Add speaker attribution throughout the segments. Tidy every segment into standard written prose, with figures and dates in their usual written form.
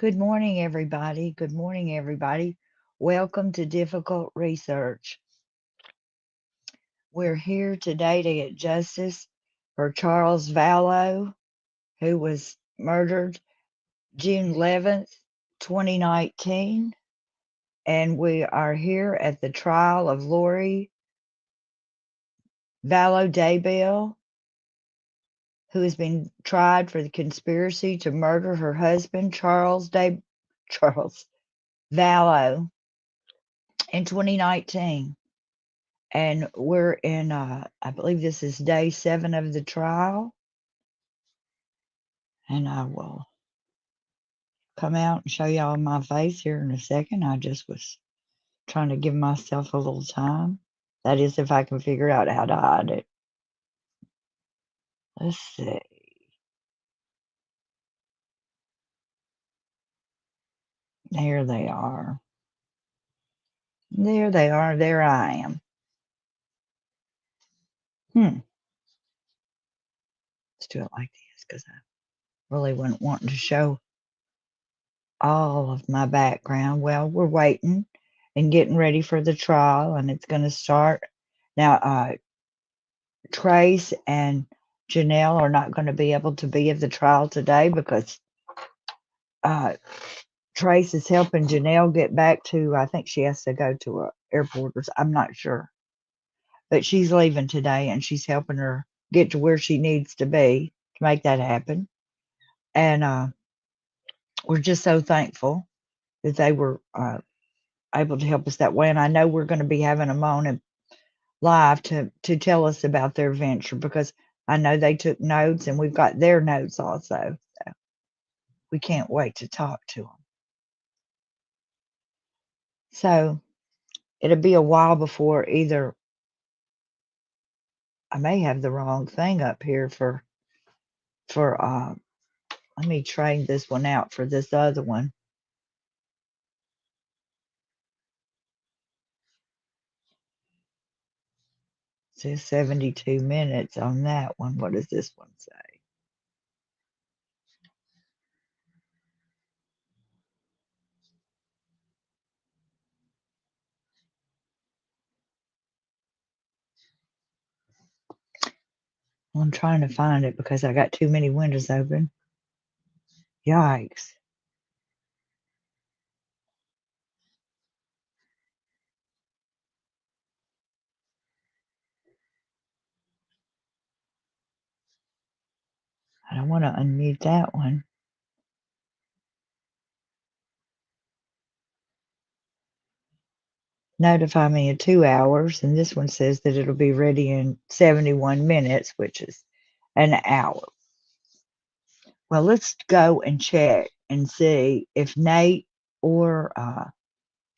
Speaker 1: Good morning, everybody. Good morning, everybody. Welcome to Difficult Research. We're here today to get justice for Charles Vallow, who was murdered June 11th, 2019. And we are here at the trial of Lori Vallow DAYBELL, who has been tried for the conspiracy to murder her husband, Charles Vallow, in 2019. And we're in, I believe this is day 7 of the trial. And I will come out and show y'all my face here in a second. I just was trying to give myself a little time. That is, if I can figure out how to hide it. Let's see. There they are. There they are. There I am. Let's do it like this because I really wasn't wanting to show all of my background. Well, we're waiting and getting ready for the trial, and it's going to start. Now, Trace and Janelle are not going to be able to be at the trial today because Trace is helping Janelle get back to, I think she has to go to a airport or I'm not sure. But she's leaving today and she's helping her get to where she needs to be to make that happen. And we're just so thankful that they were able to help us that way. And I know we're going to be having them on and live to tell us about their venture because I know they took notes and we've got their notes also. So we can't wait to talk to them. So it'll be a while before either I may have the wrong thing up here for let me trade this one out for this other one. It says 72 minutes on that one. What does this one say? Well, I'm trying to find it because I got too many windows open. Yikes. I don't want to unmute that one. Notify me in 2 hours, and this one says that it'll be ready in 71 minutes, which is an hour. Well, let's go and check and see if Nate or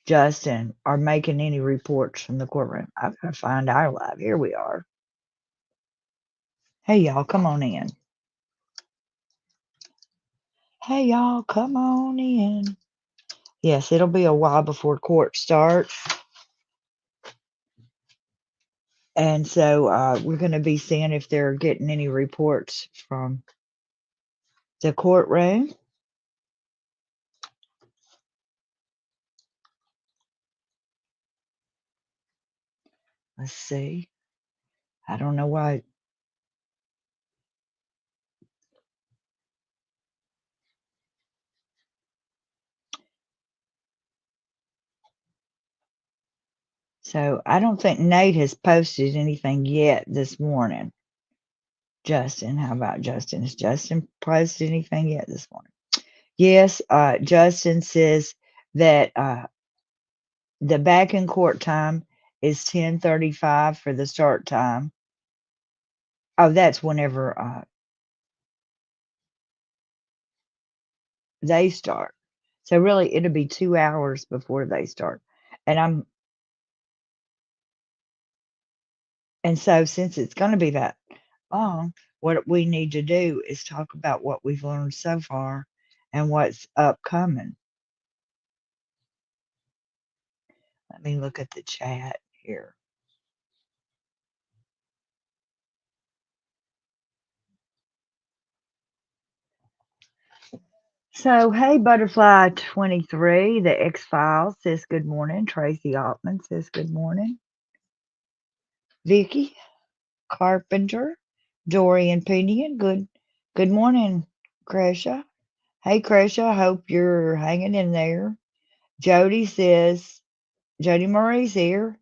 Speaker 1: Justin are making any reports from the courtroom. I've got to find our live. Here we are. Hey, y'all, come on in. Hey, y'all, come on in. Yes, it'll be a while before court starts. And so we're going to be seeing if they're getting any reports from the courtroom. Let's see. I don't know why. So I don't think Nate has posted anything yet this morning. Justin, how about Justin? Has Justin posted anything yet this morning? Yes, Justin says that the back in court time is 10:35 for the start time. Oh, that's whenever they start. So really, it'll be 2 hours before they start. And so since it's going to be that long, what we need to do is talk about what we've learned so far and what's upcoming. Let me look at the chat here. So, hey, Butterfly 23, the X Files says good morning. Tracy Altman says good morning. Vicky Carpenter, Dorian Pinion, good morning, Cresha. Hey, Cresha, hope you're hanging in there. Jody says, Jody Murray's here.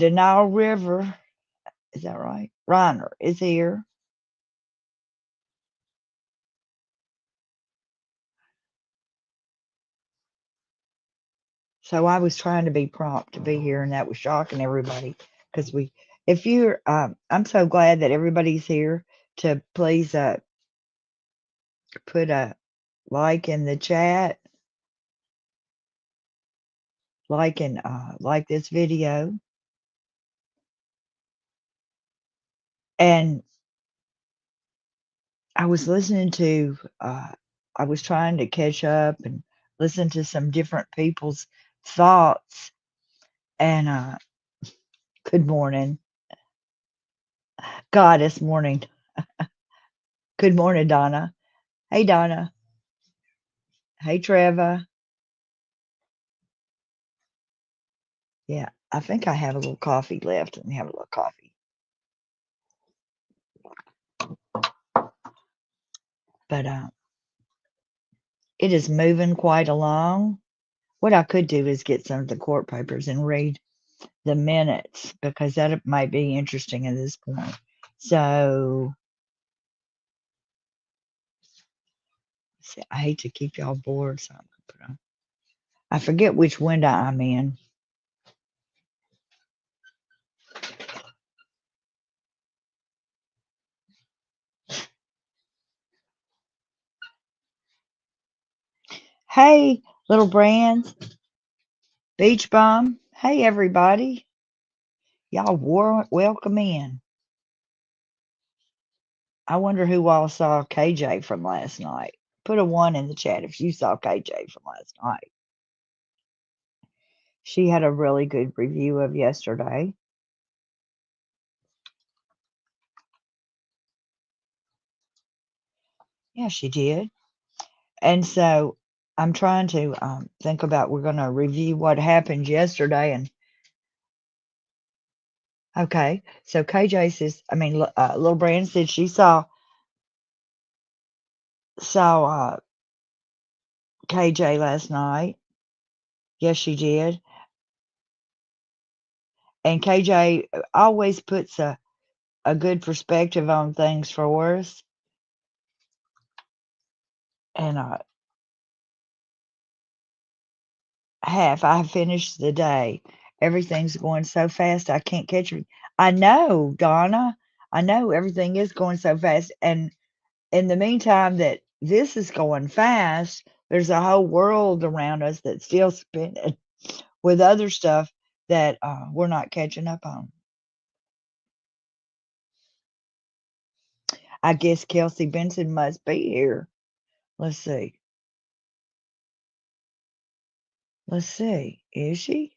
Speaker 1: Denal River, is that right? Reiner is here. So I was trying to be prompt to be here, and that was shocking everybody because if you're, I'm so glad that everybody's here to please put a like in the chat, like this video, and I was listening to, I was trying to catch up and listen to some different people's thoughts, and good morning, Goddess morning, good morning, Donna. Hey, Donna. Hey, Trevor. Yeah, I think I have a little coffee left. Let me have a little coffee. But it is moving quite along. What I could do is get some of the court papers and read the minutes because that might be interesting at this point. So, see, I hate to keep y'all bored, so I'm gonna put on. I forget which window I'm in. Hey, little brands, Beach Bum. Hey, everybody. Y'all welcome in. I wonder who all saw KJ from last night. Put a 1 in the chat if you saw KJ from last night. She had a really good review of yesterday. Yeah, she did. And so I'm trying to think about, we're going to review what happened yesterday. And okay, so KJ says, Little Brand said she saw KJ last night. Yes, she did. And KJ always puts a good perspective on things for us. And I finished the day. Everything's going so fast, I can't catch it. I know, Donna. I know everything is going so fast. And in the meantime that this is going fast, there's a whole world around us that's still spinning with other stuff that we're not catching up on. I guess Kelsey Benson must be here. Let's see. Let's see. Is she?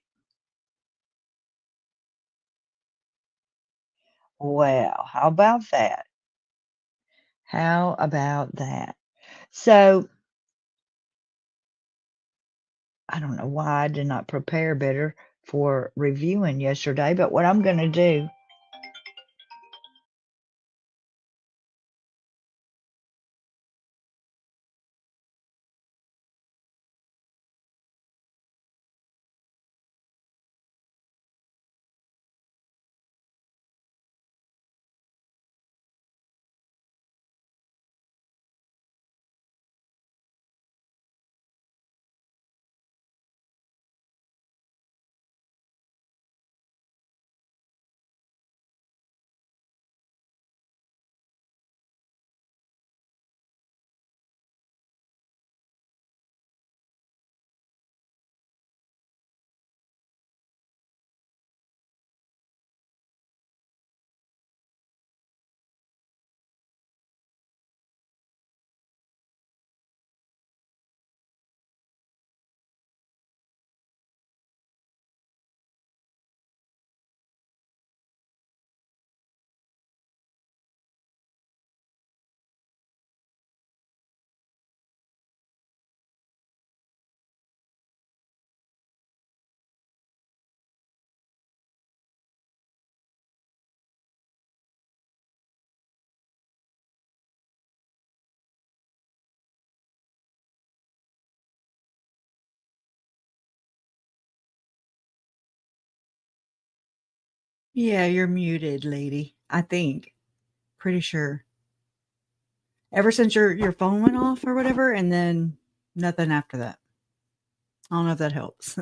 Speaker 1: Well, how about that? How about that? So, I don't know why I did not prepare better for reviewing yesterday, but what I'm going to do,
Speaker 2: Yeah, you're muted, lady. I think. Pretty sure. Ever since your phone went off or whatever, and then nothing after that. I don't know if that helps.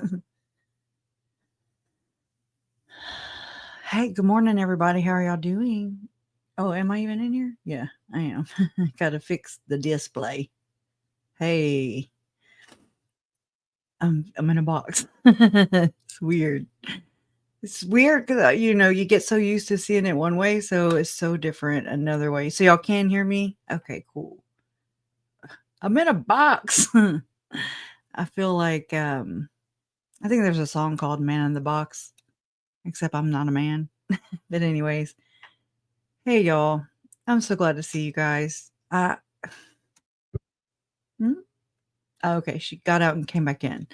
Speaker 2: Hey, good morning, everybody. How are y'all doing? Oh, am I even in here? Yeah, I am. Gotta fix the display. Hey, I'm in a box. It's weird. It's weird because you get so used to seeing it one way, so it's so different another way. So y'all can hear me? Okay, cool. I'm in a box. I feel like I think there's a song called "Man in the Box," except I'm not a man. But anyways, hey y'all, I'm so glad to see you guys. Hmm? Oh, okay, she got out and came back in.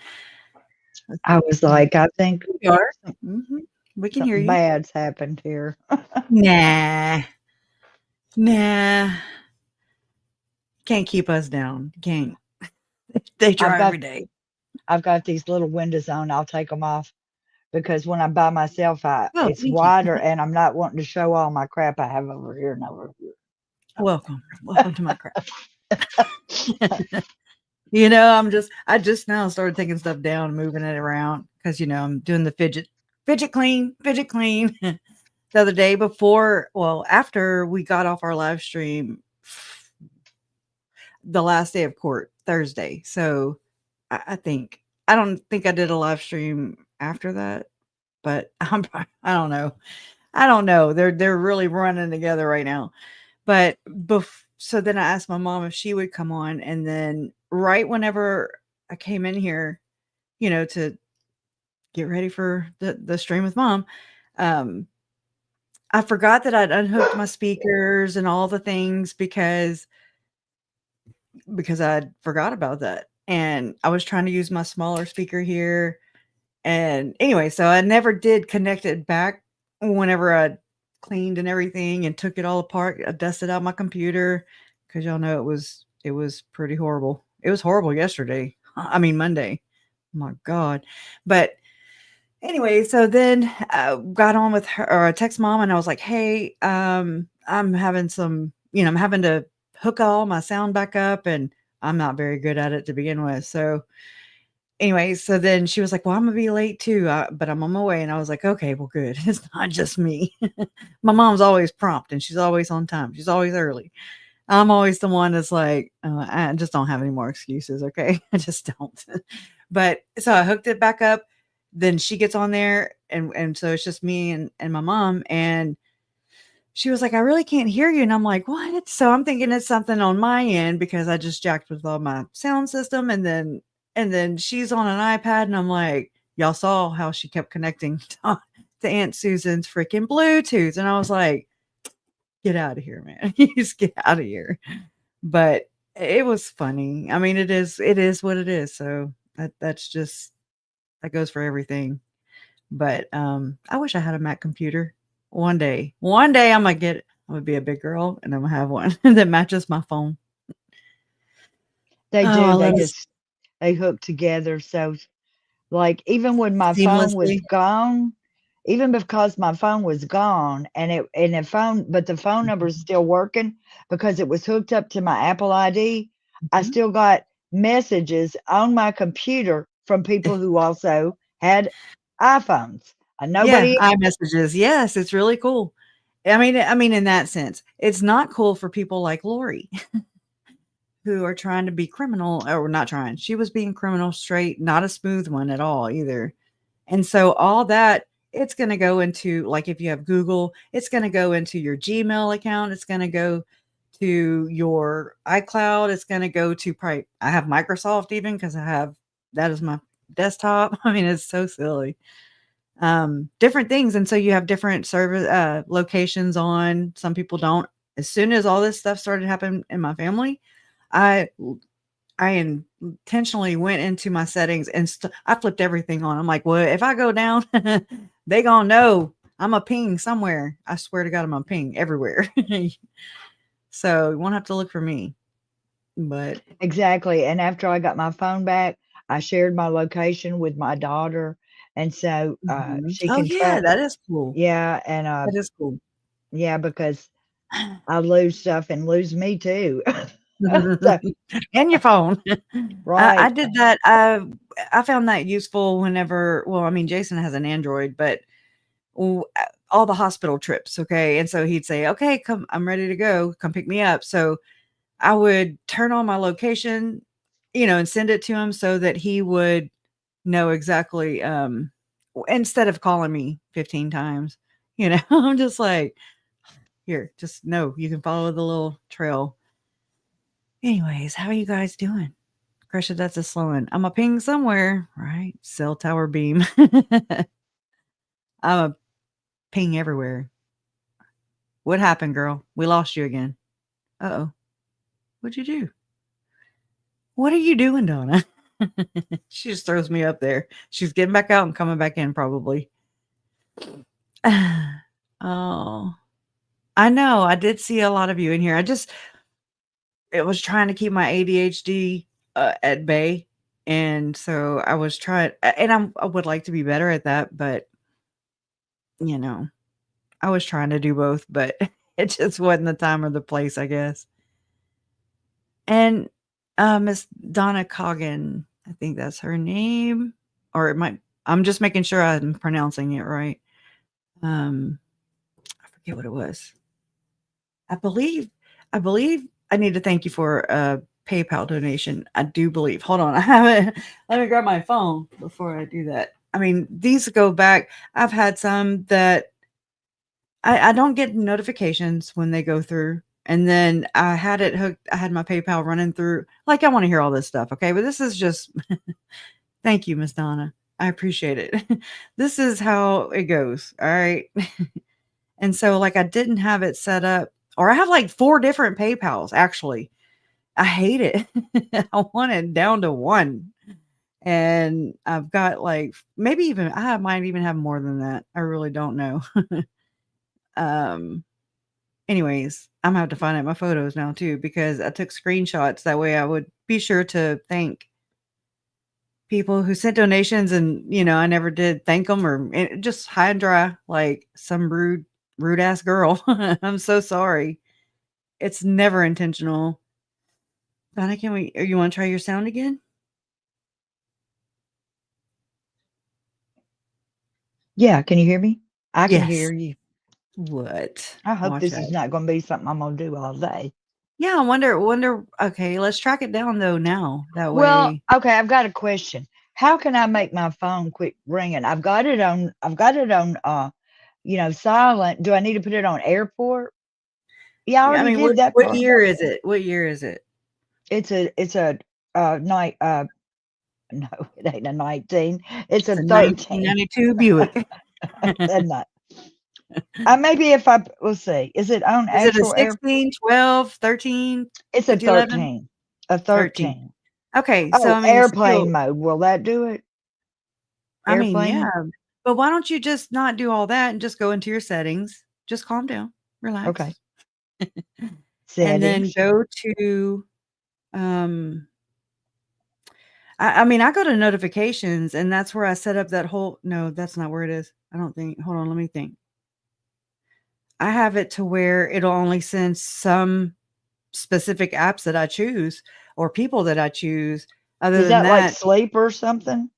Speaker 2: Let's
Speaker 1: I was
Speaker 2: see.
Speaker 1: like, I think
Speaker 2: Here you are. Mhm. We can hear
Speaker 1: something
Speaker 2: you.
Speaker 1: bad's happened here.
Speaker 2: Nah, nah. Can't keep us down. Can't. They
Speaker 1: I've
Speaker 2: try
Speaker 1: got
Speaker 2: every day.
Speaker 1: I've got these little windows on. I'll take them off because when I'm by myself,
Speaker 2: Oh,
Speaker 1: it's
Speaker 2: thank you.
Speaker 1: wider, and I'm not wanting to show all my crap I have over here and over
Speaker 2: Welcome. Welcome to my crowd. I just now started taking stuff down, moving it around because I'm doing the fidget clean. The other day after we got off our live stream, the last day of court, Thursday. So I don't think I did a live stream after that, but I don't know. I don't know. They're really running together right now. But so then I asked my mom if she would come on, and then right whenever I came in here, to get ready for the stream with mom, um, I forgot that I'd unhooked my speakers and all the things because I forgot about that, and I was trying to use my smaller speaker here, and anyway, so I never did connect it back whenever I cleaned and everything and took it all apart. I dusted out my computer because y'all know it was pretty horrible. It was horrible yesterday. I mean Monday. My God. But anyway, so then I got on with her or I text mom and I was like, hey, I'm having I'm having to hook all my sound back up and I'm not very good at it to begin with. So anyway, so then she was like, "Well, I'm gonna be late too, but I'm on my way." And I was like, "Okay, well, good. It's not just me." My mom's always prompt and she's always on time. She's always early. I'm always the one that's like, I just don't have any more excuses. Okay, I just don't. But so I hooked it back up. Then she gets on there, and so it's just me and my mom. And she was like, "I really can't hear you." And I'm like, "What?" So I'm thinking it's something on my end because I just jacked with all my sound system. And then she's on an iPad and I'm like, y'all saw how she kept connecting to Aunt Susan's freaking Bluetooth. And I was like, get out of here, man. You just get out of here. But it was funny. I mean, it is what it is. So that goes for everything. But I wish I had a Mac computer. One day I'm gonna be a big girl and I'm gonna have one that matches my phone.
Speaker 1: they
Speaker 2: Oh, I
Speaker 1: do.
Speaker 2: love it
Speaker 1: They hook together. So, like, even when my phone was
Speaker 2: seamlessly.
Speaker 1: gone, even because my phone was gone but the phone number is still working because it was hooked up to my Apple ID, I
Speaker 2: Mhm.
Speaker 1: still got messages on my computer from people who also had iPhones. And
Speaker 2: Yeah,
Speaker 1: nobody,
Speaker 2: iMessages. Yes, it's really cool. I mean, in that sense, it's not cool for people like Lori who are trying to be criminal or not trying. She was being criminal straight, not a smooth one at all either. And so all that it's going to go into like if you have Google, it's going to go into your Gmail account, it's going to go to your iCloud, it's going to go to probably I have Microsoft even because I have that is my desktop. I mean, it's so silly. Different things, and so you have different service locations on. Some people don't. As soon as all this stuff started happening in my family, I I intentionally went into my settings and I flipped everything on. I'm like, well, if I go down, they gonna know I'm a ping somewhere. I swear to God, I'm a ping everywhere. So you won't have to look for me. But
Speaker 1: exactly. And after I got my phone back, I shared my location with my daughter and so
Speaker 2: Mhm.
Speaker 1: she
Speaker 2: Oh,
Speaker 1: can
Speaker 2: yeah,
Speaker 1: track.
Speaker 2: that is cool.
Speaker 1: Yeah, and
Speaker 2: That is cool.
Speaker 1: yeah, because I lose stuff and lose me too. So,
Speaker 2: And your phone. I
Speaker 1: right.
Speaker 2: did that, I found that useful whenever well, I mean, Jason has an Android, but all the hospital trips, okay? And so he'd say, "Okay, come I'm ready to go. Come pick me up." So I would turn on my location, and send it to him so that he would know exactly, instead of calling me 15 times, I'm just like, "Here, just know you can follow the little trail." Anyways, how are you guys doing? Crusher, that's a slow one. I'm a ping somewhere, right? Cell tower beam. I'm a ping everywhere. What happened, girl? We lost you again. Uh-oh. What'd you do? What are you doing, Donna? She just throws me up there. She's getting back out and coming back in probably. Oh, I know. I did see a lot of you in here. It was trying to keep my ADHD at bay. And so I was trying, and I would like to be better at that, but you know, I was trying to do both, but it just wasn't the time or the place, I guess. And Miss Donna Coggin, I think that's her name, or it might. I'm just making sure I'm pronouncing it right. Um, I forget what it was. I believe. I believe I need to thank you for a PayPal donation. I do believe. Hold on, I haven't. Let me grab my phone before I do that. I mean, these go back. I've had some that I don't get notifications when they go through. And then I had it hooked. I had my PayPal running through. Like, I want to hear all this stuff. Okay. But this is just, thank you, Miss Donna. I appreciate it. This is how it goes. All right. And so, like, I didn't have it set up, or I have like 4 different PayPals, actually. I hate it. I want it down to one. And I've got like, maybe even, I might even have more than that. I really don't know. um, Anyways, I'm gonna have to find out my photos now too because I took screenshots. That way I would be sure to thank people who sent donations and, I never did thank them or just high and dry like some rude ass girl. I'm so sorry. It's never intentional. Donna, you want to try your sound again?
Speaker 1: Yeah, can you hear me? I can
Speaker 2: Yes.
Speaker 1: hear you.
Speaker 2: What?
Speaker 1: I hope
Speaker 2: Watch
Speaker 1: this is
Speaker 2: out.
Speaker 1: not going to be something I'm going to do all day.
Speaker 2: Yeah, I wonder. Okay, let's track it down though now. That
Speaker 1: Well,
Speaker 2: way.
Speaker 1: okay, I've got a question. How can I make my phone quit ringing? I've got it on silent. Do I need to put it on airport? Yeah, I
Speaker 2: Yeah, I
Speaker 1: already
Speaker 2: mean,
Speaker 1: did
Speaker 2: what
Speaker 1: that
Speaker 2: what
Speaker 1: part.
Speaker 2: year is it? What year is it?
Speaker 1: It's a night no, it ain't a 19. It's
Speaker 2: It's
Speaker 1: a
Speaker 2: a
Speaker 1: 13.
Speaker 2: 1992 Buick.
Speaker 1: A nut. Maybe if we'll see. Is it on
Speaker 2: Is it a
Speaker 1: actual air?
Speaker 2: 16, 12, 13,
Speaker 1: It's a
Speaker 2: 5011?
Speaker 1: 13. A
Speaker 2: 13.
Speaker 1: 13.
Speaker 2: Okay, so,
Speaker 1: Oh,
Speaker 2: I mean,
Speaker 1: airplane
Speaker 2: still
Speaker 1: mode. Will that do it?
Speaker 2: I mean,
Speaker 1: Airplane
Speaker 2: yeah,
Speaker 1: mode?
Speaker 2: but why don't you just not do all that and just go into your settings? Just calm down,
Speaker 1: Okay.
Speaker 2: relax, and then
Speaker 1: Settings.
Speaker 2: go to, um I mean, I go to notifications, and that's where I set up that whole no, that's not where it is. I don't think hold on, let me think. I have it to where it'll only send some specific apps that I choose or people that I choose. Other
Speaker 1: Is
Speaker 2: than
Speaker 1: that like
Speaker 2: that,
Speaker 1: sleep or something?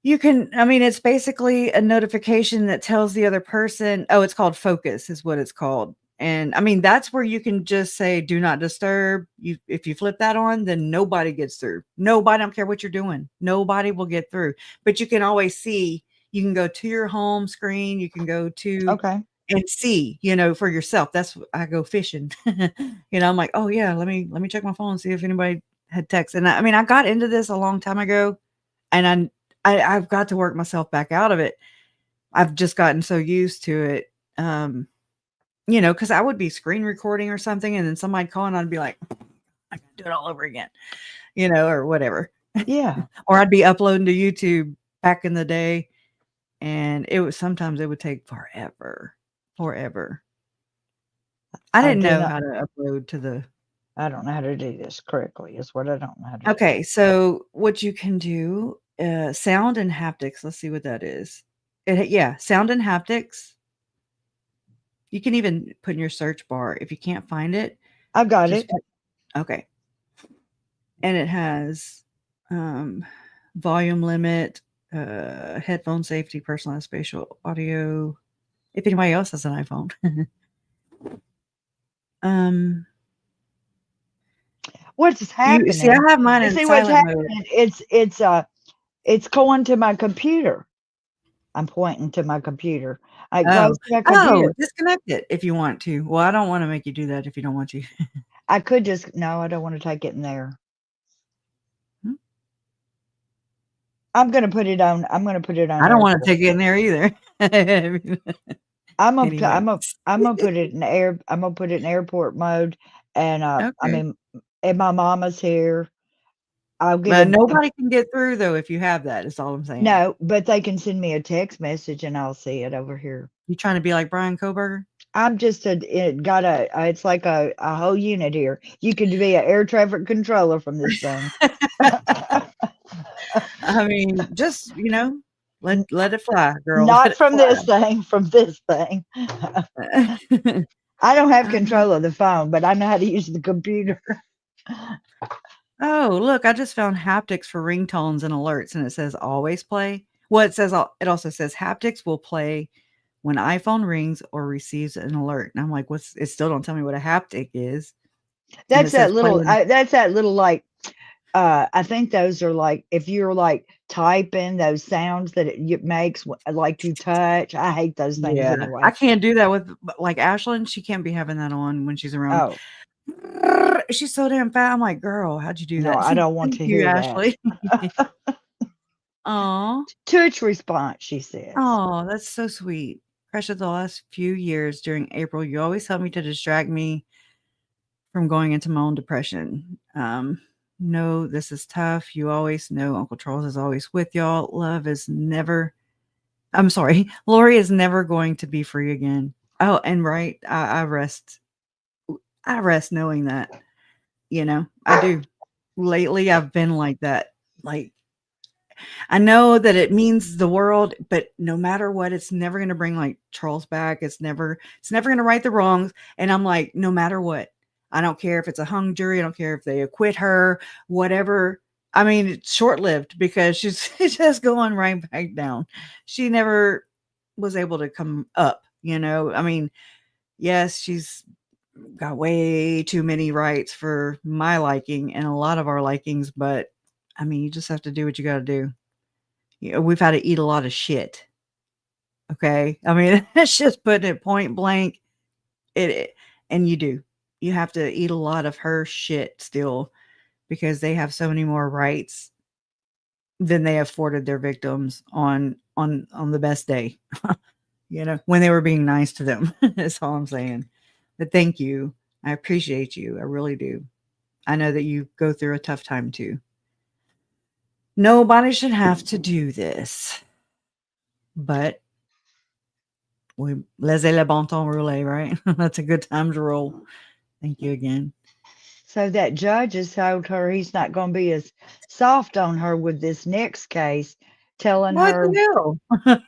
Speaker 2: you can I mean, it's basically a notification that tells the other person oh, it's called focus is what it's called. And I mean, that's where you can just say do not disturb. If you flip that on, then nobody gets through. Nobody, I don't care what you're doing. Nobody will get through. But you can always see, you can go to your home screen, you can go to
Speaker 1: Okay.
Speaker 2: and see, for yourself. That's I go fishing. I'm like, "Oh yeah, let me check my phone, see if anybody had text." And I mean, I got into this a long time ago, and I've got to work myself back out of it. I've just gotten so used to it. Because I would be screen recording or something, and then somebody'd call, and I'd be like, "I gotta do it all over again," or whatever.
Speaker 1: Yeah.
Speaker 2: Or I'd be uploading to YouTube back in the day, and sometimes it would take forever, forever. I
Speaker 1: I
Speaker 2: didn't
Speaker 1: do
Speaker 2: know
Speaker 1: not
Speaker 2: how to upload to the
Speaker 1: I don't know how to do this correctly is what I don't know how to do.
Speaker 2: Okay, so what you can do sound and haptics. Let's see what that is. Yeah, sound and haptics. You can even put in your search bar. If you can't find it,
Speaker 1: I've got
Speaker 2: just
Speaker 1: it.
Speaker 2: put, okay. And it has volume limit, headphone safety, personalized spatial audio. If anybody else has an iPhone. um,
Speaker 1: What's
Speaker 2: you see, I
Speaker 1: happening?
Speaker 2: have mine
Speaker 1: You
Speaker 2: in
Speaker 1: see what's
Speaker 2: silent mode.
Speaker 1: happening? It's going to my computer. I'm pointing to my computer. It goes
Speaker 2: Oh,
Speaker 1: to my
Speaker 2: oh,
Speaker 1: computer.
Speaker 2: disconnect it if you want to. Well, I don't want to make you do that if you don't want to.
Speaker 1: I could just no, I don't want to take it in there.
Speaker 2: Hmm?
Speaker 1: I'm gonna put it on. I'm gonna put it on
Speaker 2: I don't want to
Speaker 1: airport.
Speaker 2: take it in there either.
Speaker 1: I'm gonna put-
Speaker 2: Anyway,
Speaker 1: I'm gonna put it in air. I'm gonna put it in airport mode. And I
Speaker 2: okay.
Speaker 1: mean, and my mama's here. I'll get
Speaker 2: But
Speaker 1: a
Speaker 2: nobody can get through though if you have that. Is all I'm saying.
Speaker 1: no, but they can send me a text message and I'll see it over here.
Speaker 2: You trying to be like Brian Koberger?
Speaker 1: I'm just it's like a whole unit here. You could be an air traffic controller from this thing.
Speaker 2: I mean, just let it fly, girl. Let
Speaker 1: Not
Speaker 2: it
Speaker 1: from
Speaker 2: fly.
Speaker 1: this thing, from this thing. I don't have
Speaker 2: Um,
Speaker 1: control of the phone, but I know how to use the computer.
Speaker 2: oh, look, I just found haptics for ringtones and alerts, and it says always play. Well, it also says haptics will play when iPhone rings or receives an alert. And I'm like, what's it still don't tell me what a haptic is. And it says play when
Speaker 1: That's that little like I think those are like if you're like typing those sounds that it makes like you touch. I hate those things
Speaker 2: yeah. I
Speaker 1: anyway.
Speaker 2: can't do that with like Ashlyn, she can't be having that on when she's around.
Speaker 1: Oh,
Speaker 2: She's so damn fat. I'm like, girl, how'd you do
Speaker 1: no,
Speaker 2: that?
Speaker 1: I don't want
Speaker 2: Thank
Speaker 1: to
Speaker 2: you,
Speaker 1: hear that.
Speaker 2: Ashley. Aw.
Speaker 1: Touch response, she says.
Speaker 2: Oh, that's so sweet. Precious, the last few years during April, you always help me to distract me from going into my own depression. No, this is tough. You always know Uncle Charles is always with y'all. Love is never, I'm sorry, Lori is never going to be free again. Oh, and right, I rest knowing that, I do. Lately, I've been like that. Like, I know that it means the world, but no matter what, it's never going to bring like Charles back. It's never going to right the wrongs. And I'm like, no matter what, I don't care if it's a hung jury. I don't care if they acquit her, whatever. I mean, it's short lived because she's just going right back down. She never was able to come up, I mean, yes, she's got way too many rights for my liking and a lot of our likings, but I mean, you just have to do what you got to do. We've had to eat a lot of shit. Okay. I mean, it's just putting it point blank. And you do. You have to eat a lot of her shit still because they have so many more rights than they afforded their victims on the best day. When they were being nice to them. That's all I'm saying. But thank you. I appreciate you. I really do. I know that you go through a tough time too. Nobody should have to do this. But we laissez le bon temps rouler, right? That's a good time to roll. Thank you again.
Speaker 1: So that judge has told her he's not going to be as soft on her with this next case, telling
Speaker 2: What
Speaker 1: her,
Speaker 2: the hell?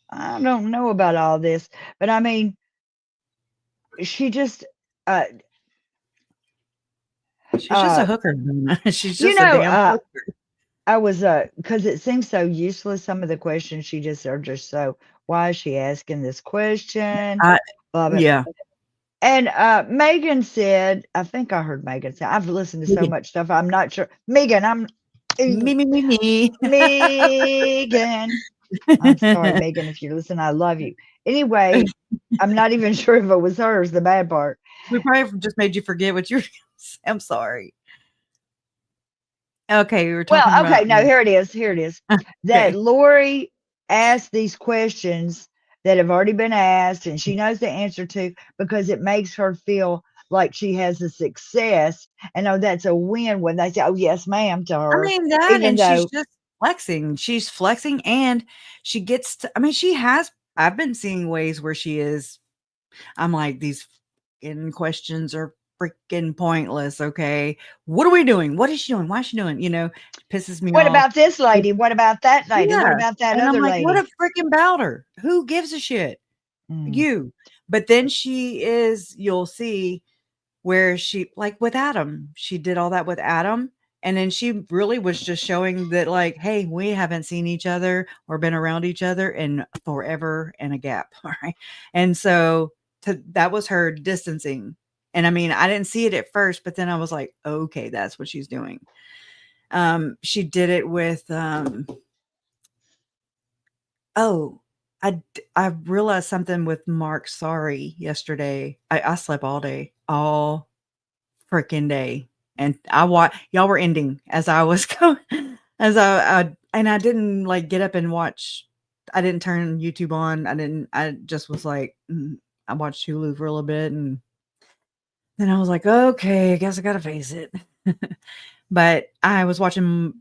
Speaker 1: I don't know about all this, but I mean, she just, uh,
Speaker 2: She's just a
Speaker 1: uh,
Speaker 2: hooker. She's
Speaker 1: you
Speaker 2: just a
Speaker 1: know,
Speaker 2: damn hooker.
Speaker 1: I was, because it seems so useless. Some of the questions she just are just so, why is she asking this question?
Speaker 2: I
Speaker 1: Blah, blah.
Speaker 2: yeah.
Speaker 1: And Megan said, I think I heard Megan say, I've listened to so
Speaker 2: Megan.
Speaker 1: much stuff. I'm not sure. Megan,
Speaker 2: Me, me, me, me.
Speaker 1: Megan. I'm sorry, Megan, if you're listening, I love you. Anyway, I'm not even sure if it was hers, the bad part.
Speaker 2: We probably just made you forget what you were gonna say. I'm sorry. Okay, we were
Speaker 1: Well,
Speaker 2: talking
Speaker 1: okay,
Speaker 2: about
Speaker 1: no, here it is. Here it is. That
Speaker 2: okay.
Speaker 1: Lori asked these questions that have already been asked and she knows the answer to because it makes her feel like she has a success. And oh, that's a win when they say, oh, yes, ma'am, to
Speaker 2: I
Speaker 1: her,
Speaker 2: mean that,
Speaker 1: even
Speaker 2: and she's
Speaker 1: though,
Speaker 2: just flexing. She's flexing, and she gets to, I mean, she has I've been seeing ways where she is I'm like, these in questions are freaking pointless. Okay. What are we doing? What is she doing? Why is she doing? Pisses me
Speaker 1: What
Speaker 2: off.
Speaker 1: about this
Speaker 2: But
Speaker 1: lady? What about that lady? What
Speaker 2: yeah.
Speaker 1: about that
Speaker 2: And I'm
Speaker 1: other
Speaker 2: like, what
Speaker 1: lady?
Speaker 2: a freaking bowder. Who gives a shit?
Speaker 1: Mm.
Speaker 2: You. But then you'll see where she, like with Adam, she did all that with Adam. And then she really was just showing that, like, hey, we haven't seen each other or been around each other in forever and a gap. All right. And so that was her distancing. And I mean, I didn't see it at first, but then I was like, okay, that's what she's doing. She did it with, oh, I realized something with Mark Sorry yesterday. I slept all freaking day. And y'all were ending as I was going, as and I didn't like get up and watch. I didn't turn YouTube on. I just was like, I watched Hulu for a little bit. And then I was like, okay, I guess I got to face it. But I was watching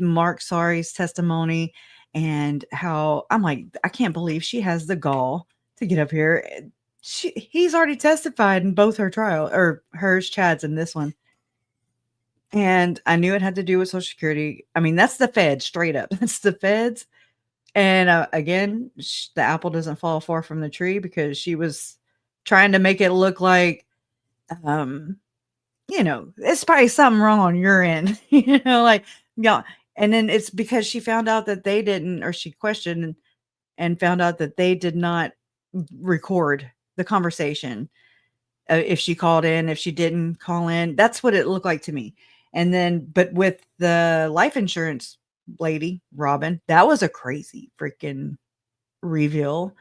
Speaker 2: Mark Sorry's testimony and how I'm like, I can't believe she has the gall to get up here. He's already testified in both her trial, or hers, Chad's, in this one. And I knew it had to do with Social Security. I mean, that's the feds, straight up. That's the feds. And again, the apple doesn't fall far from the tree, because she was trying to make it look like, um, it's probably something wrong on your end, like, yeah. And then it's because she found out that they didn't, or she questioned and found out that they did not record the conversation. If she called in, if she didn't call in, that's what it looked like to me. And then, but with the life insurance lady, Robin, that was a crazy freaking reveal.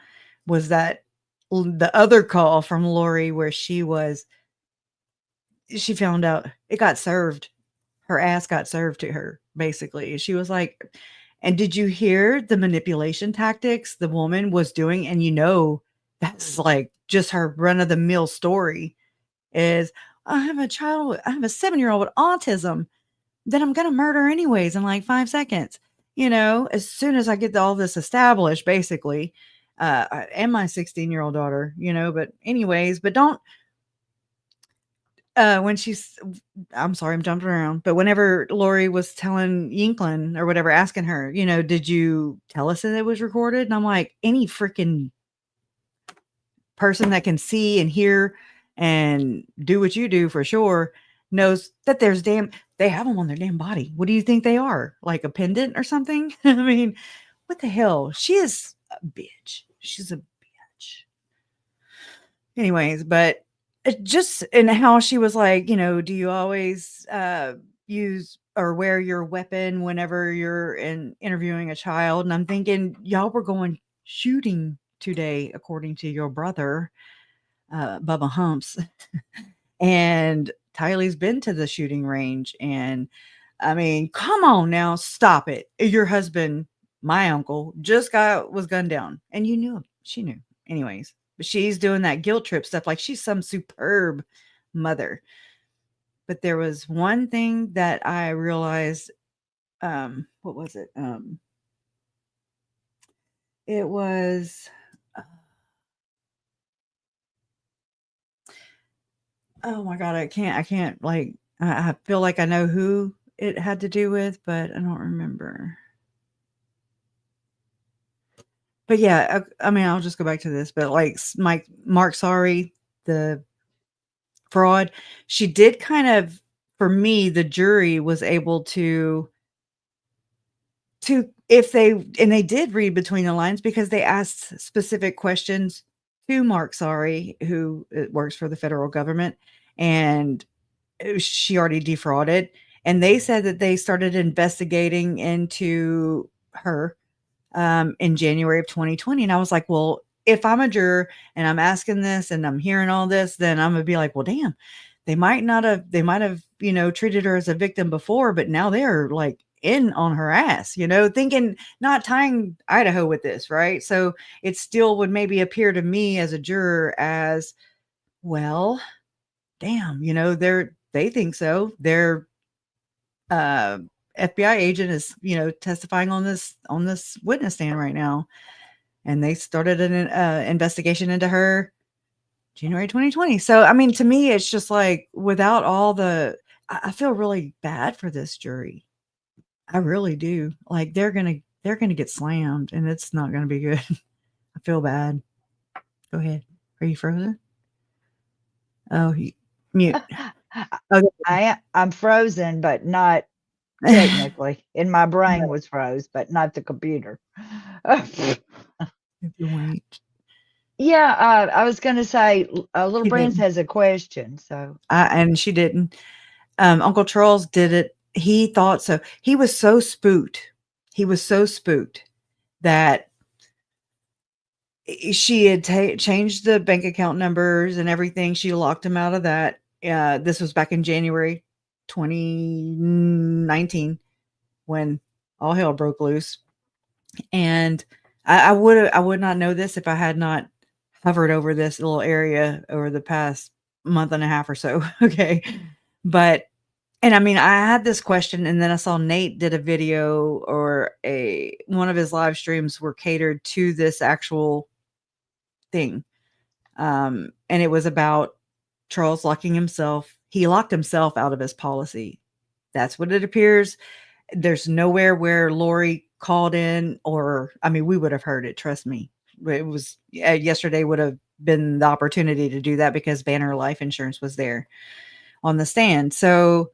Speaker 2: Was that the other call from Lori, where she found out it got served. Her ass got served to her, basically. She was like, and did you hear the manipulation tactics the woman was doing? And that's like just her run of the mill story is, I have a 7-year-old with autism that I'm going to murder anyways in like 5 seconds. As soon as I get all this established, basically, and my 16-year-old daughter, but anyways, but don't, when she's, I'm sorry, I'm jumping around, but whenever Lori was telling Yinklin or whatever, asking her, did you tell us that it was recorded? And I'm like, any freaking person that can see and hear and do what you do for sure knows that they have them on their damn body. What do you think they are? Like a pendant or something? I mean, what the hell? She is a bitch. She's a bitch. Anyways, but it just, and how she was like, do you always use or wear your weapon whenever you're interviewing a child? And I'm thinking, y'all were going shooting today, according to your brother, Bubba Humps. And Tylee's been to the shooting range. And I mean, come on now, stop it. Your husband, my uncle, was gunned down. And you knew him. She knew. Anyways, but she's doing that guilt trip stuff like she's some superb mother. But there was one thing that I realized, what was it? It was, oh my God, I can't like, I feel like I know who it had to do with, but I don't remember. But yeah, I mean, I'll just go back to this, but like Mark Sorry, the fraud, she did kind of, for me, the jury was able if they did read between the lines, because they asked specific questions to Mark Sorry, who works for the federal government, and she already defrauded. And they said that they started investigating into her in January of 2020. And I was like, well, if I'm a juror and I'm asking this and I'm hearing all this, then I'm gonna be like, well, damn, they might have, treated her as a victim before, but now they're like in on her ass, thinking, not tying Idaho with this, right? So it still would maybe appear to me as a juror as, well, damn, they think so. Their uh, FBI agent is, testifying on this witness stand right now, and they started an investigation into her January 2020. So, I mean, to me, it's just like without all the, I feel really bad for this jury. I really do. Like they're gonna get slammed, and it's not gonna be good. I feel bad. Go ahead. Are you frozen? Oh, mute.
Speaker 1: I'm frozen, but not
Speaker 2: Okay.
Speaker 1: technically. In my brain
Speaker 2: Right.
Speaker 1: was froze, but not the computer.
Speaker 2: If you wait,
Speaker 1: Yeah, I was gonna say, Little
Speaker 2: she
Speaker 1: Brands
Speaker 2: didn't.
Speaker 1: has a question, so
Speaker 2: And she didn't. Uncle Charles did it. He thought so. He was so spooked. He was so spooked that she had changed the bank account numbers and everything. She locked him out of that. This was back in January 2019 when all hell broke loose. And I would not know this if I had not hovered over this little area over the past month and a half or so. Okay. But and I mean, I had this question, and then I saw Nate did a video or a one of his live streams were catered to this actual thing. And it was about Charles locking himself. He locked himself out of his policy. That's what it appears. There's nowhere where Lori called in, or I mean, we would have heard it. Trust me. It was yesterday would have been the opportunity to do that because Banner Life Insurance was there on the stand. So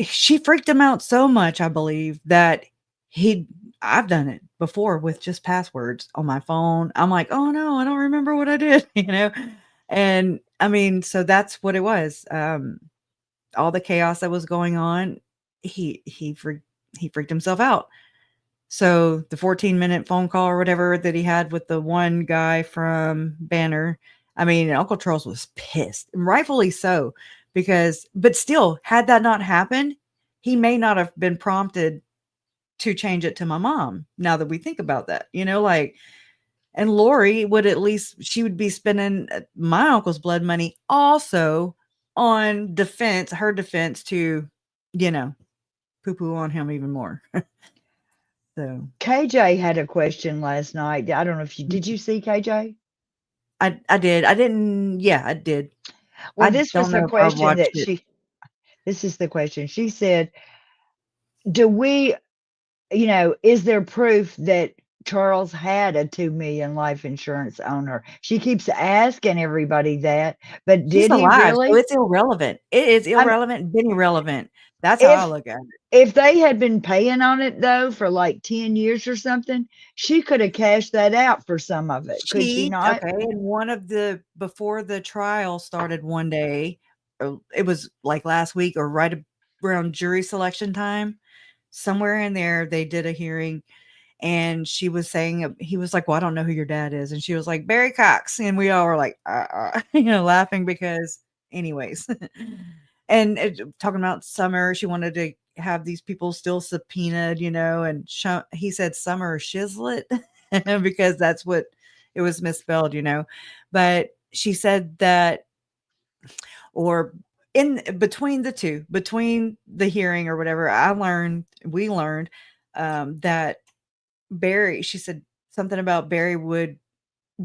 Speaker 2: she freaked him out so much, I believe, that he I've done it before with just passwords on my phone. I'm like, "Oh no, I don't remember what I did," you know? And I mean, so that's what it was. All the chaos that was going on, he freaked himself out. So the 14-minute phone call or whatever that he had with the one guy from Banner, I mean, Uncle Charles was pissed, and rightfully so, because but still, had that not happened, he may not have been prompted to change it to my mom. Now that we think about that, like, and Lori would at least she would be spending my uncle's blood money also on her defense to, you know, poo poo on him even more. So
Speaker 1: KJ had a question last night. I don't know if did you see KJ?
Speaker 2: I did. I didn't yeah, I did.
Speaker 1: Well,
Speaker 2: I
Speaker 1: this was
Speaker 2: don't
Speaker 1: the
Speaker 2: know if I
Speaker 1: question
Speaker 2: watched
Speaker 1: that
Speaker 2: it.
Speaker 1: this is the question. She said, "Do we, is there proof that Charles had a 2 million life insurance on her?" She keeps asking everybody that, but
Speaker 2: She's
Speaker 1: did he
Speaker 2: alive, so
Speaker 1: really?
Speaker 2: it's irrelevant. It is
Speaker 1: I mean,
Speaker 2: irrelevant, been irrelevant. That's how I
Speaker 1: if
Speaker 2: look at it.
Speaker 1: if they had been paying on it though for like 10 years or something, she could have cashed that out for some of it, could she not?
Speaker 2: Okay, and one of the before the trial started one day, it was like last week or right around jury selection time, somewhere in there, they did a hearing, and she was saying, he was like, "Well, I don't know who your dad is," and she was like, "Barry Cox," and we all were like, laughing because anyways. And talking about Summer, she wanted to have these people still subpoenaed, and he said Summer Shizlet because that's what it was misspelled, but she said that, or in between the two, between the hearing or whatever, we learned that Barry, she said something about Barry would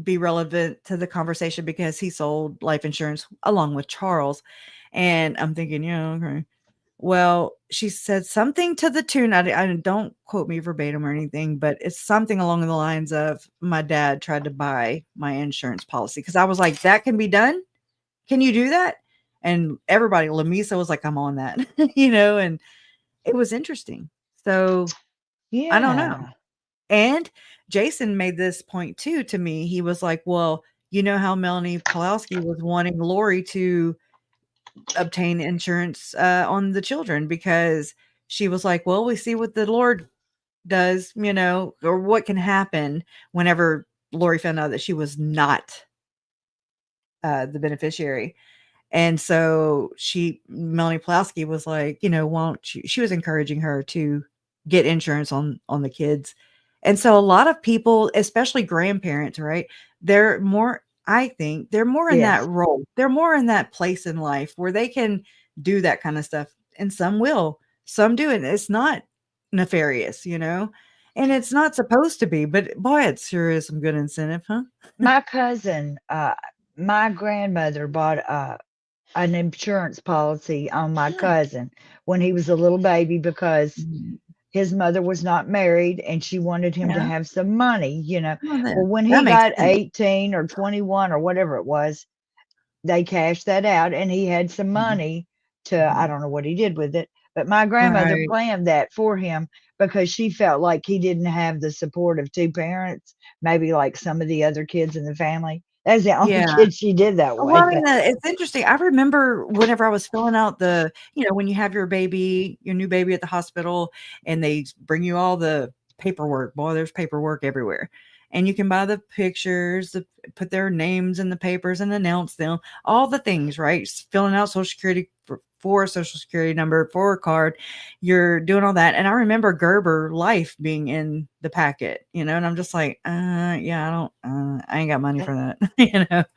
Speaker 2: be relevant to the conversation because he sold life insurance along with Charles. And I'm thinking, yeah, okay. Well, she said something to the tune. I don't quote me verbatim or anything, but it's something along the lines of my dad tried to buy my insurance policy because I was like, that can be done. Can you do that? And everybody, Lamisa was like, I'm on that, and it was interesting. So I don't know.
Speaker 1: Yeah.
Speaker 2: And Jason made this point too to me. He was like, "Well, you know how Melanie Pulowski was wanting Lori to obtain insurance on the children because she was like, well, we see what the Lord does, or what can happen whenever Lori found out that she was not the beneficiary." And so Melanie Pulaski was like, won't you, she was encouraging her to get insurance on the kids. And so a lot of people, especially grandparents, right? I think they're more in that
Speaker 1: Yes.
Speaker 2: role. They're more in that place in life where they can do that kind of stuff. And some will, some do. And it's not nefarious, and it's not supposed to be, but boy, it sure is some good incentive, huh?
Speaker 1: My cousin, my grandmother bought an insurance policy on my
Speaker 2: Nice.
Speaker 1: cousin when he was a little baby because
Speaker 2: Mhm.
Speaker 1: his mother was not married and she wanted him to
Speaker 2: Yeah.
Speaker 1: have some money.
Speaker 2: Well, there.
Speaker 1: Well, when
Speaker 2: That
Speaker 1: he
Speaker 2: makes
Speaker 1: got
Speaker 2: sense.
Speaker 1: 18 or 21 or whatever it was, they cashed that out and he had some
Speaker 2: Mhm.
Speaker 1: money to, I
Speaker 2: Mhm.
Speaker 1: don't know what he did with it, but my grandmother
Speaker 2: Right.
Speaker 1: planned that for him because she felt like he didn't have the support of two parents, maybe like some of the other kids in the family. That's the only
Speaker 2: Yeah.
Speaker 1: kid she did that
Speaker 2: Well,
Speaker 1: way.
Speaker 2: I mean, it's interesting. I remember whenever I was filling out when you have your baby, your new baby at the hospital, and they bring you all the paperwork. Boy, there's paperwork everywhere. And you can buy the pictures, put their names in the papers and announce them, all the things, right? Filling out Social Security for a Social Security number, for a card. You're doing all that. And I remember Gerber Life being in the packet, and I'm just like, yeah, I ain't got money for that,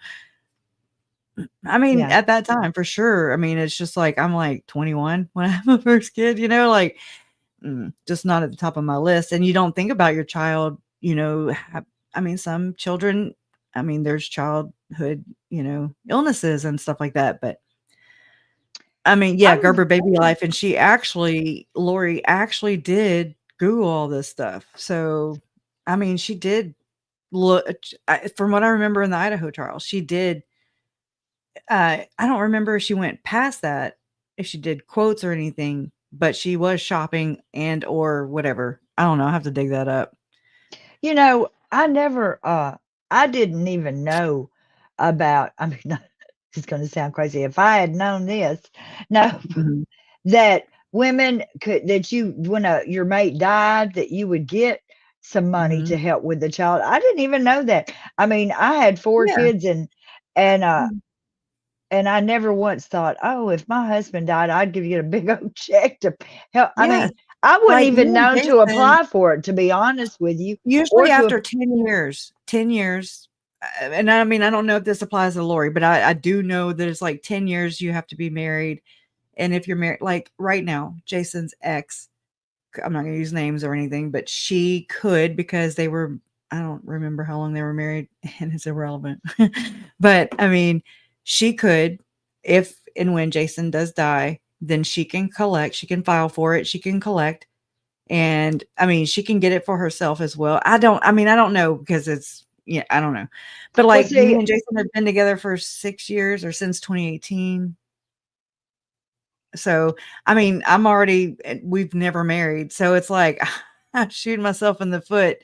Speaker 2: I mean,
Speaker 1: Yeah.
Speaker 2: at that time, for sure. I mean, it's just like I'm like 21 when I have my first kid, like just not at the top of my list. And you don't think about your child, I mean, some children, I mean, there's childhood, illnesses and stuff like that. But I mean, yeah,
Speaker 1: I'm
Speaker 2: Gerber Baby Life. And Lori actually did Google all this stuff. So, I mean, she did look, from what I remember in the Idaho trial, she did I don't remember if she went past that, if she did quotes or anything, but she was shopping and or whatever. I don't know, I have to dig that up.
Speaker 1: I never, I didn't even know about, I mean, it's going to sound crazy. If I had known this, no,
Speaker 2: Mhm.
Speaker 1: that women could, that when your mate died, that you would get some money to
Speaker 2: Mhm.
Speaker 1: help with the child. I didn't even know that. I mean, I had four
Speaker 2: Yeah.
Speaker 1: kids and, uh,
Speaker 2: Mhm.
Speaker 1: and I never once thought, oh, if my husband died, I'd give you a big old check to help. I
Speaker 2: Yes.
Speaker 1: mean, I wouldn't
Speaker 2: Like, me
Speaker 1: even
Speaker 2: and
Speaker 1: known to
Speaker 2: Jason,
Speaker 1: apply for it, to be honest with you, or
Speaker 2: usually
Speaker 1: to,
Speaker 2: after 10 years 10 years, and I mean, I don't know if this applies to Lori, but I do know that it's like 10 years you have to be married, and if you're married like, right now, Jason's ex, I'm not gonna use names or anything, but she could because they were I don't remember how long they were married, and it's irrelevant. But, I mean, she could, if and when Jason does die, then she can file for it, she can collect, and, I mean, she can get it for herself as well. I don't know because yeah, I don't know. But,
Speaker 1: well,
Speaker 2: like, me
Speaker 1: see,
Speaker 2: and Jason have been together for 6 years or since 2018. So, I mean, we've never married, so it's like I'm shooting myself in the foot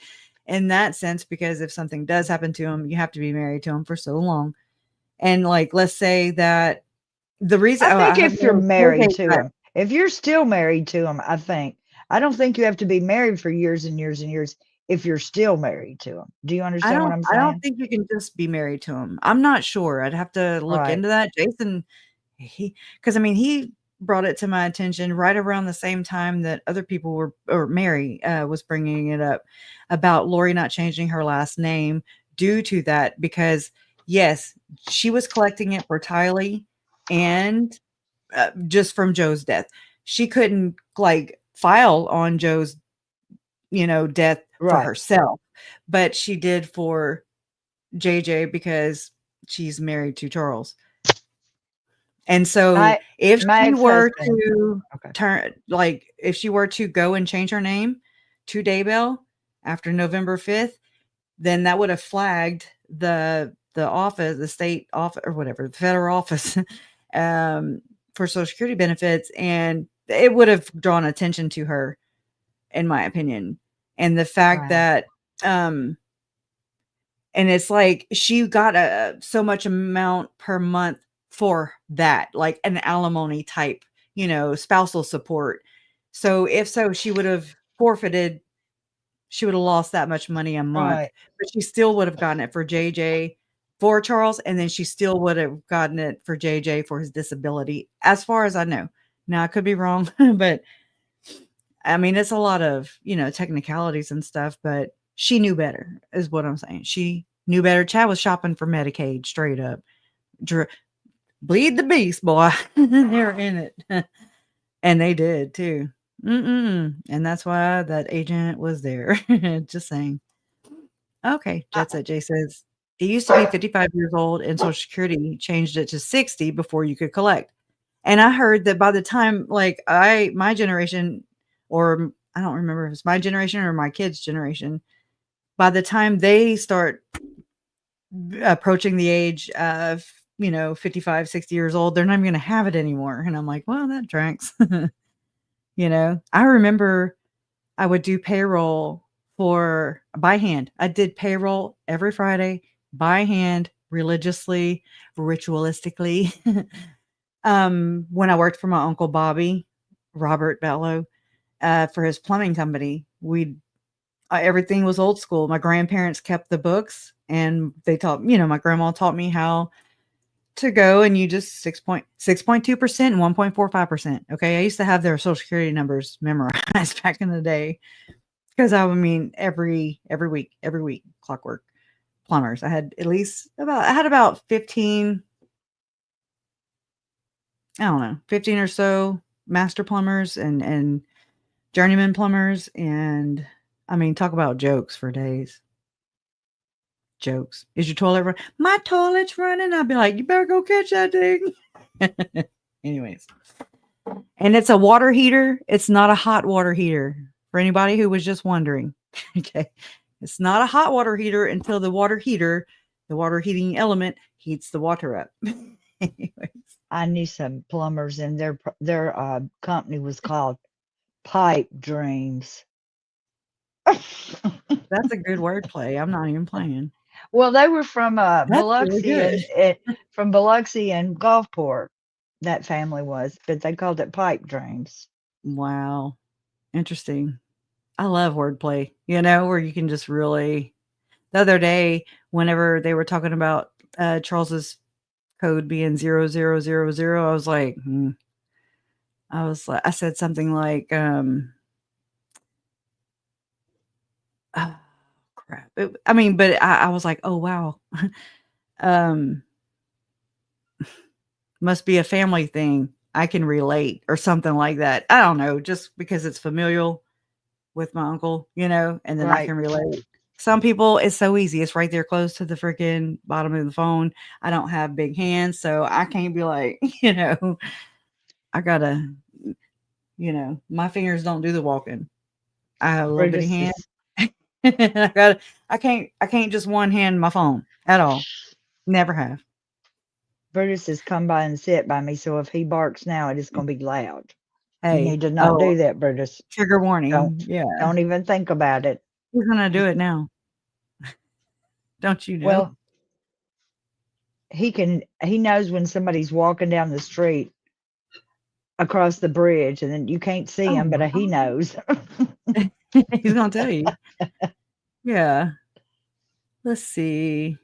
Speaker 2: in that sense because if something does happen to him, you have to be married to him for so long. And, like, let's say that the reason
Speaker 1: I
Speaker 2: I
Speaker 1: think
Speaker 2: have
Speaker 1: if you're
Speaker 2: no
Speaker 1: married
Speaker 2: JJ
Speaker 1: to
Speaker 2: got
Speaker 1: him, if you're still married to him, I don't think you have to be married for years and years and years if you're still married to him. Do you understand what I'm
Speaker 2: I don't
Speaker 1: saying?
Speaker 2: think you can just be married to him. I'm not sure. I'd have to look
Speaker 1: Right.
Speaker 2: into that. Jason, because I mean, he brought it to my attention right around the same time that other people were, or Mary was bringing it up about Lori not changing her last name due to that. Because yes, she was collecting it for Tylee and just from Joe's death. She couldn't like file on Joe's, death for
Speaker 1: Right.
Speaker 2: herself, but she did for JJ because she's married to Charles. And so
Speaker 1: My
Speaker 2: if
Speaker 1: my
Speaker 2: she were
Speaker 1: ex-husband.
Speaker 2: to
Speaker 1: Okay.
Speaker 2: if she were to go and change her name to Daybell after November 5th, then that would have flagged the office, the state office or whatever, the federal office, um, for Social Security benefits, and it would have drawn attention to her, in my opinion. And the fact
Speaker 1: Right.
Speaker 2: that, um and it's like she got a so much amount per month for that, like an alimony type, spousal support. So if so, she would have lost that much money a month,
Speaker 1: Right.
Speaker 2: but she still would have gotten it for JJ for Charles, and then she still would have gotten it for JJ for his disability, as far as I know. Now I could be wrong, but I mean, it's a lot of, technicalities and stuff, but she knew better, is what I'm saying. She knew better. Chad was shopping for Medicaid straight up. Dr- Bleed the beast, boy. They're in it. And they did too. Mm-mm. And that's why that agent was there. Just saying. Okay.
Speaker 1: I,
Speaker 2: Jet Set Jay says, It used to be 55 years old, and Social Security changed it to 60 before you could collect. And I heard that by the time, like, my generation, or I don't remember if it's my generation or my kids' generation, by the time they start approaching the age of, 55, 60 years old, they're not even going to have it anymore. And I'm like, well, that tracks. I remember I would do payroll for by hand. I did payroll every Friday by hand, religiously, ritualistically. When I worked for my uncle Bobby, Robert Vallow, for his plumbing company, we everything was old school. My grandparents kept the books, and they taught, my grandma taught me how to go, and you just 6.2% and 1.45%. Okay. I used to have their social security numbers memorized back in the day. Because every week, clockwork plumbers. I had about 15, I don't know, 15 or so master plumbers and journeyman plumbers. And I mean, talk about jokes for days. Jokes. Is your toilet run? My toilet's running. I'd be like, you better go catch that thing. Anyways. And it's a water heater. It's not a hot water heater for anybody who was just wondering. Okay. It's not a hot water heater until the water heating element heats the water up. Anyways.
Speaker 1: I knew some plumbers, and their company was called Pipe Dreams.
Speaker 2: That's a good wordplay. I'm not even playing.
Speaker 1: Well, they were from
Speaker 2: That's really
Speaker 1: Biloxi
Speaker 2: good.
Speaker 1: from Biloxi and Gulfport. That family was, but they called it Pipe Dreams.
Speaker 2: Wow. Interesting. I love wordplay, where you can just really. The other day, whenever they were talking about Charles's code being 0000, I was like, I said something like, oh, crap. But I was like, oh, wow. um, must be a family thing. I can relate or something like that. I don't know, just because it's familial with my uncle, and then I
Speaker 1: Right.
Speaker 2: can relate. Some people, it's so easy. It's right there close to the freaking bottom of the phone. I don't have big hands, so I can't be like, I gotta, my fingers don't do the walking. I have a little bitty
Speaker 1: Brutus
Speaker 2: hand.
Speaker 1: is
Speaker 2: I can't just one hand my phone at all. Never have.
Speaker 1: Brutus has come by and sit by me, so if he barks now, it is going to be loud. You
Speaker 2: Hey,
Speaker 1: need to not
Speaker 2: oh,
Speaker 1: do that, Brutus.
Speaker 2: trigger warning.
Speaker 1: Don't
Speaker 2: Yeah,
Speaker 1: don't even think about it.
Speaker 2: who's gonna do it now? Don't you know?
Speaker 1: Well, he knows when somebody's walking down the street across the bridge, and then you can't see
Speaker 2: Oh
Speaker 1: him, but
Speaker 2: my
Speaker 1: he knows.
Speaker 2: god, he's gonna tell you. Yeah. Let's see.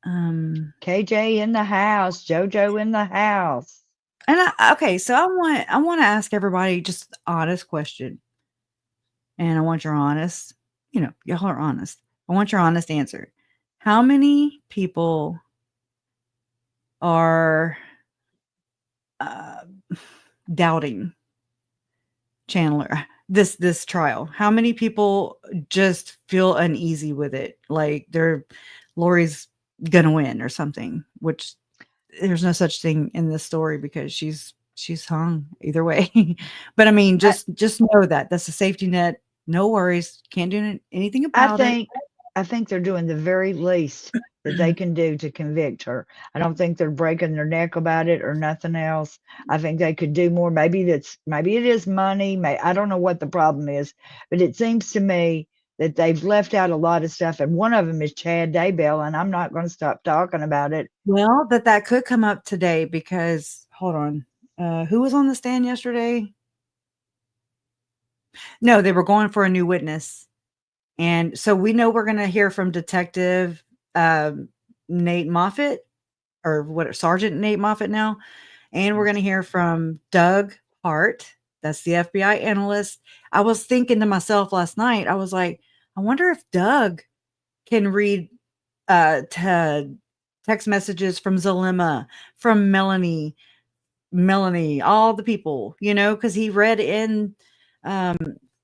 Speaker 1: KJ in the house, JoJo in the house.
Speaker 2: And okay, so I want to ask everybody just an honest question, and I want your honest, y'all are honest. I want your honest answer. How many people are uh, doubting Chandler this trial? How many people just feel uneasy with it, like Lori's gonna win or something? Which there's no such thing in this story because she's hung either way. But I mean,
Speaker 1: I,
Speaker 2: just know that that's a safety net. No worries. Can't do anything
Speaker 1: I
Speaker 2: about it.
Speaker 1: think I think they're doing the very least that they can do to convict her. I don't think they're breaking their neck about it or nothing else. I think they could do more. Maybe it is money. I don't know what the problem is, but it seems to me that they've left out a lot of stuff, and one of them is Chad Daybell, and I'm not going to stop talking about it.
Speaker 2: Well, that could come up today because hold on. Who was on the stand yesterday? No, they were going for a new witness. And so we know we're going to hear from Detective Nate Moffat, or what, Sergeant Nate Moffat now. And we're going to hear from Doug Hart. That's the FBI analyst. I was thinking to myself last night, I was like, I wonder if Doug can read text messages from Zalima, from Melanie, all the people, because he read in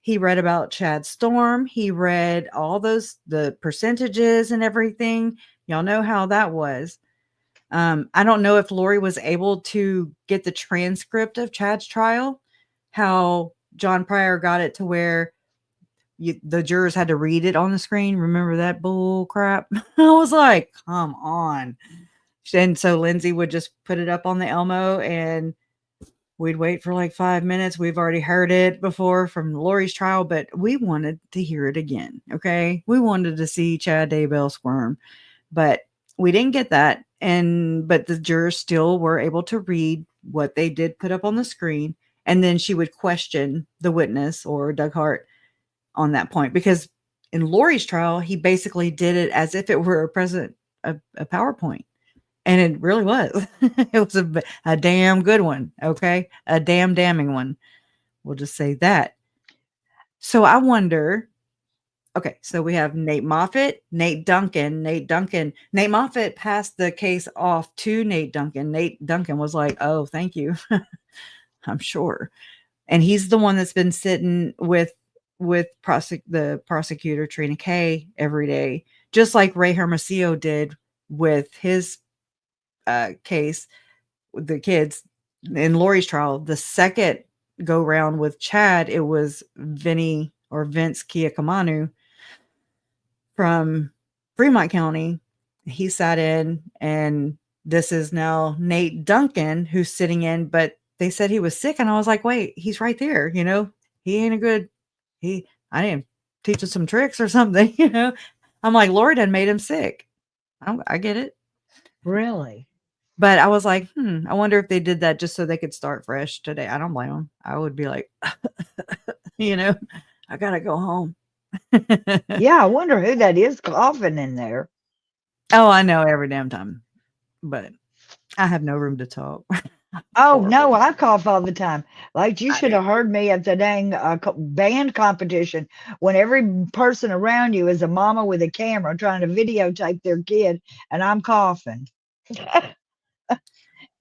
Speaker 2: He read about Chad Storm. He read all the percentages and everything. Y'all know how that was. I don't know if Lori was able to get the transcript of Chad's trial, how John Pryor got it to where the jurors had to read it on the screen. Remember that bull crap? I was like, come on. And so Lindsay would just put it up on the Elmo and we'd wait for like 5 minutes. We've already heard it before from Lori's trial, but we wanted to hear it again. Okay. We wanted to see Chad Daybell squirm, but we didn't get that. But the jurors still were able to read what they did put up on the screen. And then she would question the witness or Doug Hart on that point because in Lori's trial, he basically did it as if it were a PowerPoint. And it really was. It was a damn good one. Okay. A damning one. We'll just say that. So I wonder. Okay. So we have Nate Moffat, Nate Duncan. Nate Moffat passed the case off to Nate Duncan. Nate Duncan was like, oh, thank you. I'm sure. And he's the one that's been sitting with the prosecutor Trina Kay every day, just like Ray Hermosillo did with his case with the kids in Lori's trial. The second go round with Chad, it was Vince Kiakamanu from Fremont County. He sat in, and this is now Nate Duncan who's sitting in, but they said he was sick, and I was like, wait, he's right there, he ain't a good I didn't teach him some tricks or something, I'm like, Lori done made him sick. I get it.
Speaker 1: Really?
Speaker 2: But I was like, I wonder if they did that just so they could start fresh today. I don't blame them. I would be like, I gotta go home.
Speaker 1: Yeah, I wonder who that is coughing in there.
Speaker 2: Oh, I know every damn time, but I have no room to talk.
Speaker 1: Oh, no,
Speaker 2: Horrible.
Speaker 1: I cough all the time. Like, you
Speaker 2: I
Speaker 1: should
Speaker 2: do.
Speaker 1: have heard me at the dang band competition when every person around you is a mama with a camera trying to videotape their kid, and I'm coughing.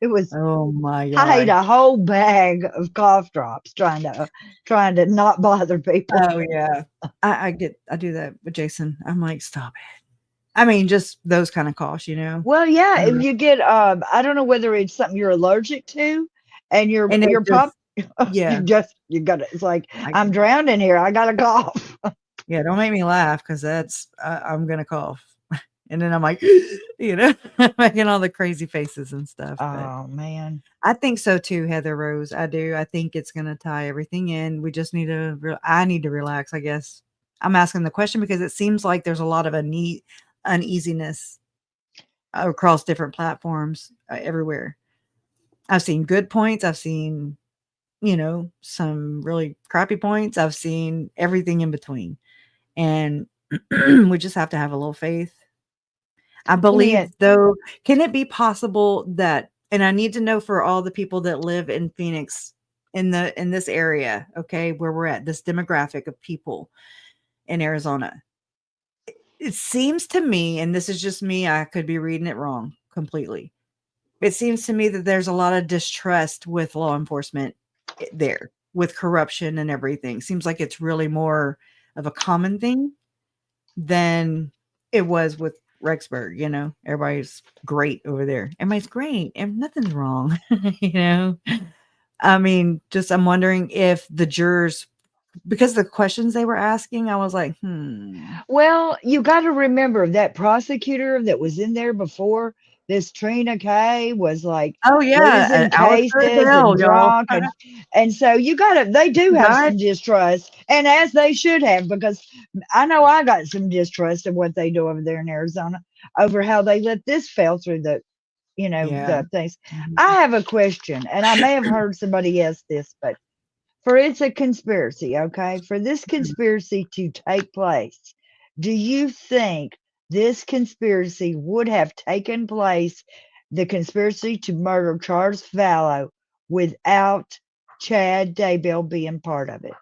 Speaker 1: It was,
Speaker 2: Oh my
Speaker 1: I ate
Speaker 2: gosh.
Speaker 1: a whole bag of cough drops trying to not bother people.
Speaker 2: Oh yeah. I do that with Jason. I'm like, stop it. I mean, just those kind of coughs.
Speaker 1: Well, yeah, if
Speaker 2: Um,
Speaker 1: you get, I don't know whether it's something you're allergic to, and
Speaker 2: and it
Speaker 1: you're
Speaker 2: just,
Speaker 1: pop,
Speaker 2: yeah,
Speaker 1: you gotta. It's like
Speaker 2: I
Speaker 1: I'm
Speaker 2: get it.
Speaker 1: drowning here. I gotta cough.
Speaker 2: Yeah, don't make me laugh because I'm gonna cough. And then I'm like, making all the crazy faces and stuff. But
Speaker 1: Oh man.
Speaker 2: I think so too, Heather Rose. I do. I think it's gonna tie everything in. We just need to. I need to relax. I guess I'm asking the question because it seems like there's a lot of uneasiness across different platforms everywhere. I've seen good points. I've seen some really crappy points. I've seen everything in between, and we just have to have a little faith. I
Speaker 1: Yeah.
Speaker 2: believe, though, can it be possible that, and I need to know for all the people that live in Phoenix, in this area, okay, where we're at, this demographic of people in Arizona. It seems to me, and this is just me, I could be reading it wrong completely. It seems to me that there's a lot of distrust with law enforcement there, with corruption and everything. Seems like it's really more of a common thing than it was with Rexburg. Everybody's great over there. Everybody's great and nothing's wrong. you know, I mean, just I'm wondering if the jurors, because the questions they were asking, I was like,
Speaker 1: Well, you got to remember that prosecutor that was in there before this Trina K was like
Speaker 2: oh yeah,
Speaker 1: losing
Speaker 2: Alistair
Speaker 1: cases and
Speaker 2: Bell, y'all.
Speaker 1: drunk and so they
Speaker 2: He
Speaker 1: do have
Speaker 2: died.
Speaker 1: some distrust, and as they should have, because I know I got some distrust of what they do over there in Arizona over how they let this fell through
Speaker 2: Yeah.
Speaker 1: the things.
Speaker 2: Mhm.
Speaker 1: I have a question, and I may have heard somebody ask this, but for it's a conspiracy, okay? For this conspiracy to take place, do you think this conspiracy would have taken place, the conspiracy to murder Charles Vallow, without Chad Daybell being part of it?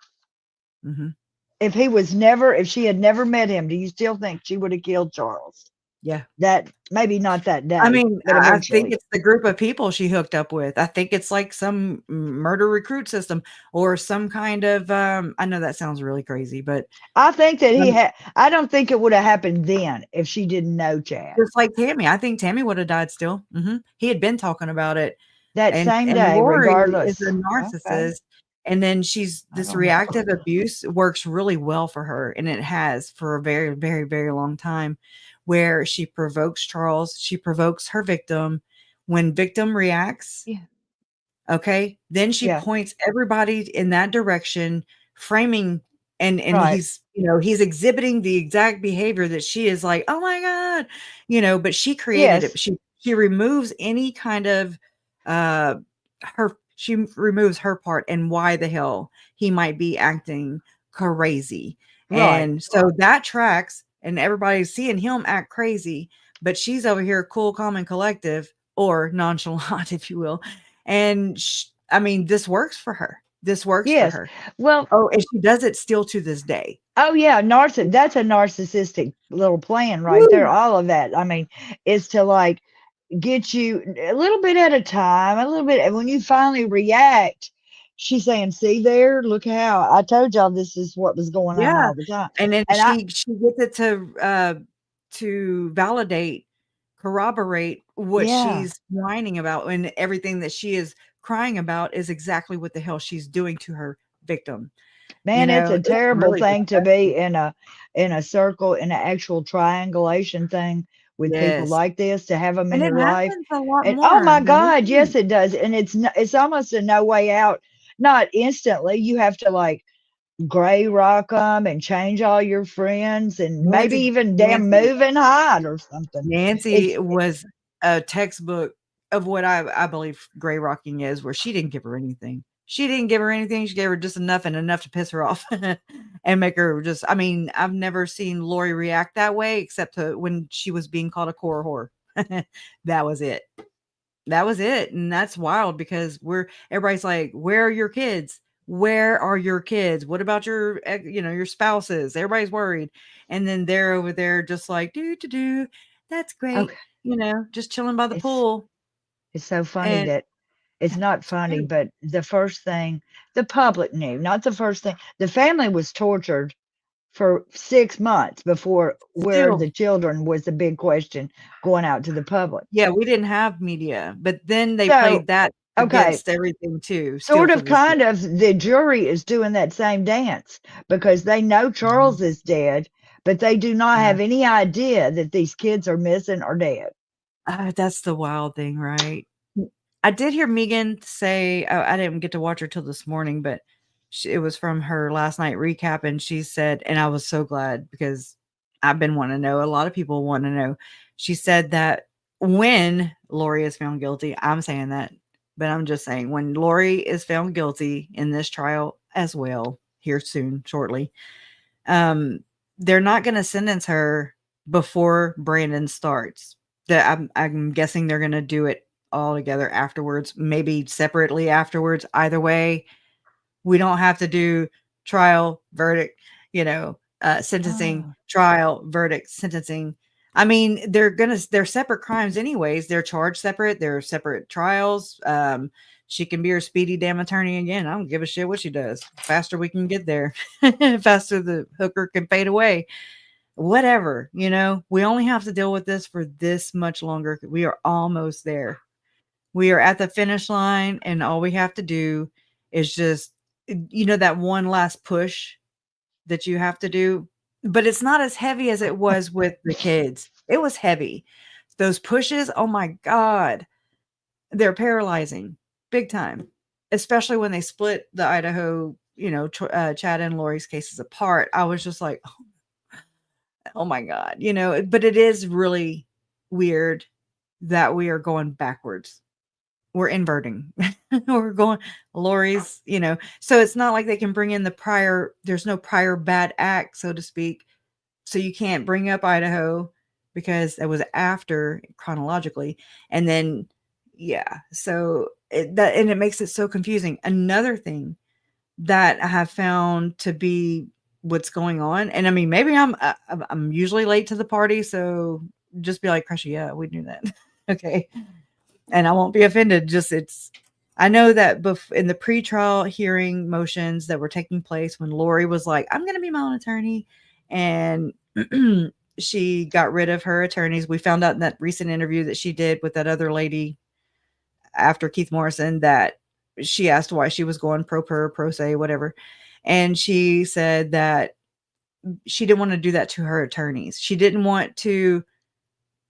Speaker 2: Mhm.
Speaker 1: If she had never met him, do you still think she would have killed Charles?
Speaker 2: Yeah.
Speaker 1: That maybe not that
Speaker 2: I
Speaker 1: day,
Speaker 2: mean,
Speaker 1: but
Speaker 2: I think
Speaker 1: eventually.
Speaker 2: it's the group of people she hooked up with. I think it's like some murder recruit system or some kind of, I know that sounds really crazy, but
Speaker 1: I think that he
Speaker 2: um,
Speaker 1: had. I don't think it would have happened then if she didn't know Chad
Speaker 2: just like Tammy, I think Tammy would have died still. He had been talking about it,
Speaker 1: that
Speaker 2: and
Speaker 1: same
Speaker 2: and
Speaker 1: day,
Speaker 2: Lori is
Speaker 1: regardless.
Speaker 2: a
Speaker 1: Okay,
Speaker 2: narcissist, and then she's
Speaker 1: I
Speaker 2: this
Speaker 1: don't know.
Speaker 2: reactive abuse works really well for her, and it has for a very, very, very long time, where she provokes Charles, she provokes her victim. When victim reacts,
Speaker 1: Yeah,
Speaker 2: okay, then she
Speaker 1: yeah,
Speaker 2: points everybody in that direction, framing and
Speaker 1: right.
Speaker 2: he's exhibiting the exact behavior that she is like, "Oh my god," but she created
Speaker 1: Yes,
Speaker 2: it. She removes any kind of, uh, she removes her part and why the hell he might be acting crazy,
Speaker 1: right.
Speaker 2: and so that tracks, and everybody's seeing him act crazy, but she's over here cool, calm, and collective, or nonchalant, if you will, and I mean, this works for her. This works for
Speaker 1: Yes.
Speaker 2: her.
Speaker 1: Well,
Speaker 2: Oh, and she does it still to this day.
Speaker 1: oh yeah, that's a narcissistic little plan right there.
Speaker 2: Woo!
Speaker 1: All of that. I mean, is to like get you a little bit at a time, a little bit. And when you finally react, she's saying, "See there, look how I told y'all this is what was going on
Speaker 2: Yeah,
Speaker 1: all the time."
Speaker 2: and then
Speaker 1: And I,
Speaker 2: she gets it to validate, corroborate what
Speaker 1: yeah,
Speaker 2: she's whining about, and everything that she is crying about is exactly what the hell she's doing to her victim.
Speaker 1: man, it's a
Speaker 2: It's
Speaker 1: terrible
Speaker 2: really
Speaker 1: thing to be
Speaker 2: disgusting.
Speaker 1: in a circle, in an actual triangulation thing with people
Speaker 2: Yes,
Speaker 1: like this, to have them in
Speaker 2: and it
Speaker 1: your life.
Speaker 2: happens a lot
Speaker 1: And oh
Speaker 2: more
Speaker 1: my
Speaker 2: than we
Speaker 1: God, yes,
Speaker 2: think.
Speaker 1: it does. And it's almost a no way out. Not instantly. You have to like gray rock them and change all your friends and maybe
Speaker 2: Nancy
Speaker 1: even damn
Speaker 2: Nancy
Speaker 1: move and hide or something.
Speaker 2: Nancy
Speaker 1: It's
Speaker 2: was a textbook of what I believe gray rocking is, where she didn't give her anything. She didn't give her anything, she gave her just enough and enough to piss her off and make her just I mean, I've never seen Lori react that way except to when she was being called a core whore. That was it. That was it, and that's wild because everybody's like, "Where are your kids? Where are your kids? What about your spouses?" Everybody's worried, and then they're over there just like, "Do to do, that's great,"
Speaker 1: okay.
Speaker 2: just chilling by the
Speaker 1: It's
Speaker 2: pool,
Speaker 1: it's so funny
Speaker 2: and
Speaker 1: that it's not funny,
Speaker 2: dude,
Speaker 1: but the first thing the public knew, not the first thing, the family was tortured for 6 months before where
Speaker 2: still,
Speaker 1: the children was the big question going out to the public.
Speaker 2: yeah, we didn't have media, but then they
Speaker 1: So,
Speaker 2: played that
Speaker 1: okay,
Speaker 2: against everything too, still
Speaker 1: sort
Speaker 2: to
Speaker 1: of
Speaker 2: this day.
Speaker 1: kind of the jury is doing that same dance because they know
Speaker 2: Mhm.
Speaker 1: Charles is dead, but they do not
Speaker 2: Yeah.
Speaker 1: have any idea that these kids are missing or dead.
Speaker 2: That's the wild thing, right? I did hear Megan say I didn't get to watch her till this morning, but it was from her last night recap, and she said, and I was so glad because I've been wanting to know. A lot of people want to know. She said that when Lori is found guilty, I'm saying that, but I'm just saying when Lori is found guilty in this trial as well, here soon, shortly, um, they're not going to sentence her before Brandon starts. I'm guessing they're going to do it all together afterwards, maybe separately afterwards. Either way, we don't have to do trial, verdict, sentencing,
Speaker 1: Oh,
Speaker 2: trial, verdict, sentencing. I mean, they're separate crimes anyways. They're charged separate. They're separate trials. She can be her speedy damn attorney again. I don't give a shit what she does. Faster we can get there, faster the hooker can fade away. Whatever, we only have to deal with this for this much longer. We are almost there. We are at the finish line, and all we have to do is just, that one last push that you have to do. But it's not as heavy as it was with the kids. It was heavy. Those pushes, oh my God, they're paralyzing big time, especially when they split the Idaho, Chad and Lori's cases apart. I was just like, oh my God, but it is really weird that we are going backwards. We're inverting. We're going Lori's, so it's not like they can bring in there's no prior bad act, so to speak. So you can't bring up Idaho because it was after chronologically. And then, yeah, so it makes it so confusing. Another thing that I have found to be what's going on, and I mean, maybe I'm usually late to the party, so just be like, Crushy, yeah, we knew that. Okay. And I won't be offended. Just I know that in the pretrial hearing motions that were taking place when Lori was like, I'm going to be my own attorney. And she got rid of her attorneys. We found out in that recent interview that she did with that other lady after Keith Morrison that she asked why she was going pro se, whatever. And she said that she didn't want to do that to her attorneys. She didn't want to,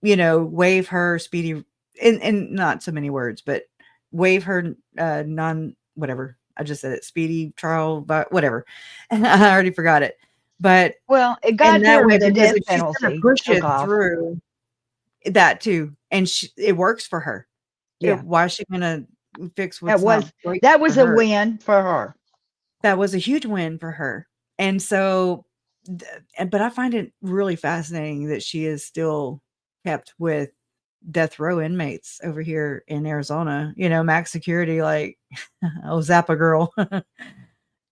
Speaker 2: waive her speedy, in not so many words, but waive her non whatever. I just said it, speedy trial, but whatever. And I already forgot it. But
Speaker 1: Well, it
Speaker 2: in
Speaker 1: got to
Speaker 2: that
Speaker 1: her
Speaker 2: way,
Speaker 1: the
Speaker 2: because
Speaker 1: death
Speaker 2: if she's gonna
Speaker 1: penalty
Speaker 2: push
Speaker 1: took
Speaker 2: it
Speaker 1: off.
Speaker 2: through, that too, and it works for her.
Speaker 1: Yeah.
Speaker 2: Why is she gonna fix
Speaker 1: That
Speaker 2: what's not
Speaker 1: was
Speaker 2: right
Speaker 1: that
Speaker 2: for
Speaker 1: was a
Speaker 2: her?
Speaker 1: win for her.
Speaker 2: That was a huge win for her. And so, but I find it really fascinating that she is still kept with death row inmates over here in Arizona, max security, like, oh, Zappa girl.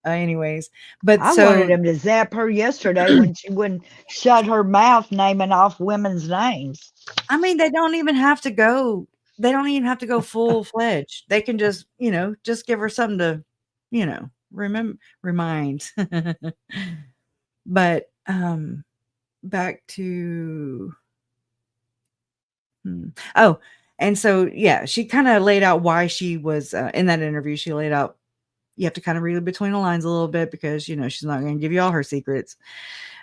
Speaker 2: Anyways, but
Speaker 1: I wanted
Speaker 2: so,
Speaker 1: him to zap her yesterday when she wouldn't shut her mouth naming off women's names.
Speaker 2: I mean, they don't even have to go full fledged. They can just give her something to, remind. But, back to oh, and so, yeah, she kinda laid out why she was, in that interview, she laid out you have to kinda read between the lines a little bit because, she's not gonna give you all her secrets.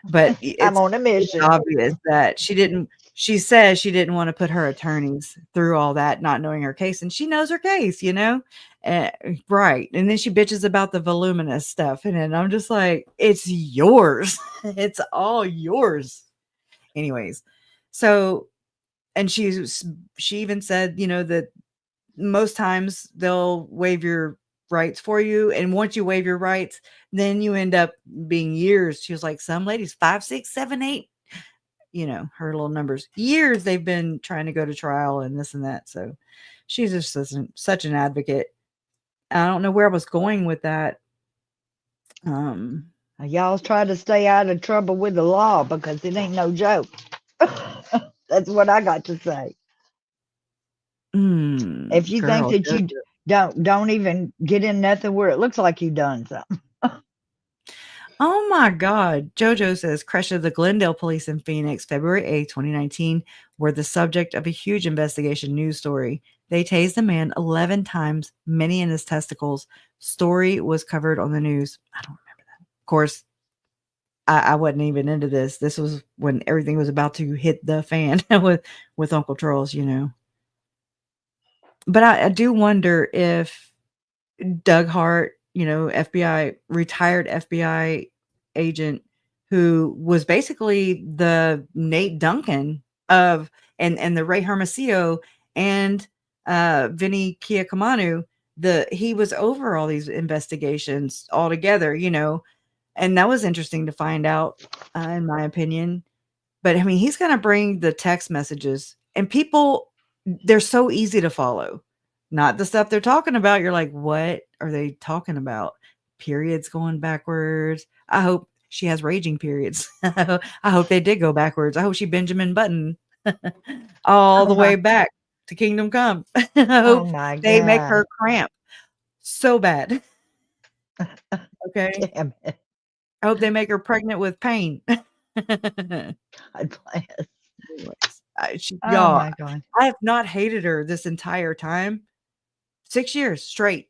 Speaker 2: But
Speaker 1: I'm
Speaker 2: it's
Speaker 1: on a mission.
Speaker 2: obvious that she says she didn't wanna put her attorneys through all that, not knowing her case, and she knows her case, Eh, right, and then she bitches about the voluminous stuff, and then I'm just like, "It's yours. It's all yours." Anyways, so and she even said, that most times they'll waive your rights for you, and once you waive your rights, then you end up being years. She was like, some ladies 5, 6, 7, 8, her little numbers, years they've been trying to go to trial and this and that. So she's just such an advocate. I don't know where I was going with that.
Speaker 1: Y'all try to stay out of trouble with the law because it ain't no joke. That's what I got to say. If you think
Speaker 2: Girl,
Speaker 1: that you don't even get in nothing where it looks like you done something.
Speaker 2: oh my God. JoJo says Crush of the Glendale police in Phoenix, February 8th, 2019, were the subject of a huge investigation news story. They tased the man 11 times, many in his testicles. Story was covered on the news. I don't remember that. Of course, I wasn't even into this. This was when everything was about to hit the fan with Uncle Charles, But I do wonder if Doug Hart, retired FBI agent who was basically the Nate Duncan of and the Ray Hermosillo and Vinny Kiakamanu, he was over all these investigations altogether, and that was interesting to find out, in my opinion. But I mean, he's gonna bring the text messages, and people, they're so easy to follow. Not the stuff they're talking about. You're like, what are they talking about? Periods going backwards. I hope she has raging periods. I hope they did go backwards. I hope she Benjamin Button all
Speaker 1: Oh
Speaker 2: the way
Speaker 1: my,
Speaker 2: back to Kingdom Come. I
Speaker 1: oh
Speaker 2: hope
Speaker 1: my
Speaker 2: they make her
Speaker 1: God.
Speaker 2: cramp so bad. Okay.
Speaker 1: Damn it.
Speaker 2: I hope they make her pregnant with pain.
Speaker 1: God bless.
Speaker 2: Anyways,
Speaker 1: Oh
Speaker 2: y'all,
Speaker 1: my God.
Speaker 2: I have not hated her this entire time. 6 years straight.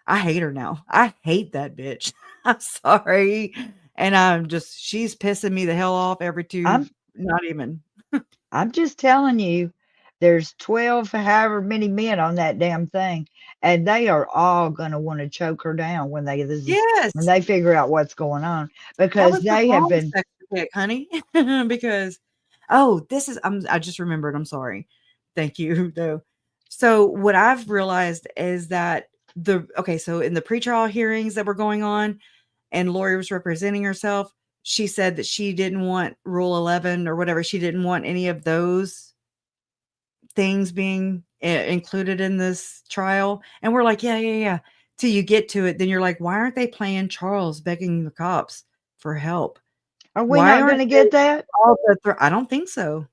Speaker 2: I hate her now. I hate that bitch. I'm sorry. And she's pissing me the hell off every
Speaker 1: I'm
Speaker 2: not even.
Speaker 1: I'm just telling you, there's 12, however many men on that damn thing, and they are all gonna want to choke her down when
Speaker 2: Yes,
Speaker 1: they figure out what's going on
Speaker 2: that
Speaker 1: because
Speaker 2: was the
Speaker 1: they have
Speaker 2: wrong
Speaker 1: been.
Speaker 2: sex pick, honey. Because, this is, I just remembered. I'm sorry. Thank you, though. So, what I've realized is that so in the pretrial hearings that were going on, and Lori was representing herself, she said that she didn't want Rule 11 or whatever. She didn't want any of those things being included in this trial. And we're like, yeah, yeah, yeah. Till you get to it, then you're like, why aren't they playing Charles begging the cops for help?
Speaker 1: Are we
Speaker 2: Why
Speaker 1: not
Speaker 2: aren't
Speaker 1: gonna
Speaker 2: they
Speaker 1: get that?
Speaker 2: all I don't think so.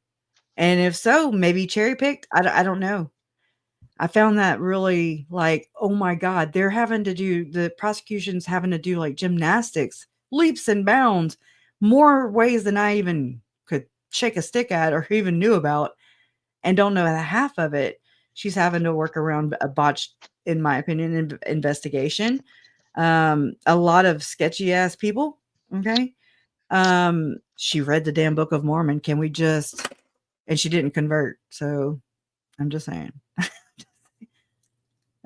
Speaker 2: And if so, maybe cherry picked. I don't know. I found that really like, oh my God, they're having to do the prosecution's having to do like gymnastics, leaps and bounds, more ways than I even could shake a stick at or even knew about, and don't know the half of it. She's having to work around a botched, in my opinion, investigation. A lot of sketchy ass people. Okay. She read the damn Book of Mormon. Can we just, and she didn't convert. So I'm just saying.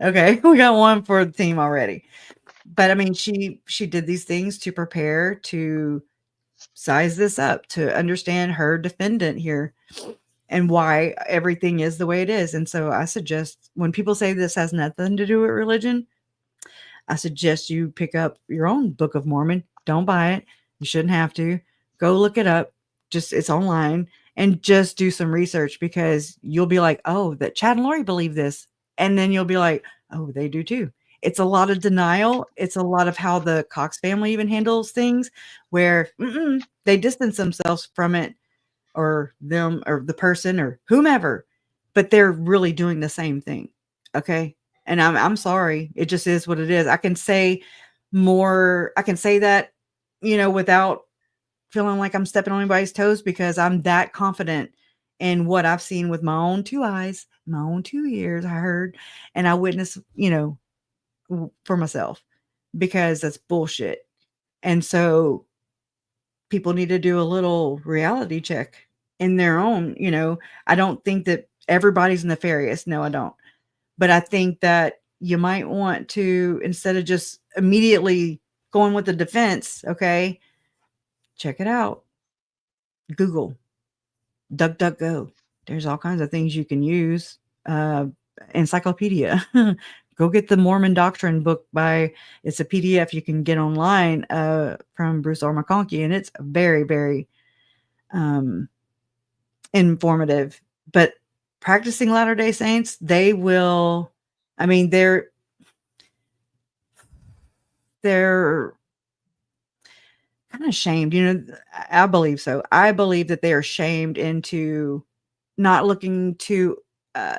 Speaker 2: Okay, we got one for the team already. But I mean, she did these things to prepare to size this up, to understand her defendant here and why everything is the way it is. And so I suggest when people say this has nothing to do with religion, I suggest you pick up your own Book of Mormon. Don't buy it. You shouldn't have to. Go look it up. Just it's online and just do some research because you'll be like, oh, that Chad and Lori believe this. And then you'll be like, oh, they do too. It's a lot of denial. It's a lot of how the Cox family even handles things where they distance themselves from it or them or the person or whomever, but they're really doing the same thing. Okay. And I'm sorry. It just is what it is. I can say more, I can say that, without feeling like I'm stepping on anybody's toes because I'm that confident in what I've seen with my own 2 eyes, my own 2 ears, I heard, and I witnessed, for myself because that's bullshit. And so people need to do a little reality check in their own, I don't think that everybody's nefarious. No, I don't. But I think that you might want to, instead of just immediately going with the defense, okay, check it out. Google, DuckDuckGo. There's all kinds of things you can use. Encyclopedia. Go get the Mormon Doctrine book it's a PDF you can get online from Bruce R. McConkie, and it's very, very informative. But practicing Latter-day Saints, they will, I mean, they're kind of shamed, I believe so. I believe that they are shamed into not looking to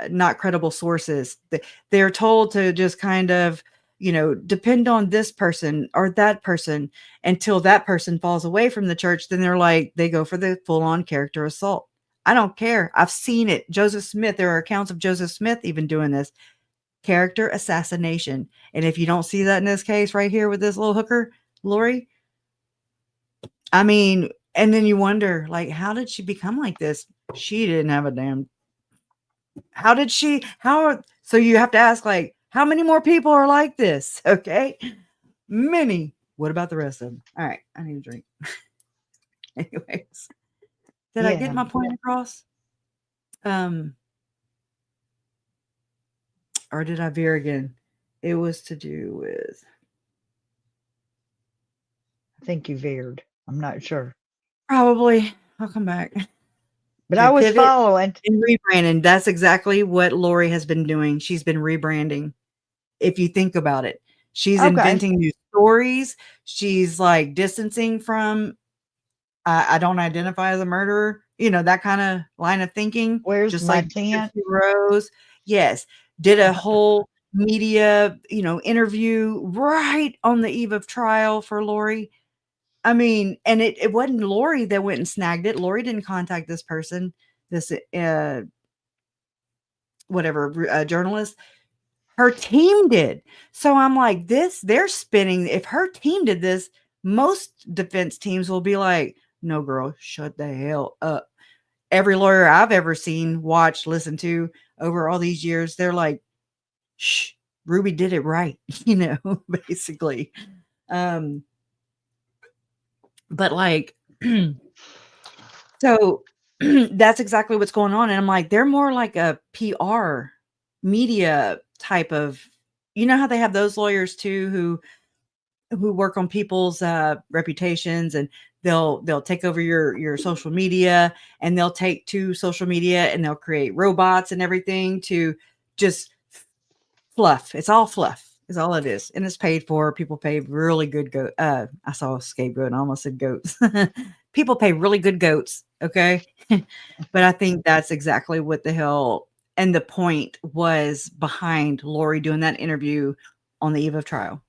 Speaker 2: not credible sources. They're told to just kind of, depend on this person or that person until that person falls away from the church. Then they're like, they go for the full on character assault. I don't care. I've seen it. Joseph Smith, there are accounts of Joseph Smith even doing this character assassination. And if you don't see that in this case right here with this little hooker, Lori, I mean, and then you wonder, like, how did she become like this? She didn't have a damn. So you have to ask, like, how many more people are like this? Okay. Many. What about the rest of them? All right. I need a drink. Anyways, did I get my point across? Or did I veer again? It was to do with.
Speaker 1: I think you veered. I'm not sure.
Speaker 2: Probably. I'll come back.
Speaker 1: But I was
Speaker 2: Pivot
Speaker 1: following.
Speaker 2: and rebranding. That's exactly what Lori has been doing. She's been rebranding. If you think about it, she's inventing new stories. She's like distancing from, I don't identify as a murderer, that kind of line of thinking.
Speaker 1: Where's
Speaker 2: just
Speaker 1: my
Speaker 2: like
Speaker 1: tent?
Speaker 2: Rose. Yes. Did a whole media, interview right on the eve of trial for Lori. I mean, and it wasn't Lori that went and snagged it. Lori didn't contact this person, this journalist. Her team did. So I'm like, they're spinning. If her team did this, most defense teams will be like, no, girl, shut the hell up. Every lawyer I've ever seen, watched, listened to over all these years, they're like, shh, Ruby did it right, basically. But like, so that's exactly what's going on. And I'm like, they're more like a PR media type of, how they have those lawyers too, who work on people's reputations, and they'll take over your social media, and they'll take to social media and they'll create robots and everything to just fluff. It's all fluff is all it is. And it's paid for. People pay really good I saw a scapegoat and I almost said goats. People pay really good goats Okay. But I think that's exactly what the hell and the point was behind Lori doing that interview on the eve of trial.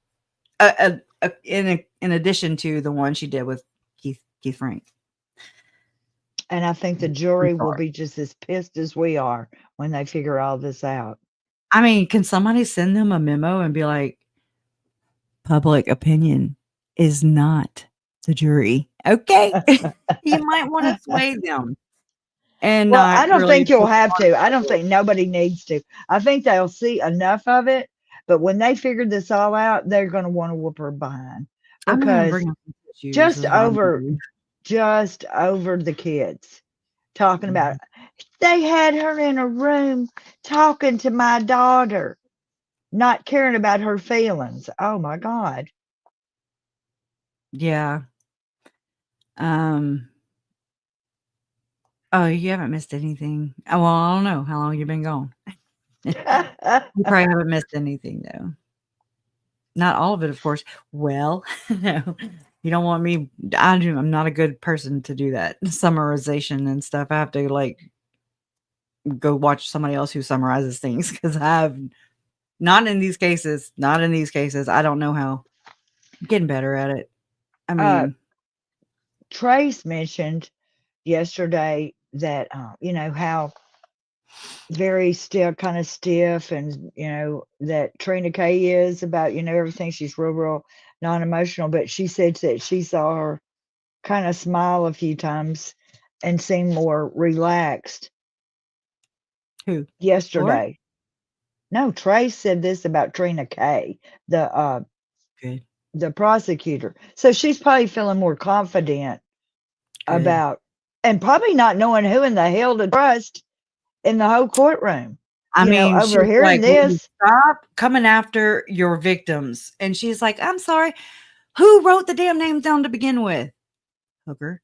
Speaker 2: In addition to the one she did with Keith Frank.
Speaker 1: And I think the jury will be just as pissed as we are when they figure all this out.
Speaker 2: I mean, can somebody send them a memo and be like, public opinion is not the jury. Okay. You might want to sway them and
Speaker 1: Well, I
Speaker 2: not
Speaker 1: don't
Speaker 2: really
Speaker 1: think you'll
Speaker 2: put them
Speaker 1: have
Speaker 2: on
Speaker 1: to. I don't
Speaker 2: public.
Speaker 1: think nobody needs to. I think they'll see enough of it, but when they figure this all out, they're going to want to whoop her behind
Speaker 2: I'm gonna
Speaker 1: because
Speaker 2: bring up some issues
Speaker 1: just
Speaker 2: is what I'm gonna
Speaker 1: over
Speaker 2: do.
Speaker 1: just over the kids talking about
Speaker 2: Mhm.
Speaker 1: they had her in a room talking to my daughter, not caring about her feelings. Oh my God.
Speaker 2: Yeah. Um, oh, you haven't missed anything. Oh, well, I don't know how long you've been gone. You probably haven't missed anything though. Not all of it, of course. Well, no, you don't want me. I'm not a good person to do that summarization and stuff. I have to like go watch somebody else who summarizes things because I've not in these cases. Not in these cases. I don't know how. I'm getting better at it. I
Speaker 1: uh,
Speaker 2: mean,
Speaker 1: Trace mentioned yesterday that, how very still kind of stiff and, that Trina K is about, everything. She's real non-emotional, but she said that she saw her kind of smile a few times and seem more relaxed
Speaker 2: who? Lord?
Speaker 1: yesterday. No, Trace said this about Trina K,
Speaker 2: Good.
Speaker 1: the prosecutor. So she's probably feeling more confident
Speaker 2: Good.
Speaker 1: about, and probably not knowing who in the hell to trust in the whole courtroom.
Speaker 2: I mean, she's
Speaker 1: Overhearing
Speaker 2: like, "Will you
Speaker 1: this,
Speaker 2: stop coming after your victims?" And she's like, "I'm sorry. Who wrote the damn names down to begin with? Hooker.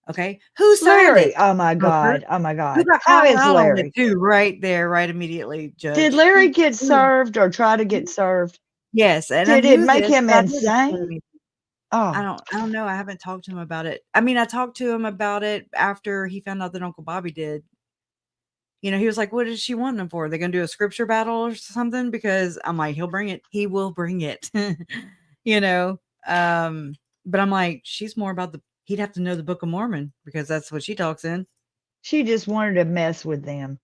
Speaker 2: Okay. Who signed
Speaker 1: Larry.
Speaker 2: it?
Speaker 1: Oh my
Speaker 2: Hooker.
Speaker 1: God. Oh my
Speaker 2: Who
Speaker 1: God.
Speaker 2: got
Speaker 1: How
Speaker 2: called
Speaker 1: is
Speaker 2: out on it
Speaker 1: Larry?
Speaker 2: too? Right there, right immediately,
Speaker 1: Did
Speaker 2: Judge.
Speaker 1: Larry get
Speaker 2: Who
Speaker 1: served or try to get served?
Speaker 2: Yes, and I
Speaker 1: Did it
Speaker 2: knew
Speaker 1: make
Speaker 2: this,
Speaker 1: him
Speaker 2: but I knew this was gonna
Speaker 1: insane?
Speaker 2: be
Speaker 1: Oh,
Speaker 2: I don't know, I haven't talked to him about it. I mean, I talked to him about it after he found out that Uncle Bobby did. He was like, "What is she wanting him for? Are they gonna do a scripture battle or something?" Because I'm like, "He'll bring it. He will bring it." You know? But I'm like, "She's more about the he'd have to know the Book of Mormon because that's what she talks in."
Speaker 1: she just wanted to mess with them.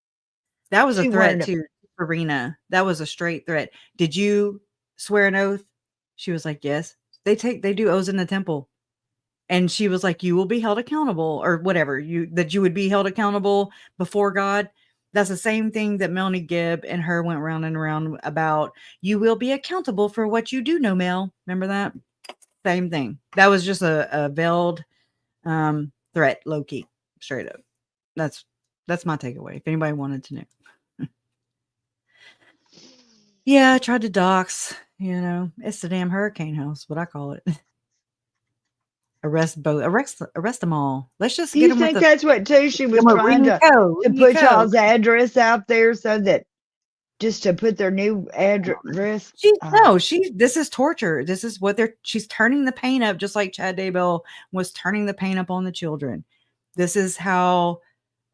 Speaker 2: That was a
Speaker 1: She
Speaker 2: threat
Speaker 1: wanted to.
Speaker 2: to Farina. That was a straight threat. "Did you swear an oath?" She was like, "Yes." They do oaths in the temple. And she was like, "You will be held accountable," or whatever, you would be held accountable before God. That's the same thing that Melanie Gibb and her went round and around about. You will be accountable for what you do know, Mel. Remember that? Same thing. That was just a veiled threat, low key, straight up. That's that's my takeaway. If anybody wanted to know. Yeah, I tried to dox, it's the damn hurricane house, what I call it. Arrest them all. Let's just
Speaker 1: Do
Speaker 2: get
Speaker 1: you
Speaker 2: them with
Speaker 1: think
Speaker 2: the
Speaker 1: that's what too? She was
Speaker 2: them with
Speaker 1: trying
Speaker 2: Rico,
Speaker 1: to put
Speaker 2: Rico.
Speaker 1: y'all's address out there so that just to put their new
Speaker 2: I don't know.
Speaker 1: address.
Speaker 2: She
Speaker 1: Oh,
Speaker 2: no, she this is torture. This is what she's turning the pain up just like Chad Daybell was turning the pain up on the children. This is how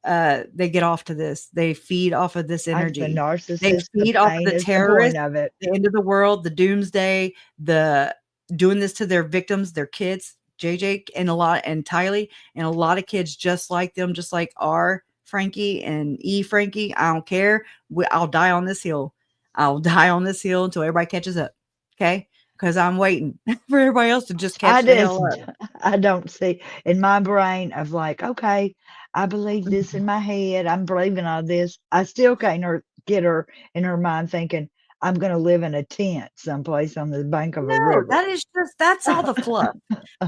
Speaker 2: they get off to this. They feed off of this
Speaker 1: the
Speaker 2: energy. They
Speaker 1: narcissist, the
Speaker 2: feed off of
Speaker 1: pain
Speaker 2: the
Speaker 1: is the point
Speaker 2: terrorists,
Speaker 1: of it.
Speaker 2: the end of the world, the doomsday, the doing this to their victims, their kids, JJ and Tylee, and a lot of kids just like them, just like our Frankie and Frankie. I don't care. I'll die on this hill. I'll die on this hill until everybody catches up. Okay? Because I'm waiting for everybody else to just
Speaker 1: I
Speaker 2: catch the
Speaker 1: just,
Speaker 2: hell up.
Speaker 1: I don't see in my brain of like, okay, I believe this in my head. I'm believing all this. I still can't get her in her mind thinking I'm going to live in a tent someplace on the bank of a
Speaker 2: No,
Speaker 1: river.
Speaker 2: that's all the fluff.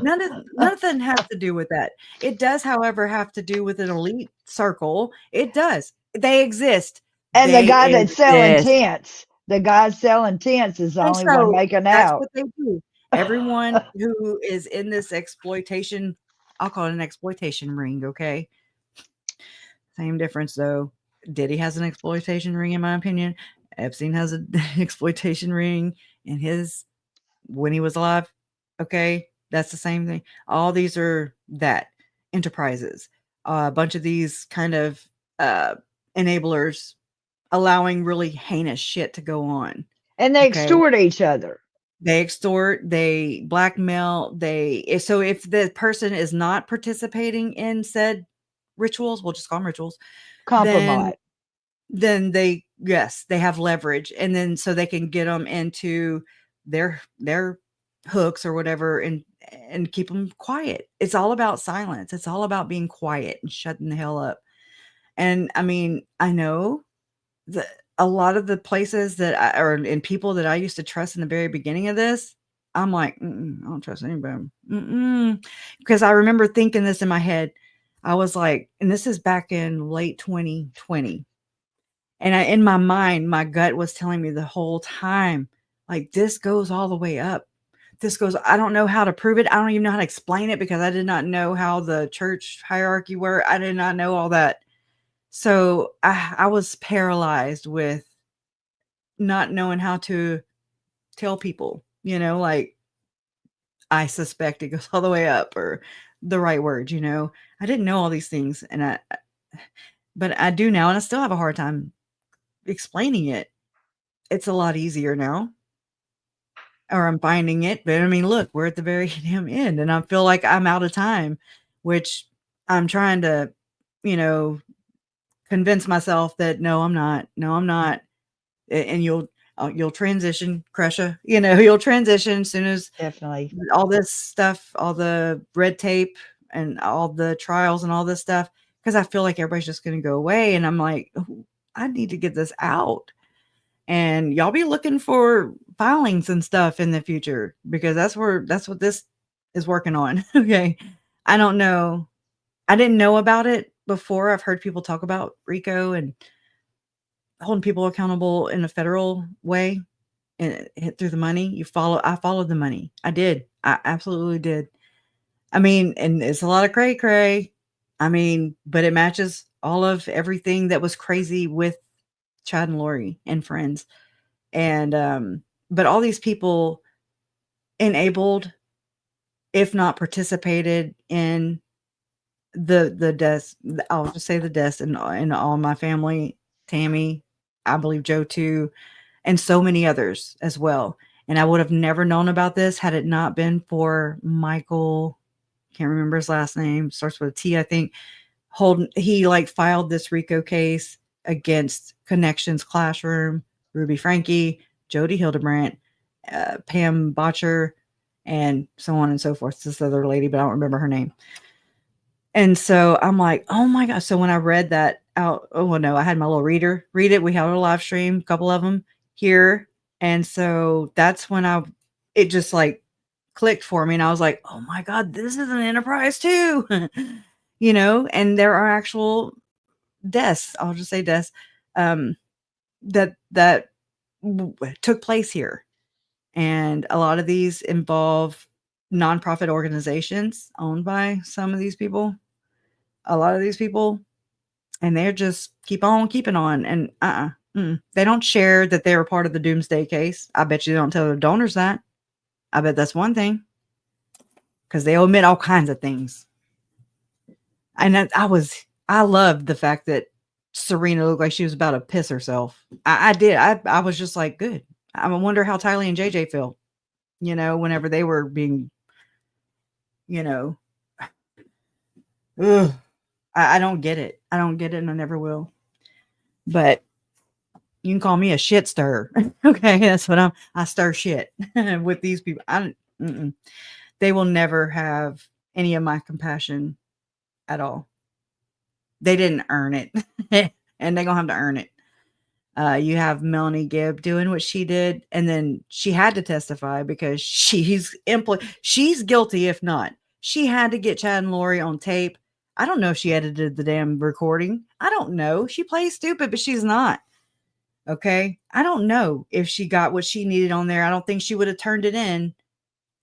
Speaker 2: Nothing has to do with that. It does, however, have to do with an elite circle. It does. They exist.
Speaker 1: And the
Speaker 2: They
Speaker 1: guy that's selling
Speaker 2: exist.
Speaker 1: tents, the guy selling tents is the
Speaker 2: And
Speaker 1: only one
Speaker 2: so
Speaker 1: making
Speaker 2: that's
Speaker 1: out.
Speaker 2: what they do. Everyone who is in this exploitation, I'll call it an exploitation ring, okay? Same difference though. Diddy has an exploitation ring, in my opinion. Epstein has an exploitation ring in his when he was alive. Okay. That's the same thing. All these are that enterprises. a bunch of these kind of uh, enablers allowing really heinous shit to go on.
Speaker 1: And they
Speaker 2: Okay.
Speaker 1: extort each other.
Speaker 2: They extort, they blackmail, so if the person is not participating in said rituals, we'll just call them rituals, then
Speaker 1: Compromise.
Speaker 2: they have leverage, and then so they can get them into their hooks or whatever, and keep them quiet. It's all about silence. It's all about being quiet and shutting the hell up. And I mean, I know the a lot of the places that and people that I used to trust in the very beginning of this, I'm like, I don't trust anybody. Because I remember thinking this in my head. I was like, and this is back in late 2020. And in my mind, my gut was telling me the whole time, like, this goes all the way up. I don't know how to prove it. I don't even know how to explain it because I did not know how the church hierarchy worked. I did not know all that. So I was paralyzed with not knowing how to tell people, like, I suspect it goes all the way up, or the right words. I didn't know all these things, but I do now, and I still have a hard time explaining it. It's a lot easier now, or I'm finding it. But I mean, look, we're at the very damn end, and I feel like I'm out of time, which I'm trying to, you know, convince myself that no, I'm not. No, I'm not. And you'll transition, Crusha. You'll transition as soon as
Speaker 1: Definitely.
Speaker 2: all this stuff, all the red tape and all the trials and all this stuff, because I feel like everybody's just going to go away. And I'm like, "Ooh, I need to get this out." And y'all be looking for filings and stuff in the future, because that's what this is working on. Okay. I don't know. I didn't know about it before. I've heard people talk about RICO and holding people accountable in a federal way and hit through the money. I followed the money. I did. I absolutely did. I mean, and it's a lot of cray cray. I mean, but it matches all of everything that was crazy with Chad and Lori and friends. And but all these people enabled, if not participated in the deaths. I'll just say the deaths in all my family. Tammy, I believe Joe too, and so many others as well. And I would have never known about this had it not been for Michael. Can't remember his last name. Starts with a T, I think. He like filed this RICO case against Connections Classroom, Ruby Frankie, Jody Hildebrandt, Pam Botcher, and so on and so forth. This other lady, but I don't remember her name. And so I'm like, oh my gosh. So when I read that out, oh well, no, I had my little reader read it. We had a live stream, a couple of them here. And so that's when it just like clicked for me. And I was like, oh my God, this is an enterprise too. And there are actual deaths. I'll just say deaths um, that took place here. And a lot of these involve nonprofit organizations owned by some of these people, a lot of these people, and they're just keep on keeping on. And they don't share that they were part of the doomsday case. I bet you they don't tell their donors that. I bet that's one thing, because they omit all kinds of things. And I loved the fact that Serena looked like she was about to piss herself. I did. I was just like, good. I wonder how Tylee and JJ feel, whenever they were being, ugh. I don't get it. I don't get it, and I never will. But you can call me a shit stirrer. Okay, that's what I stir shit with these people. They will never have any of my compassion at all. They didn't earn it, and they're gonna have to earn it. You have Melanie Gibb doing what she did, and then she had to testify because she's guilty. If not, she had to get Chad and Lori on tape. I don't know if she edited the damn recording. I don't know. She plays stupid, but she's not. Okay. I don't know if she got what she needed on there. I don't think she would have turned it in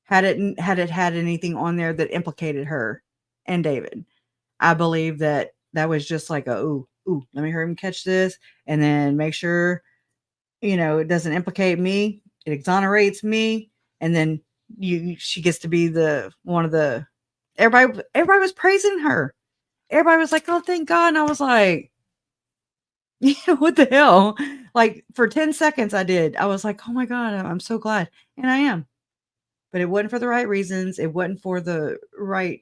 Speaker 2: had it had anything on there that implicated her and David. I believe that was just like ooh, let me hurry and catch this, and then make sure, it doesn't implicate me. It exonerates me. And then she gets to be one of the, everybody was praising her. everybody was like, "Oh, thank God." And I was like, "Yeah, what the hell?" Like for 10 seconds I did. I was like, "Oh my God, I'm so glad." And I am. But it wasn't for the right reasons. It wasn't for the right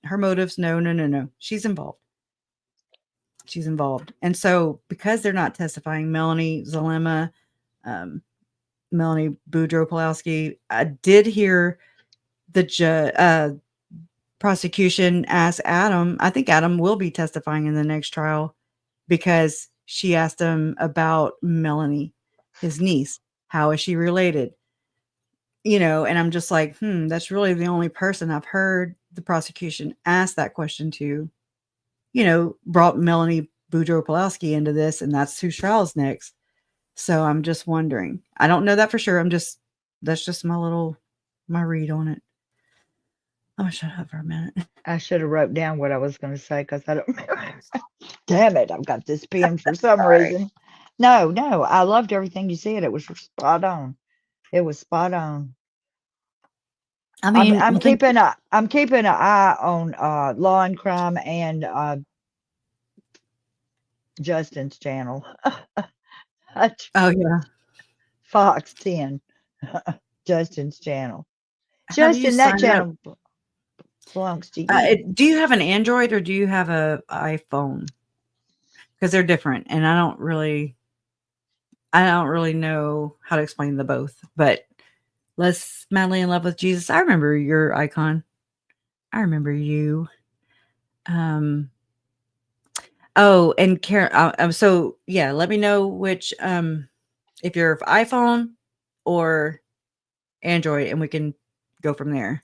Speaker 2: her motives. No, no, no, no. She's involved. She's involved. And so because they're not testifying, Melanie Zalema, um, Melanie Boudreaux Pulowski, I did hear the prosecution asked Adam. I think Adam will be testifying in the next trial because she asked him about Melanie, his niece. How is she related? And I'm just like, that's really the only person I've heard the prosecution ask that question to. Brought Melanie Boudreaux Pulowski into this, and that's whose trial's next. So I'm just wondering. I don't know that for sure. That's just my read on it. I'm gonna shut up for a minute.
Speaker 1: I should have wrote down what I was going to say because I don't remember. Damn it, I've got this pen for some
Speaker 2: Sorry.
Speaker 1: reason. No, no, I loved everything you said. It was spot on. It was spot on.
Speaker 2: I
Speaker 1: I'm
Speaker 2: mean,
Speaker 1: I'm
Speaker 2: well, thank you.
Speaker 1: keeping a I'm keeping an eye on Law and Crime and Justin's channel.
Speaker 2: Oh yeah.
Speaker 1: Fox 10. Justin's channel.
Speaker 2: Have you
Speaker 1: Justin, that
Speaker 2: signed up?
Speaker 1: channel belongs to you.
Speaker 2: Do you have an Android or do you have a iPhone? Because they're different, and I don't really know how to explain the both. But let's madly in love with Jesus. I remember your icon. I remember you. Um. Oh, and Karen. So yeah, let me know which if you're iPhone or Android, and we can go from there.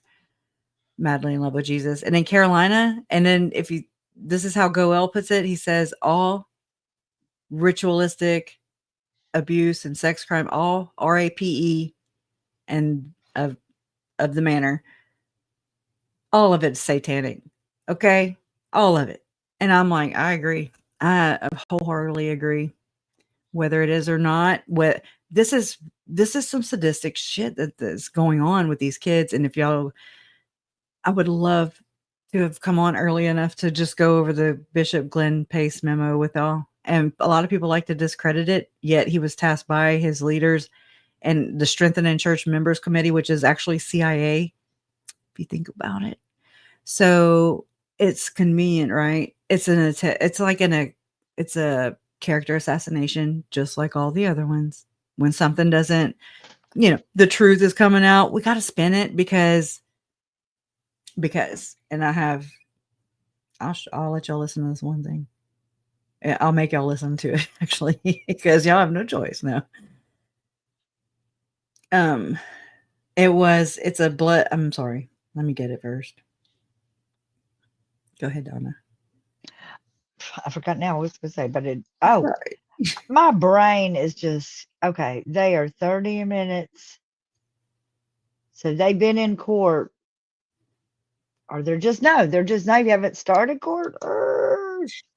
Speaker 2: Madly in love with Jesus, and then Carolina, and then if you. This is how Goel puts it. He says all ritualistic abuse and sex crime, all RAPE and of the manor, all of it's satanic. Okay, all of it. And I'm like, I agree. I wholeheartedly agree. Whether it is or not, what this is some sadistic shit that's going on with these kids. And if y'all, I would love to have come on early enough to just go over the Bishop Glenn Pace memo with y'all. And a lot of people like to discredit it, yet he was tasked by his leaders and the Strengthening Church Members Committee, which is actually CIA, if you think about it. So it's convenient, right? It's a character assassination, just like all the other ones. When something doesn't, the truth is coming out, we got to spin it because, and I'll let y'all listen to this one thing. I'll make y'all listen to it actually because y'all have no choice now. Um, it's a blood. I'm sorry. Let me get it first. Go ahead, Donna.
Speaker 1: I forgot now what I was going to say, but
Speaker 2: Sorry.
Speaker 1: my brain is just, okay, they are 30 minutes. So they've been in court, or they haven't started court.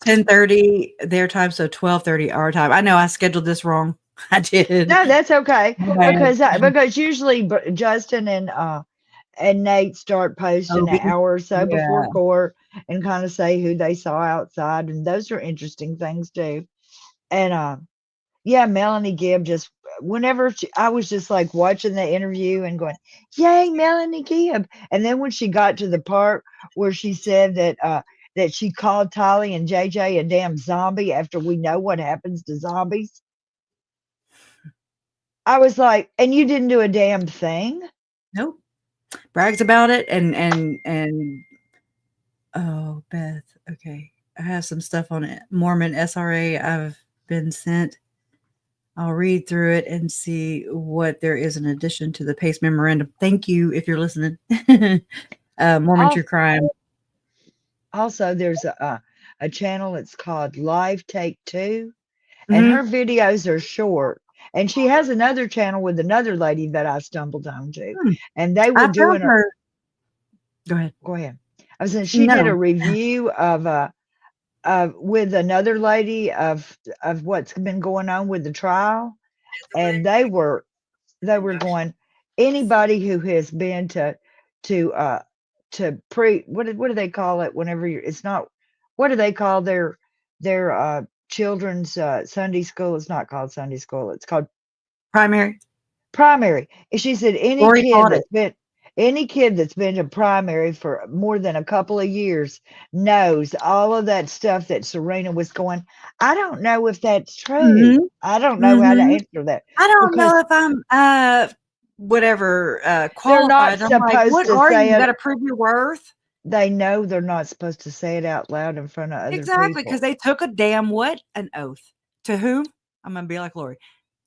Speaker 2: 10:30 their time, so 12:30 our time. I know I scheduled this wrong. I did.
Speaker 1: No, that's okay
Speaker 2: My bad.
Speaker 1: because usually Justin and Nate start
Speaker 2: Oh,
Speaker 1: posting an hour or so before
Speaker 2: yeah.
Speaker 1: court and kind of say who they saw outside, and those are interesting things too. And yeah, Melanie Gibb just whenever I was just like watching the interview and going, "Yay, Melanie Gibb!" And then when she got to the part where she said that she called Tolly and JJ a damn zombie after we know what happens to zombies, I was like, "And you didn't do a damn thing."
Speaker 2: Nope. Brags about it and oh, Beth. Okay. I have some stuff on it. Mormon SRA I've been sent. I'll read through it and see what there is in addition to the Pace memorandum. Thank you if you're listening. Mormon True Crime.
Speaker 1: Also, there's a channel. It's called Live Take Two, and
Speaker 2: Mhm.
Speaker 1: her videos are short. And she has another channel with another lady that I stumbled onto,
Speaker 2: Hmm.
Speaker 1: and they were
Speaker 2: I found
Speaker 1: doing a.
Speaker 2: her. Go ahead.
Speaker 1: Go ahead. I was saying she did a
Speaker 2: No.
Speaker 1: review of with another lady of what's been going on with the trial, and they were going, anybody who has been to to pre what do they call it whenever you're, it's not what do they call their children's Sunday school? It's not called Sunday school. It's called
Speaker 2: Primary.
Speaker 1: primary. And she said
Speaker 2: Lori taught it.
Speaker 1: any kid that's been to primary for more than a couple of years knows all of that stuff that Serena was going. I don't know if that's true.
Speaker 2: Mhm.
Speaker 1: I don't know how to
Speaker 2: Mhm.
Speaker 1: answer that
Speaker 2: I don't
Speaker 1: because
Speaker 2: know if I'm whatever
Speaker 1: they're not
Speaker 2: qualified. I'm like,
Speaker 1: supposed
Speaker 2: what
Speaker 1: to
Speaker 2: are you?
Speaker 1: say
Speaker 2: You got
Speaker 1: it.
Speaker 2: to prove your worth.
Speaker 1: They know they're not supposed to say it out loud in front of other
Speaker 2: Exactly, because
Speaker 1: people.
Speaker 2: they took a damn what? An oath. To whom? I'm gonna be like Lori.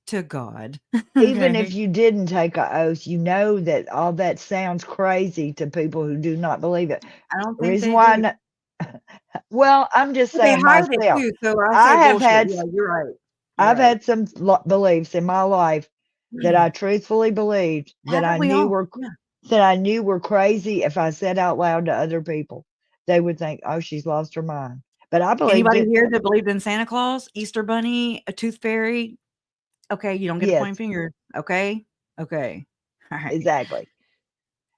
Speaker 2: To God.
Speaker 1: Even if
Speaker 2: Okay.
Speaker 1: you didn't take an oath, you know that all that sounds crazy to people who do not believe it.
Speaker 2: I don't
Speaker 1: The
Speaker 2: think
Speaker 1: reason
Speaker 2: they
Speaker 1: why,
Speaker 2: do.
Speaker 1: well, I'm just
Speaker 2: But they
Speaker 1: saying
Speaker 2: hide it
Speaker 1: myself.
Speaker 2: too, so I say
Speaker 1: I have
Speaker 2: bullshit.
Speaker 1: had
Speaker 2: Yeah, you're right. You're
Speaker 1: I've
Speaker 2: right.
Speaker 1: had some beliefs in my life that I truthfully believed
Speaker 2: Haven't we all? Yeah.
Speaker 1: that I knew were crazy. If I said out loud to other people, they would think, "Oh, she's lost her mind." But I believed
Speaker 2: Anybody
Speaker 1: it.
Speaker 2: here that believed in Santa Claus, Easter Bunny, a tooth fairy? Okay, you don't get to
Speaker 1: Yes,
Speaker 2: point fingers. Okay. Okay. All right.
Speaker 1: exactly.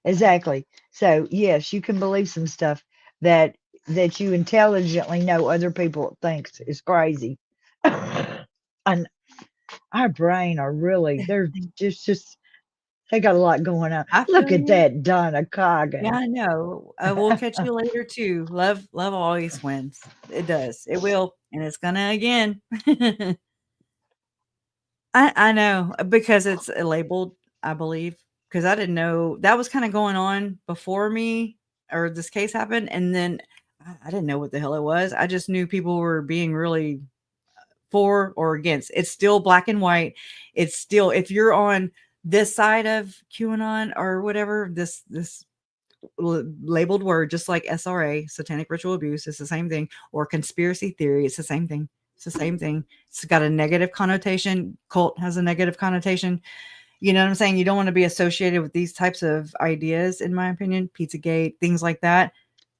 Speaker 1: Exactly. So, yes, you can believe some stuff that you intelligently know other people thinks is crazy. And our brain are really they're just they got a lot going on.
Speaker 2: I
Speaker 1: Look
Speaker 2: feel
Speaker 1: at
Speaker 2: you.
Speaker 1: that Donna
Speaker 2: Yeah,
Speaker 1: Coggin.
Speaker 2: I know. We'll catch you later too. Love always wins. It does. It will, and it's gonna again. I know because it's labeled, I believe, because I didn't know that was kind of going on before me or this case happened, and then I didn't know what the hell it was. I just knew people were being really for or against. It's still black and white. It's still if you're on this side of QAnon or whatever, this labeled word, just like SRA, satanic ritual abuse, is the same thing, or conspiracy theory, it's the same thing. It's the same thing. It's got a negative connotation. Cult has a negative connotation. You know what I'm saying? You don't want to be associated with these types of ideas, in my opinion. Pizzagate, things like that.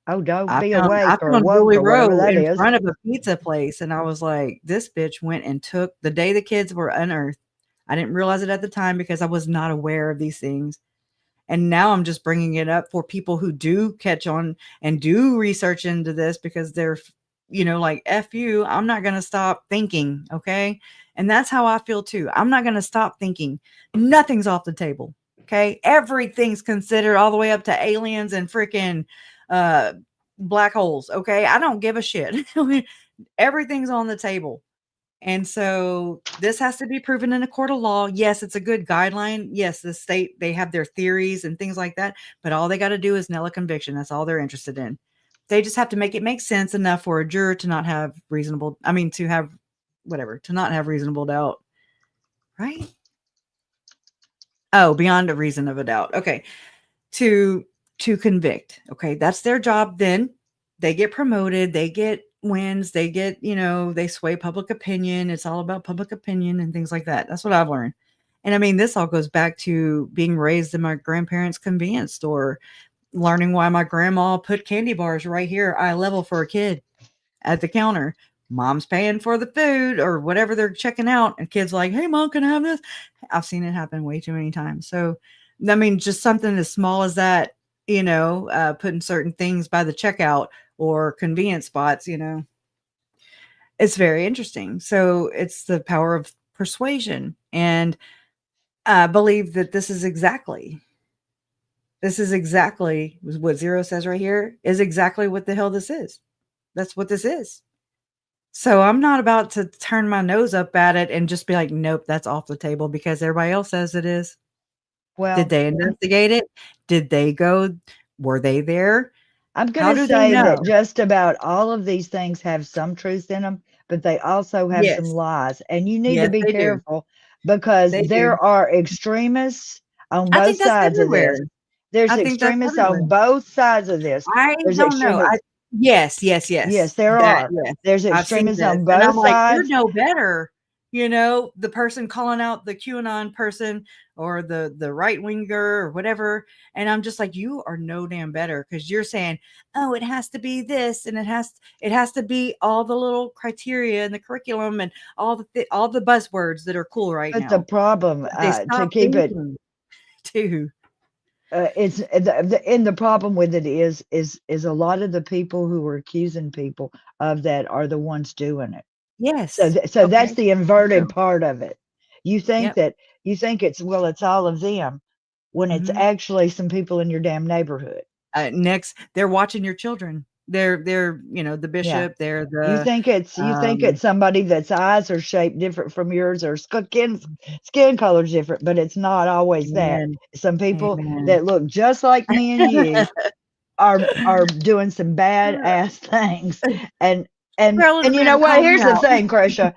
Speaker 1: Oh, don't
Speaker 2: I
Speaker 1: be
Speaker 2: found I
Speaker 1: awake or
Speaker 2: found
Speaker 1: woke
Speaker 2: Julie
Speaker 1: or whatever
Speaker 2: Rowe
Speaker 1: that
Speaker 2: in
Speaker 1: is.
Speaker 2: front of a pizza place, and I was like, "This bitch went and took the day the kids were unearthed." I didn't realize it at the time because I was not aware of these things. And now I'm just bringing it up for people who do catch on and do research into this because they're, like, F you, I'm not going to stop thinking. Okay. And that's how I feel too. I'm not going to stop thinking. Nothing's off the table. Okay. Everything's considered all the way up to aliens and freaking uh, black holes. Okay. I don't give a shit. Everything's on the table. And so this has to be proven in a court of law. Yes, it's a good guideline. Yes, the state, they have their theories and things like that, but all they got to do is nail a conviction. That's all they're interested in. They just have to make it make sense enough for a juror to not have reasonable, I mean, to have whatever, to not have reasonable doubt. Right? Oh, beyond a reason of a doubt. Okay. To convict. Okay. That's their job then. They get promoted, they get wins, they get, they sway public opinion. It's all about public opinion and things like that. That's what I've learned. And I mean, this all goes back to being raised in my grandparents' convenience store, learning why my grandma put candy bars right here, eye level for a kid at the counter. Mom's paying for the food or whatever they're checking out, and kids like, "Hey, mom, can I have this?" I've seen it happen way too many times. So, I mean, just something as small as that, putting certain things by the checkout or convenience spots, it's very interesting. So, it's the power of persuasion, and I believe that this is exactly what Zero says right here is exactly what the hell this is. That's what this is. So I'm not about to turn my nose up at it and just be like, "Nope, that's off the table," because everybody else says it is. Did
Speaker 1: Well,
Speaker 2: they investigate it? Did they go were they there?
Speaker 1: I'm going
Speaker 2: How
Speaker 1: to
Speaker 2: do they
Speaker 1: say that
Speaker 2: know?
Speaker 1: just about all of these things have some truth in them, but they also have some
Speaker 2: Yes.
Speaker 1: lies. And you need to
Speaker 2: Yes,
Speaker 1: be
Speaker 2: they do.
Speaker 1: careful because
Speaker 2: They
Speaker 1: there
Speaker 2: do.
Speaker 1: are extremists on
Speaker 2: I
Speaker 1: both
Speaker 2: think that's
Speaker 1: sides of
Speaker 2: everywhere.
Speaker 1: this. There's
Speaker 2: I think that's
Speaker 1: extremists
Speaker 2: everywhere.
Speaker 1: on both sides of this.
Speaker 2: I
Speaker 1: There's
Speaker 2: don't know.
Speaker 1: extremists.
Speaker 2: Yes, yes,
Speaker 1: Yes,
Speaker 2: yes.
Speaker 1: there
Speaker 2: That
Speaker 1: are.
Speaker 2: yes.
Speaker 1: There's
Speaker 2: I've seen
Speaker 1: extremists
Speaker 2: this,
Speaker 1: on
Speaker 2: and I'm
Speaker 1: both
Speaker 2: like, "You're
Speaker 1: sides.
Speaker 2: no better." The person calling out the QAnon person or the right winger or whatever, and I'm just like, "You are no damn better because 'cause you're saying, 'Oh, it has to be this, and it has to be all the little criteria and the curriculum and all the buzzwords that are cool right
Speaker 1: But the
Speaker 2: now.'"
Speaker 1: problem
Speaker 2: They
Speaker 1: to
Speaker 2: stop
Speaker 1: keep it
Speaker 2: thinking too.
Speaker 1: And the problem with it is a lot of the people who are accusing people of that are the ones doing it. So
Speaker 2: Yes.
Speaker 1: so that's
Speaker 2: Okay.
Speaker 1: the inverted
Speaker 2: True.
Speaker 1: part of it. You think
Speaker 2: Yep.
Speaker 1: that you think it's well, it's all of them when it's
Speaker 2: Mhm.
Speaker 1: actually some people in your damn neighborhood.
Speaker 2: Next, they're watching your children. They're, the
Speaker 1: Yeah.
Speaker 2: bishop, they're
Speaker 1: You
Speaker 2: the,
Speaker 1: think it's
Speaker 2: um
Speaker 1: somebody that's eyes are shaped different from yours or skin color's different, but it's not always that.
Speaker 2: amen,
Speaker 1: Some people
Speaker 2: amen.
Speaker 1: that look just like me and you are doing some bad ass things. And
Speaker 2: Trailing
Speaker 1: and you know
Speaker 2: around
Speaker 1: what?
Speaker 2: calling
Speaker 1: Here's
Speaker 2: you
Speaker 1: the
Speaker 2: out.
Speaker 1: thing, Krisha.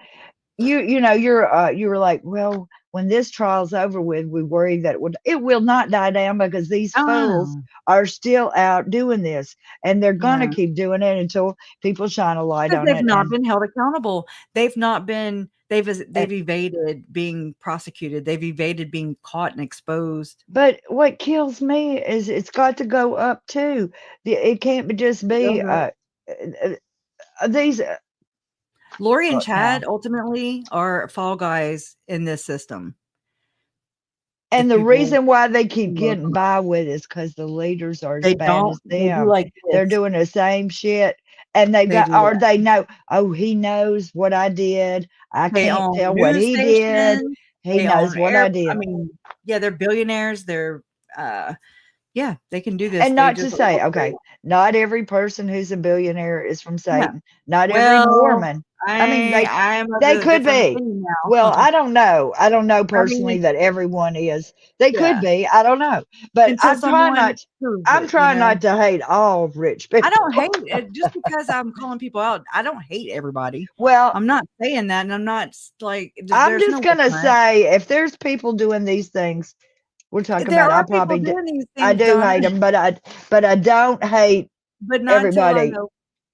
Speaker 1: You were like, well, when this trial's over with, we worry that it will not die down because these fools
Speaker 2: Oh,
Speaker 1: are still out doing this and they're gonna
Speaker 2: yeah.
Speaker 1: keep doing it until people shine a light
Speaker 2: Because
Speaker 1: on
Speaker 2: they've
Speaker 1: it.
Speaker 2: not been held accountable. They've not been
Speaker 1: And
Speaker 2: they've evaded being prosecuted. They've evaded being caught and exposed.
Speaker 1: but what kills me is it's got to go up too. It can't just
Speaker 2: It
Speaker 1: be
Speaker 2: goes up.
Speaker 1: these
Speaker 2: Lori and
Speaker 1: look now.
Speaker 2: Chad ultimately are fall guys in this system.
Speaker 1: And
Speaker 2: If
Speaker 1: the
Speaker 2: people
Speaker 1: reason why they keep
Speaker 2: look
Speaker 1: getting
Speaker 2: 'em up.
Speaker 1: by with it is because the leaders are as
Speaker 2: They
Speaker 1: bad
Speaker 2: don't
Speaker 1: as
Speaker 2: they do
Speaker 1: them.
Speaker 2: like
Speaker 1: They're
Speaker 2: this.
Speaker 1: doing the same shit, and they
Speaker 2: They
Speaker 1: got
Speaker 2: do
Speaker 1: or
Speaker 2: that.
Speaker 1: they know, "Oh, he knows what I did. I
Speaker 2: They
Speaker 1: can't
Speaker 2: own
Speaker 1: tell what
Speaker 2: news
Speaker 1: he did.
Speaker 2: stations.
Speaker 1: He
Speaker 2: They
Speaker 1: knows
Speaker 2: own
Speaker 1: what
Speaker 2: air
Speaker 1: I
Speaker 2: I
Speaker 1: did."
Speaker 2: mean, yeah, they're billionaires. They're, uh yeah, they can do this.
Speaker 1: And
Speaker 2: They
Speaker 1: not to
Speaker 2: just
Speaker 1: say,
Speaker 2: orchestrate
Speaker 1: okay,
Speaker 2: it.
Speaker 1: not every person who's a billionaire is from
Speaker 2: Yeah.
Speaker 1: Satan. Not every
Speaker 2: Well,
Speaker 1: Mormon. I mean,
Speaker 2: I'm of
Speaker 1: they
Speaker 2: a
Speaker 1: could
Speaker 2: different
Speaker 1: be.
Speaker 2: opinion
Speaker 1: Well,
Speaker 2: now.
Speaker 1: I don't know. I don't know
Speaker 2: I mean,
Speaker 1: personally that everyone is. They could
Speaker 2: yeah,
Speaker 1: be. I don't know. But
Speaker 2: until someone proves
Speaker 1: I'm
Speaker 2: it, you
Speaker 1: trying
Speaker 2: know?
Speaker 1: not to hate all rich
Speaker 2: I don't
Speaker 1: people.
Speaker 2: hate it just because I'm calling people out. I don't hate everybody.
Speaker 1: Well,
Speaker 2: I'm not saying that, and I'm not like
Speaker 1: I'm
Speaker 2: there's
Speaker 1: just
Speaker 2: no which
Speaker 1: gonna
Speaker 2: one.
Speaker 1: say if there's people doing these things we're talking
Speaker 2: There
Speaker 1: about,
Speaker 2: are people doing these
Speaker 1: I
Speaker 2: things,
Speaker 1: do
Speaker 2: Donna,
Speaker 1: hate them, but I don't hate
Speaker 2: but not until I
Speaker 1: everybody.
Speaker 2: know.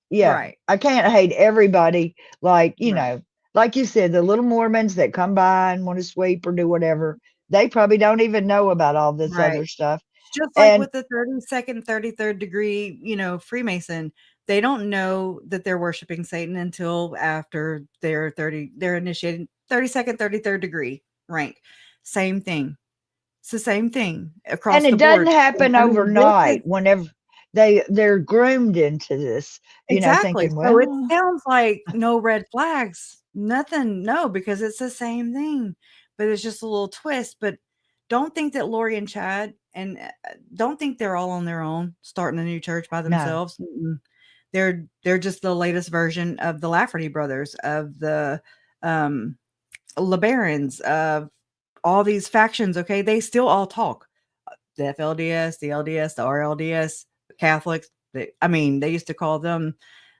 Speaker 1: Yeah,
Speaker 2: Right,
Speaker 1: I can't hate everybody. Like
Speaker 2: right,
Speaker 1: like you said, the little Mormons that come by and want to sweep or do whatever, they probably don't even know about all this other
Speaker 2: right.
Speaker 1: stuff.
Speaker 2: Just like
Speaker 1: And
Speaker 2: with the 32nd, 33rd degree, Freemason, they don't know that they're worshiping Satan until after they're initiating 32nd, 33rd degree rank. Same thing. It's the same thing
Speaker 1: and
Speaker 2: across the
Speaker 1: it doesn't
Speaker 2: board.
Speaker 1: happen
Speaker 2: I mean, this is
Speaker 1: overnight. Whenever they're groomed into this,
Speaker 2: exactly.
Speaker 1: thinking,
Speaker 2: So it
Speaker 1: well,
Speaker 2: sounds like no red flags, nothing, no, because it's the same thing, but it's just a little twist. But don't think that Lori and Chad and don't think they're all on their own starting a new church by
Speaker 1: no,
Speaker 2: themselves. Mm-mm. They're just the latest version of the Lafferty brothers, of the um LeBarons, of all these factions. Okay, they still all talk. The FLDS, the LDS, the RLDS, the Catholics. They used to call them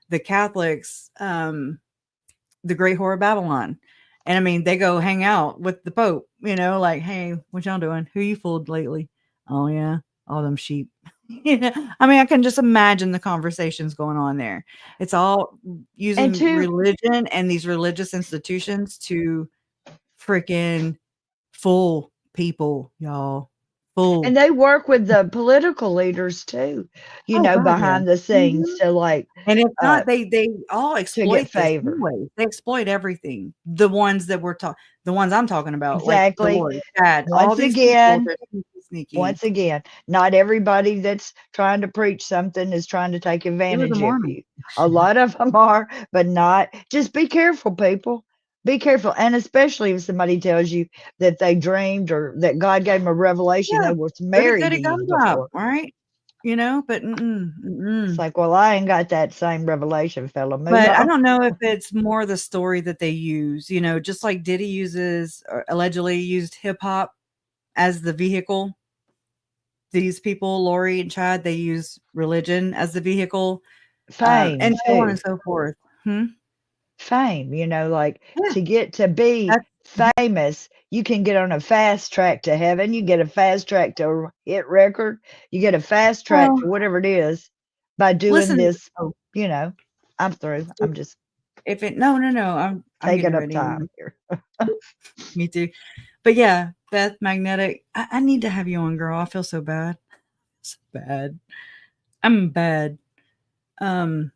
Speaker 2: the Catholics, the Great Whore of Babylon. And I mean, they go hang out with the Pope, like, hey, what y'all doing? Who you fooled lately? Oh yeah, all them sheep. I mean, I can just imagine the conversations going on there. It's all
Speaker 1: and
Speaker 2: using
Speaker 1: two,
Speaker 2: religion and these religious institutions to freaking fool people, y'all.
Speaker 1: and
Speaker 2: Fool.
Speaker 1: they work with the political leaders too,
Speaker 2: Oh god, yeah.
Speaker 1: behind the scenes
Speaker 2: Mhm.
Speaker 1: to like
Speaker 2: And if
Speaker 1: uh
Speaker 2: not, they all
Speaker 1: to get
Speaker 2: exploit this
Speaker 1: favor.
Speaker 2: anyway. They exploit everything. The ones I'm talking about, like the
Speaker 1: Exactly.
Speaker 2: Lord, Chad, all
Speaker 1: Once
Speaker 2: these people,
Speaker 1: again,
Speaker 2: they're sneaky, sneaky.
Speaker 1: once again, not everybody that's trying to preach something is trying to take
Speaker 2: He was a
Speaker 1: advantage of
Speaker 2: Mormon.
Speaker 1: you. A lot of them are, but not. Just be careful, people. Be careful. And especially if somebody tells you that they dreamed or that God gave them a revelation
Speaker 2: Yeah.
Speaker 1: they was
Speaker 2: Goody,
Speaker 1: married to
Speaker 2: goody
Speaker 1: you
Speaker 2: gumdrop,
Speaker 1: before.
Speaker 2: right? But
Speaker 1: It's
Speaker 2: mm-mm.
Speaker 1: like, well, I ain't got that same revelation, fella. Move
Speaker 2: But I
Speaker 1: on.
Speaker 2: don't know if it's more the story that they use, just like Diddy uses or allegedly used hip hop as the vehicle. These people, Lori and Chad, they use religion as the vehicle,
Speaker 1: Fame,
Speaker 2: and so on
Speaker 1: too.
Speaker 2: and so forth. Hmm?
Speaker 1: Fame, like
Speaker 2: Yeah,
Speaker 1: to get to be
Speaker 2: that's
Speaker 1: famous, you can get on a fast track to heaven. You get a fast track to a hit record. You get a fast track
Speaker 2: well,
Speaker 1: to whatever it is by doing
Speaker 2: listen.
Speaker 1: this.
Speaker 2: Oh,
Speaker 1: You know, I'm through.
Speaker 2: if,
Speaker 1: I'm just
Speaker 2: if it no, I'm getting
Speaker 1: taking up
Speaker 2: ready
Speaker 1: time
Speaker 2: anyway.
Speaker 1: here.
Speaker 2: Me too. But yeah, Beth Magnetic, I need to have you on, girl. I feel so bad. So bad. I'm bad. Um.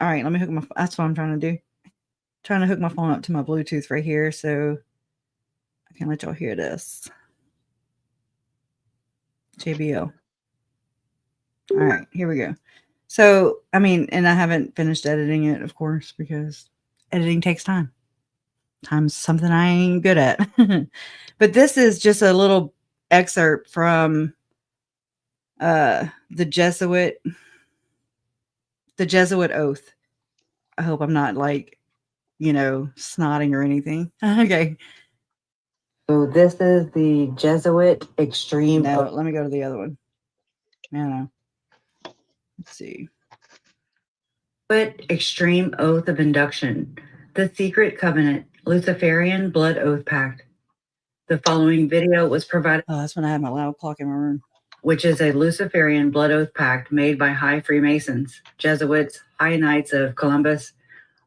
Speaker 2: All right, let me hook my. That's what I'm trying to do. Trying to hook my phone up to my Bluetooth right here, so I can let y'all hear this. JBL. All right, here we go. So, I mean, and I haven't finished editing it, of course, because editing takes time. Time's something I ain't good at. But this is just a little excerpt from the Jesuit oath. I hope I'm not like, snotting or anything. Okay.
Speaker 3: So this is the Jesuit extreme.
Speaker 2: No, let me go to the other one. No. Let's see.
Speaker 3: Jesuit extreme oath of induction. The secret covenant, Luciferian blood oath pact. The following video was provided.
Speaker 2: Oh, that's when I had my loud clock in my room.
Speaker 3: Which is a Luciferian blood oath pact made by high Freemasons, Jesuits, High Knights of Columbus,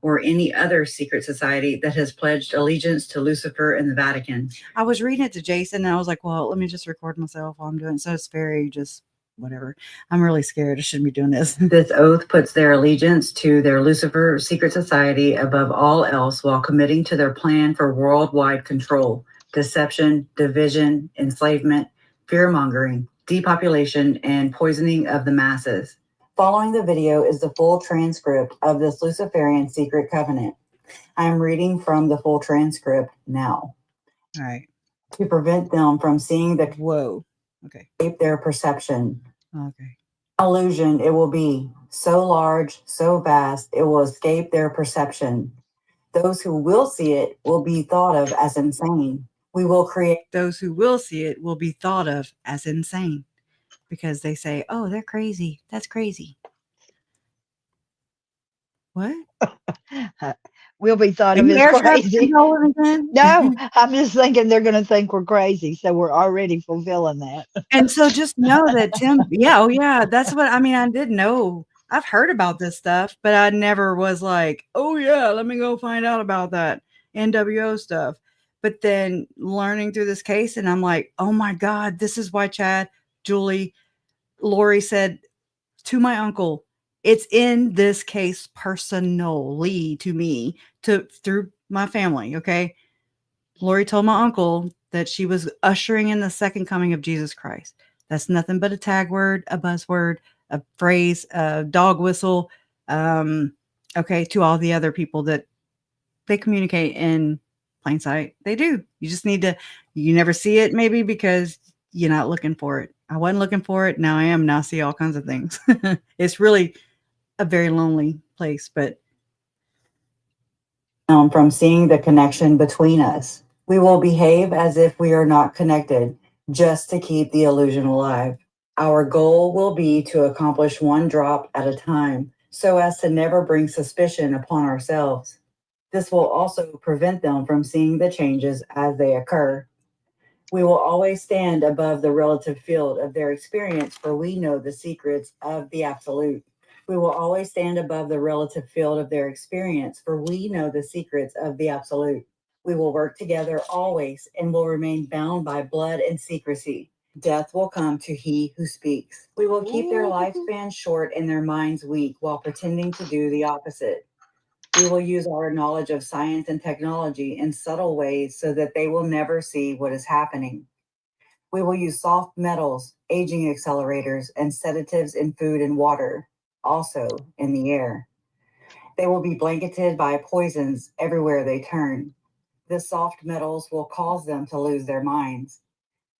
Speaker 3: or any other secret society that has pledged allegiance to Lucifer and the Vatican.
Speaker 2: I was reading it to Jason and I was like, well, let me just record myself while I'm doing it. So it's very just whatever. I'm really scared. I shouldn't be doing this.
Speaker 3: This oath puts their allegiance to their Lucifer secret society above all else while committing to their plan for worldwide control, deception, division, enslavement, fear-mongering, depopulation, and poisoning of the masses. Following the video is the full transcript of this Luciferian secret covenant. I am reading from the full transcript now.
Speaker 2: All right.
Speaker 3: To prevent them from seeing the
Speaker 2: Whoa. Okay.
Speaker 3: their perception.
Speaker 2: Okay.
Speaker 3: Illusion it will be, so large, so vast, it will escape their perception. Those who will see it will be thought of as insane. We will create.
Speaker 2: Those who will see it will be thought of as insane because they say, oh, they're crazy. That's crazy. What?
Speaker 1: We'll be thought of as crazy.
Speaker 2: No,
Speaker 1: I'm just thinking they're going to think we're crazy. So we're already fulfilling that.
Speaker 2: And so just know that Tim, yeah, that's what I mean. I did know. I've heard about this stuff, but I never was like, oh, yeah, let me go find out about that NWO stuff. But then learning through this case, and I'm like, oh, my God, this is why Chad, Julie, Lori said to my uncle, it's in this case personally to me, through my family, okay? Lori told my uncle that she was ushering in the second coming of Jesus Christ. That's nothing but a tag word, a buzzword, a phrase, a dog whistle, okay, to all the other people that they communicate in plain sight. They do. You just need to, you never see it maybe because you're not looking for it. I wasn't looking for it. Now I am. Now I see all kinds of things. It's really a very lonely place, but
Speaker 3: From seeing the connection between us. We will behave as if we are not connected, just to keep the illusion alive. Our goal will be to accomplish one drop at a time, so as to never bring suspicion upon ourselves. This will also prevent them from seeing the changes as they occur. We will always stand above the relative field of their experience, for we know the secrets of the absolute. We will always stand above the relative field of their experience, for we know the secrets of the absolute. We will work together always and will remain bound by blood and secrecy. Death will come to he who speaks. We will keep their lifespan short and their minds weak while pretending to do the opposite. We will use our knowledge of science and technology in subtle ways so that they will never see what is happening. We will use soft metals, aging accelerators, and sedatives in food and water, also in the air. They will be blanketed by poisons everywhere they turn. The soft metals will cause them to lose their minds.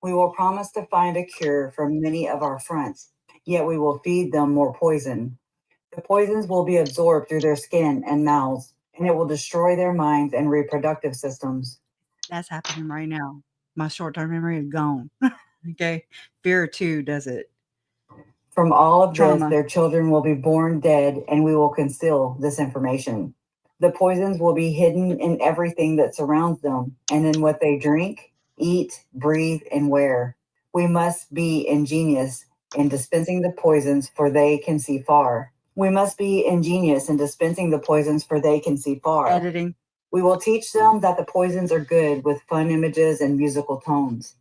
Speaker 3: We will promise to find a cure for many of our fronts, yet we will feed them more poison. The poisons will be absorbed through their skin and mouths, and it will destroy their minds and reproductive systems.
Speaker 2: that's happening right now. My short-term memory is gone. Okay. Fear too does it.
Speaker 3: From all of
Speaker 2: Trauma.
Speaker 3: this, their children will be born dead, and we will conceal this information. The poisons will be hidden in everything that surrounds them, and in what they drink, eat, breathe, and wear. We must be ingenious in dispensing the poisons, for they can see far. We must be ingenious in dispensing the poisons, for they can see far.
Speaker 2: Editing.
Speaker 3: We will teach them that the poisons are good with fun images and musical tones.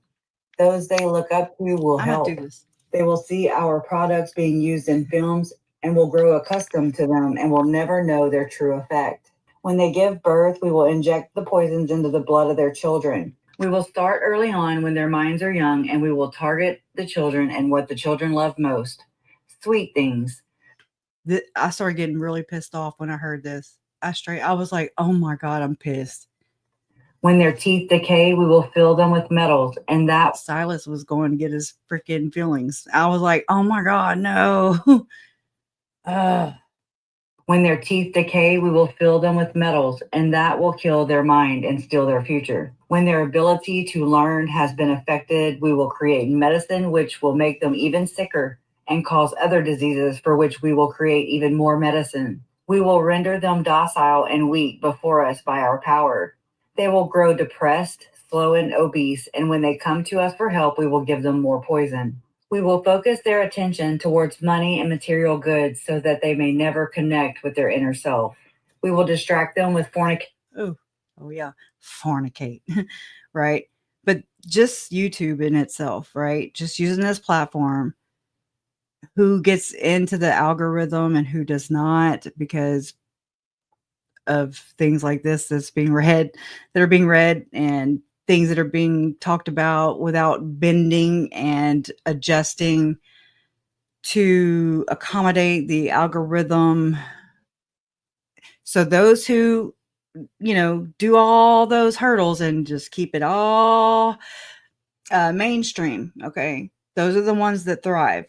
Speaker 3: Those they look up to will
Speaker 2: I'm
Speaker 3: help.
Speaker 2: going to do this.
Speaker 3: They will see our products being used in films and will grow accustomed to them and will never know their true effect. When they give birth, we will inject the poisons into the blood of their children. We will start early on when their minds are young, and we will target the children and what the children love most: sweet things.
Speaker 2: I started getting really pissed off when I heard this. I was like, oh my God, I'm pissed.
Speaker 3: When their teeth decay, we will fill them with metals, and that
Speaker 2: Silas was going to get his freaking feelings. I was like, oh my God, no.
Speaker 3: When their teeth decay, we will fill them with metals, and that will kill their mind and steal their future. When their ability to learn has been affected, we will create medicine which will make them even sicker and cause other diseases for which we will create even more medicine. We will render them docile and weak before us by our power. They will grow depressed, slow, and obese, and when they come to us for help, we will give them more poison. We will focus their attention towards money and material goods so that they may never connect with their inner self. We will distract them with
Speaker 2: Oh yeah, fornicate, right? But just YouTube in itself, right? Just using this platform, who gets into the algorithm and who does not, because of things like this that are being read, and things that are being talked about without bending and adjusting to accommodate the algorithm. So those who, do all those hurdles and just keep it all mainstream, okay, those are the ones that thrive.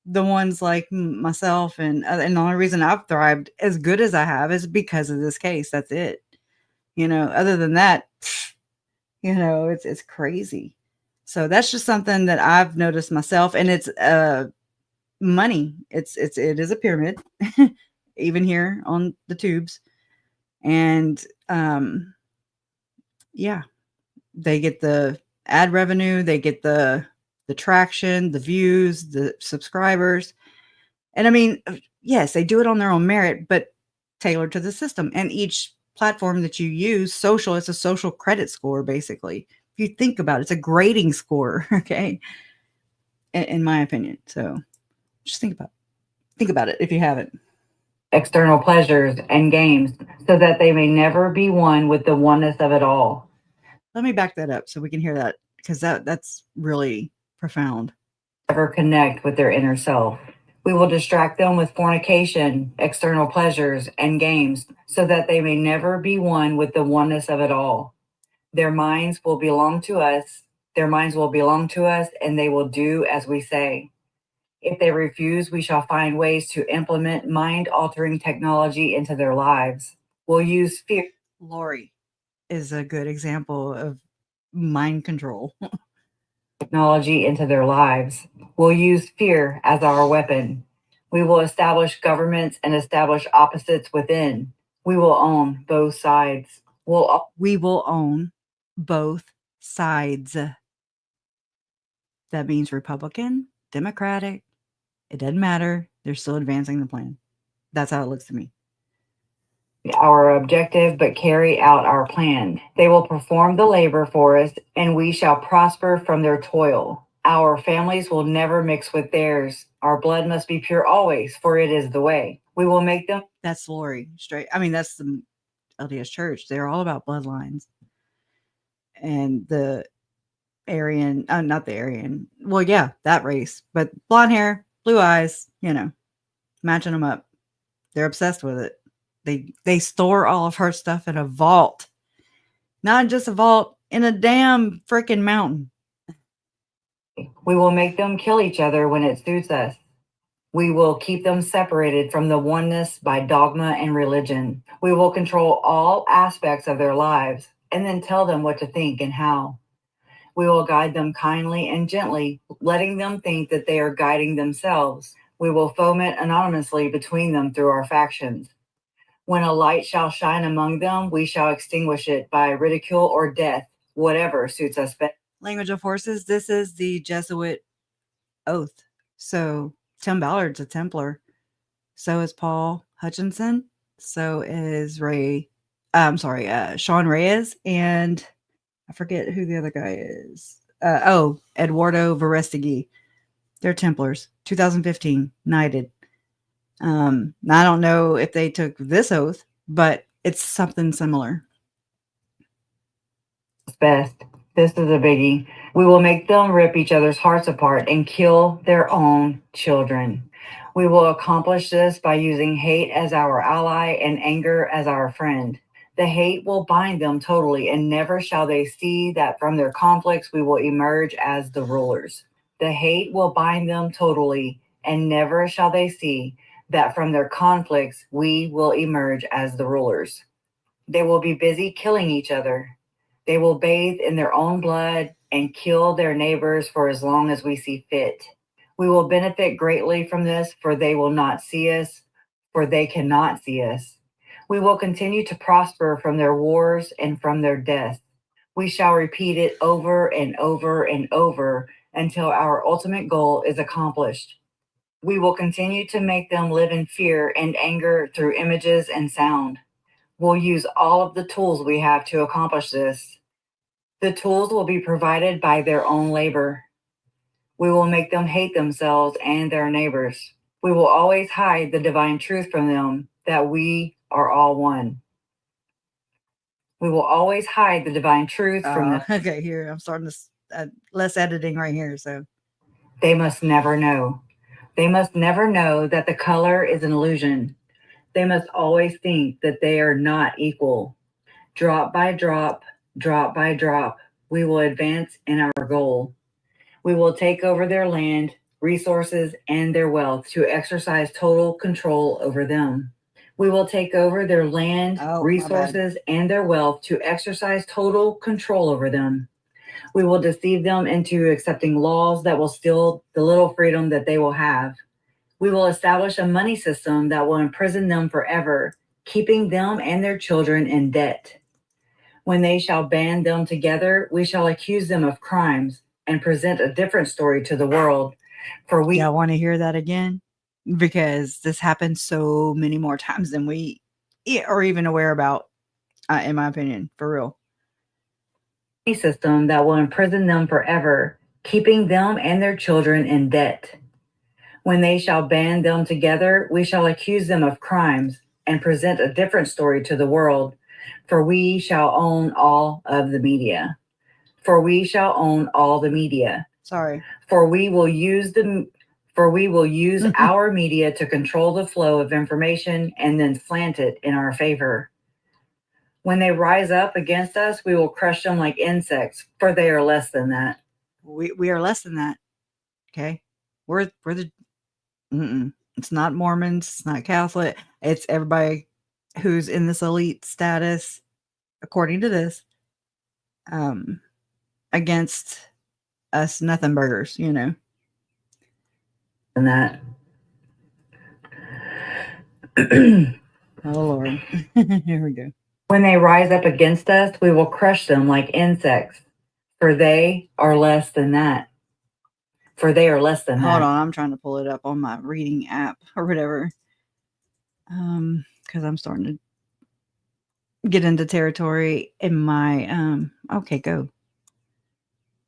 Speaker 2: The ones like myself, and the only reason I've thrived as good as I have is because of this case. That's it. Other than that, it's crazy. So that's just something that I've noticed myself, and it's money. It is a pyramid, even here on the tubes, and yeah, they get the ad revenue, they get the traction, the views, the subscribers. And I mean, yes, they do it on their own merit, but tailored to the system. And each platform that you use, social, it's a social credit score, basically. If you think about it, it's a grading score, okay? In my opinion. So just think about it if you haven't.
Speaker 3: external pleasures and games so that they may never be one with the oneness of it all.
Speaker 2: Let me back that up so we can hear that, because that's really profound.
Speaker 3: Never connect with their inner self. We will distract them with fornication, external pleasures, and games so that they may never be one with the oneness of it all. Their minds will belong to us. Their minds will belong to us, and they will do as we say. If they refuse, we shall find ways to implement mind-altering technology into their lives. We'll use fear.
Speaker 2: Lori is a good example of mind control.
Speaker 3: Technology into their lives. We'll use fear as our weapon. We will establish governments and establish opposites within. We will own both sides.
Speaker 2: We will own both sides. That means Republican, Democratic, it doesn't matter. They're still advancing the plan. That's how it looks to me.
Speaker 3: Our objective, but carry out our plan. They will perform the labor for us, and we shall prosper from their toil. Our families will never mix with theirs. Our blood must be pure always, for it is the way. We will make them.
Speaker 2: That's Lori straight. I mean, that's the LDS Church. They're all about bloodlines. And the Aryan, not the Aryan. Well, yeah, that race, but blonde hair, blue eyes, matching them up. They're obsessed with it. They store all of her stuff in a vault. Not just a vault, in a damn freaking mountain.
Speaker 3: We will make them kill each other when it suits us. We will keep them separated from the oneness by dogma and religion. We will control all aspects of their lives and then tell them what to think and how. We will guide them kindly and gently, letting them think that they are guiding themselves. We will foment anonymously between them through our factions. When a light shall shine among them, we shall extinguish it by ridicule or death, whatever suits us best.
Speaker 2: Language of Horses, this is the Jesuit oath. So Tim Ballard's a Templar. So is Paul Hutchinson. So is Sean Reyes, and I forget who the other guy is. Eduardo Verrestegui. They're Templars. 2015, knighted. I don't know if they took this oath, but it's something similar.
Speaker 3: Best. This is a biggie. We will make them rip each other's hearts apart and kill their own children. We will accomplish this by using hate as our ally and anger as our friend. The hate will bind them totally, and never shall they see that from their conflicts we will emerge as the rulers. The hate will bind them totally, and never shall they see that from their conflicts we will emerge as the rulers. They will be busy killing each other. They will bathe in their own blood and kill their neighbors for as long as we see fit. We will benefit greatly from this, for they will not see us, for they cannot see us. We will continue to prosper from their wars and from their death. We shall repeat it over and over and over until our ultimate goal is accomplished. We will continue to make them live in fear and anger through images and sound. We'll use all of the tools we have to accomplish this. The tools will be provided by their own labor. We will make them hate themselves and their neighbors. We will always hide the divine truth from them that we are all one. We will always hide the divine truth from them.
Speaker 2: Okay, here I'm starting to less editing right here. So
Speaker 3: they must never know. They must never know that the color is an illusion. They must always think that they are not equal. Drop by drop, drop by drop, we will advance in our goal. We will take over their land, resources, and their wealth to exercise total control over them. We will take over their land, resources, and their wealth to exercise total control over them. We will deceive them into accepting laws that will steal the little freedom that they will have. We will establish a money system that will imprison them forever, keeping them and their children in debt. When they shall band them together, we shall accuse them of crimes and present a different story to the world. For we
Speaker 2: y'all want to hear that again? Because this happens so many more times than we are even aware about, in my opinion, for real.
Speaker 3: System that will imprison them forever, keeping them and their children in debt. When they shall band them together, we shall accuse them of crimes and present a different story to the world. For we shall own all of the media. For we shall own all the media.
Speaker 2: Sorry.
Speaker 3: For we will use our media to control the flow of information and then slant it in our favor. When they rise up against us, we will crush them like insects, for they are less than that.
Speaker 2: We are less than that. Okay. We're the it's not Mormons, it's not Catholic, it's everybody who's in this elite status, according to this, against us nothing burgers, you know.
Speaker 3: And that.
Speaker 2: Oh Lord. Here we go.
Speaker 3: When they rise up against us, we will crush them like insects, for they are less than that. For they are less than that.
Speaker 2: Hold on, I'm trying to pull it up on my reading app or whatever. Because I'm starting to get into territory in my okay, go.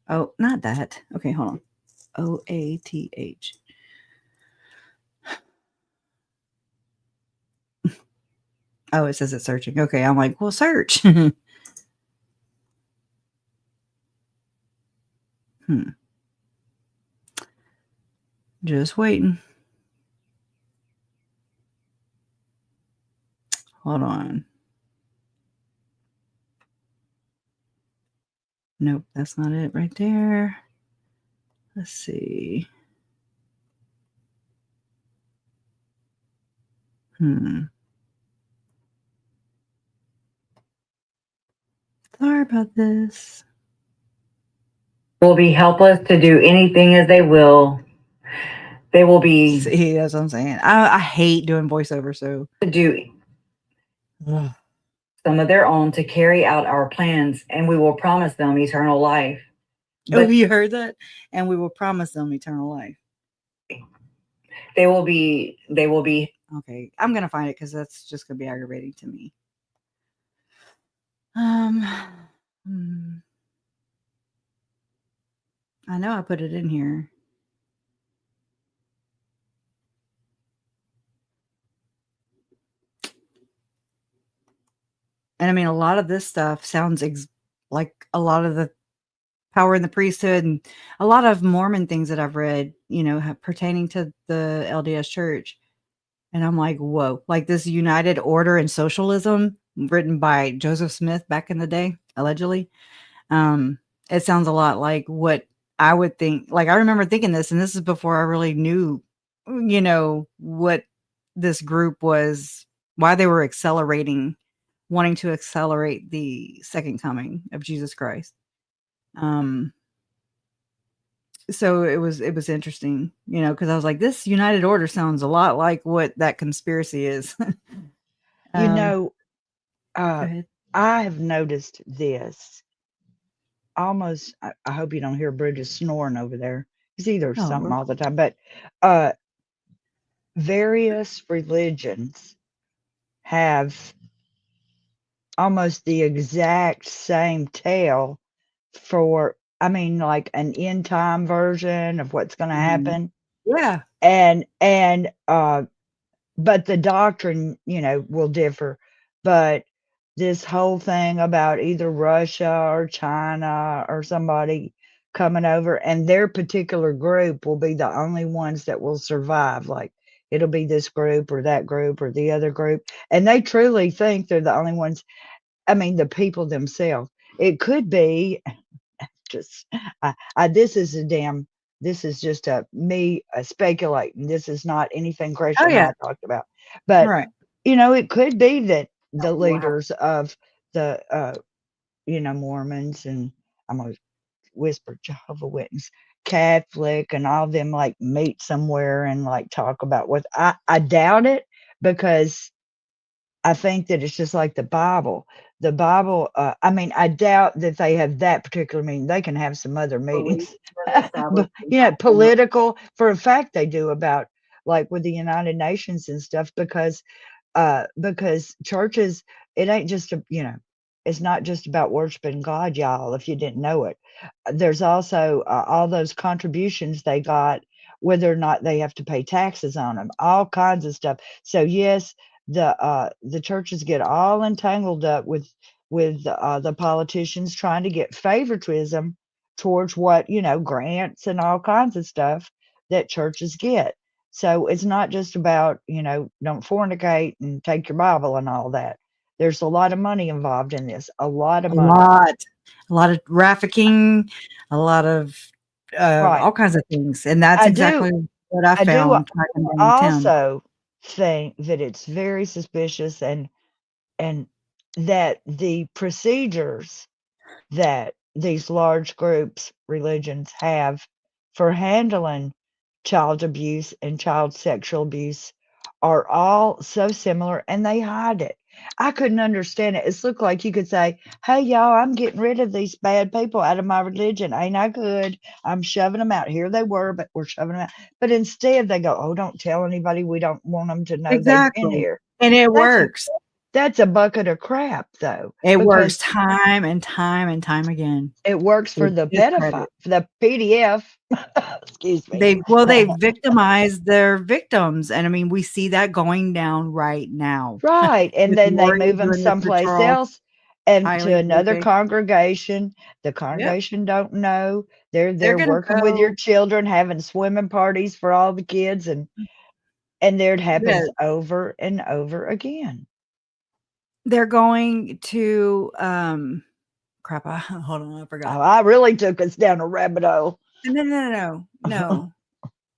Speaker 2: Oh, not that. Okay, hold on. OATH. Oh, it says it's searching. Okay, I'm like, well, search. Just waiting. Hold on. Nope, that's not it right there. Let's see. Sorry about this.
Speaker 3: Will be helpless to do anything as they will. They will be.
Speaker 2: See, that's what I'm saying. I hate doing voiceover, so
Speaker 3: to do some of their own to carry out our plans, and we will promise them eternal life.
Speaker 2: Oh, you heard that? And we will promise them eternal life.
Speaker 3: They will be.
Speaker 2: Okay, I'm gonna find it because that's just gonna be aggravating to me. I know I put it in here. And I mean, a lot of this stuff sounds like a lot of the power in the priesthood, and a lot of Mormon things that I've read, pertaining to the LDS Church. And I'm like, whoa, like this United Order and Socialism written by Joseph Smith back in the day, allegedly. It sounds a lot like what I would think. Like, I remember thinking this, and this is before I really knew, what this group was, why they were wanting to accelerate the second coming of Jesus Christ. So it was interesting, because I was like, this United Order sounds a lot like what that conspiracy is.
Speaker 1: You know,
Speaker 2: Go ahead.
Speaker 1: I have noticed this almost. I hope you don't hear Bridget snoring over there. He's either something all the time, but various religions have almost the exact same tale for, I mean, like an end time version of what's going to happen.
Speaker 2: Yeah.
Speaker 1: And but the doctrine, will differ. But this whole thing about either Russia or China or somebody coming over, and their particular group will be the only ones that will survive. Like, it'll be this group or that group or the other group. And they truly think they're the only ones. I mean, the people themselves. It could be just, this is just me speculating. This is not anything Christian and I talked about. But,
Speaker 2: Right.
Speaker 1: It could be that the leaders of the, Mormons, and I'm going to whisper Jehovah's Witness, Catholic, and all of them like meet somewhere and like talk about what I doubt it, because I think that it's just like the Bible. The Bible, I mean, I doubt that they have that particular meeting. They can have some other meetings. But, political, for a fact they do, about like with the United Nations and stuff, because churches, it ain't just it's not just about worshiping God, y'all, if you didn't know it. There's also all those contributions they got, whether or not they have to pay taxes on them, all kinds of stuff. So yes, the churches get all entangled up with the politicians trying to get favoritism towards what, grants and all kinds of stuff that churches get. So it's not just about, don't fornicate and take your Bible and all that. There's a lot of money involved in this, a lot of money.
Speaker 2: A lot of trafficking, a lot of all kinds of things. And that's exactly what I found.
Speaker 1: Also think that it's very suspicious, and that the procedures that these large groups, religions, have for handling child abuse and child sexual abuse are all so similar, and they hide it. I couldn't understand it. It's looked like you could say, hey, y'all, I'm getting rid of these bad people out of my religion. Ain't I good? I'm shoving them out. Here they were, but we're shoving them out. But instead they go, oh, don't tell anybody. We don't want them to know they've been here.
Speaker 2: And it works.
Speaker 1: That's a bucket of crap, though.
Speaker 2: It works time and time and time again.
Speaker 1: It works for the pedophile, for the PDF. Excuse me.
Speaker 2: They victimize their victims. And I mean, we see that going down right now.
Speaker 1: Right. And then they move them someplace else and to another congregation. The congregation don't know. They're working with your children, having swimming parties for all the kids, and there it happens over and over again.
Speaker 2: They're going to crap. Hold on, I forgot.
Speaker 1: Oh, I really took us down a rabbit hole.
Speaker 2: No.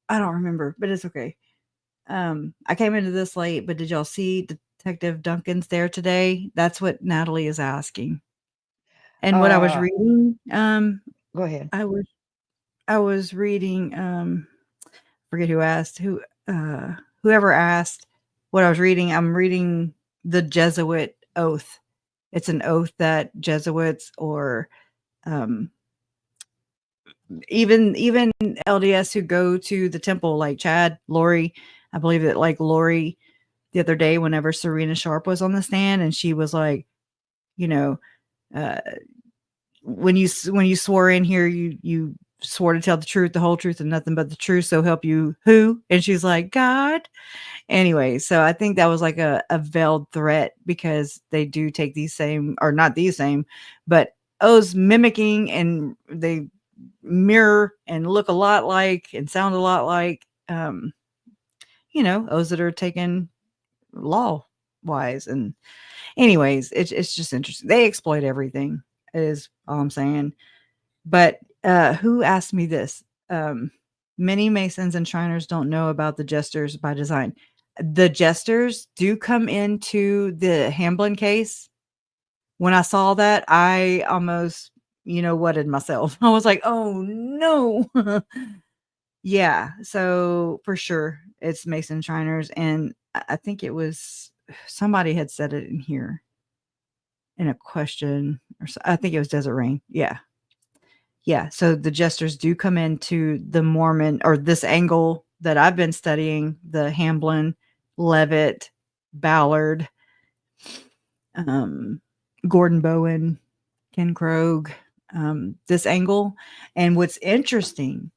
Speaker 2: I don't remember, but it's okay. I came into this late, but did y'all see Detective Duncan's there today? That's what Natalie is asking. And what I was reading,
Speaker 1: go ahead.
Speaker 2: I was reading, forget who asked, whoever asked what I was reading. I'm reading the Jesuit oath. It's an oath that Jesuits or even LDS who go to the temple, like Chad, Lori, I believe that like Lori the other day, whenever Serena Sharp was on the stand, and she was like, when you swore in here, you swore to tell the truth, the whole truth, and nothing but the truth, so help you who? And she's like, God. Anyway, so I think that was like a veiled threat, because they do take these same, or not these same, but O's mimicking, and they mirror and look a lot like and sound a lot like, O's that are taken law wise. And anyways, it's just interesting. They exploit everything, is all I'm saying. But who asked me this? Many Masons and Shriners don't know about the jesters by design. The jesters do come into the Hamblin case. When I saw that, I almost, whatted myself. I was like, oh no. Yeah. So for sure, it's Mason Shriners. And I think it was somebody had said it in here in a question, or I think it was Desert Rain. Yeah. Yeah, so the jesters do come into the Mormon, or this angle that I've been studying, the Hamblin, Levitt, Ballard, Gordon Bowen, Ken Krogh, this angle. And what's interesting,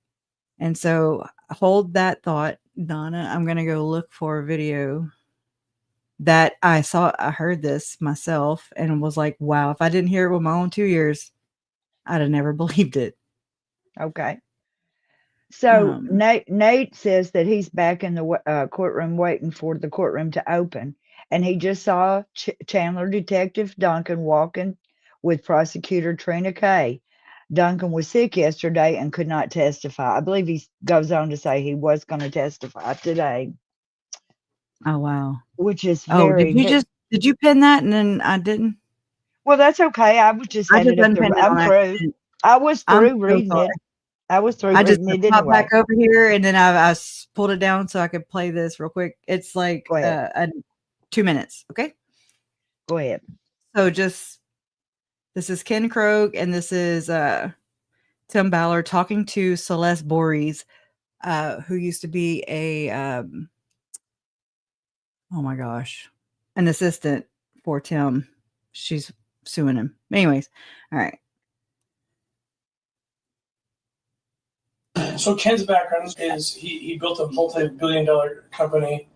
Speaker 2: and so hold that thought, Donna, I'm going to go look for a video that I heard this myself and was like, wow, if I didn't hear it with my own 2 ears, I'd have never believed it.
Speaker 1: Okay. So Nate says that he's back in the courtroom waiting for the courtroom to open, and he just saw Chandler Detective Duncan walking with prosecutor Trina Kay. Duncan was sick yesterday and could not testify. I believe he goes on to say he was going to testify today.
Speaker 2: Oh wow!
Speaker 1: Which is very.
Speaker 2: Did you pin that and then I didn't?
Speaker 1: Well, that's okay. I was just headed up there. I'm through. I was through reading it. I was through reading it anyway.
Speaker 2: Back over here, and then I pulled it down so I could play this real quick. It's like 2 minutes. Okay,
Speaker 1: go ahead.
Speaker 2: So this is Ken Krogh, and this is Tim Ballard talking to Celeste Borges, who used to be a oh my gosh, an assistant for Tim. She's suing him. Anyways, all right.
Speaker 4: So Ken's background is he built a multi-billion-dollar company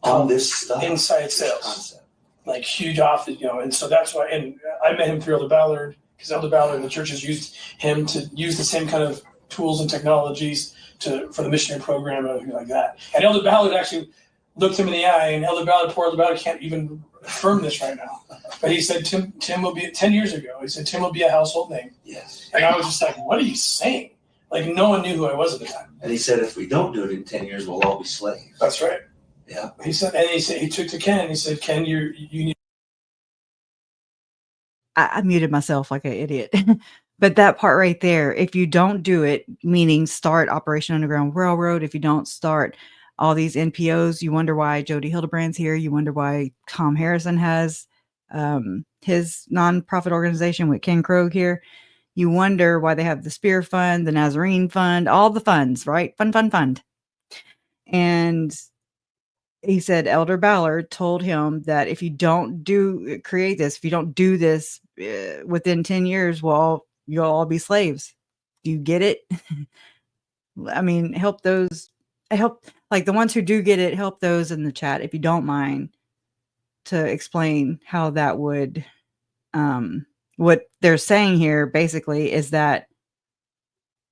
Speaker 5: on this stuff,
Speaker 4: inside sales, like huge office, and so that's why. And I met him through Elder Ballard, because Elder Ballard and the churches used him to use the same kind of tools and technologies for the missionary program and everything like that. And Elder Ballard actually looked him in the eye, and poor Elder Ballard can't even affirm this right now. But he said Tim will be 10 years ago. He said Tim will be a household name.
Speaker 5: Yes.
Speaker 4: And I was just like, what are you saying? Like, no one knew who I was at the time.
Speaker 5: And he said, if we don't do it in 10 years, we'll all be slaves.
Speaker 4: That's right.
Speaker 5: Yeah.
Speaker 4: He said he took to Ken and he said, Ken, you need.
Speaker 2: I muted myself like an idiot. But that part right there, if you don't do it, meaning start Operation Underground Railroad, if you don't start all these NPOs, you wonder why Jody Hildebrand's here. You wonder why Tom Harrison has his nonprofit organization with Ken Krogh here. You wonder why they have the Spear Fund, the Nazarene Fund, all the funds, right? Fund. And he said Elder Ballard told him that if you don't create this, if you don't do this within 10 years, well, you'll all be slaves. Do you get it? I mean, help like the ones who do get it, help those in the chat, if you don't mind, to explain how that would, what they're saying here basically is that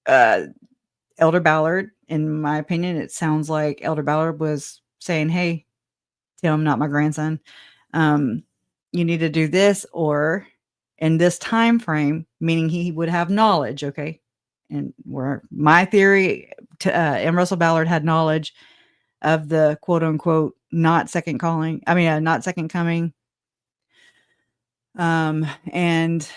Speaker 2: Elder Ballard, in my opinion, it sounds like Elder Ballard was saying, hey, Tim, not my grandson, you need to do this, or in this time frame, meaning he would have knowledge. Okay. And where my theory M. Russell Ballard had knowledge of the quote unquote not second coming. And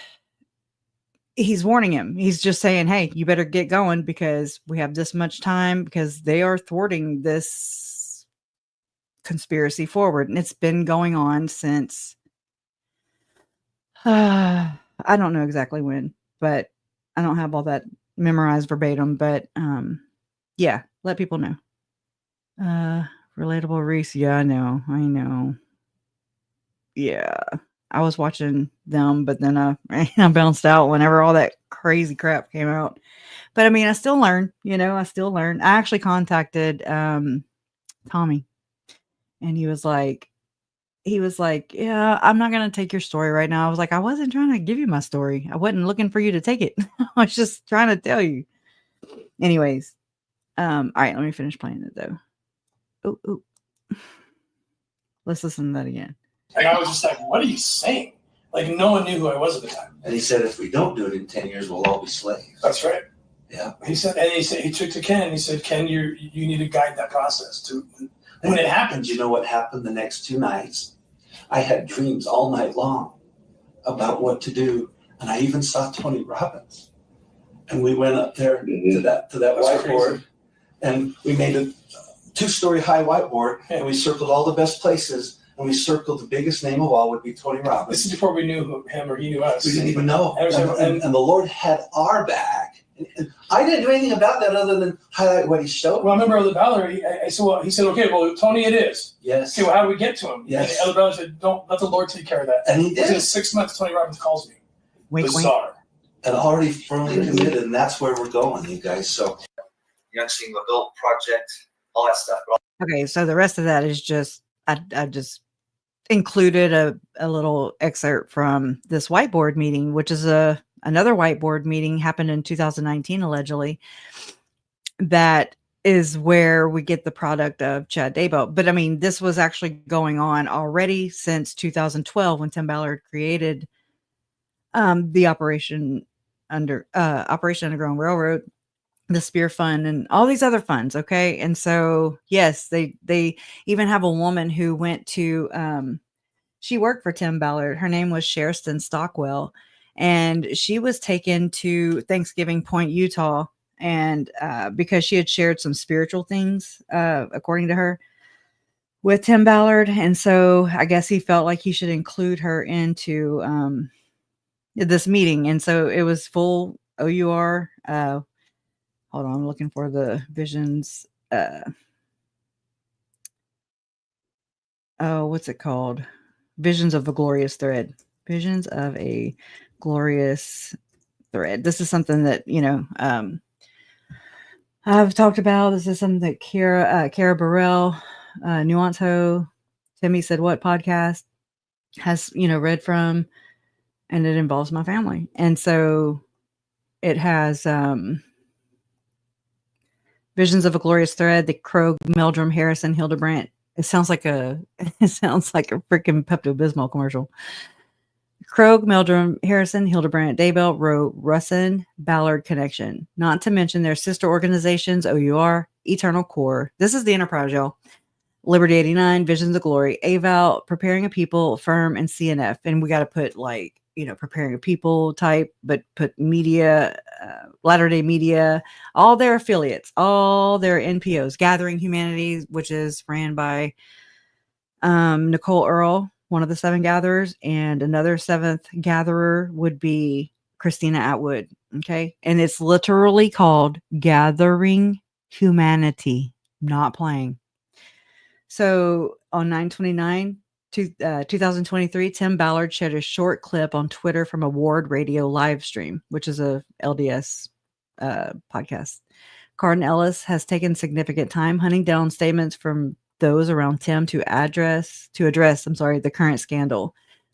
Speaker 2: he's warning him. He's just saying, hey, you better get going because we have this much time, because they are thwarting this conspiracy forward. And it's been going on since, I don't know exactly when, but I don't have all that memorized verbatim, but yeah, let people know. Relatable Reese. Yeah, I know. Yeah. I was watching them, but then I bounced out whenever all that crazy crap came out. But I mean, I still learn, I actually contacted Tommy, and he was like, he was like, "Yeah, I'm not gonna take your story right now." I was like, "I wasn't trying to give you my story. I wasn't looking for you to take it. I was just trying to tell you." Anyways, all right, let me finish playing it though. Oh, let's listen to that again.
Speaker 4: Like, I was just like, what are you saying? Like, no one knew who I was at the time.
Speaker 5: And he said, if we don't do it in 10 years, we'll all be slaves.
Speaker 4: That's right.
Speaker 5: Yeah.
Speaker 4: He said, and he took to Ken and he said, Ken, you need to guide that process to when it happens.
Speaker 5: You know what happened the next 2 nights? I had dreams all night long about what to do. And I even saw Tony Robbins. And we went up there to that
Speaker 4: That's
Speaker 5: whiteboard,
Speaker 4: crazy.
Speaker 5: and we made a 2-story high whiteboard, and we circled all the best places, and we circled the biggest name of all would be Tony Robbins.
Speaker 4: This is before we knew him or he knew us.
Speaker 5: We didn't even know.
Speaker 4: And
Speaker 5: And the Lord had our back. And I didn't do anything about that other than highlight what he showed.
Speaker 4: Well, I remember Elder Ballard, I said, well, he said, okay, well, Tony, it is.
Speaker 5: Yes.
Speaker 4: Okay, well, how do we get to him?
Speaker 5: Yes.
Speaker 4: And Elder Ballard said, don't let the Lord take care of that.
Speaker 5: And he
Speaker 4: Within
Speaker 5: did.
Speaker 4: 6 months, Tony Robbins calls me.
Speaker 2: Wink, wink.
Speaker 4: Bizarre.
Speaker 5: And already firmly committed, and that's where we're going, you guys. So,
Speaker 6: Young Single Adult Project, all that stuff.
Speaker 2: Okay, so the rest of that is just I just included a little excerpt from this whiteboard meeting, which is another whiteboard meeting happened in 2019 allegedly. That is where we get the product of Chad Daybell. But I mean, this was actually going on already since 2012 when Tim Ballard created the Operation Underground Railroad, the Spear Fund, and all these other funds. Okay. And so, yes, they even have a woman who went to, she worked for Tim Ballard. Her name was Sherston Stockwell, and she was taken to Thanksgiving Point, Utah. And because she had shared some spiritual things, according to her, with Tim Ballard. And so I guess he felt like he should include her into this meeting. And so it was full OUR. Hold on, I'm looking for the visions. What's it called? Visions of a Glorious Thread. Visions of a Glorious Thread. This is something that, I've talked about. This is something that Kara Burrell, Nuance Ho, Timmy Said What podcast has, read from, and it involves my family. And so it has Visions of a Glorious Thread, the Krog, Meldrum, Harrison, Hildebrandt. It sounds like a freaking Pepto-Bismol commercial. Krog, Meldrum, Harrison, Hildebrandt, Daybell, Rowe, Russin, Ballard Connection. Not to mention their sister organizations, OUR, Eternal Core. This is the Enterprise, y'all. Liberty 89, Visions of Glory, AVAL, Preparing a People, Firm, and CNF. And we got to put Preparing a People type, but put media, Latter-day Media, all their affiliates, all their NPOs, Gathering Humanities, which is ran by Nicole Earl, one of the 7 gatherers, and another 7th gatherer would be Christina Atwood. Okay. And it's literally called Gathering Humanity, not playing. So on 9/29/2023, Tim Ballard shared a short clip on Twitter from a Ward Radio live stream, which is a LDS podcast. Cardin Ellis has taken significant time hunting down statements from those around Tim to address the current scandal.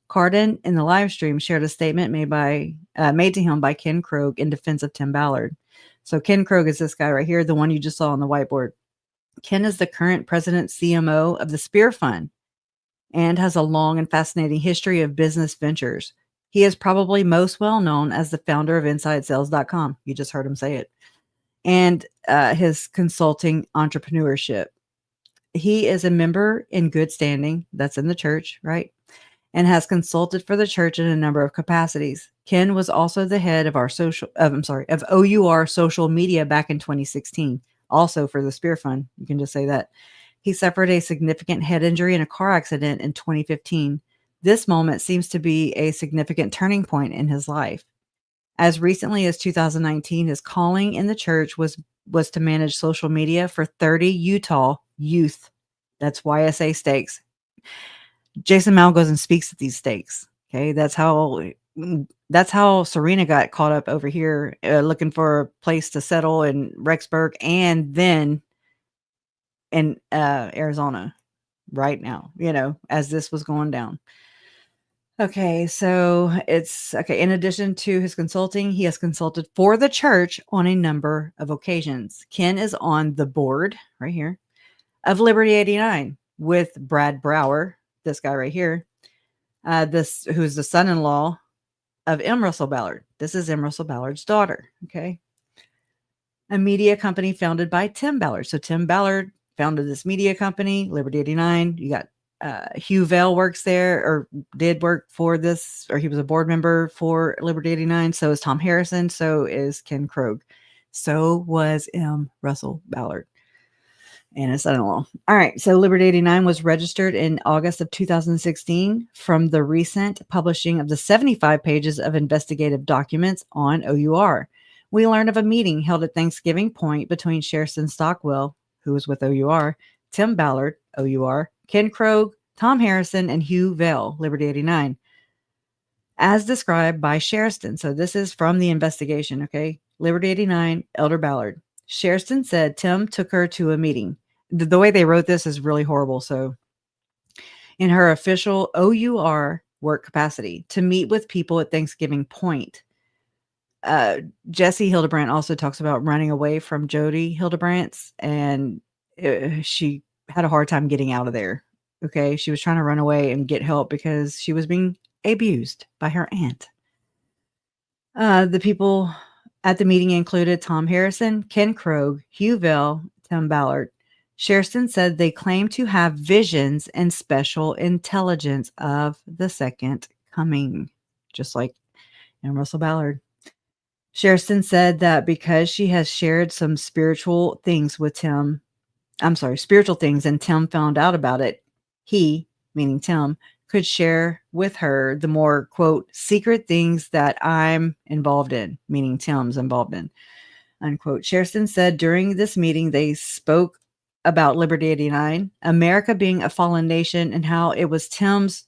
Speaker 2: Cardin in the live stream shared a statement made to him by Ken Krog in defense of Tim Ballard. So Ken Krog is this guy right here, the one you just saw on the whiteboard. Ken is the current president CMO of the Spear Fund and has a long and fascinating history of business ventures. He is probably most well known as the founder of InsideSales.com. You just heard him say it. And his consulting entrepreneurship. He is a member in good standing, that's in the church, right? And has consulted for the church in a number of capacities. Ken was also the head of of OUR social media back in 2016, also for the Spear Fund. You can just say that. He suffered a significant head injury in a car accident in 2015. This moment seems to be a significant turning point in his life. As recently as 2019, his calling in the church was to manage social media for 30 Utah youth. That's YSA stakes. Jason Mal goes and speaks at these stakes. Okay. That's how Serena got caught up over here looking for a place to settle in Rexburg and then in Arizona. right now, as this was going down. Okay, so it's okay. In addition to his consulting, he has consulted for the church on a number of occasions. Ken is on the board right here of Liberty 89 with Brad Brower, this guy right here, who's the son-in-law of M. Russell Ballard. This is M. Russell Ballard's daughter. Okay, a media company founded by Tim Ballard. So Tim Ballard founded this media company, Liberty 89. You got Hugh Vale works there, or did work for this, or he was a board member for Liberty 89. So is Tom Harrison. So is Ken Krogh. So was M. Russell Ballard and his son-in-law. All right. So Liberty 89 was registered in August of 2016 from the recent publishing of the 75 pages of investigative documents on OUR. We learned of a meeting held at Thanksgiving Point between Sherston Stockwell, who was with OUR, Tim Ballard, OUR, Ken Krogh, Tom Harrison, and Hugh Vale, Liberty 89, as described by Sherston. So this is from the investigation, okay? Liberty 89, Elder Ballard. Sherston said Tim took her to a meeting. The way they wrote this is really horrible. So in her official OUR work capacity to meet with people at Thanksgiving Point. Jesse Hildebrandt also talks about running away from Jody Hildebrandt, and she had a hard time getting out of there. Okay. She was trying to run away and get help because she was being abused by her aunt. The people at the meeting included Tom Harrison, Ken Krogh, Hugh Vale, Tim Ballard. Sherston said they claim to have visions and special intelligence of the second coming, just like Russell Ballard. Sherston said that because she has shared some spiritual things with Tim, spiritual things, and Tim found out about it, he, meaning Tim, could share with her the more, quote, secret things that I'm involved in, meaning Tim's involved in, unquote. Sherston said during this meeting, they spoke about Liberty 89, America being a fallen nation, and how it was Tim's,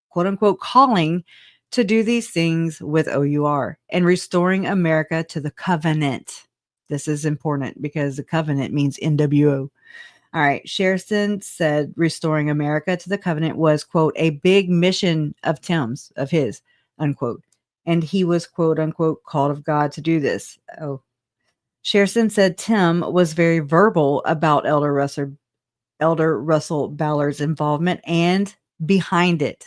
Speaker 2: quote unquote, calling to do these things with OUR and restoring America to the covenant. This is important because the covenant means NWO. All right. Sherston said restoring America to the covenant was, quote, a big mission of Tim's, of his, unquote. And he was, quote unquote, called of God to do this. Oh. Sherston said Tim was very verbal about Elder Russell Ballard's involvement and behind it.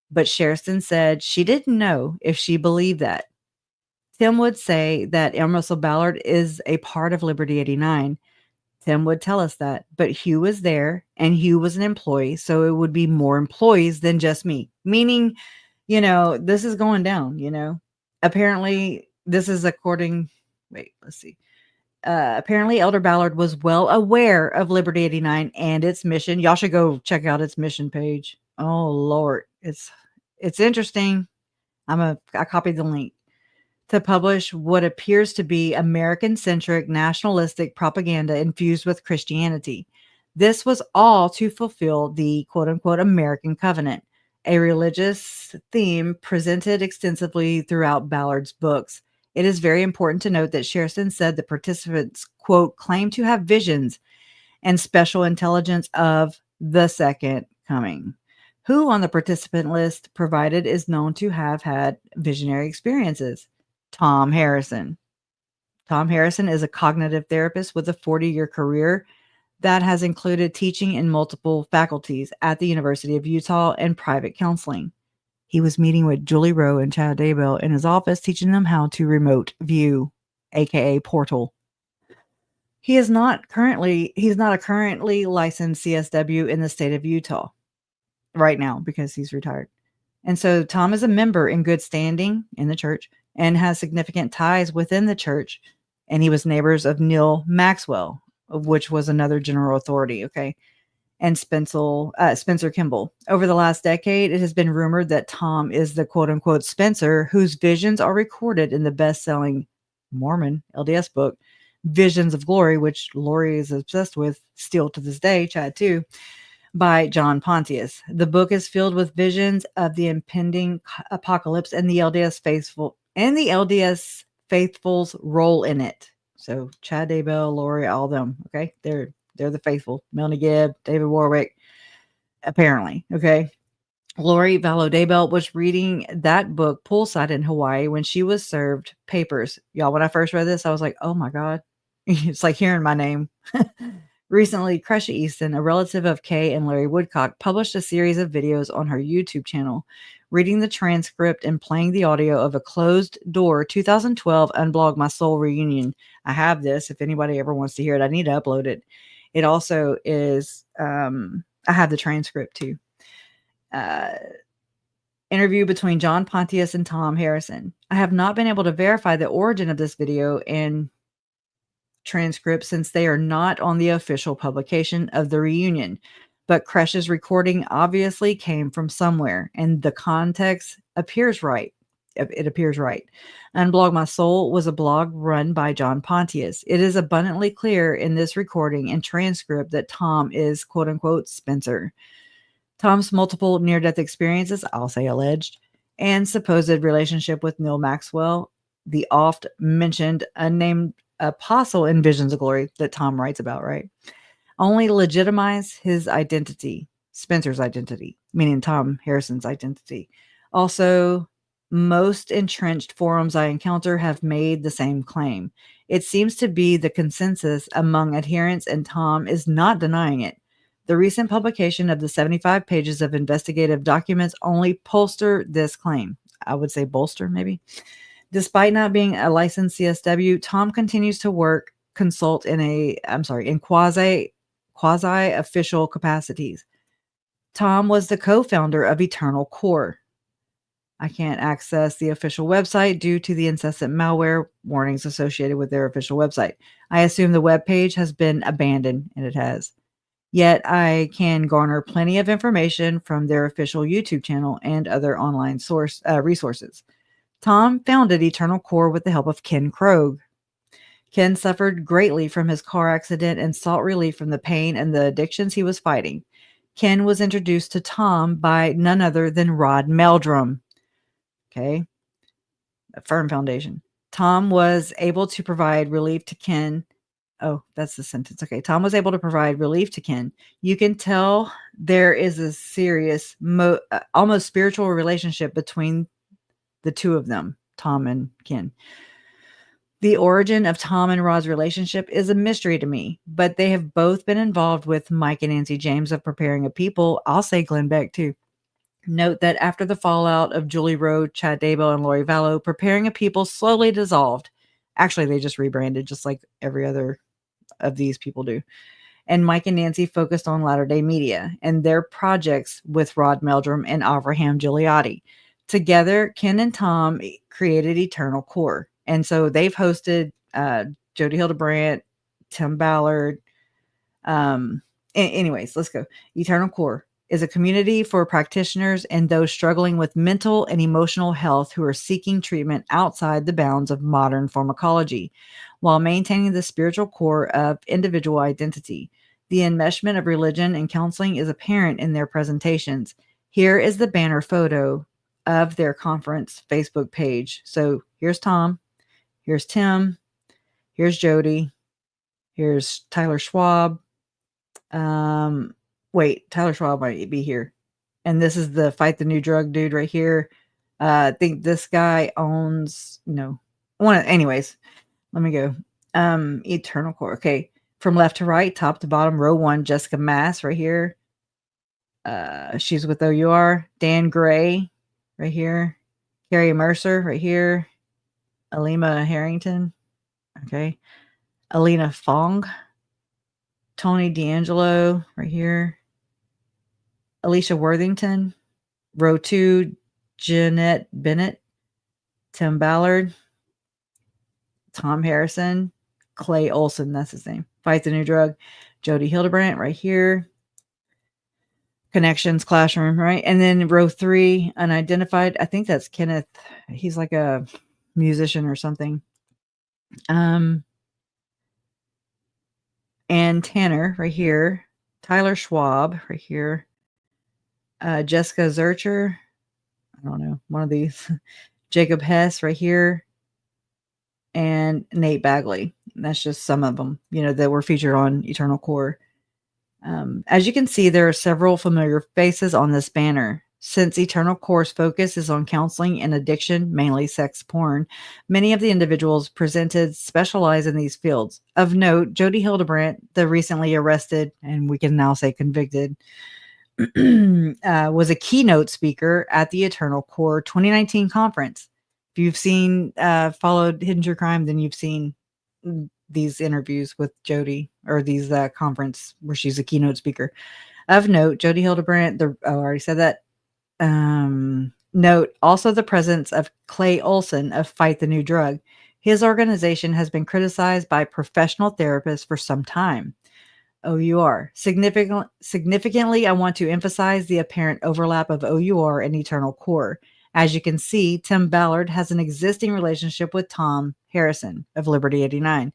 Speaker 2: But Sherston said she didn't know if she believed that. Tim would say that M. Russell Ballard is a part of Liberty 89. Tim would tell us that. But Hugh was there, and Hugh was an employee, so it would be more employees than just me. Meaning, this is going down, Apparently, this is according... Wait, let's see. Apparently, Elder Ballard was well aware of Liberty 89 and its mission. Y'all should go check out its mission page. Oh, Lord. It's interesting. I copied the link to publish what appears to be American-centric nationalistic propaganda infused with Christianity. This was all to fulfill the quote-unquote American covenant, a religious theme presented extensively throughout Ballard's books. It is very important to note that Sherston said the participants, quote, claim to have visions and special intelligence of the second coming. Who on the participant list provided is known to have had visionary experiences? Tom Harrison. Tom Harrison is a cognitive therapist with a 40-year career that has included teaching in multiple faculties at the University of Utah and private counseling. He was meeting with Julie Rowe and Chad Daybell in his office, teaching them how to remote view, aka portal. He's not a currently licensed CSW in the state of Utah right now because he's retired. And so Tom is a member in good standing in the church and has significant ties within the church. And he was neighbors of Neil Maxwell, which was another general authority. Okay. And Spencer Kimball. Over the last decade, it has been rumored that Tom is the quote unquote Spencer whose visions are recorded in the best-selling Mormon LDS book, Visions of Glory, which Lori is obsessed with still to this day, Chad too, by John Pontius. The book is filled with visions of the impending apocalypse and the LDS faithful's role in it. So Chad Daybell, Lori, all them. Okay, they're the faithful. Melanie Gibb, David Warwick. apparently. Okay. Lori Vallow Daybell was reading that book poolside in Hawaii when she was served papers. Y'all, when I first read this, I was like, oh my God. It's like hearing my name. Recently, Crusha Easton, a relative of Kay and Larry Woodcock, published a series of videos on her YouTube channel, reading the transcript and playing the audio of a closed door 2012 Unblog My Soul reunion. I have this. If anybody ever wants to hear it, I need to upload it. It also is, I have the transcript too. Interview between John Pontius and Tom Harrison. I have not been able to verify the origin of this video and transcript since they are not on the official publication of the reunion, but Kresh's recording obviously came from somewhere, and the context appears right. It appears right. Unblog My Soul was a blog run by John Pontius. It is abundantly clear in this recording and transcript that Tom is quote unquote Spencer. Tom's multiple near-death experiences, I'll say alleged, and supposed relationship with Neil Maxwell, the oft-mentioned unnamed apostle in Visions of Glory that Tom writes about, right, only legitimize his identity, Spencer's identity, meaning Tom Harrison's identity. Also, most entrenched forums I encounter have made the same claim. It seems to be the consensus among adherents, and Tom is not denying it. The recent publication of the 75 pages of investigative documents only bolster this claim. I would say bolster, maybe. Despite not being a licensed CSW, Tom continues to consult in quasi-official capacities. Tom was the co-founder of Eternal Core. I can't access the official website due to the incessant malware warnings associated with their official website. I assume the webpage has been abandoned, and it has. Yet I can garner plenty of information from their official YouTube channel and other online resources. Tom founded Eternal Core with the help of Ken Krogh. Ken suffered greatly from his car accident and sought relief from the pain and the addictions he was fighting. Ken was introduced to Tom by none other than Rod Meldrum. Okay. A firm foundation. Tom was able to provide relief to Ken. Oh, that's the sentence. Okay. Tom was able to provide relief to Ken. You can tell there is a serious, almost spiritual relationship between the two of them, Tom and Ken. The origin of Tom and Rod's relationship is a mystery to me, but they have both been involved with Mike and Nancy James of Preparing a People. I'll say Glenn Beck too. Note that after the fallout of Julie Rowe, Chad Daybell, and Lori Vallow, Preparing a People slowly dissolved. Actually, they just rebranded just like every other of these people do. And Mike and Nancy focused on Latter-day Media and their projects with Rod Meldrum and Avraham Gigliotti. Together, Ken and Tom created Eternal Core. And so they've hosted Jody Hildebrandt, Tim Ballard. Anyways, let's go. Eternal Core is a community for practitioners and those struggling with mental and emotional health who are seeking treatment outside the bounds of modern pharmacology, while maintaining the spiritual core of individual identity. The enmeshment of religion and counseling is apparent in their presentations. Here is the banner photo of their conference Facebook page. So here's Tom, here's Tim, here's Jody, here's Tyler Schwab. Tyler Schwab might be here. And this is the Fight the New Drug dude right here. I think this guy owns, anyways, let me go. Eternal Core. Okay. From left to right, top to bottom, row 1, Jessica Mass right here. She's with OUR. Dan Gray right here. Carrie Mercer right here. Alima Harrington. Okay. Alina Fong. Tony D'Angelo right here. Alicia Worthington. Row 2, Jeanette Bennett. Tim Ballard. Tom Harrison. Clay Olson, that's his name. Fight the New Drug. Jody Hildebrandt right here. Connections Classroom, right? And then row 3, Unidentified. I think that's Kenneth. He's like a musician or something. And Tanner right here. Tyler Schwab right here. Jessica Zurcher. I don't know. One of these. Jacob Hess right here. And Nate Bagley. That's just some of them, that were featured on Eternal Core. As you can see, there are several familiar faces on this banner. Since Eternal Core's focus is on counseling and addiction, mainly sex porn, many of the individuals presented specialize in these fields. Of note, Jody Hildebrandt, the recently arrested, and we can now say convicted, was a keynote speaker at the Eternal Core 2019 conference. If you've seen, followed Hidden True Crime, then you've seen these interviews with Jody, or these conference where she's a keynote speaker. Of note, Jody Hildebrandt, I already said that. Note also the presence of Clay Olson of Fight the New Drug. His organization has been criticized by professional therapists for some time. OUR. Significantly, I want to emphasize the apparent overlap of OUR and Eternal Core. As you can see, Tim Ballard has an existing relationship with Tom Harrison of Liberty 89,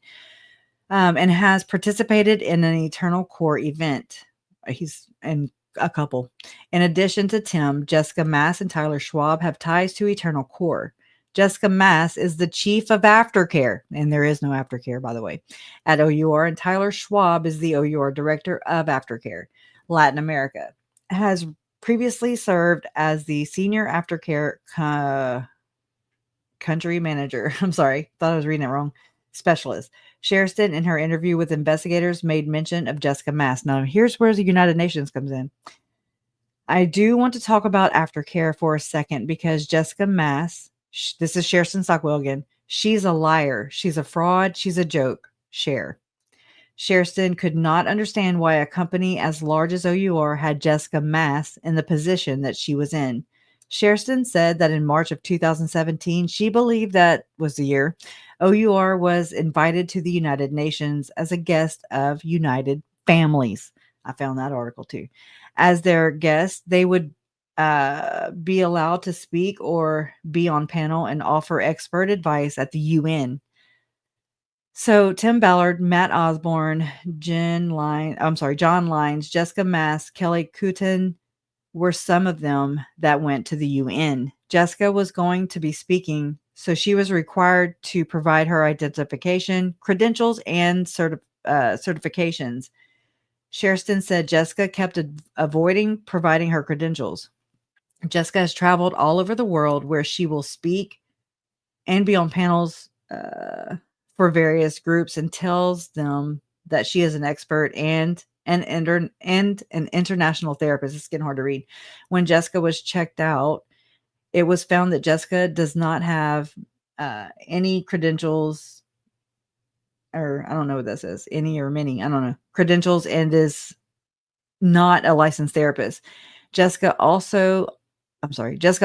Speaker 2: and has participated in an Eternal Core event. He's in a couple. In addition to Tim, Jessica Mass and Tyler Schwab have ties to Eternal Core. Jessica Mass is the chief of aftercare, and there is no aftercare, by the way, at OUR, and Tyler Schwab is the OUR director of aftercare. Latin America has previously served as the senior aftercare country manager. I'm sorry, thought I was reading it wrong. Specialist. Sherston, in her interview with investigators, made mention of Jessica Mass. Now, here's where the United Nations comes in. I do want to talk about aftercare for a second because Jessica Mass, this is Sherston Stockwell again. She's a liar. She's a fraud. She's a joke. Sherston could not understand why a company as large as OUR had Jessica Mass in the position that she was in. Sherston said that in March of 2017, she believed that was the year OUR was invited to the United Nations as a guest of United Families. I found that article too. As their guest, they would be allowed to speak or be on panel and offer expert advice at the UN. So Tim Ballard, Matt Osborne, John Lines, Jessica Mass, Kelly Cooten were some of them that went to the UN. Jessica was going to be speaking, so she was required to provide her identification, credentials, and certifications. Sherston said Jessica kept avoiding providing her credentials. Jessica has traveled all over the world where she will speak and be on panels for various groups and tells them that she is an expert and an international therapist. It's getting hard to read. When Jessica was checked out, it was found that Jessica does not have any credentials, or I don't know what this is, any or many, I don't know, credentials, and is not a licensed therapist. Jessica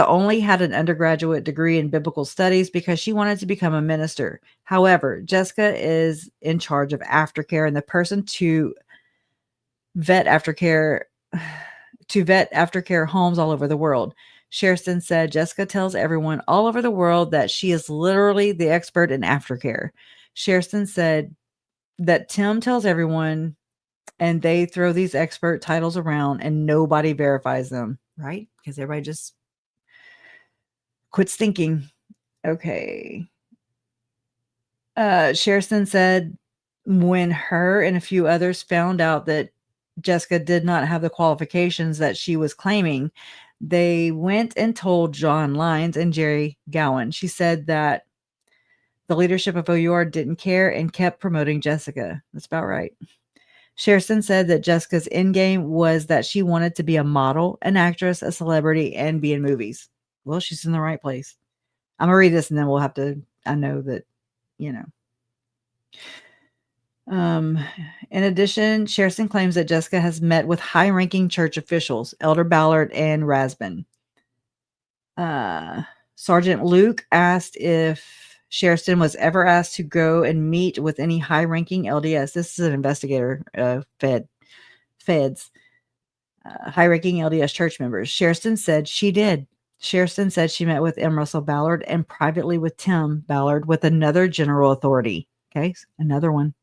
Speaker 2: only had an undergraduate degree in biblical studies because she wanted to become a minister. However, Jessica is in charge of aftercare and the person to vet aftercare homes all over the world. Sherston said Jessica tells everyone all over the world that she is literally the expert in aftercare. Sherston said that Tim tells everyone, and they throw these expert titles around and nobody verifies them, right? Because everybody just quits thinking. Okay. Sherston said when her and a few others found out that Jessica did not have the qualifications that she was claiming, they went and told John Lines and Jerry Gowan. She said that the leadership of OUR didn't care and kept promoting Jessica. That's about right. Sherston said that Jessica's end game was that she wanted to be a model, an actress, a celebrity, and be in movies. Well, she's in the right place. I'm going to read this and then we'll have to, I know that, you know. In addition, Sherston claims that Jessica has met with high-ranking church officials, Elder Ballard and Rasbin. Sergeant Luke asked if Sherston was ever asked to go and meet with any high-ranking LDS. This is an investigator, feds, high-ranking LDS church members. Sherston said she did. Sherston said she met with M. Russell Ballard and privately with Tim Ballard with another general authority. Okay, another one.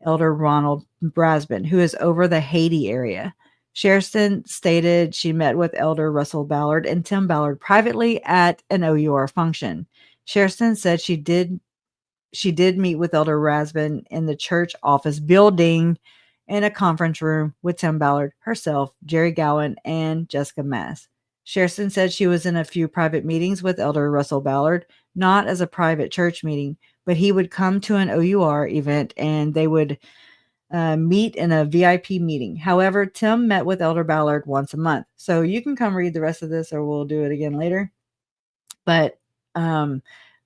Speaker 2: Elder Ronald Brasbin, who is over the Haiti area. Sherston stated she met with Elder Russell Ballard and Tim Ballard privately at an OUR function. Sherston said she did meet with Elder Rasbin in the church office building in a conference room with Tim Ballard, herself, Jerry Gowan, and Jessica Mass. Sherston said she was in a few private meetings with Elder Russell Ballard, not as a private church meeting, but he would come to an OUR event and they would meet in a VIP meeting. However, Tim met with Elder Ballard once a month. So you can come read the rest of this or we'll do it again later. But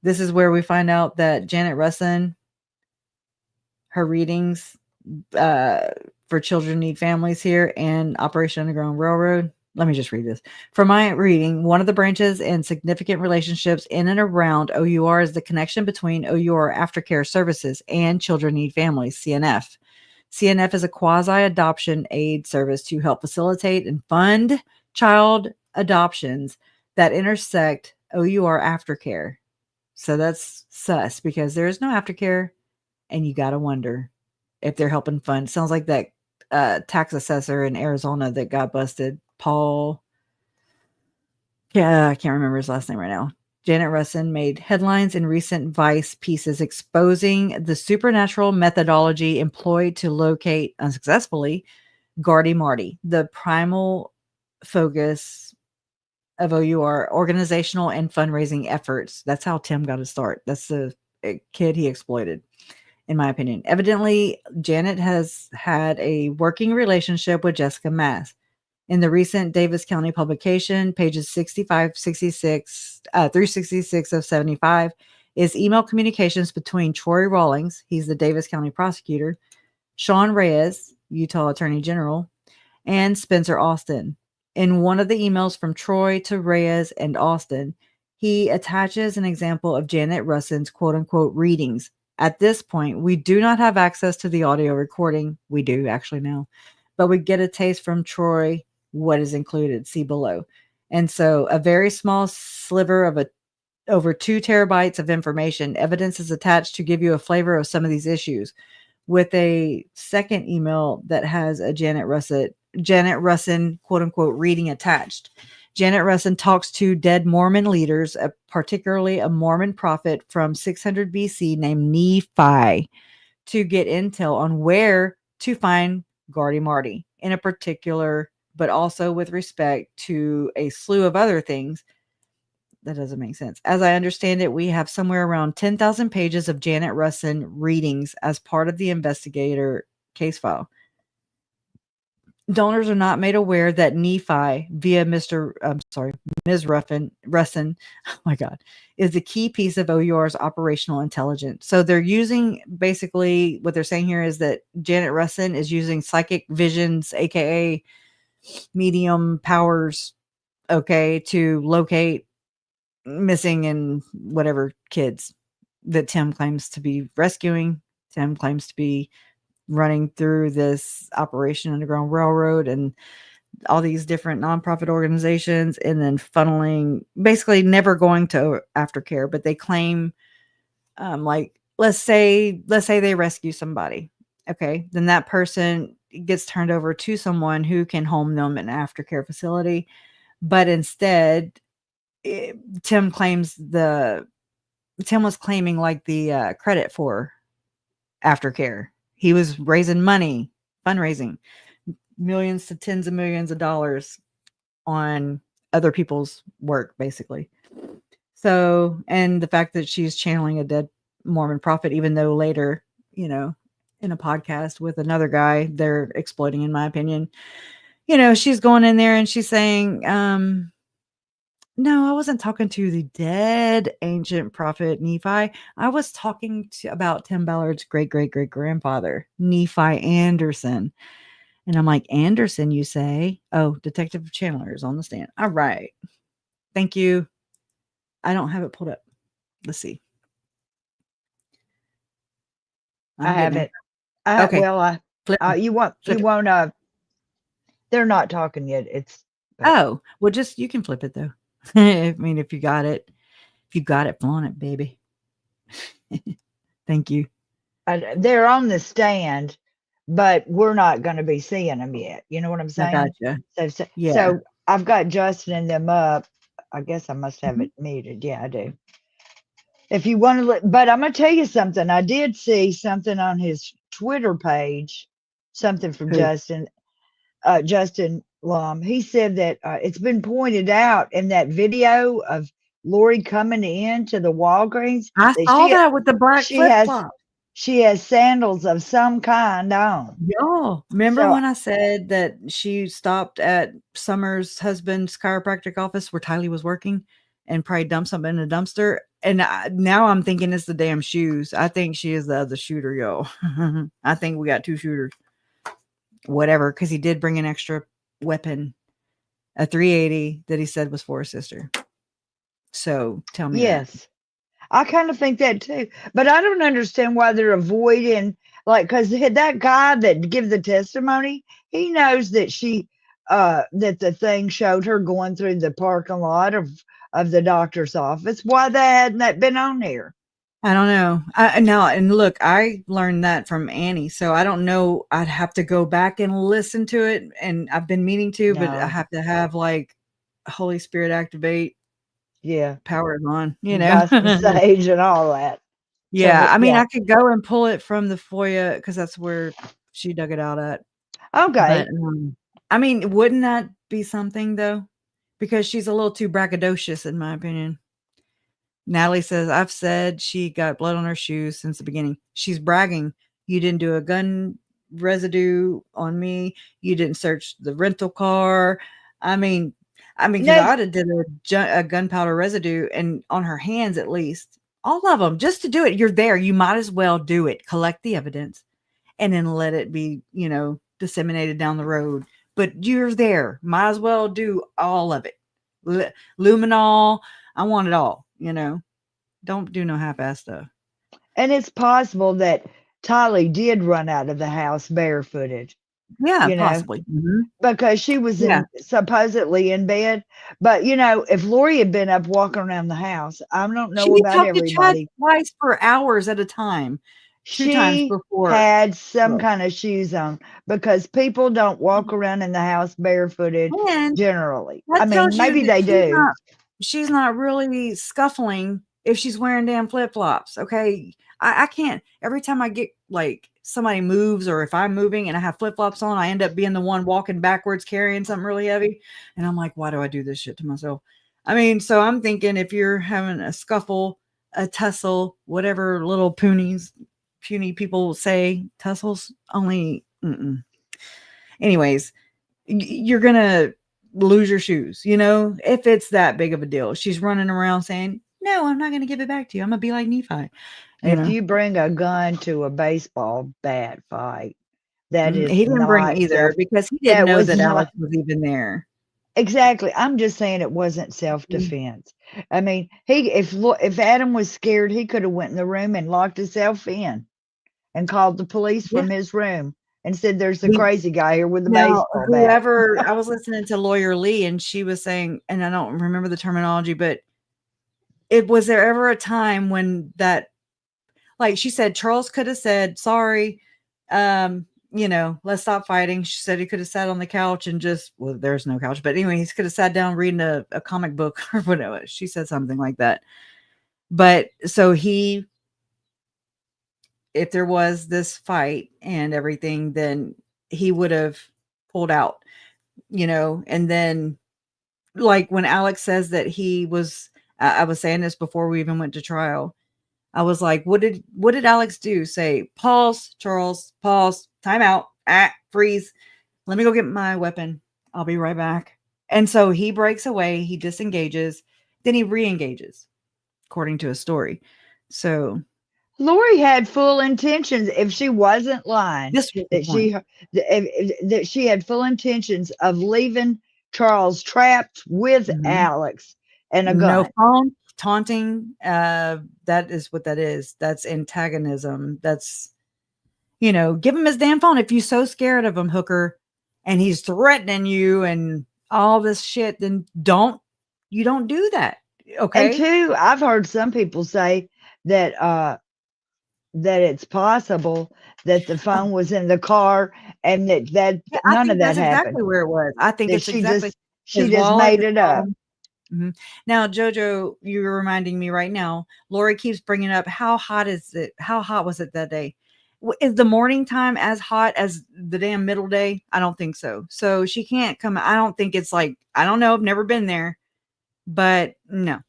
Speaker 2: this is where we find out that Janet Russin, her readings for Children Need Families here and Operation Underground Railroad. Let me just read this. For my reading, one of the branches and significant relationships in and around OUR is the connection between OUR Aftercare Services and Children Need Families, CNF. CNF is a quasi-adoption aid service to help facilitate and fund child adoptions that intersect OUR aftercare. So that's sus because there is no aftercare, and you got to wonder if they're helping fund. Sounds like that tax assessor in Arizona that got busted, Paul. Yeah, I can't remember his last name right now. Janet Russin made headlines in recent Vice pieces exposing the supernatural methodology employed to locate unsuccessfully Gardy Marty, the primal focus of OUR organizational and fundraising efforts. That's how Tim got his start. That's the kid he exploited, in my opinion. Evidently, Janet has had a working relationship with Jessica Mass. In the recent Davis County publication, pages 65, 66, 366 of 75, is email communications between Troy Rawlings, he's the Davis County prosecutor, Sean Reyes, Utah Attorney General, and Spencer Austin. In one of the emails from Troy to Reyes and Austin, he attaches an example of Janet Russin's quote-unquote readings. At this point, we do not have access to the audio recording. We do actually now, but we get a taste from Troy what is included. See below. And so a very small sliver of over 2 terabytes of information. Evidence is attached to give you a flavor of some of these issues. With a second email that has a Janet Russin quote unquote reading attached. Janet Russin talks to dead Mormon leaders, particularly a Mormon prophet from 600 BC named Nephi, to get intel on where to find Gardy Marty in a particular, but also with respect to a slew of other things. That doesn't make sense. As I understand it, we have somewhere around 10,000 pages of Janet Russin readings as part of the investigator case file. Donors are not made aware that Nephi via Ms. Russin, oh my God, is the key piece of OUR's operational intelligence. So they're using, basically what they're saying here is that Janet Russin is using psychic visions, aka medium powers, okay, to locate missing and whatever kids that Tim claims to be rescuing. Tim claims to be running through this Operation Underground Railroad and all these different nonprofit organizations, and then funneling, basically never going to aftercare, but they claim like let's say they rescue somebody, okay, then that person gets turned over to someone who can home them in an aftercare facility, but instead Tim was claiming like the credit for aftercare. He was raising money, fundraising, millions to tens of millions of dollars on other people's work, basically. So, and the fact that she's channeling a dead Mormon prophet, even though later, in a podcast with another guy, they're exploiting, in my opinion, she's going in there and she's saying, no, I wasn't talking to the dead ancient prophet Nephi. I was talking about Tim Ballard's great-great-great-grandfather, Nephi Anderson. And I'm like, Anderson, you say? Oh, Detective Chandler is on the stand. All right. Thank you. I don't have it pulled up. Let's see.
Speaker 1: I have it.
Speaker 2: Okay.
Speaker 1: Well,
Speaker 2: Flip.
Speaker 1: They're not talking yet.
Speaker 2: Oh, well, you can flip it though. I mean, if you got it, flaunt it, baby. Thank you.
Speaker 1: They're on the stand, but we're not going to be seeing them yet. You know what I'm saying?
Speaker 2: I gotcha.
Speaker 1: So I've got Justin and them up. I guess I must have it muted. Yeah, I do. If you want to look, but I'm going to tell you something. I did see something on his Twitter page something from
Speaker 2: Who?
Speaker 1: Justin Lum. He said that it's been pointed out in that video of Lori coming in to the Walgreens
Speaker 2: I
Speaker 1: that
Speaker 2: saw that with the black
Speaker 1: she
Speaker 2: flip
Speaker 1: has
Speaker 2: flop.
Speaker 1: she has sandals of some kind on.
Speaker 2: Y'all remember
Speaker 1: So
Speaker 2: when I said that she stopped at Summer's husband's chiropractic office where Tylee was working and probably dumped something in a dumpster? And now I'm thinking it's the damn shoes. I think she is the other shooter, yo. I think we got two shooters. Whatever, because he did bring an extra weapon, a 380 that he said was for his sister. So tell me that.
Speaker 1: yes, I kind of think that too, but I don't understand why they're avoiding, like, because that guy that give the testimony, he knows that that the thing showed her going through the parking lot of the doctor's office. Why hadn't that been on there?
Speaker 2: I don't know. Now, and look, I learned that from Annie, so I don't know. I'd have to go back and listen to it, and I've been meaning to, but I
Speaker 1: No,
Speaker 2: have to have like Holy Spirit activate,
Speaker 1: yeah,
Speaker 2: power is on,
Speaker 1: gospel sage and all that.
Speaker 2: Yeah, I mean,
Speaker 1: yeah,
Speaker 2: I could go and pull it from the FOIA because that's where she dug it out at.
Speaker 1: okay.
Speaker 2: But I mean, wouldn't that be something though? Because she's a little too braggadocious, in my opinion. Natalie says, I've said she got blood on her shoes since the beginning. She's bragging. You didn't do a gun residue on me. You didn't search the rental car. I mean, because
Speaker 1: No,
Speaker 2: I'd have did a gunpowder residue and on her hands at least. All of them, just to do it. You're there. You might as well do it. Collect the evidence and then let it be, disseminated down the road. But you're there. Might as well do all of it. Luminol. I want it all. Don't do no half-ass stuff.
Speaker 1: and it's possible that Tylee did run out of the house barefooted.
Speaker 2: Yeah, possibly. Mm-hmm.
Speaker 1: Because she was supposedly in bed. But if Lori had been up walking around the house, I don't know about
Speaker 2: talked to Chad
Speaker 1: everybody.
Speaker 2: twice for hours at a time. Two times
Speaker 1: She
Speaker 2: before.
Speaker 1: had some kind of shoes on because people don't walk around in the house barefooted
Speaker 2: And
Speaker 1: generally.
Speaker 2: that
Speaker 1: I mean,
Speaker 2: tells you
Speaker 1: maybe
Speaker 2: that
Speaker 1: they do.
Speaker 2: She's not really scuffling if she's wearing damn flip-flops. Okay. I can't. Every time I get like somebody moves or if I'm moving and I have flip-flops on, I end up being the one walking backwards carrying something really heavy. And I'm like, why do I do this shit to myself? I mean, so I'm thinking if you're having a scuffle, a tussle, whatever little puny people say, tussles only. Anyways, you're going to lose your shoes, if it's that big of a deal. She's running around saying, no, I'm not going to give it back to you. I'm going to be like Nephi.
Speaker 1: If you bring a gun to a baseball bat fight, that is
Speaker 2: he didn't bring
Speaker 1: not
Speaker 2: either because he didn't know that Alex was even there.
Speaker 1: Exactly. I'm just saying it wasn't self-defense. I mean, if Adam was scared, he could have went in the room and locked himself in and called the police from his room and said, there's a crazy guy here with a baseball bat.
Speaker 2: I was listening to Lawyer Lee and she was saying, and I don't remember the terminology, but was there ever a time when that, like she said, Charles could have said, sorry, let's stop fighting. She said he could have sat on the couch and there's no couch, but anyway, he could have sat down reading a comic book or whatever. She said something like that. But so if there was this fight and everything, then he would have pulled out, and then like when Alex says that he was, I was saying this before we even went to trial. I was like, what did Alex do? Say, pause, Charles, pause, time out, freeze. Let me go get my weapon. I'll be right back. And so he breaks away, he disengages, then he re-engages, according to a story. So
Speaker 1: Lori had full intentions, if she wasn't lying, that she had full intentions of leaving Charles trapped with Alex and a gun.
Speaker 2: No phone, taunting. That is what that is. That's antagonism. That's, give him his damn phone. If you're so scared of him, hooker, and he's threatening you and all this shit, then you don't do that. Okay.
Speaker 1: And two, I've heard some people say that it's possible that the phone was in the car and that none of that happened.
Speaker 2: Exactly where it was. I think it's exactly.
Speaker 1: She just made it up.
Speaker 2: Mm-hmm. Now, Jojo, you're reminding me right now. Lori keeps bringing up how hot is it? How hot was it that day? is the morning time as hot as the damn middle day? I don't think so. So she can't come. I don't think it's like, I don't know. I've never been there, but no,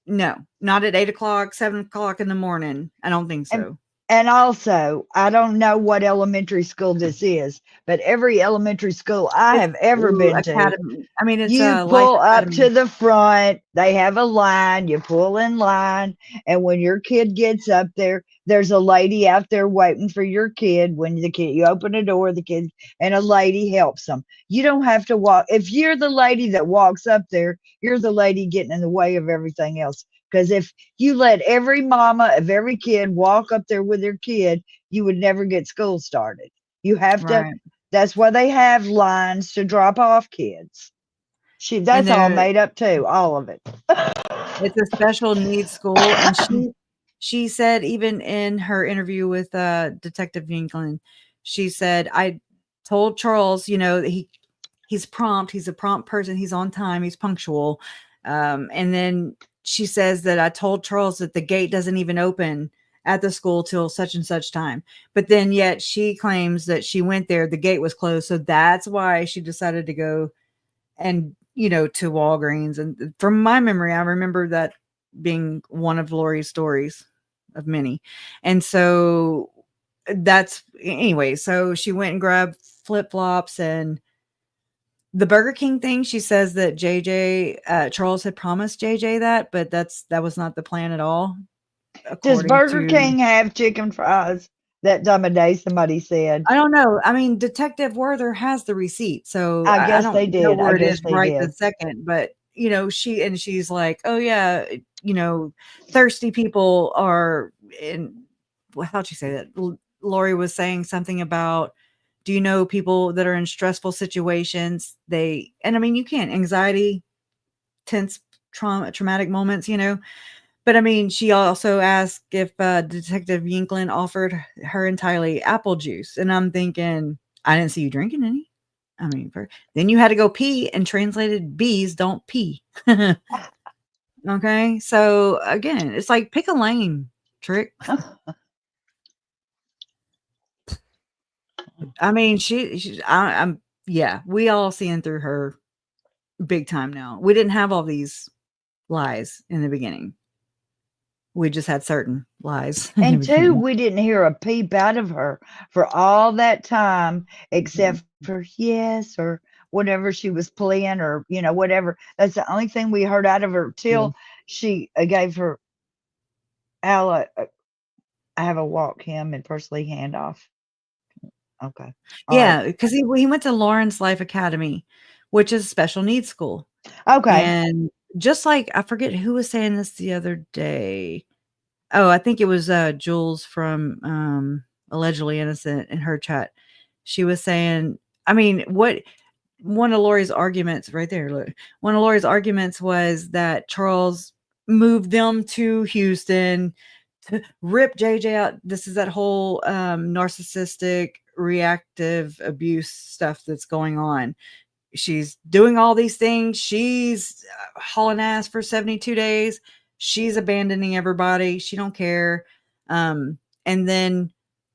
Speaker 2: not at 8 o'clock, 7 o'clock in the morning. I don't think
Speaker 1: And
Speaker 2: so.
Speaker 1: And also, I don't know what elementary school this is, but every elementary school I
Speaker 2: It's
Speaker 1: have ever been to,
Speaker 2: academy. I mean, it's
Speaker 1: you
Speaker 2: a life
Speaker 1: pull up
Speaker 2: academy.
Speaker 1: to the front, they have a line, you pull in line, and when your kid gets up there, there's a lady out there waiting for your kid. When the kid, you open the door, the kid, and a lady helps them. You don't have to walk. If you're the lady that walks up there, you're the lady getting in the way of everything else. Because if you let every mama of every kid walk up there with their kid, you would never get school started. You have to,
Speaker 2: Right.
Speaker 1: that's why they have lines to drop off kids.
Speaker 2: And
Speaker 1: That's all made up too, all of it.
Speaker 2: it's a special needs school. And she said, even in her interview with Detective Yanklin, she said, I told Charles, he's prompt, he's a prompt person, he's on time, he's punctual. And then she says that I told Charles that the gate doesn't even open at the school till such and such time. But then yet she claims that she went there, the gate was closed. So that's why she decided to go and, to Walgreens. And from my memory, I remember that being one of Lori's stories of many. And so anyway, so she went and grabbed flip-flops and the Burger King thing. She says that Charles had promised JJ that, but that was not the plan at all.
Speaker 1: Does
Speaker 2: According
Speaker 1: Burger
Speaker 2: to,
Speaker 1: King have chicken fries? That time of day, somebody said.
Speaker 2: I don't know. I mean, Detective Werther has the receipt, so
Speaker 1: I
Speaker 2: I
Speaker 1: guess they
Speaker 2: don't know
Speaker 1: did. I
Speaker 2: where it
Speaker 1: guess
Speaker 2: is
Speaker 1: they
Speaker 2: right this
Speaker 1: did.
Speaker 2: second. But she's like, oh yeah, thirsty people are in. Well, how'd she say that? Lori was saying something about, do you know people that are in stressful situations? And I mean, you can't, anxiety, tense, traumatic moments, But I mean, she also asked if Detective Yanklin offered her entirely apple juice. And I'm thinking, I didn't see you drinking any. I mean, then you had to go pee, and translated, bees don't pee. Okay. So again, it's like, pick a lane, Trick. I mean, yeah, we all seeing through her big time now. We didn't have all these lies in the beginning. We just had certain lies.
Speaker 1: And two, we didn't hear a peep out of her for all that time, except for yes or whatever she was playing, or whatever. That's the only thing we heard out of her till she gave her I have a walk him and personally hand off. Okay. All
Speaker 2: Yeah,
Speaker 1: right.
Speaker 2: because he went to Lawrence Life Academy, which is a special needs school.
Speaker 1: Okay.
Speaker 2: And just like, I forget who was saying this the other day. Oh, I think it was Jules from Allegedly Innocent in her chat. She was saying, I mean, one of Lori's arguments right there, look, one of Lori's arguments was that Charles moved them to Houston to rip JJ out. This is that whole narcissistic reactive abuse stuff that's going on. She's doing all these things. She's hauling ass for 72 days. She's abandoning everybody. She don't care. And then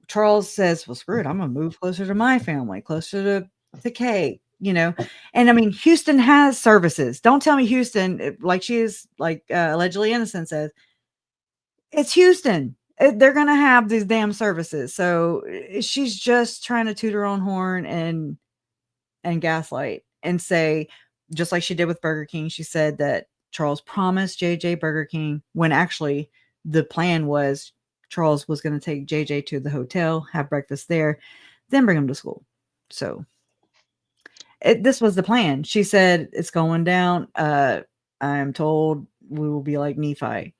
Speaker 2: Charles says, well, screw it. I'm going to move closer to my family, closer to Kay, And I mean, Houston has services. Don't tell me Houston, like she is, like Allegedly Innocent says, it's Houston. They're going to have these damn services. So she's just trying to toot her own horn and gaslight and say, just like she did with Burger King, she said that Charles promised JJ Burger King, when actually the plan was Charles was going to take JJ to the hotel, have breakfast there, then bring him to school. So this was the plan. She said, it's going down. I'm told we will be like Nephi.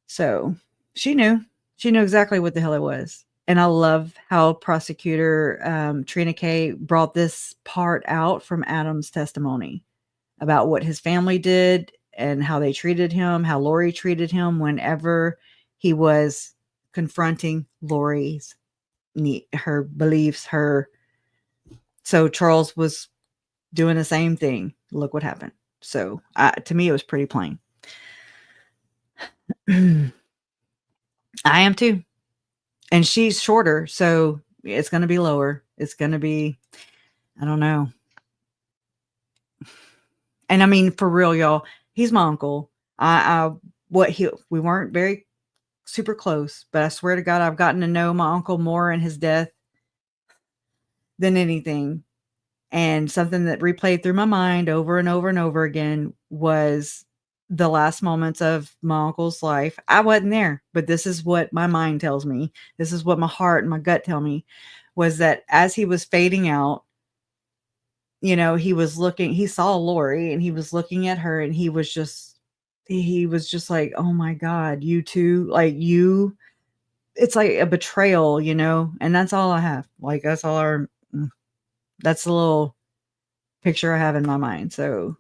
Speaker 2: So she knew exactly what the hell it was. And I love how prosecutor Trina K brought this part out from Adam's testimony about what his family did and how they treated him, how Lori treated him whenever he was confronting Lori's her beliefs, so Charles was doing the same thing. Look what happened. So to me, it was pretty plain. I am too. And she's shorter, so it's going to be lower. It's going to be, I don't know. And I mean, for real, y'all, he's my uncle. We weren't very super close, but I swear to God, I've gotten to know my uncle more in his death than anything. And something that replayed through my mind over and over and over again was the last moments of my uncle's life. I wasn't there, but this is what my mind tells me. This is what my heart and my gut tell me, was that as he was fading out, you know, he saw Lori and he was looking at her and he was just like, oh my God, you too, like you, it's like a betrayal, you know, and that's all I have. Like, that's the little picture I have in my mind. So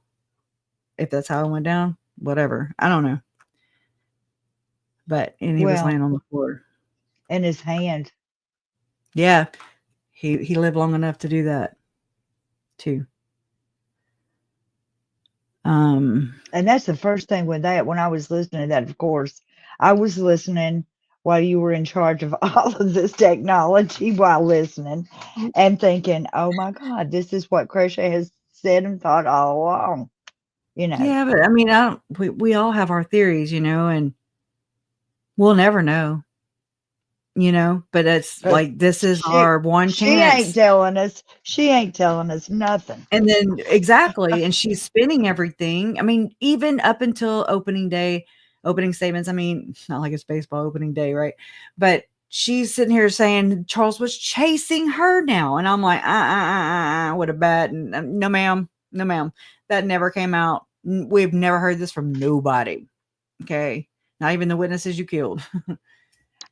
Speaker 2: if that's how it went down, whatever, I don't know. And he was
Speaker 1: Well,
Speaker 2: laying on the floor.
Speaker 1: in his hand.
Speaker 2: Yeah. He lived long enough to do that too.
Speaker 1: And that's the first thing when I was listening to that, of course, I was listening while you were in charge of all of this technology while listening and thinking, oh my God, this is what Crochet has said and thought all along. You know.
Speaker 2: Yeah, but I mean, we all have our theories, you know, and we'll never know, you know, but it's like, this is our one chance.
Speaker 1: She ain't telling us nothing.
Speaker 2: And then exactly. And she's spinning everything. I mean, even up until opening statements. I mean, not like it's baseball opening day, right? But she's sitting here saying Charles was chasing her now. And I'm like, what a bat. And no, ma'am. That never came out. We've never heard this from nobody. Okay. Not even the witnesses you killed.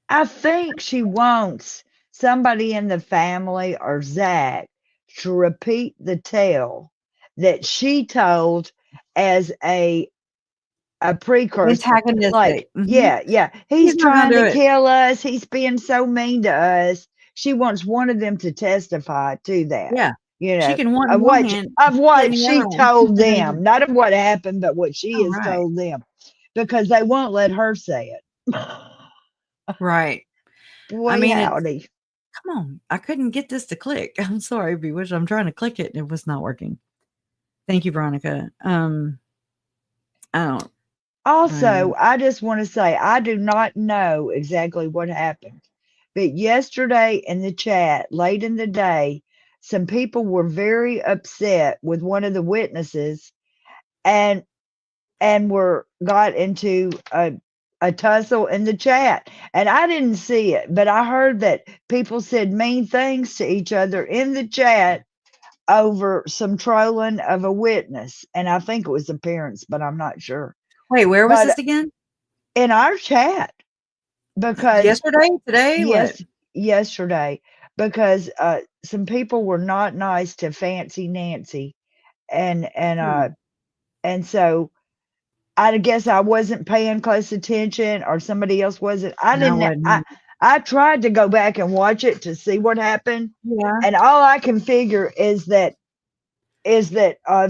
Speaker 1: I think she wants somebody in the family or Zach to repeat the tale that she told as a precursor.
Speaker 2: Antagonistic.
Speaker 1: Like, yeah. He's trying to kill us. He's being so mean to us. She wants one of them to testify to that.
Speaker 2: Yeah.
Speaker 1: You know,
Speaker 2: she can want
Speaker 1: of what she told them, not of what happened, but what she has told them, because they won't let her say it.
Speaker 2: Right.
Speaker 1: Boy,
Speaker 2: I mean,
Speaker 1: howdy.
Speaker 2: Come on. I couldn't get this to click. I'm sorry, Bewitched. I'm trying to click it and it was not working. Thank you, Veronica. I don't.
Speaker 1: Also, I just want to say, I do not know exactly what happened, but yesterday in the chat, late in the day, some people were very upset with one of the witnesses and got into a tussle in the chat. And I didn't see it, but I heard that people said mean things to each other in the chat over some trolling of a witness. And I think it was appearance, but I'm not sure.
Speaker 2: Wait, where was this again?
Speaker 1: In our chat. Because
Speaker 2: yesterday, today?
Speaker 1: Yes, yesterday. Because some people were not nice to Fancy Nancy. And so I guess I wasn't paying close attention, or somebody else wasn't. I tried to go back and watch it to see what happened.
Speaker 2: Yeah.
Speaker 1: And all I can figure is that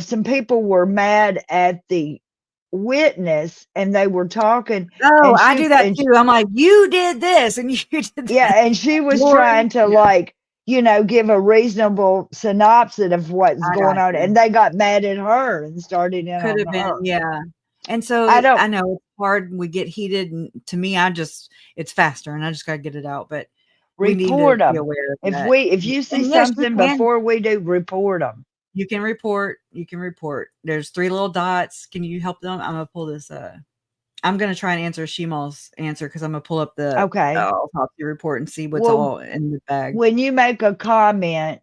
Speaker 1: some people were mad at the witness and they were talking.
Speaker 2: Oh, I do that too. I'm like, you did this and you did that.
Speaker 1: Yeah, and she was trying to give a reasonable synopsis of what's going on. And they got mad at her and started in
Speaker 2: Could have
Speaker 1: on
Speaker 2: been,
Speaker 1: her.
Speaker 2: yeah. And so I know it's hard when we get heated, and to me, it's faster and I just got to get it out. But we need to be aware of that.
Speaker 1: If you see something before we do, report them.
Speaker 2: You can report. There's 3 little dots. Can you help them? I'm gonna pull this. I'm gonna try and answer Shimal's answer because I'm gonna pull up the autopsy report and see what's all in the bag.
Speaker 1: When you make a comment,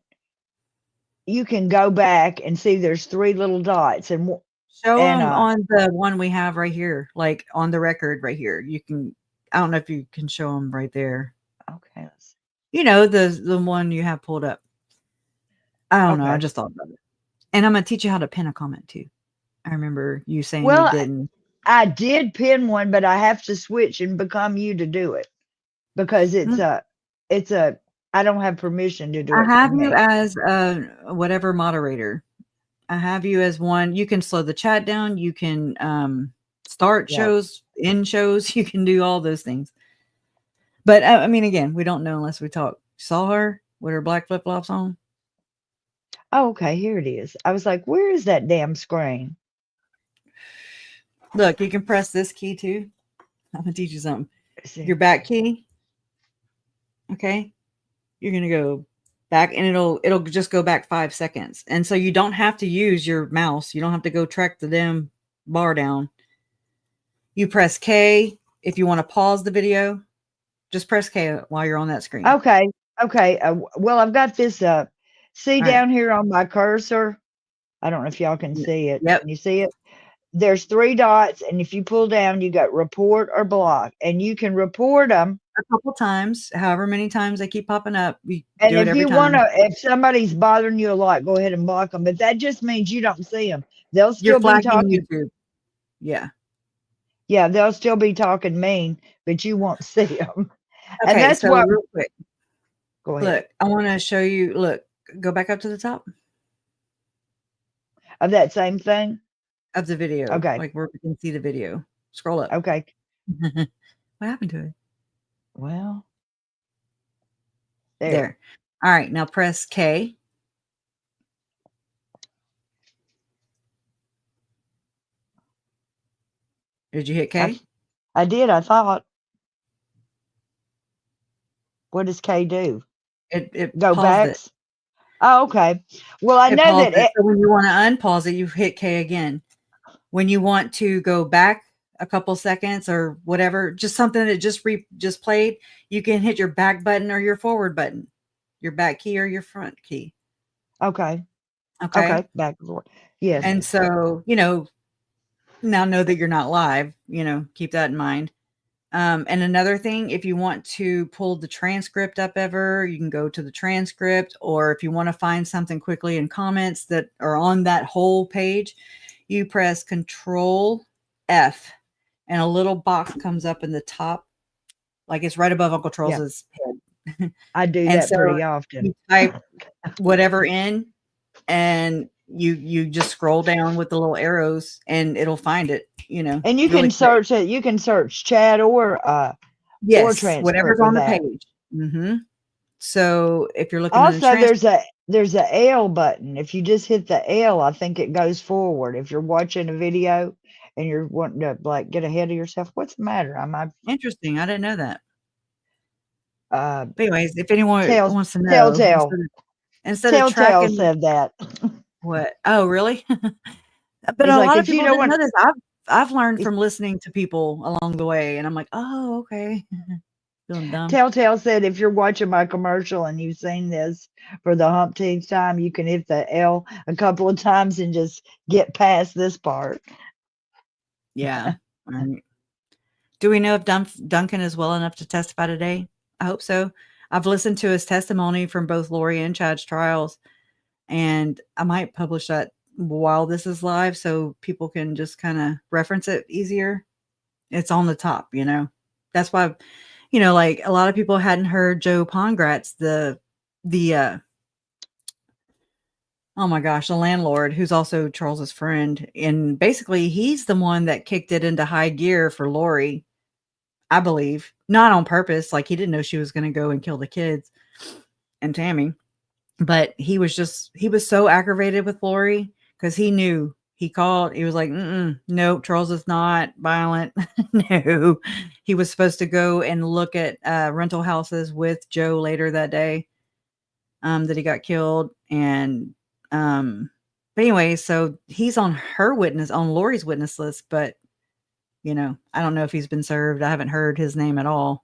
Speaker 1: you can go back and see there's 3 little dots and
Speaker 2: show them on the one we have right here, like on the record right here. You can. I don't know if you can show them right there.
Speaker 1: Okay. Let's see.
Speaker 2: You know, the one you have pulled up. I don't know. I just thought about it. And I'm going to teach you how to pin a comment too. I remember you saying you didn't.
Speaker 1: I did pin one, but I have to switch and become you to do it because it's I don't have permission to do it.
Speaker 2: I have you as whatever moderator. I have you as one. You can slow the chat down. You can start shows, end shows. You can do all those things. But I mean, again, we don't know unless we talk. Saw her with her black flip flops on.
Speaker 1: Oh, okay, here it is. I was like, where is that damn screen?
Speaker 2: Look, you can press this key too. I'm gonna teach you something.
Speaker 1: Let's see.
Speaker 2: Your back key. Okay, you're gonna go back, and it'll just go back 5 seconds, and so you don't have to use your mouse. You don't have to go track the damn bar down. You press K if you want to pause the video. Just press K while you're on that screen.
Speaker 1: Okay. Okay. Well, I've got this up. See
Speaker 2: All right.
Speaker 1: down here on my cursor? I don't know if y'all can see it.
Speaker 2: Yep.
Speaker 1: Can you see it? There's 3 dots, and if you pull down, you got report or block, and you can report them.
Speaker 2: A couple times, however many times they keep popping up, we
Speaker 1: And
Speaker 2: do it
Speaker 1: if
Speaker 2: every
Speaker 1: you
Speaker 2: time.
Speaker 1: want to, if somebody's bothering you a lot, go ahead and block them. But that just means you don't see them. They'll
Speaker 2: You're
Speaker 1: still be
Speaker 2: flagging
Speaker 1: talking.
Speaker 2: YouTube. Yeah.
Speaker 1: Yeah, they'll still be talking mean, but you won't see them. And
Speaker 2: Okay,
Speaker 1: that's
Speaker 2: so
Speaker 1: what.
Speaker 2: real quick,
Speaker 1: Go ahead.
Speaker 2: look, I want to show you. Look, go back up to the top
Speaker 1: Of that same thing.
Speaker 2: of the video.
Speaker 1: Okay.
Speaker 2: Like where we can see the video. Scroll up.
Speaker 1: Okay.
Speaker 2: What happened to it?
Speaker 1: Well,
Speaker 2: There. All right, now press K. Did you hit K?
Speaker 1: I did. I thought. What does K do?
Speaker 2: It
Speaker 1: Go
Speaker 2: paused
Speaker 1: back.
Speaker 2: it.
Speaker 1: Oh, okay. Well, I
Speaker 2: It
Speaker 1: know
Speaker 2: paused
Speaker 1: that.
Speaker 2: it. So when you want to unpause it, you hit K again. When you want to go back a couple seconds or whatever, just something that just played, you can hit your back button or your forward button, your back key or your front key.
Speaker 1: Okay.
Speaker 2: Okay.
Speaker 1: Okay. Back and forth. Yes.
Speaker 2: And so, now know that you're not live, keep that in mind. And another thing, if you want to pull the transcript up ever, you can go to the transcript, or if you want to find something quickly in comments that are on that whole page, you press Control F and a little box comes up in the top, like it's right above Uncle Charles's head.
Speaker 1: I do
Speaker 2: And
Speaker 1: that
Speaker 2: so
Speaker 1: pretty often.
Speaker 2: you type whatever in, and you just scroll down with the little arrows and it'll find it,
Speaker 1: And you
Speaker 2: really
Speaker 1: can
Speaker 2: quick.
Speaker 1: search it. You can search chat or
Speaker 2: Yes,
Speaker 1: transcript
Speaker 2: whatever's
Speaker 1: with
Speaker 2: on the
Speaker 1: that.
Speaker 2: page. So if you're looking at the
Speaker 1: Also, there's a L button. If you just hit the L, I think it goes forward. If you're watching a video and you're wanting to like get ahead of yourself, what's the matter?
Speaker 2: interesting. I didn't know that.
Speaker 1: But
Speaker 2: anyways, if anyone wants to know,
Speaker 1: Telltale
Speaker 2: instead of
Speaker 1: Telltale
Speaker 2: tracking
Speaker 1: said that.
Speaker 2: what? Oh, really? But
Speaker 1: He's
Speaker 2: a
Speaker 1: like,
Speaker 2: lot of
Speaker 1: if you
Speaker 2: people
Speaker 1: don't
Speaker 2: didn't know
Speaker 1: want,
Speaker 2: this. I've learned from listening to people along the way, and I'm like, oh, okay. Feeling dumb.
Speaker 1: Telltale said if you're watching my commercial and you've seen this for the umpteenth time, you can hit the L a couple of times and just get past this part.
Speaker 2: Yeah. All right. Do we know if Duncan is well enough to testify today? I hope so. I've listened to his testimony from both Lori and Chad's trials, and I might publish that while this is live so people can just kind of reference it easier. It's on the top, That's why, like a lot of people hadn't heard Joe Pongratz, the oh my gosh, the landlord, who's also Charles's friend. And basically he's the one that kicked it into high gear for Lori, I believe. Not on purpose. Like he didn't know she was going to go and kill the kids and Tammy. But he was so aggravated with Lori because he knew. He called. He was like, no, Charles is not violent. No. He was supposed to go and look at rental houses with Joe later that day that he got killed. And but anyway, so he's on Lori's witness list. But, I don't know if he's been served. I haven't heard his name at all.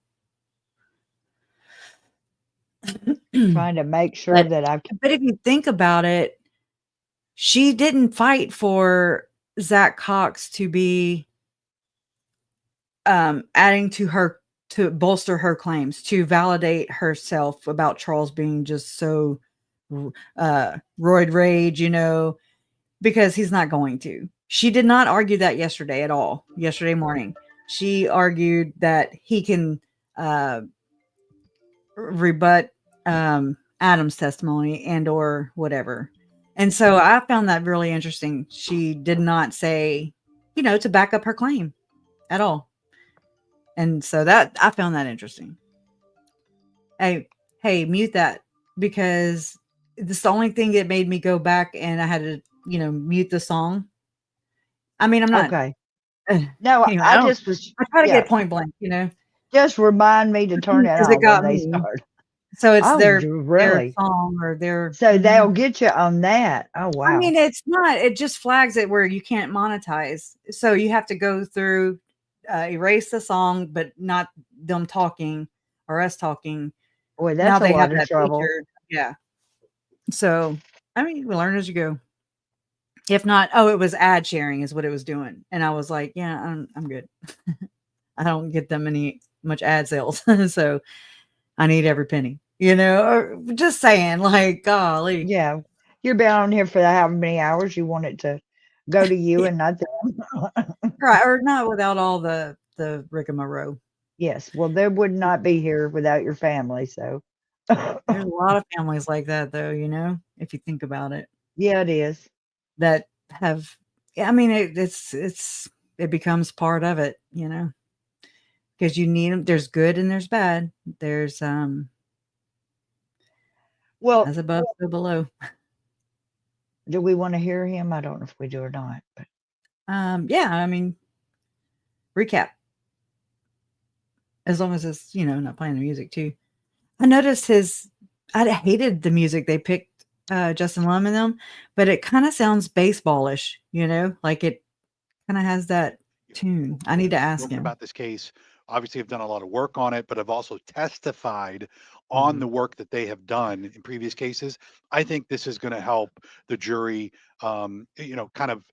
Speaker 1: Trying to make sure that
Speaker 2: But if you think about it, she didn't fight for Zach Cox to be adding to bolster her claims, to validate herself about Charles being just so roid rage, because he's not going to. She did not argue that yesterday at all. Yesterday morning, she argued that he can rebut Adam's testimony and or whatever. And so I found that really interesting. She did not say, to back up her claim at all. And so that I found that interesting. hey, mute that, because this is the only thing that made me go back and I had to, mute the song. I mean, I'm not.
Speaker 1: Okay. No,
Speaker 2: Anyway,
Speaker 1: I just was,
Speaker 2: I try to
Speaker 1: yeah,
Speaker 2: get point blank,
Speaker 1: just remind me to turn it
Speaker 2: because it
Speaker 1: on when
Speaker 2: got
Speaker 1: they
Speaker 2: me.
Speaker 1: start.
Speaker 2: So it's
Speaker 1: Oh,
Speaker 2: their
Speaker 1: really?
Speaker 2: song or their.
Speaker 1: So they'll get you on that. Oh,
Speaker 2: I
Speaker 1: wow.
Speaker 2: mean, it's not. It just flags it where you can't monetize. So you have to go through, erase the song, but not them talking or us talking.
Speaker 1: Boy,
Speaker 2: Now
Speaker 1: that's a
Speaker 2: they have
Speaker 1: lot of
Speaker 2: that
Speaker 1: trouble.
Speaker 2: feature. Yeah. So, I mean, we learn as you go. If not, it was ad sharing is what it was doing. And I was like, yeah, I'm good. I don't get them much ad sales. So I need every penny, or just saying, like, golly.
Speaker 1: Yeah. You've been on here for however many hours you want it to go to you and not them.
Speaker 2: Right. Or not without all the rigmarole.
Speaker 1: Yes. Well, they would not be here without your family. So,
Speaker 2: There's a lot of families like that, though, if you think about it,
Speaker 1: yeah, it is.
Speaker 2: that have, I mean, it becomes part of it, because you need them. There's good and there's bad. There's,
Speaker 1: Well,
Speaker 2: as above, so below.
Speaker 1: do we want to hear him? I don't know if we do or not. But
Speaker 2: Yeah, I mean, recap. As long as it's, not playing the music too. I noticed I hated the music they picked, Justin Lum and them, but it kind of sounds baseballish, like it kind of has that tune. I need to ask him
Speaker 7: about this case. Obviously, I've done a lot of work on it, but I've also testified on the work that they have done in previous cases. I think this is going to help the jury, kind of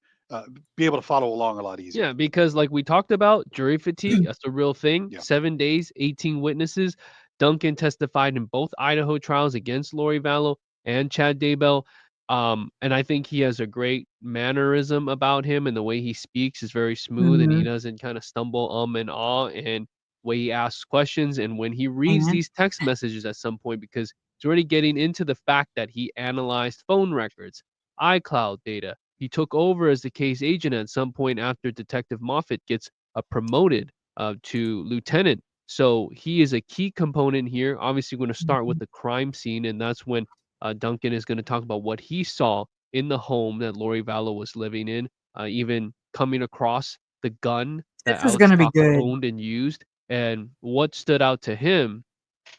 Speaker 7: be able to follow along a lot easier.
Speaker 8: Yeah, because like we talked about, jury fatigue, that's a real thing.
Speaker 7: Yeah.
Speaker 8: 7 days, 18 witnesses. Duncan testified in both Idaho trials against Lori Vallow and Chad Daybell. And I think he has a great mannerism about him, and the way he speaks is very smooth, and he doesn't kind of stumble and ah, and way he asks questions, and when he reads
Speaker 2: Amen.
Speaker 8: these text messages at some point, because he's already getting into the fact that he analyzed phone records, iCloud data. He took over as the case agent at some point after Detective Moffat gets promoted to lieutenant. So he is a key component here. Obviously, going to start with the crime scene, and that's when Duncan is going to talk about what he saw in the home that Lori Vallow was living in, even coming across the gun that
Speaker 2: This is
Speaker 8: Alex
Speaker 2: gonna be
Speaker 8: Coffin
Speaker 2: good.
Speaker 8: owned and used, and what stood out to him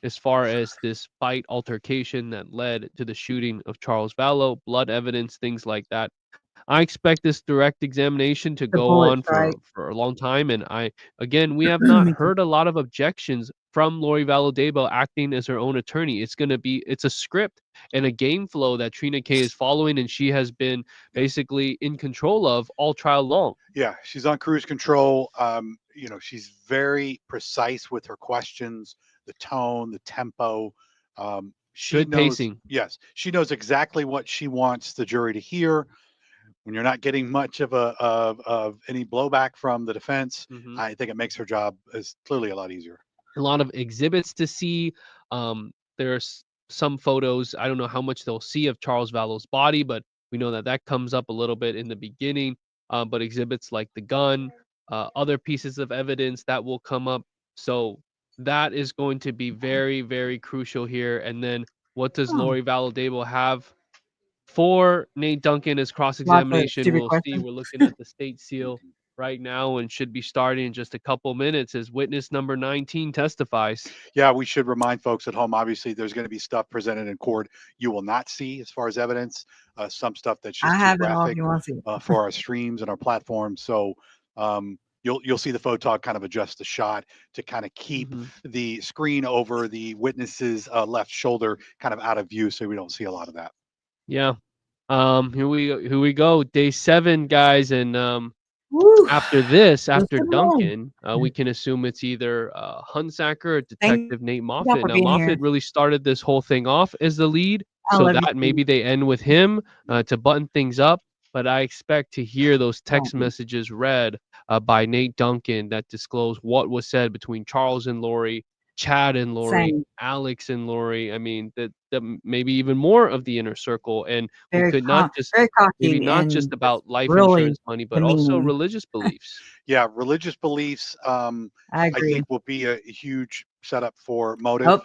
Speaker 8: as far as this fight altercation that led to the shooting of Charles Vallow, blood evidence, things like that. I expect this direct examination to
Speaker 2: The
Speaker 8: go
Speaker 2: bullet
Speaker 8: on
Speaker 2: strike.
Speaker 8: for a long time, and we have not
Speaker 2: Me too.
Speaker 8: heard a lot of objections from Lori Vallow Daybell acting as her own attorney. It's a script and a game flow that Trina K is following, and she has been basically in control of all trial long.
Speaker 7: Yeah, she's on cruise control. She's very precise with her questions, the tone, the tempo. She
Speaker 8: Good
Speaker 7: knows,
Speaker 8: pacing.
Speaker 7: yes, she knows exactly what she wants the jury to hear. When you're not getting much of any blowback from the defense, I think it makes her job is clearly a lot easier.
Speaker 8: A lot of exhibits to see. There's some photos. I don't know how much they'll see of Charles Vallow's body, but we know that comes up a little bit in the beginning. But exhibits like the gun, other pieces of evidence that will come up. So that is going to be very, very crucial here. And then what does Lori Vallow Daybell have for Nate Duncan as
Speaker 2: Lots of
Speaker 8: cross-examination?
Speaker 2: stupid
Speaker 8: We'll see.
Speaker 2: questions.
Speaker 8: We're looking at the state seal right now and should be starting in just a couple minutes as witness number 19 testifies.
Speaker 7: Yeah, we should remind folks at home, obviously, there's going to be stuff presented in court you will not see as far as evidence, some stuff that's just
Speaker 2: I
Speaker 7: too
Speaker 2: have it all if
Speaker 7: graphic
Speaker 2: you want to see it.
Speaker 7: for our streams and our platforms. So you'll see the photog kind of adjust the shot to kind of keep the screen over the witness's left shoulder kind of out of view so we don't see a lot of that.
Speaker 8: Yeah. Here we go. Day 7, guys, and
Speaker 2: Woo.
Speaker 8: after this,
Speaker 2: Let's
Speaker 8: after
Speaker 2: get it
Speaker 8: Duncan, we can assume it's either Hunsacker or Detective Nate
Speaker 2: y'all
Speaker 8: Moffat.
Speaker 2: for
Speaker 8: Now,
Speaker 2: being
Speaker 8: Moffat
Speaker 2: here.
Speaker 8: really started this whole thing off as the lead,
Speaker 2: I
Speaker 8: so
Speaker 2: love
Speaker 8: that
Speaker 2: you.
Speaker 8: maybe they end with him to button things up. But I expect to hear those text
Speaker 2: Don't.
Speaker 8: messages read by Nate Duncan that disclose what was said between Charles and Lori, Chad and Lori,
Speaker 2: Same.
Speaker 8: Alex and Lori. I mean, that maybe even more of the inner circle, and we
Speaker 2: Very
Speaker 8: could not just
Speaker 2: very
Speaker 8: maybe
Speaker 2: cocky
Speaker 8: not
Speaker 2: and
Speaker 8: just about life
Speaker 2: really
Speaker 8: insurance money, but also
Speaker 2: demeaning.
Speaker 8: religious beliefs.
Speaker 7: Yeah, religious beliefs,
Speaker 2: I
Speaker 7: I
Speaker 2: agree.
Speaker 7: think will be a huge setup for motive.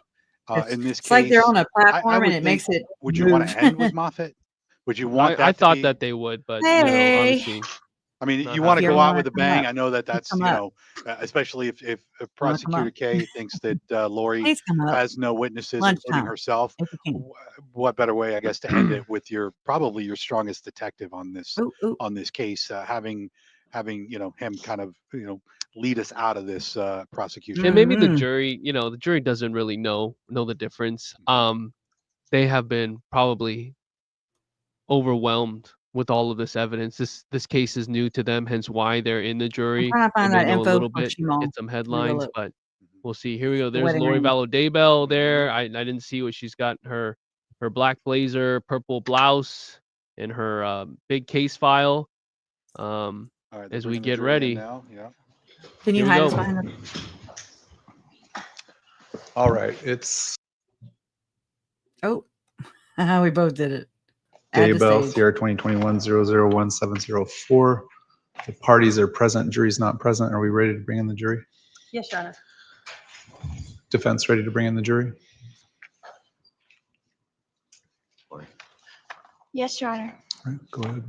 Speaker 7: In this
Speaker 2: It's like they're
Speaker 7: case,
Speaker 2: on a
Speaker 7: I
Speaker 2: platform and
Speaker 7: would
Speaker 2: it
Speaker 7: think,
Speaker 2: makes it
Speaker 7: would you want
Speaker 2: move.
Speaker 7: to end with Moffat? Would you want
Speaker 8: I
Speaker 7: that to
Speaker 8: thought
Speaker 7: be?
Speaker 8: that they would, but
Speaker 2: Hey,
Speaker 8: obviously
Speaker 7: I mean,
Speaker 8: not
Speaker 7: you want to
Speaker 2: if you
Speaker 7: go
Speaker 8: happening.
Speaker 7: out
Speaker 2: want
Speaker 7: with
Speaker 2: to
Speaker 7: a
Speaker 2: come
Speaker 7: bang.
Speaker 2: up,
Speaker 7: I know that
Speaker 2: please
Speaker 7: that's,
Speaker 2: come
Speaker 7: you
Speaker 2: up.
Speaker 7: know, especially if
Speaker 2: You want to come
Speaker 7: prosecutor
Speaker 2: up?
Speaker 7: K thinks that Lori
Speaker 2: Please come up.
Speaker 7: has no witnesses, including
Speaker 2: Lunchtime,
Speaker 7: herself.
Speaker 2: if you can.
Speaker 7: What better way, I guess, to end it with probably your strongest detective on this
Speaker 2: Ooh.
Speaker 7: case, having you know him kind of lead us out of this prosecution.
Speaker 8: And maybe the
Speaker 2: Mhm.
Speaker 8: jury, the jury doesn't really know the difference. They have been probably overwhelmed with all of this evidence. This case is new to them, hence why they're in the
Speaker 2: I'm
Speaker 8: jury
Speaker 2: trying to find
Speaker 8: and they
Speaker 2: that
Speaker 8: know a
Speaker 2: info
Speaker 8: little
Speaker 2: for
Speaker 8: bit,
Speaker 2: Shimon.
Speaker 8: get some
Speaker 2: Let me go
Speaker 8: headlines,
Speaker 2: look.
Speaker 8: but we'll see. Here we go.
Speaker 2: The
Speaker 8: There's
Speaker 2: wedding
Speaker 8: Lori
Speaker 2: ring.
Speaker 8: Vallow Daybell there. I didn't see what she's got, her black blazer, purple blouse, and her big case file.
Speaker 7: All right, they're
Speaker 8: As we
Speaker 7: bringing the
Speaker 8: get
Speaker 7: jury in
Speaker 8: ready.
Speaker 7: now. Yeah.
Speaker 2: Can you
Speaker 8: Here we
Speaker 2: hide us
Speaker 8: go.
Speaker 2: behind the
Speaker 9: All right, it's
Speaker 2: Oh, we both did it. Add to
Speaker 9: Daybell,
Speaker 2: stage.
Speaker 9: Sierra 2021-001704. The parties are present, jury's not present. Are we ready to bring in the jury?
Speaker 10: Yes, Your Honor.
Speaker 9: Defense ready to bring in the jury?
Speaker 10: Yes, Your Honor.
Speaker 9: All right, go ahead.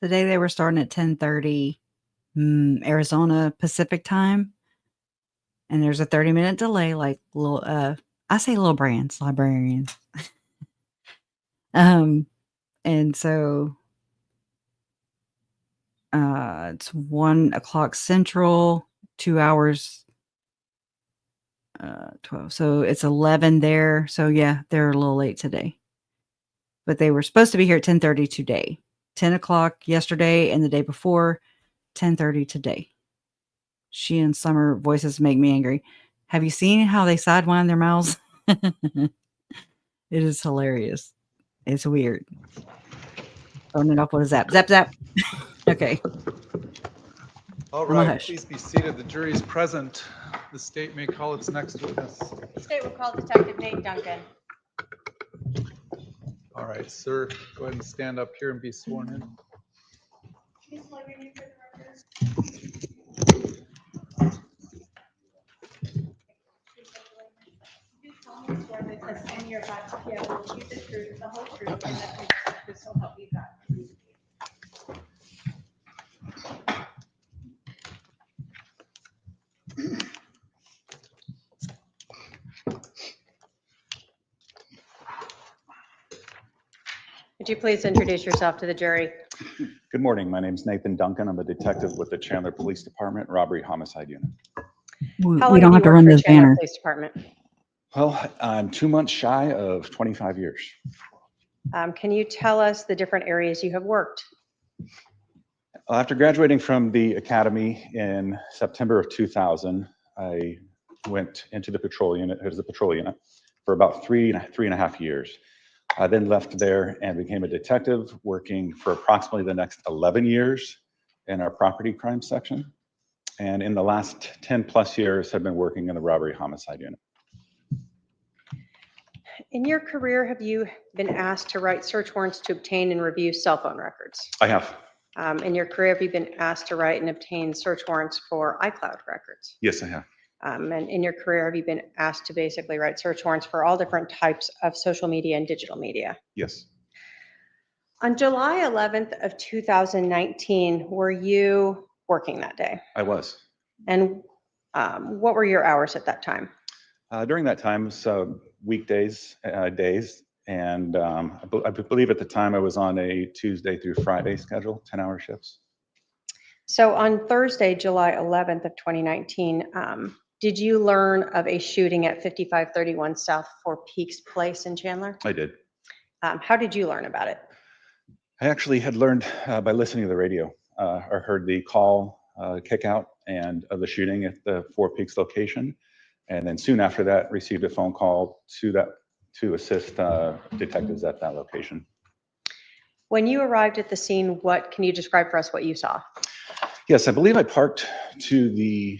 Speaker 2: Today they were starting at 10:30 Arizona Pacific time. And there's a 30-minute delay, like little I say little brands, librarians. And so it's 1:00 Central, 2 hours 12. So it's 11 there. So yeah, they're a little late today. But they were supposed to be here at 10:30 today. 10 o'clock yesterday and the day before, 10:30 today. She and Summer voices make me angry. Have you seen how they sidewind their mouths? It is hilarious. It's weird. Turn it off with a zap. Zap, zap. Okay.
Speaker 9: All
Speaker 2: I'm a
Speaker 9: right,
Speaker 2: hush.
Speaker 9: please be seated. The jury is present. The state may call its next witness.
Speaker 10: The state will call Detective Nate Duncan.
Speaker 9: All right, sir, go ahead and stand up here and be sworn in.
Speaker 10: Would you please introduce yourself to the jury?
Speaker 11: Good morning. My name is Nathan Duncan. I'm a detective with the Chandler Police Department Robbery Homicide Unit.
Speaker 10: How
Speaker 2: We
Speaker 10: long
Speaker 2: don't have
Speaker 10: have you
Speaker 2: to
Speaker 10: worked
Speaker 2: run
Speaker 10: for
Speaker 2: this
Speaker 10: Chandler
Speaker 2: banner.
Speaker 10: Police Department?
Speaker 11: Well, I'm 2 months shy of 25 years.
Speaker 10: Can you tell us the different areas you have worked?
Speaker 11: After graduating from the academy in September of 2000, I went into the patrol unit, as a patrol unit, for about three and a half years. I then left there and became a detective, working for approximately the next 11 years in our property crime section. And in the last 10 plus years, have been working in the robbery homicide unit.
Speaker 10: In your career, have you been asked to write search warrants to obtain and review cell phone records?
Speaker 11: I have.
Speaker 10: In your career, have you been asked to write and obtain search warrants for iCloud records?
Speaker 11: Yes, I have.
Speaker 10: And in your career, have you been asked to basically write search warrants for all different types of social media and digital media?
Speaker 11: Yes.
Speaker 10: On July 11th of 2019, were you working that day?
Speaker 11: I was.
Speaker 10: And what were your hours at that time?
Speaker 11: During that time, so weekdays, days, and I believe at the time I was on a Tuesday through Friday schedule, 10-hour shifts.
Speaker 10: So on Thursday, July 11th of 2019, did you learn of a shooting at 5531 South Four Peaks Place in Chandler?
Speaker 11: I did.
Speaker 10: How did you learn about it?
Speaker 11: I actually had learned by listening to the radio. I heard the call kick out and of the shooting at the Four Peaks location. And then soon after that, received a phone call to assist detectives at that location.
Speaker 10: When you arrived at the scene, what can you describe for us what you saw?
Speaker 11: Yes, I believe I parked to the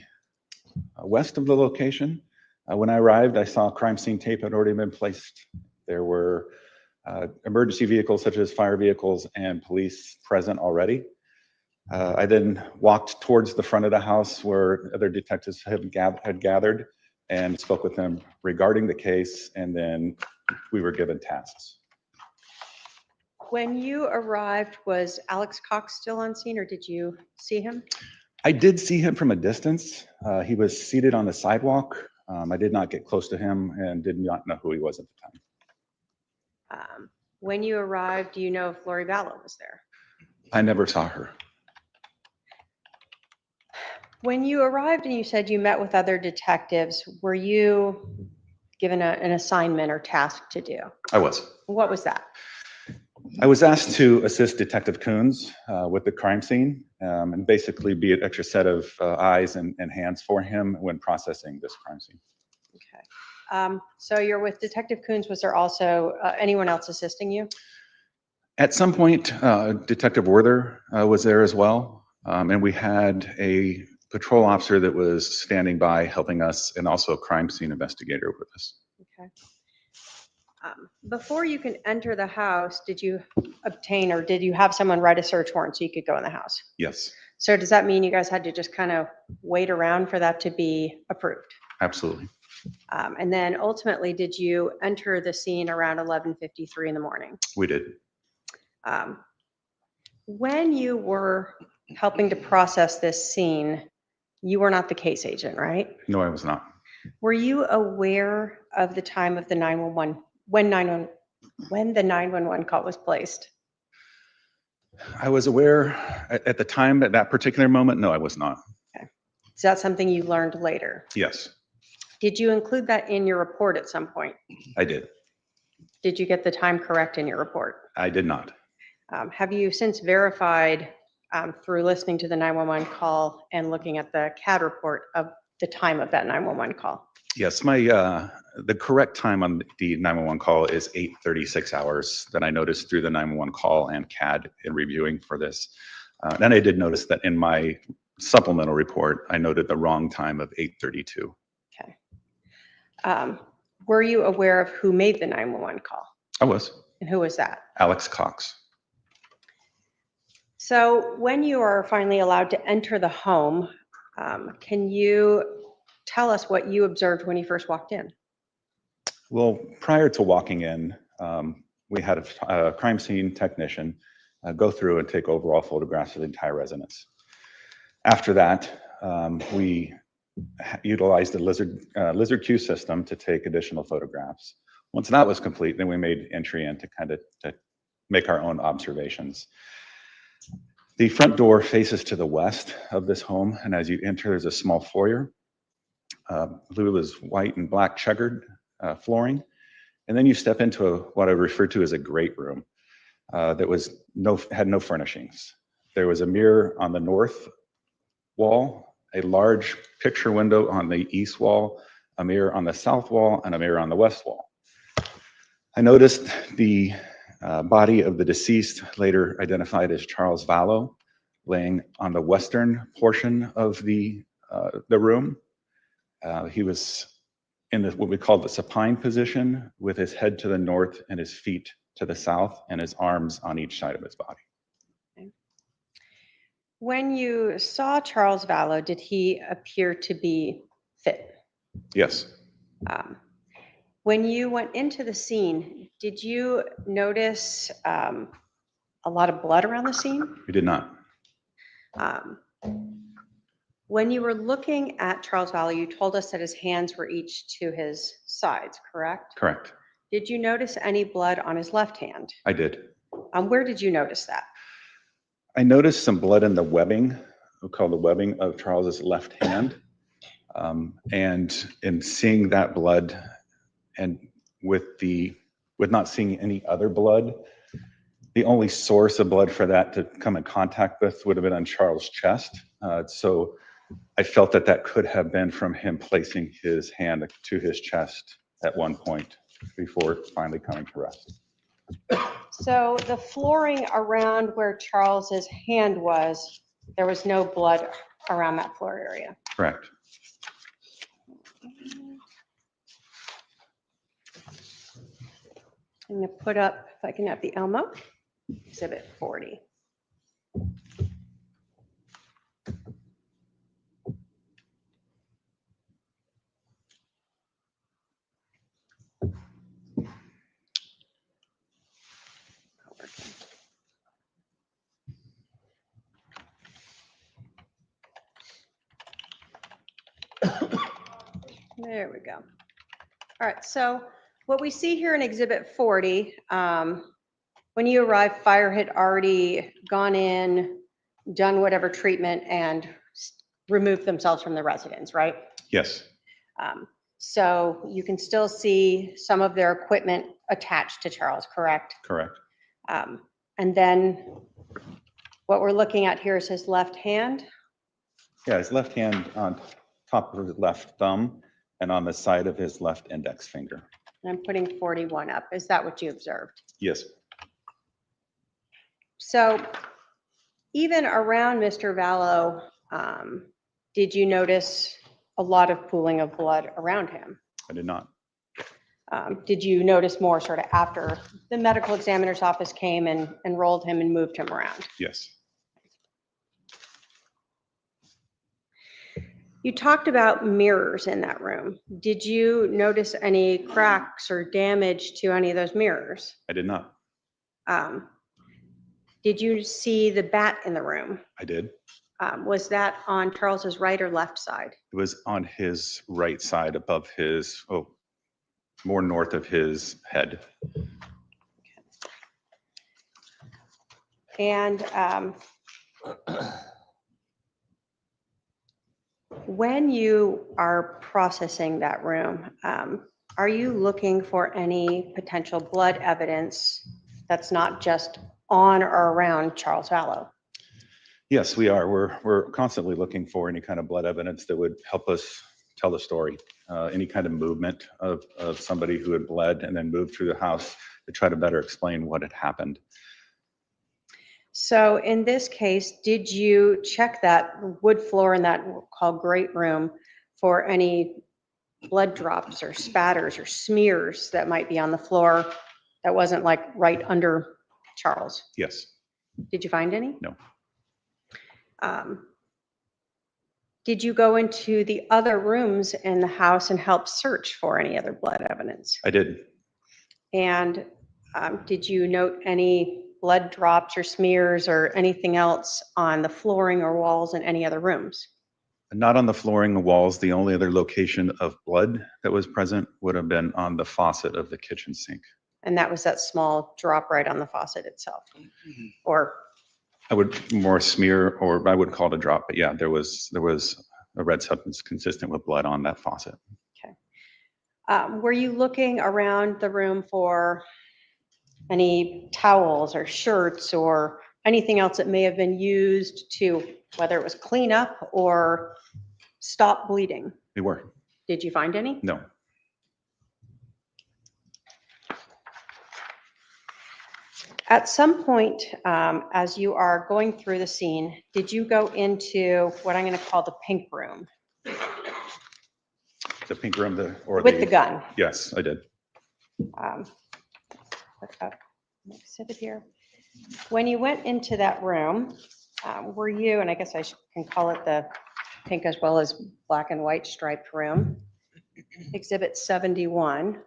Speaker 11: west of the location. When I arrived, I saw crime scene tape had already been placed. There were emergency vehicles such as fire vehicles and police present already. I then walked towards the front of the house where other detectives had gathered and spoke with them regarding the case, and then we were given tasks.
Speaker 10: When you arrived, was Alex Cox still on scene, or did you see him?
Speaker 11: I did see him from a distance. He was seated on the sidewalk. I did not get close to him and did not know who he was at the time.
Speaker 10: When you arrived, do you know if Lori Vallow was there?
Speaker 11: I never saw her.
Speaker 10: When you arrived and you said you met with other detectives, were you given an assignment or task to do?
Speaker 11: I was.
Speaker 10: What was that?
Speaker 11: I was asked to assist Detective Coons with the crime scene and basically be an extra set of eyes and hands for him when processing this crime scene.
Speaker 10: Okay. So you're with Detective Coons. Was there also anyone else assisting you?
Speaker 11: At some point, Detective Werther was there as well. And we had a patrol officer that was standing by helping us, and also a crime scene investigator with us.
Speaker 10: Okay. Before you can enter the house, did you obtain, or did you have someone write a search warrant so you could go in the house?
Speaker 11: Yes,
Speaker 10: So does that mean you guys had to just kind of wait around for that to be approved?
Speaker 11: absolutely.
Speaker 10: And then ultimately, did you enter the scene around 11:53 in the morning?
Speaker 11: We did.
Speaker 10: When you were helping to process this scene, you were not the case agent, right?
Speaker 11: No, I was not.
Speaker 10: Were you aware of the time of the 911, when the 911 call was placed?
Speaker 11: I was aware at the time, at that particular moment. No, I was not.
Speaker 10: Okay. Is that something you learned later?
Speaker 11: Yes,
Speaker 10: Did you include that in your report at some point?
Speaker 11: I did.
Speaker 10: Did you get the time correct in your report?
Speaker 11: I did not.
Speaker 10: Have you since verified through listening to the 911 call and looking at the CAD report of the time of that 911 call?
Speaker 11: Yes, the correct time on the 911 call is 8:36 hours that I noticed through the 911 call and CAD in reviewing for this. Then I did notice that in my supplemental report, I noted the wrong time of 8:32.
Speaker 10: Okay. Were you aware of who made the 911 call?
Speaker 11: I was.
Speaker 10: And who was that?
Speaker 11: Alex Cox.
Speaker 10: So when you are finally allowed to enter the home, can you tell us what you observed when you first walked in?
Speaker 11: Well, prior to walking in, we had a crime scene technician go through and take overall photographs of the entire residence. After that, we utilized the Lizard Q system to take additional photographs. Once that was complete, then we made entry in to make our own observations. The front door faces to the west of this home, and as you enter, there's a small foyer. Blue is white and black checkered flooring, and then you step into what I refer to as a great room that had no furnishings. There was a mirror on the north wall, a large picture window on the east wall, a mirror on the south wall, and a mirror on the west wall. I noticed the body of the deceased, later identified as Charles Vallow, laying on the western portion of the room. He was in what we call the supine position, with his head to the north and his feet to the south, and his arms on each side of his body.
Speaker 10: Okay. When you saw Charles Vallow, did he appear to be fit?
Speaker 11: Yes,
Speaker 10: When you went into the scene, did you notice a lot of blood around the scene?
Speaker 11: we did not.
Speaker 10: When you were looking at Charles Vallow, you told us that his hands were each to his sides, correct?
Speaker 11: Correct.
Speaker 10: Did you notice any blood on his left hand?
Speaker 11: I did.
Speaker 10: Where did you notice that?
Speaker 11: I noticed some blood in the webbing, we call the webbing of Charles's left hand. And in seeing that blood, and with not seeing any other blood, the only source of blood for that to come in contact with would have been on Charles' chest. So I felt that that could have been from him placing his hand to his chest at one point before finally coming to rest.
Speaker 10: So the flooring around where Charles's hand was, there was no blood around that floor area.
Speaker 11: Correct.
Speaker 10: I'm going to put up, if I can have the Elmo, exhibit 40. There we go. All right, so what we see here in exhibit 40, when you arrived, fire had already gone in, done whatever treatment, and removed themselves from the residence, right?
Speaker 11: Yes.
Speaker 10: So you can still see some of their equipment attached to Charles, correct?
Speaker 11: Correct.
Speaker 10: And then what we're looking at here is his left hand.
Speaker 11: Yeah, his left hand on top of his left thumb and on the side of his left index finger.
Speaker 10: And I'm putting 41 up. Is that what you observed?
Speaker 11: Yes.
Speaker 10: So even around Mr. Vallow, did you notice a lot of pooling of blood around him?
Speaker 11: I did not.
Speaker 10: Did you notice more sort of after the medical examiner's office came and enrolled him and moved him around?
Speaker 11: Yes.
Speaker 10: You talked about mirrors in that room. Did you notice any cracks or damage to any of those mirrors?
Speaker 11: I did not.
Speaker 10: Did you see the bat in the room?
Speaker 11: I did.
Speaker 10: Was that on Charles's right or left side?
Speaker 11: It was on his right side above his, more north of his head.
Speaker 10: And when you are processing that room, are you looking for any potential blood evidence that's not just on or around Charles Vallow?
Speaker 11: Yes, we are. We're constantly looking for any kind of blood evidence that would help us tell the story. Any kind of movement of somebody who had bled and then moved through the house to try to better explain what had happened.
Speaker 10: So in this case, did you check that wood floor in that called great room for any blood drops or spatters or smears that might be on the floor that wasn't like right under Charles?
Speaker 11: Yes.
Speaker 10: Did you find any?
Speaker 11: No.
Speaker 10: Did you go into the other rooms in the house and help search for any other blood evidence?
Speaker 11: I did.
Speaker 10: And did you note any blood drops or smears or anything else on the flooring or walls in any other rooms?
Speaker 11: Not on the flooring or walls. The only other location of blood that was present would have been on the faucet of the kitchen sink.
Speaker 10: And that was that small drop right on the faucet itself? Or?
Speaker 11: I would more smear, or I would call it a drop, but yeah, there was a red substance consistent with blood on that faucet.
Speaker 10: Okay. Were you looking around the room for any towels or shirts or anything else that may have been used to, whether it was clean up or stop bleeding?
Speaker 11: We were.
Speaker 10: Did you find any?
Speaker 11: No.
Speaker 10: At some point, as you are going through the scene, did you go into what I'm going to call the pink room?
Speaker 11: The pink room,
Speaker 10: With the gun?
Speaker 11: Yes, I did.
Speaker 10: Put up an exhibit here. When you went into that room, were you, and I guess I can call it the pink as well as black and white striped room, exhibit 71.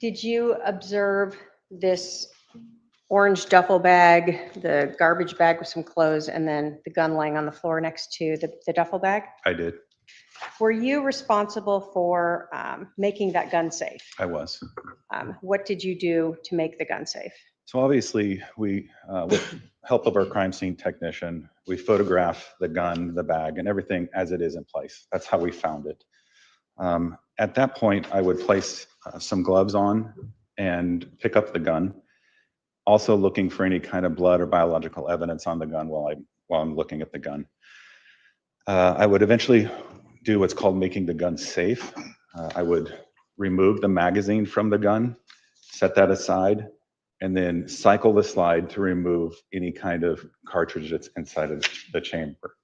Speaker 10: Did you observe this orange duffel bag, the garbage bag with some clothes, and then the gun laying on the floor next to the duffel bag?
Speaker 11: I did.
Speaker 10: Were you responsible for making that gun safe?
Speaker 11: I was.
Speaker 10: What did you do to make the gun safe?
Speaker 11: So obviously, we, with help of our crime scene technician, we photograph the gun, the bag, and everything as it is in place. That's how we found it. At that point, I would place some gloves on and pick up the gun. also looking for any kind of blood or biological evidence on the gun while I'm looking at the gun. I would eventually do what's called making the gun safe. I would remove the magazine from the gun, set that aside, and then cycle the slide to remove any kind of cartridge that's inside of the chamber.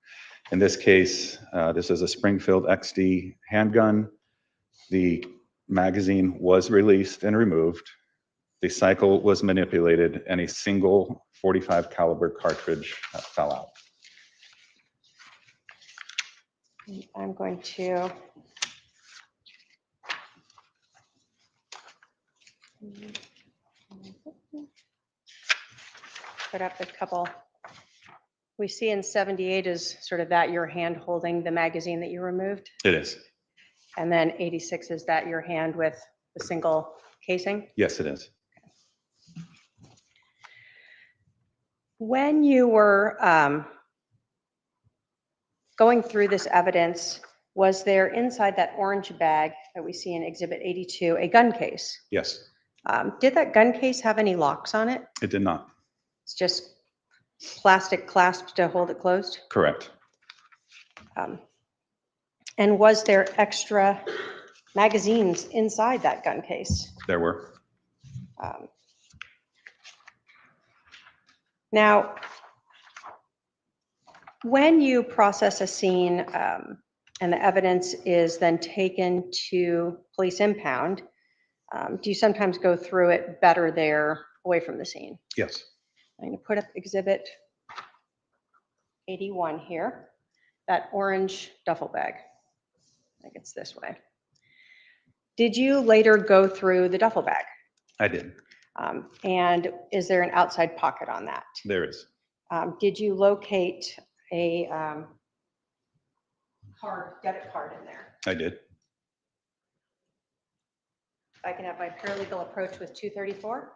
Speaker 11: In this case, this is a Springfield XD handgun. The magazine was released and removed. The cycle was manipulated, and a single .45 caliber cartridge fell out.
Speaker 10: I'm going to put up a couple. We see in 78 is sort of that your hand holding the magazine that you removed.
Speaker 11: It is.
Speaker 10: And then 86 is that your hand with the single casing.
Speaker 11: Yes, it is.
Speaker 10: When you were going through this evidence, was there inside that orange bag that we see in Exhibit 82 a gun case?
Speaker 11: Yes,
Speaker 10: Did that gun case have any locks on it?
Speaker 11: it did not.
Speaker 10: It's just plastic clasp to hold it closed?
Speaker 11: Correct.
Speaker 10: And was there extra magazines inside that gun case?
Speaker 11: There were.
Speaker 10: Now, when you process a scene and the evidence is then taken to police impound, do you sometimes go through it better there away from the scene?
Speaker 11: Yes.
Speaker 10: I'm going to put up Exhibit 81 here, that orange duffel bag. I think it's this way. Did you later go through the duffel bag?
Speaker 11: I did.
Speaker 10: And is there an outside pocket on that?
Speaker 11: There is.
Speaker 10: Did you locate a debit card in there?
Speaker 11: I did.
Speaker 10: If I can have my paralegal approach with 234.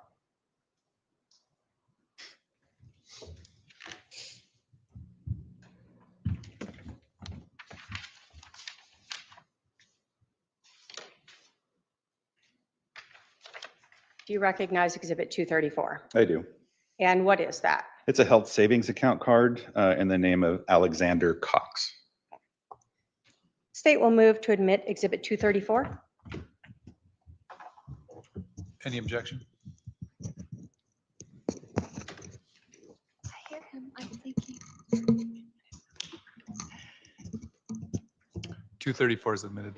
Speaker 10: Do you recognize Exhibit 234?
Speaker 11: I do.
Speaker 10: And what is that?
Speaker 11: It's a health savings account card in the name of Alexander Cox.
Speaker 10: State will move to admit Exhibit 234.
Speaker 9: Any objection?
Speaker 12: I hear him. I'm thinking.
Speaker 9: 234 is admitted.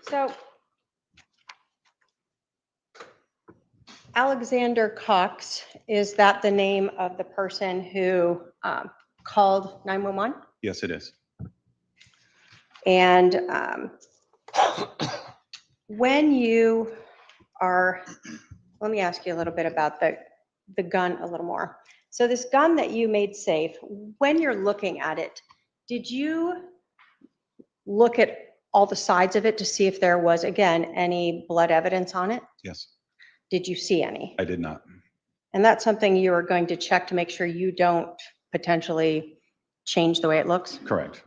Speaker 10: So Alexander Cox, is that the name of the person who called 911?
Speaker 11: Yes, it is.
Speaker 10: And when you are, let me ask you a little bit about the gun a little more. So this gun that you made safe, when you're looking at it, did you look at all the sides of it to see if there was, again, any blood evidence on it?
Speaker 11: Yes.
Speaker 10: Did you see any?
Speaker 11: I did not.
Speaker 10: And that's something you are going to check to make sure you don't potentially change the way it looks?
Speaker 11: Correct.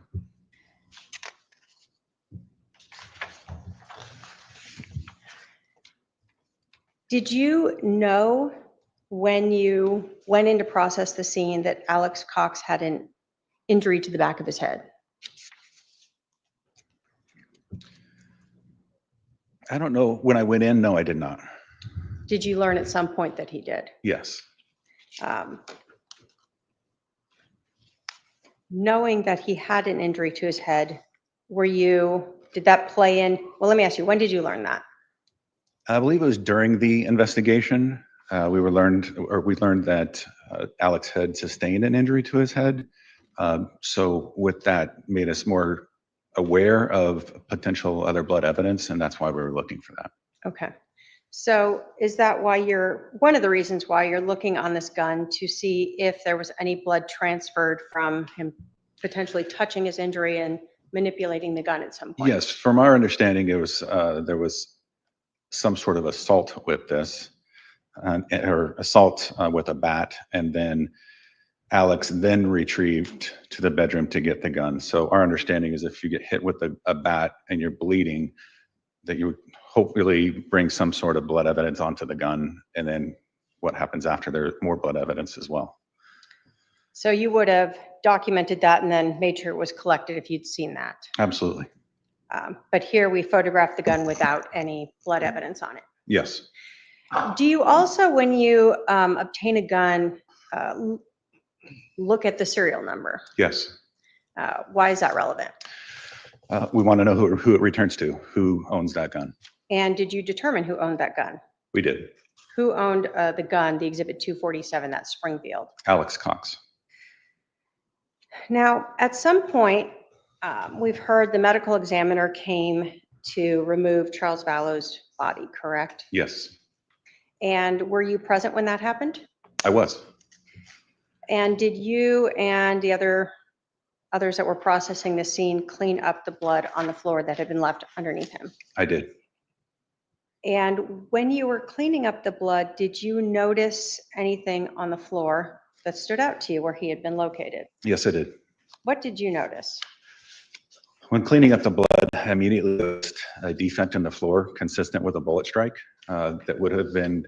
Speaker 10: Did you know when you went in to process the scene that Alex Cox had an injury to the back of his head?
Speaker 11: I don't know. When I went in, no, I did not.
Speaker 10: Did you learn at some point that he did?
Speaker 11: Yes.
Speaker 10: Knowing that he had an injury to his head, did that play in? Well, let me ask you, when did you learn that?
Speaker 11: I believe it was during the investigation. We learned that Alex had sustained an injury to his head. So with that, made us more aware of potential other blood evidence, and that's why we were looking for that.
Speaker 10: Okay. So is that why one of the reasons why you're looking on this gun to see if there was any blood transferred from him potentially touching his injury and manipulating the gun at some point?
Speaker 11: Yes, from our understanding, it was there was some sort of assault with this, or assault with a bat, and then Alex then retrieved to the bedroom to get the gun. So our understanding is if you get hit with a bat and you're bleeding, that you would hopefully bring some sort of blood evidence onto the gun and then what happens after. There's more blood evidence as well.
Speaker 10: So you would have documented that and then made sure it was collected if you'd seen that.
Speaker 11: Absolutely.
Speaker 10: But here we photographed the gun without any blood evidence on it.
Speaker 11: Yes.
Speaker 10: Do you also, when you obtain a gun, look at the serial number?
Speaker 11: Yes.
Speaker 10: Why is that relevant?
Speaker 11: We want to know who it returns to, who owns that gun.
Speaker 10: And did you determine who owned that gun?
Speaker 11: We did.
Speaker 10: Who owned the gun, the Exhibit 247, that Springfield?
Speaker 11: Alex Cox.
Speaker 10: Now, at some point, we've heard the medical examiner came to remove Charles Vallow's body, correct?
Speaker 11: Yes,
Speaker 10: And were you present when that happened?
Speaker 11: I was.
Speaker 10: And did you and the others that were processing the scene clean up the blood on the floor that had been left underneath him?
Speaker 11: I did.
Speaker 10: And when you were cleaning up the blood, did you notice anything on the floor that stood out to you where he had been located?
Speaker 11: Yes, I did.
Speaker 10: What did you notice?
Speaker 11: When cleaning up the blood, I immediately noticed a defect in the floor consistent with a bullet strike that would have been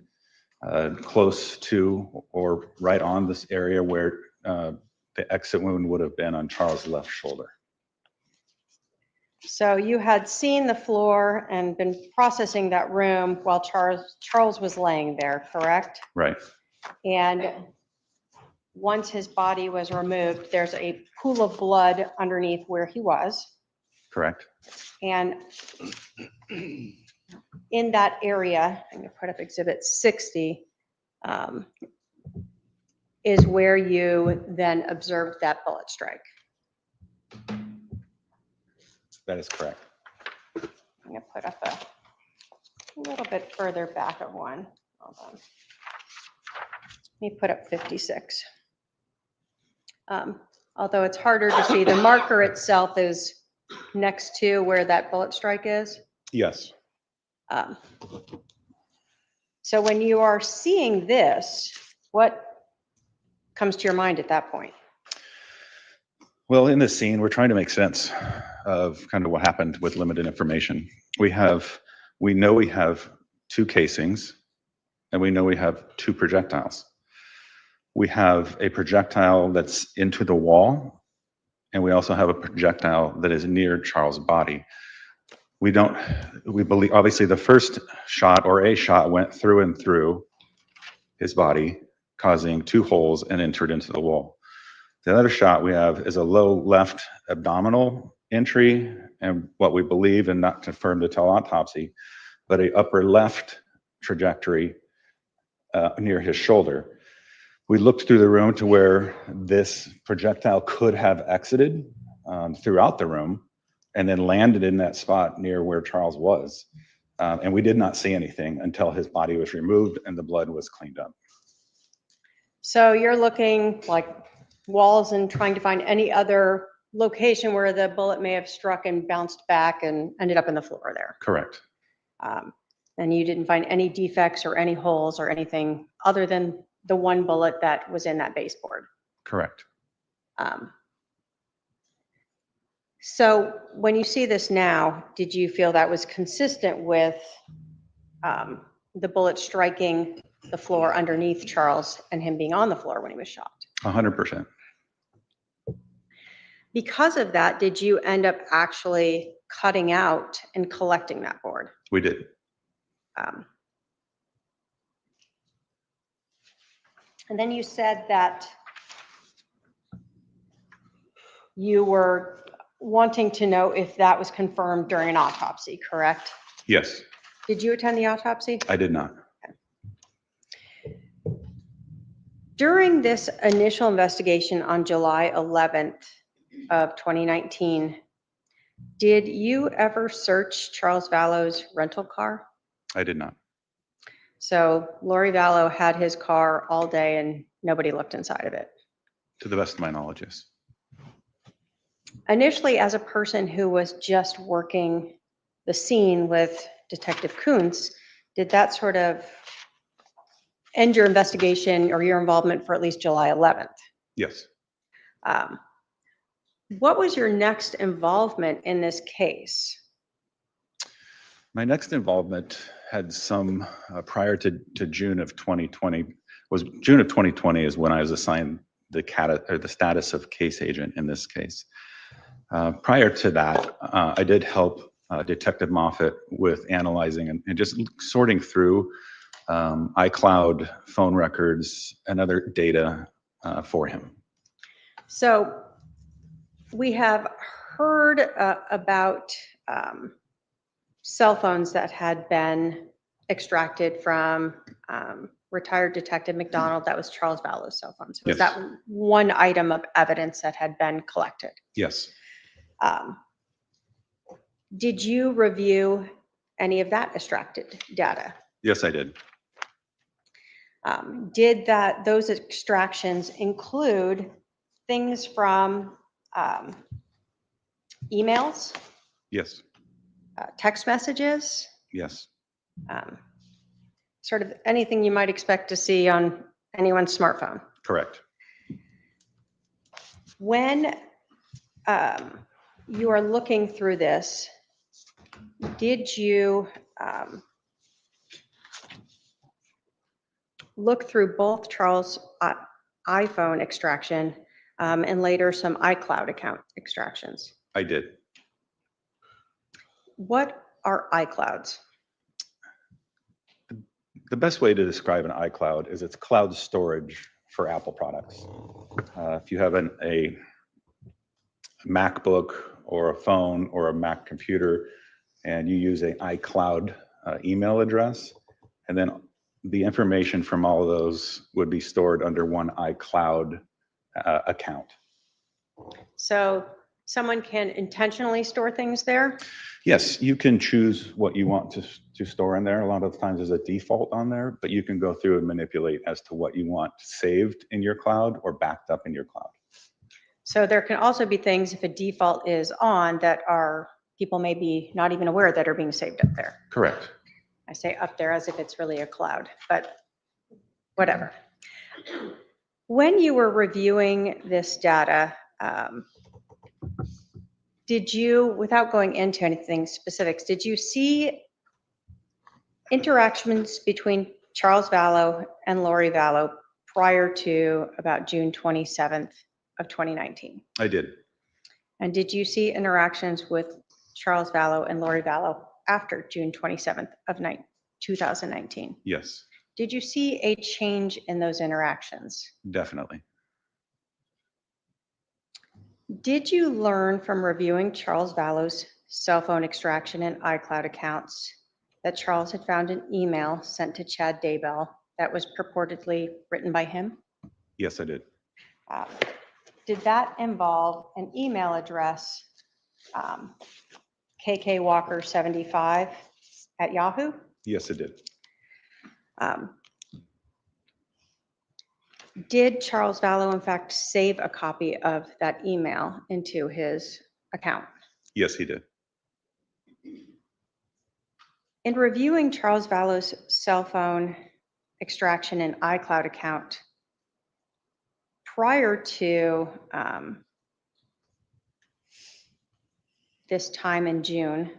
Speaker 11: close to or right on this area where the exit wound would have been on Charles' left shoulder.
Speaker 10: So you had seen the floor and been processing that room while Charles was laying there, correct?
Speaker 11: Right.
Speaker 10: And once his body was removed, there's a pool of blood underneath where he was.
Speaker 11: Correct.
Speaker 10: And in that area, I'm going to put up Exhibit 60, is where you then observed that bullet strike.
Speaker 11: That is correct.
Speaker 10: I'm going to put up a little bit further back of one. Hold on. Let me put up 56. Although it's harder to see, the marker itself is next to where that bullet strike is.
Speaker 11: Yes.
Speaker 10: So when you are seeing this, what comes to your mind at that point?
Speaker 11: Well, in this scene, we're trying to make sense of kind of what happened with limited information. We know we have 2 casings, and we know we have 2 projectiles. We have a projectile that's into the wall, and we also have a projectile that is near Charles' body. We believe, obviously, the first shot or a shot went through and through his body, causing 2 holes and entered into the wall. The other shot we have is a low left abdominal entry, and what we believe, and not confirmed until autopsy, but a upper left trajectory near his shoulder. We looked through the room to where this projectile could have exited throughout the room and then landed in that spot near where Charles was. And we did not see anything until his body was removed and the blood was cleaned up.
Speaker 10: So you're looking like walls and trying to find any other location where the bullet may have struck and bounced back and ended up in the floor there.
Speaker 11: Correct.
Speaker 10: And you didn't find any defects or any holes or anything other than the one bullet that was in that baseboard.
Speaker 11: Correct.
Speaker 10: So when you see this now, did you feel that was consistent with the bullet striking the floor underneath Charles and him being on the floor when he was shot?
Speaker 11: 100%.
Speaker 10: Because of that, did you end up actually cutting out and collecting that board?
Speaker 11: We did.
Speaker 10: And then you said that you were wanting to know if that was confirmed during an autopsy, correct?
Speaker 11: Yes.
Speaker 10: Did you attend the autopsy?
Speaker 11: I did not.
Speaker 10: During this initial investigation on July 11th of 2019, did you ever search Charles Vallow's rental car?
Speaker 11: I did not.
Speaker 10: So Lori Vallow had his car all day and nobody looked inside of it.
Speaker 11: To the best of my knowledge, yes.
Speaker 10: Initially, as a person who was just working the scene with Detective Kuntz, did that sort of end your investigation or your involvement for at least July 11th?
Speaker 11: Yes.
Speaker 10: What was your next involvement in this case?
Speaker 11: My next involvement had some, prior to June of 2020, was June of 2020 is when I was assigned the status of case agent in this case. Prior to that, I did help Detective Moffett with analyzing and just sorting through iCloud phone records and other data for him.
Speaker 10: So we have heard about cell phones that had been extracted from retired Detective McDonald. That was Charles Vallow's cell phone. So was
Speaker 11: Yes.
Speaker 10: that one item of evidence that had been collected?
Speaker 11: Yes,
Speaker 10: Did you review any of that extracted data?
Speaker 11: yes, I did.
Speaker 10: Did those extractions include things from emails,
Speaker 11: Yes,
Speaker 10: text messages,
Speaker 11: yes,
Speaker 10: sort of anything you might expect to see on anyone's smartphone?
Speaker 11: correct.
Speaker 10: When you are looking through this, did you look through both Charles' iPhone extraction and later some iCloud account extractions?
Speaker 11: I did.
Speaker 10: What are iClouds?
Speaker 11: The best way to describe an iCloud is it's cloud storage for Apple products. If you have a MacBook or a phone or a Mac computer and you use an iCloud email address, and then the information from all of those would be stored under one iCloud account.
Speaker 10: So someone can intentionally store things there?
Speaker 11: Yes, you can choose what you want to store in there. A lot of the times there's a default on there, but you can go through and manipulate as to what you want saved in your cloud or backed up in your cloud.
Speaker 10: So there can also be things, if a default is on, that are people may be not even aware that are being saved up there.
Speaker 11: Correct.
Speaker 10: I say up there as if it's really a cloud, but whatever. When you were reviewing this data, did you, without going into anything specifics, did you see interactions between Charles Vallow and Lori Vallow prior to about June 27th of 2019?
Speaker 11: I did.
Speaker 10: And did you see interactions with Charles Vallow and Lori Vallow after June 27th of 2019?
Speaker 11: Yes,
Speaker 10: Did you see a change in those interactions?
Speaker 11: definitely.
Speaker 10: Did you learn from reviewing Charles Vallow's cell phone extraction and iCloud accounts that Charles had found an email sent to Chad Daybell that was purportedly written by him?
Speaker 11: Yes, I did.
Speaker 10: Did that involve an email address, kkwalker75 at Yahoo?
Speaker 11: Yes, it did.
Speaker 10: Did Charles Vallow, in fact, save a copy of that email into his account?
Speaker 11: Yes, he did.
Speaker 10: In reviewing Charles Vallow's cell phone extraction and iCloud account prior to this time in June,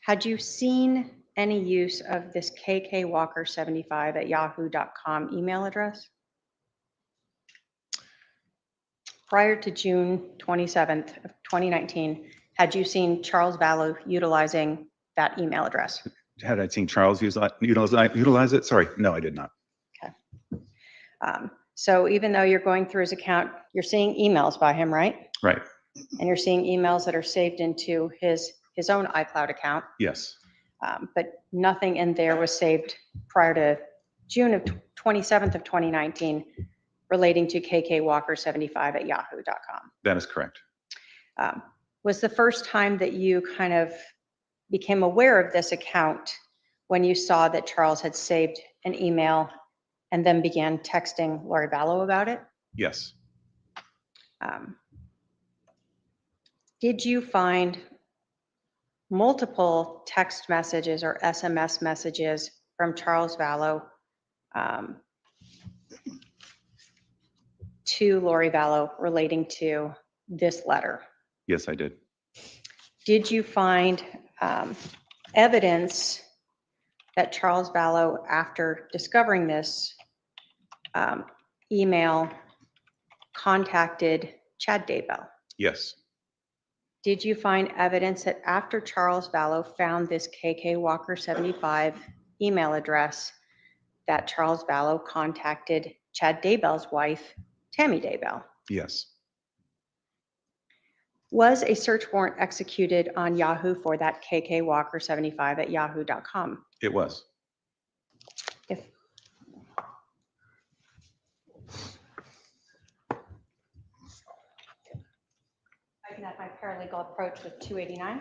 Speaker 10: had you seen any use of this kkwalker75 at yahoo.com email address? Prior to June 27th of 2019, had you seen Charles Vallow utilizing that email address?
Speaker 11: Had I seen Charles utilize it? Sorry, no, I did not.
Speaker 10: Okay. So even though you're going through his account, you're seeing emails by him, right?
Speaker 11: Right.
Speaker 10: And you're seeing emails that are saved into his own iCloud account.
Speaker 11: Yes.
Speaker 10: But nothing in there was saved prior to June of 27th of 2019 relating to kkwalker75 at yahoo.com.
Speaker 11: That is correct.
Speaker 10: Was the first time that you kind of became aware of this account when you saw that Charles had saved an email and then began texting Lori Vallow about it?
Speaker 11: Yes.
Speaker 10: Did you find multiple text messages or SMS messages from Charles Vallow to Lori Vallow relating to this letter?
Speaker 11: Yes, I did.
Speaker 10: Did you find evidence that Charles Vallow, after discovering this, email contacted Chad Daybell.
Speaker 11: Yes.
Speaker 10: Did you find evidence that after Charles Vallow found this KK Walker 75 email address, that Charles Vallow contacted Chad Daybell's wife, Tammy Daybell?
Speaker 11: Yes.
Speaker 10: Was a search warrant executed on Yahoo for that KK Walker 75 at yahoo.com?
Speaker 11: It was.
Speaker 10: If I can have my paralegal approach with 289.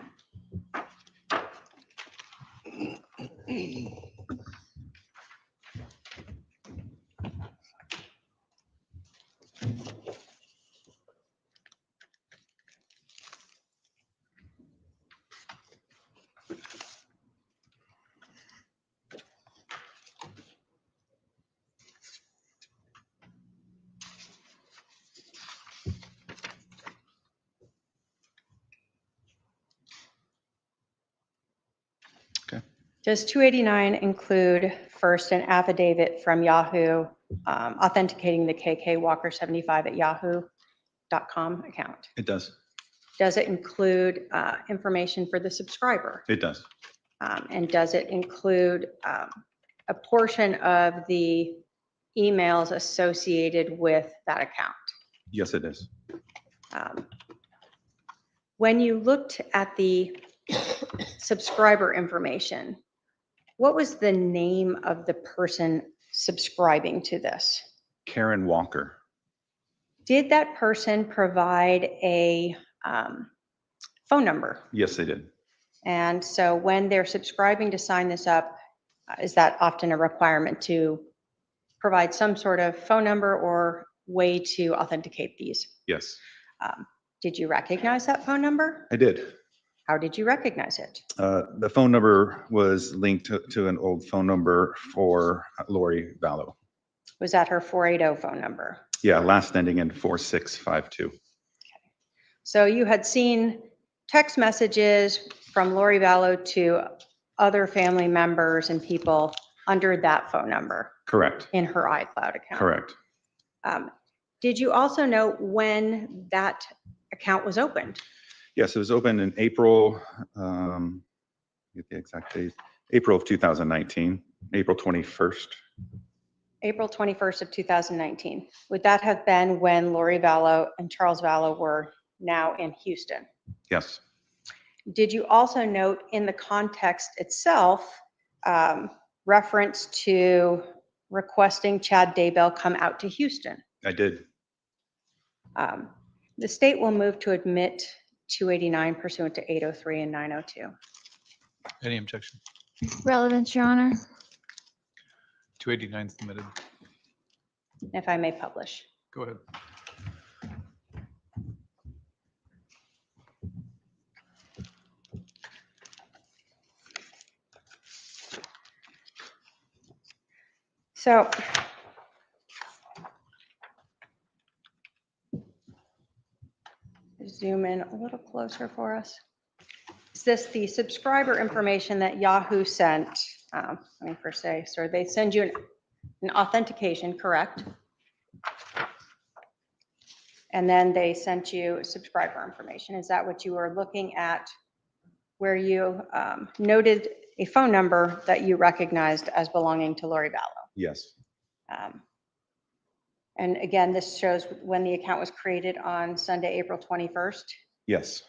Speaker 10: Does 289 include first an affidavit from Yahoo authenticating the KK Walker 75 at yahoo.com account?
Speaker 11: It does.
Speaker 10: Does it include information for the subscriber?
Speaker 11: It does.
Speaker 10: And does it include a portion of the emails associated with that account?
Speaker 11: Yes, it is.
Speaker 10: When you looked at the subscriber information, what was the name of the person subscribing to this?
Speaker 11: Karen Walker.
Speaker 10: Did that person provide a phone number?
Speaker 11: Yes, they did.
Speaker 10: And so when they're subscribing to sign this up, is that often a requirement to provide some sort of phone number or way to authenticate these?
Speaker 11: Yes.
Speaker 10: Did you recognize that phone number?
Speaker 11: I did.
Speaker 10: How did you recognize it?
Speaker 11: The phone number was linked to an old phone number for Lori Vallow.
Speaker 10: Was that her 480 phone number?
Speaker 11: Yeah, last ending in 4652.
Speaker 10: So you had seen text messages from Lori Vallow to other family members and people under that phone number
Speaker 11: Correct.
Speaker 10: in her iCloud account.
Speaker 11: Correct.
Speaker 10: Did you also know when that account was opened?
Speaker 11: Yes, it was opened in April, get the exact date, April of 2019, April 21st.
Speaker 10: April 21st of 2019. Would that have been when Lori Vallow and Charles Vallow were now in Houston?
Speaker 11: Yes.
Speaker 10: Did you also note in the context itself reference to requesting Chad Daybell come out to Houston?
Speaker 11: I did.
Speaker 10: The state will move to admit 289 pursuant to 803 and 902.
Speaker 9: Any objection?
Speaker 12: Relevance, Your Honor.
Speaker 9: 289 submitted.
Speaker 10: If I may publish.
Speaker 9: Go ahead.
Speaker 10: So zoom in a little closer for us. Is this the subscriber information that Yahoo sent? Let me first say, so they send you an authentication, correct? And then they sent you subscriber information. Is that what you were looking at, where you noted a phone number that you recognized as belonging to Lori Vallow?
Speaker 11: Yes.
Speaker 10: And again, this shows when the account was created on Sunday, April 21st.
Speaker 11: Yes.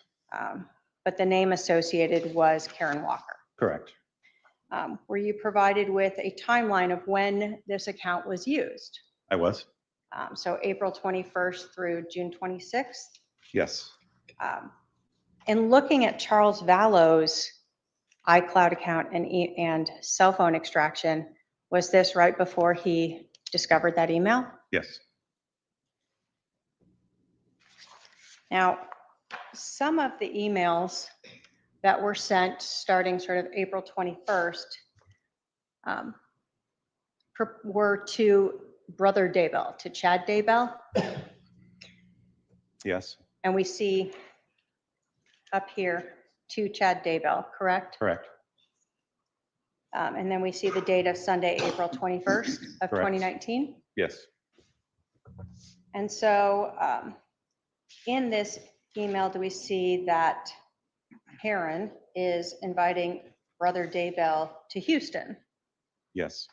Speaker 10: But the name associated was Karen Walker.
Speaker 11: Correct.
Speaker 10: Were you provided with a timeline of when this account was used?
Speaker 11: I was.
Speaker 10: So April 21st through June 26th.
Speaker 11: Yes.
Speaker 10: In looking at Charles Vallow's iCloud account and cell phone extraction, was this right before he discovered that email?
Speaker 11: Yes.
Speaker 10: Now, some of the emails that were sent starting sort of April 21st were to Brother Daybell, to Chad Daybell.
Speaker 11: Yes.
Speaker 10: And we see up here to Chad Daybell, correct?
Speaker 11: Correct.
Speaker 10: And then we see the date of Sunday, April 21st of
Speaker 11: Correct.
Speaker 10: 2019.
Speaker 11: Yes.
Speaker 10: And so in this email, do we see that Karen is inviting Brother Daybell to Houston?
Speaker 11: Yes.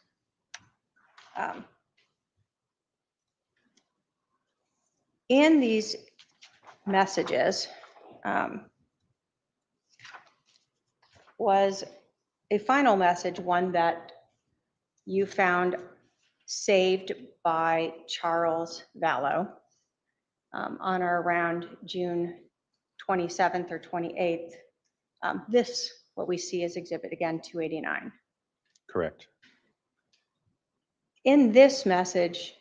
Speaker 10: In these messages was a final message, one that you found saved by Charles Vallow on or around June 27th or 28th. This, what we see is exhibit again 289.
Speaker 11: Correct.
Speaker 10: In this message,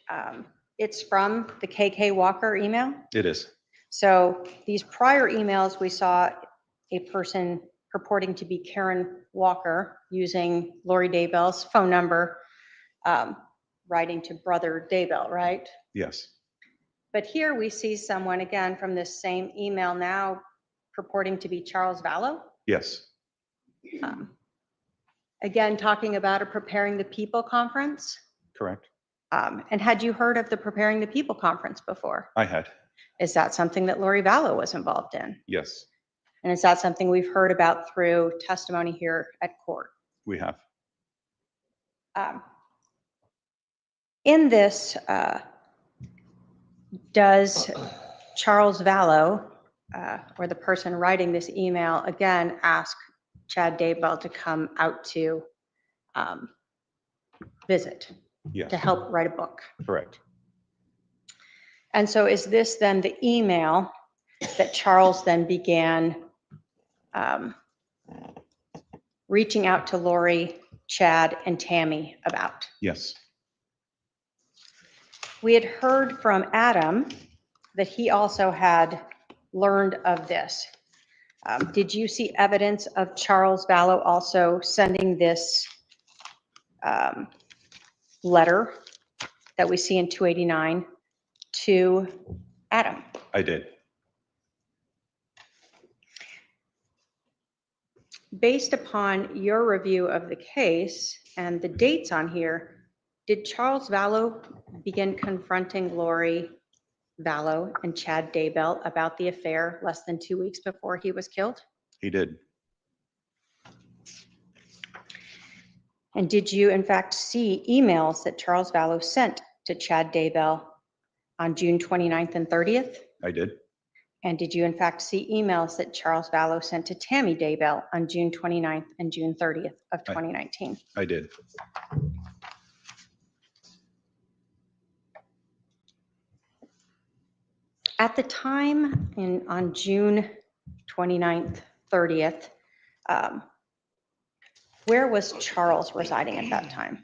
Speaker 10: it's from the KK Walker email.
Speaker 11: It is.
Speaker 10: So these prior emails, we saw a person purporting to be Karen Walker using Lori Daybell's phone number, writing to Brother Daybell, right?
Speaker 11: Yes.
Speaker 10: But here we see someone again from this same email now purporting to be Charles Vallow.
Speaker 11: Yes.
Speaker 10: Again, talking about a Preparing the People conference.
Speaker 11: Correct.
Speaker 10: And had you heard of the Preparing the People conference before?
Speaker 11: I had.
Speaker 10: Is that something that Lori Vallow was involved in?
Speaker 11: Yes.
Speaker 10: And is that something we've heard about through testimony here at court?
Speaker 11: We have.
Speaker 10: In this, does Charles Vallow, or the person writing this email, again ask Chad Daybell to come out to visit,
Speaker 11: Yes.
Speaker 10: to help write a book?
Speaker 11: Correct.
Speaker 10: And so is this then the email that Charles then began reaching out to Lori, Chad, and Tammy about?
Speaker 11: Yes.
Speaker 10: We had heard from Adam that he also had learned of this. Did you see evidence of Charles Vallow also sending this letter that we see in 289 to Adam?
Speaker 11: I did.
Speaker 10: Based upon your review of the case and the dates on here, did Charles Vallow begin confronting Lori Vallow and Chad Daybell about the affair less than 2 weeks before he was killed?
Speaker 11: He did.
Speaker 10: And did you in fact see emails that Charles Vallow sent to Chad Daybell on June 29th and 30th?
Speaker 11: I did.
Speaker 10: And did you in fact see emails that Charles Vallow sent to Tammy Daybell on June 29th and June 30th of 2019?
Speaker 11: I did.
Speaker 10: At the time on June 29th, 30th, where was Charles residing at that time?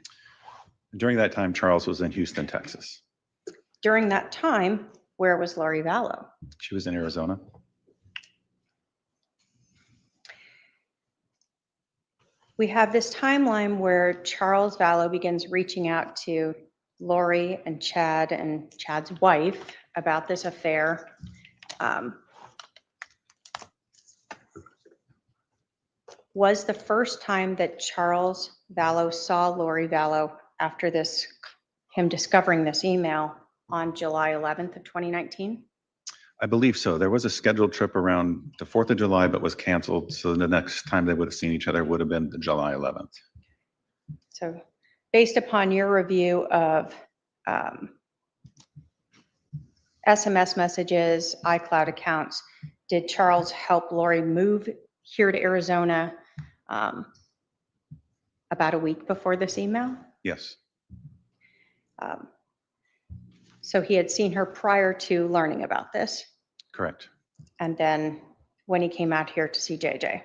Speaker 11: During that time, Charles was in Houston, Texas.
Speaker 10: During that time, where was Lori Vallow?
Speaker 11: She was in Arizona.
Speaker 10: We have this timeline where Charles Vallow begins reaching out to Lori and Chad's wife about this affair. Was the first time that Charles Vallow saw Lori Vallow after him discovering this email on July 11th of 2019?
Speaker 11: I believe so. There was a scheduled trip around the 4th of July, but was canceled. So the next time they would have seen each other would have been the July 11th.
Speaker 10: So based upon your review of SMS messages, iCloud accounts, did Charles help Lori move here to Arizona about a week before this email?
Speaker 11: Yes.
Speaker 10: So he had seen her prior to learning about this.
Speaker 11: Correct.
Speaker 10: And then when he came out here to see JJ.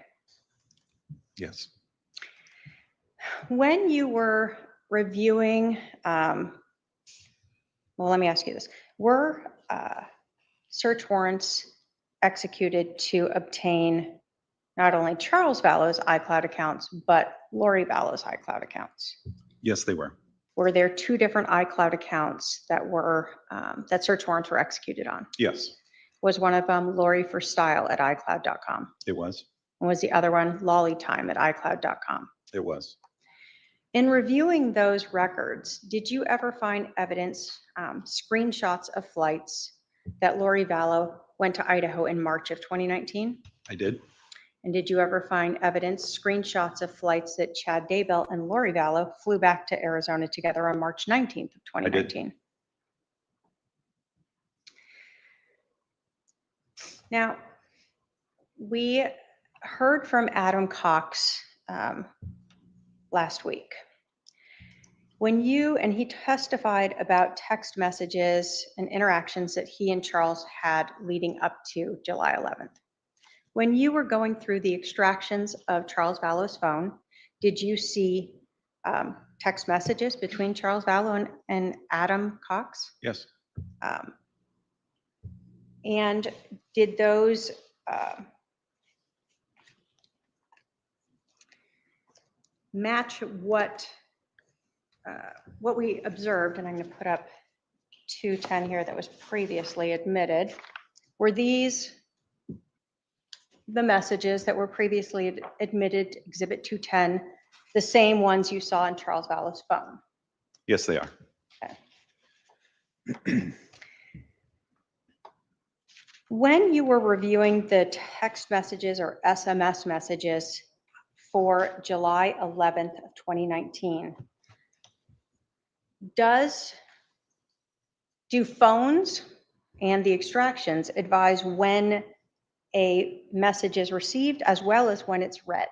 Speaker 11: Yes.
Speaker 10: When you were reviewing, well, let me ask you this. Were search warrants executed to obtain not only Charles Vallow's iCloud accounts, but Lori Vallow's iCloud accounts?
Speaker 11: Yes, they were.
Speaker 10: Were there two different iCloud accounts that were that search warrants were executed on?
Speaker 11: Yes,
Speaker 10: Was one of them Lori for Style at iCloud.com?
Speaker 11: it was.
Speaker 10: And was the other one Lolly Time at iCloud.com?
Speaker 11: It was.
Speaker 10: In reviewing those records, did you ever find evidence, screenshots of flights that Lori Vallow went to Idaho in March of 2019?
Speaker 11: I did.
Speaker 10: And did you ever find evidence, screenshots of flights that Chad Daybell and Lori Vallow flew back to Arizona together on March 19th of 2019? Now, we heard from Adam Cox last week. And he testified about text messages and interactions that he and Charles had leading up to July 11th. When you were going through the extractions of Charles Vallow's phone, did you see text messages between Charles Vallow and Adam Cox?
Speaker 11: Yes.
Speaker 10: And did those match what we observed? And I'm going to put up 210 here that was previously admitted. Were these the messages that were previously admitted, Exhibit 210, the same ones you saw in Charles Vallow's phone?
Speaker 11: Yes, they are.
Speaker 10: Okay. When you were reviewing the text messages or SMS messages for July 11th of 2019, do phones and the extractions advise when a message is received as well as when it's read?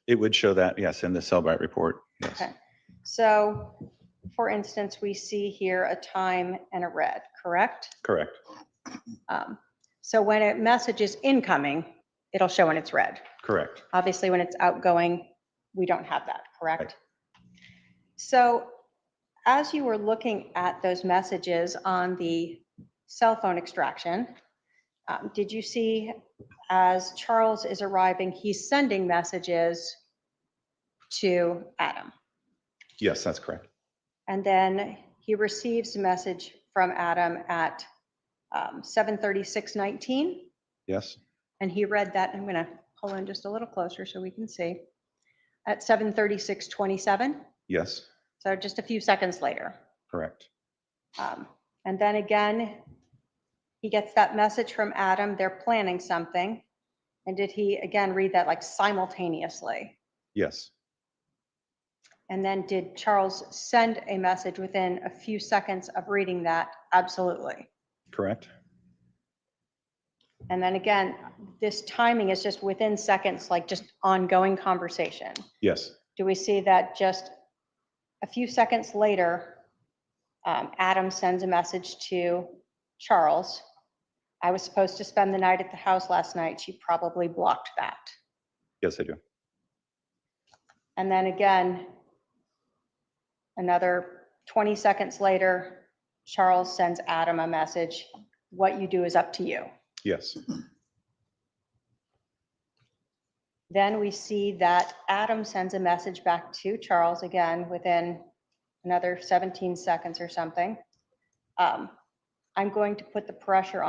Speaker 11: It would show that, yes, in the Cellbrite report. Yes.
Speaker 10: Okay. So, for instance, we see here a time and a read, correct?
Speaker 11: Correct.
Speaker 10: So when a message is incoming, it'll show when it's read.
Speaker 11: Correct.
Speaker 10: Obviously, when it's outgoing, we don't have that, correct?
Speaker 11: Right.
Speaker 10: So as you were looking at those messages on the cell phone extraction, did you see as Charles is arriving, he's sending messages to Adam?
Speaker 11: Yes, that's correct.
Speaker 10: And then he receives a message from Adam at 7:36:19.
Speaker 11: Yes.
Speaker 10: And he read that. I'm going to pull in just a little closer so we can see. At 7:36:27.
Speaker 11: Yes.
Speaker 10: So just a few seconds later.
Speaker 11: Correct.
Speaker 10: And then again, he gets that message from Adam. They're planning something. And did he again read that like simultaneously?
Speaker 11: Yes.
Speaker 10: And then did Charles send a message within a few seconds of reading that? Absolutely.
Speaker 11: Correct.
Speaker 10: And then again, this timing is just within seconds, like just ongoing conversation.
Speaker 11: Yes.
Speaker 10: Do we see that just a few seconds later, Adam sends a message to Charles. I was supposed to spend the night at the house last night. She probably blocked that.
Speaker 11: Yes, I do.
Speaker 10: And then again, another 20 seconds later, Charles sends Adam a message. What you do is up to you.
Speaker 11: Yes.
Speaker 10: Then we see that Adam sends a message back to Charles again within another 17 seconds or something. I'm going to put the pressure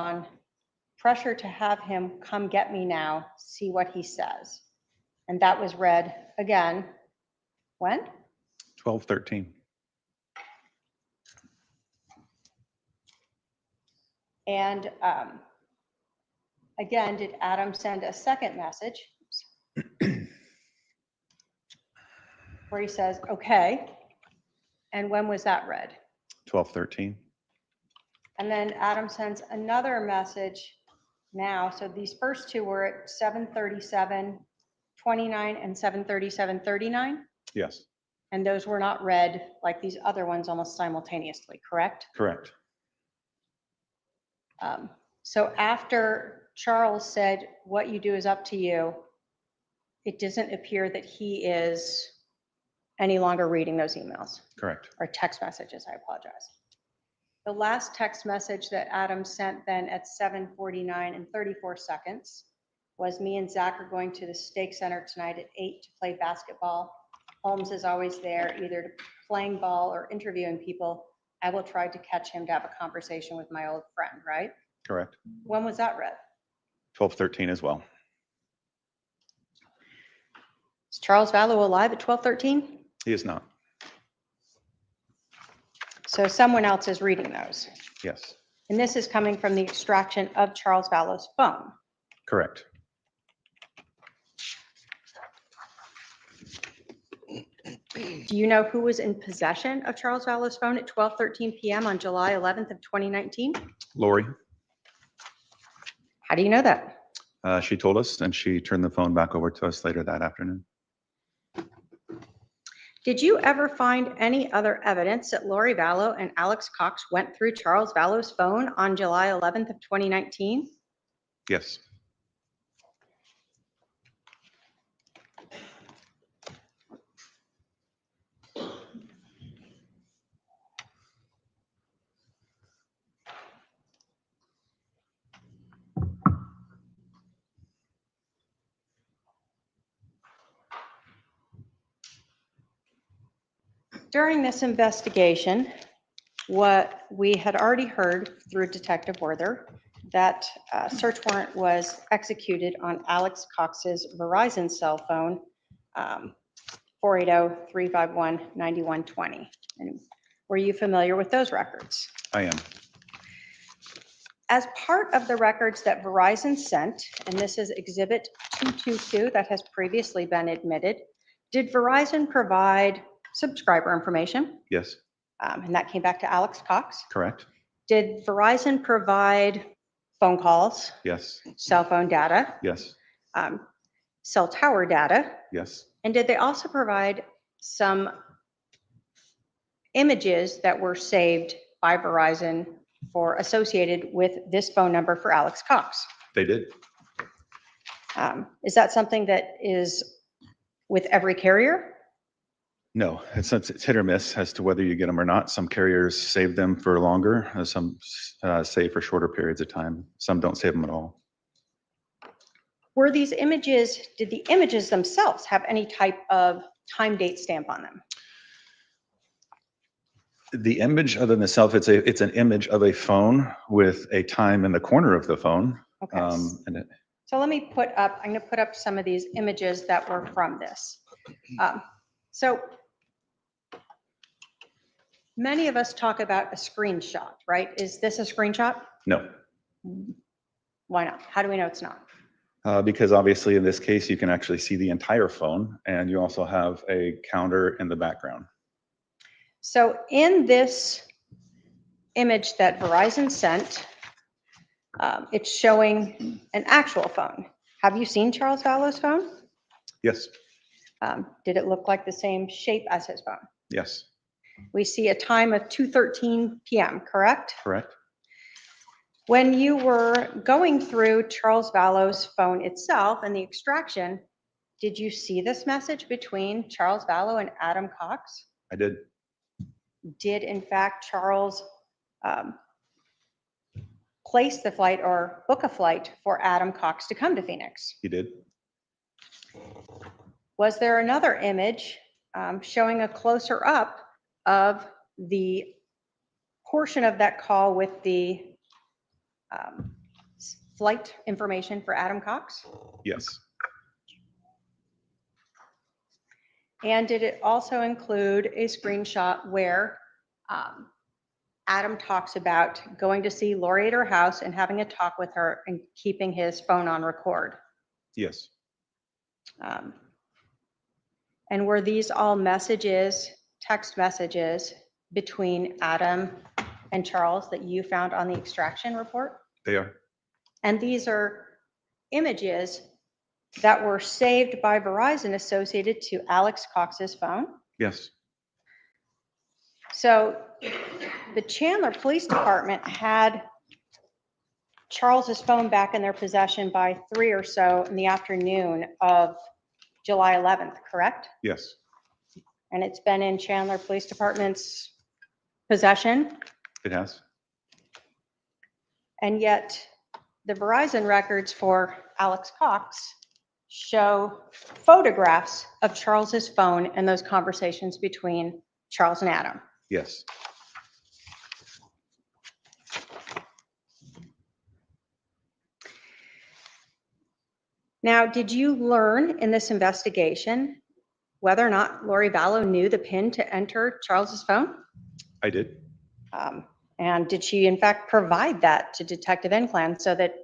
Speaker 10: to have him come get me now, see what he says. And that was read again, when?
Speaker 11: 12:13.
Speaker 10: And again, did Adam send a second message where he says, okay, and when was that read?
Speaker 11: 12:13.
Speaker 10: And then Adam sends another message now. So these first two were at 7:37:29 and 7:37:39.
Speaker 11: Yes.
Speaker 10: And those were not read like these other ones almost simultaneously, correct?
Speaker 11: Correct.
Speaker 10: So after Charles said, what you do is up to you, it doesn't appear that he is any longer reading those emails.
Speaker 11: Correct.
Speaker 10: Or text messages, I apologize. The last text message that Adam sent then at 7:49 and 34 seconds was, me and Zach are going to the Stake Center tonight at 8 to play basketball. Holmes is always there, either playing ball or interviewing people. I will try to catch him to have a conversation with my old friend, right?
Speaker 11: Correct.
Speaker 10: When was that read?
Speaker 11: 12:13 as well.
Speaker 10: Is Charles Vallow alive at 12:13?
Speaker 11: He is not.
Speaker 10: So someone else is reading those.
Speaker 11: Yes,
Speaker 10: And this is coming from the extraction of Charles Vallow's phone.
Speaker 11: correct.
Speaker 10: Do you know who was in possession of Charles Vallow's phone at 12:13 p.m. on July 11th of 2019?
Speaker 11: Lori,
Speaker 10: How do you know that?
Speaker 11: she told us, and she turned the phone back over to us later that afternoon.
Speaker 10: Did you ever find any other evidence that Lori Vallow and Alex Cox went through Charles Vallow's phone on July 11th of 2019?
Speaker 11: Yes.
Speaker 10: During this investigation, what we had already heard through Detective Werther, that a search warrant was executed on Alex Cox's Verizon cell phone, 480-351-9120. And were you familiar with those records?
Speaker 11: I am.
Speaker 10: As part of the records that Verizon sent, and this is Exhibit 222 that has previously been admitted, did Verizon provide subscriber information?
Speaker 11: Yes,
Speaker 10: And that came back to Alex Cox.
Speaker 11: correct.
Speaker 10: Did Verizon provide phone calls,
Speaker 11: Yes,
Speaker 10: cell phone data,
Speaker 11: yes,
Speaker 10: cell tower data?
Speaker 11: yes,
Speaker 10: And did they also provide some images that were saved by Verizon for associated with this phone number for Alex Cox?
Speaker 11: they did.
Speaker 10: Is that something that is with every carrier?
Speaker 11: No, it's hit or miss as to whether you get them or not. Some carriers save them for longer, some save for shorter periods of time. Some don't save them at all.
Speaker 10: Were these images, did the images themselves have any type of time date stamp on them?
Speaker 11: The image other than itself, it's an image of a phone with a time in the corner of the phone.
Speaker 10: Okay.
Speaker 11: And
Speaker 10: So let me put up, I'm going to put up some of these images that were from this. So many of us talk about a screenshot, right? Is this a screenshot?
Speaker 11: no,
Speaker 10: Why not? How do we know it's not?
Speaker 11: because obviously in this case, you can actually see the entire phone and you also have a counter in the background.
Speaker 10: So in this image that Verizon sent, it's showing an actual phone. Have you seen Charles Vallow's phone?
Speaker 11: Yes,
Speaker 10: Did it look like the same shape as his phone?
Speaker 11: yes,
Speaker 10: We see a time of 2:13 p.m., correct?
Speaker 11: correct.
Speaker 10: When you were going through Charles Vallow's phone itself and the extraction, did you see this message between Charles Vallow and Adam Cox?
Speaker 11: I did.
Speaker 10: Did in fact Charles place the flight or book a flight for Adam Cox to come to Phoenix?
Speaker 11: He did.
Speaker 10: Was there another image showing a closer up of the portion of that call with the flight information for Adam Cox?
Speaker 11: Yes,
Speaker 10: And did it also include a screenshot where Adam talks about going to see Lori at her house and having a talk with her and keeping his phone on record?
Speaker 11: yes,
Speaker 10: And were these all messages, text messages between Adam and Charles that you found on the extraction report?
Speaker 11: they are.
Speaker 10: And these are images that were saved by Verizon associated to Alex Cox's phone?
Speaker 11: Yes,
Speaker 10: So the Chandler Police Department had Charles's phone back in their possession by 3 or so in the afternoon of July 11th, correct?
Speaker 11: yes,
Speaker 10: And it's been in Chandler Police Department's possession,
Speaker 11: it has.
Speaker 10: and yet the Verizon records for Alex Cox show photographs of Charles's phone and those conversations between Charles and Adam.
Speaker 11: Yes,
Speaker 10: Now, did you learn in this investigation whether or not Lori Vallow knew the PIN to enter Charles's phone?
Speaker 11: I did.
Speaker 10: And did she in fact provide that to Detective Inclan so that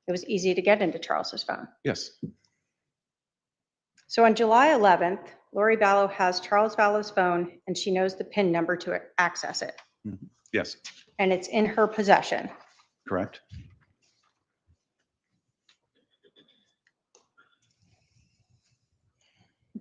Speaker 10: it was easy to get into Charles's phone?
Speaker 11: Yes.
Speaker 10: So on July 11th, Lori Vallow has Charles Vallow's phone and she knows the PIN number to access it.
Speaker 11: Yes.
Speaker 10: And it's in her possession.
Speaker 11: Correct.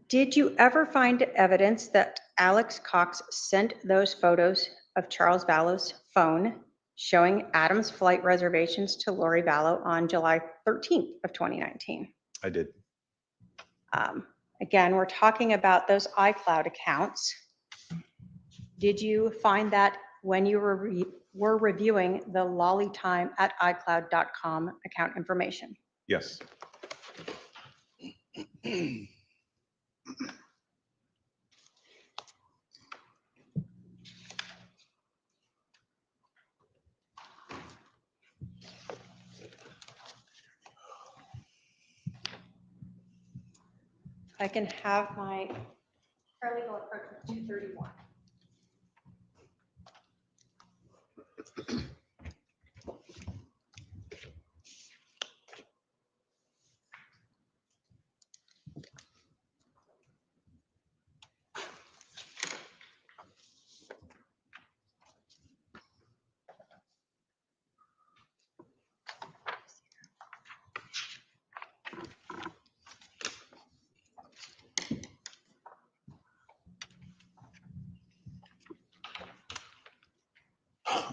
Speaker 10: Did you ever find evidence that Alex Cox sent those photos of Charles Vallow's phone showing Adam's flight reservations to Lori Vallow on July 13th of 2019?
Speaker 11: I did.
Speaker 10: Again, we're talking about those iCloud accounts. Did you find that when you were reviewing the lollytime@icloud.com account information?
Speaker 11: Yes.
Speaker 10: I can have my paralegal approach with 231.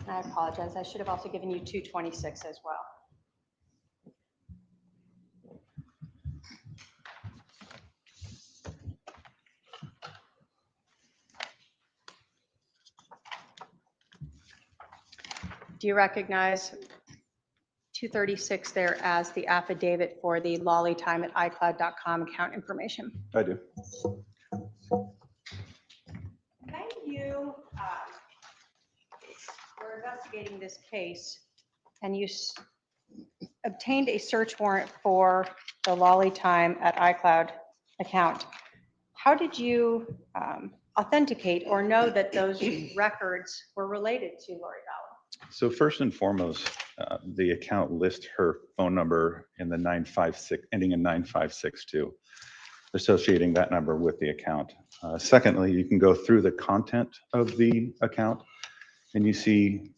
Speaker 10: I apologize. I should have also given you 226 as well. Do you recognize 236 there as the affidavit for the lollytime@icloud.com account information?
Speaker 11: I do.
Speaker 10: When you were investigating this case and you obtained a search warrant for the lollytime@icloud account, how did you authenticate or know that those records were related to Lori Vallow?
Speaker 11: So first and foremost, the account lists her phone number in the 956, ending in 9562, associating that number with the account. Secondly, you can go through the content of the account and you see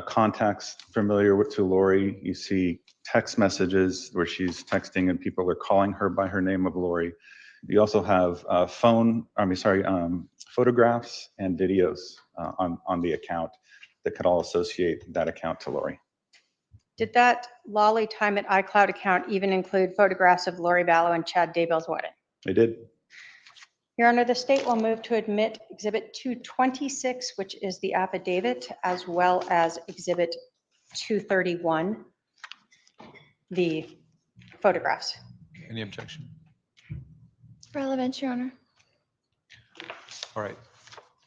Speaker 11: contacts familiar to Lori. You see text messages where she's texting and people are calling her by her name of Lori. You also have photographs and videos on the account that could all associate that account to Lori.
Speaker 10: Did that lollytime@icloud account even include photographs of Lori Vallow and Chad Daybell's wedding?
Speaker 11: I did.
Speaker 10: Your Honor, the state will move to admit Exhibit 226, which is the affidavit, as well as Exhibit 231, the photographs.
Speaker 9: Any objection?
Speaker 12: Relevant, Your Honor.
Speaker 9: All right.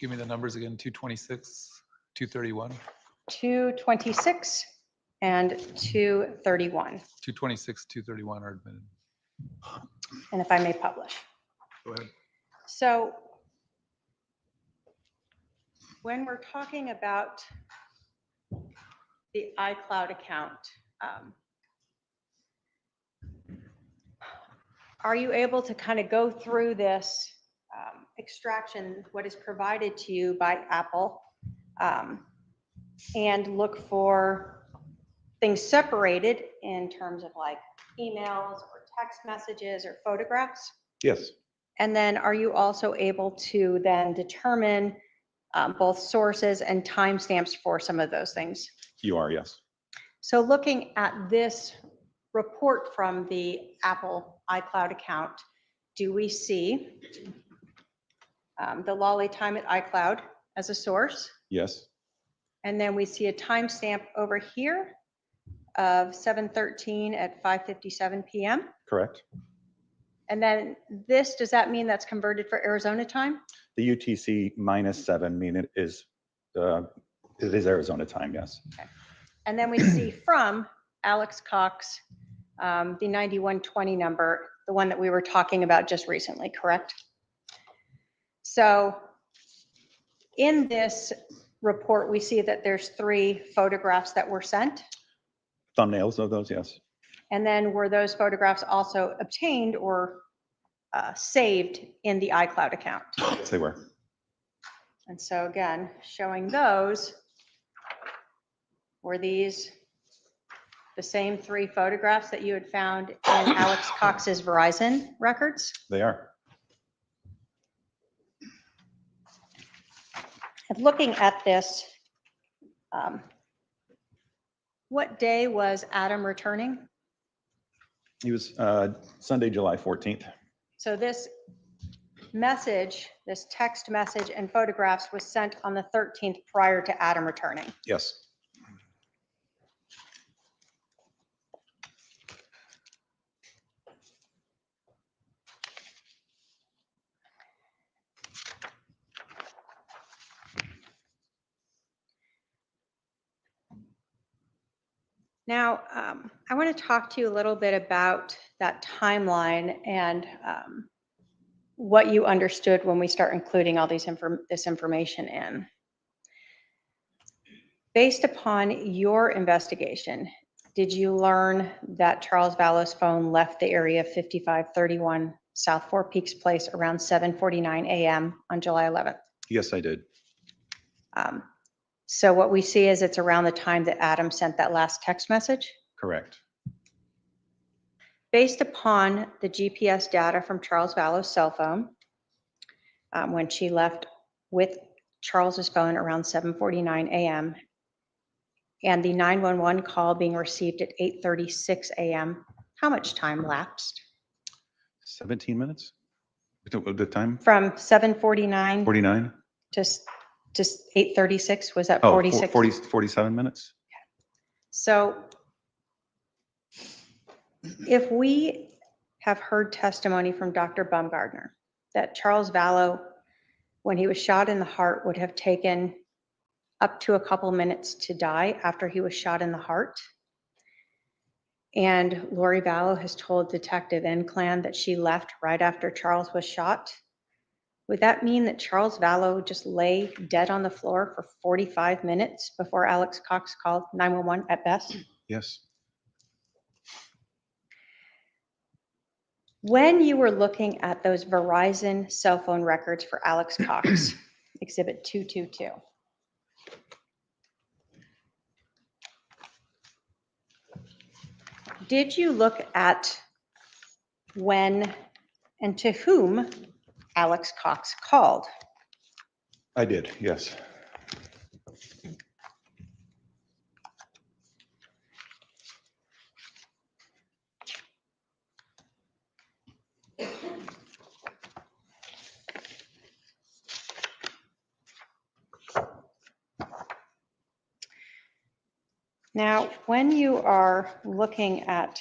Speaker 9: Give me the numbers again. 226, 231.
Speaker 10: 226 and 231.
Speaker 9: 226, 231 are admitted.
Speaker 10: And if I may publish.
Speaker 9: Go ahead.
Speaker 10: So when we're talking about the iCloud account, are you able to kind of go through this extraction, what is provided to you by Apple, and look for things separated in terms of like emails or text messages or photographs?
Speaker 11: Yes.
Speaker 10: And then are you also able to then determine both sources and timestamps for some of those things?
Speaker 11: You are, yes.
Speaker 10: So looking at this report from the Apple iCloud account, do we see the lollytime@icloud as a source?
Speaker 11: Yes.
Speaker 10: And then we see a timestamp over here of 7:13 at 5:57 p.m.
Speaker 11: Correct.
Speaker 10: And then this, does that mean that's converted for Arizona time?
Speaker 11: The UTC -7 mean it is Arizona time, yes.
Speaker 10: Okay. And then we see from Alex Cox, the 9120 number, the one that we were talking about just recently, correct? So in this report, we see that there's 3 photographs that were sent.
Speaker 11: Thumbnails of those, yes.
Speaker 10: And then were those photographs also obtained or saved in the iCloud account?
Speaker 11: Yes, they were.
Speaker 10: And so again, showing those, were these the same 3 photographs that you had found in Alex Cox's Verizon records?
Speaker 11: They are.
Speaker 10: And looking at this, what day was Adam returning?
Speaker 11: He was Sunday, July 14th.
Speaker 10: So this message, this text message and photographs was sent on the 13th prior to Adam returning.
Speaker 11: Yes.
Speaker 10: Now, I want to talk to you a little bit about that timeline and what you understood when we start including all this information in. Based upon your investigation, did you learn that Charles Vallow's phone left the area of 5531 South Four Peaks Place around 7:49 a.m. on July 11th?
Speaker 11: Yes, I did.
Speaker 10: So what we see is it's around the time that Adam sent that last text message?
Speaker 11: Correct.
Speaker 10: Based upon the GPS data from Charles Vallow's cell phone, when she left with Charles's phone around 7:49 a.m., and the 911 call being received at 8:36 a.m., how much time lapsed?
Speaker 11: 17 minutes? The time?
Speaker 10: From 7:49
Speaker 11: 49?
Speaker 10: to 8:36, was that
Speaker 11: Oh,
Speaker 10: 46?
Speaker 11: 47 minutes?
Speaker 10: So if we have heard testimony from Dr. Baumgardner that Charles Vallow, when he was shot in the heart, would have taken up to a couple minutes to die after he was shot in the heart, and Lori Vallow has told Detective Inclan that she left right after Charles was shot, would that mean that Charles Vallow just lay dead on the floor for 45 minutes before Alex Cox called 911 at best?
Speaker 11: Yes.
Speaker 10: When you were looking at those Verizon cell phone records for Alex Cox, Exhibit 222, did you look at when and to whom Alex Cox called?
Speaker 11: I did, yes.
Speaker 10: Now, when you are looking at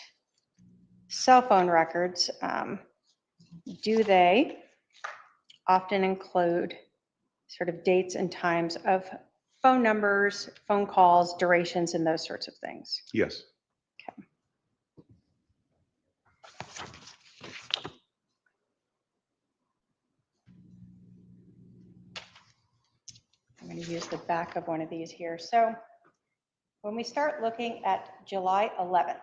Speaker 10: cell phone records, do they often include sort of dates and times of phone numbers, phone calls, durations, and those sorts of things?
Speaker 11: Yes.
Speaker 10: Okay. I'm going to use the back of one of these here. So when we start looking at July 11th,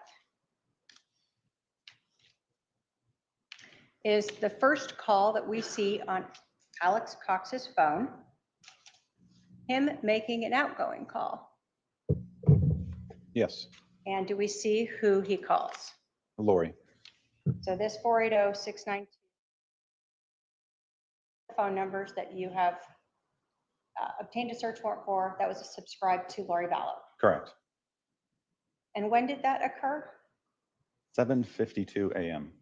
Speaker 10: is the first call that we see on Alex Cox's phone him making an outgoing call?
Speaker 11: Yes.
Speaker 10: And do we see who he calls?
Speaker 11: Lori.
Speaker 10: So this 480-692 phone numbers that you have obtained a search warrant for, that was subscribed to Lori Vallow.
Speaker 11: Correct.
Speaker 10: And when did that occur?
Speaker 11: 7:52 a.m.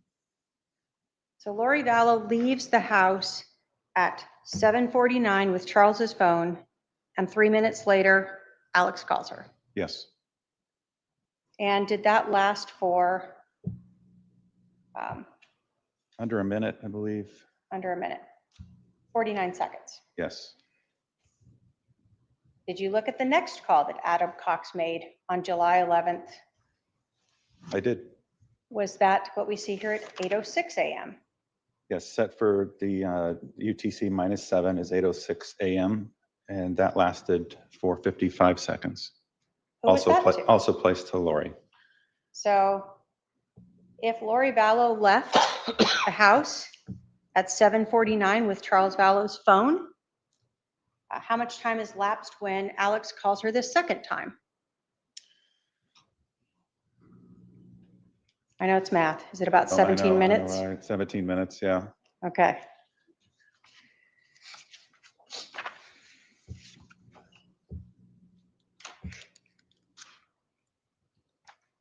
Speaker 10: So Lori Vallow leaves the house at 7:49 with Charles's phone, and 3 minutes later, Alex calls her.
Speaker 11: Yes.
Speaker 10: And did that last for
Speaker 11: Under a minute, I believe.
Speaker 10: under a minute? 49 seconds.
Speaker 11: Yes.
Speaker 10: Did you look at the next call that Adam Cox made on July 11th?
Speaker 11: I did.
Speaker 10: Was that what we see here at 8:06 a.m.?
Speaker 11: Yes, set for the UTC -7 is 8:06 a.m. and that lasted for 55 seconds.
Speaker 10: Who was that to?
Speaker 11: Also placed to Lori.
Speaker 10: So if Lori Vallow left the house at 7:49 with Charles Vallow's phone, how much time has lapsed when Alex calls her this second time? I know it's math. Is it about 17 minutes?
Speaker 11: I know, right? 17 minutes, yeah.
Speaker 10: Okay.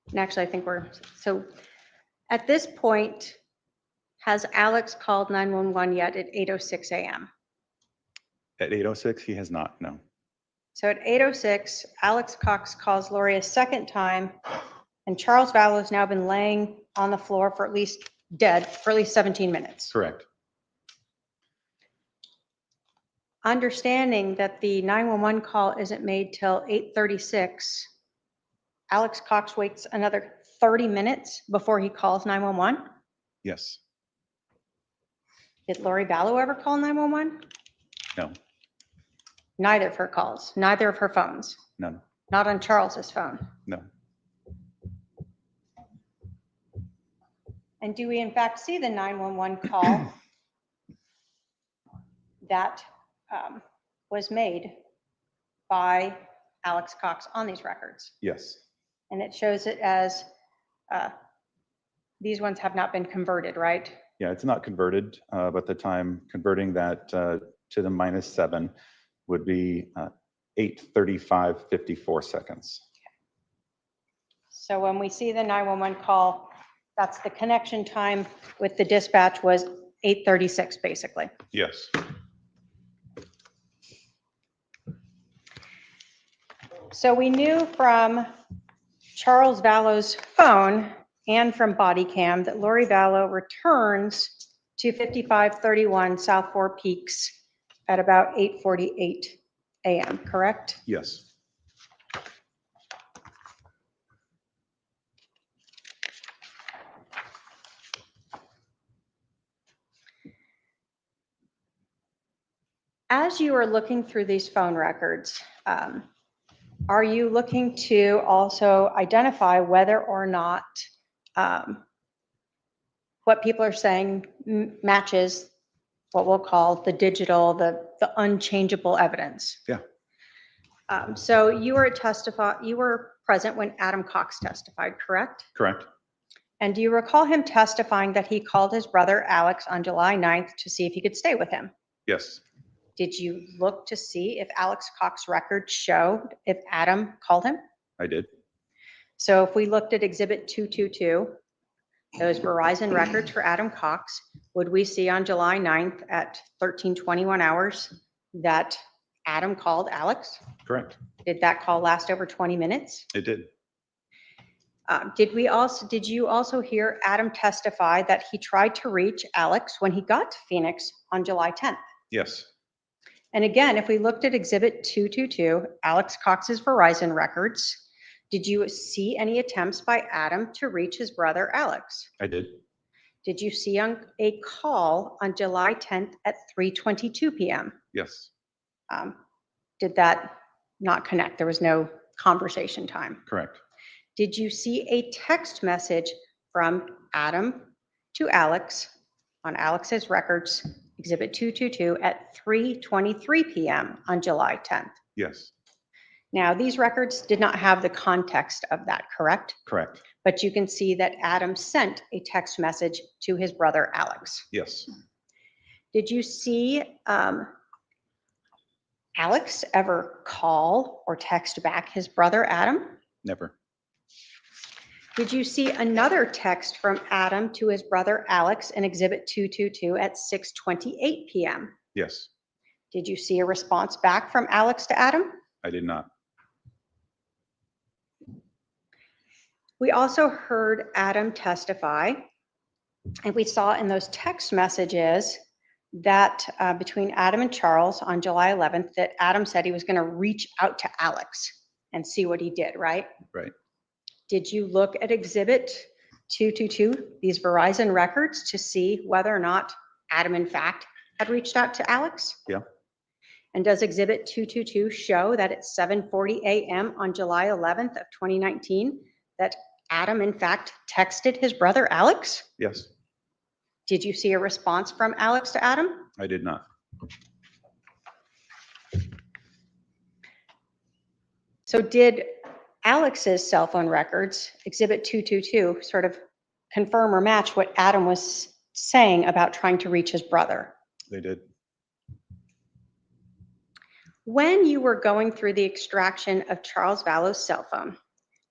Speaker 10: And actually, I think so at this point, has Alex called 911 yet at 8:06 a.m.?
Speaker 11: At 8:06, he has not, no.
Speaker 10: So at 8:06, Alex Cox calls Lori a second time, and Charles Vallow has now been laying on the floor for at least 17 minutes.
Speaker 11: Correct.
Speaker 10: Understanding that the 911 call isn't made till 8:36, Alex Cox waits another 30 minutes before he calls 911.
Speaker 11: Yes.
Speaker 10: Did Lori Vallow ever call 911?
Speaker 11: No.
Speaker 10: Neither of her calls, neither of her phones.
Speaker 11: None.
Speaker 10: Not on Charles's phone.
Speaker 11: No.
Speaker 10: And do we in fact see the 911 call that was made by Alex Cox on these records?
Speaker 11: Yes.
Speaker 10: And it shows it as these ones have not been converted, right?
Speaker 11: Yeah, it's not converted, but the time converting that to the -7 would be 8:35:54 seconds.
Speaker 10: So when we see the 911 call, that's the connection time with the dispatch was 8:36 basically.
Speaker 11: Yes.
Speaker 10: So we knew from Charles Vallow's phone and from body cam that Lori Vallow returns to 5531 South Four Peaks at about 8:48 a.m., correct?
Speaker 11: Yes.
Speaker 10: As you are looking through these phone records, are you looking to also identify whether or not what people are saying matches what we'll call the digital, the unchangeable evidence?
Speaker 11: Yeah.
Speaker 10: So you were present when Adam Cox testified, correct?
Speaker 11: Correct.
Speaker 10: And do you recall him testifying that he called his brother Alex on July 9th to see if he could stay with him?
Speaker 11: Yes.
Speaker 10: Did you look to see if Alex Cox records showed if Adam called him?
Speaker 11: I did.
Speaker 10: So if we looked at Exhibit 222, those Verizon records for Adam Cox, would we see on July 9th at 13:21 hours that Adam called Alex?
Speaker 11: Correct.
Speaker 10: Did that call last over 20 minutes?
Speaker 11: It did.
Speaker 10: Did you also hear Adam testify that he tried to reach Alex when he got to Phoenix on July 10th?
Speaker 11: Yes.
Speaker 10: And again, if we looked at Exhibit 222, Alex Cox's Verizon records, did you see any attempts by Adam to reach his brother Alex?
Speaker 11: I did.
Speaker 10: Did you see a call on July 10th at 3:22 p.m.?
Speaker 11: Yes.
Speaker 10: Did that not connect? There was no conversation time.
Speaker 11: Correct.
Speaker 10: Did you see a text message from Adam to Alex on Alex's records, Exhibit 222, at 3:23 p.m. on July 10th?
Speaker 11: Yes.
Speaker 10: Now, these records did not have the context of that, correct?
Speaker 11: Correct.
Speaker 10: But you can see that Adam sent a text message to his brother Alex.
Speaker 11: Yes.
Speaker 10: Did you see Alex ever call or text back his brother Adam?
Speaker 11: Never.
Speaker 10: Did you see another text from Adam to his brother Alex in Exhibit 222 at 6:28 p.m.?
Speaker 11: Yes.
Speaker 10: Did you see a response back from Alex to Adam?
Speaker 11: I did not.
Speaker 10: We also heard Adam testify, and we saw in those text messages that between Adam and Charles on July 11th, that Adam said he was going to reach out to Alex and see what he did, right?
Speaker 11: Right.
Speaker 10: Did you look at Exhibit 222, these Verizon records, to see whether or not Adam, in fact, had reached out to Alex?
Speaker 11: Yeah.
Speaker 10: And does Exhibit 222 show that at 7:40 a.m. on July 11th of 2019, that Adam, in fact, texted his brother Alex?
Speaker 11: Yes,
Speaker 10: Did you see a response from Alex to Adam?
Speaker 11: I did not.
Speaker 10: So did Alex's cell phone records, Exhibit 222, sort of confirm or match what Adam was saying about trying to reach his brother?
Speaker 11: They did.
Speaker 10: When you were going through the extraction of Charles Vallow's cell phone,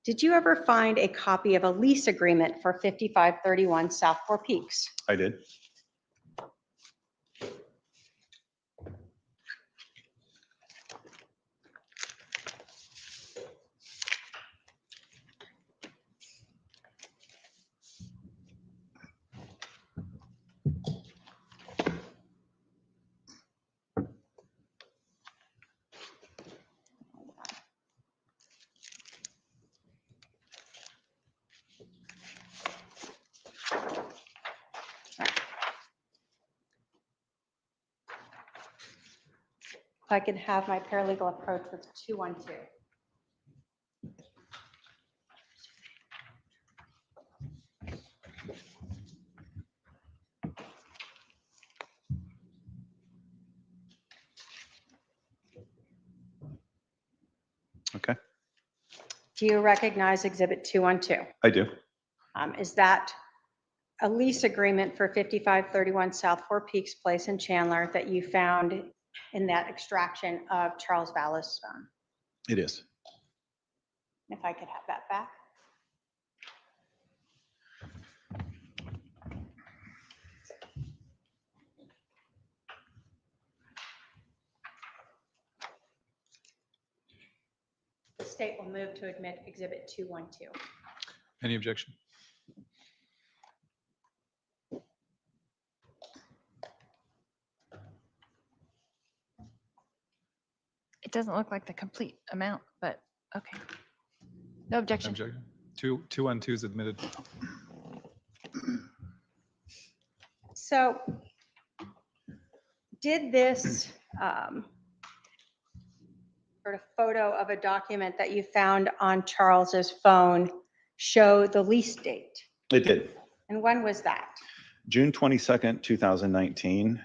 Speaker 10: did you ever find a copy of a lease agreement for 5531 South Four Peaks?
Speaker 11: I did.
Speaker 10: If I could have my paralegal approach with 212.
Speaker 11: Okay,
Speaker 10: Do you recognize Exhibit 212?
Speaker 11: I do.
Speaker 10: Is that a lease agreement for 5531 South Four Peaks Place in Chandler that you found in that extraction of Charles Vallow's phone?
Speaker 11: It is.
Speaker 10: If I could have that back. The state will move to admit Exhibit 212.
Speaker 9: Any objection?
Speaker 12: It doesn't look like the complete amount, but okay. No objection.
Speaker 9: Objection. 212 is admitted.
Speaker 10: So did this sort of photo of a document that you found on Charles's phone show the lease date?
Speaker 11: It did.
Speaker 10: And when was that?
Speaker 11: June 22nd, 2019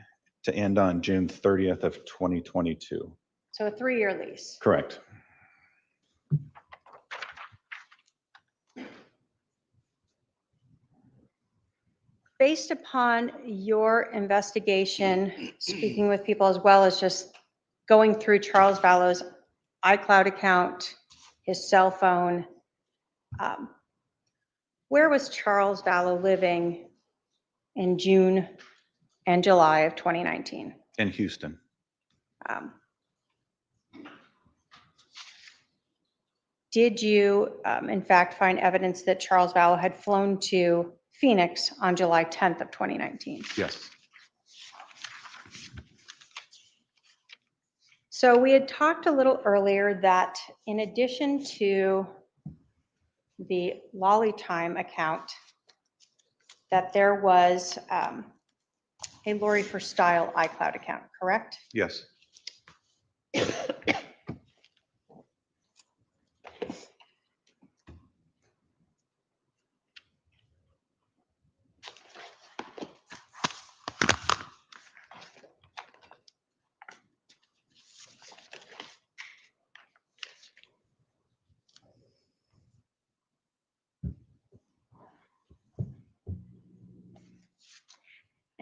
Speaker 11: to end on June 30th of 2022.
Speaker 10: So a 3-year lease.
Speaker 11: Correct.
Speaker 10: Based upon your investigation, speaking with people as well as just going through Charles Vallow's iCloud account, his cell phone, where was Charles Vallow living in June and July of 2019?
Speaker 11: In Houston.
Speaker 10: Did you, in fact, find evidence that Charles Vallow had flown to Phoenix on July 10th of 2019?
Speaker 11: Yes.
Speaker 10: So we had talked a little earlier that in addition to the Lolly Time account, that there was a Lori for Style iCloud account, correct?
Speaker 11: Yes.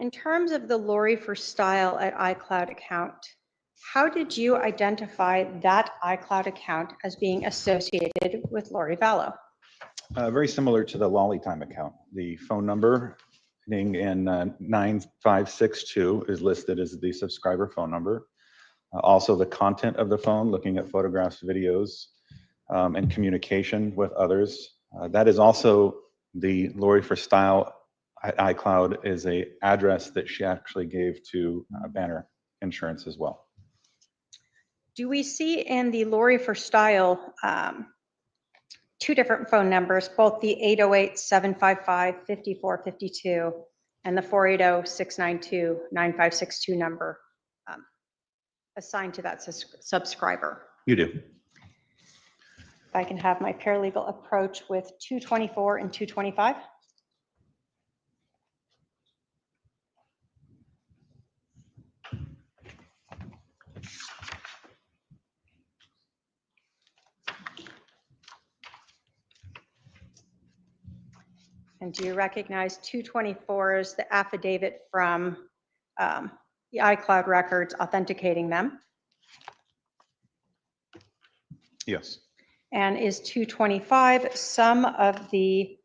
Speaker 10: In terms of the Lori for Style at iCloud account, how did you identify that iCloud account as being associated with Lori Vallow?
Speaker 11: Very similar to the Lolly Time account. The phone number ending in 9562 is listed as the subscriber phone number. Also the content of the phone, looking at photographs, videos, and communication with others. That is also the Lori for Style at iCloud is a address that she actually gave to Banner Insurance as well.
Speaker 10: Do we see in the Lori for Style 2 different phone numbers, both the 808-755-5452 and the 480-692-9562 number assigned to that subscriber.
Speaker 11: You do.
Speaker 10: If I can have my paralegal approach with 224 and 225. And do you recognize 224 as the affidavit from the iCloud records authenticating them?
Speaker 11: Yes.
Speaker 10: And is 225 some of the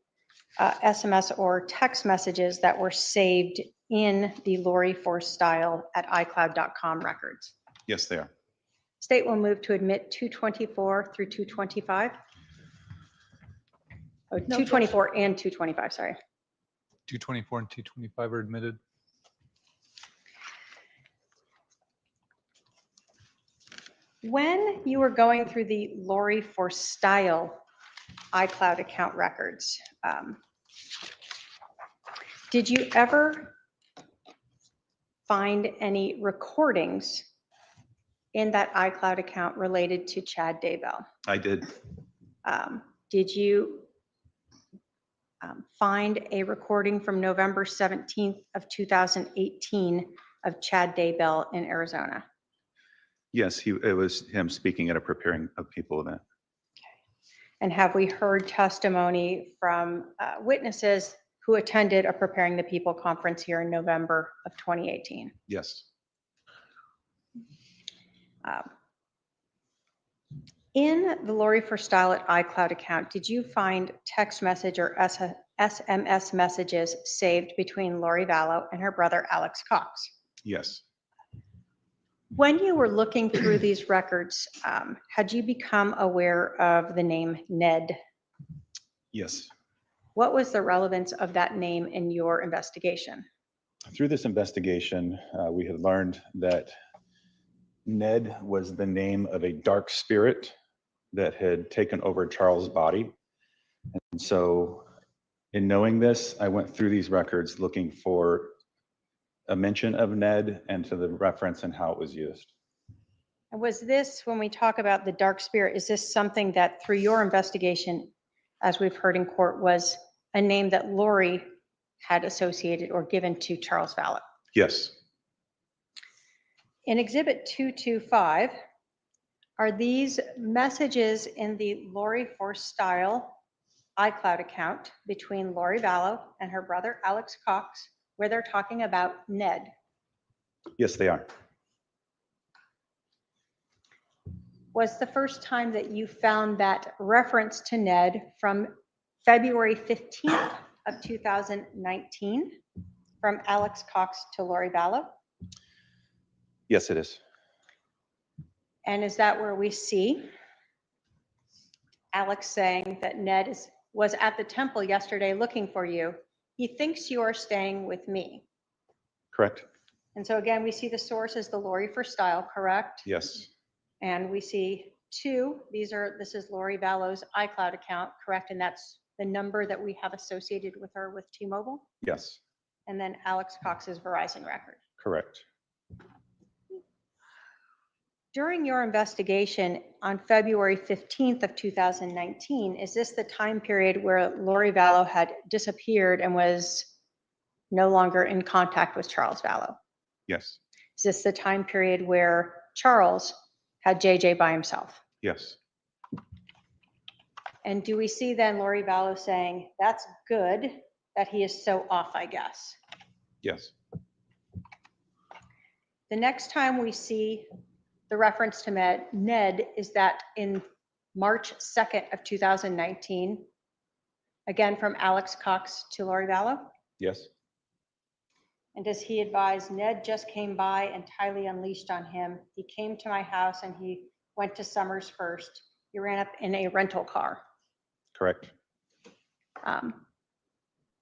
Speaker 10: SMS or text messages that were saved in the Lori Force style at iCloud.com records?
Speaker 11: Yes, they are.
Speaker 10: State will move to admit 224 through 225. Oh, 224 and 225, sorry.
Speaker 9: 224 and 225 are admitted.
Speaker 10: When you were going through the Lori for Style iCloud account records, did you ever find any recordings in that iCloud account related to Chad Daybell?
Speaker 11: I did.
Speaker 10: Did you find a recording from November 17th of 2018 of Chad Daybell in Arizona?
Speaker 11: Yes, it was him speaking at a Preparing of People event.
Speaker 10: And have we heard testimony from witnesses who attended a Preparing the People conference here in November of 2018?
Speaker 11: Yes.
Speaker 10: In the Lori for Style at iCloud account, did you find text message or SMS messages saved between Lori Vallow and her brother Alex Cox?
Speaker 11: Yes.
Speaker 10: When you were looking through these records, had you become aware of the name Ned?
Speaker 11: Yes.
Speaker 10: What was the relevance of that name in your investigation?
Speaker 11: Through this investigation, we had learned that Ned was the name of a dark spirit that had taken over Charles' body. And so in knowing this, I went through these records looking for a mention of Ned and to the reference and how it was used.
Speaker 10: And was this, when we talk about the dark spirit, is this something that through your investigation, as we've heard in court, was a name that Lori had associated or given to Charles Vallow?
Speaker 11: Yes.
Speaker 10: In Exhibit 225, are these messages in the Lori for Style iCloud account between Lori Vallow and her brother Alex Cox, where they're talking about Ned?
Speaker 11: Yes, they are.
Speaker 10: Was the first time that you found that reference to Ned from February 15th of 2019 from Alex Cox to Lori Vallow?
Speaker 11: Yes, it is.
Speaker 10: And is that where we see Alex saying that Ned was at the temple yesterday looking for you? He thinks you are staying with me.
Speaker 11: Correct.
Speaker 10: And so again, we see the source is the Lori for Style, correct?
Speaker 11: Yes.
Speaker 10: And we see two, this is Lori Vallow's iCloud account, correct? And that's the number that we have associated with her with T-Mobile?
Speaker 11: Yes.
Speaker 10: And then Alex Cox's Verizon record.
Speaker 11: Correct.
Speaker 10: During your investigation on February 15th of 2019, is this the time period where Lori Vallow had disappeared and was no longer in contact with Charles Vallow?
Speaker 11: Yes.
Speaker 10: Is this the time period where Charles had JJ by himself?
Speaker 11: Yes.
Speaker 10: And do we see then Lori Vallow saying, that's good that he is so off, I guess?
Speaker 11: Yes.
Speaker 10: The next time we see the reference to Ned is that in March 2nd of 2019, again from Alex Cox to Lori Vallow?
Speaker 11: Yes.
Speaker 10: And does he advise, Ned just came by and Tylee unleashed on him. He came to my house and he went to Summers first. He ran up in a rental car.
Speaker 11: Correct.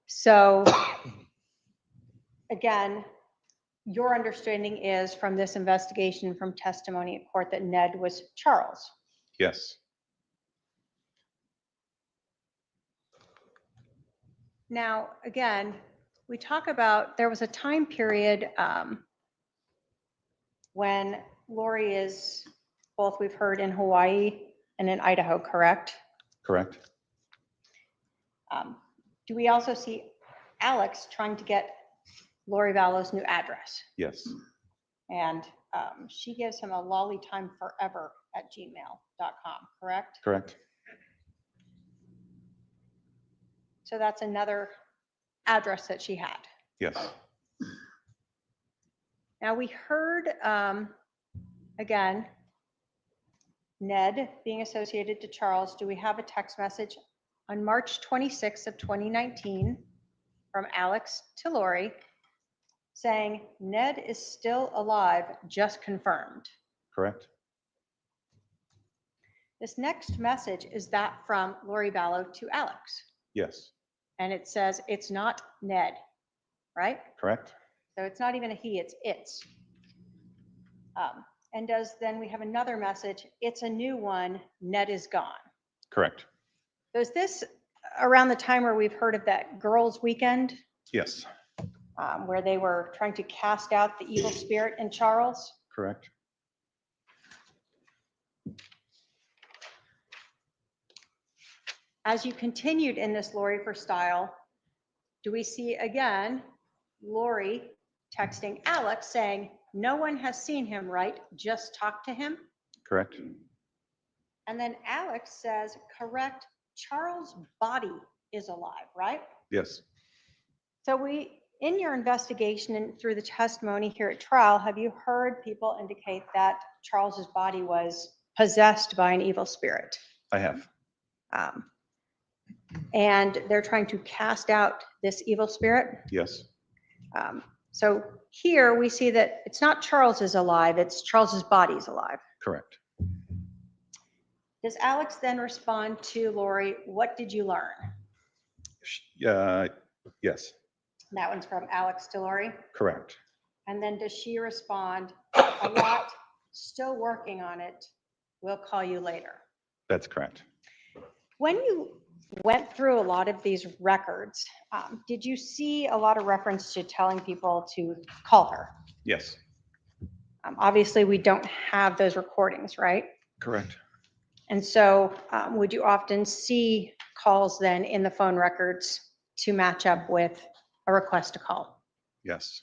Speaker 10: So again, your understanding is from this investigation, from testimony at court, that Ned was Charles.
Speaker 11: Yes.
Speaker 10: Now, again, we talk about, there was a time period when Lori is both, we've heard, in Hawaii and in Idaho, correct?
Speaker 11: Correct.
Speaker 10: Do we also see Alex trying to get Lori Vallow's new address?
Speaker 11: Yes.
Speaker 10: And she gives him a lollytimeforever@gmail.com, correct?
Speaker 11: Correct.
Speaker 10: So that's another address that she had.
Speaker 11: Yes.
Speaker 10: Now we heard, again, Ned being associated to Charles. Do we have a text message on March 26th of 2019 from Alex to Lori saying, Ned is still alive, just confirmed?
Speaker 11: Correct.
Speaker 10: This next message, is that from Lori Vallow to Alex?
Speaker 11: Yes.
Speaker 10: And it says, it's not Ned, right?
Speaker 11: Correct.
Speaker 10: So it's not even a he, it's. And then we have another message, it's a new one, Ned is gone.
Speaker 11: Correct.
Speaker 10: So is this around the time where we've heard of that girls' weekend,
Speaker 11: Yes.
Speaker 10: where they were trying to cast out the evil spirit in Charles?
Speaker 11: Correct.
Speaker 10: As you continued in this Lori for style, do we see again Lori texting Alex saying, no one has seen him, right? Just talk to him.
Speaker 11: Correct.
Speaker 10: And then Alex says, correct, Charles' body is alive, right?
Speaker 11: Yes.
Speaker 10: So in your investigation and through the testimony here at trial, have you heard people indicate that Charles's body was possessed by an evil spirit?
Speaker 11: I have.
Speaker 10: And they're trying to cast out this evil spirit?
Speaker 11: Yes.
Speaker 10: So here we see that it's not Charles is alive, it's Charles's body is alive.
Speaker 11: Correct.
Speaker 10: Does Alex then respond to Lori, what did you learn?
Speaker 11: Yes.
Speaker 10: That one's from Alex to Lori.
Speaker 11: Correct.
Speaker 10: And then does she respond, a lot, still working on it, we'll call you later?
Speaker 11: That's correct.
Speaker 10: When you went through a lot of these records, did you see a lot of reference to telling people to call her?
Speaker 11: Yes.
Speaker 10: Obviously, we don't have those recordings, right?
Speaker 11: Correct.
Speaker 10: And so would you often see calls then in the phone records to match up with a request to call?
Speaker 11: Yes.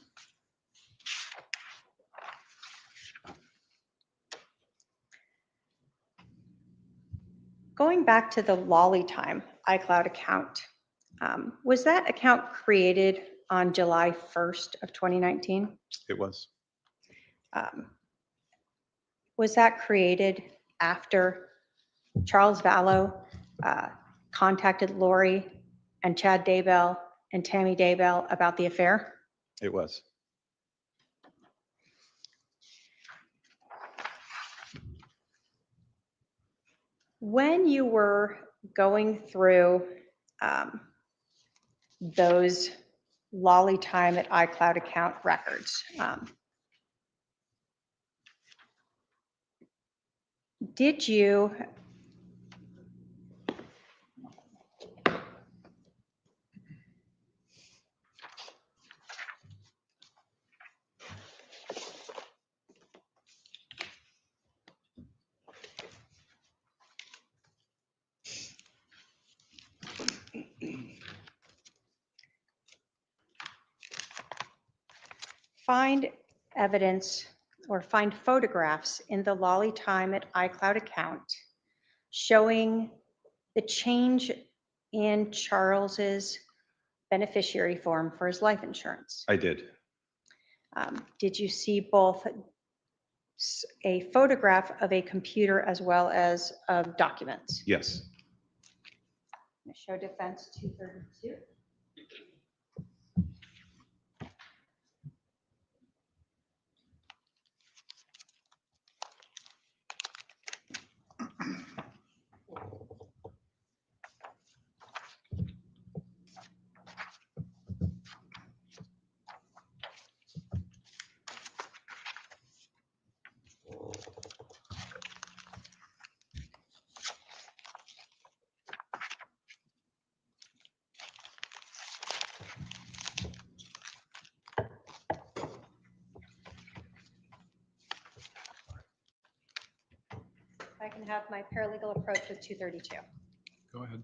Speaker 10: Going back to the Lolly Time iCloud account, was that account created on July 1st of 2019?
Speaker 11: It was.
Speaker 10: Was that created after Charles Vallow contacted Lori and Chad Daybell and Tammy Daybell about the affair?
Speaker 11: It was.
Speaker 10: When you were going through those Lolly Time at iCloud account records, did you find evidence or find photographs in the Lolly Time at iCloud account showing the change in Charles's beneficiary form for his life insurance?
Speaker 11: I did.
Speaker 10: Did you see both a photograph of a computer as well as of documents?
Speaker 11: Yes.
Speaker 10: Show defense 232. I can have my paralegal approach with 232.
Speaker 9: Go ahead.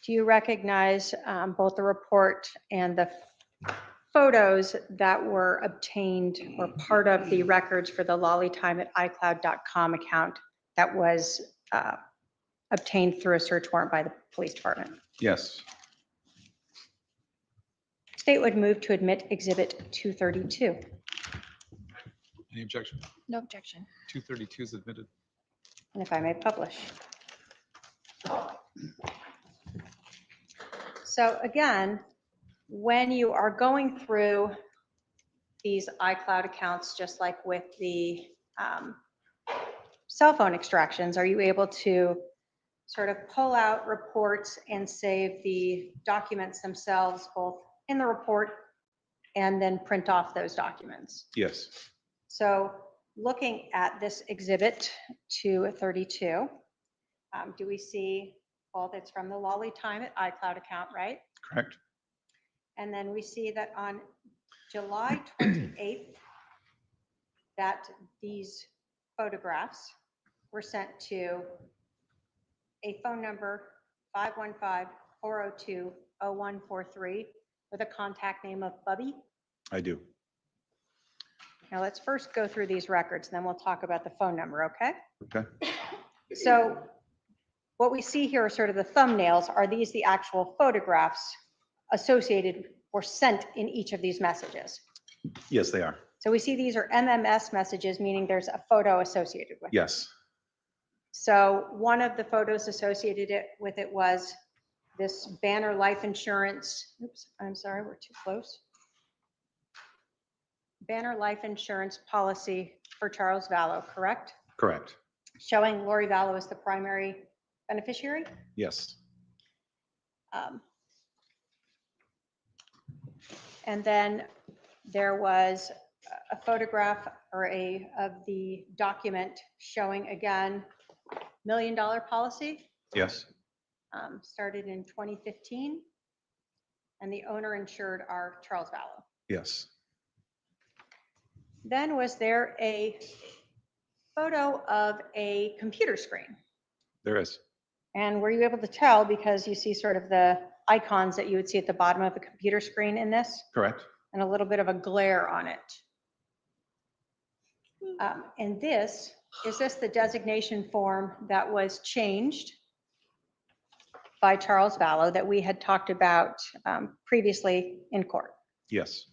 Speaker 10: Do you recognize both the report and the photos that were obtained or part of the records for the lollytime@icloud.com account that was obtained through a search warrant by the police department?
Speaker 11: Yes.
Speaker 10: State would move to admit Exhibit 232.
Speaker 9: Any objection?
Speaker 12: No objection.
Speaker 9: 232 is admitted.
Speaker 10: And if I may publish. So again, when you are going through these iCloud accounts, just like with the cell phone extractions, are you able to sort of pull out reports and save the documents themselves, both in the report and then print off those documents?
Speaker 11: Yes.
Speaker 10: So looking at this Exhibit 232, do we see both? It's from the lollytime@icloud account, right?
Speaker 11: Correct.
Speaker 10: And then we see that on July 28th, that these photographs were sent to a phone number 515-402-0143 with a contact name of Bubby.
Speaker 11: I do.
Speaker 10: Now let's first go through these records, and then we'll talk about the phone number, okay?
Speaker 11: Okay.
Speaker 10: So what we see here are sort of the thumbnails. Are these the actual photographs associated or sent in each of these messages?
Speaker 11: Yes, they are.
Speaker 10: So we see these are MMS messages, meaning there's a photo associated with it.
Speaker 11: Yes.
Speaker 10: So one of the photos associated with it was this Banner life insurance. Oops, I'm sorry, we're too close. Banner life insurance policy for Charles Vallow, correct?
Speaker 11: Correct.
Speaker 10: Showing Lori Vallow as the primary beneficiary.
Speaker 11: Yes.
Speaker 10: And then there was a photograph or of the document showing, again, $1 million policy.
Speaker 11: Yes.
Speaker 10: Started in 2015, and the owner insured are Charles Vallow.
Speaker 11: Yes.
Speaker 10: Then was there a photo of a computer screen?
Speaker 11: There is.
Speaker 10: And were you able to tell, because you see sort of the icons that you would see at the bottom of a computer screen in this,
Speaker 11: Correct.
Speaker 10: and a little bit of a glare on it? And is this the designation form that was changed by Charles Vallow that we had talked about previously in court?
Speaker 11: Yes.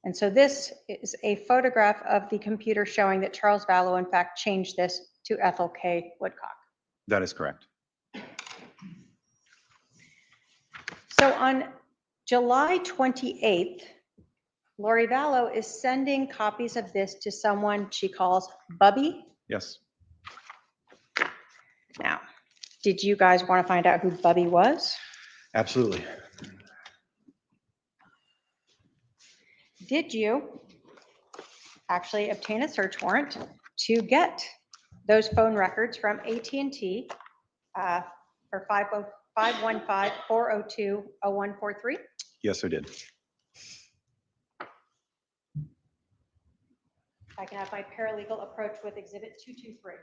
Speaker 10: And so this is a photograph of the computer showing that Charles Vallow, in fact, changed this to Ethel K. Woodcock.
Speaker 11: That is correct.
Speaker 10: So on July 28th, Lori Vallow is sending copies of this to someone she calls Bubby.
Speaker 11: Yes.
Speaker 10: Now, did you guys want to find out who Bubby was?
Speaker 11: Absolutely.
Speaker 10: Did you actually obtain a search warrant to get those phone records from AT&T for 515-402-0143?
Speaker 11: Yes, I did.
Speaker 10: I can have my paralegal approach with Exhibit 223.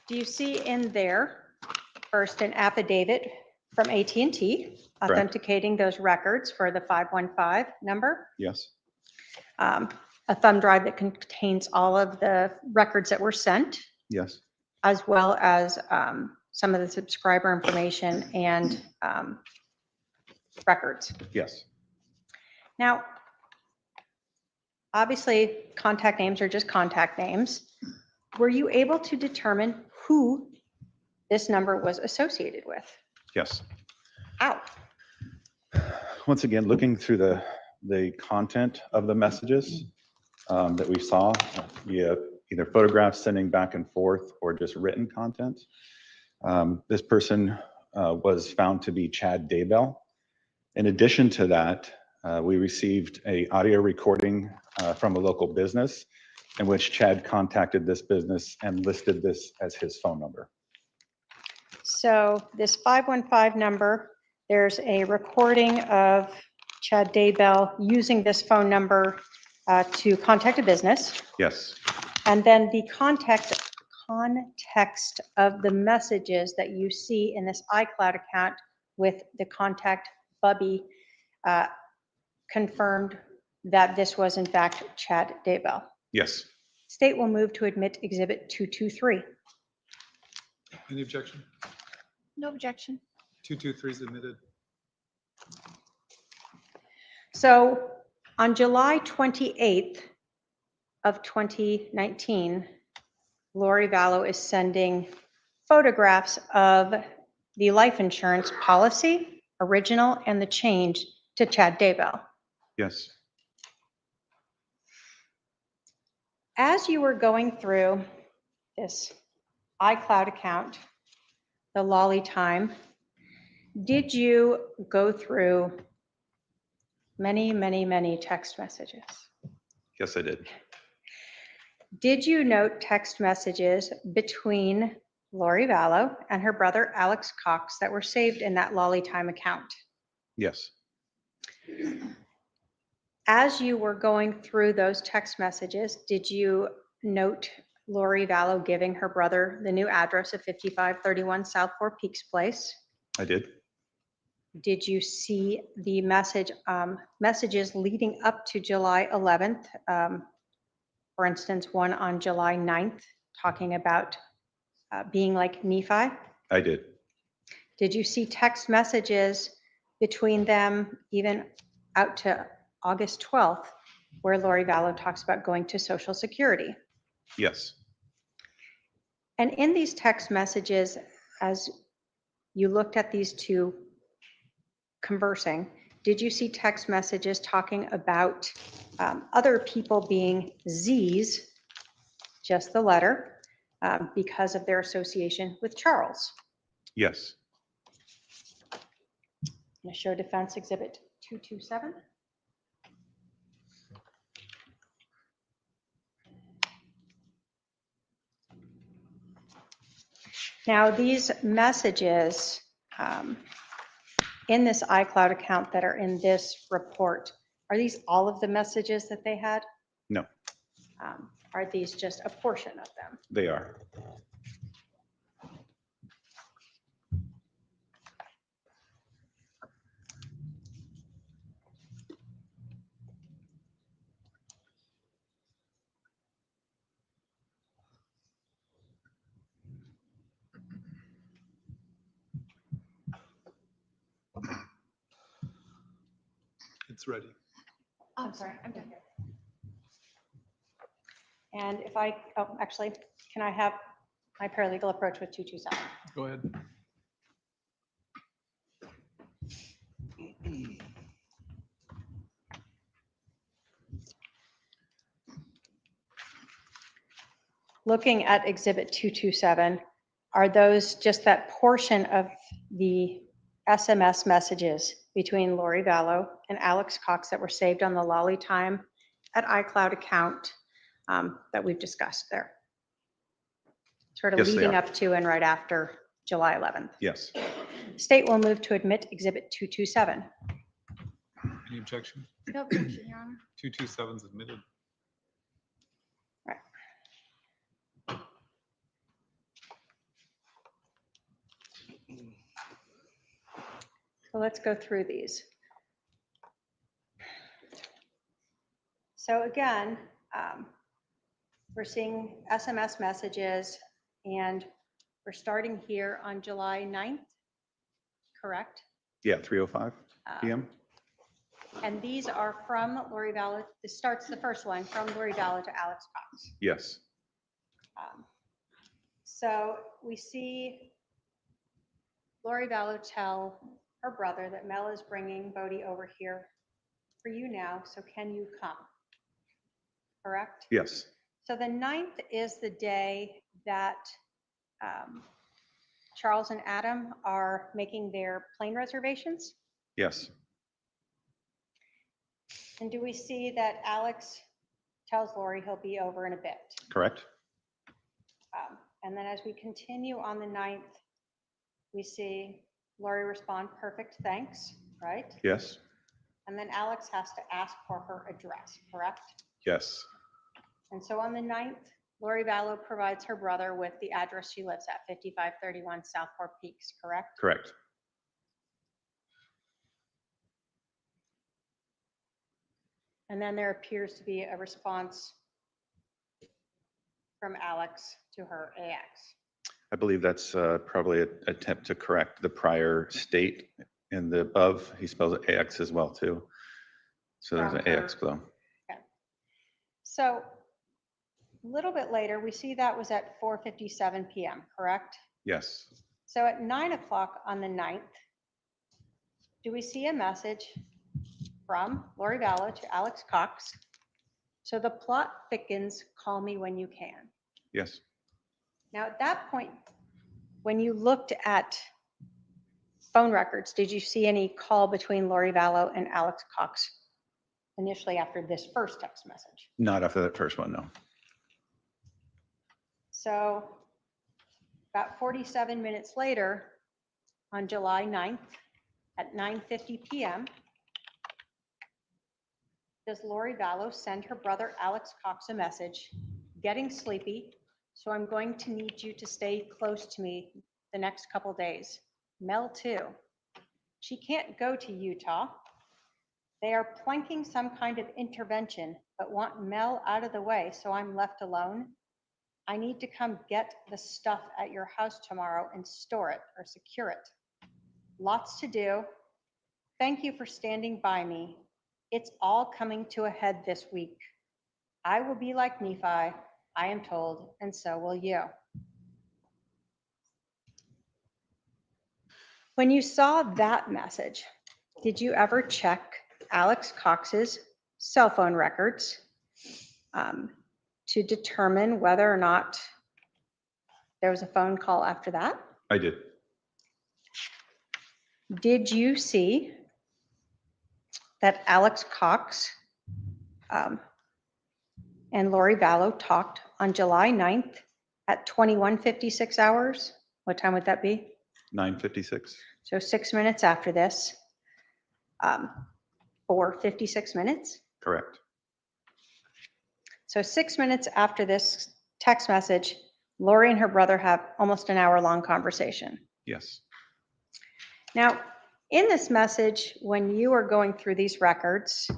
Speaker 10: Do you see in there, first, an affidavit from AT&T authenticating those records for the 515 number?
Speaker 11: Yes.
Speaker 10: A thumb drive that contains all of the records that were sent,
Speaker 11: Yes.
Speaker 10: as well as some of the subscriber information and records.
Speaker 11: Yes.
Speaker 10: Now, obviously, contact names are just contact names. Were you able to determine who this number was associated with?
Speaker 11: Yes.
Speaker 10: Ow.
Speaker 11: Once again, looking through the content of the messages that we saw, either photographs sending back and forth or just written content. This person was found to be Chad Daybell. In addition to that, we received an audio recording from a local business in which Chad contacted this business and listed this as his phone number.
Speaker 10: So this 515 number, there's a recording of Chad Daybell using this phone number to contact a business.
Speaker 11: Yes.
Speaker 10: And then the context of the messages that you see in this iCloud account with the contact Bubby confirmed that this was in fact Chad Daybell.
Speaker 11: Yes.
Speaker 10: State will move to admit Exhibit 223.
Speaker 9: Any objection?
Speaker 12: No objection.
Speaker 9: 223 is admitted.
Speaker 10: So on July 28th of 2019, Lori Vallow is sending photographs of the life insurance policy, original and the change, to Chad Daybell.
Speaker 11: Yes.
Speaker 10: As you were going through this iCloud account, the lolly time, did you go through many text messages?
Speaker 11: Yes, I did.
Speaker 10: Did you note text messages between Lori Vallow and her brother Alex Cox that were saved in that lolly time account?
Speaker 11: Yes.
Speaker 10: As you were going through those text messages, did you note Lori Vallow giving her brother the new address of 5531 South Four Peaks Place?
Speaker 11: I did.
Speaker 10: Did you see the messages leading up to July 11th? For instance, one on July 9th talking about being like Nephi?
Speaker 11: I did.
Speaker 10: Did you see text messages between them even out to August 12th where Lori Vallow talks about going to Social Security?
Speaker 11: Yes.
Speaker 10: And in these text messages, as you looked at these two conversing, did you see text messages talking about other people being Z's, just the letter, because of their association with Charles?
Speaker 11: Yes.
Speaker 10: I'm going to show Defense Exhibit 227. Now, these messages in this iCloud account that are in this report, are these all of the messages that they had?
Speaker 11: No,
Speaker 10: Are these just a portion of them?
Speaker 11: they are.
Speaker 9: It's ready.
Speaker 12: Oh, sorry, I'm done.
Speaker 10: And if actually, can I have my paralegal approach with 227?
Speaker 9: Go ahead.
Speaker 10: Looking at Exhibit 227, are those just that portion of the SMS messages between Lori Vallow and Alex Cox that were saved on the Lolly Time at iCloud account that we've discussed there? Sort of
Speaker 11: Yes, they
Speaker 10: leading
Speaker 11: are.
Speaker 10: up to and right after July 11th.
Speaker 11: Yes.
Speaker 10: State will move to admit Exhibit 227.
Speaker 9: Any objection?
Speaker 12: No objection, Your Honor.
Speaker 9: 227 is admitted.
Speaker 10: So let's go through these. So again, we're seeing SMS messages, and we're starting here on July 9th, correct?
Speaker 11: Yeah, 3:05 p.m.
Speaker 10: And these are from Lori Vallow. This starts the first one from Lori Vallow to Alex Cox.
Speaker 11: Yes.
Speaker 10: So we see Lori Vallow tell her brother that Mel is bringing Bodhi over here for you now, so can you come? Correct?
Speaker 11: Yes.
Speaker 10: So the 9th is the day that Charles and Adam are making their plane reservations.
Speaker 11: Yes.
Speaker 10: And do we see that Alex tells Lori he'll be over in a bit?
Speaker 11: Correct.
Speaker 10: And then as we continue on the 9th, we see Lori respond, perfect, thanks, right?
Speaker 11: Yes.
Speaker 10: And then Alex has to ask for her address, correct?
Speaker 11: Yes.
Speaker 10: And so on the 9th, Lori Vallow provides her brother with the address she lives at, 5531 Southport Peaks, correct?
Speaker 11: Correct.
Speaker 10: And then there appears to be a response from Alex to her AX.
Speaker 11: I believe that's probably an attempt to correct the prior state in the above. He spells it AX as well too. So there's an
Speaker 10: From her-
Speaker 11: AX glow.
Speaker 10: Okay. So a little bit later, we see that was at 4:57 p.m., correct?
Speaker 11: Yes.
Speaker 10: So at 9 o'clock on the 9th, do we see a message from Lori Vallow to Alex Cox? So the plot thickens, call me when you can.
Speaker 11: Yes.
Speaker 10: Now at that point, when you looked at phone records, did you see any call between Lori Vallow and Alex Cox initially after this first text message?
Speaker 11: Not after that first one, no.
Speaker 10: So about 47 minutes later, on July 9th at 9:50 p.m., does Lori Vallow send her brother Alex Cox a message, getting sleepy, so I'm going to need you to stay close to me the next couple days. Mel too. She can't go to Utah. They are planking some kind of intervention, but want Mel out of the way, so I'm left alone. I need to come get the stuff at your house tomorrow and store it or secure it. Lots to do. Thank you for standing by me. It's all coming to a head this week. I will be like Nephi, I am told, and so will you. When you saw that message, did you ever check Alex Cox's cell phone records to determine whether or not there was a phone call after that?
Speaker 11: I did.
Speaker 10: Did you see that Alex Cox and Lori Vallow talked on July 9th at 21:56 hours? What time would that be?
Speaker 11: 9:56.
Speaker 10: So 6 minutes after this, for 56 minutes.
Speaker 11: Correct.
Speaker 10: So 6 minutes after this text message, Lori and her brother have almost an hour-long conversation.
Speaker 11: Yes.
Speaker 10: Now, in this message, when you were going through these records,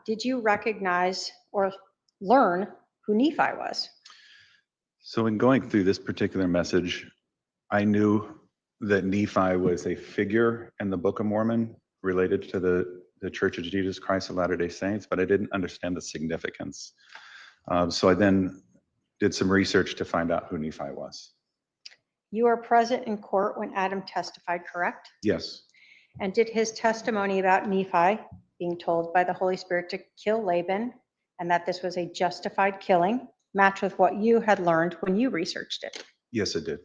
Speaker 10: did you recognize or learn who Nephi was?
Speaker 11: So in going through this particular message, I knew that Nephi was a figure in the Book of Mormon related to the Church of Jesus Christ of Latter-day Saints, but I didn't understand the significance. So I then did some research to find out who Nephi was.
Speaker 10: You were present in court when Adam testified, correct?
Speaker 11: Yes.
Speaker 10: And did his testimony about Nephi being told by the Holy Spirit to kill Laban and that this was a justified killing match with what you had learned when you researched it?
Speaker 11: Yes, it did.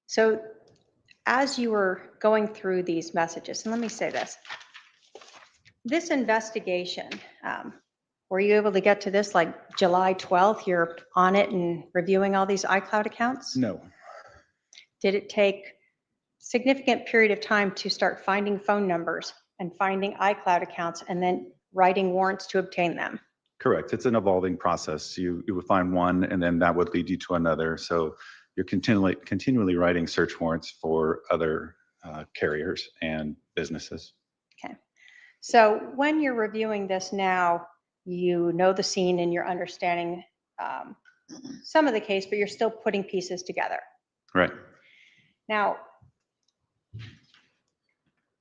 Speaker 10: So as you were going through these messages, and let me say this investigation, were you able to get to this like July 12th? You're on it and reviewing all these iCloud accounts?
Speaker 11: No.
Speaker 10: Did it take significant period of time to start finding phone numbers and finding iCloud accounts and then writing warrants to obtain them?
Speaker 11: Correct. It's an evolving process. You would find one, and then that would lead you to another. So you're continually writing search warrants for other carriers and businesses.
Speaker 10: Okay. So when you're reviewing this now, you know the scene and you're understanding some of the case, but you're still putting pieces together.
Speaker 11: Right.
Speaker 10: Now,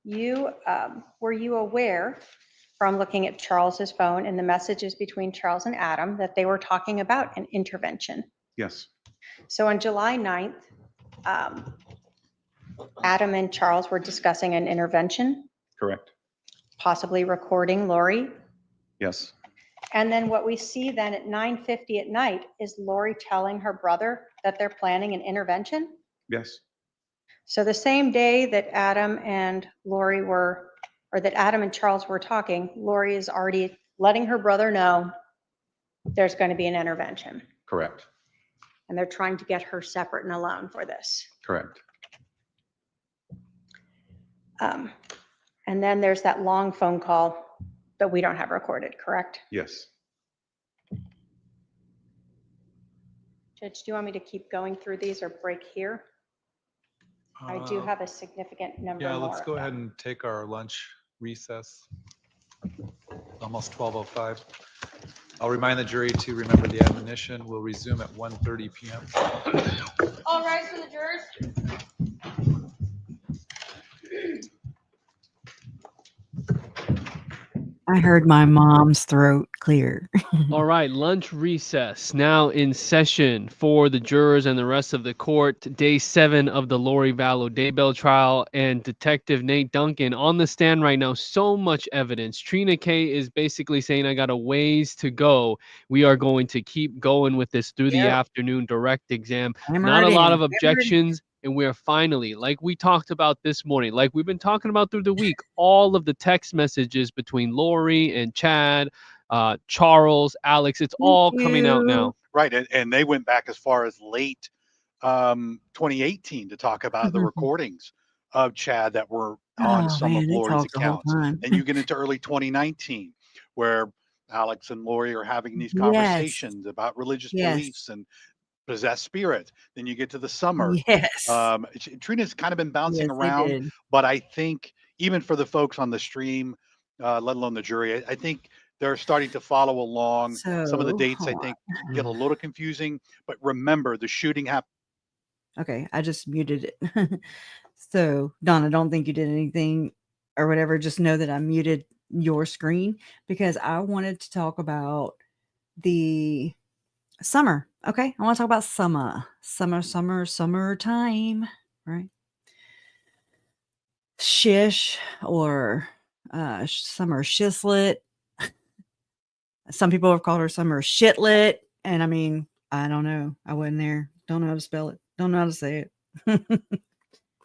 Speaker 10: were you aware from looking at Charles's phone and the messages between Charles and Adam that they were talking about an intervention?
Speaker 11: Yes,
Speaker 10: So on July 9th, Adam and Charles were discussing an intervention,
Speaker 11: correct.
Speaker 10: possibly recording Lori.
Speaker 11: Yes,
Speaker 10: And then what we see then at 9:50 at night is Lori telling her brother that they're planning an intervention.
Speaker 11: yes,
Speaker 10: So the same day that Adam and Lori were, or that Adam and Charles were talking, Lori is already letting her brother know there's going to be an intervention.
Speaker 11: correct,
Speaker 10: And they're trying to get her separate and alone for this.
Speaker 11: correct.
Speaker 10: And then there's that long phone call that we don't have recorded, correct?
Speaker 11: Yes.
Speaker 10: Judge, do you want me to keep going through these or break here? I do have a significant number more.
Speaker 9: Yeah, let's go
Speaker 10: of
Speaker 9: ahead
Speaker 10: them.
Speaker 9: and take our lunch recess. Almost 12:05. I'll remind the jury to remember the admonition. We'll resume at 1:30 p.m.
Speaker 10: All rise for the jurors.
Speaker 2: I heard my mom's throat clear.
Speaker 8: All right, lunch recess now in session for the jurors and the rest of the court. Day 7 of the Lori Vallow Daybell trial, and Detective Nate Duncan on the stand right now. So much evidence. Trina K is basically saying, I got a ways to go. We are going to keep going with this through the afternoon direct exam. Not a lot of objections. And we are finally, like we talked about this morning, like we've been talking about through the week, all of the text messages between Lori and Chad, Charles, Alex, it's all coming out now.
Speaker 7: Right. And they went back as far as late 2018 to talk about the recordings of Chad that were on some of Lori's accounts. And you get into early 2019 where Alex and Lori are having these conversations about religious beliefs and possessed spirit. Then you get to the summer.
Speaker 2: Yes.
Speaker 7: Trina's kind of been bouncing around, but I think even for the folks on the stream, let alone the jury, I think they're starting to follow along. Some of the dates I think get a little confusing, but remember the shooting happened.
Speaker 2: Okay, I just muted it. So Donna, don't think you did anything or whatever. Just know that I muted your screen because I wanted to talk about the summer. Okay, I want to talk about summertime, right? Shish or summer shislet. Some people have called her summer shitlet, and I mean, I don't know. I wasn't there. Don't know how to spell it. Don't know how to say it.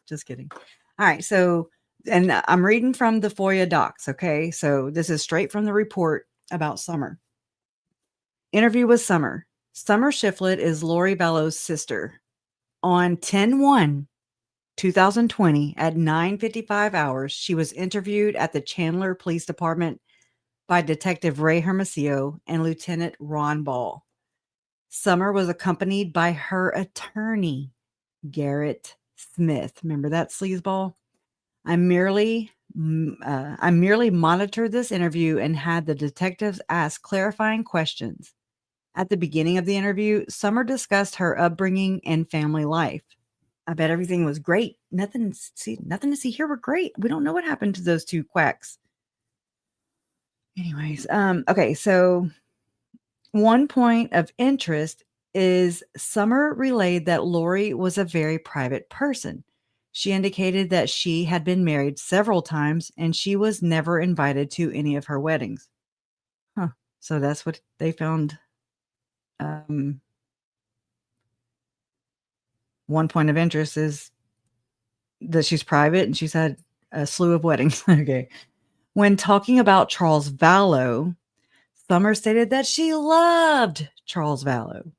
Speaker 2: Just kidding. All right, so and I'm reading from the FOIA docs. Okay, so this is straight from the report about Summer. Interview with Summer. Summer Shiflett is Lori Vallow's sister. On 10/1/2020 at 9:55 hours, she was interviewed at the Chandler Police Department by Detective Ray Hermosillo and Lieutenant Ron Ball. Summer was accompanied by her attorney, Garrett Smith. Remember that sleazeball? I merely monitored this interview and had the detectives ask clarifying questions. At the beginning of the interview, Summer discussed her upbringing and family life. I bet everything was great. Nothing to see here. We're great. We don't know what happened to those two quacks. Anyways, okay, so one point of interest is Summer relayed that Lori was a very private person. She indicated that she had been married several times and she was never invited to any of her weddings. Huh. So that's what they found. One point of interest is that she's private and she's had a slew of weddings. Okay. When talking about Charles Vallow, Summer stated that she loved Charles Vallow.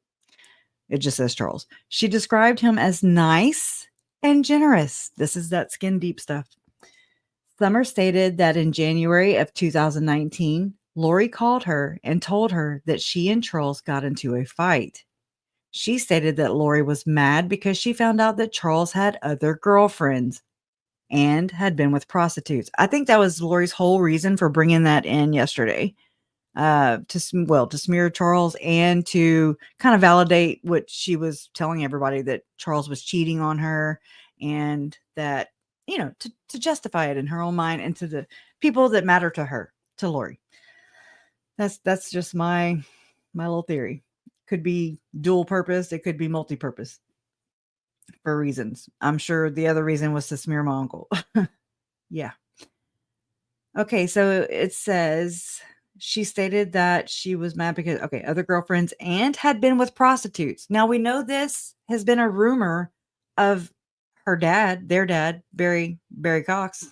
Speaker 2: It just says Charles. She described him as nice and generous. This is that skin deep stuff. Summer stated that in January of 2019, Lori called her and told her that she and Charles got into a fight. She stated that Lori was mad because she found out that Charles had other girlfriends and had been with prostitutes. I think that was Lori's whole reason for bringing that in yesterday. To smear Charles and to kind of validate what she was telling everybody, that Charles was cheating on her, and that, to justify it in her own mind and to the people that matter to her, to Lori. That's just my little theory. could be dual purpose. It could be multi-purpose for reasons. I'm sure the other reason was to smear my uncle. Yeah. Okay, so it says she stated that she was mad because, okay, other girlfriends and had been with prostitutes. Now we know this has been a rumor of her dad, their dad, Barry Cox.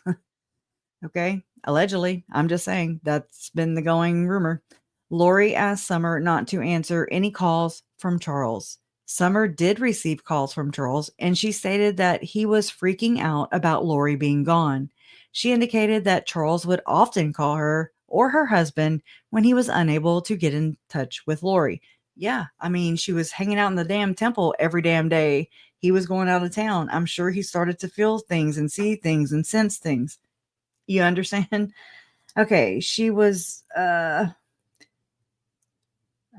Speaker 2: Okay, allegedly. I'm just saying that's been the going rumor. Lori asked Summer not to answer any calls from Charles. Summer did receive calls from Charles, and she stated that he was freaking out about Lori being gone. She indicated that Charles would often call her or her husband when he was unable to get in touch with Lori. Yeah, I mean, she was hanging out in the damn temple every damn day. He was going out of town. I'm sure he started to feel things and see things and sense things. You understand? Okay, she was all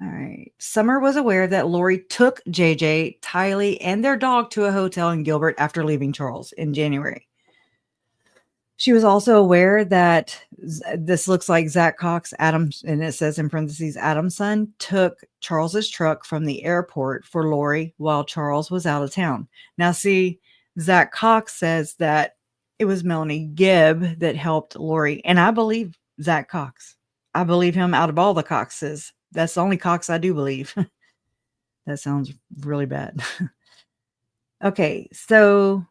Speaker 2: right. Summer was aware that Lori took JJ, Tylee, and their dog to a hotel in Gilbert after leaving Charles in January. She was also aware that this looks like Zach Cox, Adams, and it says in parentheses, Adam's son, took Charles's truck from the airport for Lori while Charles was out of town. Now, see, Zach Cox says that it was Melanie Gibb that helped Lori, and I believe Zach Cox. I believe him out of all the Coxes. That's the only Cox I do believe. That sounds really bad. Okay, so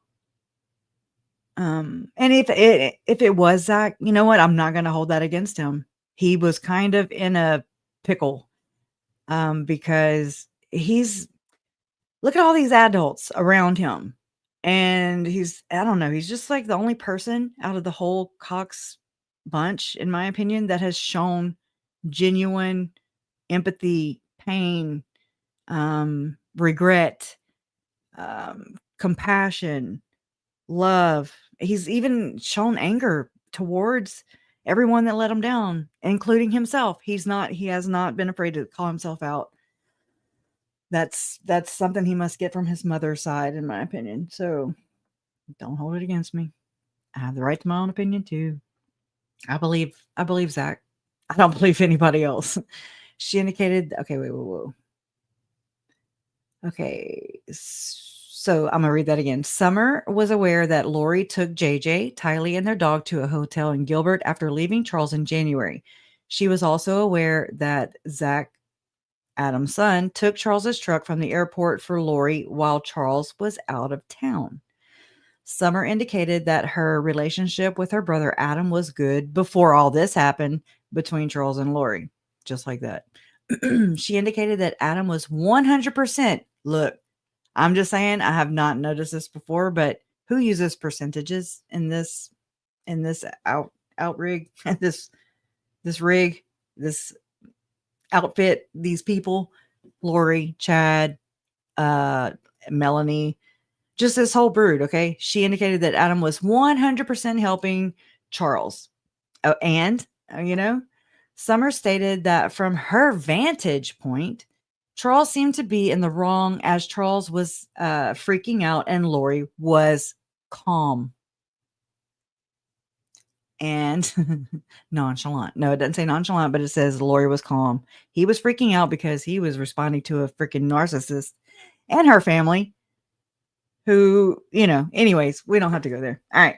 Speaker 2: and if it was Zach, you know what? I'm not going to hold that against him. He was kind of in a pickle because look at all these adults around him. And I don't know, he's just like the only person out of the whole Cox bunch, in my opinion, that has shown genuine empathy, pain, regret, compassion, love. He's even shown anger towards everyone that let him down, including himself. He has not been afraid to call himself out. That's something he must get from his mother's side, in my opinion. So don't hold it against me. I have the right to my own opinion too. I believe Zach. I don't believe anybody else. She indicated, okay, whoa. Okay, so I'm gonna read that again. Summer was aware that Lori took JJ, Tylee, and their dog to a hotel in Gilbert after leaving Charles in January. She was also aware that Zach, Adam's son, took Charles's truck from the airport for Lori while Charles was out of town. Summer indicated that her relationship with her brother Adam was good before all this happened between Charles and Lori. Just like that. She indicated that Adam was 100%. Look, I'm just saying, I have not noticed this before, but who uses percentages in this out rig, this rig, this outfit, these people, Lori, Chad, Melanie, just this whole brood. Okay. She indicated that Adam was 100% helping Charles. Oh, and Summer stated that from her vantage point, Charles seemed to be in the wrong as Charles was freaking out and Lori was calm and nonchalant. No, it doesn't say nonchalant, but it says Lori was calm. He was freaking out because he was responding to a freaking narcissist and her family who, anyways, we don't have to go there. All right.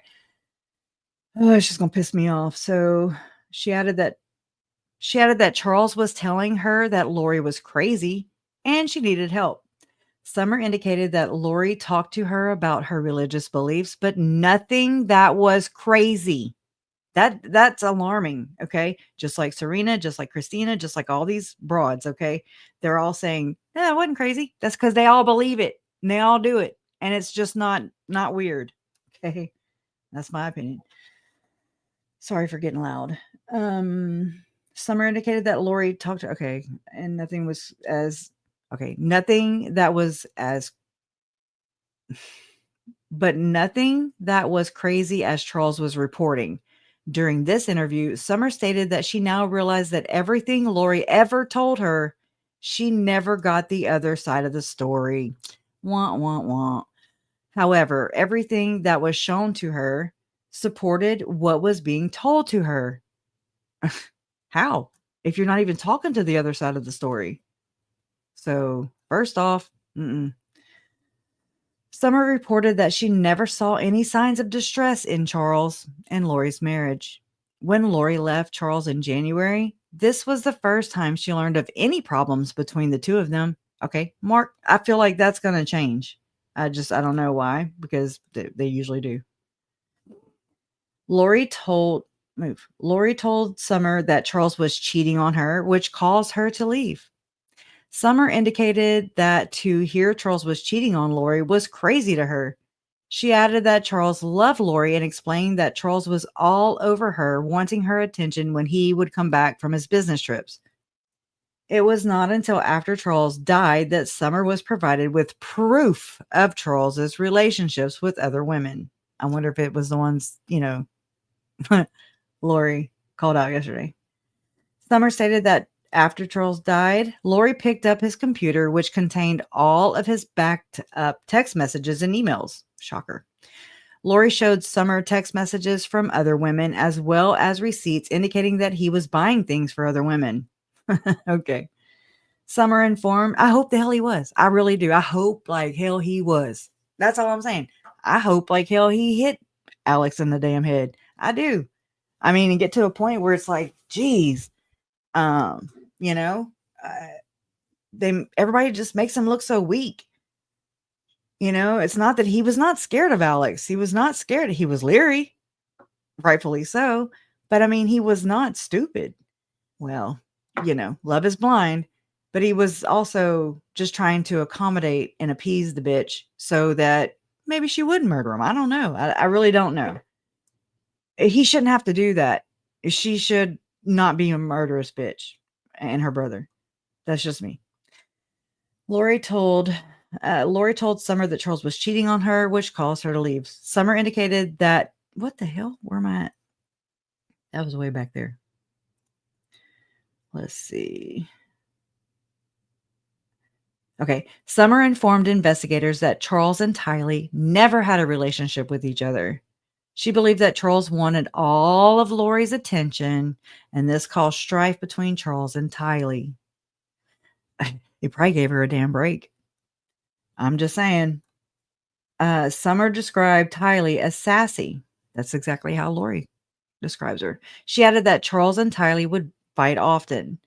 Speaker 2: Oh, it's just going to piss me off. So she added that Charles was telling her that Lori was crazy and she needed help. Summer indicated that Lori talked to her about her religious beliefs, but nothing that was crazy. That's alarming, okay? Just like Serena, just like Christina, just like all these broads, okay? They're all saying, "No, it wasn't crazy." That's because they all believe it and they all do it, and it's just not weird, okay? That's my opinion. Sorry for getting loud. Summer indicated that Lori talked to, okay, and nothing that was crazy as Charles was reporting. During this interview, Summer stated that she now realized that everything Lori ever told her, she never got the other side of the story. Wah, wah, wah. However, everything that was shown to her supported what was being told to her. How? If you're not even talking to the other side of the story. So, first off, Summer reported that she never saw any signs of distress in Charles and Lori's marriage. When Lori left Charles in January, this was the first time she learned of any problems between the two of them. Okay, Mark, I feel like that's going to change. I don't know why, because they usually do. Lori told Summer that Charles was cheating on her, which caused her to leave. Summer indicated that to hear Charles was cheating on Lori was crazy to her. She added that Charles loved Lori and explained that Charles was all over her, wanting her attention when he would come back from his business trips. It was not until after Charles died that Summer was provided with proof of Charles's relationships with other women. I wonder if it was the ones, Lori called out yesterday. Summer stated that after Charles died, Lori picked up his computer, which contained all of his backed up text messages and emails. Shocker. Lori showed Summer text messages from other women as well as receipts indicating that he was buying things for other women. Okay. Summer informed, I hope the hell he was. I really do. I hope like hell he was. That's all I'm saying. I hope like hell he hit Alex in the damn head. I do. I mean, and get to a point where it's like, geez, everybody just makes him look so weak. It's not that he was not scared of Alex. He was not scared. He was leery, rightfully so. But I mean, he was not stupid. Well, love is blind. But he was also just trying to accommodate and appease the bitch so that maybe she would murder him. I don't know. I really don't know. He shouldn't have to do that. She should not be a murderous bitch and her brother. That's just me. Lori told Summer that Charles was cheating on her, which caused her to leave. Summer indicated that, what the hell? Where am I at? That was way back there. Let's see. Okay. Summer informed investigators that Charles and Tylee never had a relationship with each other. She believed that Charles wanted all of Lori's attention, and this caused strife between Charles and Tylee. He probably gave her a damn break. I'm just saying. Summer described Tylee as sassy. That's exactly how Lori describes her. She added that Charles and Tylee would fight often.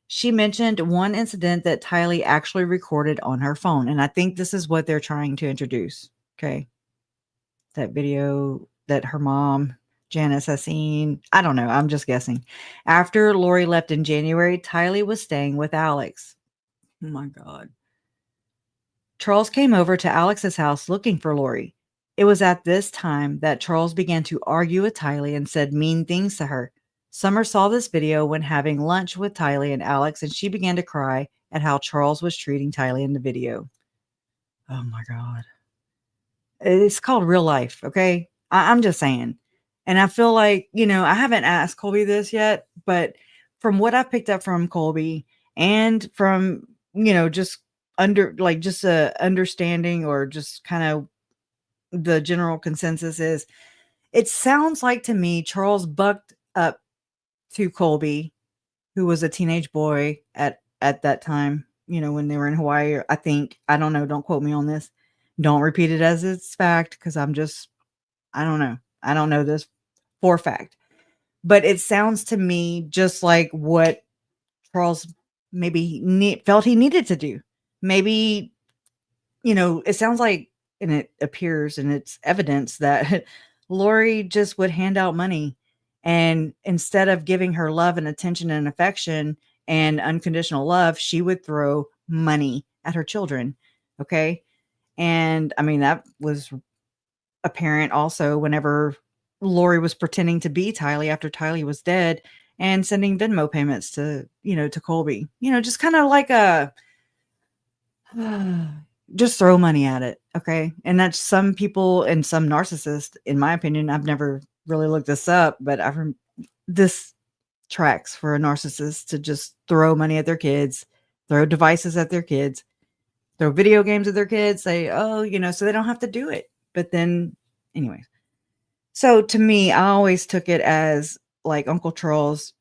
Speaker 2: She mentioned one incident that Tylee actually recorded on her phone, and I think this is what they're trying to introduce. Okay. That video that her mom, Janice, has seen. I don't know. I'm just guessing. After Lori left in January, Tylee was staying with Alex. Oh my God. Charles came over to Alex's house looking for Lori. It was at this time that Charles began to argue with Tylee and said mean things to her. Summer saw this video when having lunch with Tylee and Alex, and she began to cry at how Charles was treating Tylee in the video. Oh my God. It's called real life, okay? I'm just saying. And I feel like, I haven't asked Colby this yet, but from what I've picked up from Colby and from, just understanding or just kind of the general consensus is, it sounds like to me Charles bucked up to Colby, who was a teenage boy at that time, when they were in Hawaii. I think, I don't know, don't quote me on this. Don't repeat it as it's fact, because I don't know. I don't know this for fact. But it sounds to me just like what Charles maybe felt he needed to do. Maybe, it sounds like, and it appears and it's evidence that Lori just would hand out money. And instead of giving her love and attention and affection and unconditional love, she would throw money at her children. Okay. And I mean, that was apparent also whenever Lori was pretending to be Tylee after Tylee was dead and sending Venmo payments to Colby, just kind of like just throw money at it. Okay. And that's some people and some narcissists, in my opinion. I've never really looked this up, but I've heard this tracks for a narcissist to just throw money at their kids, throw devices at their kids, throw video games at their kids, say, oh, so they don't have to do it. But then, anyway. So to me, I always took it as like Uncle Charles.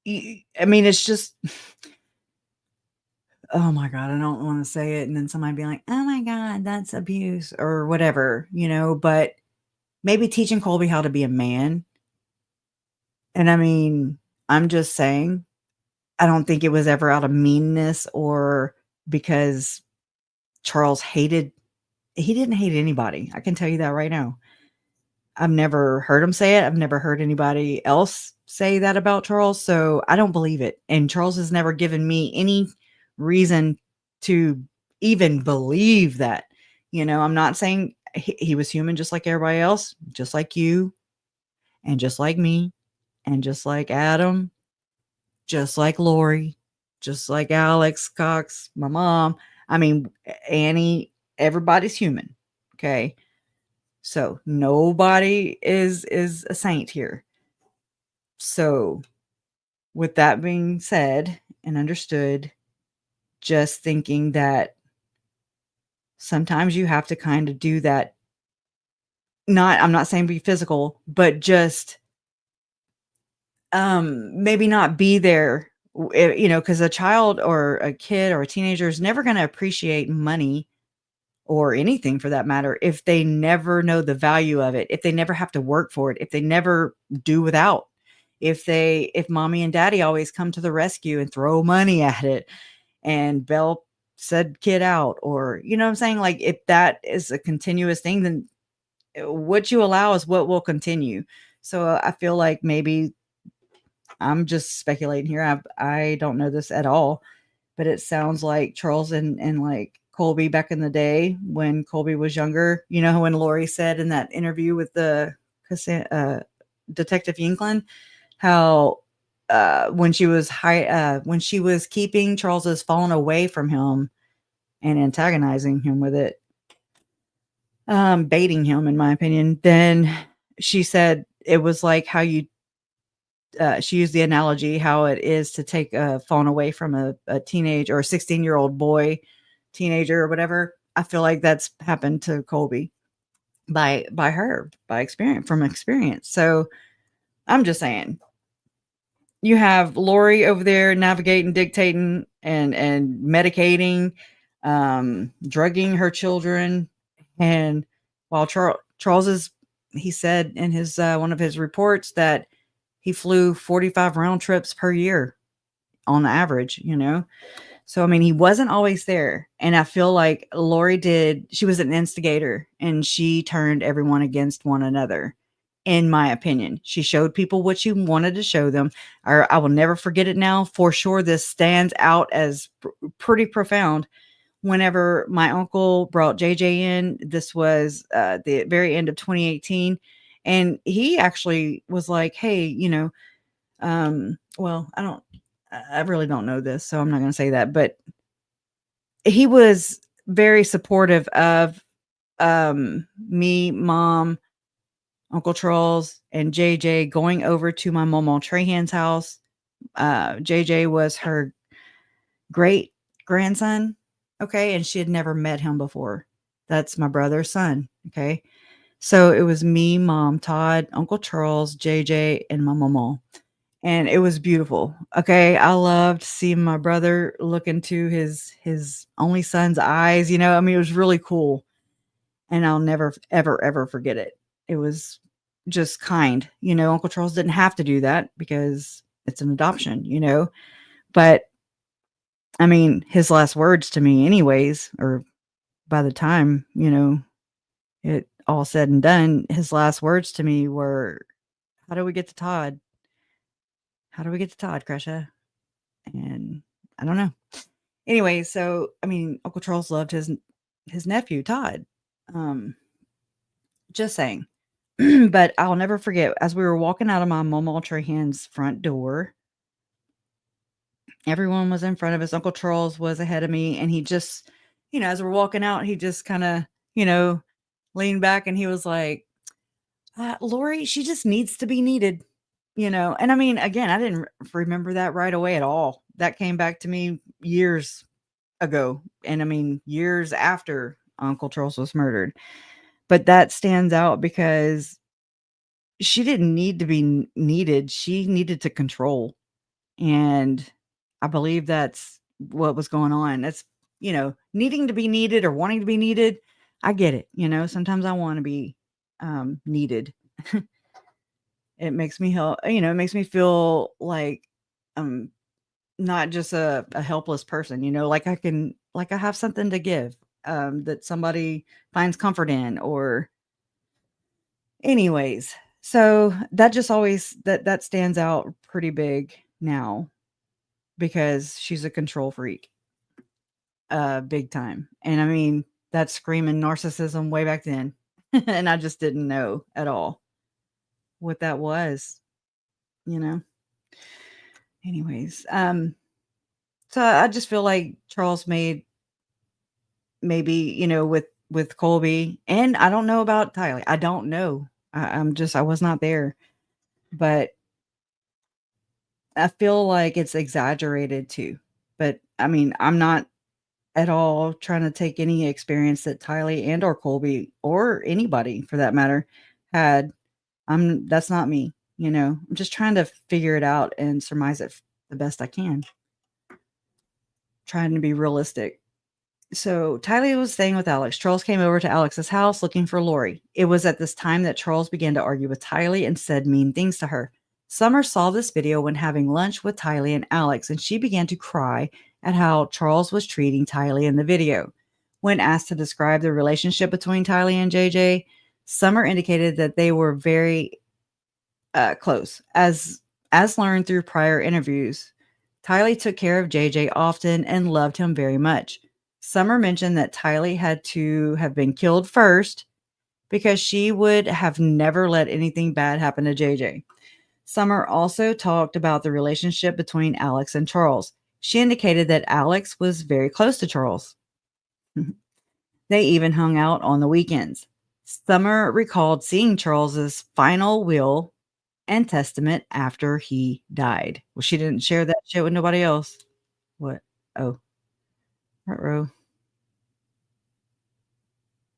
Speaker 2: I mean, it's just, oh my God, I don't want to say it. And then somebody be like, oh my God, that's abuse or whatever, but maybe teaching Colby how to be a man. And I mean, I'm just saying, I don't think it was ever out of meanness or because Charles he didn't hate anybody. I can tell you that right now. I've never heard him say it. I've never heard anybody else say that about Charles. So I don't believe it. And Charles has never given me any reason to even believe that. I'm not saying he was human just like everybody else, just like you, and just like me, and just like Adam, just like Lori, just like Alex, Cox, my mom. I mean, Annie, everybody's human. Okay. So nobody is a saint here. So with that being said and understood, just thinking that sometimes you have to kind of do that. I'm not saying be physical, but just maybe not be there, because a child or a kid or a teenager is never going to appreciate money or anything for that matter if they never know the value of it, if they never have to work for it, if they never do without, if mommy and daddy always come to the rescue and throw money at it and Belle said kid out, or what I'm saying, like if that is a continuous thing, then what you allow is what will continue. So I feel like maybe I'm just speculating here. I don't know this at all, but it sounds like Charles and like Colby back in the day when Colby was younger, when Lori said in that interview with the Detective Yinkland, how when she was keeping Charles's phone away from him and antagonizing him with it, baiting him, in my opinion, then she said it was like how she used the analogy how it is to take a phone away from a teenage or a 16-year-old boy, teenager or whatever. I feel like that's happened to Colby by experience. So I'm just saying, you have Lori over there navigating, dictating, and medicating, drugging her children, and while Charles he said in his one of his reports that he flew 45 round trips per year on average, So, I mean, he wasn't always there. And I feel like Lori she was an instigator and she turned everyone against one another. In my opinion, she showed people what she wanted to show them. I will never forget it now. For sure, this stands out as pretty profound. Whenever my uncle brought JJ in, this was the very end of 2018. And he actually was like, hey, well, I really don't know this, so I'm not going to say that, but he was very supportive of me, mom, Uncle Charles, and JJ going over to my Mama Trahan's house. JJ was her great grandson. Okay. And she had never met him before. That's my brother's son. Okay. So it was me, mom, Todd, Uncle Charles, JJ, and my mama. And it was beautiful. Okay. I loved seeing my brother look into his only son's eyes. I mean, it was really cool. And I'll never, ever, ever forget it. It was just kind. Uncle Charles didn't have to do that because it's an adoption, But I mean, his last words to me, anyways, or by the time, it all said and done, his last words to me were, how do we get to Todd? How do we get to Todd, Kresha? And I don't know. Anyway, so I mean, Uncle Charles loved his nephew, Todd. Just saying. But I'll never forget, as we were walking out of my Mama Trahan's front door, everyone was in front of us. Uncle Charles was ahead of me, and he just, as we're walking out, he just kind of, leaned back and he was like, Lori, she just needs to be needed, And I mean, again, I didn't remember that right away at all. That came back to me years ago. And I mean, years after Uncle Charles was murdered. But that stands out because she didn't need to be needed. She needed to control. And I believe that's what was going on. That's, needing to be needed or wanting to be needed. I get it. Sometimes I want to be needed. It makes me it makes me feel like not just a helpless person, like I have something to give, that somebody finds comfort in, or anyways. So that just always that stands out pretty big now, because she's a control freak, big time. And I mean, that's screaming narcissism way back then. And I just didn't know at all what that was, anyways. So I just feel like Charles made, maybe, with Colby, and I don't know about Tyler. I don't know. I was not there, but I feel like it's exaggerated too. But I mean, I'm not at all trying to take any experience that Tylee and or Colby, or anybody for that matter, had. That's not me, I'm just trying to figure it out and surmise it the best I can. Trying to be realistic. So Tylee was staying with Alex. Charles came over to Alex's house looking for Lori. It was at this time that Charles began to argue with Tylee and said mean things to her. Summer saw this video when having lunch with Tylee and Alex, and she began to cry at how Charles was treating Tylee in the video. When asked to describe the relationship between Tylee and JJ, Summer indicated that they were very close. As learned through prior interviews, Tylee took care of JJ often and loved him very much. Summer mentioned that Tylee had to have been killed first, because she would have never let anything bad happen to JJ. Summer also talked about the relationship between Alex and Charles. She indicated that Alex was very close to Charles. They even hung out on the weekends. Summer recalled seeing Charles's final will and testament after he died. Well, she didn't share that shit with nobody else. What? Oh. Row.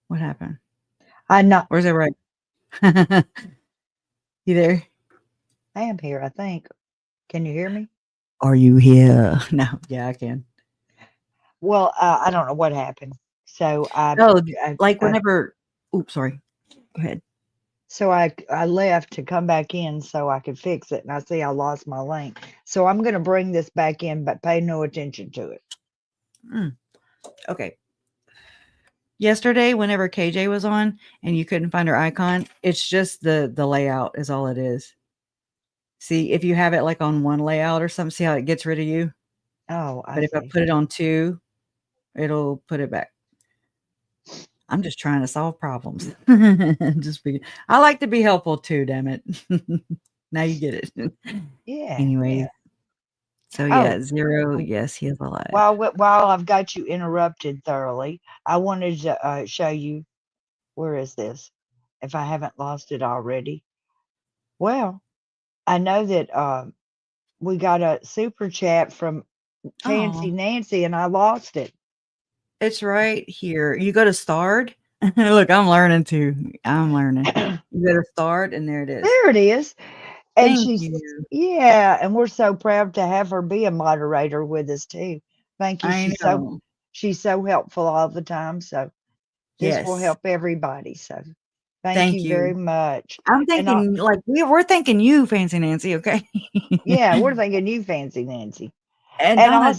Speaker 2: What happened?
Speaker 1: I'm not.
Speaker 2: Where's it right? You there?
Speaker 1: I am here, I think. Can you hear me?
Speaker 2: Are you here? No. Yeah, I can.
Speaker 1: Well, I don't know what happened. So
Speaker 2: whenever. Oops, sorry. Go ahead.
Speaker 1: So I left to come back in so I could fix it, and I see I lost my link. So I'm going to bring this back in, but pay no attention to it.
Speaker 2: Okay. Yesterday, whenever KJ was on and you couldn't find her icon, it's just the layout is all it is. See, if you have it like on one layout or something, see how it gets rid of you?
Speaker 1: Oh,
Speaker 2: But if I put it on two, it'll put it back. I'm just trying to solve problems. I like to be helpful too, damn it. Now you get it.
Speaker 1: Yeah.
Speaker 2: Anyway.
Speaker 1: Yeah.
Speaker 2: So yeah, Zero. Yes, he is alive.
Speaker 1: While I've got you interrupted thoroughly, I wanted to show you, where is this? If I haven't lost it already. Well, I know that we got a super chat from Fancy Nancy, and I lost it.
Speaker 2: It's right here. You go to Starred. Look, I'm learning too. I'm learning. You go to Starred, and there it is.
Speaker 1: There it is. And
Speaker 2: Thank you.
Speaker 1: Yeah, and we're so proud to have her be a moderator with us too. Thank you. She's so helpful all the time. So this will help everybody. So thank you very much.
Speaker 2: I'm thinking we're thanking you, Fancy Nancy. Okay.
Speaker 1: Yeah, we're thanking you, Fancy Nancy.
Speaker 2: And Donna,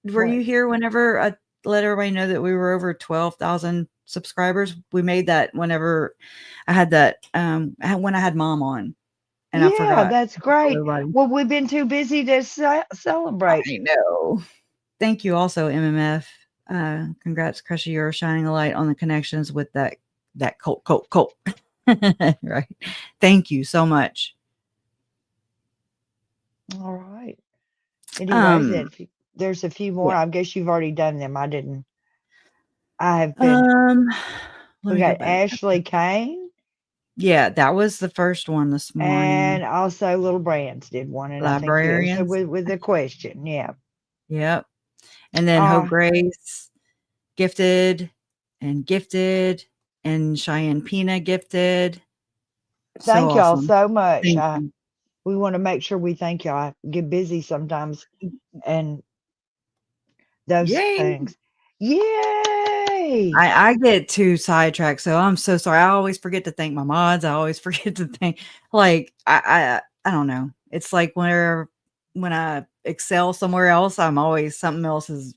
Speaker 2: were you here whenever I let everybody know that we were over 12,000 subscribers? We made that whenever I had that when I had Mom on. And I forgot.
Speaker 1: That's great. Well, we've been too busy to celebrate.
Speaker 2: I know. Thank you also, MMF. Congrats, Crushy. You're shining a light on the connections with that cult. Right. Thank you so much.
Speaker 1: All right. Anyways, there's a few more. I guess you've already done them. I didn't. I have been. We got Ashley Kane.
Speaker 2: Yeah, that was the first one this morning.
Speaker 1: And also Little Brands did one. And
Speaker 2: Librarians.
Speaker 1: I think with a question. Yeah.
Speaker 2: Yep. And then Hope Grace gifted, and Cheyenne Pina gifted.
Speaker 1: Thank y'all so much. We want to make sure we thank y'all. I get busy sometimes and those
Speaker 2: Yay!
Speaker 1: things. Yay!
Speaker 2: I get too sidetracked, so I'm so sorry. I always forget to thank my mods. I always forget to thank, like, I don't know. It's like when I excel somewhere else, I'm always something else is,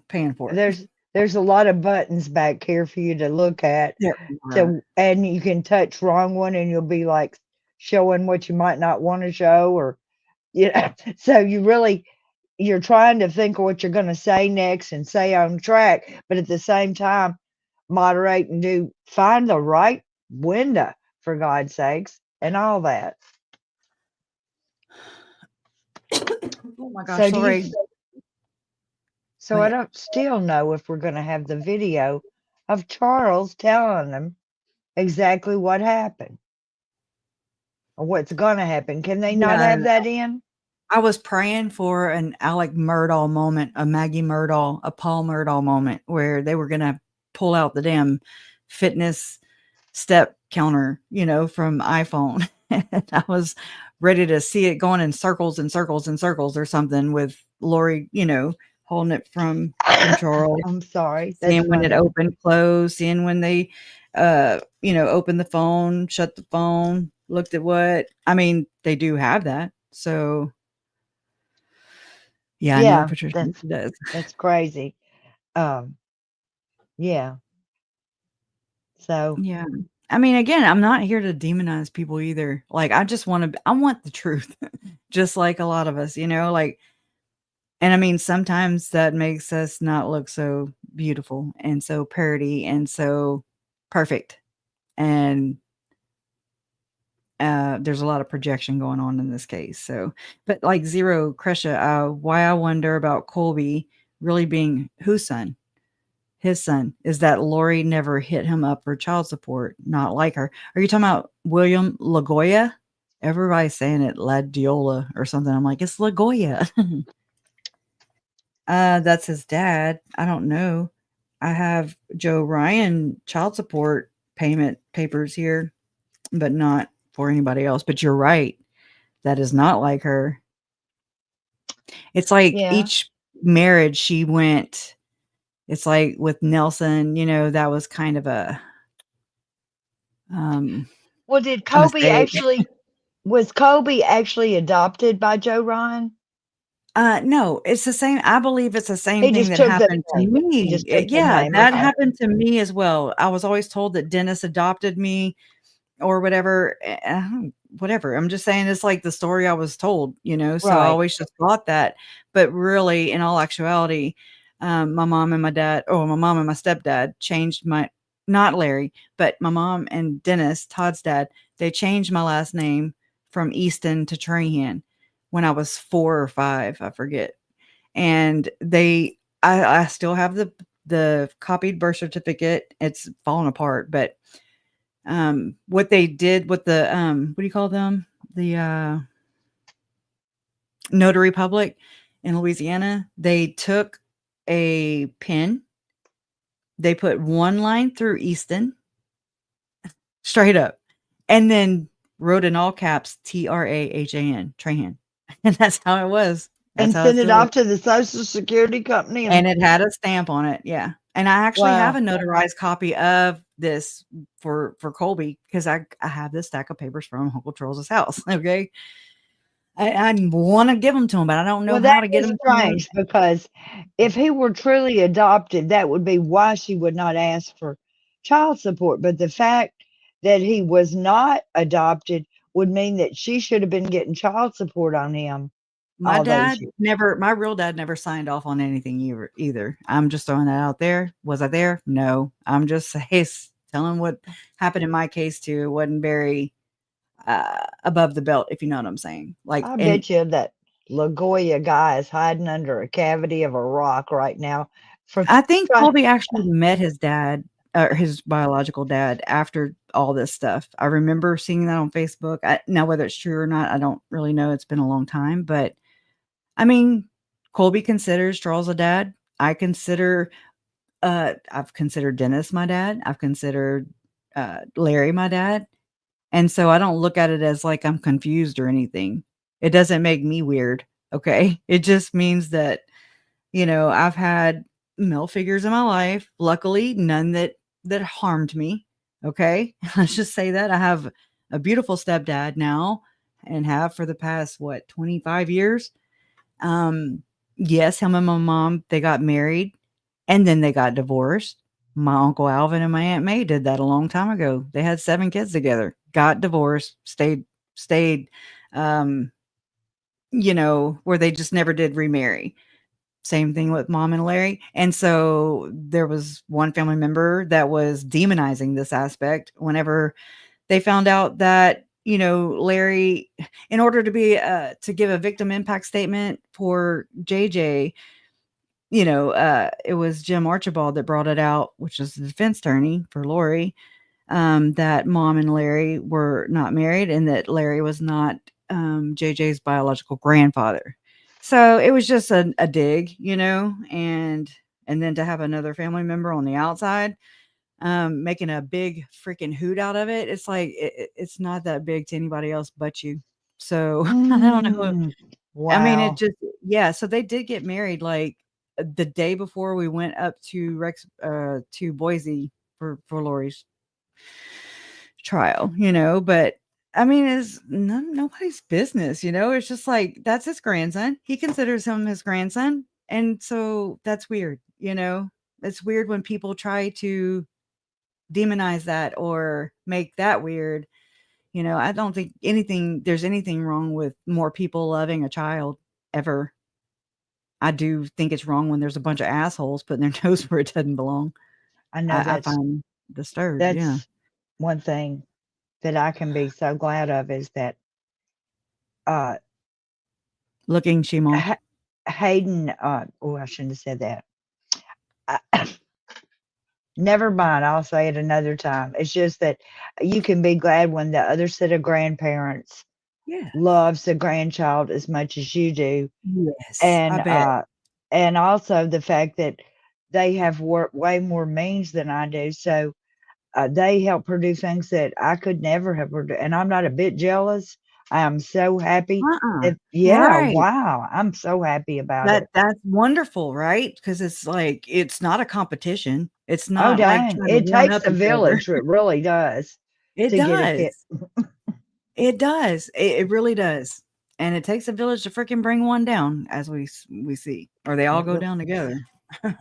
Speaker 2: paying for it.
Speaker 1: There's a lot of buttons back here for you to look at.
Speaker 2: There we are.
Speaker 1: And you can touch wrong one and you'll be like showing what you might not want to show, or so you're trying to think of what you're going to say next and stay on track, but at the same time moderate and find the right window, for God's sakes, and all that.
Speaker 2: Oh my
Speaker 1: So
Speaker 2: gosh,
Speaker 1: do
Speaker 2: sorry.
Speaker 1: you So I don't still know if we're going to have the video of Charles telling them exactly what happened or what's going to happen. Can they not
Speaker 2: Yeah,
Speaker 1: have that in?
Speaker 2: I was praying for an Alec Murdaugh moment, a Maggie Murdaugh, a Paul Murdaugh moment where they were going to pull out the damn fitness step counter, from iPhone. And I was ready to see it going in circles and circles and circles or something with Lori, holding it from Charles.
Speaker 1: I'm sorry. That's
Speaker 2: Seeing when it
Speaker 1: funny.
Speaker 2: opened, closed, seeing when they, opened the phone, shut the phone, looked at what, they do have that. So yeah, I know
Speaker 1: Yeah,
Speaker 2: Patricia does.
Speaker 1: that's crazy. Yeah. So
Speaker 2: Yeah. Again, I'm not here to demonize people either. Like, I just I want the truth, just like a lot of us, like, and sometimes that makes us not look so beautiful and so pretty and so perfect. And there's a lot of projection going on in this case. So, but like Zero Kresha, why I wonder about Colby really being whose son? His son is that Lori never hit him up for child support, not like her. Are you talking about William LaGoya? Everybody's saying it Ladiola or something. I'm like, it's LaGoya. That's his dad. I don't know. I have Joe Ryan child support payment papers here, but not for anybody else. But you're right. That is not like her. It's like
Speaker 1: yeah.
Speaker 2: each marriage she went, it's like with Nelson, that was kind of a
Speaker 1: Well, did
Speaker 2: a mistake.
Speaker 1: was Kobe actually adopted by Joe Ryan?
Speaker 2: No, it's the same. I believe it's the same
Speaker 1: He
Speaker 2: thing
Speaker 1: just
Speaker 2: that
Speaker 1: took the
Speaker 2: happened to
Speaker 1: name. He
Speaker 2: me.
Speaker 1: just took the
Speaker 2: Yeah,
Speaker 1: name.
Speaker 2: that
Speaker 1: Okay.
Speaker 2: happened to me as well. I was always told that Dennis adopted me or whatever. Whatever. I'm just saying it's like the story I was told, so I
Speaker 1: Right.
Speaker 2: always just thought that. But really, in all actuality, my mom and my stepdad changed not Larry, but my mom and Dennis, Todd's dad, they changed my last name from Easton to Trahan when I was 4 or 5, I forget. And I still have the copied birth certificate. It's fallen apart, but what they did with the what do you call them? The notary public in Louisiana, they took a pin, they put one line through Easton straight up, and then wrote in all caps Trahan, Trahan. And that's how it was. That's
Speaker 1: And
Speaker 2: how it
Speaker 1: send it
Speaker 2: still is.
Speaker 1: off to the Social Security company.
Speaker 2: And it had a stamp on it. Yeah. And I actually have
Speaker 1: Wow.
Speaker 2: a notarized copy of this for Colby because I have this stack of papers from Uncle Charles's house. Okay. I want to give them to him, but I don't know
Speaker 1: Well,
Speaker 2: how
Speaker 1: that
Speaker 2: to get
Speaker 1: is
Speaker 2: them to him.
Speaker 1: strange because if he were truly adopted, that would be why she would not ask for child support. But the fact that he was not adopted would mean that she should have been getting child support on him.
Speaker 2: My
Speaker 1: all those
Speaker 2: dad
Speaker 1: years.
Speaker 2: my real dad never signed off on anything either. I'm just throwing that out there. Was I there? No. I'm just telling what happened in my case too. It wasn't very above the belt, if you know what I'm saying. Like,
Speaker 1: I
Speaker 2: and
Speaker 1: bet you that LaGoya guy is hiding under a cavity of a rock right now.
Speaker 2: I think
Speaker 1: trying-
Speaker 2: Colby actually met his dad or his biological dad after all this stuff. I remember seeing that on Facebook. Now, whether it's true or not, I don't really know. It's been a long time, but Colby considers Charles a dad. I've considered Dennis my dad. I've considered Larry my dad. And so I don't look at it as like I'm confused or anything. It doesn't make me weird. Okay. It just means that I've had male figures in my life, luckily none that harmed me. Okay. Let's just say that I have a beautiful stepdad now and have for the past 25 years. Yes, him and my mom, they got married and then they got divorced. My uncle Alvin and my aunt May did that a long time ago. They had 7 kids together, got divorced, stayed where they just never did remarry. Same thing with mom and Larry. And so there was one family member that was demonizing this aspect whenever they found out that, Larry, in order to be to give a victim impact statement for JJ, it was Jim Archibald that brought it out, which is the defense attorney for Lori, that mom and Larry were not married and that Larry was not JJ's biological grandfather. So it was just a dig, and then to have another family member on the outside making a big freaking hoot out of it. It's like it's not that big to anybody else but you. So I don't know. I mean, it
Speaker 1: Wow.
Speaker 2: just so they did get married like the day before we went up to to Boise for Lori's trial, but I mean, it's nobody's business, It's just like that's his grandson. He considers him his grandson, and so that's weird, It's weird when people try to demonize that or make that weird. I don't think there's anything wrong with more people loving a child ever. I do think it's wrong when there's a bunch of assholes putting their nose where it doesn't belong.
Speaker 1: I know
Speaker 2: I find disturbed. Yeah.
Speaker 1: that's one thing that I can be so glad of is that uh
Speaker 2: Looking Shimon.
Speaker 1: Hayden, I shouldn't have said that. Never mind, I'll say it another time. It's just that you can be glad when the other set of grandparents
Speaker 2: Yeah.
Speaker 1: loves the grandchild as much as you do.
Speaker 2: Yes.
Speaker 1: And
Speaker 2: I bet.
Speaker 1: and also the fact that they have way more means than I do. So they help her do things that I could never have her do. And I'm not a bit jealous. I am so happy. Yeah,
Speaker 2: Right.
Speaker 1: wow. I'm so happy about it.
Speaker 2: That's wonderful, right? Because it's like it's not a competition. It's
Speaker 1: Oh,
Speaker 2: not like
Speaker 1: dang.
Speaker 2: trying to
Speaker 1: It
Speaker 2: one
Speaker 1: takes
Speaker 2: up
Speaker 1: a
Speaker 2: each other.
Speaker 1: village. It really does
Speaker 2: It
Speaker 1: to get a kid.
Speaker 2: does. It does. It really does. And it takes a village to freaking bring one down, as we see, or they all
Speaker 1: It
Speaker 2: go
Speaker 1: really-
Speaker 2: down together.
Speaker 1: no.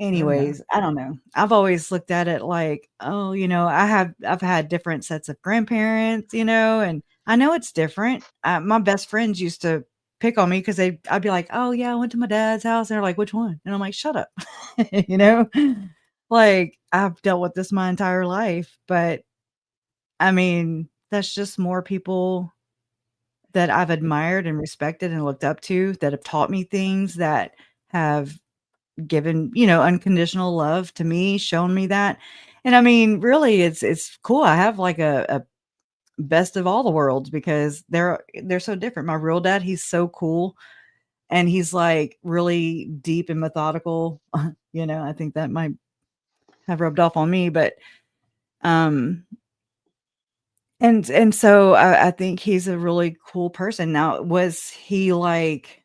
Speaker 2: Anyways, I don't know. I've always looked at it like, oh, I've had different sets of grandparents, and I know it's different. My best friends used to pick on me because I'd be like, oh yeah, I went to my dad's house. And they're like, which one? And I'm like, shut up. Like I've dealt with this my entire life, but I mean, that's just more people that I've admired and respected and looked up to that have taught me things that have given, unconditional love to me, shown me that. And I mean, really it's cool. I have like a best of all the worlds because they're so different. My real dad, he's so cool and he's like really deep and methodical. I think that might have rubbed off on me, but um and so I think he's a really cool person. Now, was he like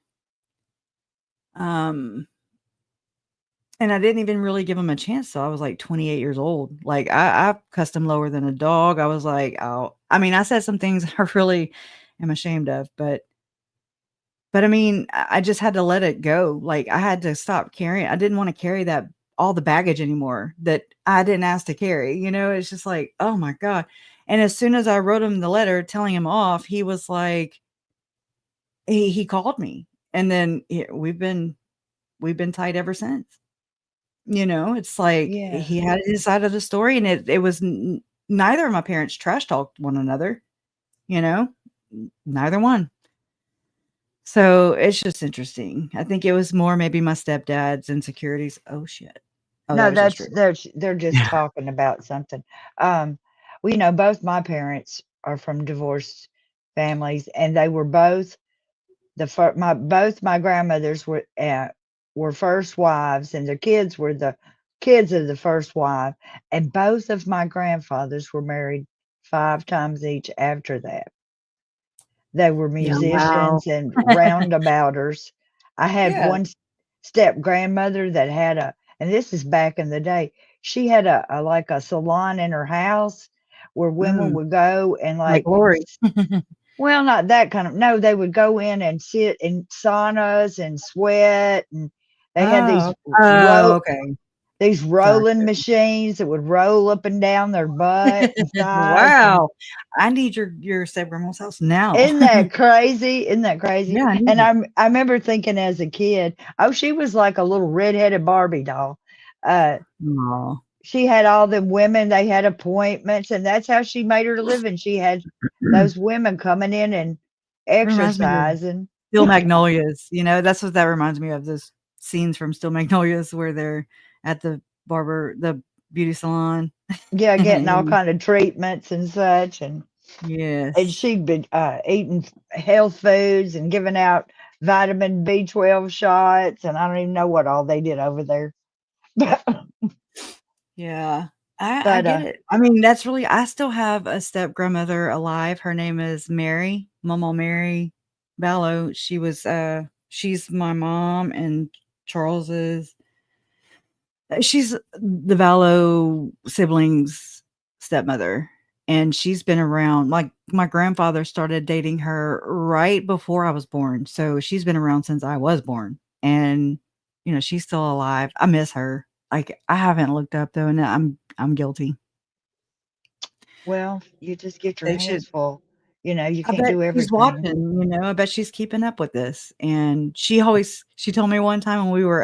Speaker 2: and I didn't even really give him a chance. So I was like 28 years old. Like I cussed him lower than a dog. I was like, oh, I mean, I said some things I really am ashamed of, but I mean, I just had to let it go. Like I had to stop carrying. I didn't want to carry that all the baggage anymore that I didn't ask to carry. It's just like, oh my God. And as soon as I wrote him the letter telling him off, he was like, he called me, and then we've been tight ever since. It's like
Speaker 1: Yeah.
Speaker 2: he had his side of the story, and it was neither of my parents trash talked one another, neither one. So it's just interesting. I think it was more maybe my stepdad's insecurities. Oh shit. Oh,
Speaker 1: No,
Speaker 2: that was just
Speaker 1: they're just talking about something. Well, both my parents are from divorced families, and they were both both my grandmothers were first wives, and their kids were the kids of the first wife, and both of my grandfathers were married 5 times each after that. They were
Speaker 2: yeah, wow.
Speaker 1: musicians and roundabouters. I had
Speaker 2: Yeah.
Speaker 1: one step grandmother that had and this is back in the day. She had a like a salon in her house where women
Speaker 2: Mm,
Speaker 1: would go and
Speaker 2: like
Speaker 1: like,
Speaker 2: Lori.
Speaker 1: well, not that kind of, no, they would go in and sit in saunas and sweat, and they had
Speaker 2: Oh, oh, okay.
Speaker 1: these
Speaker 2: Gotcha.
Speaker 1: rolling machines that would roll up and down their butt and sides. And
Speaker 2: Wow. I need your step grandma's house now.
Speaker 1: isn't that crazy? Isn't that crazy?
Speaker 2: Yeah, I
Speaker 1: And
Speaker 2: need it.
Speaker 1: I remember thinking as a kid, oh, she was like a little redheaded Barbie doll.
Speaker 2: Aw.
Speaker 1: She had all the women, they had appointments, and that's how she made her living. She had those women coming in and
Speaker 2: Reminds me of
Speaker 1: exercising.
Speaker 2: Steel Magnolias, that's what that reminds me of, those scenes from Steel Magnolias where they're at the beauty salon.
Speaker 1: Yeah, getting all
Speaker 2: And
Speaker 1: kind of treatments and such, and
Speaker 2: yes.
Speaker 1: she'd been eating health foods and giving out vitamin B12 shots, and I don't even know what all they did over there. but
Speaker 2: Yeah. I get it. I mean, that's really I still have a step grandmother alive. Her name is Mary, Mama Mary Vallow. She's my mom and Charles's. She's the Vallow siblings' stepmother, and she's been around. Like my grandfather started dating her right before I was born, so she's been around since I was born, and she's still alive. I miss her. Like I haven't looked up though, and I'm guilty.
Speaker 1: well, you just get your
Speaker 2: They should.
Speaker 1: hands full. You
Speaker 2: I
Speaker 1: can't
Speaker 2: bet
Speaker 1: do
Speaker 2: she's
Speaker 1: everything.
Speaker 2: watching. I bet she's keeping up with this, and she told me one time when we were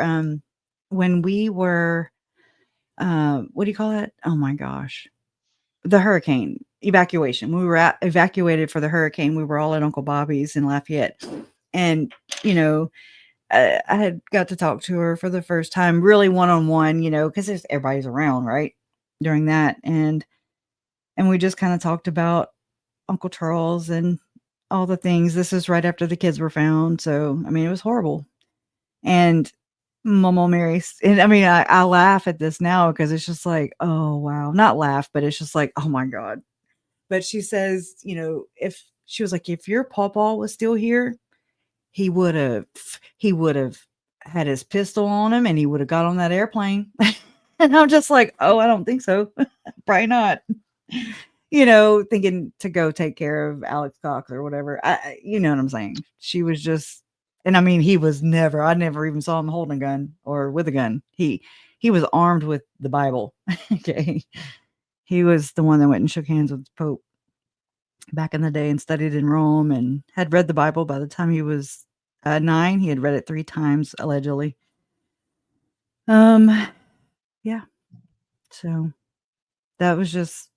Speaker 2: what do you call it? Oh my gosh. The hurricane evacuation. We were evacuated for the hurricane. We were all at Uncle Bobby's in Lafayette. And, I had got to talk to her for the first time, really one-on-one, because everybody's around, right? During that. And we just kind of talked about Uncle Charles and all the things. This is right after the kids were found. So, I mean, it was horrible. And Mama Mary, and I mean, I laugh at this now because it's just like, oh wow, not laugh, but it's just like, oh my god. But she says, if she was like, if your pawpaw was still here, he would have had his pistol on him and he would have got on that airplane. And I'm just like, oh, I don't think so. Probably not. Thinking to go take care of Alex Cox or whatever. You know what I'm saying? She was just, and I mean, I never even saw him holding a gun or with a gun. He was armed with the Bible. Okay. He was the one that went and shook hands with the Pope back in the day and studied in Rome and had read the Bible by the time he was 9. He had read it 3 times, allegedly. Yeah. So that was just,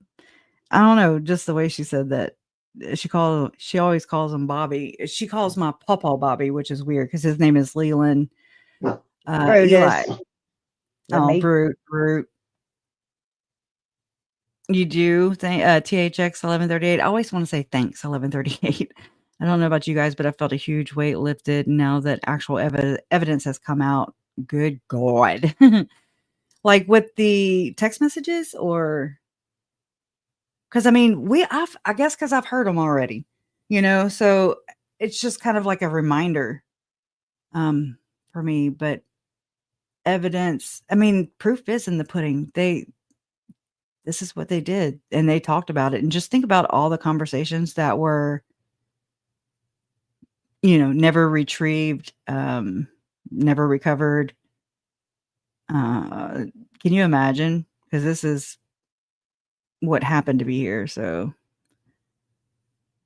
Speaker 2: I don't know, just the way she said that. She always calls him Bobby. She calls my pawpaw Bobby, which is weird because his name is Leland Eli.
Speaker 1: Brutus.
Speaker 2: Oh, Brute. You do think THX 1138. I always want to say thanks 1138. I don't know about you guys, but I felt a huge weight lifted now that actual evidence has come out. Good God. Like with the text messages, or because I mean, I guess because I've heard them already, so it's just kind of like a reminder for me. But evidence, I mean, proof is in the pudding. This is what they did, and they talked about it. And just think about all the conversations that were, never retrieved, never recovered. Can you imagine? Because this is what happened to be here. So,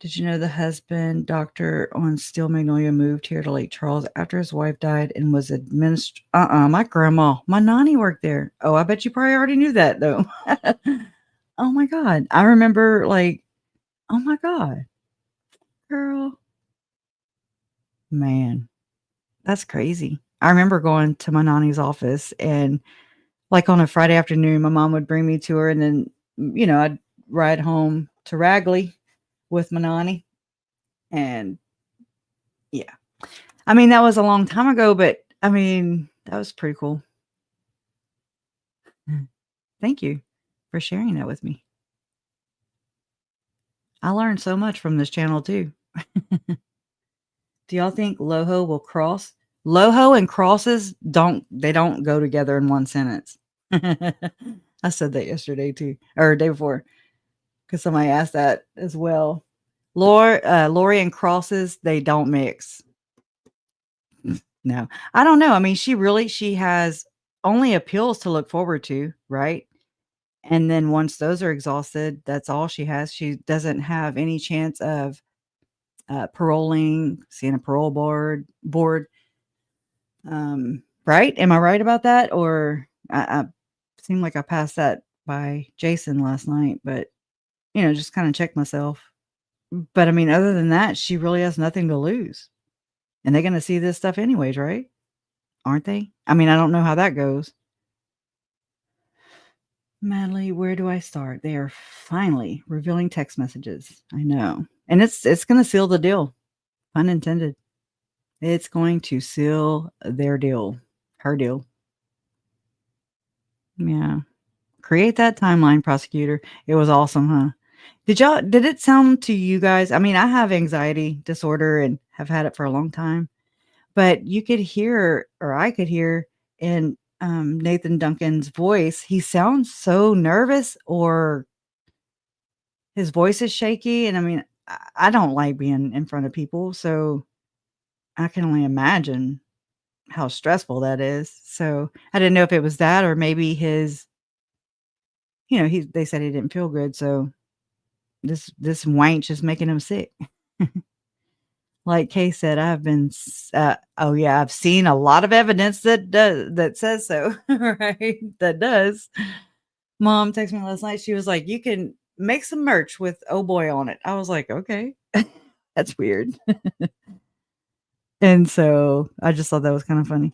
Speaker 2: did you know the husband, doctor on Steel Magnolia, moved here to Lake Charles after his wife died and was administered? My grandma, my nanny worked there. Oh, I bet you probably already knew that though. Oh my God. I remember like, oh my God, girl, man, that's crazy. I remember going to my nanny's office and like on a Friday afternoon, my mom would bring me to her and then, I'd ride home to Ragley with my nanny. And yeah, I mean, that was a long time ago, but I mean, that was pretty cool. Thank you for sharing that with me. I learned so much from this channel too. Do y'all think Loho will cross Loho and crosses don't go together in one sentence. I said that yesterday too, or day before, because somebody asked that as well. Lori and crosses, they don't mix. No, I don't know. I mean, she has only appeals to look forward to, right? And then once those are exhausted, that's all she has. She doesn't have any chance of paroling, seeing a parole board. Right? Am I right about that? Or I seemed like I passed that by Jason last night, but just kind of check myself. But I mean, other than that, she really has nothing to lose. And they're going to see this stuff anyways, right? Aren't they? I mean, I don't know how that goes. Madly, where do I start? They are finally revealing text messages. I know. And it's going to seal the deal. Pun intended. It's going to seal their deal. Her deal. Yeah. Create that timeline, prosecutor. It was awesome, huh? Did it sound to you guys? I mean, I have anxiety disorder and have had it for a long time. But you could hear, or I could hear in Nathan Duncan's voice, he sounds so nervous, or his voice is shaky. And I mean, I don't like being in front of people, so I can only imagine how stressful that is. So I didn't know if it was that, or maybe his, they said he didn't feel good. So this wench is making him sick. Like Kay said, I've seen a lot of evidence that says so, right? That does. Mom texted me last night. She was like, "You can make some merch with oh boy on it." I was like, "Okay." That's weird. And so I just thought that was kind of funny.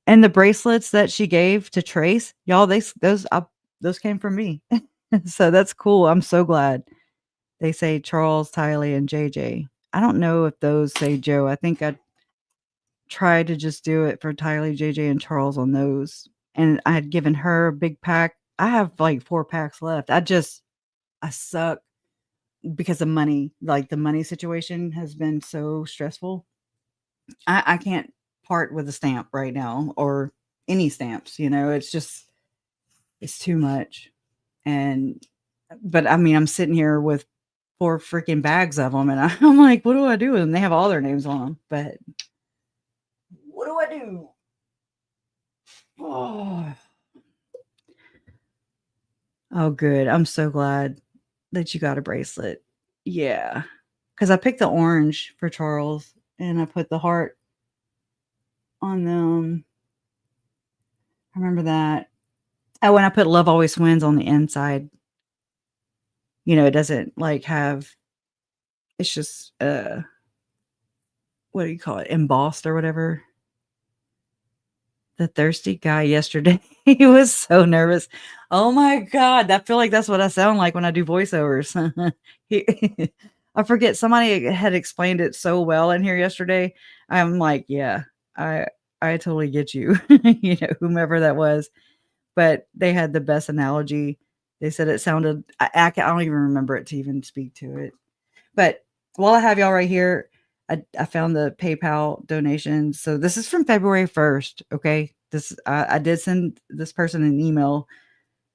Speaker 2: And the bracelets that she gave to Trace, y'all, those came from me. So that's cool. I'm so glad. They say Charles, Tylee, and JJ. I don't know if those say Joe. I think I tried to just do it for Tylee, JJ, and Charles on those. And I had given her a big pack. I have like 4 packs left. I suck because of money. Like the money situation has been so stressful. I can't part with a stamp right now, or any stamps, it's too much. But I mean, I'm sitting here with 4 freaking bags of them, and I'm like, what do I do with them? They have all their names on them, but what do I do? Oh, good. I'm so glad that you got a bracelet. Yeah. Because I picked the orange for Charles, and I put the heart on them. I remember that. Oh, when I put Love Always Wins on the inside, it doesn't like have, it's just, what do you call it? Embossed or whatever. The thirsty guy yesterday, he was so nervous. Oh my God. I feel like that's what I sound like when I do voiceovers. I forget, somebody had explained it so well in here yesterday. I'm like, yeah, I totally get you, whomever that was. But they had the best analogy. They said it sounded, I don't even remember it to even speak to it. But while I have y'all right here, I found the PayPal donation. So this is from February 1st. Okay. I did send this person an email.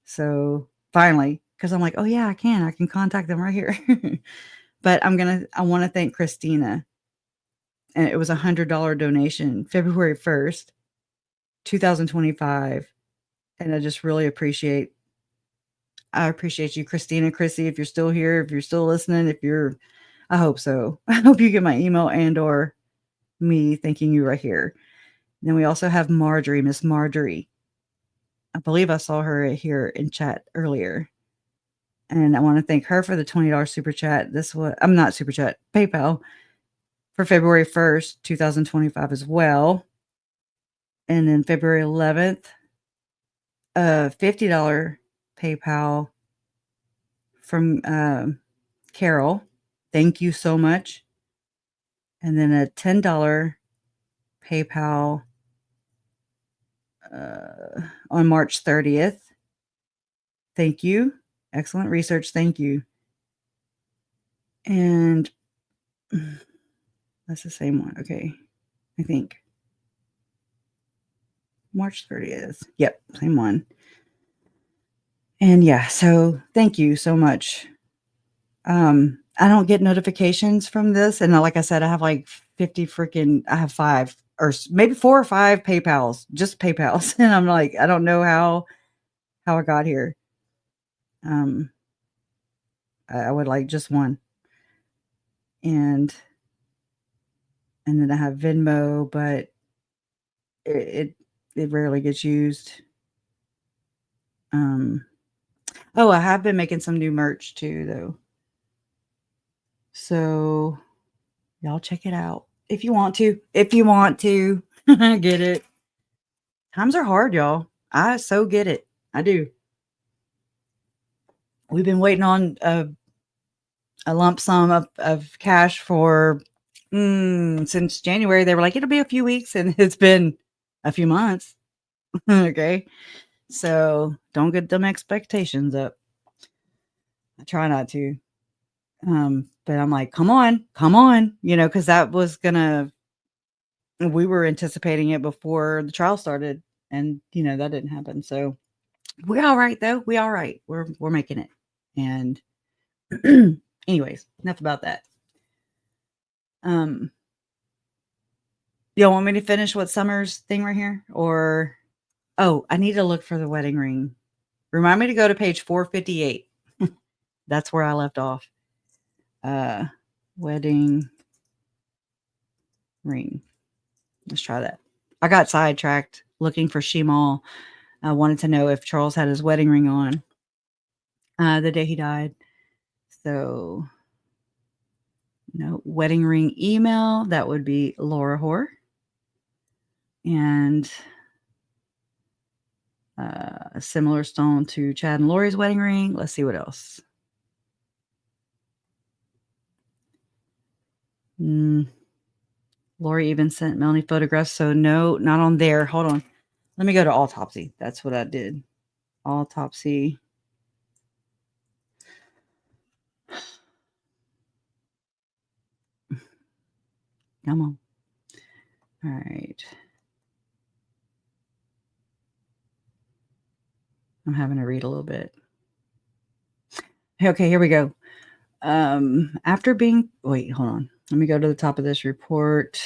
Speaker 2: So finally, because I'm like, oh yeah, I can contact them right here. But I want to thank Christina. And it was $100 donation, February 1st, 2025. And I just really appreciate you, Christina, Chrissy, if you're still here, if you're still listening, I hope so. I hope you get my email and or me thanking you right here. Then we also have Marjorie, Miss Marjorie. I believe I saw her here in chat earlier. And I want to thank her for the $20 super chat. I'm not super chat, PayPal for February 1st, 2025 as well. And then February 11th, $50 PayPal from Carol. Thank you so much. And then a $10 PayPal on March 30th. Thank you. Excellent research. Thank you. And that's the same one. Okay. I think. March 30th. Yep, same one. And yeah, so thank you so much. I don't get notifications from this. And like I said, I have like 50 freaking, I have 5 or maybe 4 or 5 PayPals, just PayPals. And I'm like, I don't know how I got here. I would like just one. And then I have Venmo, but it rarely gets used. Oh, I have been making some new merch too, though. So y'all check it out if you want to. If you want to get it. Times are hard, y'all. I so get it. I do. We've been waiting on a lump sum of cash for since January. They were like, it'll be a few weeks, and it's been a few months. Okay. So don't get them expectations up. I try not to. But I'm like, come on, because that was we were anticipating it before the trial started, and that didn't happen. So we're all right though. We all right. We're making it. And anyways, enough about that. Y'all want me to finish what Summer's thing right here? Or I need to look for the wedding ring. Remind me to go to page 458. That's where I left off. Wedding ring. Let's try that. I got sidetracked looking for Shemal. I wanted to know if Charles had his wedding ring on the day he died. So, no, wedding ring email. That would be Laura Hoare. And a similar stone to Chad and Lori's wedding ring. Let's see what else. Lori even sent Melanie photographs. So no, not on there. Hold on. Let me go to autopsy. That's what I did. Autopsy. Come on. All right. I'm having to read a little bit. Okay, here we go. After being, wait, hold on. Let me go to the top of this report.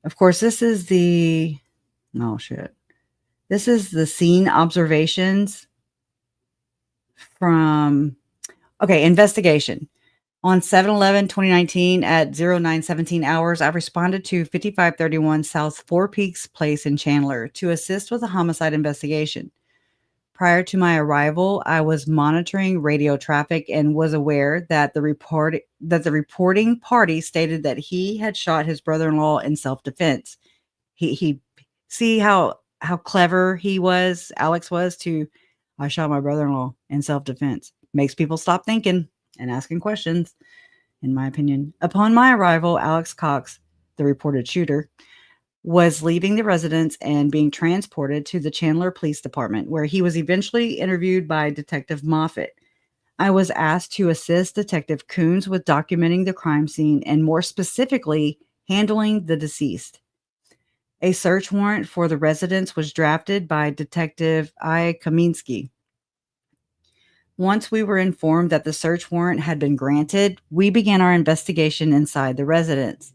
Speaker 2: Of course, this is the, oh shit. This is the scene observations from, okay, investigation. On 7/11/2019 at 09:17 hours, I responded to 5531 South Four Peaks Place in Chandler to assist with a homicide investigation. Prior to my arrival, I was monitoring radio traffic and was aware that the reporting party stated that he had shot his brother-in-law in self-defense. He see how clever he was, Alex was, to I shot my brother-in-law in self-defense. Makes people stop thinking and asking questions, in my opinion. Upon my arrival, Alex Cox, the reported shooter, was leaving the residence and being transported to the Chandler Police Department, where he was eventually interviewed by Detective Moffett. I was asked to assist Detective Coons with documenting the crime scene and more specifically, handling the deceased. A search warrant for the residence was drafted by Detective I. Kaminsky. Once we were informed that the search warrant had been granted, we began our investigation inside the residence.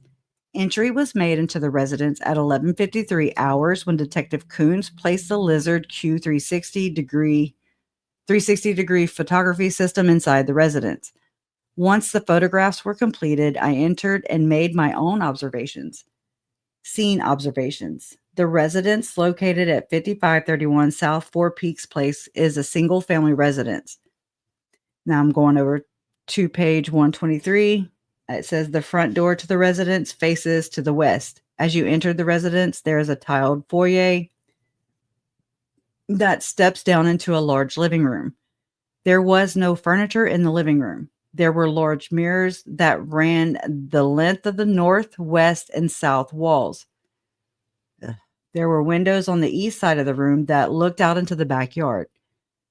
Speaker 2: Entry was made into the residence at 11:53 hours when Detective Coons placed the Lizard Q360 degree photography system inside the residence. Once the photographs were completed, I entered and made my own observations. Scene observations. The residence located at 5531 South Four Peaks Place is a single-family residence. Now I'm going over to page 123. It says the front door to the residence faces to the west. As you enter the residence, there is a tiled foyer that steps down into a large living room. There was no furniture in the living room. There were large mirrors that ran the length of the north, west, and south walls. There were windows on the east side of the room that looked out into the backyard.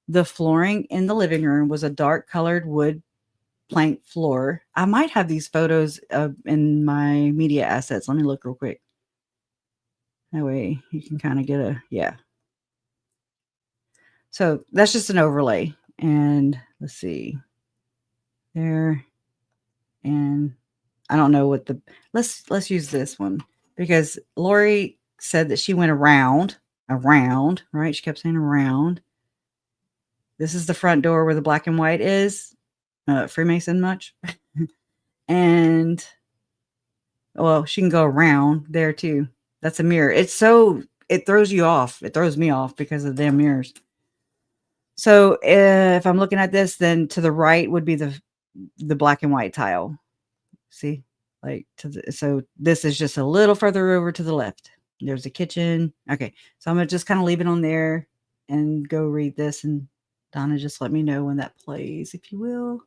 Speaker 2: The flooring in the living room was a dark colored wood plank floor. I might have these photos in my media assets. Let me look real quick. That way you can kind of get a, yeah. So that's just an overlay. And let's see. There. And I don't know what the, let's use this one because Lori said that she went around, right? She kept saying around. This is the front door where the black and white is. Freemason much? And well, she can go around there too. That's a mirror. It throws you off. It throws me off because of the damn mirrors. So if I'm looking at this, then to the right would be the black and white tile. See, like so this is just a little further over to the left. There's a kitchen. Okay, so I'm gonna just kind of leave it on there and go read this. And Donna, just let me know when that plays, if you will.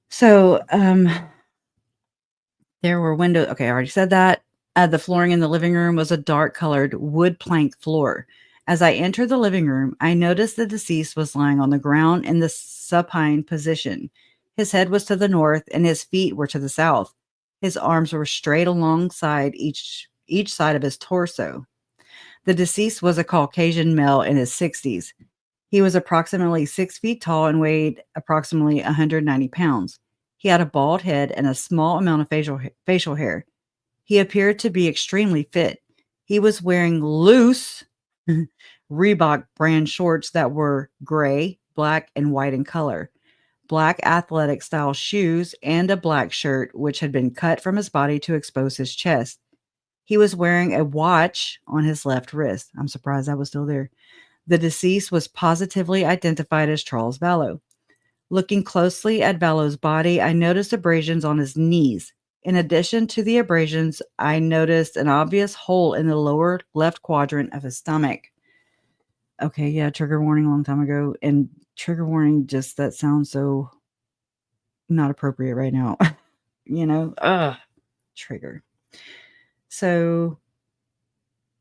Speaker 2: So there were windows. Okay, I already said that. The flooring in the living room was a dark colored wood plank floor. As I entered the living room, I noticed the deceased was lying on the ground in the supine position. His head was to the north and his feet were to the south. His arms were straight alongside each side of his torso. The deceased was a Caucasian male in his 60s. He was approximately 6 feet tall and weighed approximately 190 pounds. He had a bald head and a small amount of facial hair. He appeared to be extremely fit. He was wearing loose Reebok brand shorts that were gray, black, and white in color, black athletic style shoes, and a black shirt which had been cut from his body to expose his chest. He was wearing a watch on his left wrist. I'm surprised that was still there. The deceased was positively identified as Charles Vallow. Looking closely at Vallow's body, I noticed abrasions on his knees. In addition to the abrasions, I noticed an obvious hole in the lower left quadrant of his stomach. Okay, yeah, trigger warning a long time ago. And trigger warning, just that sounds so not appropriate right now. Trigger. So,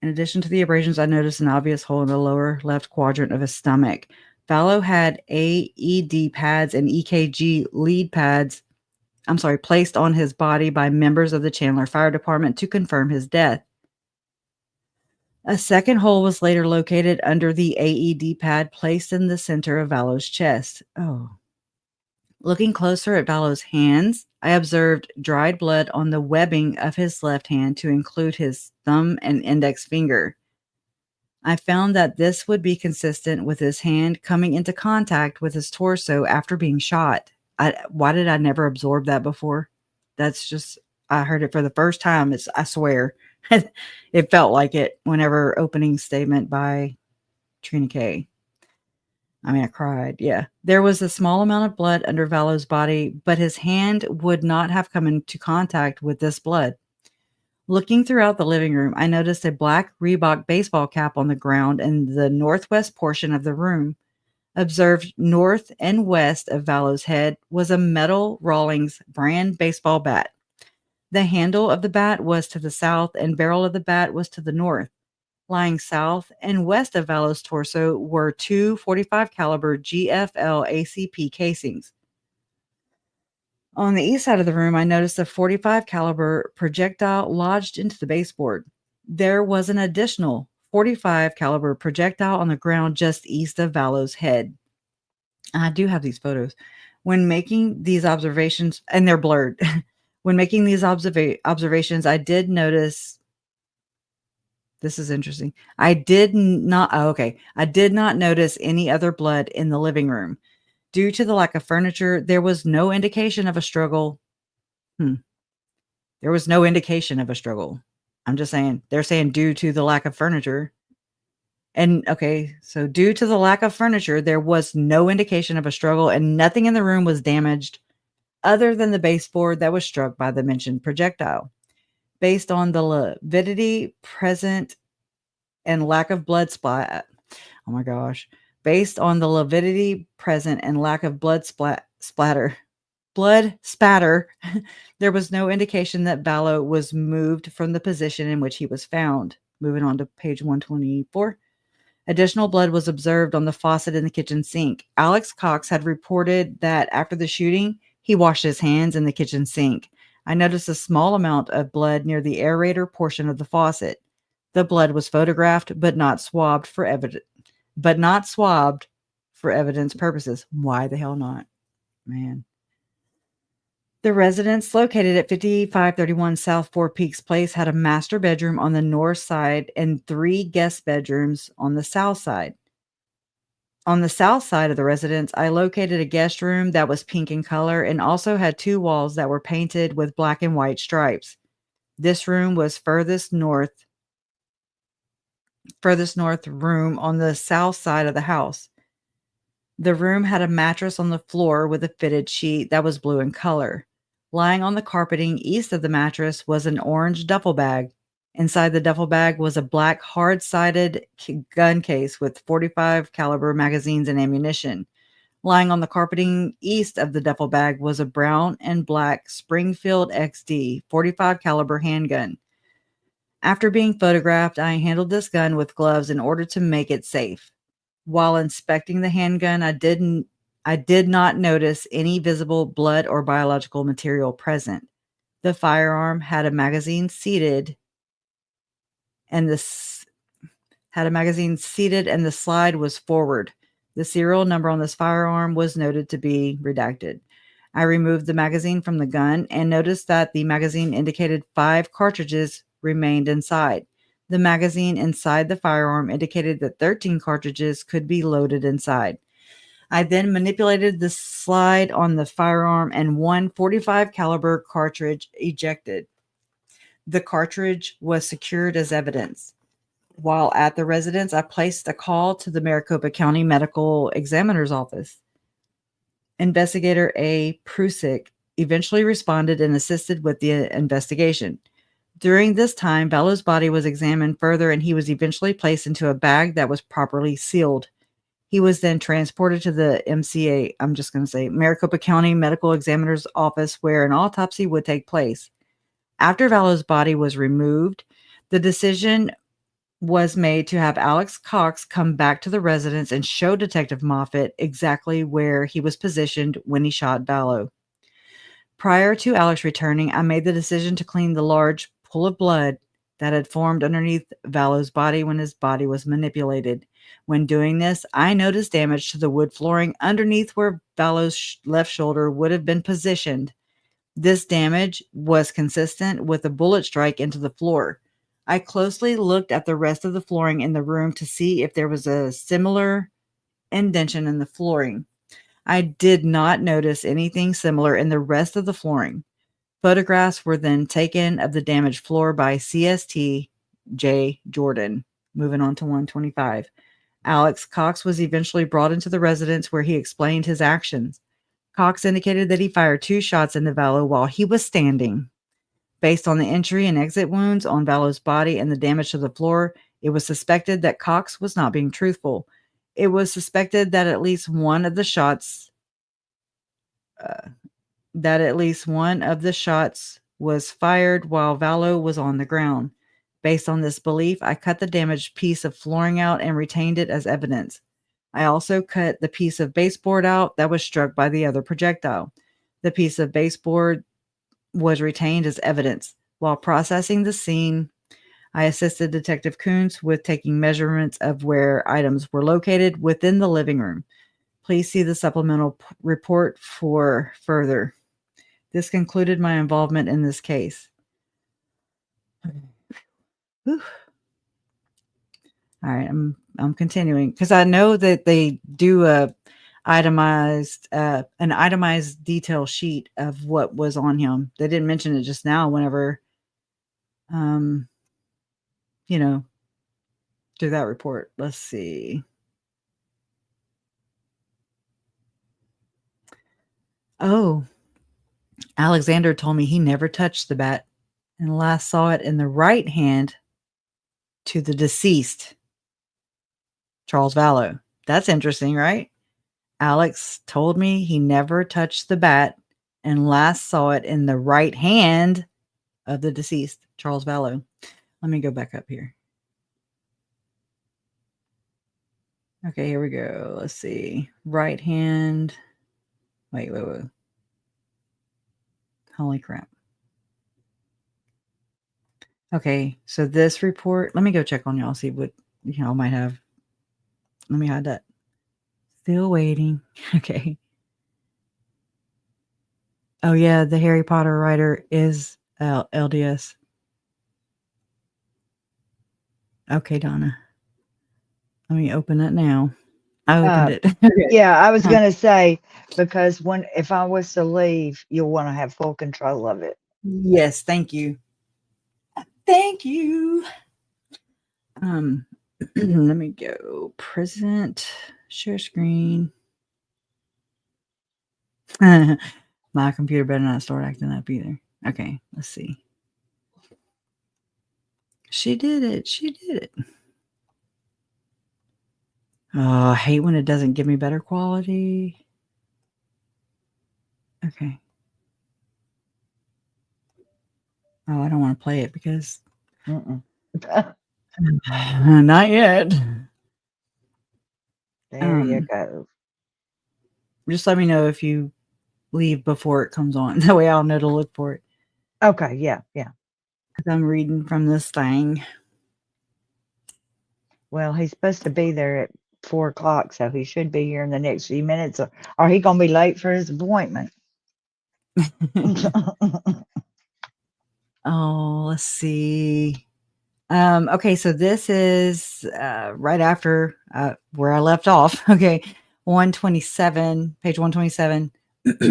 Speaker 2: in addition to the abrasions, I noticed an obvious hole in the lower left quadrant of his stomach. Vallow had AED pads and EKG lead pads, placed on his body by members of the Chandler Fire Department to confirm his death. A second hole was later located under the AED pad placed in the center of Vallow's chest. Oh. Looking closer at Vallow's hands, I observed dried blood on the webbing of his left hand to include his thumb and index finger. I found that this would be consistent with his hand coming into contact with his torso after being shot. Why did I never absorb that before? That's just, I heard it for the first time. I swear, it felt like it whenever opening statement by Trina K. I cried. Yeah. There was a small amount of blood under Vallow's body, but his hand would not have come into contact with this blood. Looking throughout the living room, I noticed a black Reebok baseball cap on the ground in the northwest portion of the room. Observed north and west of Vallow's head was a metal Rawlings brand baseball bat. The handle of the bat was to the south and barrel of the bat was to the north. Lying south and west of Vallow's torso were two .45 caliber GFL ACP casings. On the east side of the room, I noticed a .45 caliber projectile lodged into the baseboard. There was an additional .45 caliber projectile on the ground just east of Vallow's head. I do have these photos. When making these observations, and they're blurred. When making these observations, I did notice. This is interesting. I did not notice any other blood in the living room. Due to the lack of furniture, there was no indication of a struggle. There was no indication of a struggle. I'm just saying, they're saying due to the lack of furniture. And okay, so due to the lack of furniture, there was no indication of a struggle and nothing in the room was damaged other than the baseboard that was struck by the mentioned projectile. Based on the lividity present and lack of blood splatter. Oh my gosh. Based on the lividity present and lack of blood spatter, there was no indication that Vallow was moved from the position in which he was found. Moving on to page 124. Additional blood was observed on the faucet in the kitchen sink. Alex Cox had reported that after the shooting, he washed his hands in the kitchen sink. I noticed a small amount of blood near the aerator portion of the faucet. The blood was photographed, but not swabbed for evidence purposes. Why the hell not? Man. The residence located at 5531 South Four Peaks Place had a master bedroom on the north side and 3 guest bedrooms on the south side. On the south side of the residence, I located a guest room that was pink in color and also had 2 walls that were painted with black and white stripes. This room was furthest north room on the south side of the house. The room had a mattress on the floor with a fitted sheet that was blue in color. Lying on the carpeting east of the mattress was an orange duffel bag. Inside the duffel bag was a black hard-sided gun case with 45 caliber magazines and ammunition. Lying on the carpeting east of the duffel bag was a brown and black Springfield XD 45 caliber handgun. After being photographed, I handled this gun with gloves in order to make it safe. While inspecting the handgun, I did not notice any visible blood or biological material present. The firearm had a magazine seated and the slide was forward. The serial number on this firearm was noted to be redacted. I removed the magazine from the gun and noticed that the magazine indicated 5 cartridges remained inside. The magazine inside the firearm indicated that 13 cartridges could be loaded inside. I then manipulated the slide on the firearm and 1 45 caliber cartridge ejected. The cartridge was secured as evidence. While at the residence, I placed a call to the Maricopa County Medical Examiner's Office. Investigator A. Prusik eventually responded and assisted with the investigation. During this time, Vallow's body was examined further and he was eventually placed into a bag that was properly sealed. He was then transported to the Maricopa County Medical Examiner's Office where an autopsy would take place. After Vallow's body was removed, the decision was made to have Alex Cox come back to the residence and show Detective Moffat exactly where he was positioned when he shot Vallow. Prior to Alex returning, I made the decision to clean the large pool of blood that had formed underneath Vallow's body when his body was manipulated. When doing this, I noticed damage to the wood flooring underneath where Vallow's left shoulder would have been positioned. This damage was consistent with a bullet strike into the floor. I closely looked at the rest of the flooring in the room to see if there was a similar indentation in the flooring. I did not notice anything similar in the rest of the flooring. Photographs were then taken of the damaged floor by CST J. Jordan. Moving on to 125. Alex Cox was eventually brought into the residence where he explained his actions. Cox indicated that he fired 2 shots into Vallow while he was standing. Based on the entry and exit wounds on Vallow's body and the damage to the floor, it was suspected that Cox was not being truthful. It was suspected that at least one of the shots was fired while Vallow was on the ground. Based on this belief, I cut the damaged piece of flooring out and retained it as evidence. I also cut the piece of baseboard out that was struck by the other projectile. The piece of baseboard was retained as evidence. While processing the scene, I assisted Detective Coons with taking measurements of where items were located within the living room. Please see the supplemental report for further. This concluded my involvement in this case. Whew. All right, I'm continuing because I know that they do an itemized detail sheet of what was on him. They didn't mention it just now whenever do that report. Let's see. Oh, Alexander told me he never touched the bat and last saw it in the right hand to the deceased, Charles Vallow. That's interesting, right? Alex told me he never touched the bat and last saw it in the right hand of the deceased, Charles Vallow. Let me go back up here. Okay, here we go. Let's see. Right hand. Wait. Holy crap. Okay, so this report, let me go check on y'all, see what y'all might have. Let me hide that. Still waiting. Okay. Oh, yeah, the Harry Potter writer is LDS. Okay, Donna. Let me open it now. I opened it. Okay.
Speaker 1: Yeah, I was
Speaker 2: Huh.
Speaker 1: gonna say, because if I was to leave, you'll want to have full control of it.
Speaker 2: Yes, thank you. Thank you. Let me go. Present, share screen. My computer better not start acting up either. Okay, let's see. She did it. She did it. Oh, I hate when it doesn't give me better quality. Okay. Oh, I don't want to play it because not yet.
Speaker 1: There you go.
Speaker 2: Just let me know if you leave before it comes on. That way I'll know to look for it.
Speaker 1: Okay, yeah, yeah.
Speaker 2: Because I'm reading from this thing.
Speaker 1: Well, he's supposed to be there at 4:00, so he should be here in the next few minutes, or he gonna be late for his appointment.
Speaker 2: Oh, let's see. Okay, so this is right after where I left off. Okay, 127, page 127.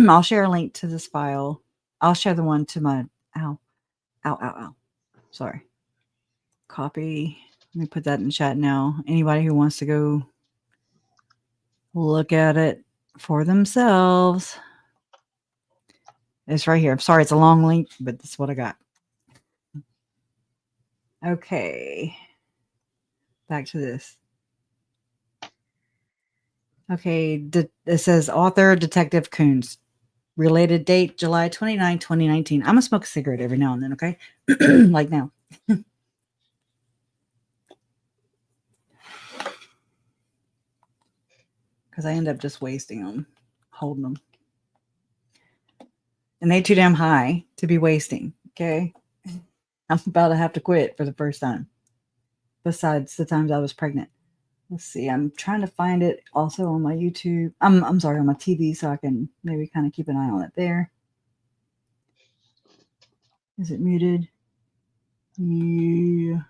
Speaker 2: I'll share a link to this file. I'll share the one to my ow. Sorry. Copy. Let me put that in the chat now. Anybody who wants to go look at it for themselves. It's right here. I'm sorry, it's a long link, but that's what I got. Okay. Back to this. Okay. It says author Detective Coons. Related date July 29, 2019. I'm going to smoke a cigarette every now and then, okay? Like now. Because I end up just wasting them, holding them. And they too damn high to be wasting, okay? I'm about to have to quit for the first time. Besides the times I was pregnant. Let's see. I'm trying to find it also on my YouTube. I'm sorry, on my TV, so I can maybe kind of keep an eye on it there. Is it muted? Yeah.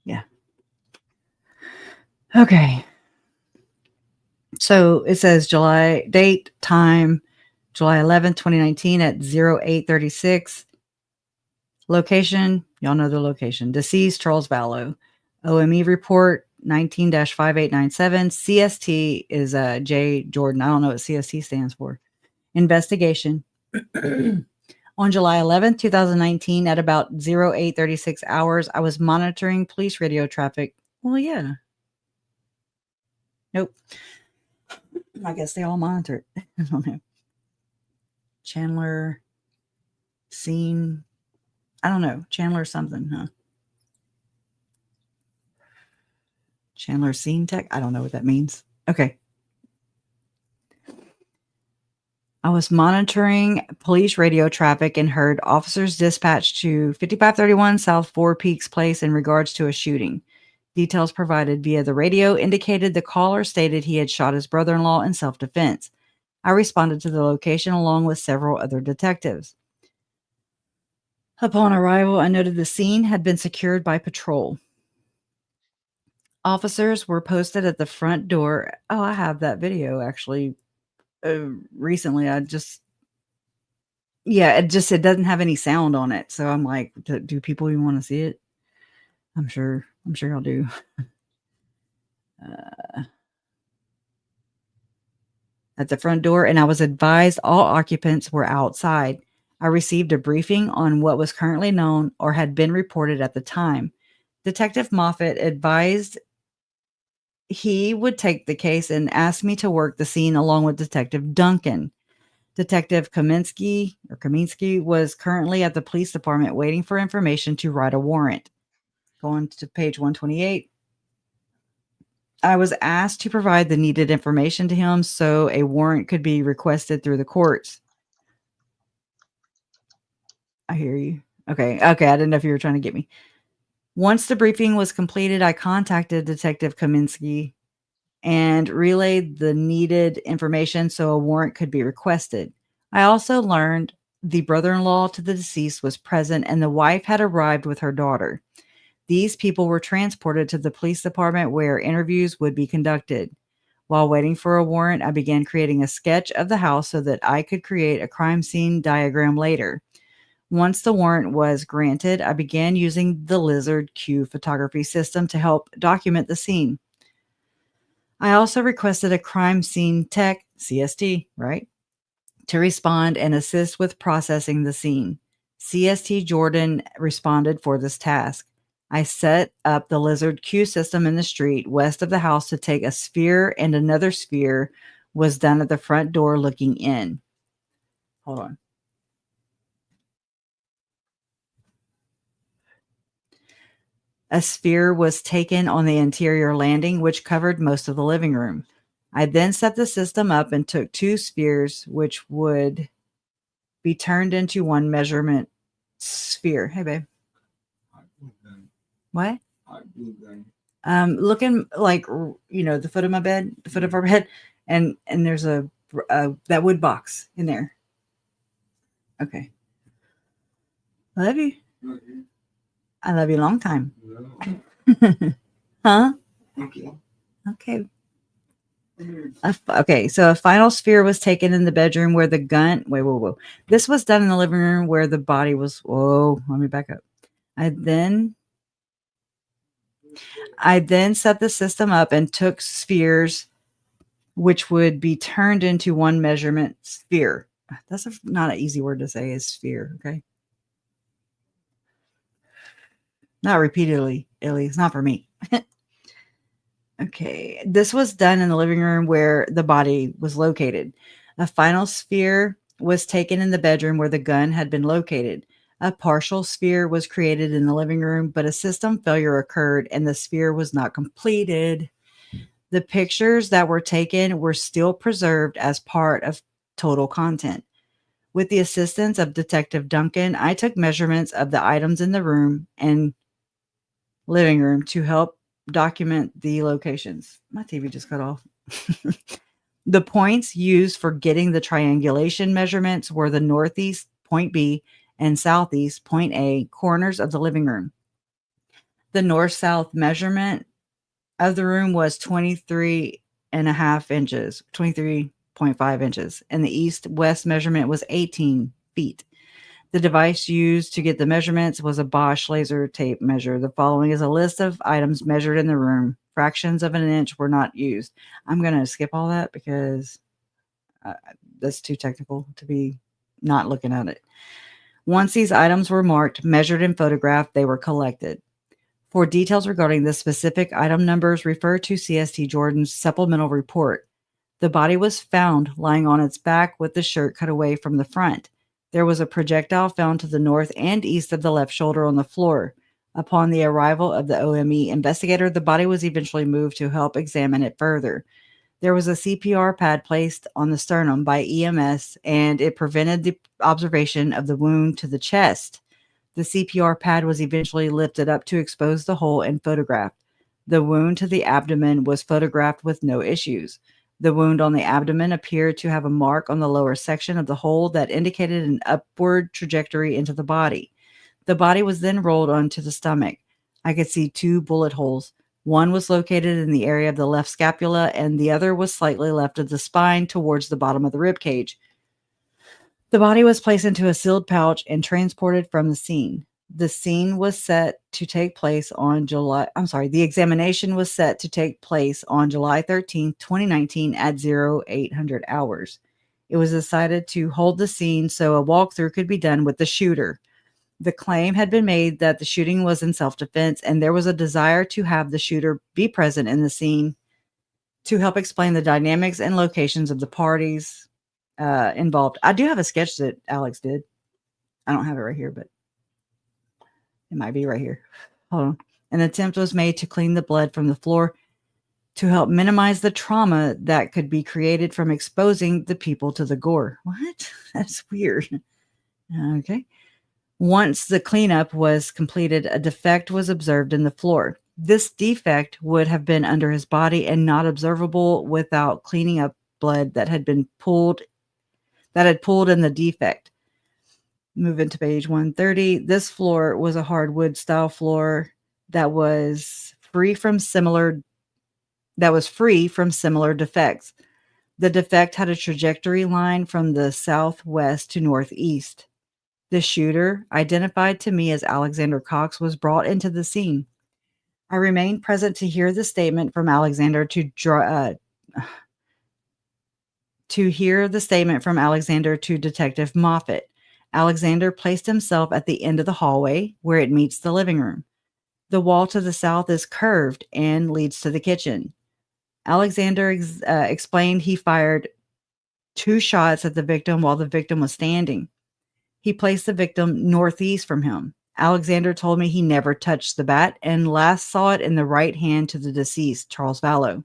Speaker 2: Yeah. Okay. So it says July date, time, July 11th, 2019 at 08:36. Location, y'all know the location. Deceased, Charles Vallow. OME report, 19-5897. CST is J. Jordan. I don't know what CST stands for. Investigation. On July 11th, 2019, at about 08:36 hours, I was monitoring police radio traffic. Well, yeah. Nope. I guess they all monitor it. I don't know. Chandler scene. I don't know. Chandler something, huh? Chandler scene tech. I don't know what that means. Okay. I was monitoring police radio traffic and heard officers dispatched to 5531 South Four Peaks Place in regards to a shooting. Details provided via the radio indicated the caller stated he had shot his brother-in-law in self-defense. I responded to the location along with several other detectives. Upon arrival, I noted the scene had been secured by patrol. Officers were posted at the front door. Oh, I have that video actually. Recently, it doesn't have any sound on it. So I'm like, do people even want to see it? I'm sure y'all do. At the front door, and I was advised all occupants were outside. I received a briefing on what was currently known or had been reported at the time. Detective Moffat advised he would take the case and asked me to work the scene along with Detective Duncan. Detective Kaminsky was currently at the police department waiting for information to write a warrant. Going to page 128. I was asked to provide the needed information to him so a warrant could be requested through the courts. I hear you. Okay. I didn't know if you were trying to get me. Once the briefing was completed, I contacted Detective Kaminsky and relayed the needed information so a warrant could be requested. I also learned the brother-in-law to the deceased was present and the wife had arrived with her daughter. These people were transported to the police department where interviews would be conducted. While waiting for a warrant, I began creating a sketch of the house so that I could create a crime scene diagram later. Once the warrant was granted, I began using the Lizard Q photography system to help document the scene. I also requested a crime scene tech, CST, right, to respond and assist with processing the scene. CST Jordan responded for this task. I set up the Lizard Q system in the street west of the house to take a sphere, and another sphere was done at the front door looking in. Hold on. A sphere was taken on the interior landing, which covered most of the living room. I then set the system up and took two spheres, which would be turned into one measurement sphere. Hey, babe. What? Looking like, the foot of my bed, the foot of our bed, and there's a that wood box in there. Okay. I love you. I love you a long time. Huh? Okay. Okay, so a final sphere was taken in the bedroom where the gun. Whoa. This was done in the living room where the body was. Whoa, let me back up. I then set the system up and took spheres, which would be turned into one measurement sphere. That's not an easy word to say, is sphere, okay? Not repeatedly, Illy. It's not for me. Okay, this was done in the living room where the body was located. A final sphere was taken in the bedroom where the gun had been located. A partial sphere was created in the living room, but a system failure occurred and the sphere was not completed. The pictures that were taken were still preserved as part of total content. With the assistance of Detective Duncan, I took measurements of the items in the room and living room to help document the locations. My TV just cut off. The points used for getting the triangulation measurements were the northeast point B and southeast point A corners of the living room. The north-south measurement of the room was 23.5 inches, 23.5 inches, and the east-west measurement was 18 feet. The device used to get the measurements was a Bosch laser tape measure. The following is a list of items measured in the room. Fractions of an inch were not used. I'm going to skip all that because that's too technical to be not looking at it. Once these items were marked, measured, and photographed, they were collected. For details regarding the specific item numbers, refer to CST Jordan's supplemental report. The body was found lying on its back with the shirt cut away from the front. There was a projectile found to the north and east of the left shoulder on the floor. Upon the arrival of the OME investigator, the body was eventually moved to help examine it further. There was a CPR pad placed on the sternum by EMS, and it prevented the observation of the wound to the chest. The CPR pad was eventually lifted up to expose the hole and photographed. The wound to the abdomen was photographed with no issues. The wound on the abdomen appeared to have a mark on the lower section of the hole that indicated an upward trajectory into the body. The body was then rolled onto the stomach. I could see two bullet holes. One was located in the area of the left scapula, and the other was slightly left of the spine towards the bottom of the rib cage. The body was placed into a sealed pouch and transported from the scene. The examination was set to take place on July 13th, 2019 at 0800 hours. It was decided to hold the scene so a walkthrough could be done with the shooter. The claim had been made that the shooting was in self-defense, and there was a desire to have the shooter be present in the scene to help explain the dynamics and locations of the parties involved. I do have a sketch that Alex did. I don't have it right here, but it might be right here. Hold on. An attempt was made to clean the blood from the floor to help minimize the trauma that could be created from exposing the people to the gore. What? That's weird. Okay. Once the cleanup was completed, a defect was observed in the floor. This defect would have been under his body and not observable without cleaning up blood that had pooled in the defect. Move into page 130. This floor was a hardwood style floor that was free from similar defects. The defect had a trajectory line from the southwest to northeast. The shooter, identified to me as Alexander Cox, was brought into the scene. I remained present to hear the statement from Alexander to Detective Moffat. Alexander placed himself at the end of the hallway where it meets the living room. The wall to the south is curved and leads to the kitchen. Alexander explained he fired 2 shots at the victim while the victim was standing. He placed the victim northeast from him. Alexander told me he never touched the bat and last saw it in the right hand to the deceased, Charles Vallow.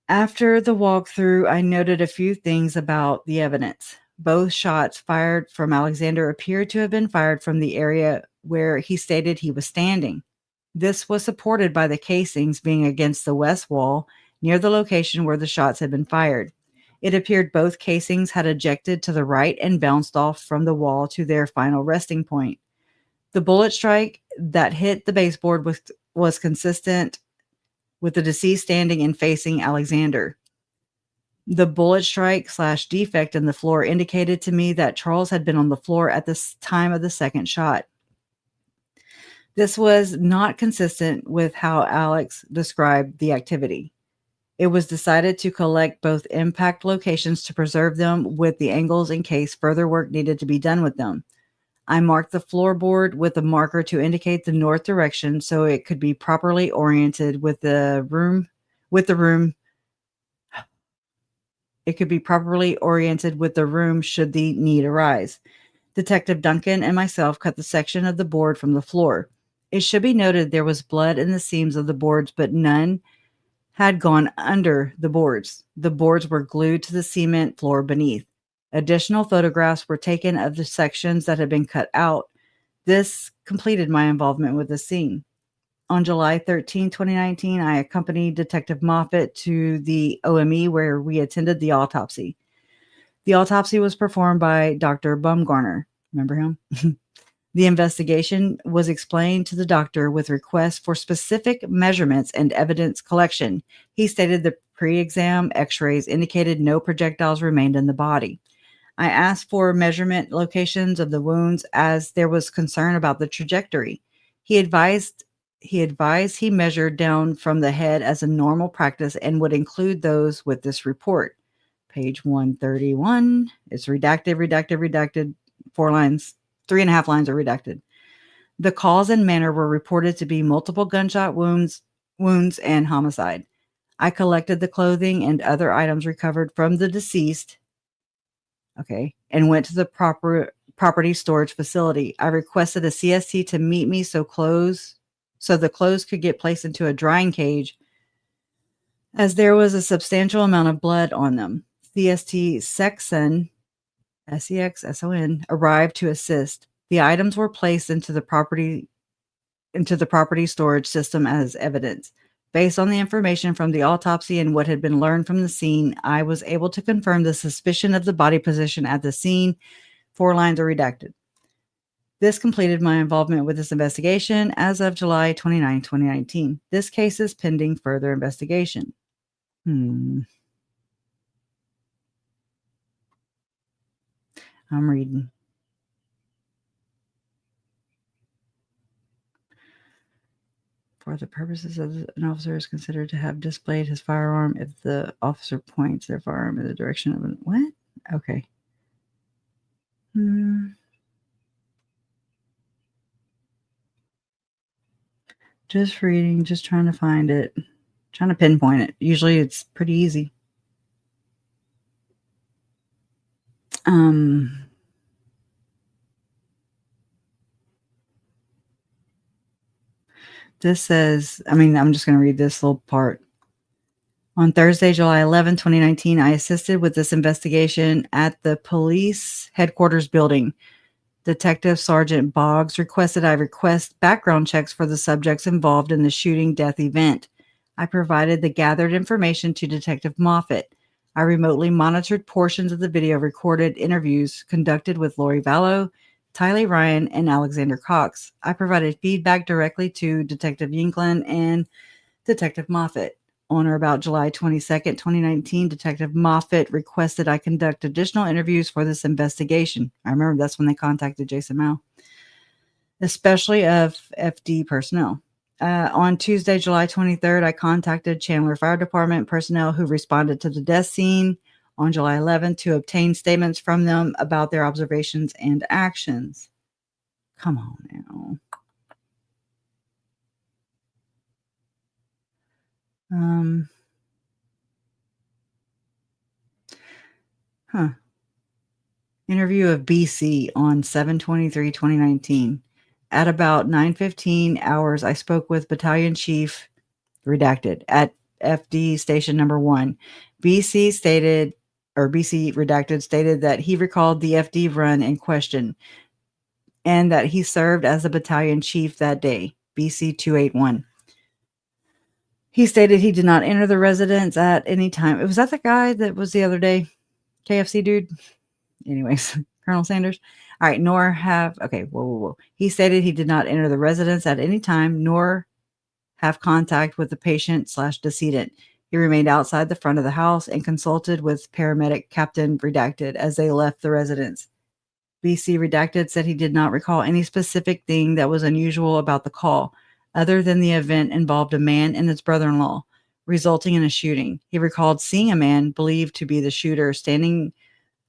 Speaker 2: After the walkthrough, I noted a few things about the evidence. Both shots fired from Alexander appeared to have been fired from the area where he stated he was standing. This was supported by the casings being against the west wall near the location where the shots had been fired. It appeared both casings had ejected to the right and bounced off from the wall to their final resting point. The bullet strike that hit the baseboard was consistent with the deceased standing and facing Alexander. The bullet strike / defect in the floor indicated to me that Charles had been on the floor at the time of the second shot. This was not consistent with how Alex described the activity. It was decided to collect both impact locations to preserve them with the angles in case further work needed to be done with them. I marked the floorboard with a marker to indicate the north direction so it could be properly oriented with the room. It could be properly oriented with the room should the need arise. Detective Duncan and myself cut the section of the board from the floor. It should be noted there was blood in the seams of the boards, but none had gone under the boards. The boards were glued to the cement floor beneath. Additional photographs were taken of the sections that had been cut out. This completed my involvement with the scene. On July 13, 2019, I accompanied Detective Moffat to the OME where we attended the autopsy. The autopsy was performed by Dr. Bumgarner. Remember him? The investigation was explained to the doctor with requests for specific measurements and evidence collection. He stated the pre-exam x-rays indicated no projectiles remained in the body. I asked for measurement locations of the wounds as there was concern about the trajectory. He advised he measured down from the head as a normal practice and would include those with this report. Page 131. It's redacted. 4 lines. 3.5 lines are redacted. The cause and manner were reported to be multiple gunshot wounds and homicide. I collected the clothing and other items recovered from the deceased, and went to the property storage facility. I requested a CST to meet me so the clothes could get placed into a drying cage as there was a substantial amount of blood on them. CST Sexson, SEXSON, arrived to assist. The items were placed into the property storage system as evidence. Based on the information from the autopsy and what had been learned from the scene, I was able to confirm the suspicion of the body position at the scene. 4 lines are redacted. This completed my involvement with this investigation as of July 29, 2019. This case is pending further investigation. I'm reading. For the purposes of an officer is considered to have displayed his firearm if the officer points their firearm in the direction of what? Okay. Just reading, just trying to find it, trying to pinpoint it. Usually it's pretty easy. This says, I'm just going to read this little part. On Thursday, July 11, 2019, I assisted with this investigation at the police headquarters building. Detective Sergeant Boggs requested I request background checks for the subjects involved in the shooting death event. I provided the gathered information to Detective Moffat. I remotely monitored portions of the video recorded interviews conducted with Lori Vallow, Tylee Ryan, and Alexander Cox. I provided feedback directly to Detective Yinklin and Detective Moffat. On or about July 22nd, 2019, Detective Moffat requested I conduct additional interviews for this investigation. I remember that's when they contacted Jason Mao, especially of FD personnel. On Tuesday, July 23rd, I contacted Chandler Fire Department personnel who responded to the death scene on July 11th to obtain statements from them about their observations and actions. Come on now. Interview of BC on 7/23/2019. At about 9:15 hours, I spoke with Battalion Chief, redacted, at FD Station Number 1. BC redacted stated that he recalled the FD run in question and that he served as a battalion chief that day, BC 281. He stated he did not enter the residence at any time. Was that the guy that was the other day? KFC dude? Anyways, Colonel Sanders. All right, whoa. He stated he did not enter the residence at any time, nor have contact with the patient/decedent. He remained outside the front of the house and consulted with paramedic Captain Redacted as they left the residence. BC Redacted said he did not recall any specific thing that was unusual about the call, other than the event involved a man and his brother-in-law, resulting in a shooting. He recalled seeing a man believed to be the shooter standing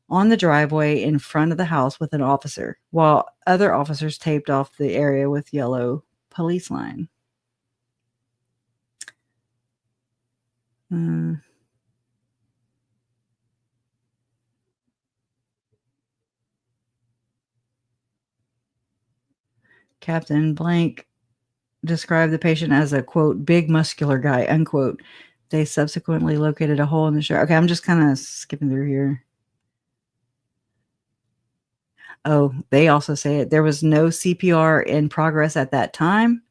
Speaker 2: on the driveway in front of the house with an officer, while other officers taped off the area with yellow police line. Captain Blank described the patient as a, quote, big muscular guy, unquote. They subsequently located a hole in the shower. Okay, I'm just kind of skipping through here. Oh, they also say it. There was no CPR in progress at that time,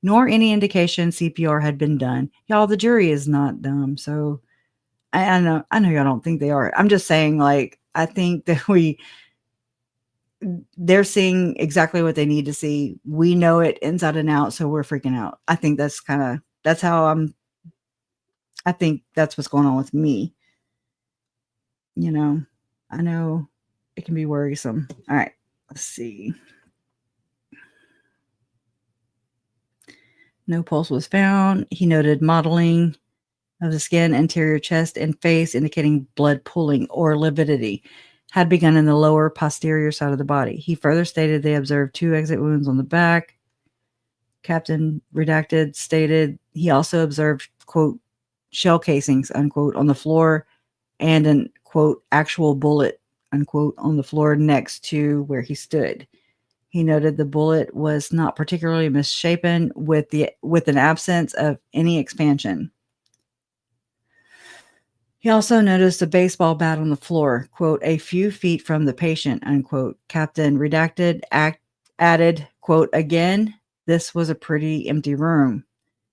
Speaker 2: nor any indication CPR had been done. Y'all, the jury is not dumb, so I know y'all don't think they are. I'm just saying, like, I think that they're seeing exactly what they need to see. We know it inside and out, so we're freaking out. I think that's how I think that's what's going on with me. You know, I know it can be worrisome. All right, let's see. No pulse was found. He noted modeling of the skin, anterior chest, and face, indicating blood pooling or lividity had begun in the lower posterior side of the body. He further stated they observed 2 exit wounds on the back. Captain Redacted stated he also observed, quote, shell casings, unquote, on the floor and an, quote, actual bullet, unquote, on the floor next to where he stood. He noted the bullet was not particularly misshapen with an absence of any expansion. He also noticed a baseball bat on the floor, quote, a few feet from the patient, unquote. Captain Redacted added, quote, again, this was a pretty empty room.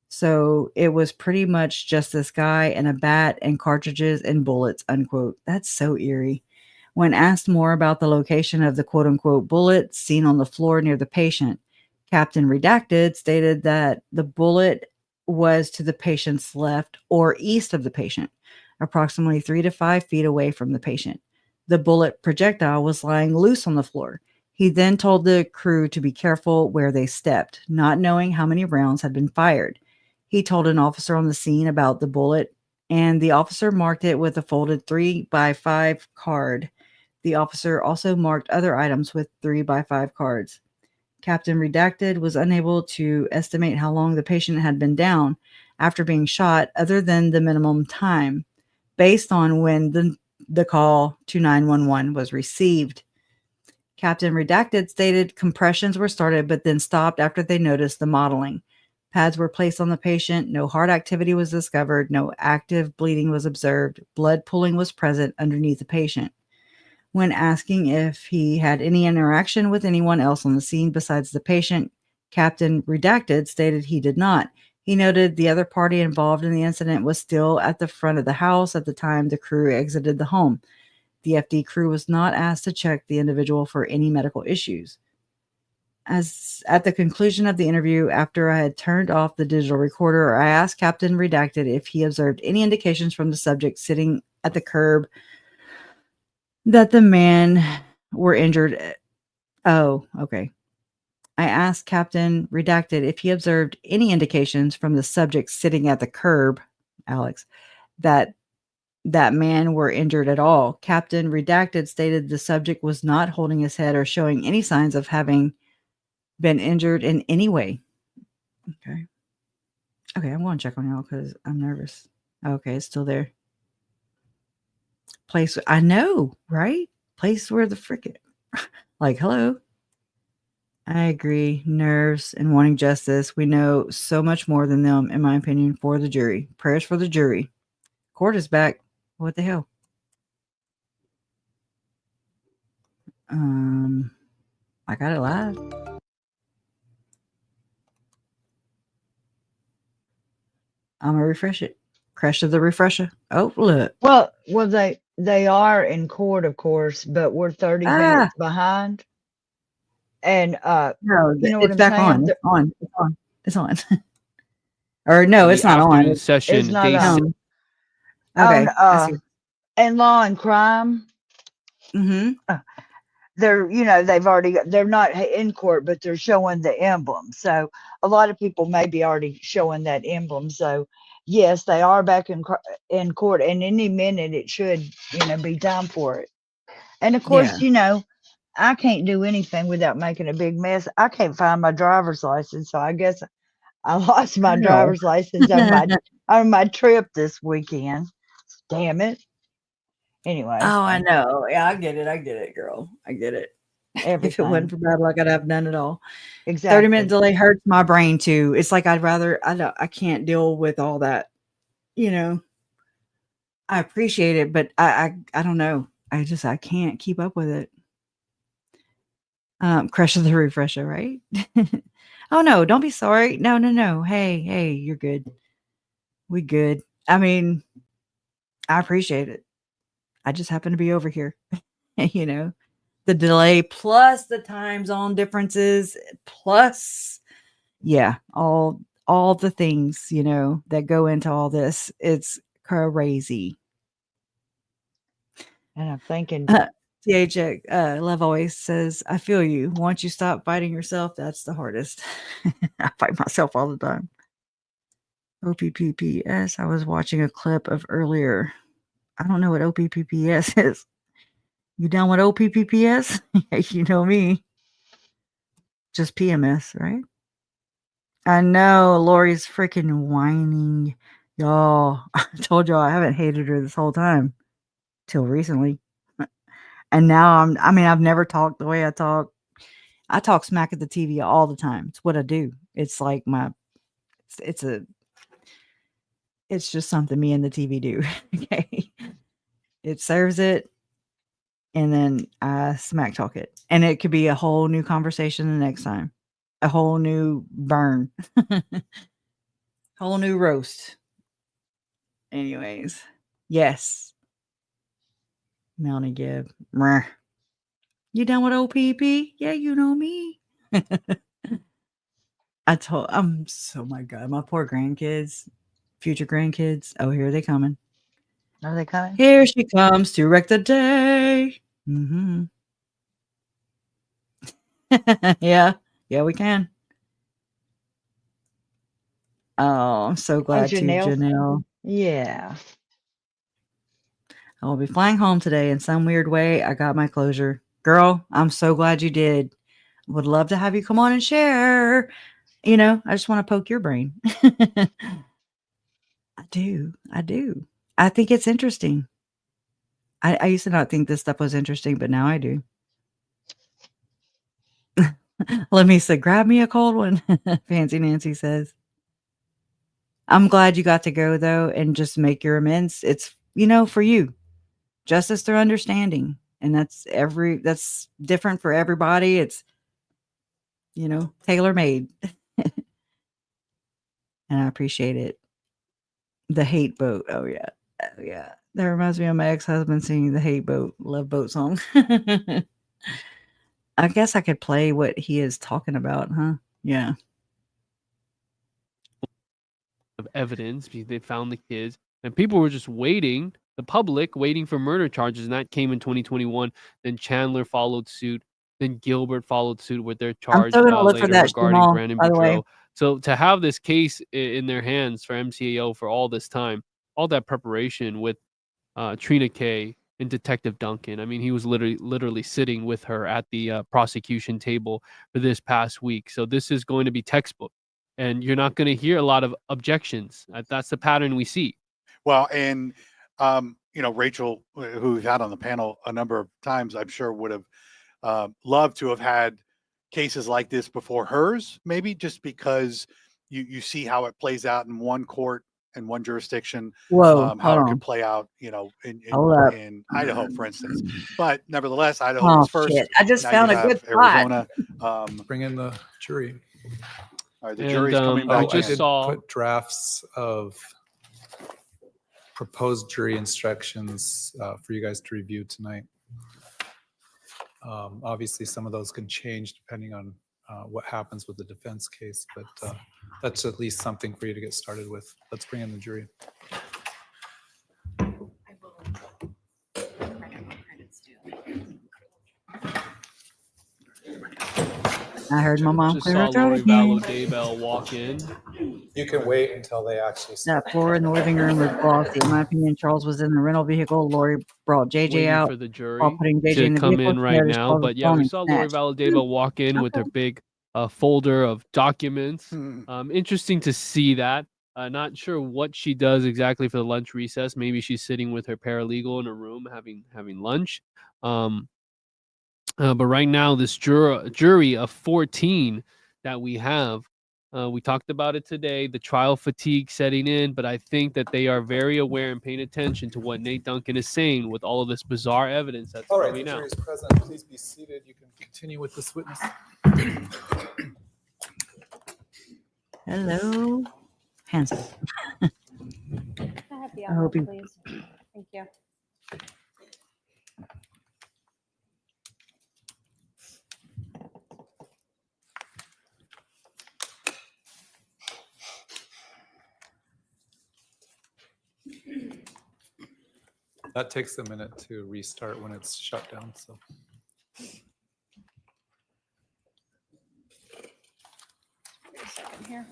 Speaker 2: So it was pretty much just this guy and a bat and cartridges and bullets, unquote. That's so eerie. When asked more about the location of the quote unquote bullet seen on the floor near the patient, Captain Redacted stated that the bullet was to the patient's left or east of the patient, approximately 3 to 5 feet away from the patient. The bullet projectile was lying loose on the floor. He then told the crew to be careful where they stepped, not knowing how many rounds had been fired. He told an officer on the scene about the bullet, and the officer marked it with a folded 3x5 card. The officer also marked other items with 3x5 cards. Captain Redacted was unable to estimate how long the patient had been down after being shot, other than the minimum time, based on when the call to 911 was received. Captain Redacted stated compressions were started but then stopped after they noticed the modeling. Pads were placed on the patient. No heart activity was discovered. No active bleeding was observed. Blood pooling was present underneath the patient. When asking if he had any interaction with anyone else on the scene besides the patient, Captain Redacted stated he did not. He noted the other party involved in the incident was still at the front of the house at the time the crew exited the home. The FD crew was not asked to check the individual for any medical issues. As at the conclusion of the interview, after I had turned off the digital recorder, I asked Captain Redacted if he observed any indications from the subject sitting at the curb that the men were injured. Oh, okay. I asked Captain Redacted if he observed any indications from the subject sitting at the curb, Alex, that man were injured at all. Captain Redacted stated the subject was not holding his head or showing any signs of having been injured in any way. Okay. Okay, I'm going to check on y'all because I'm nervous. Okay, it's still there. Place, I know, right? Place where the frickin', like, hello. I agree. Nerves and wanting justice. We know so much more than them, in my opinion, for the jury. Prayers for the jury. Court is back. What the hell? I got it live. I'm gonna refresh it. Crash to the refresher. Oh, look.
Speaker 1: Well, they are in court, of course, but we're 30 minutes behind. And
Speaker 2: No,
Speaker 1: you know
Speaker 2: it's
Speaker 1: what I'm
Speaker 2: back
Speaker 1: saying?
Speaker 2: on. It's on. It's on. It's on. Or no,
Speaker 8: The
Speaker 2: it's not on.
Speaker 8: afternoon session,
Speaker 1: It's not
Speaker 8: day
Speaker 1: on.
Speaker 8: six.
Speaker 2: Okay. I see.
Speaker 1: And Law and Crime,
Speaker 2: Mm-hmm.
Speaker 1: they're not in court, but they're showing the emblem. So a lot of people may be already showing that emblem. So yes, they are back in court, and any minute it should, be time for it. And of course, I can't do anything without making a big mess. I can't find my driver's license, so I guess I lost my
Speaker 2: Girl.
Speaker 1: driver's license on my trip this weekend. Damn it. Anyway.
Speaker 2: Oh, I know. Yeah, I get it, girl. I get it.
Speaker 1: Everything.
Speaker 2: If it wasn't for bad luck, I'd have none at all.
Speaker 1: Exactly.
Speaker 2: 30-minute delay hurts my brain too. It's like I can't deal with all that. I appreciate it, but I don't know. I can't keep up with it. Crush of the refresher, right? Oh no, don't be sorry. No. Hey, you're good. We good. I mean, I appreciate it. I just happen to be over here. The delay plus the time zone differences plus all the things, that go into all this. It's crazy.
Speaker 1: And I'm thinking
Speaker 2: TH Love always says, I feel you. Once you stop fighting yourself, that's the hardest. I fight myself all the time. OPPPS. I was watching a clip of earlier. I don't know what OPPPS is. You down with OPPPS? You know me. Just PMS, right? I know Lori's freaking whining. Y'all, I told y'all I haven't hated her this whole time. Till recently. And now I've never talked the way I talk. I talk smack at the TV all the time. It's what I do. It's like it's just something me and the TV do. Okay. It serves it. And then I smack talk it. And it could be a whole new conversation the next time. A whole new burn. Whole new roast. Anyways. Yes. Melanie Gibb. Meh. You done with OPP? Yeah, you know me. My God, my poor grandkids, future grandkids. Oh, here they coming.
Speaker 1: Are they coming?
Speaker 2: Here she comes to wreck the day. Mm-hmm. Yeah, we can. Oh, I'm so glad to, Janelle.
Speaker 1: Yeah.
Speaker 2: I will be flying home today in some weird way. I got my closure. Girl, I'm so glad you did. Would love to have you come on and share. I just want to poke your brain. I do. I think it's interesting. I used to not think this stuff was interesting, but now I do. Let me say, grab me a cold one. Fancy Nancy says. I'm glad you got to go, though, and just make your amends. It's, for you. Justice through understanding. And that's different for everybody. It's, tailor made. And I appreciate it. The hate boat. Oh yeah. Oh yeah. That reminds me of my ex-husband singing the hate boat, love boat song. I guess I could play what he is talking about, huh? Yeah.
Speaker 8: Of evidence because they found the kids and people were just waiting, the public waiting for murder charges, and that came in 2021. Then Chandler followed suit. Then Gilbert followed suit with their
Speaker 2: I'm
Speaker 8: charge
Speaker 2: still gonna look for
Speaker 8: later
Speaker 2: that
Speaker 8: regarding
Speaker 2: Jamal,
Speaker 8: Brandon
Speaker 2: by the way.
Speaker 8: Boudreaux. So to have this case in their hands for MCAO for all this time, all that preparation with Trina K and Detective Duncan. I mean, he was literally sitting with her at the prosecution table for this past week. So this is going to be textbook, and you're not going to hear a lot of objections. That's the pattern we see.
Speaker 7: Well, and Rachel, who we've had on the panel a number of times, I'm sure would have loved to have had cases like this before hers, maybe just because you see how it plays out in one court in one jurisdiction,
Speaker 2: Whoa,
Speaker 7: how
Speaker 2: hold
Speaker 7: it
Speaker 2: on.
Speaker 7: could play out,
Speaker 2: Hold up.
Speaker 7: in Idaho, for instance. But nevertheless, Idaho
Speaker 2: Oh
Speaker 7: was first.
Speaker 2: shit! I just
Speaker 7: Now
Speaker 2: found
Speaker 7: you
Speaker 2: a good
Speaker 7: have
Speaker 2: spot.
Speaker 7: Arizona.
Speaker 9: Bring in the jury.
Speaker 7: All right, the
Speaker 8: And,
Speaker 7: jury's coming
Speaker 8: we
Speaker 7: back.
Speaker 8: just
Speaker 7: in.
Speaker 8: saw
Speaker 9: Put drafts of proposed jury instructions for you guys to review tonight. Obviously, some of those can change depending on what happens with the defense case, but that's at least something for you to get started with. Let's bring in the jury.
Speaker 2: I heard my mom
Speaker 8: just
Speaker 2: clear
Speaker 8: saw
Speaker 2: her throat
Speaker 8: Lori
Speaker 2: again.
Speaker 8: Vallow Daybell walk in.
Speaker 9: You can wait until they actually start.
Speaker 2: That floor in the living room was glossy. In my opinion, Charles was in the rental vehicle. Lori brought JJ
Speaker 8: Waiting
Speaker 2: out
Speaker 8: for the
Speaker 2: while
Speaker 8: jury
Speaker 2: putting JJ
Speaker 8: to
Speaker 2: in the
Speaker 8: come
Speaker 2: vehicle.
Speaker 8: in
Speaker 2: She
Speaker 8: right
Speaker 2: noticed
Speaker 8: now.
Speaker 2: Charles was
Speaker 8: But yeah, we
Speaker 2: falling
Speaker 8: saw Lori
Speaker 2: snatched.
Speaker 8: Vallow Daybell walk in with her big folder of documents. Interesting to see that. Not sure what she does exactly for the lunch recess. Maybe she's sitting with her paralegal in a room having lunch. But right now, this jury of 14 that we have, we talked about it today, the trial fatigue setting in, but I think that they are very aware and paying attention to what Nate Duncan is saying with all of this bizarre evidence that's
Speaker 9: All right,
Speaker 8: coming
Speaker 9: the
Speaker 8: out.
Speaker 9: jury is present. Please be seated. You can continue with this witness.
Speaker 2: Hello, handsome.
Speaker 10: I have the
Speaker 2: I hope
Speaker 10: envelope,
Speaker 2: you-
Speaker 10: please. Thank you.
Speaker 9: That takes a minute to restart when it's shut down. So.
Speaker 10: Wait a second here.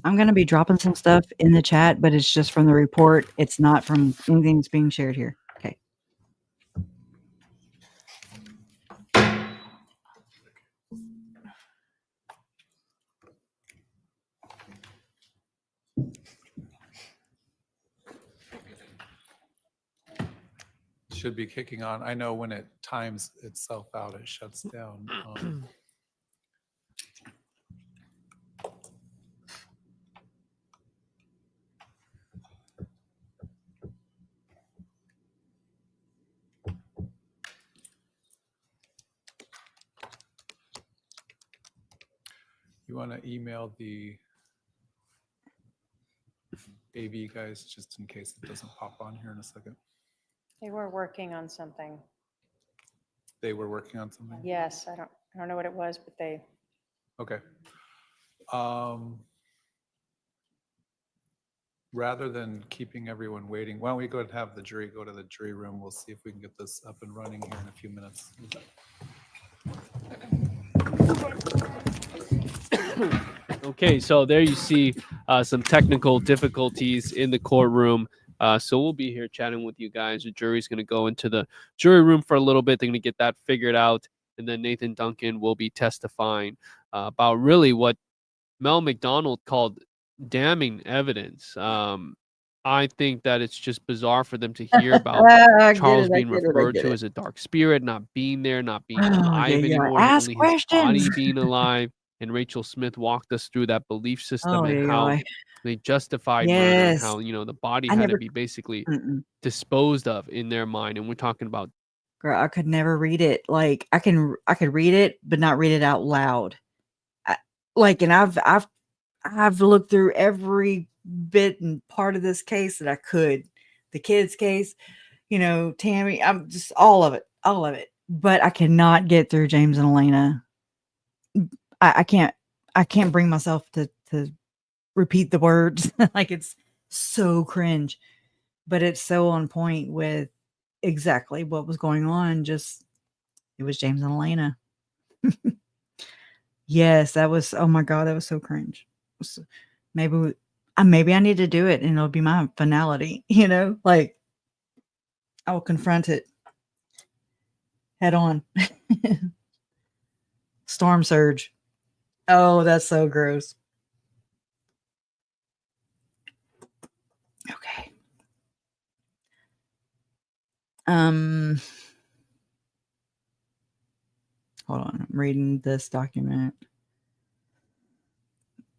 Speaker 2: I'm going to be dropping some stuff in the chat, but it's just from the report. It's not from anything that's being shared here. Okay.
Speaker 9: Should be kicking on. I know when it times itself out, it shuts down. You want to email the AV guys just in case it doesn't pop on here in a second.
Speaker 10: They were working on something.
Speaker 9: They were working on something?
Speaker 10: Yes, I don't know what it was, but they.
Speaker 9: Okay. Rather than keeping everyone waiting, why don't we go ahead and have the jury go to the jury room? We'll see if we can get this up and running here in a few minutes.
Speaker 8: Okay, so there you see some technical difficulties in the courtroom. So we'll be here chatting with you guys. The jury's going to go into the jury room for a little bit. They're going to get that figured out. And then Nathan Duncan will be testifying about really what Mel McDonald called damning evidence. I think that it's just bizarre for them to hear about Charles being referred to as a dark spirit, not being there, not being alive anymore,
Speaker 2: Ask
Speaker 8: only his body
Speaker 2: questions.
Speaker 8: being alive. And Rachel Smith walked us through that belief system
Speaker 2: Oh,
Speaker 8: and
Speaker 2: yeah,
Speaker 8: how
Speaker 2: yeah.
Speaker 8: they justified murder and
Speaker 2: Yes.
Speaker 8: how, the body
Speaker 2: I
Speaker 8: had to
Speaker 2: never
Speaker 8: be basically
Speaker 2: mm-mm.
Speaker 8: disposed of in their mind. And we're talking about
Speaker 2: Girl, I could never read it. Like, I could read it, but not read it out loud. And I've looked through every bit and part of this case that I could. The kids' case, Tammy, I'm just all of it. But I cannot get through James and Elena. I can't bring myself to repeat the words. Like, it's so cringe, but it's so on point with exactly what was going on. Just, it was James and Elena. Yes, that was, oh my God, that was so cringe. So maybe I need to do it and it'll be my finality, like I will confront it head on. Storm surge. Oh, that's so gross. Okay. Hold on. I'm reading this document.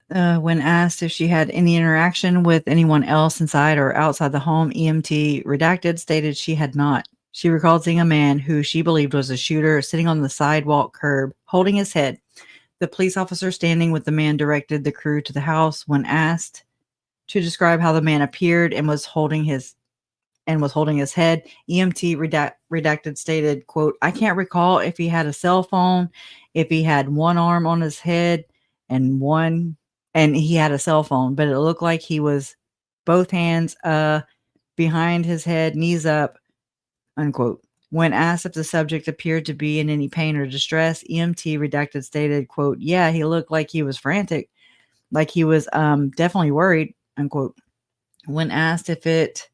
Speaker 2: When asked if she had any interaction with anyone else inside or outside the home, EMT redacted stated she had not. She recalled seeing a man who she believed was a shooter sitting on the sidewalk curb, holding his head. The police officer standing with the man directed the crew to the house. When asked to describe how the man appeared and was holding his head, EMT redacted stated, quote, "I can't recall if he had a cell phone, if he had one arm on his head and he had a cell phone, but it looked like he was both hands behind his head, knees up," unquote. When asked if the subject appeared to be in any pain or distress, EMT redacted stated, quote, "Yeah, he looked like he was frantic, like he was definitely worried," unquote. When asked if it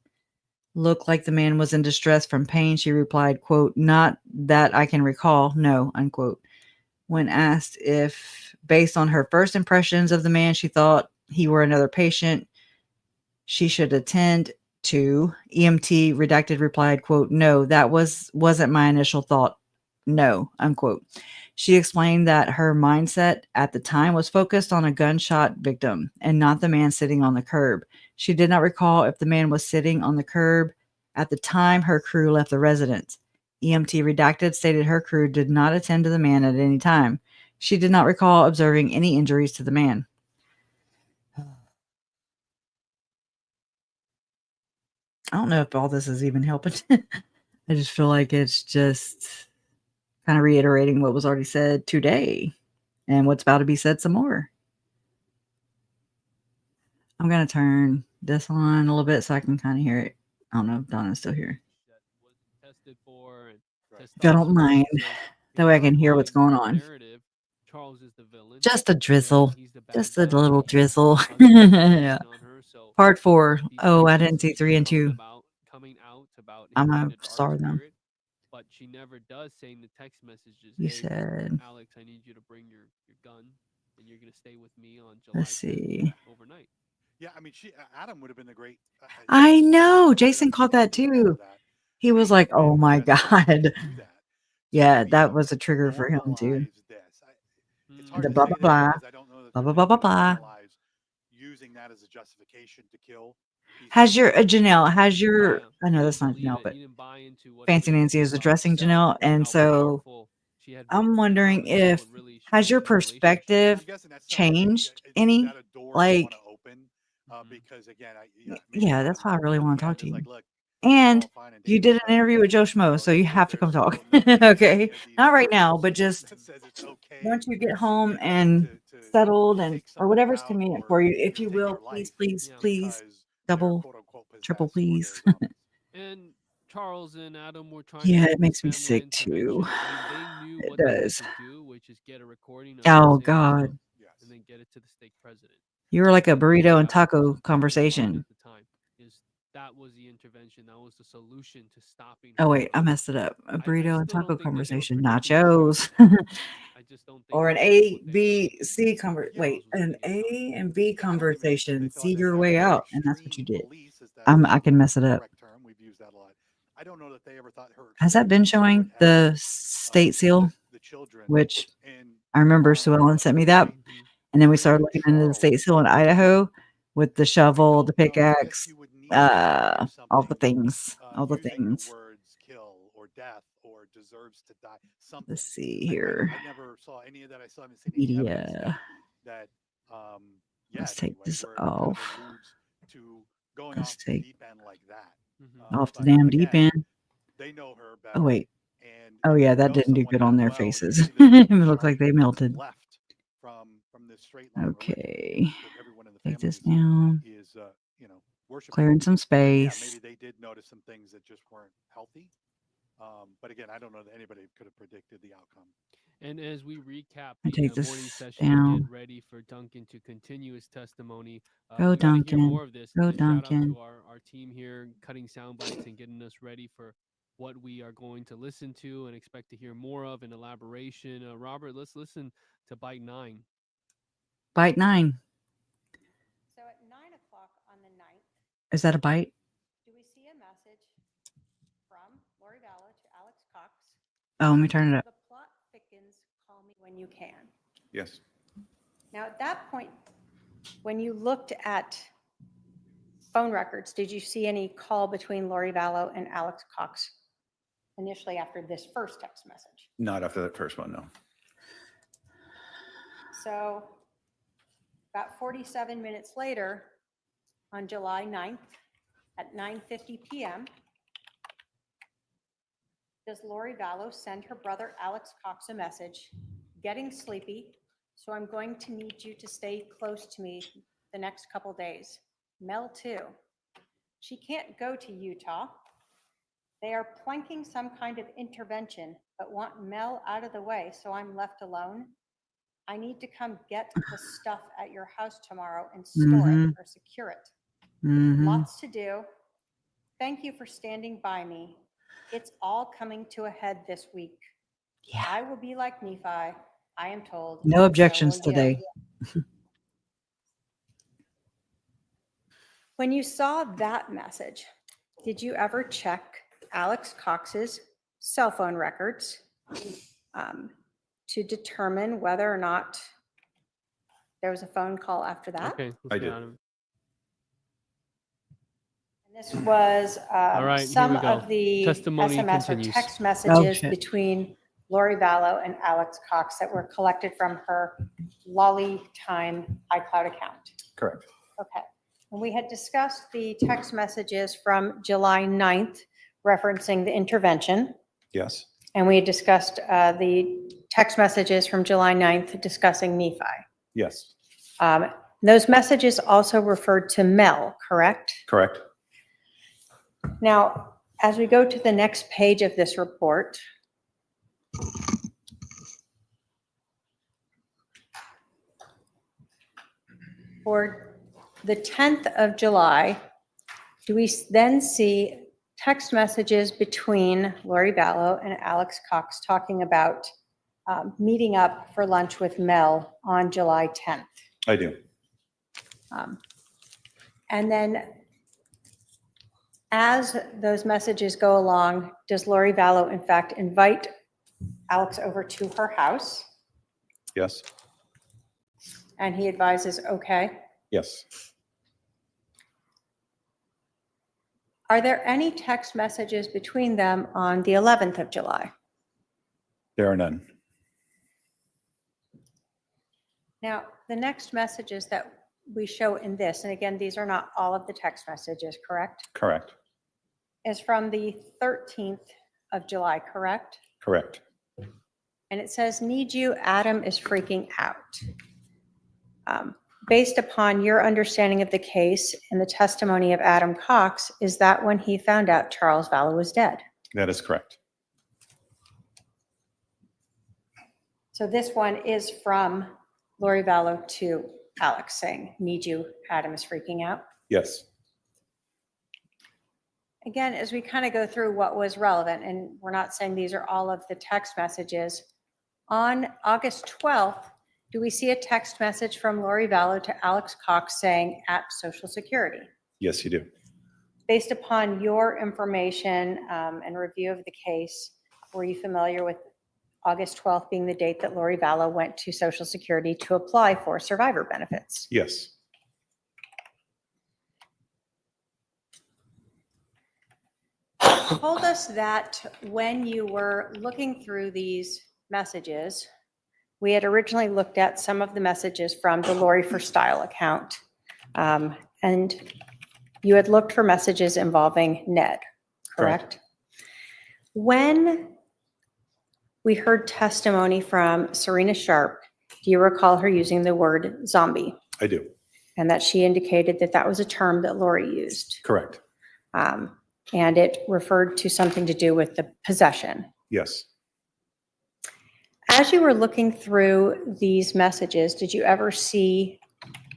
Speaker 2: looked like the man was in distress from pain, she replied, quote, "Not that I can recall, no," unquote. When asked if, based on her first impressions of the man, she thought he were another patient she should attend to, EMT redacted replied, quote, "No, that wasn't my initial thought, no," unquote. She explained that her mindset at the time was focused on a gunshot victim and not the man sitting on the curb. She did not recall if the man was sitting on the curb at the time her crew left the residence. EMT redacted stated her crew did not attend to the man at any time. She did not recall observing any injuries to the man. I don't know if all this is even helping. I just feel like it's just kind of reiterating what was already said today and what's about to be said some more. I'm going to turn this on a little bit so I can kind of hear it. I don't know if Donna's still here.
Speaker 8: tested for and
Speaker 2: If I don't mind. That way I can hear what's going on.
Speaker 8: Charles is the villain.
Speaker 2: Just a drizzle. Just a
Speaker 8: guy.
Speaker 2: little drizzle.
Speaker 8: Yeah.
Speaker 2: Yeah. Part 4. Oh, I didn't see 3 and 2. I'm going to star them.
Speaker 8: But she never does say in the text messages,
Speaker 2: You
Speaker 8: "Hey,
Speaker 2: said,
Speaker 8: Alex, I need you to bring your gun and you're going to stay with me on July
Speaker 2: let's see.
Speaker 8: overnight."
Speaker 7: Yeah, I mean, Adam would have been the great.
Speaker 2: I know. Jason caught that too. He was like, "Oh my God." Yeah, that was a trigger for him too. The blah blah blah. Blah blah blah blah blah.
Speaker 7: Using that as a justification to kill.
Speaker 2: Has your Janelle? Has your? I know that's not Janelle, but Fancy Nancy is addressing Janelle, and so I'm wondering if has your perspective changed any? Like,
Speaker 7: because again,
Speaker 2: yeah, that's why I really want to talk to you. And you did an interview with Joe Schmo, so you have to come talk. Okay, not right now, but just once you get home and settled and or whatever's convenient for you, if you will, please, please, please, double, triple, please.
Speaker 8: And Charles and Adam were trying
Speaker 2: Yeah,
Speaker 8: to
Speaker 2: it
Speaker 8: do
Speaker 2: makes me
Speaker 8: family
Speaker 2: sick too.
Speaker 8: intervention. I mean, they knew
Speaker 2: It
Speaker 8: what they
Speaker 2: does.
Speaker 8: had to do, which is get a recording of
Speaker 2: Oh
Speaker 8: him saying
Speaker 2: God,
Speaker 8: stuff and then get it to the stake president.
Speaker 2: you were like a burrito and
Speaker 8: That
Speaker 2: taco
Speaker 8: was the
Speaker 2: conversation.
Speaker 8: at the time. That was the intervention. That was the solution to stopping.
Speaker 2: Oh wait, I messed it up. A burrito and
Speaker 8: still
Speaker 2: taco
Speaker 8: don't think that they were
Speaker 2: conversation,
Speaker 8: predicting
Speaker 2: nachos.
Speaker 8: I just don't think
Speaker 2: Or an
Speaker 8: that
Speaker 2: A,
Speaker 8: what they
Speaker 2: B, C wait, an A and B conversation. See your way out, and that's what you did. I can mess it up.
Speaker 7: I don't know that they ever thought her
Speaker 2: Has that been showing the state seal? Which I remember Sue Ellen sent me that. And then we started looking into the state seal in Idaho with the shovel, the pickaxe, all the things, all the things.
Speaker 7: Words kill or death or deserves to die. Something.
Speaker 2: Let's see here.
Speaker 7: I never saw any of that. I still haven't seen any evidence
Speaker 2: Media.
Speaker 7: that
Speaker 2: Let's
Speaker 7: yet,
Speaker 2: take
Speaker 7: anyway,
Speaker 2: this
Speaker 7: where it kind of
Speaker 2: off.
Speaker 7: alludes to going
Speaker 2: Let's
Speaker 7: off the
Speaker 2: take
Speaker 7: deep end like that.
Speaker 2: off the
Speaker 7: But
Speaker 2: damn deep
Speaker 7: again,
Speaker 2: end.
Speaker 7: they know her better.
Speaker 2: Oh wait.
Speaker 7: And
Speaker 2: Oh
Speaker 7: if
Speaker 2: yeah,
Speaker 7: you
Speaker 2: that
Speaker 7: know
Speaker 2: didn't do
Speaker 7: someone
Speaker 2: good
Speaker 7: that
Speaker 2: on their
Speaker 7: well, you
Speaker 2: faces.
Speaker 7: see that
Speaker 2: It looks like they
Speaker 7: sharp
Speaker 2: melted.
Speaker 7: left from this straight line of
Speaker 2: Okay.
Speaker 7: religion that everyone in the
Speaker 2: Take
Speaker 7: family
Speaker 2: this down.
Speaker 7: is worshiping.
Speaker 2: Clearing some
Speaker 7: And yeah,
Speaker 2: space.
Speaker 7: maybe they did notice some things that just weren't healthy. But again, I don't know that anybody could have predicted the outcome.
Speaker 8: And as we recap
Speaker 2: I
Speaker 8: the
Speaker 2: take
Speaker 8: morning
Speaker 2: this
Speaker 8: session and
Speaker 2: down.
Speaker 8: get ready for Duncan to continue his testimony,
Speaker 2: Go
Speaker 8: we got to hear
Speaker 2: Duncan.
Speaker 8: more of this.
Speaker 2: Go
Speaker 8: And shout out
Speaker 2: Duncan.
Speaker 8: to our team here, cutting sound bites and getting us ready for what we are going to listen to and expect to hear more of in elaboration. Robert, let's listen to bite 9.
Speaker 2: Bite 9.
Speaker 10: So at 9 o'clock on the 9th,
Speaker 2: Is that a bite?
Speaker 10: do we see a message from Lori Vallow to Alex Cox?
Speaker 2: Oh, let me turn it up.
Speaker 10: The plot thickens, call me when you can.
Speaker 11: Yes.
Speaker 10: Now, at that point, when you looked at phone records, did you see any call between Lori Vallow and Alex Cox initially after this first text message?
Speaker 11: Not after that first one, no.
Speaker 10: So about 47 minutes later, on July 9th at 9:50 p.m., does Lori Vallow send her brother Alex Cox a message, getting sleepy, so I'm going to need you to stay close to me the next couple days. Mel too. She can't go to Utah. They are planking some kind of intervention, but want Mel out of the way, so I'm left alone. I need to come get the stuff at your house tomorrow and store it or secure it. Lots to do. Thank you for standing by me. It's all coming to a head this week.
Speaker 2: Yeah.
Speaker 10: I will be like Nephi, I am told.
Speaker 2: No objections
Speaker 10: So will you.
Speaker 2: today.
Speaker 10: When you saw that message, did you ever check Alex Cox's cell phone records to determine whether or not there was a phone call after that?
Speaker 8: Okay.
Speaker 11: I did.
Speaker 10: And this was
Speaker 8: All right, here
Speaker 10: some
Speaker 8: we go.
Speaker 10: of the
Speaker 8: Testimony
Speaker 10: SMS
Speaker 8: continues.
Speaker 10: or text
Speaker 2: Oh,
Speaker 10: messages
Speaker 2: shit.
Speaker 10: between Lori Vallow and Alex Cox that were collected from her Lolly Time iCloud account.
Speaker 11: Correct.
Speaker 10: Okay. And we had discussed the text messages from July 9th referencing the intervention.
Speaker 11: Yes.
Speaker 10: And we had discussed the text messages from July 9th discussing Nephi.
Speaker 11: Yes.
Speaker 10: Those messages also referred to Mel, correct?
Speaker 11: Correct.
Speaker 10: Now, as we go to the next page of this report, for the 10th of July, do we then see text messages between Lori Vallow and Alex Cox talking about meeting up for lunch with Mel on July 10th?
Speaker 11: I do.
Speaker 10: And then as those messages go along, does Lori Vallow in fact invite Alex over to her house?
Speaker 11: Yes.
Speaker 10: And he advises, okay.
Speaker 11: Yes.
Speaker 10: Are there any text messages between them on the 11th of July?
Speaker 11: There are none.
Speaker 10: Now, the next messages that we show in this, and again, these are not all of the text messages, correct?
Speaker 11: Correct.
Speaker 10: Is from the 13th of July, correct?
Speaker 11: Correct.
Speaker 10: And it says, need you, Adam is freaking out. Based upon your understanding of the case and the testimony of Adam Cox, is that when he found out Charles Vallow was dead?
Speaker 11: That is correct.
Speaker 10: So this one is from Lori Vallow to Alex saying, need you, Adam is freaking out.
Speaker 11: Yes.
Speaker 10: Again, as we kind of go through what was relevant, and we're not saying these are all of the text messages, on August 12th, do we see a text message from Lori Vallow to Alex Cox saying at Social Security?
Speaker 11: Yes, you do.
Speaker 10: Based upon your information and review of the case, were you familiar with August 12th being the date that Lori Vallow went to Social Security to apply for survivor benefits.
Speaker 11: Yes.
Speaker 10: Told us that when you were looking through these messages, we had originally looked at some of the messages from the Lori for Style account. And you had looked for messages involving Ned, correct? When we heard testimony from Serena Sharp, do you recall her using the word zombie?
Speaker 11: I do.
Speaker 10: And that she indicated that that was a term that Lori used.
Speaker 11: Correct.
Speaker 10: And it referred to something to do with the possession.
Speaker 11: Yes.
Speaker 10: As you were looking through these messages, did you ever see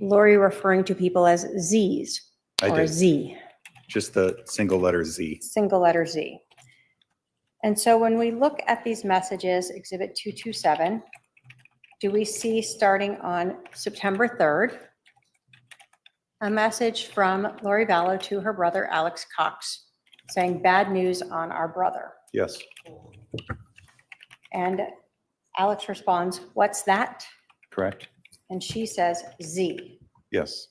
Speaker 10: Lori referring to people as Z's
Speaker 11: I
Speaker 10: or
Speaker 11: did.
Speaker 10: Z?
Speaker 11: Just the single letter Z.
Speaker 10: Single letter Z. And so when we look at these messages, Exhibit 227, do we see starting on September 3rd, a message from Lori Vallow to her brother, Alex Cox, saying bad news on our brother.
Speaker 11: Yes.
Speaker 10: And Alex responds, what's that?
Speaker 11: Correct.
Speaker 10: And she says, Z.
Speaker 11: Yes.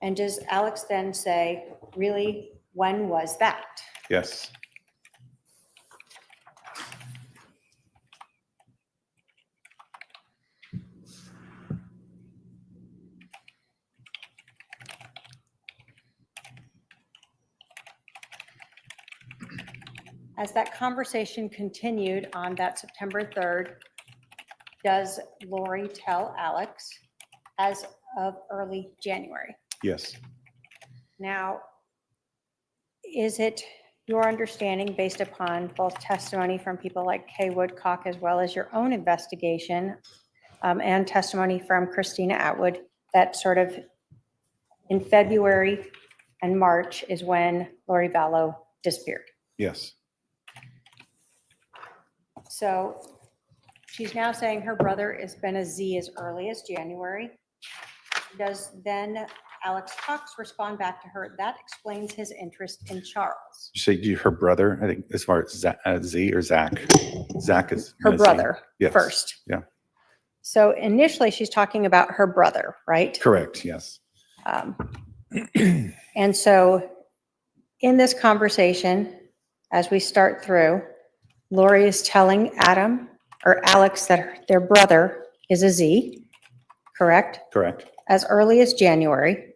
Speaker 10: And does Alex then say, really, when was that?
Speaker 11: Yes.
Speaker 10: As that conversation continued on that September 3rd, does Lori tell Alex as of early January?
Speaker 11: Yes.
Speaker 10: Now, is it your understanding, based upon both testimony from people like Kay Woodcock as well as your own investigation and testimony from Christina Atwood, that sort of in February and March is when Lori Vallow disappeared?
Speaker 11: Yes.
Speaker 10: So she's now saying her brother has been a Z as early as January. Does then Alex Cox respond back to her? That explains his interest in Charles.
Speaker 11: You say her brother, I think, as far as Z or Zach? Zach is
Speaker 10: Her brother
Speaker 11: Yes.
Speaker 10: first.
Speaker 11: Yeah.
Speaker 10: So initially she's talking about her brother, right?
Speaker 11: Correct. Yes.
Speaker 10: And so in this conversation, as we start through, Lori is telling Adam or Alex that their brother is a Z, correct?
Speaker 11: Correct.
Speaker 10: As early as January.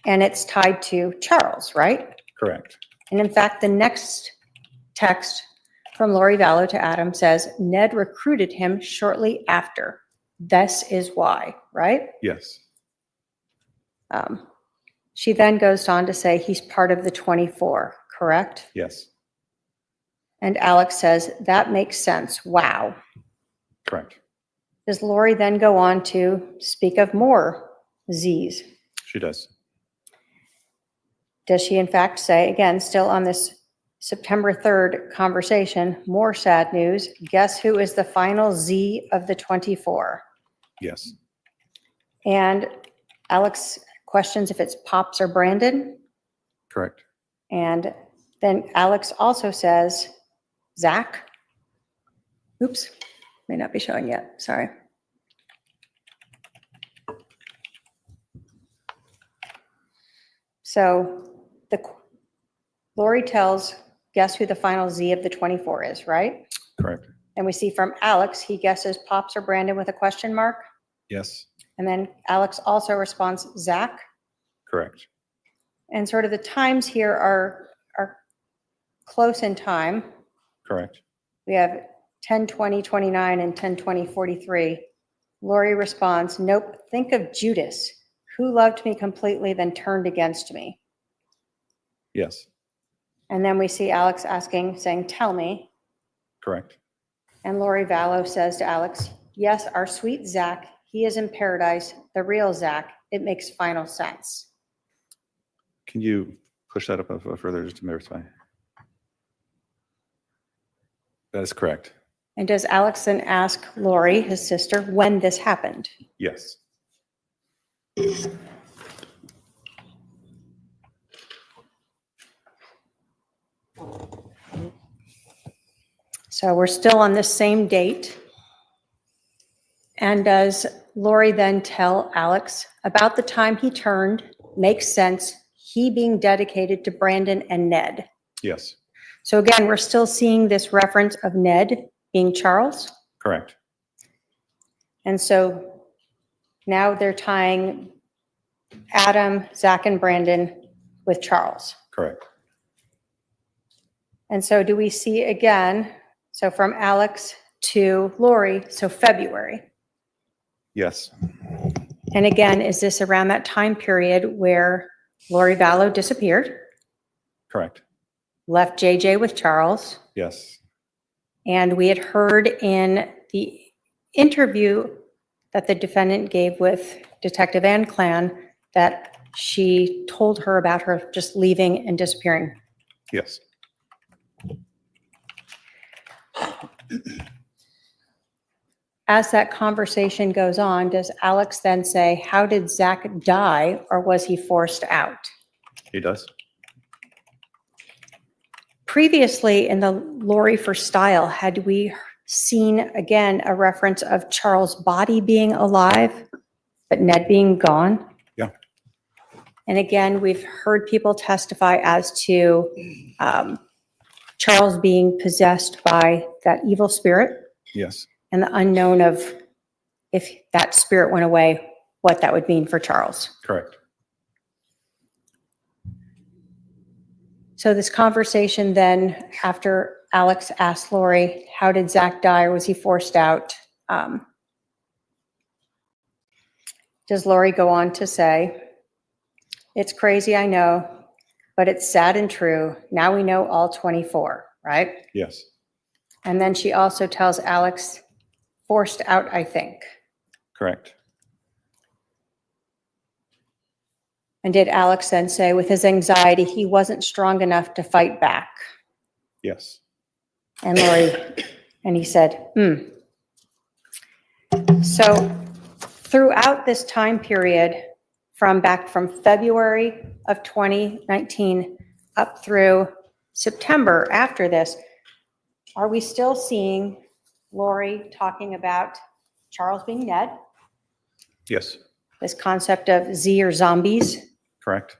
Speaker 10: And it's tied to Charles, right?
Speaker 11: Correct.
Speaker 10: And in fact, the next text from Lori Vallow to Adam says, Ned recruited him shortly after. This is why, right?
Speaker 11: Yes.
Speaker 10: She then goes on to say he's part of the 24, correct?
Speaker 11: Yes.
Speaker 10: And Alex says, that makes sense. Wow.
Speaker 11: Correct.
Speaker 10: Does Lori then go on to speak of more Z's?
Speaker 11: She does.
Speaker 10: Does she in fact say, again, still on this September 3rd conversation, more sad news, guess who is the final Z of the 24?
Speaker 11: Yes.
Speaker 10: And Alex questions if it's Pops or Brandon.
Speaker 11: Correct.
Speaker 10: And then Alex also says, Zach. Oops, may not be showing yet, sorry. So Lori tells, guess who the final Z of the 24 is, right?
Speaker 11: Correct.
Speaker 10: And we see from Alex, he guesses Pops or Brandon with a question mark.
Speaker 11: Yes.
Speaker 10: And then Alex also responds, Zach.
Speaker 11: Correct.
Speaker 10: And sort of the times here are close in time.
Speaker 11: Correct.
Speaker 10: We have 10:20:29 and 10:20:43. Lori responds, nope, think of Judas, who loved me completely, then turned against me.
Speaker 11: Yes.
Speaker 10: And then we see Alex saying, tell me.
Speaker 11: Correct.
Speaker 10: And Lori Vallow says to Alex, yes, our sweet Zach, he is in paradise, the real Zach. It makes final sense.
Speaker 11: Can you push that up further just to verify? That is correct.
Speaker 10: And does Alex then ask Lori, his sister, when this happened?
Speaker 11: Yes.
Speaker 10: So we're still on the same date. And does Lori then tell Alex about the time he turned? Makes sense, he being dedicated to Brandon and Ned.
Speaker 11: Yes,
Speaker 10: So again, we're still seeing this reference of Ned being Charles.
Speaker 11: correct.
Speaker 10: And so now they're tying Adam, Zach, and Brandon with Charles.
Speaker 11: Correct.
Speaker 10: And so do we see again, so from Alex to Lori, so February.
Speaker 11: Yes,
Speaker 10: And again, is this around that time period where Lori Vallow disappeared,
Speaker 11: correct.
Speaker 10: left JJ with Charles?
Speaker 11: Yes,
Speaker 10: And we had heard in the interview that the defendant gave with Detective Ann Clan that she told her about her just leaving and disappearing.
Speaker 11: yes.
Speaker 10: As that conversation goes on, does Alex then say, how did Zach die, or was he forced out?
Speaker 11: He does.
Speaker 10: Previously in the Lori for Style, had we seen again a reference of Charles' body being alive, but Ned being gone?
Speaker 11: Yeah.
Speaker 10: And again, we've heard people testify as to Charles being possessed by that evil spirit,
Speaker 11: Yes,
Speaker 10: and the unknown of if that spirit went away, what that would mean for Charles.
Speaker 11: correct.
Speaker 10: So this conversation then, after Alex asked Lori, how did Zach die, or was he forced out? Does Lori go on to say, it's crazy, I know, but it's sad and true. Now we know all 24, right?
Speaker 11: Yes,
Speaker 10: And then she also tells Alex, forced out, I think.
Speaker 11: correct.
Speaker 10: And did Alex then say with his anxiety, he wasn't strong enough to fight back?
Speaker 11: Yes,
Speaker 10: And Lori, and he said, So throughout this time period, from February of 2019 up through September after this, are we still seeing Lori talking about Charles being Ned,
Speaker 11: yes,
Speaker 10: this concept of Z or zombies,
Speaker 11: correct.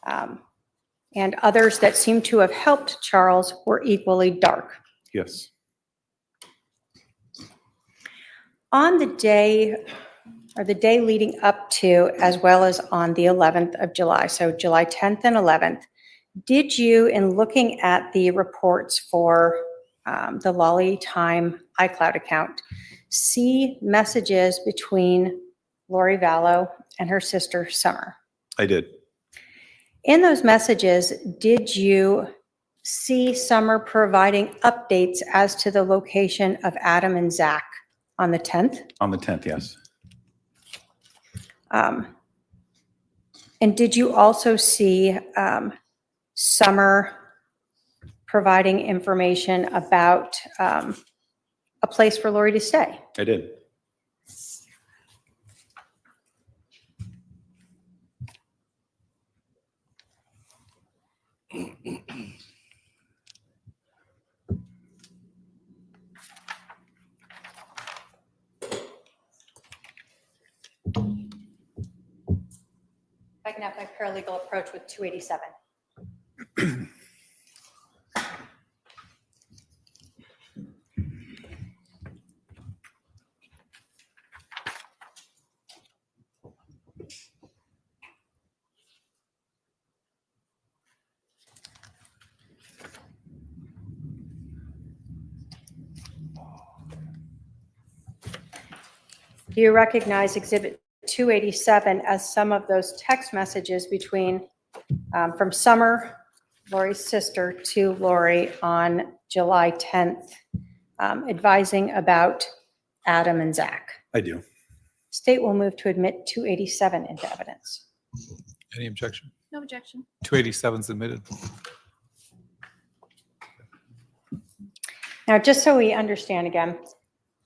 Speaker 10: and others that seem to have helped Charles were equally dark?
Speaker 11: Yes,
Speaker 10: On the day, or the day leading up to, as well as on the 11th of July, so July 10th and 11th, did you, in looking at the reports for the Lolly Time iCloud account, see messages between Lori Vallow and her sister Summer?
Speaker 11: I did.
Speaker 10: In those messages, did you see Summer providing updates as to the location of Adam and Zach on the 10th?
Speaker 11: On the 10th, yes.
Speaker 10: And did you also see Summer providing information about a place for Lori to stay?
Speaker 11: I did.
Speaker 10: I can have my paralegal approach with 287. Do you recognize Exhibit 287 as some of those text messages between, from Summer, Lori's sister, to Lori on July 10th, advising about Adam and Zach?
Speaker 11: I do.
Speaker 10: State will move to admit 287 into evidence.
Speaker 9: Any objection?
Speaker 12: No objection.
Speaker 9: 287 submitted.
Speaker 10: Now, just so we understand again,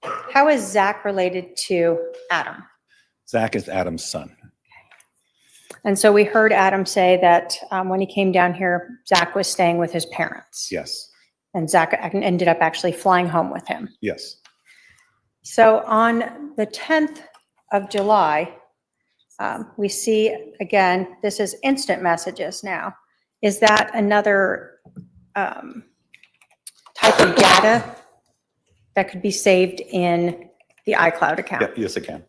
Speaker 10: how is Zach related to Adam?
Speaker 11: Zach is Adam's son.
Speaker 10: And so we heard Adam say that when he came down here, Zach was staying with his parents.
Speaker 11: Yes,
Speaker 10: And Zach ended up actually flying home with him.
Speaker 11: Yes.
Speaker 10: So on the 10th of July, we see, again, this is instant messages now. Is that another type of data that could be saved in the iCloud account?
Speaker 11: Yeah, yes, it can.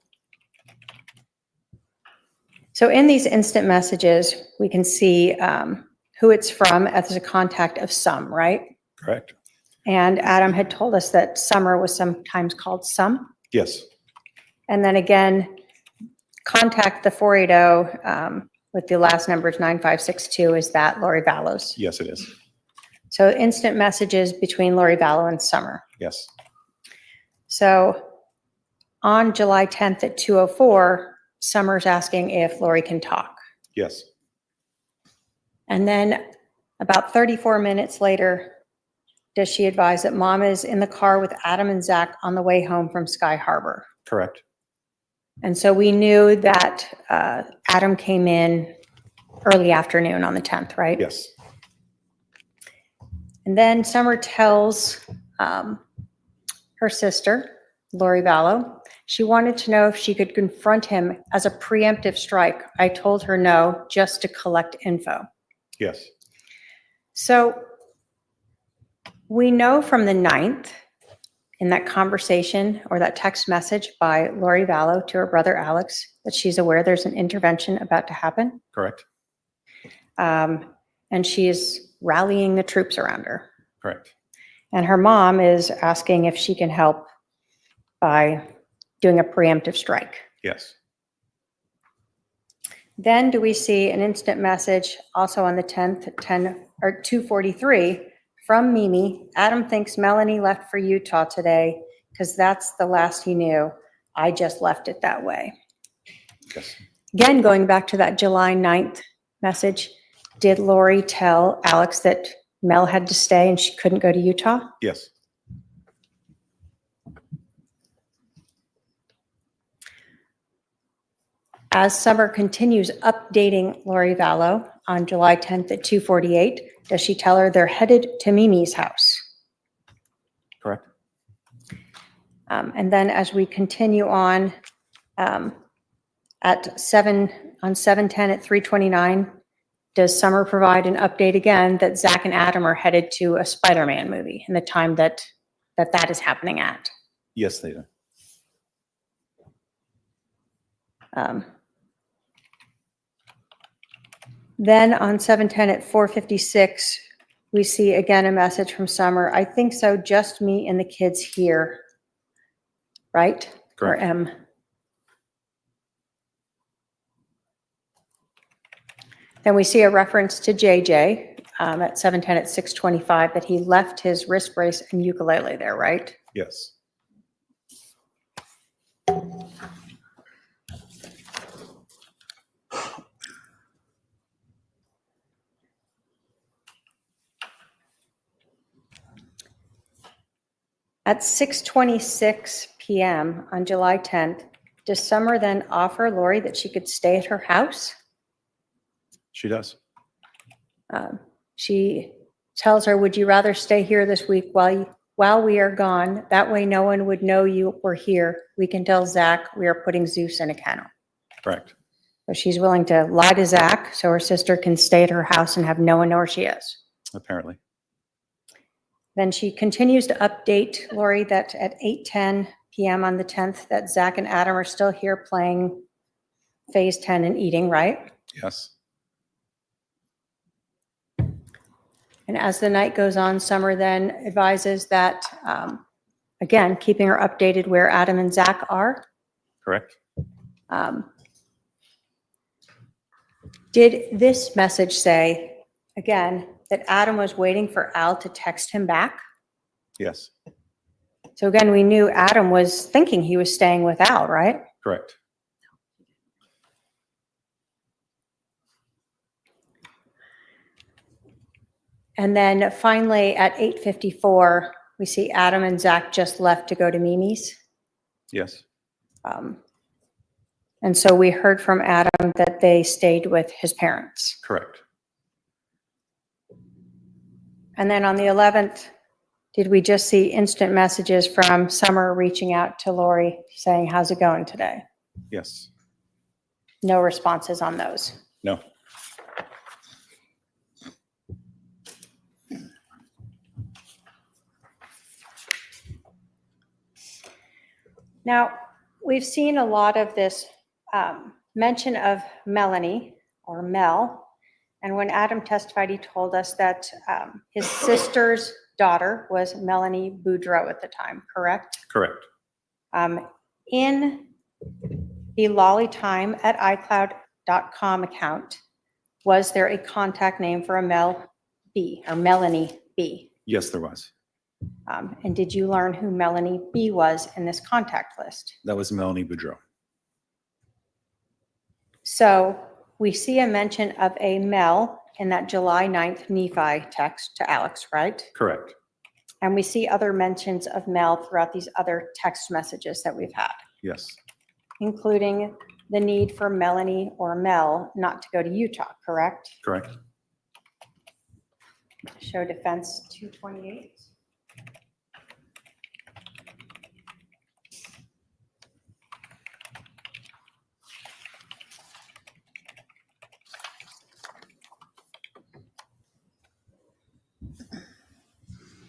Speaker 10: So in these instant messages, we can see who it's from as a contact of Some, right?
Speaker 11: Correct.
Speaker 10: And Adam had told us that Summer was sometimes called Some.
Speaker 11: Yes.
Speaker 10: And then again, contact the 480 with the last numbers 9562. Is that Lori Vallow's?
Speaker 11: Yes, it is.
Speaker 10: So instant messages between Lori Vallow and Summer.
Speaker 11: Yes.
Speaker 10: So on July 10th at 2:04, Summer's asking if Lori can talk.
Speaker 11: Yes.
Speaker 10: And then about 34 minutes later, does she advise that Mom is in the car with Adam and Zach on the way home from Sky Harbor?
Speaker 11: Correct.
Speaker 10: And so we knew that Adam came in early afternoon on the 10th, right?
Speaker 11: Yes.
Speaker 10: And then Summer tells her sister, Lori Vallow, she wanted to know if she could confront him as a preemptive strike. I told her no, just to collect info.
Speaker 11: Yes.
Speaker 10: So we know from the 9th in that conversation or that text message by Lori Vallow to her brother Alex that she's aware there's an intervention about to happen.
Speaker 11: Correct.
Speaker 10: And she is rallying the troops around her.
Speaker 11: Correct.
Speaker 10: And her mom is asking if she can help by doing a preemptive strike.
Speaker 11: Yes.
Speaker 10: Then do we see an instant message also on the 10th at 2:43 from Mimi. Adam thinks Melanie left for Utah today because that's the last he knew. I just left it that way.
Speaker 11: Yes.
Speaker 10: Again, going back to that July 9th message, did Lori tell Alex that Mel had to stay and she couldn't go to Utah?
Speaker 11: Yes.
Speaker 10: As Summer continues updating Lori Vallow on July 10th at 2:48, does she tell her they're headed to Mimi's house?
Speaker 11: Correct.
Speaker 10: And then as we continue on at 7:10 at 3:29, does Summer provide an update again that Zach and Adam are headed to a Spider-Man movie and the time that is happening at?
Speaker 11: Yes, they do.
Speaker 10: Then on 7:10 at 4:56, we see again a message from Summer. I think so, just me and the kids here, right?
Speaker 11: Correct.
Speaker 10: Or M. Then we see a reference to JJ at 7:10 at 6:25 that he left his wrist brace and ukulele there, right?
Speaker 11: Yes.
Speaker 10: At 6:26 p.m. on July 10th, does Summer then offer Lori that she could stay at her house?
Speaker 11: She does.
Speaker 10: She tells her, would you rather stay here this week while we are gone? That way no one would know you were here. We can tell Zach we are putting Zeus in a kennel.
Speaker 11: Correct.
Speaker 10: So she's willing to lie to Zach so her sister can stay at her house and have no one know where she is.
Speaker 11: Apparently.
Speaker 10: Then she continues to update Lori that at 8:10 p.m. on the 10th that Zach and Adam are still here playing Phase 10 and eating, right?
Speaker 11: Yes.
Speaker 10: And as the night goes on, Summer then advises that, again, keeping her updated where Adam and Zach are.
Speaker 11: Correct.
Speaker 10: Did this message say, again, that Adam was waiting for Al to text him back?
Speaker 11: Yes.
Speaker 10: So again, we knew Adam was thinking he was staying with Al, right?
Speaker 11: Correct.
Speaker 10: And then finally at 8:54, we see Adam and Zach just left to go to Mimi's.
Speaker 11: Yes.
Speaker 10: And so we heard from Adam that they stayed with his parents.
Speaker 11: Correct.
Speaker 10: And then on the 11th, Did we just see instant messages from Summer reaching out to Lori saying, how's it going today?
Speaker 11: Yes.
Speaker 10: No responses on those.
Speaker 11: No.
Speaker 10: Now, we've seen a lot of this mention of Melanie or Mel. And when Adam testified, he told us that his sister's daughter was Melanie Boudreau at the time, correct?
Speaker 11: Correct.
Speaker 10: In the lollytime@icloud.com account, was there a contact name for a Mel B or Melanie B?
Speaker 11: Yes, there was.
Speaker 10: And did you learn who Melanie B was in this contact list?
Speaker 11: That was Melanie Boudreau.
Speaker 10: So we see a mention of a Mel in that July 9th Nephi text to Alex, right?
Speaker 11: Correct.
Speaker 10: And we see other mentions of Mel throughout these other text messages that we've had,
Speaker 11: Yes.
Speaker 10: including the need for Melanie or Mel not to go to Utah, correct?
Speaker 11: Correct.
Speaker 10: Show defense 228.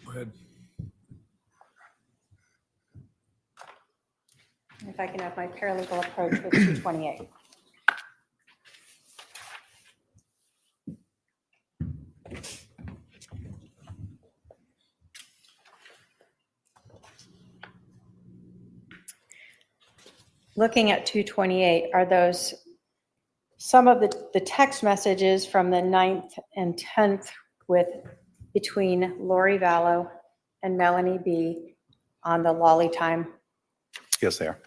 Speaker 9: Go ahead.
Speaker 10: If I can have my paralegal approach with 228. Looking at 228, are those some of the text messages from the 9th and 10th between Lori Vallow and Melanie B on the Lolly Time?
Speaker 11: Yes, they are.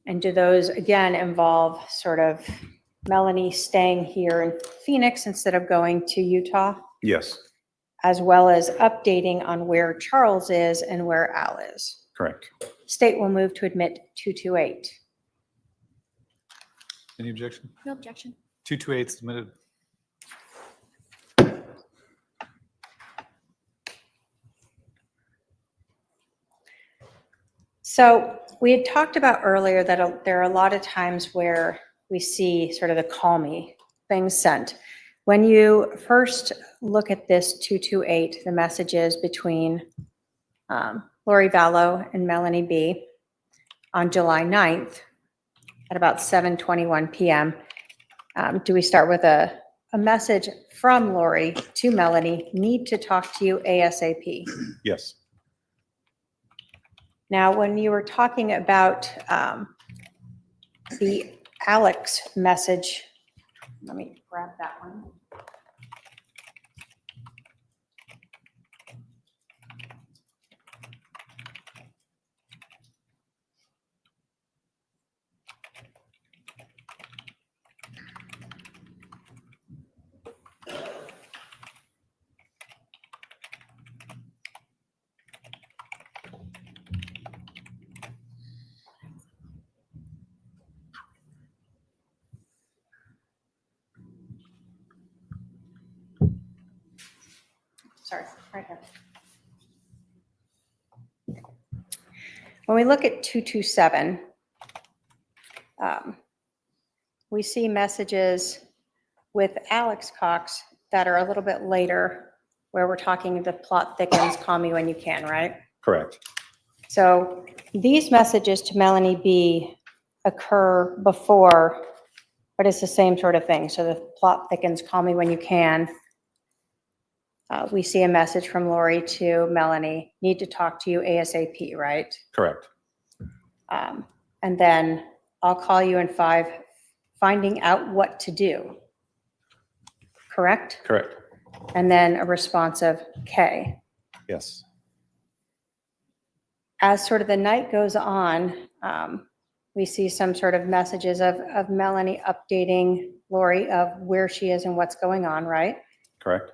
Speaker 10: And do those again involve sort of Melanie staying here in Phoenix instead of going to Utah,
Speaker 11: Yes.
Speaker 10: as well as updating on where Charles is and where Al is?
Speaker 11: Correct.
Speaker 10: State will move to admit 228.
Speaker 9: Any objection?
Speaker 12: No objection.
Speaker 9: 228 submitted.
Speaker 10: So we had talked about earlier that there are a lot of times where we see sort of the call me things sent. When you first look at this 228, the messages between Lori Vallow and Melanie B on July 9th at about 7:21 p.m., do we start with a message from Lori to Melanie, need to talk to you ASAP?
Speaker 11: Yes.
Speaker 10: Now, when you were talking about the Alex message, let me grab that one. Sorry, right here. When we look at 227, we see messages with Alex Cox that are a little bit later, where we're talking the plot thickens, call me when you can, right?
Speaker 11: Correct.
Speaker 10: So these messages to Melanie B occur before, but it's the same sort of thing. So the plot thickens, call me when you can. We see a message from Lori to Melanie, need to talk to you ASAP, right?
Speaker 11: Correct.
Speaker 10: And then I'll call you in 5, finding out what to do. Correct?
Speaker 11: Correct.
Speaker 10: And then a response of K.
Speaker 11: Yes.
Speaker 10: As sort of the night goes on, we see some sort of messages of Melanie updating Lori of where she is and what's going on, right?
Speaker 11: Correct.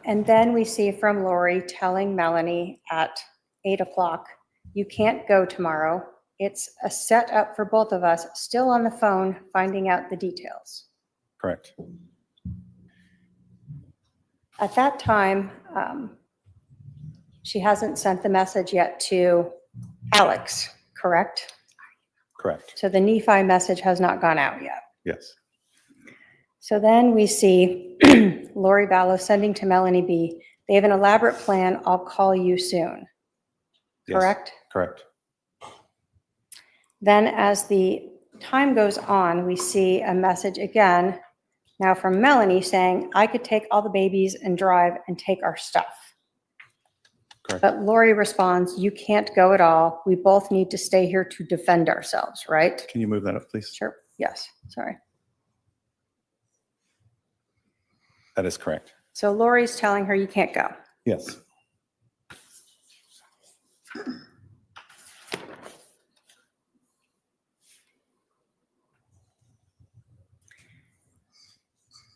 Speaker 10: And then we see from Lori telling Melanie at 8 o'clock, you can't go tomorrow. It's a setup for both of us, still on the phone, finding out the details.
Speaker 11: Correct.
Speaker 10: At that time, she hasn't sent the message yet to Alex, correct?
Speaker 11: Correct.
Speaker 10: So the Nephi message has not gone out yet.
Speaker 11: Yes.
Speaker 10: So then we see Lori Vallow sending to Melanie B. They have an elaborate plan. I'll call you soon.
Speaker 11: Yes.
Speaker 10: Correct?
Speaker 11: Correct.
Speaker 10: Then as the time goes on, we see a message again, now from Melanie saying, I could take all the babies and drive and take our stuff.
Speaker 11: Correct.
Speaker 10: But Lori responds, you can't go at all. We both need to stay here to defend ourselves, right?
Speaker 11: Can you move that up, please?
Speaker 10: Sure. Yes. Sorry.
Speaker 11: That is correct.
Speaker 10: So Lori's telling her you can't go.
Speaker 11: Yes.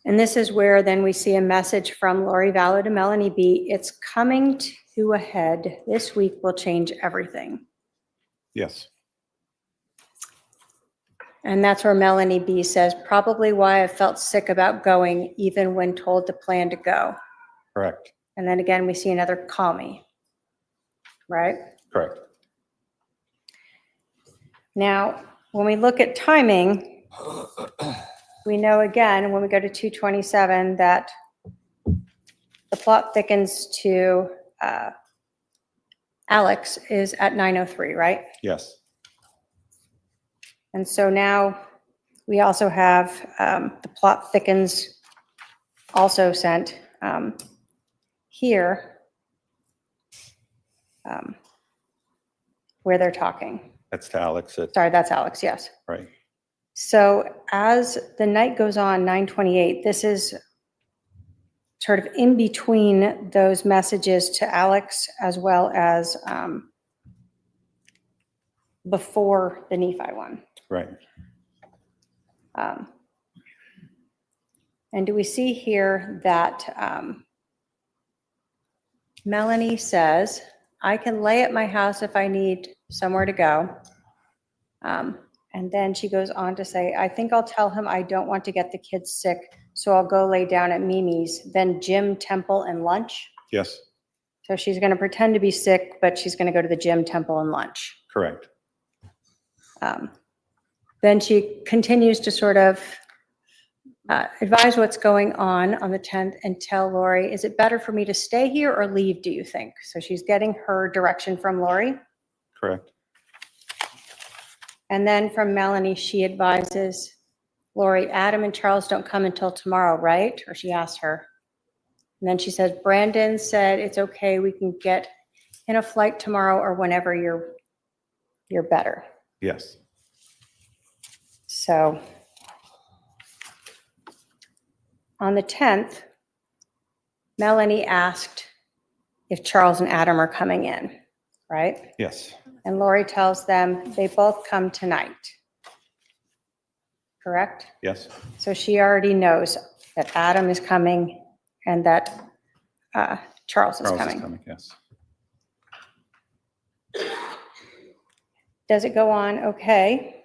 Speaker 10: And this is where then we see a message from Lori Vallow to Melanie B. It's coming to a head. This week will change everything.
Speaker 11: Yes.
Speaker 10: And that's where Melanie B says, probably why I felt sick about going, even when told to plan to go.
Speaker 11: Correct.
Speaker 10: And then again, we see another call me, right?
Speaker 11: Correct.
Speaker 10: Now, when we look at timing, we know again, when we go to 227, that the plot thickens to Alex is at 9:03, right?
Speaker 11: Yes.
Speaker 10: And so now we also have the plot thickens also sent here where they're talking.
Speaker 11: That's to Alex.
Speaker 10: Sorry, that's Alex, yes.
Speaker 11: Right.
Speaker 10: So as the night goes on, 9:28, this is sort of in between those messages to Alex as well as before the Nephi one.
Speaker 11: Right.
Speaker 10: And do we see here that Melanie says, I can lay at my house if I need somewhere to go. And then she goes on to say, I think I'll tell him I don't want to get the kids sick, so I'll go lay down at Mimi's, then gym, temple, and lunch.
Speaker 11: Yes.
Speaker 10: So she's going to pretend to be sick, but she's going to go to the gym, temple, and lunch.
Speaker 11: Correct.
Speaker 10: Then she continues to sort of advise what's going on the 10th and tell Lori, is it better for me to stay here or leave, do you think? So she's getting her direction from Lori.
Speaker 11: Correct.
Speaker 10: And then from Melanie, she advises Lori, Adam and Charles don't come until tomorrow, right? Or she asks her. And then she says, Brandon said it's okay, we can get in a flight tomorrow or whenever you're better.
Speaker 11: Yes.
Speaker 10: So on the 10th, Melanie asked if Charles and Adam are coming in, right?
Speaker 11: Yes.
Speaker 10: And Lori tells them they both come tonight. Correct?
Speaker 11: Yes.
Speaker 10: So she already knows that Adam is coming and that Charles is coming.
Speaker 11: Yes.
Speaker 10: Does it go on? Okay.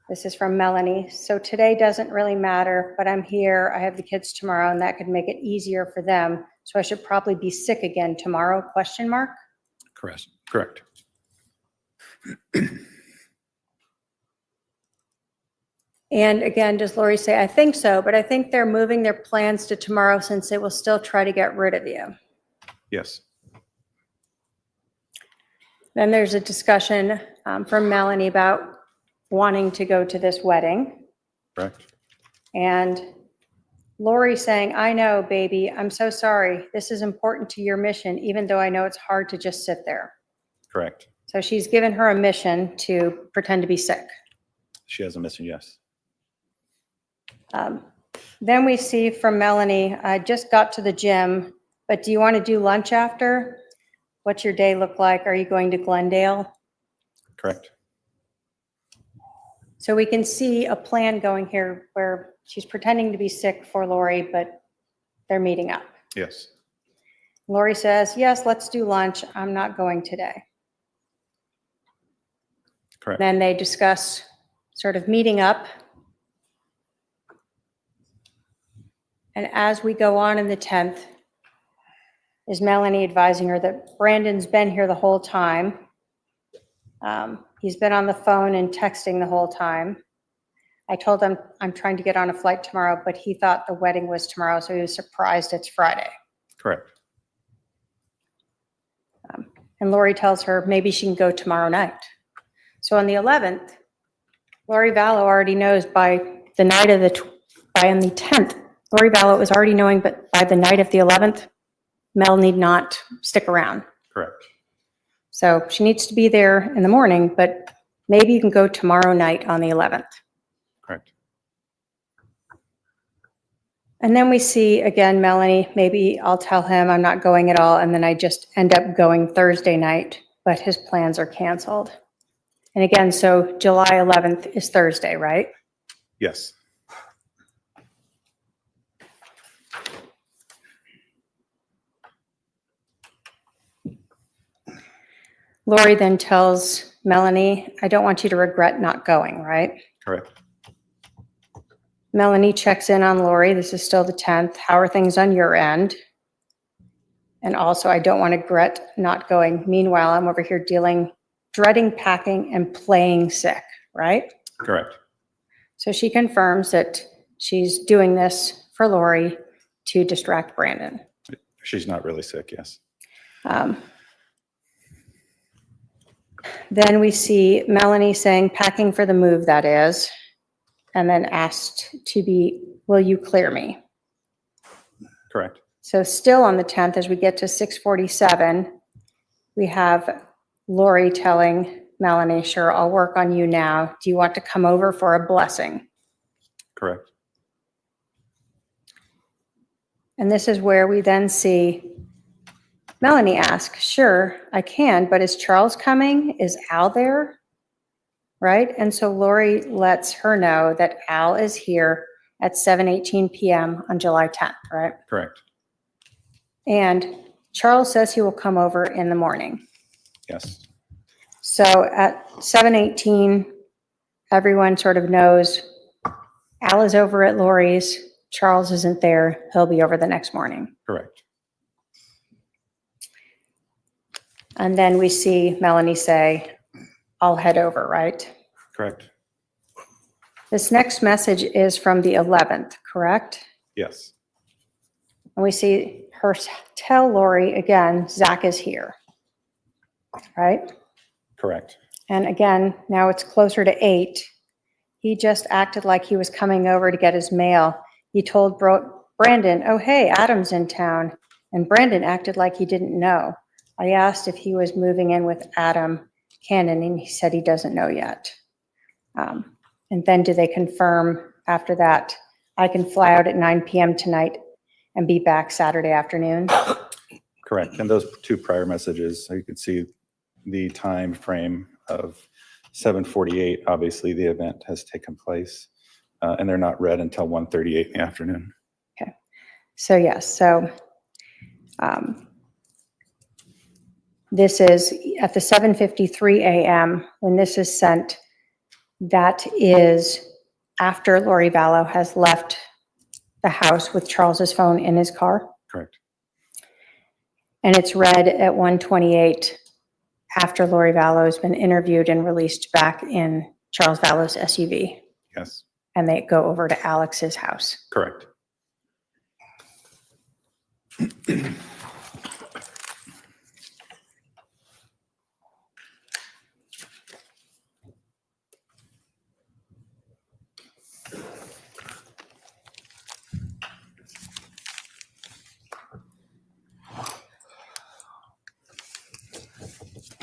Speaker 10: This is from Melanie. So today doesn't really matter, but I'm here. I have the kids tomorrow and that could make it easier for them. So I should probably be sick again tomorrow, question mark?
Speaker 11: Correct. Correct.
Speaker 10: And again, does Lori say, I think so, but I think they're moving their plans to tomorrow since they will still try to get rid of you.
Speaker 11: Yes.
Speaker 10: Then there's a discussion from Melanie about wanting to go to this wedding.
Speaker 11: Correct.
Speaker 10: And Lori saying, I know, baby, I'm so sorry. This is important to your mission, even though I know it's hard to just sit there.
Speaker 11: Correct.
Speaker 10: So she's given her a mission to pretend to be sick.
Speaker 11: She has a mission, yes.
Speaker 10: Then we see from Melanie, I just got to the gym, but do you want to do lunch after? What's your day look like? Are you going to Glendale?
Speaker 11: Correct.
Speaker 10: So we can see a plan going here where she's pretending to be sick for Lori, but they're meeting up.
Speaker 11: Yes.
Speaker 10: Lori says, yes, let's do lunch. I'm not going today.
Speaker 11: Correct.
Speaker 10: Then they discuss sort of meeting up. And as we go on in the 10th, is Melanie advising her that Brandon's been here the whole time. He's been on the phone and texting the whole time. I told him I'm trying to get on a flight tomorrow, but he thought the wedding was tomorrow, so he was surprised it's Friday.
Speaker 11: Correct.
Speaker 10: And Lori tells her maybe she can go tomorrow night. So on the 11th, Lori Vallow already knows by the night of on the 10th, Lori Vallow was already knowing, but by the night of the 11th, Mel need not stick around.
Speaker 11: Correct.
Speaker 10: So she needs to be there in the morning, but maybe you can go tomorrow night on the 11th.
Speaker 11: Correct.
Speaker 10: And then we see again, Melanie, maybe I'll tell him I'm not going at all. And then I just end up going Thursday night, but his plans are canceled. And again, so July 11th is Thursday, right?
Speaker 11: Yes.
Speaker 10: Lori then tells Melanie, I don't want you to regret not going, right?
Speaker 11: Correct.
Speaker 10: Melanie checks in on Lori. This is still the 10th. How are things on your end? And also, I don't want to regret not going. Meanwhile, I'm over here dreading packing and playing sick, right?
Speaker 11: Correct.
Speaker 10: So she confirms that she's doing this for Lori to distract Brandon.
Speaker 11: She's not really sick, yes.
Speaker 10: Then we see Melanie saying, packing for the move, that is, and then asked to be, will you clear me?
Speaker 11: Correct.
Speaker 10: So still on the 10th, as we get to 6:47, we have Lori telling Melanie, sure, I'll work on you now. Do you want to come over for a blessing?
Speaker 11: Correct.
Speaker 10: And this is where we then see Melanie ask, sure, I can, but is Charles coming? Is Al there? Right? And so Lori lets her know that Al is here at 7:18 p.m. on July 10th, right?
Speaker 11: Correct.
Speaker 10: And Charles says he will come over in the morning.
Speaker 11: Yes.
Speaker 10: So at 7:18, everyone sort of knows Al is over at Lori's. Charles isn't there. He'll be over the next morning.
Speaker 11: Correct.
Speaker 10: And then we see Melanie say, I'll head over, right?
Speaker 11: Correct.
Speaker 10: This next message is from the 11th, correct?
Speaker 11: Yes.
Speaker 10: And we see her tell Lori again, Zach is here, right?
Speaker 11: Correct.
Speaker 10: And again, now it's closer to 8. He just acted like he was coming over to get his mail. He told Brandon, oh, hey, Adam's in town. And Brandon acted like he didn't know. I asked if he was moving in with Adam Cannon, and he said he doesn't know yet. And then do they confirm after that, I can fly out at 9 p.m. tonight and be back Saturday afternoon?
Speaker 11: Correct. And those two prior messages, so you can see the time frame of 7:48. Obviously, the event has taken place, and they're not read until 1:38 in the afternoon.
Speaker 10: Okay. So yes, so this is at the 7:53 a.m. when this is sent. That is after Lori Vallow has left the house with Charles's phone in his car.
Speaker 11: Correct.
Speaker 10: And it's read at 1:28 after Lori Vallow has been interviewed and released back in Charles Vallow's SUV.
Speaker 11: Yes.
Speaker 10: And they go over to Alex's house.
Speaker 11: Correct.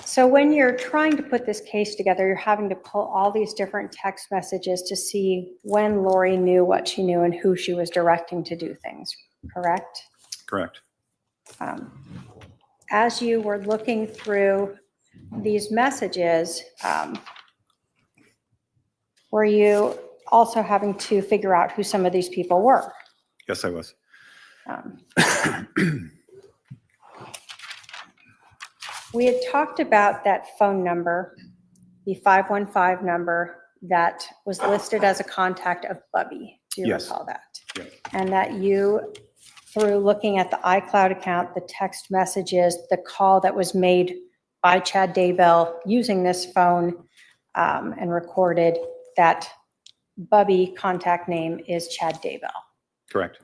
Speaker 10: So when you're trying to put this case together, you're having to pull all these different text messages to see when Lori knew what she knew and who she was directing to do things, correct?
Speaker 11: Correct.
Speaker 10: As you were looking through these messages, were you also having to figure out who some of these people were?
Speaker 11: Yes, I was.
Speaker 10: We had talked about that phone number, the 515 number that was listed as a contact of Bubby. Do you
Speaker 11: Yes.
Speaker 10: recall that?
Speaker 11: Yes.
Speaker 10: And that you through looking at the iCloud account, the text messages, the call that was made by Chad Daybell using this phone and recorded, that Bubby contact name is Chad Daybell.
Speaker 11: Correct.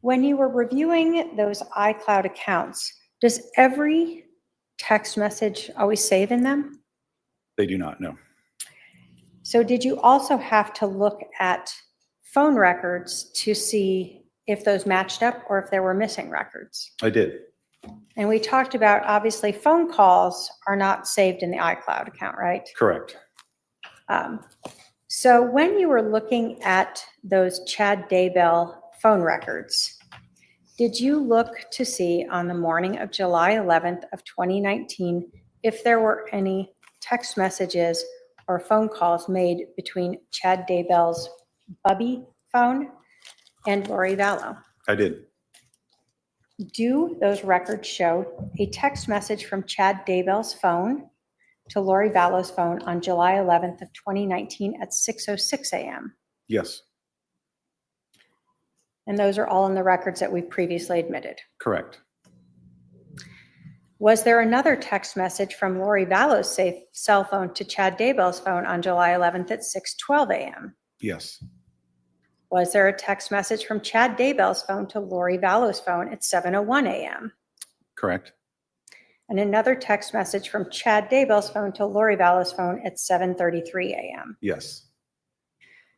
Speaker 10: When you were reviewing those iCloud accounts, does every text message always save in them?
Speaker 11: They do not, no.
Speaker 10: So did you also have to look at phone records to see if those matched up or if there were missing records?
Speaker 11: I did.
Speaker 10: And we talked about, obviously, phone calls are not saved in the iCloud account, right?
Speaker 11: Correct.
Speaker 10: So when you were looking at those Chad Daybell phone records, did you look to see on the morning of July 11th of 2019 if there were any text messages or phone calls made between Chad Daybell's Bubby phone and Lori Vallow?
Speaker 11: I did.
Speaker 10: Do those records show a text message from Chad Daybell's phone to Lori Vallow's phone on July 11th of 2019 at 6:06 a.m.?
Speaker 11: Yes.
Speaker 10: And those are all in the records that we previously admitted.
Speaker 11: Correct.
Speaker 10: Was there another text message from Lori Vallow's cell phone to Chad Daybell's phone on July 11th at 6:12 a.m.?
Speaker 11: Yes.
Speaker 10: Was there a text message from Chad Daybell's phone to Lori Vallow's phone at 7:01 a.m.?
Speaker 11: Correct.
Speaker 10: And another text message from Chad Daybell's phone to Lori Vallow's phone at 7:33 a.m.
Speaker 11: Yes.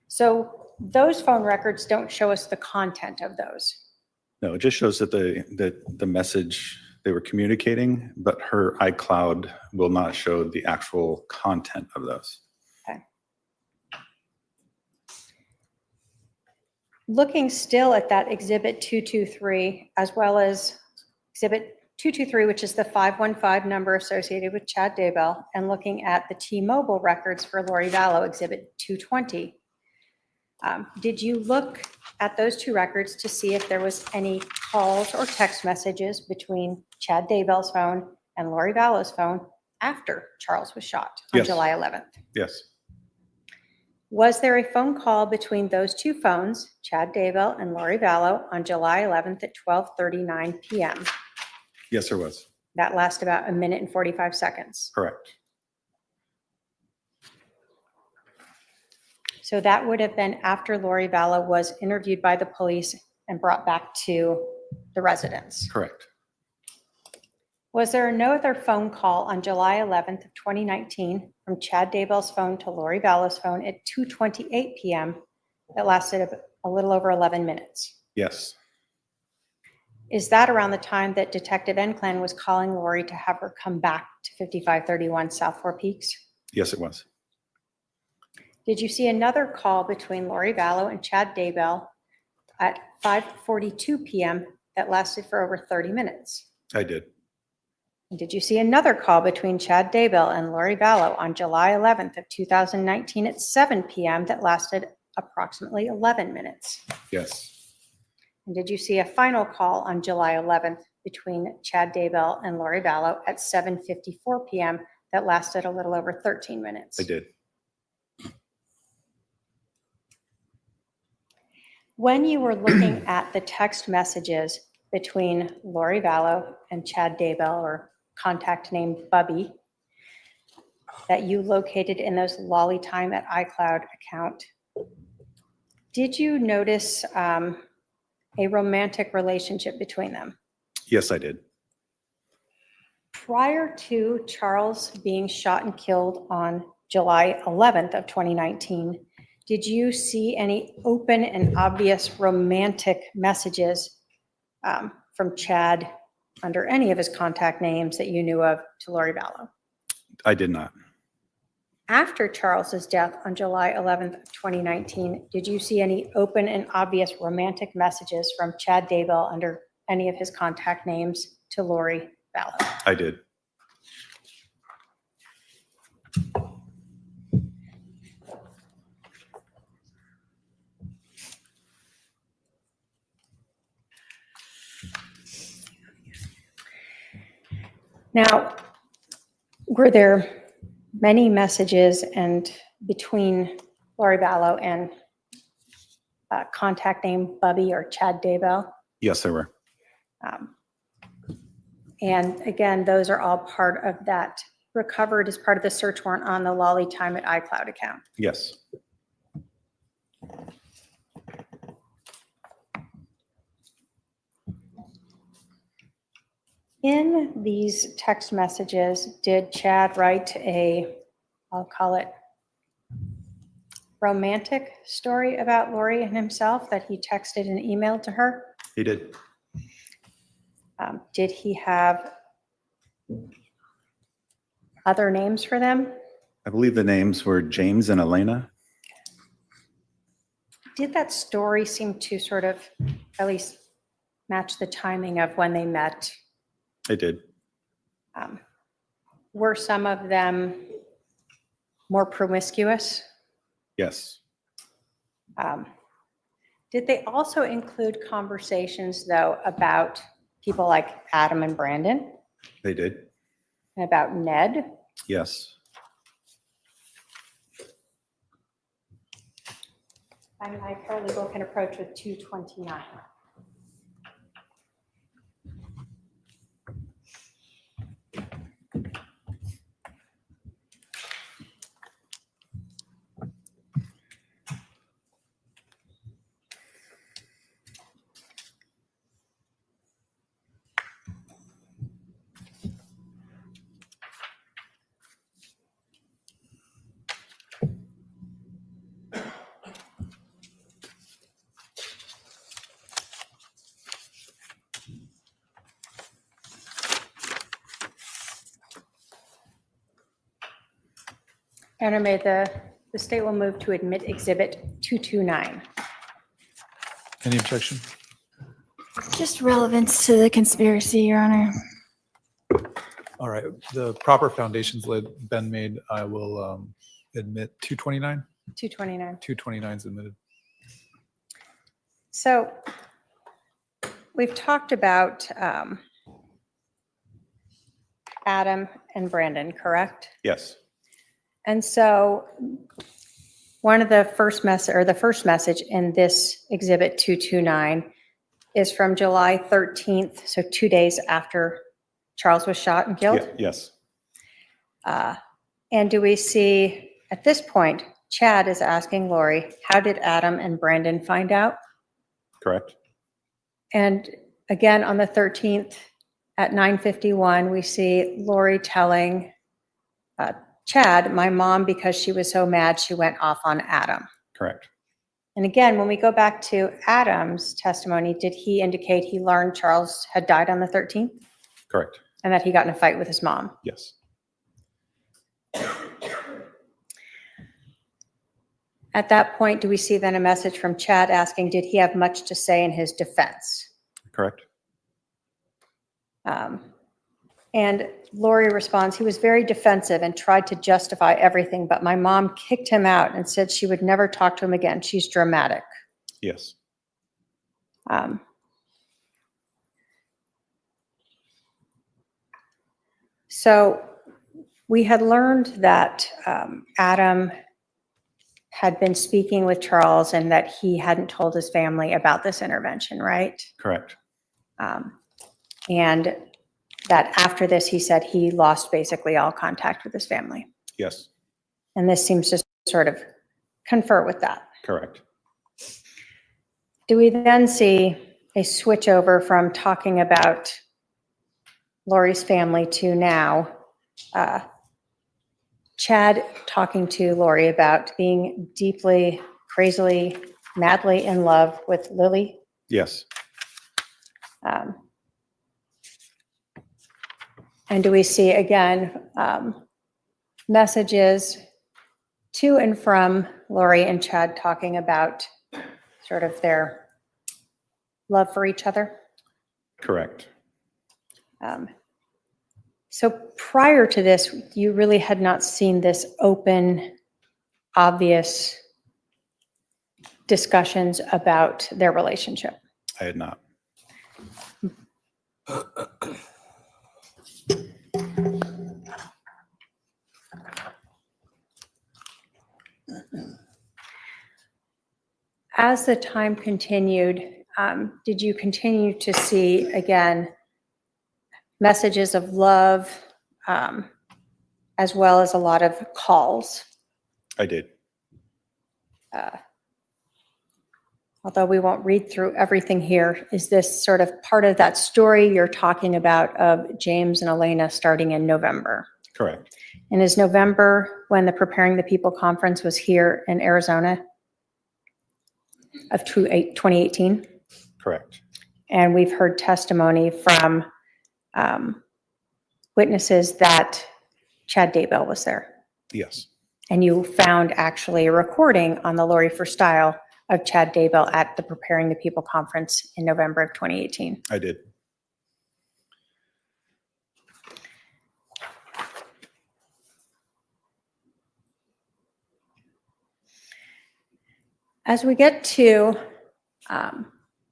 Speaker 10: So those phone records don't show us the content of those.
Speaker 11: No, it just shows that the message they were communicating, but her iCloud will not show the actual content of those.
Speaker 10: Okay. Looking still at that Exhibit 223, as well as Exhibit 223, which is the 515 number associated with Chad Daybell, and looking at the T-Mobile records for Lori Vallow, Exhibit 220. Did you look at those two records to see if there was any calls or text messages between Chad Daybell's phone and Lori Vallow's phone after Charles was shot on
Speaker 11: Yes.
Speaker 10: July 11th?
Speaker 11: Yes.
Speaker 10: Was there a phone call between those two phones, Chad Daybell and Lori Vallow, on July 11th at 12:39 p.m.?
Speaker 11: Yes, there was.
Speaker 10: That lasted about 1 minute and 45 seconds.
Speaker 11: Correct.
Speaker 10: So that would have been after Lori Vallow was interviewed by the police and brought back to the residence.
Speaker 11: Correct.
Speaker 10: Was there no other phone call on July 11th of 2019 from Chad Daybell's phone to Lori Vallow's phone at 2:28 p.m. that lasted a little over 11 minutes?
Speaker 11: Yes.
Speaker 10: Is that around the time that Detective Enclan was calling Lori to have her come back to 5531 South Four Peaks?
Speaker 11: Yes, it was.
Speaker 10: Did you see another call between Lori Vallow and Chad Daybell at 5:42 p.m. that lasted for over 30 minutes?
Speaker 11: I did.
Speaker 10: And did you see another call between Chad Daybell and Lori Vallow on July 11th of 2019 at 7 p.m. that lasted approximately 11 minutes?
Speaker 11: Yes.
Speaker 10: And did you see a final call on July 11th between Chad Daybell and Lori Vallow at 7:54 p.m. that lasted a little over 13 minutes?
Speaker 11: I did.
Speaker 10: When you were looking at the text messages between Lori Vallow and Chad Daybell, or contact name Bubby, that you located in those Lolly Time at iCloud account, did you notice a romantic relationship between them?
Speaker 11: Yes, I did.
Speaker 10: Prior to Charles being shot and killed on July 11th of 2019, did you see any open and obvious romantic messages from Chad under any of his contact names that you knew of to Lori Vallow?
Speaker 11: I did not.
Speaker 10: After Charles's death on July 11th of 2019, did you see any open and obvious romantic messages from Chad Daybell under any of his contact names to Lori Vallow?
Speaker 11: I did.
Speaker 10: Now, were there many messages and between Lori Vallow and contact name Bubby or Chad Daybell?
Speaker 11: Yes, there were.
Speaker 10: And again, those are all part of that, recovered as part of the search warrant on the Lolly Time at iCloud account.
Speaker 11: Yes.
Speaker 10: In these text messages, did Chad write a, I'll call it, romantic story about Lori and himself that he texted and emailed to her?
Speaker 11: He did.
Speaker 10: Did he have other names for them?
Speaker 11: I believe the names were James and Elena.
Speaker 10: Did that story seem to sort of at least match the timing of when they met?
Speaker 11: It did.
Speaker 10: Were some of them more promiscuous?
Speaker 11: Yes.
Speaker 10: Did they also include conversations, though, about people like Adam and Brandon
Speaker 11: They did.
Speaker 10: and about Ned?
Speaker 11: Yes.
Speaker 10: My paralegal can approach with 229. Honor, may the state will move to admit Exhibit 229.
Speaker 9: Any objection?
Speaker 12: Just relevance to the conspiracy, Your Honor.
Speaker 9: All right, the proper foundations been made. I will admit 229.
Speaker 10: 229.
Speaker 9: 229 is admitted.
Speaker 10: So we've talked about Adam and Brandon, correct?
Speaker 11: Yes.
Speaker 10: And so one of the first message in this Exhibit 229 is from July 13th, so 2 days after Charles was shot and killed.
Speaker 11: Yes.
Speaker 10: And do we see, at this point, Chad is asking Lori, how did Adam and Brandon find out?
Speaker 11: Correct.
Speaker 10: And again, on the 13th at 9:51, we see Lori telling Chad, my mom, because she was so mad, she went off on Adam.
Speaker 11: Correct.
Speaker 10: And again, when we go back to Adam's testimony, did he indicate he learned Charles had died on the 13th?
Speaker 11: Correct.
Speaker 10: And that he got in a fight with his mom?
Speaker 11: Yes.
Speaker 10: At that point, do we see then a message from Chad asking, did he have much to say in his defense?
Speaker 11: Correct.
Speaker 10: And Lori responds, he was very defensive and tried to justify everything, but my mom kicked him out and said she would never talk to him again. She's dramatic.
Speaker 11: Yes.
Speaker 10: So we had learned that Adam had been speaking with Charles and that he hadn't told his family about this intervention, right?
Speaker 11: Correct.
Speaker 10: And that after this, he said he lost basically all contact with his family.
Speaker 11: Yes.
Speaker 10: And this seems to sort of confer with that.
Speaker 11: Correct.
Speaker 10: Do we then see a switch over from talking about Lori's family to now Chad talking to Lori about being deeply, crazily, madly in love with Lily?
Speaker 11: Yes.
Speaker 10: And do we see again messages to and from Lori and Chad talking about sort of their love for each other?
Speaker 11: Correct.
Speaker 10: So prior to this, you really had not seen this open, obvious discussions about their relationship.
Speaker 11: I had not.
Speaker 10: As the time continued, did you continue to see, again, messages of love, as well as a lot of calls?
Speaker 11: I did.
Speaker 10: Although we won't read through everything here, is this sort of part of that story you're talking about of James and Elena starting in November?
Speaker 11: Correct.
Speaker 10: And is November when the Preparing the People conference was here in Arizona of 2018?
Speaker 11: Correct.
Speaker 10: And we've heard testimony from witnesses that Chad Daybell was there.
Speaker 11: Yes.
Speaker 10: And you found actually a recording on the Lori for Style of Chad Daybell at the Preparing the People conference in November of 2018.
Speaker 11: I did.
Speaker 10: As we get to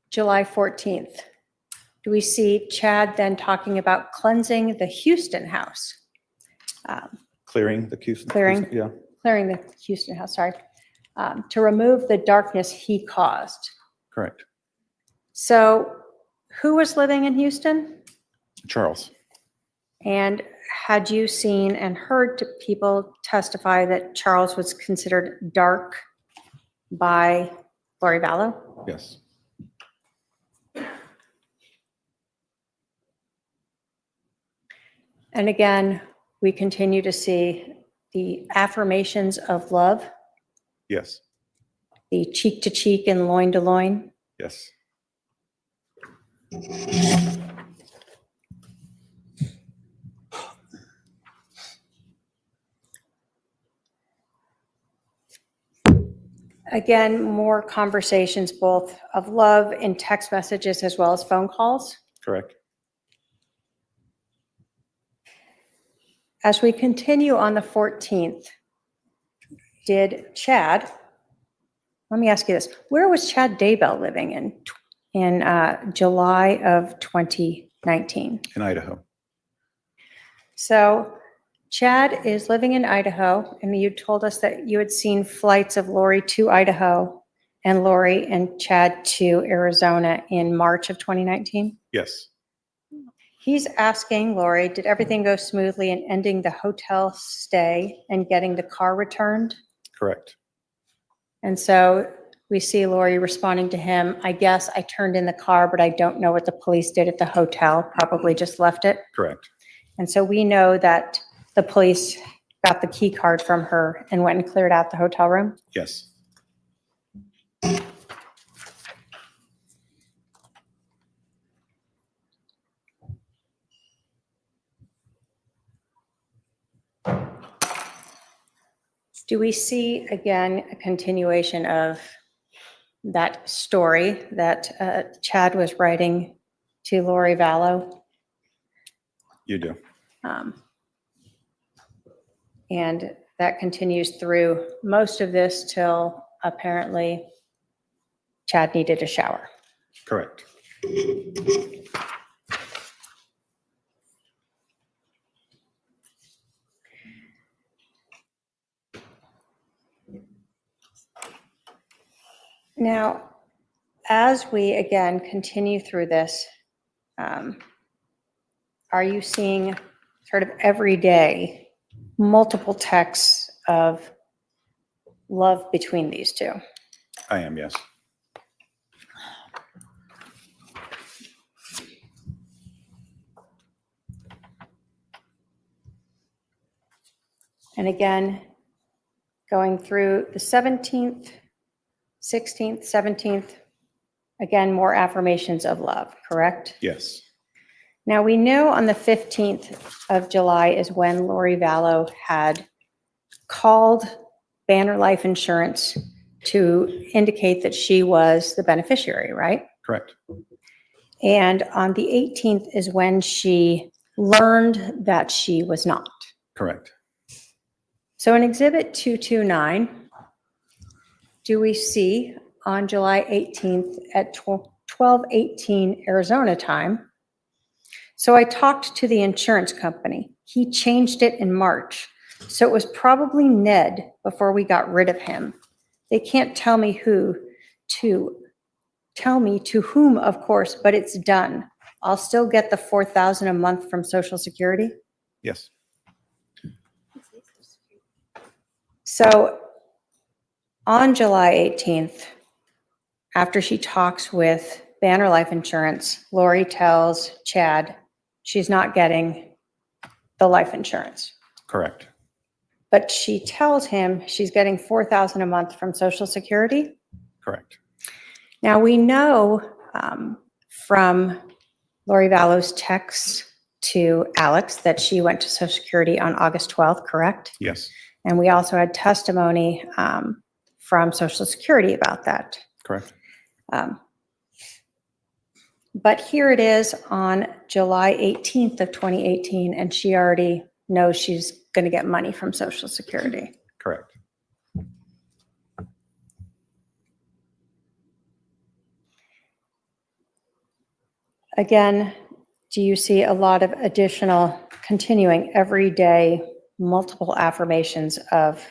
Speaker 10: July 14th, do we see Chad then talking about cleansing the Houston house?
Speaker 11: Clearing the Houston.
Speaker 10: Clearing.
Speaker 11: Yeah.
Speaker 10: Clearing the Houston house, sorry, to remove the darkness he caused.
Speaker 11: Correct.
Speaker 10: So who was living in Houston?
Speaker 11: Charles.
Speaker 10: And had you seen and heard people testify that Charles was considered dark by Lori Vallow?
Speaker 11: Yes.
Speaker 10: And again, we continue to see the affirmations of love,
Speaker 11: Yes.
Speaker 10: the cheek to cheek and loin to loin.
Speaker 11: Yes.
Speaker 10: Again, more conversations, both of love in text messages as well as phone calls.
Speaker 11: Correct.
Speaker 10: As we continue on the 14th, did Chad, let me ask you this, where was Chad Daybell living in July of 2019?
Speaker 11: In Idaho.
Speaker 10: So Chad is living in Idaho, and you told us that you had seen flights of Lori to Idaho and Lori and Chad to Arizona in March of 2019.
Speaker 11: Yes.
Speaker 10: He's asking Lori, did everything go smoothly in ending the hotel stay and getting the car returned?
Speaker 11: Correct.
Speaker 10: And so we see Lori responding to him, I guess I turned in the car, but I don't know what the police did at the hotel, probably just left it.
Speaker 11: Correct.
Speaker 10: And so we know that the police got the key card from her and went and cleared out the hotel room.
Speaker 11: Yes.
Speaker 10: Do we see, again, a continuation of that story that Chad was writing to Lori Vallow?
Speaker 11: You do.
Speaker 10: And that continues through most of this till apparently Chad needed a shower.
Speaker 11: Correct.
Speaker 10: Now, as we again continue through this, are you seeing sort of every day multiple texts of love between these two?
Speaker 11: I am, yes.
Speaker 10: And again, going through the 17th, 16th, 17th, again, more affirmations of love, correct?
Speaker 11: Yes.
Speaker 10: Now, we know on the 15th of July is when Lori Vallow had called Banner Life Insurance to indicate that she was the beneficiary, right?
Speaker 11: Correct.
Speaker 10: And on the 18th is when she learned that she was not.
Speaker 11: Correct.
Speaker 10: So in Exhibit 229, do we see on July 18th at 12:18 Arizona time? So I talked to the insurance company. He changed it in March. So it was probably Ned before we got rid of him. They can't tell me who to tell me to whom, of course, but it's done. I'll still get the $4,000 a month from Social Security.
Speaker 11: Yes.
Speaker 10: So on July 18th, after she talks with Banner Life Insurance, Lori tells Chad she's not getting the life insurance.
Speaker 11: Correct.
Speaker 10: But she tells him she's getting $4,000 a month from Social Security.
Speaker 11: Correct.
Speaker 10: Now we know from Lori Vallow's text to Alex that she went to Social Security on August 12th, correct?
Speaker 11: Yes.
Speaker 10: And we also had testimony from Social Security about that.
Speaker 11: Correct.
Speaker 10: But here it is on July 18th of 2018, and she already knows she's going to get money from Social Security.
Speaker 11: Correct.
Speaker 10: Again, do you see a lot of additional continuing everyday multiple affirmations of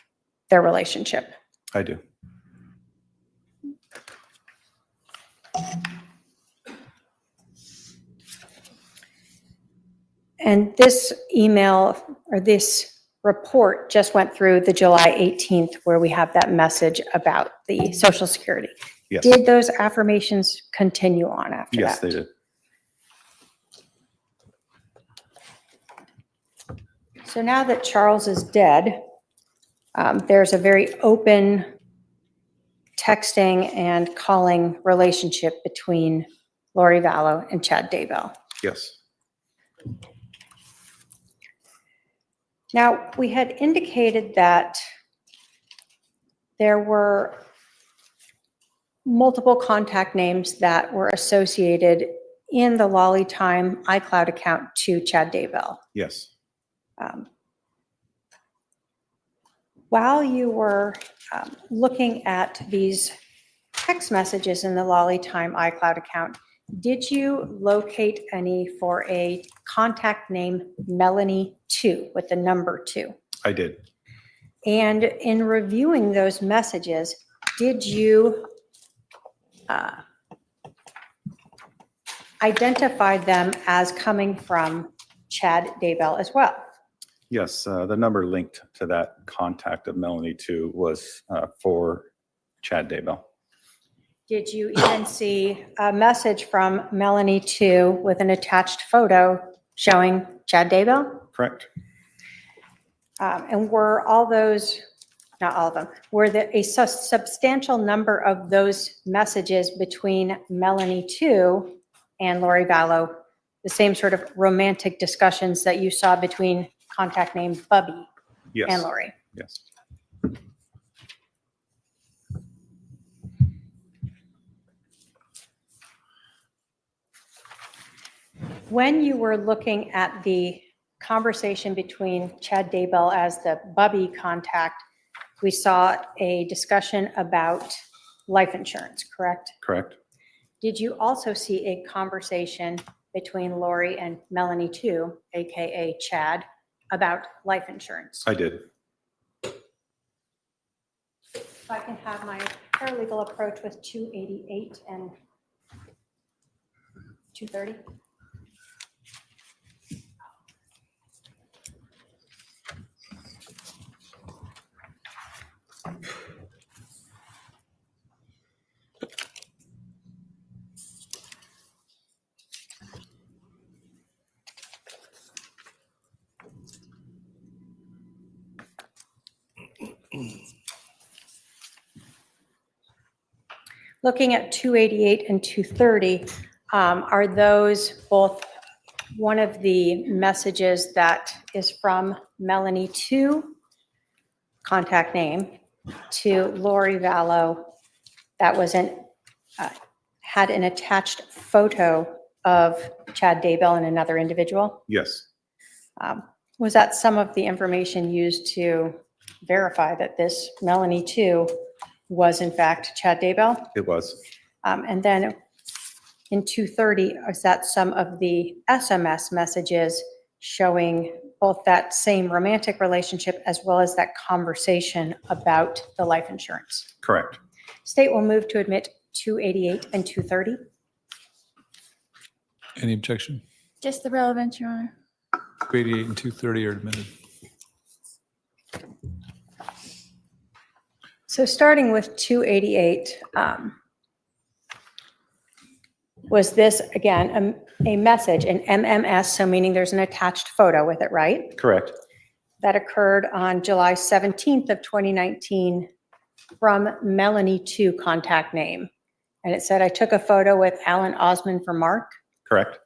Speaker 10: their relationship?
Speaker 11: I do.
Speaker 10: And this email or this report just went through the July 18th where we have that message about the Social Security.
Speaker 11: Yes.
Speaker 10: Did those affirmations continue on after that?
Speaker 11: Yes, they did.
Speaker 10: So now that Charles is dead, there's a very open texting and calling relationship between Lori Vallow and Chad Daybell.
Speaker 11: Yes.
Speaker 10: Now, we had indicated that there were multiple contact names that were associated in the Lolly Time iCloud account to Chad Daybell.
Speaker 11: Yes.
Speaker 10: While you were looking at these text messages in the Lolly Time iCloud account, did you locate any for a contact name Melanie 2 with the number 2?
Speaker 11: I did.
Speaker 10: And in reviewing those messages, did you identify them as coming from Chad Daybell as well?
Speaker 11: Yes, the number linked to that contact of Melanie 2 was for Chad Daybell.
Speaker 10: Did you even see a message from Melanie 2 with an attached photo showing Chad Daybell?
Speaker 11: Correct.
Speaker 10: And were all those, not all of them, were there a substantial number of those messages between Melanie 2 and Lori Vallow, the same sort of romantic discussions that you saw between contact name Bubby
Speaker 11: Yes.
Speaker 10: and Lori?
Speaker 11: Yes.
Speaker 10: When you were looking at the conversation between Chad Daybell as the Bubby contact, we saw a discussion about life insurance, correct?
Speaker 11: Correct.
Speaker 10: Did you also see a conversation between Lori and Melanie 2, AKA Chad, about life insurance?
Speaker 11: I did.
Speaker 10: If I can have my paralegal approach with 288 and 230. Looking at 288 and 230, are those both one of the messages that is from Melanie 2, contact name, to Lori Vallow that was had an attached photo of Chad Daybell and another individual?
Speaker 11: Yes.
Speaker 10: Was that some of the information used to verify that this Melanie 2 was in fact Chad Daybell?
Speaker 11: It was.
Speaker 10: And then in 230, is that some of the SMS messages showing both that same romantic relationship as well as that conversation about the life insurance?
Speaker 11: Correct.
Speaker 10: State will move to admit 288 and 230.
Speaker 9: Any objection?
Speaker 12: Just the relevance, Your Honor.
Speaker 9: 288 and 230 are admitted.
Speaker 10: So starting with 288, was this, again, a message, an MMS, so meaning there's an attached photo with it, right?
Speaker 11: Correct.
Speaker 10: That occurred on July 17th of 2019 from Melanie 2 contact name. And it said, I took a photo with Alan Osmond for Mark.
Speaker 11: Correct.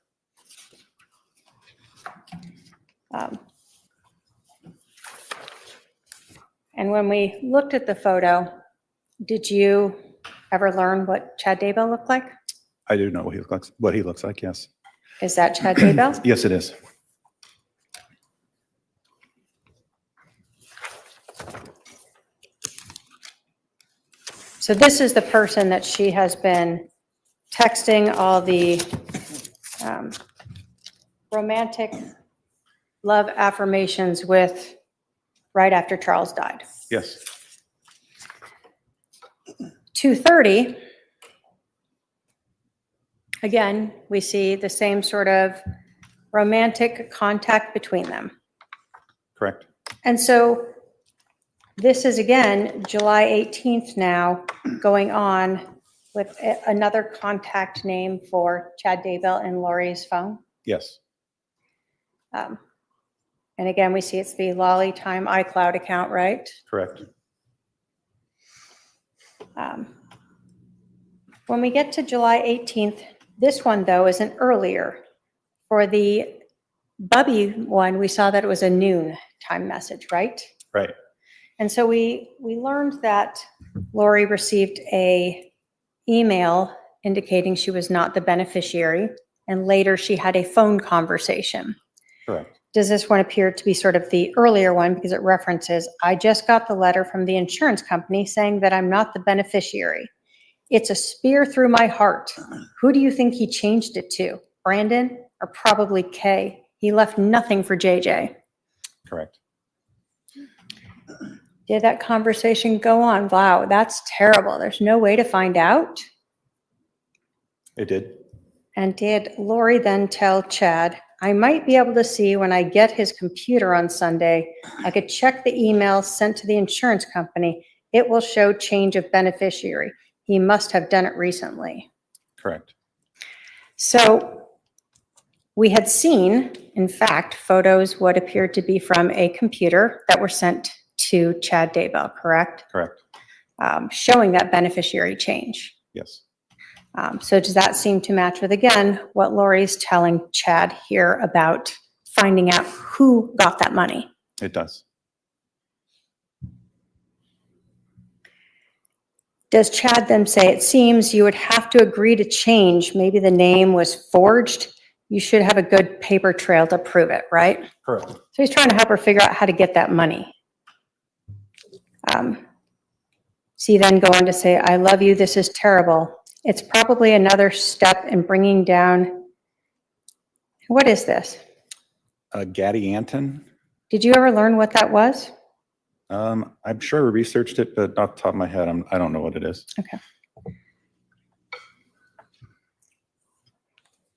Speaker 10: And when we looked at the photo, did you ever learn what Chad Daybell looked like?
Speaker 11: I do know what he looks like, yes.
Speaker 10: Is that Chad Daybell?
Speaker 11: Yes, it is.
Speaker 10: So this is the person that she has been texting all the romantic love affirmations with right after Charles died.
Speaker 11: Yes.
Speaker 10: 230, again, we see the same sort of romantic contact between them.
Speaker 11: Correct.
Speaker 10: And so this is, again, July 18th now, going on with another contact name for Chad Daybell in Lori's phone.
Speaker 11: Yes.
Speaker 10: And again, we see it's the Lolly Time iCloud account, right?
Speaker 11: Correct.
Speaker 10: When we get to July 18th, this one, though, is an earlier. For the Bubby one, we saw that it was a noon time message, right?
Speaker 11: Right.
Speaker 10: And so we learned that Lori received a email indicating she was not the beneficiary, and later she had a phone conversation.
Speaker 11: Correct.
Speaker 10: Does this one appear to be sort of the earlier one because it references, I just got the letter from the insurance company saying that I'm not the beneficiary. It's a spear through my heart. Who do you think he changed it to? Brandon or probably Kay? He left nothing for JJ.
Speaker 11: Correct.
Speaker 10: Did that conversation go on? Wow, that's terrible. There's no way to find out.
Speaker 11: It did.
Speaker 10: And did Lori then tell Chad, I might be able to see when I get his computer on Sunday, I could check the email sent to the insurance company. It will show change of beneficiary. He must have done it recently.
Speaker 11: Correct.
Speaker 10: So we had seen, in fact, photos what appeared to be from a computer that were sent to Chad Daybell, correct?
Speaker 11: Correct.
Speaker 10: Showing that beneficiary change.
Speaker 11: Yes.
Speaker 10: So does that seem to match with, again, what Lori's telling Chad here about finding out who got that money?
Speaker 11: It does.
Speaker 10: Does Chad then say, it seems you would have to agree to change, maybe the name was forged, you should have a good paper trail to prove it, right?
Speaker 11: Correct.
Speaker 10: So he's trying to help her figure out how to get that money. So you then go on to say, I love you, this is terrible. It's probably another step in bringing down, what is this?
Speaker 11: Gaddy Anton.
Speaker 10: Did you ever learn what that was?
Speaker 11: I'm sure I researched it, but off the top of my head, I don't know what it is.
Speaker 10: Okay.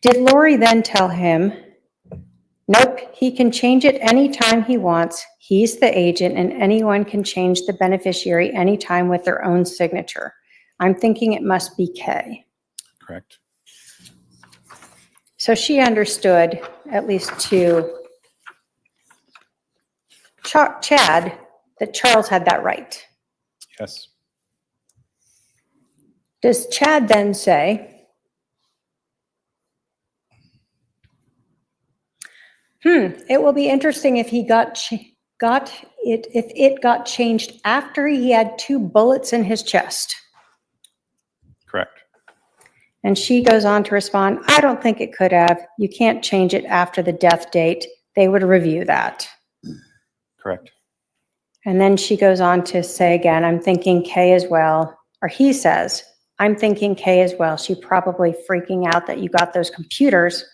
Speaker 10: Did Lori then tell him, nope, he can change it anytime he wants. He's the agent and anyone can change the beneficiary anytime with their own signature. I'm thinking it must be Kay.
Speaker 11: Correct.
Speaker 10: So she understood, at least to Chad, that Charles had that right.
Speaker 11: Yes.
Speaker 10: Does Chad then say, it will be interesting if he if it got changed after he had 2 bullets in his chest.
Speaker 11: Correct.
Speaker 10: And she goes on to respond, I don't think it could have. You can't change it after the death date. They would review that.
Speaker 11: Correct.
Speaker 10: And then she goes on to say again, I'm thinking Kay as well. Or he says, I'm thinking Kay as well. She probably freaking out that you got those computers.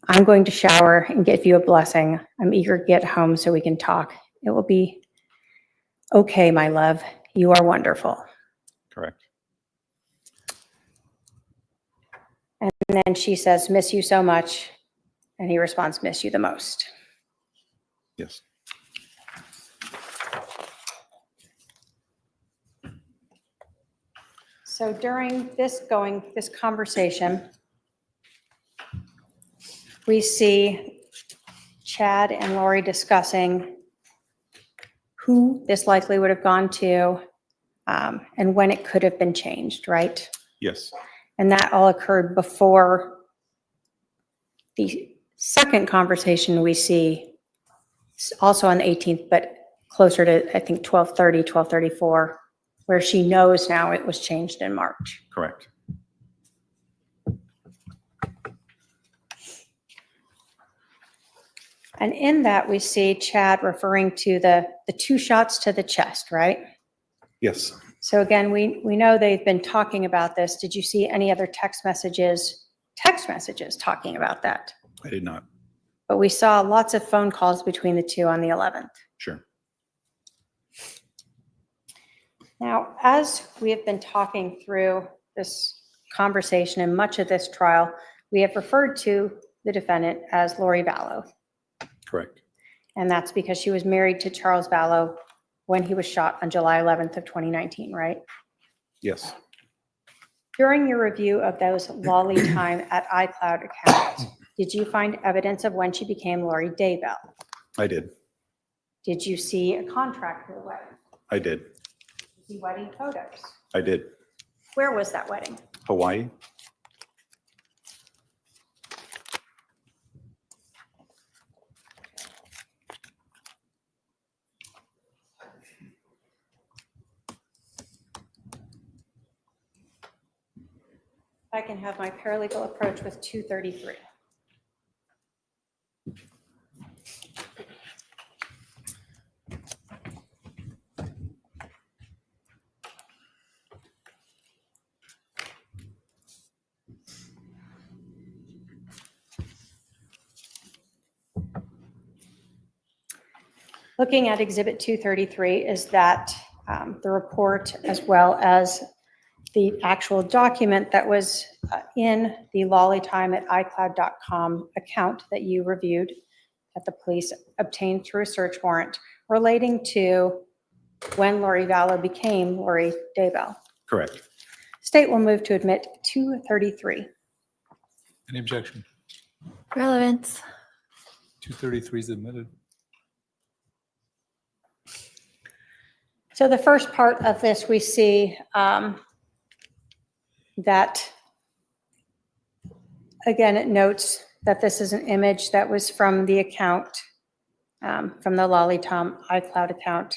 Speaker 10: I'm going to shower and give you a blessing. I'm eager to get home so we can talk. It will be okay, my love. You are wonderful.
Speaker 11: Correct.
Speaker 10: And then she says, miss you so much. And he responds, miss you the most.
Speaker 11: Yes.
Speaker 10: So during this conversation, we see Chad and Lori discussing who this likely would have gone to and when it could have been changed, right?
Speaker 11: Yes.
Speaker 10: And that all occurred before the second conversation we see, also on the 18th, but closer to, I think, 12:30, 12:34, where she knows now it was changed in March.
Speaker 11: Correct.
Speaker 10: And in that, we see Chad referring to the 2 shots to the chest, right?
Speaker 11: Yes.
Speaker 10: So again, we know they've been talking about this. Did you see any other text messages talking about that?
Speaker 11: I did not.
Speaker 10: But we saw lots of phone calls between the 2 on the 11th.
Speaker 11: Sure.
Speaker 10: Now, as we have been talking through this conversation and much of this trial, we have referred to the defendant as Lori Vallow.
Speaker 11: Correct.
Speaker 10: And that's because she was married to Charles Vallow when he was shot on July 11th of 2019, right?
Speaker 11: Yes.
Speaker 10: During your review of those Lolly Time at iCloud accounts, did you find evidence of when she became Lori Daybell?
Speaker 11: I did.
Speaker 10: Did you see a contract for the wedding?
Speaker 11: I did.
Speaker 10: Did you see wedding photos?
Speaker 11: I did.
Speaker 10: Where was that wedding?
Speaker 11: Hawaii.
Speaker 10: I can have my paralegal approach with 233. Looking at Exhibit 233 is that the report, as well as the actual document that was in the lollytime at iCloud.com account that you reviewed, that the police obtained through a search warrant, relating to when Lori Vallow became Lori Daybell.
Speaker 11: Correct.
Speaker 10: State will move to admit 233.
Speaker 9: Any objection?
Speaker 12: Relevance.
Speaker 9: 233 is admitted.
Speaker 10: So the first part of this, we see that, again, it notes that this is an image that was from the account, from the Lollytom iCloud account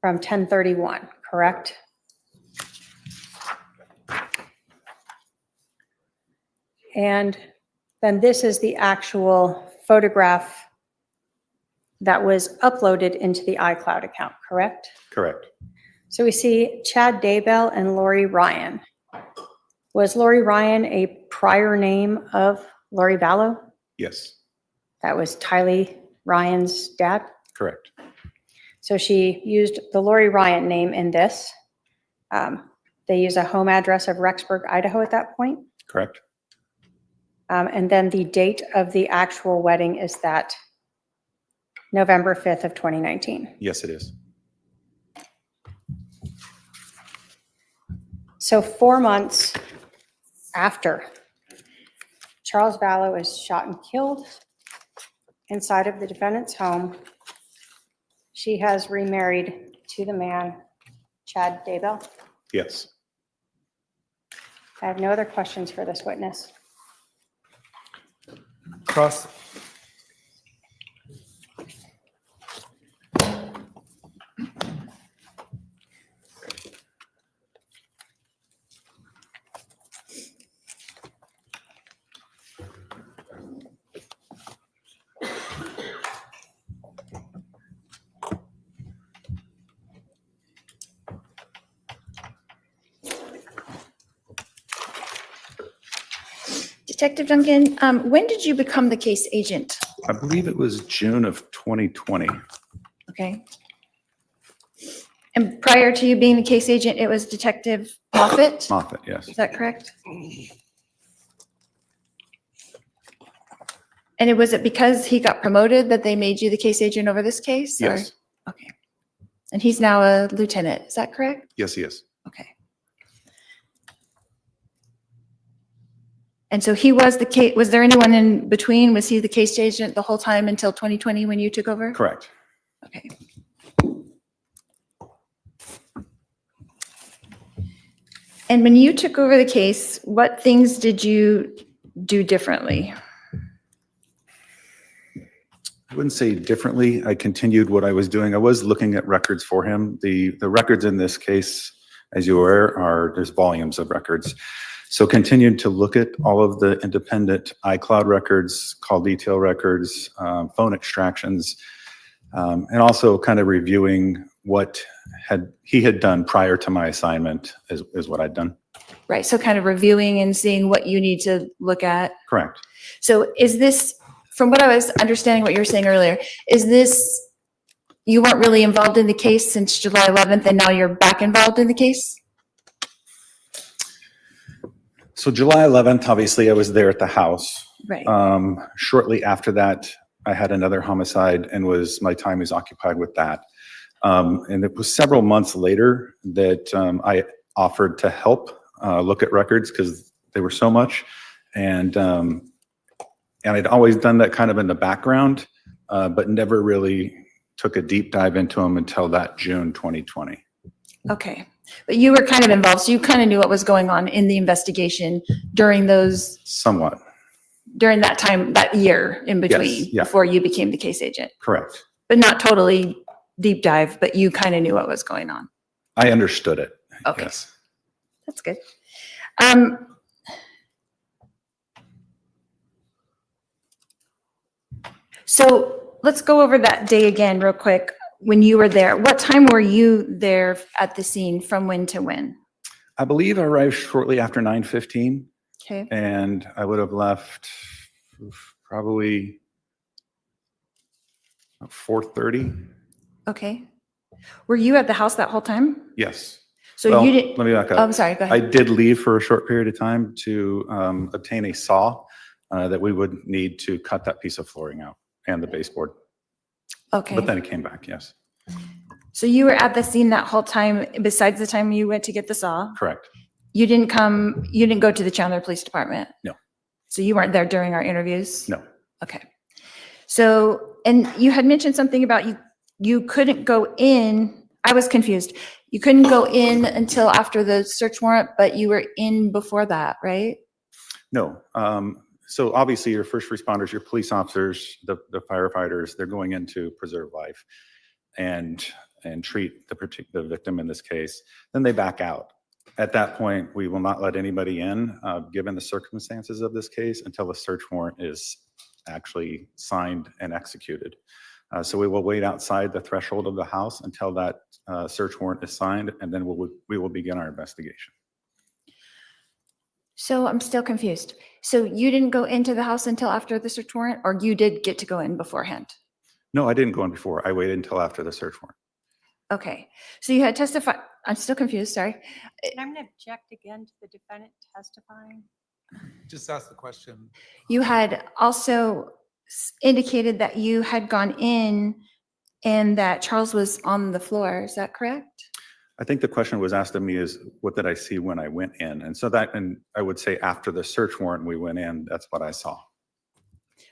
Speaker 10: from 1031, correct? And then this is the actual photograph that was uploaded into the iCloud account, correct?
Speaker 11: Correct.
Speaker 10: So we see Chad Daybell and Lori Ryan. Was Lori Ryan a prior name of Lori Vallow?
Speaker 11: Yes.
Speaker 10: That was Tylee Ryan's dad?
Speaker 11: Correct.
Speaker 10: So she used the Lori Ryan name in this. They use a home address of Rexburg, Idaho at that point.
Speaker 11: Correct.
Speaker 10: And then the date of the actual wedding is that November 5th of 2019.
Speaker 11: Yes, it is.
Speaker 10: So 4 months after Charles Vallow is shot and killed inside of the defendant's home, she has remarried to the man, Chad Daybell.
Speaker 11: Yes.
Speaker 10: I have no other questions for this witness.
Speaker 9: Cross.
Speaker 12: Detective Duncan, when did you become the case agent?
Speaker 11: I believe it was June of 2020.
Speaker 12: Okay. And prior to you being the case agent, it was Detective Moffett?
Speaker 11: Moffett, yes.
Speaker 12: Is that correct? And was it because he got promoted that they made you the case agent over this case? or-
Speaker 11: Yes.
Speaker 12: Okay. And he's now a lieutenant, is that correct?
Speaker 11: Yes, he is.
Speaker 12: Okay. And so he was the case, was there anyone in between? Was he the case agent the whole time until 2020 when you took over?
Speaker 11: Correct.
Speaker 12: Okay. And when you took over the case, what things did you do differently?
Speaker 11: I wouldn't say differently. I continued what I was doing. I was looking at records for him. The records in this case, as you are, there's volumes of records. So continued to look at all of the independent iCloud records, call detail records, phone extractions, and also kind of reviewing what he had done prior to my assignment is what I'd done.
Speaker 12: Right, so kind of reviewing and seeing what you need to look at.
Speaker 11: Correct.
Speaker 12: So is this, from what I was understanding what you were saying earlier, is this, you weren't really involved in the case since July 11th and now you're back involved in the case?
Speaker 11: So July 11th, obviously I was there at the house.
Speaker 12: Right.
Speaker 11: Shortly after that, I had another homicide and my time was occupied with that. And it was several months later that I offered to help look at records because they were so much. And I'd always done that kind of in the background, but never really took a deep dive into them until that June 2020.
Speaker 12: Okay, but you were kind of involved, so you kind of knew what was going on in the investigation during those,
Speaker 11: Somewhat.
Speaker 12: during that time, that year in between,
Speaker 11: Yes, yeah.
Speaker 12: before you became the case agent.
Speaker 11: Correct.
Speaker 12: But not totally deep dive, but you kind of knew what was going on.
Speaker 11: I understood it.
Speaker 12: Okay.
Speaker 11: Yes.
Speaker 12: That's good. So let's go over that day again real quick. When you were there, what time were you there at the scene, from when to when?
Speaker 11: I believe I arrived shortly after 9:15.
Speaker 12: Okay.
Speaker 11: And I would have left probably 4:30.
Speaker 12: Okay. Were you at the house that whole time?
Speaker 11: Yes.
Speaker 12: So
Speaker 11: Well,
Speaker 12: you didn't,
Speaker 11: let me back up.
Speaker 12: oh, I'm sorry, go
Speaker 11: I
Speaker 12: ahead.
Speaker 11: did leave for a short period of time to obtain a saw that we would need to cut that piece of flooring out and the baseboard.
Speaker 12: Okay.
Speaker 11: But then it came back, yes.
Speaker 12: So you were at the scene that whole time, besides the time you went to get the saw?
Speaker 11: Correct.
Speaker 12: You didn't go to the Chandler Police Department?
Speaker 11: No.
Speaker 12: So you weren't there during our interviews?
Speaker 11: No.
Speaker 12: Okay. So, and you had mentioned something about you couldn't go in, I was confused. You couldn't go in until after the search warrant, but you were in before that, right?
Speaker 11: No. So obviously your first responders, your police officers, the firefighters, they're going in to preserve life and treat the victim in this case. Then they back out. At that point, we will not let anybody in, given the circumstances of this case, until the search warrant is actually signed and executed. So we will wait outside the threshold of the house until that search warrant is signed, and then we will begin our investigation.
Speaker 12: So I'm still confused. So you didn't go into the house until after the search warrant, or you did get to go in beforehand?
Speaker 11: No, I didn't go in before. I waited until after the search warrant.
Speaker 12: Okay. So you had testified, I'm still confused, sorry.
Speaker 10: And I'm going to object again to the defendant testifying.
Speaker 9: Just ask the question.
Speaker 12: You had also indicated that you had gone in and that Charles was on the floor. Is that correct?
Speaker 11: I think the question was asked of me is, what did I see when I went in? And so that, and I would say after the search warrant we went in, that's what I saw.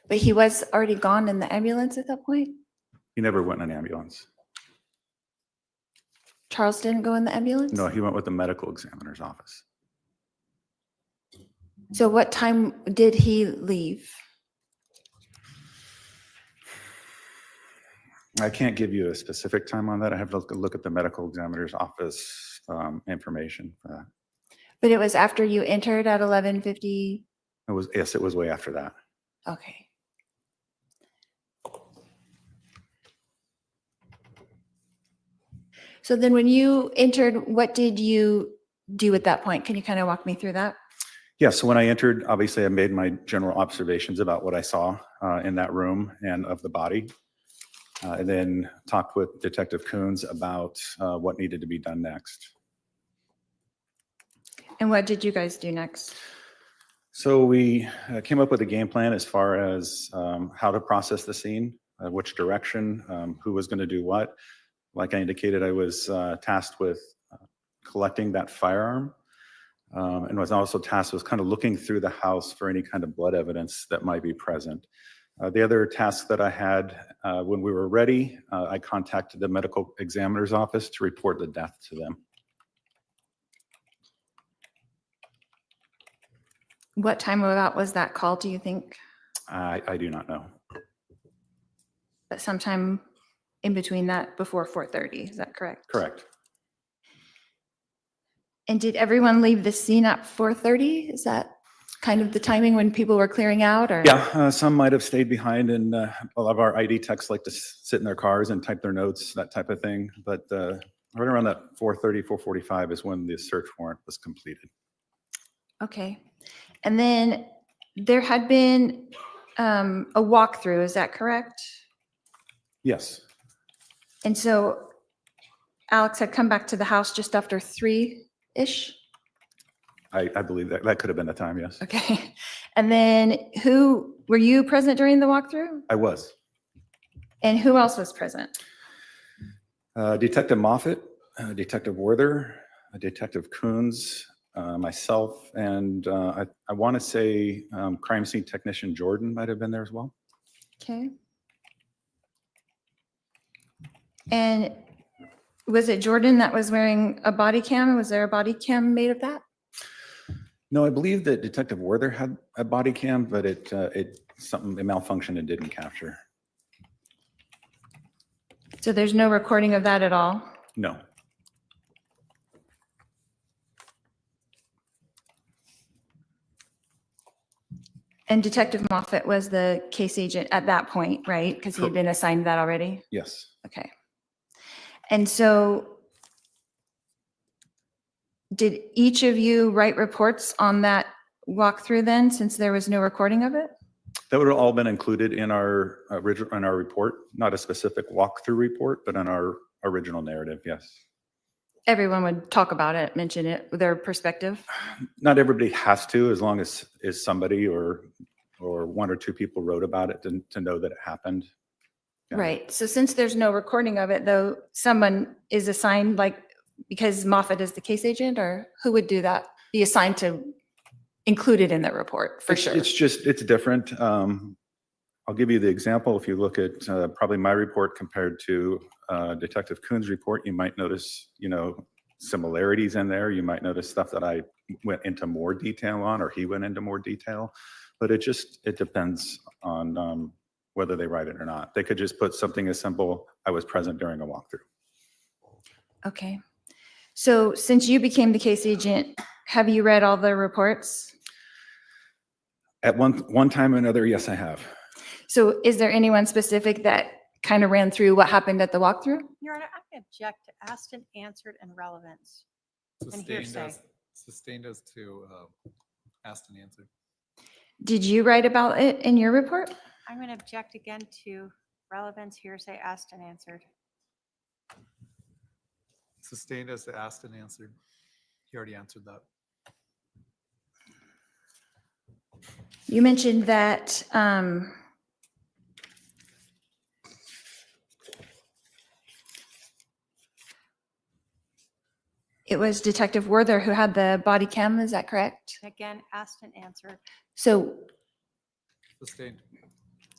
Speaker 12: But he was already gone in the ambulance at that point?
Speaker 11: He never went in an ambulance.
Speaker 12: Charles didn't go in the ambulance?
Speaker 11: No, he went with the medical examiner's office.
Speaker 12: So what time did he leave?
Speaker 11: I can't give you a specific time on that. I have to look at the medical examiner's office information for that.
Speaker 12: But it was after you entered at 11:50?
Speaker 11: Yes, it was way after that.
Speaker 12: Okay. So then when you entered, what did you do at that point? Can you kind of walk me through that?
Speaker 11: Yeah, so when I entered, obviously I made my general observations about what I saw in that room and of the body. And then talked with Detective Coons about what needed to be done next.
Speaker 12: And what did you guys do next?
Speaker 11: So we came up with a game plan as far as how to process the scene, which direction, who was going to do what. Like I indicated, I was tasked with collecting that firearm and was also tasked with kind of looking through the house for any kind of blood evidence that might be present. The other task that I had when we were ready, I contacted the medical examiner's office to report the death to them.
Speaker 12: What time about was that call, do you think?
Speaker 11: I do not know.
Speaker 12: But sometime in between that, before 4:30, is that correct?
Speaker 11: Correct.
Speaker 12: And did everyone leave the scene at 4:30? Is that kind of the timing when people were clearing out, or?
Speaker 11: Yeah, some might have stayed behind, and a lot of our ID techs like to sit in their cars and type their notes, that type of thing. But right around that 4:30, 4:45 is when the search warrant was completed.
Speaker 12: Okay. And then there had been a walkthrough, is that correct?
Speaker 11: Yes.
Speaker 12: And so Alex had come back to the house just after 3-ish?
Speaker 11: I believe that could have been the time, yes.
Speaker 12: Okay. And then were you present during the walkthrough?
Speaker 11: I was.
Speaker 12: And who else was present?
Speaker 11: Detective Moffett, Detective Werther, Detective Coons, myself, and I want to say crime scene technician Jordan might have been there as well.
Speaker 12: Okay. And was it Jordan that was wearing a body cam? Was there a body cam made of that?
Speaker 11: No, I believe that Detective Werther had a body cam, but it malfunctioned and didn't capture.
Speaker 12: So there's no recording of that at all?
Speaker 11: No.
Speaker 12: And Detective Moffett was the case agent at that point, right? Because he had been assigned that already?
Speaker 11: Yes.
Speaker 12: Okay. And so did each of you write reports on that walkthrough then, since there was no recording of it?
Speaker 11: That would have all been included in our original, in our report, not a specific walkthrough report, but in our original narrative, yes.
Speaker 12: Everyone would talk about it, mention it, their perspective?
Speaker 11: Not everybody has to, as long as somebody or one or two people wrote about it to know that it happened. Yeah.
Speaker 12: Right. So since there's no recording of it, though, someone is assigned, like, because Moffett is the case agent, or who would do that? Be assigned to include it in the report, for sure.
Speaker 11: It's different. I'll give you the example. If you look at probably my report compared to Detective Coons' report, you might notice, similarities in there. You might notice stuff that I went into more detail on, or he went into more detail. But it depends on whether they write it or not. They could just put something as simple, I was present during a walkthrough.
Speaker 12: Okay. So since you became the case agent, have you read all the reports?
Speaker 11: At one time or another, yes, I have.
Speaker 12: So is there anyone specific that kind of ran through what happened at the walkthrough?
Speaker 10: Your Honor, I object to asked and answered and relevance. And hearsay.
Speaker 9: Sustained as to asked and answered.
Speaker 12: Did you write about it in your report?
Speaker 10: I'm going to object again to relevance, hearsay, asked and answered.
Speaker 9: Sustained as to asked and answered. He already answered that.
Speaker 12: You mentioned that it was Detective Werther who had the body cam, is that correct?
Speaker 10: Again, asked and answered.
Speaker 12: So
Speaker 9: Sustained.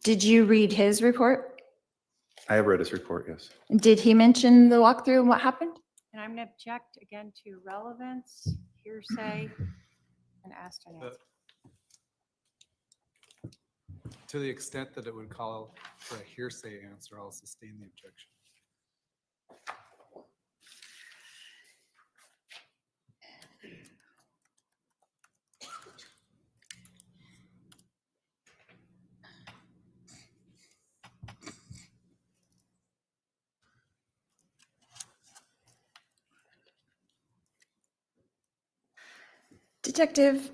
Speaker 12: did you read his report?
Speaker 11: I have read his report, yes.
Speaker 12: Did he mention the walkthrough and what happened?
Speaker 10: And I'm going to object again to relevance, hearsay, and asked and answered.
Speaker 9: To the extent that it would call for a hearsay answer, I'll sustain the objection.
Speaker 12: Detective,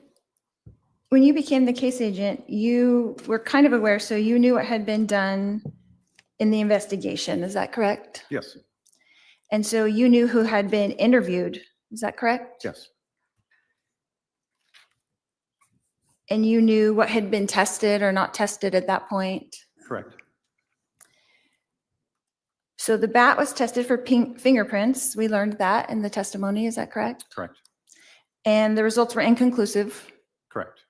Speaker 12: when you became the case agent, you were kind of aware, so you knew what had been done in the investigation, is that correct?
Speaker 11: Yes.
Speaker 12: And so you knew who had been interviewed, is that correct?
Speaker 11: Yes.
Speaker 12: And you knew what had been tested or not tested at that point?
Speaker 11: Correct.
Speaker 12: So the bat was tested for fingerprints. We learned that in the testimony. Is that correct?
Speaker 11: Correct.
Speaker 12: And the results were inconclusive.
Speaker 11: Correct.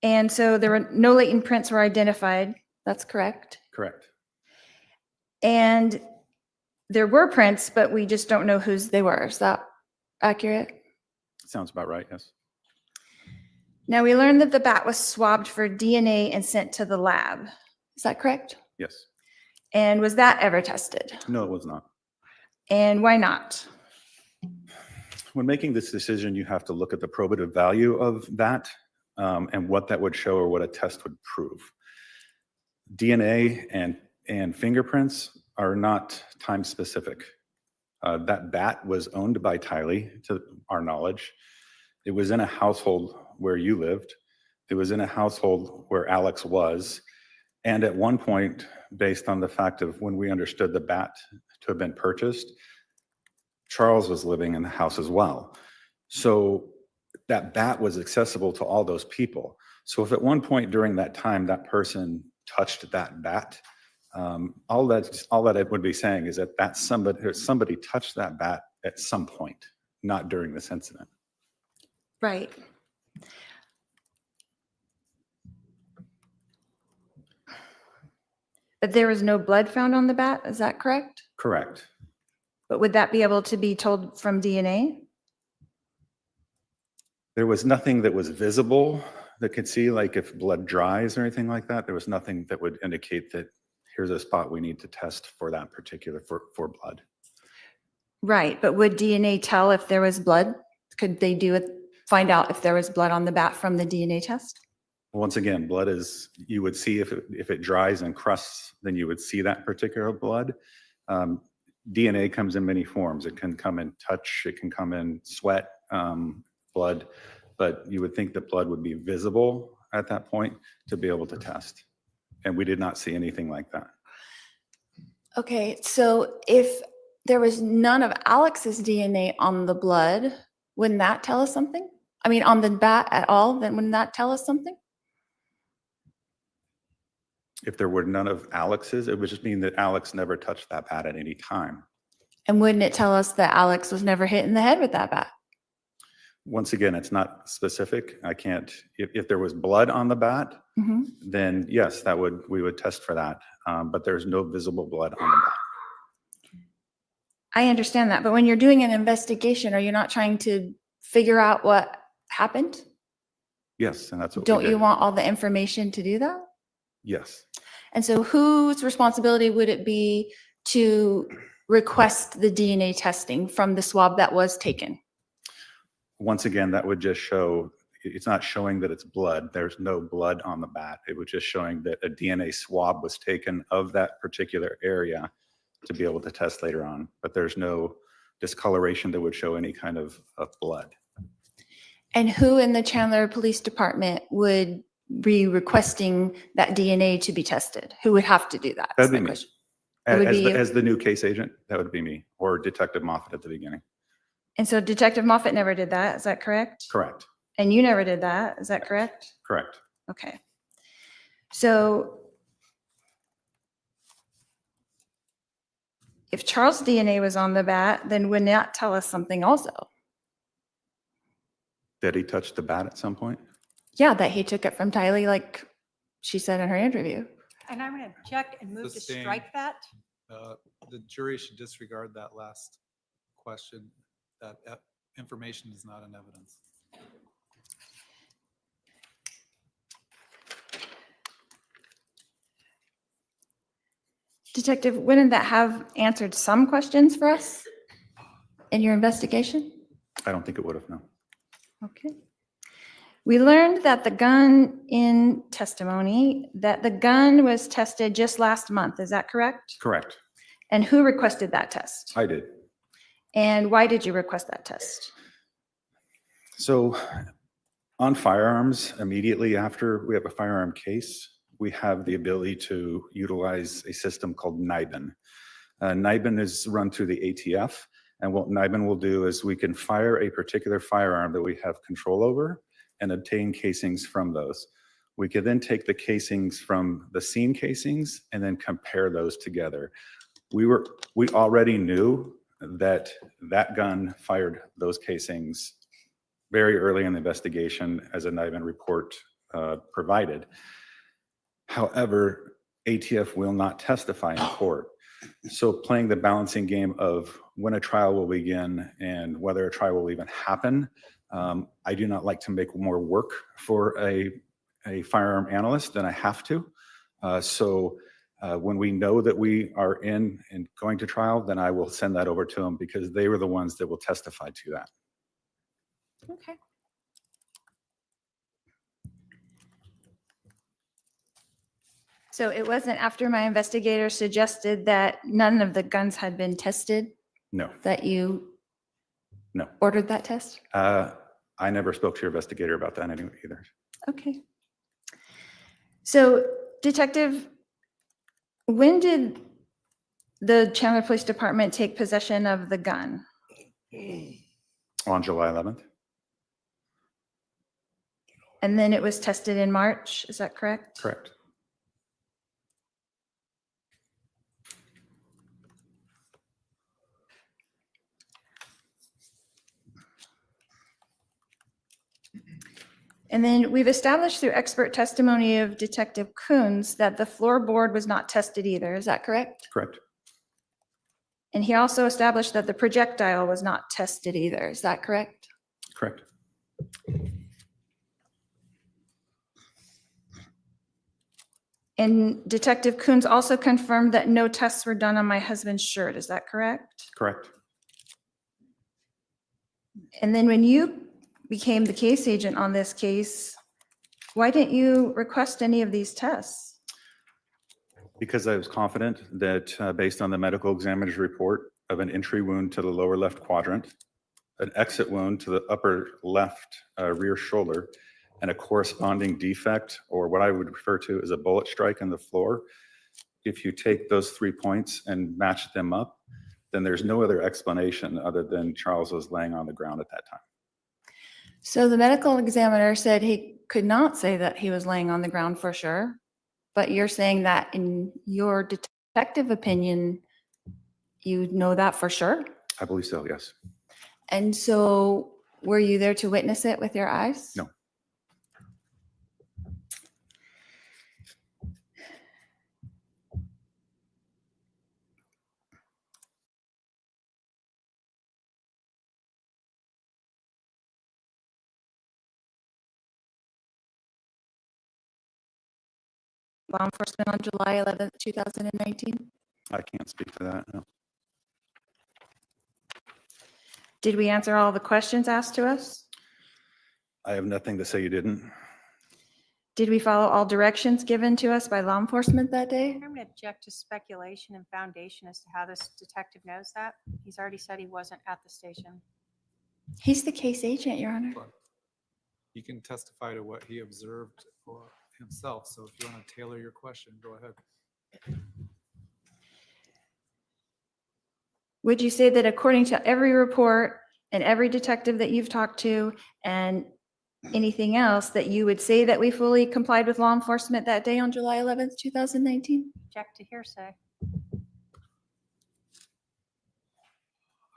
Speaker 12: And so there were no latent prints were identified. That's correct.
Speaker 11: Correct.
Speaker 12: And there were prints, but we just don't know whose they were. Is that accurate?
Speaker 11: Sounds about right, yes.
Speaker 12: Now we learned that the bat was swabbed for DNA and sent to the lab. Is that correct?
Speaker 11: Yes.
Speaker 12: And was that ever tested?
Speaker 11: No, it was not.
Speaker 12: And why not?
Speaker 11: When making this decision, you have to look at the probative value of that and what that would show or what a test would prove. DNA and fingerprints are not time specific. That bat was owned by Tylee, to our knowledge. It was in a household where you lived. It was in a household where Alex was. And at one point, based on the fact of when we understood the bat to have been purchased, Charles was living in the house as well. So that bat was accessible to all those people. So if at one point during that time, that person touched that bat, all that it would be saying is that somebody touched that bat at some point, not during this incident.
Speaker 12: Right. But there was no blood found on the bat, is that correct?
Speaker 11: Correct.
Speaker 12: But would that be able to be told from DNA?
Speaker 11: There was nothing that was visible that could see, like if blood dries or anything like that. There was nothing that would indicate that here's a spot we need to test for that particular, for blood.
Speaker 12: Right, but would DNA tell if there was blood? Could they find out if there was blood on the bat from the DNA test?
Speaker 11: Once again, blood is, you would see if it dries and crusts, then you would see that particular blood. DNA comes in many forms. It can come in touch, it can come in sweat, blood, but you would think that blood would be visible at that point to be able to test. And we did not see anything like that. Okay, so if there was none of Alex's DNA on the blood, wouldn't that tell us something? I mean, on the bat at all, then wouldn't that tell us something? If there were none of Alex's, it would just mean that Alex never touched that bat at any time.
Speaker 12: And wouldn't it tell us that Alex was never hit in the head with that bat?
Speaker 11: Once again, it's not specific. I can't, if there was blood on the bat, then yes, we would test for that. But there's no visible blood on the bat.
Speaker 12: I understand that, but when you're doing an investigation, are you not trying to figure out what happened?
Speaker 11: Yes, and that's what
Speaker 12: Don't
Speaker 11: we did.
Speaker 12: you want all the information to do that?
Speaker 11: Yes.
Speaker 12: And so whose responsibility would it be to request the DNA testing from the swab that was taken?
Speaker 11: Once again, that would just show, it's not showing that it's blood. There's no blood on the bat. It was just showing that a DNA swab was taken of that particular area to be able to test later on. But there's no discoloration that would show any kind of blood.
Speaker 12: And who in the Chandler Police Department would be requesting that DNA to be tested? Who would have to do that?
Speaker 11: That'd be me.
Speaker 12: As
Speaker 11: the new case agent, that would be me, or Detective Moffat at the beginning.
Speaker 12: And so Detective Moffat never did that, is that correct?
Speaker 11: Correct.
Speaker 12: And you never did that, is that correct?
Speaker 11: Correct.
Speaker 12: Okay. So if Charles' DNA was on the bat, then wouldn't that tell us something also?
Speaker 11: Did he touch the bat at some point?
Speaker 12: Yeah, that he took it from Tylee, like she said in her interview.
Speaker 10: And I'm going to check and move to
Speaker 9: Sustained.
Speaker 10: strike that.
Speaker 9: The jury should disregard that last question. That information is not in evidence.
Speaker 12: Detective, wouldn't that have answered some questions for us in your investigation?
Speaker 11: I don't think it would have, no.
Speaker 12: Okay. We learned that the gun in testimony, that the gun was tested just last month. Is that correct?
Speaker 11: Correct.
Speaker 12: And who requested that test?
Speaker 11: I did.
Speaker 12: And why did you request that test?
Speaker 11: So on firearms, immediately after we have a firearm case, we have the ability to utilize a system called NIBIN. NIBIN is run through the ATF. And what NIBIN will do is we can fire a particular firearm that we have control over, and obtain casings from those. We could then take the casings from the scene casings and then compare those together. We already knew that that gun fired those casings very early in the investigation, as a indictment report provided. However, ATF will not testify in court. So playing the balancing game of when a trial will begin and whether a trial will even happen, I do not like to make more work for a firearm analyst than I have to. When we know that we are in and going to trial, then I will send that over to them because they were the ones that will testify to that.
Speaker 12: Okay. So it wasn't after my investigator suggested that none of the guns had been tested
Speaker 11: No,
Speaker 12: that you
Speaker 11: no.
Speaker 12: ordered that test?
Speaker 11: I never spoke to your investigator about that anyway either.
Speaker 12: Okay. So, Detective, when did the Chandler Police Department take possession of the gun?
Speaker 11: On July 11th?
Speaker 12: And then it was tested in March, is that correct?
Speaker 11: Correct.
Speaker 12: And then we've established through expert testimony of Detective Coons that the floorboard was not tested either, is that correct?
Speaker 11: Correct.
Speaker 12: And he also established that the projectile was not tested either, is that correct?
Speaker 11: Correct.
Speaker 12: And Detective Coons also confirmed that no tests were done on my husband's shirt, is that correct?
Speaker 11: Correct.
Speaker 12: And then when you became the case agent on this case, why didn't you request any of these tests?
Speaker 11: Because I was confident that based on the medical examiner's report of an entry wound to the lower left quadrant, an exit wound to the upper left rear shoulder, and a corresponding defect, or what I would refer to as a bullet strike in the floor, if you take those 3 points and match them up, then there's no other explanation other than Charles was laying on the ground at that time.
Speaker 12: So the medical examiner said he could not say that he was laying on the ground for sure, but you're saying that in your detective opinion, you know that for sure?
Speaker 11: I believe so, yes.
Speaker 12: And so were you there to witness it with your eyes?
Speaker 11: No.
Speaker 12: Law enforcement on July 11th, 2019?
Speaker 11: I can't speak to that, no.
Speaker 12: Did we answer all the questions asked to us?
Speaker 11: I have nothing to say you didn't.
Speaker 12: Did we follow all directions given to us by law enforcement that day?
Speaker 10: I'm going to object to speculation and foundation as to how this detective knows that. He's already said he wasn't at the station.
Speaker 12: He's the case agent, Your Honor.
Speaker 9: But he can testify to what he observed for himself. So if you want to tailor your question, go ahead.
Speaker 12: Would you say that according to every report and every detective that you've talked to and anything else, that you would say that we fully complied with law enforcement that day on July 11th, 2019?
Speaker 10: Object to hearsay.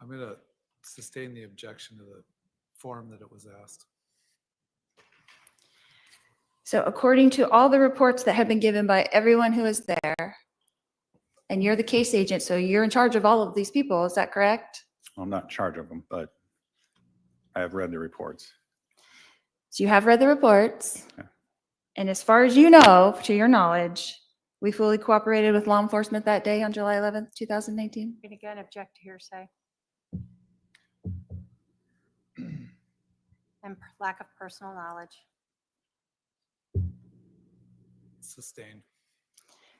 Speaker 9: I'm going to sustain the objection to the form that it was asked.
Speaker 12: So according to all the reports that have been given by everyone who was there, and you're the case agent, so you're in charge of all of these people, is that correct?
Speaker 11: I'm not in charge of them, but I have read the reports.
Speaker 12: So you have read the reports.
Speaker 11: Yeah.
Speaker 12: And as far as you know, to your knowledge, we fully cooperated with law enforcement that day on July 11th, 2019?
Speaker 10: And again, object to hearsay. And lack of personal knowledge.
Speaker 9: Sustained.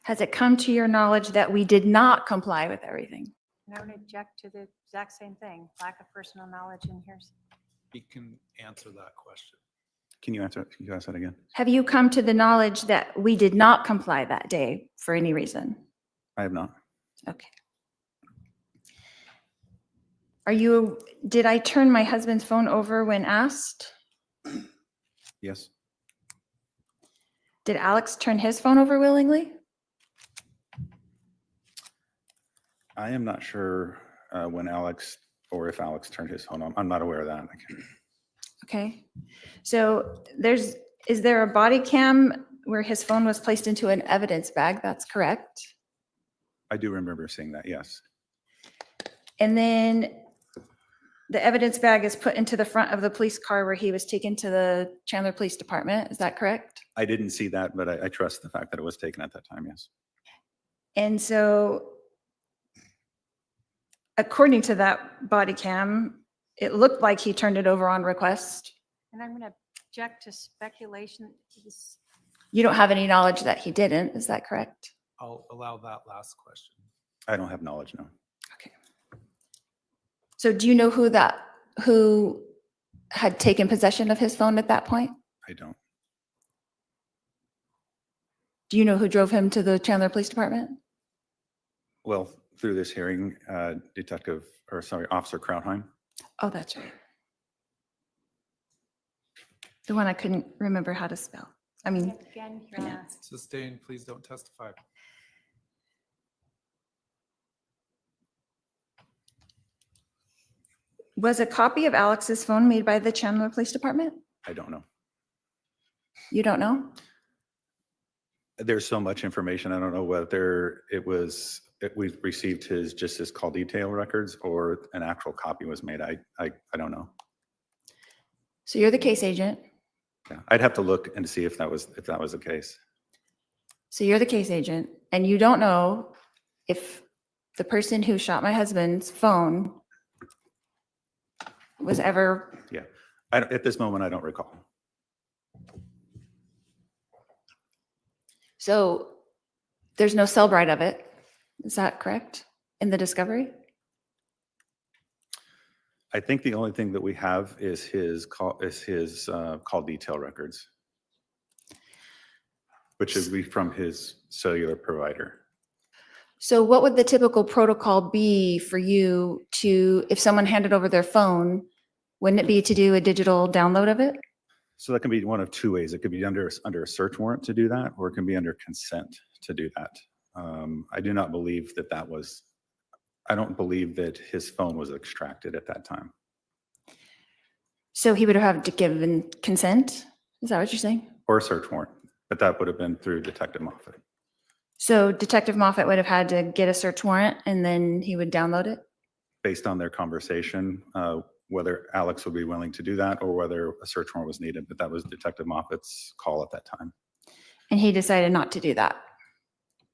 Speaker 12: Has it come to your knowledge that we did not comply with everything?
Speaker 10: And I would object to the exact same thing, lack of personal knowledge and hearsay.
Speaker 9: He can answer that question.
Speaker 11: Can you answer that again?
Speaker 12: Have you come to the knowledge that we did not comply that day for any reason?
Speaker 11: I have not.
Speaker 12: Okay. Did I turn my husband's phone over when asked?
Speaker 11: Yes.
Speaker 12: Did Alex turn his phone over willingly?
Speaker 11: I am not sure when Alex or if Alex turned his phone on. I'm not aware of that.
Speaker 12: Okay. So is there a body cam where his phone was placed into an evidence bag? That's correct.
Speaker 11: I do remember seeing that, yes.
Speaker 12: And then the evidence bag is put into the front of the police car where he was taken to the Chandler Police Department. Is that correct?
Speaker 11: I didn't see that, but I trust the fact that it was taken at that time, yes.
Speaker 12: And so according to that body cam, it looked like he turned it over on request.
Speaker 13: And I'm going to object to speculation.
Speaker 12: You don't have any knowledge that he didn't, is that correct?
Speaker 9: I'll allow that last question.
Speaker 11: I don't have knowledge, no.
Speaker 12: Okay. So do you know who had taken possession of his phone at that point?
Speaker 11: I don't.
Speaker 12: Do you know who drove him to the Chandler Police Department?
Speaker 11: Well, through this hearing, Officer Krautheim.
Speaker 12: Oh, that's right. The one I couldn't remember how to spell. I mean,
Speaker 13: Again,
Speaker 12: pronounce.
Speaker 9: Sustained, please don't testify.
Speaker 12: Was a copy of Alex's phone made by the Chandler Police Department?
Speaker 11: I don't know.
Speaker 12: You don't know?
Speaker 11: There's so much information. I don't know whether we received his call detail records or an actual copy was made. I don't know.
Speaker 12: So you're the case agent.
Speaker 11: Yeah, I'd have to look and see if that was the case.
Speaker 12: So you're the case agent and you don't know if the person who shot my husband's phone was ever.
Speaker 11: Yeah. At this moment, I don't recall.
Speaker 12: So there's no Cellbrite of it. Is that correct? In the discovery?
Speaker 11: I think the only thing that we have is his call detail records, which would be from his cellular provider.
Speaker 12: So what would the typical protocol be for you if someone handed over their phone, wouldn't it be to do a digital download of it?
Speaker 11: So that can be one of two ways. It could be under a search warrant to do that, or it can be under consent to do that. I do not believe I don't believe that his phone was extracted at that time.
Speaker 12: So he would have to give consent? Is that what you're saying?
Speaker 11: Or a search warrant, but that would have been through Detective Moffett.
Speaker 12: So Detective Moffett would have had to get a search warrant and then he would download it?
Speaker 11: Based on their conversation, whether Alex would be willing to do that or whether a search warrant was needed, but that was Detective Moffitt's call at that time.
Speaker 12: And he decided not to do that?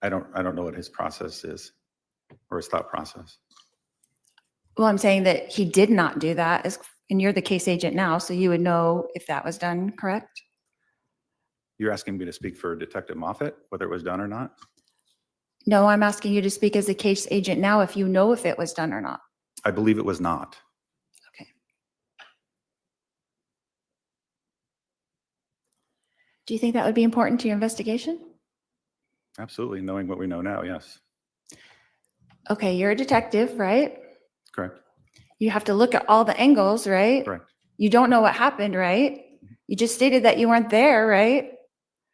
Speaker 11: I don't know what his process is or his thought process.
Speaker 12: Well, I'm saying that he did not do that, and you're the case agent now, so you would know if that was done, correct?
Speaker 11: You're asking me to speak for Detective Moffett, whether it was done or not?
Speaker 12: No, I'm asking you to speak as a case agent now if you know if it was done or not.
Speaker 11: I believe it was not.
Speaker 12: Okay. Do you think that would be important to your investigation?
Speaker 11: Absolutely, knowing what we know now, yes.
Speaker 12: Okay, you're a detective, right?
Speaker 11: Correct.
Speaker 12: You have to look at all the angles, right?
Speaker 11: Correct.
Speaker 12: You don't know what happened, right? You just stated that you weren't there, right?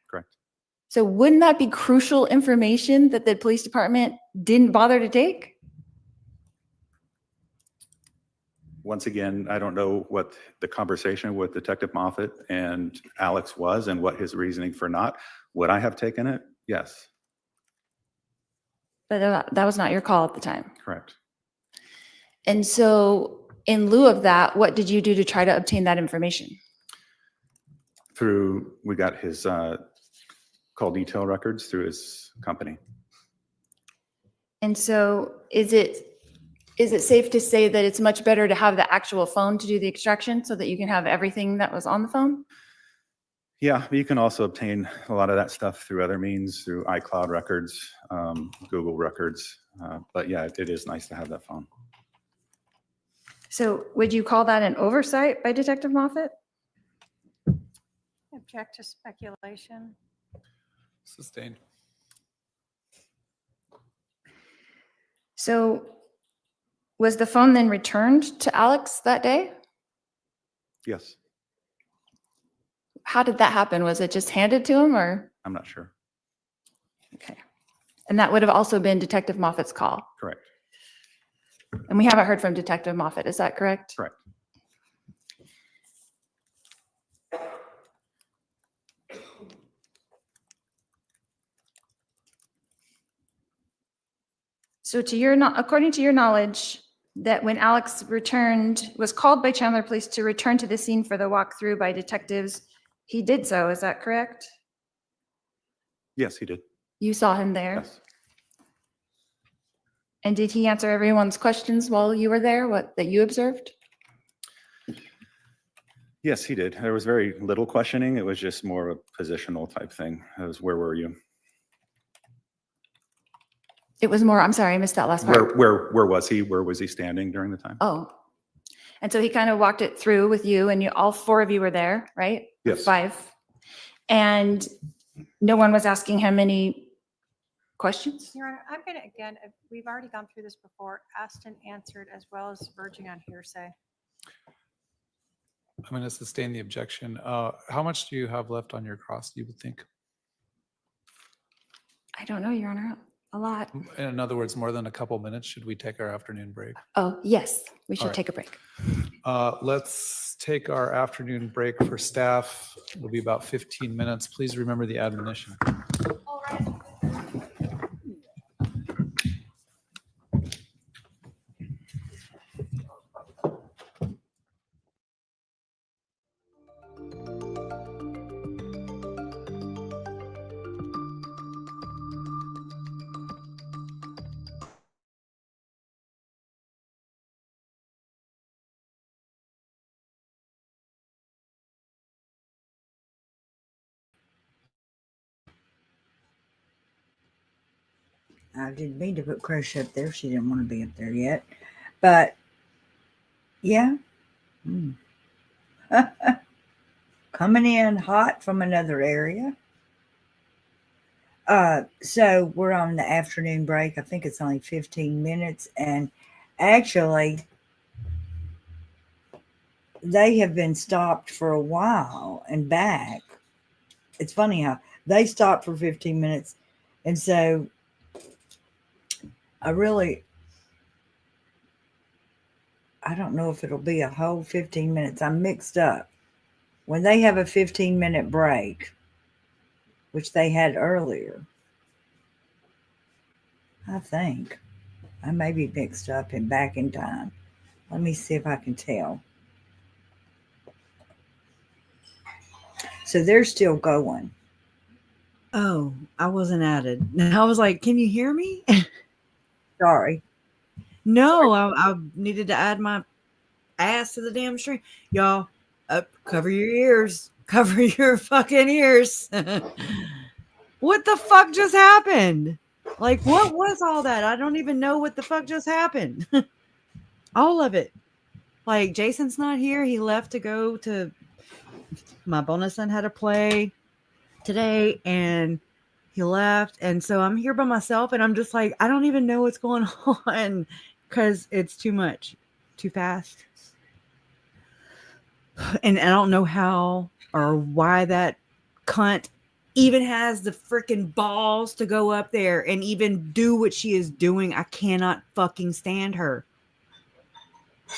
Speaker 11: Correct.
Speaker 12: So wouldn't that be crucial information that the police department didn't bother to take?
Speaker 11: Once again, I don't know what the conversation with Detective Moffett and Alex was and what his reasoning for not. Would I have taken it? Yes.
Speaker 12: But that was not your call at the time.
Speaker 11: Correct.
Speaker 12: And so in lieu of that, what did you do to try to obtain that information?
Speaker 11: We got his call detail records through his company.
Speaker 12: And so is it safe to say that it's much better to have the actual phone to do the extraction so that you can have everything that was on the phone?
Speaker 11: Yeah, but you can also obtain a lot of that stuff through other means, through iCloud records, Google records. But yeah, it is nice to have that phone.
Speaker 12: So would you call that an oversight by Detective Moffett?
Speaker 13: Object to speculation.
Speaker 9: Sustained.
Speaker 12: So was the phone then returned to Alex that day?
Speaker 11: Yes.
Speaker 12: How did that happen? Was it just handed to him or?
Speaker 11: I'm not sure.
Speaker 12: Okay. And that would have also been Detective Moffat's call.
Speaker 11: Correct.
Speaker 12: And we haven't heard from Detective Moffat. Is that correct?
Speaker 11: Correct.
Speaker 12: So according to your knowledge, that when Alex was called by Chandler Police to return to the scene for the walkthrough by detectives, he did so. Is that correct?
Speaker 11: Yes, he did.
Speaker 12: You saw him there?
Speaker 11: Yes.
Speaker 12: And did he answer everyone's questions while you were there, that you observed?
Speaker 11: Yes, he did. There was very little questioning. It was just more of a positional type thing. It was, where were you?
Speaker 12: It was more, I'm sorry, I missed that last part.
Speaker 11: Where was he? Where was he standing during the time?
Speaker 12: Oh. And so he kind of walked it through with you, and all four of you were there, right?
Speaker 11: Yes.
Speaker 12: 5. And no one was asking him any questions?
Speaker 13: Your Honor, I'm going to, again, we've already gone through this before, asked and answered, as well as verging on hearsay.
Speaker 9: I'm going to sustain the objection. How much do you have left on your cross, you would think?
Speaker 12: I don't know, Your Honor. A lot.
Speaker 9: In other words, more than a couple minutes. Should we take our afternoon break?
Speaker 12: Oh, yes, we should
Speaker 9: All right.
Speaker 12: take a break.
Speaker 9: Let's take our afternoon break for staff. It'll be about 15 minutes. Please remember the admonition.
Speaker 13: All right.
Speaker 1: I didn't mean to put Crush up there. She didn't want to be up there yet. But, yeah. Coming in hot from another area. So we're on the afternoon break. I think it's only 15 minutes. And actually, they have been stopped for a while and back. It's funny how they stopped for 15 minutes. And so I don't know if it'll be a whole 15 minutes. I'm mixed up. When they have a 15-minute break, which they had earlier, I think I may be mixed up and back in time. Let me see if I can tell. So they're still going.
Speaker 2: Oh, I wasn't added. I was like, can you hear me?
Speaker 1: Sorry.
Speaker 2: No, I needed to add my ass to the damn stream. Y'all, cover your ears. Cover your fucking ears. What the fuck just happened? Like, what was all that? I don't even know what the fuck just happened. All of it. Like, Jason's not here. He left to go to... My bonus son had a play today, and he left. And so I'm here by myself, and I'm just like, I don't even know what's going on because it's too much, too fast. And I don't know how or why that cunt even has the freaking balls to go up there and even do what she is doing. I cannot fucking stand her.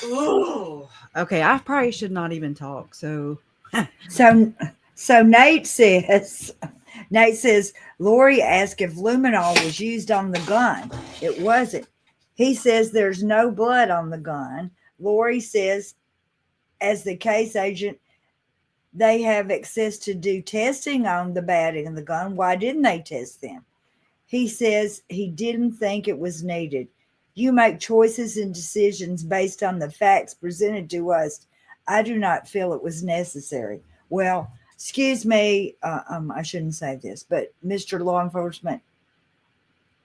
Speaker 2: Oh, okay. I probably should not even talk. So
Speaker 1: Nate says, Lori asked if luminol was used on the gun. It wasn't. He says there's no blood on the gun. Lori says, as the case agent, they have access to do testing on the batting of the gun. Why didn't they test them? He says he didn't think it was needed. You make choices and decisions based on the facts presented to us. I do not feel it was necessary. Well, excuse me, I shouldn't say this, but Mr. Law Enforcement,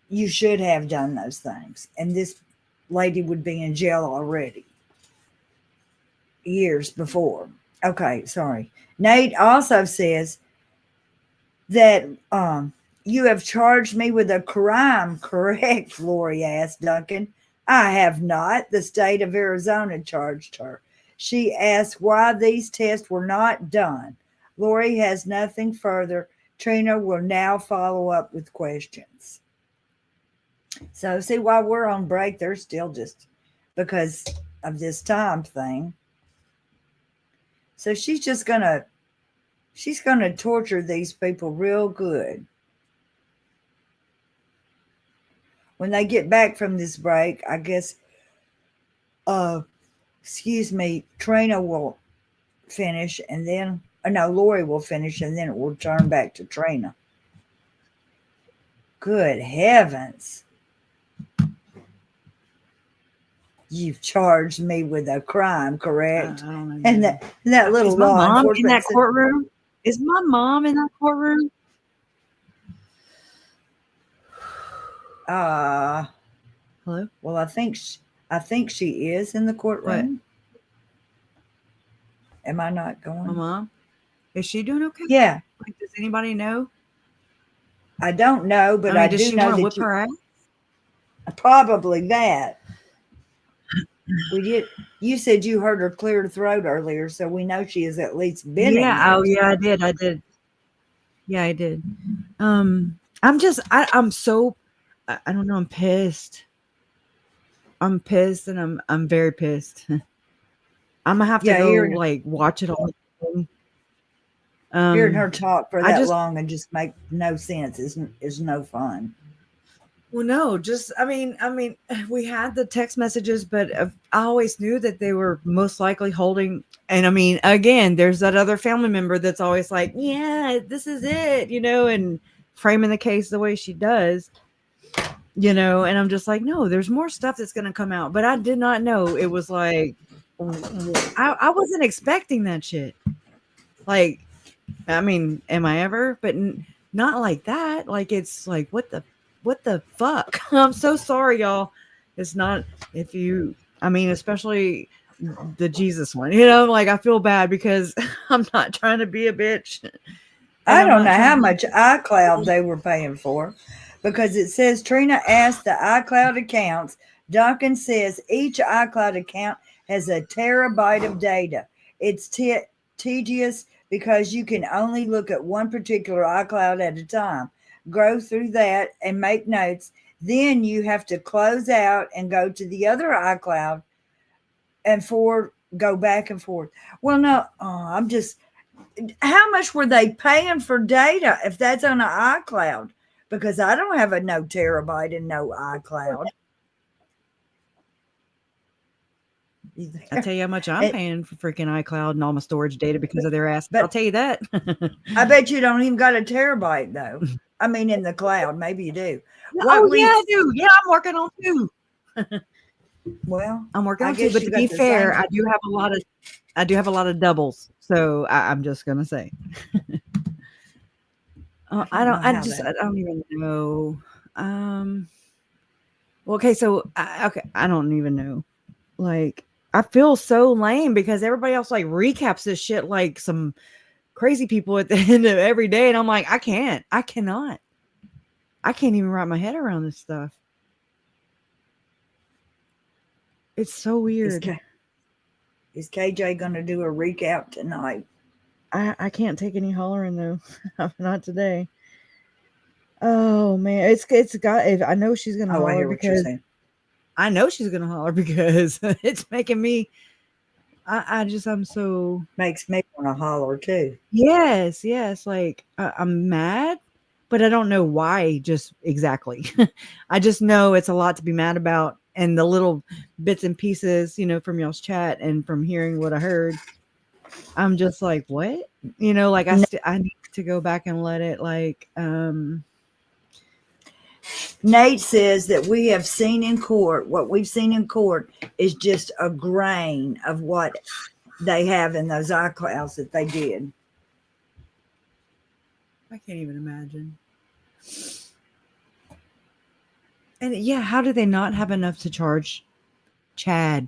Speaker 1: you should have done those things. And this lady would be in jail already. Years before. Okay, sorry. Nate also says that you have charged me with a crime, correct? Lori asked Duncan. I have not. The state of Arizona charged her. She asked why these tests were not done. Lori has nothing further. Trina will now follow up with questions. So see, while we're on break, they're still just because of this time thing. So she's gonna torture these people real good. When they get back from this break, I guess Trina will finish and then no, Lori will finish and then it will turn back to Trina. Good heavens. You've charged me with a crime, correct?
Speaker 2: I don't know.
Speaker 1: And that little
Speaker 2: Is my
Speaker 1: law
Speaker 2: mom in
Speaker 1: enforcement
Speaker 2: that courtroom? Is my mom in that courtroom?
Speaker 1: Hello? Well, I think she is in the courtroom. What? Am I not going?
Speaker 2: My mom? Is she doing okay?
Speaker 1: Yeah.
Speaker 2: Like, does anybody know?
Speaker 1: I don't know, but I
Speaker 2: does
Speaker 1: do
Speaker 2: she
Speaker 1: know
Speaker 2: want to
Speaker 1: that
Speaker 2: whip her ass?
Speaker 1: Probably that. We did. You said you heard her clear her throat earlier, so we know she has at least been in there.
Speaker 2: Oh yeah, I did. Yeah, I did. I'm so I don't know, I'm pissed. I'm pissed and I'm very pissed. I'm gonna have to go watch it all.
Speaker 1: Hearing her talk for that long and just make no sense is no fun.
Speaker 2: Well, no, we had the text messages, but I always knew that they were most likely holding. And again, there's that other family member that's always like, yeah, this is it, and framing the case the way she does, and I'm just like, no, there's more stuff that's going to come out. But I did not know it was like, I wasn't expecting that shit. Like, am I ever? But not like that. Like, it's like, what the fuck? I'm so sorry, y'all. It's not, especially the Jesus one, I feel bad because I'm not trying to be a bitch.
Speaker 1: I don't know how much iCloud they were paying for because it says Trina asked the iCloud accounts. Duncan says each iCloud account has a terabyte of data. It's tedious because you can only look at one particular iCloud at a time. Go through that and make notes. Then you have to close out and go to the other iCloud and go back and forth. Well, no, how much were they paying for data if that's on an iCloud? Because I don't have no terabyte and no iCloud.
Speaker 2: I'll tell you how much I'm paying for freaking iCloud and all my storage data because of their ass. But I'll tell you that.
Speaker 1: I bet you don't even got a terabyte though. In the cloud, maybe you do.
Speaker 2: I do. Yeah, I'm working on two.
Speaker 1: Well,
Speaker 2: I'm working on two, but to be fair, I do have a lot of doubles. So I'm just gonna say. I don't even know. Okay, so I don't even know. Like, I feel so lame because everybody else recaps this shit like some crazy people at the end of every day, and I'm like, I can't even wrap my head around this stuff. It's so weird.
Speaker 1: Is KJ gonna do a recap tonight?
Speaker 2: I can't take any hollering though. Not today. Oh man, it's got. I know she's gonna holler because I know she's gonna holler because it's making me. I'm so
Speaker 1: makes me want to holler too.
Speaker 2: Yes. Like I'm mad, but I don't know why. Just exactly. I just know it's a lot to be mad about, and the little bits and pieces, from y'all's chat and from hearing what I heard. I'm just like, what? I need to go back and let it
Speaker 1: Nate says that we have seen in court, what we've seen in court is just a grain of what they have in those iClouds that they did.
Speaker 2: I can't even imagine. And yeah, how do they not have enough to charge Chad?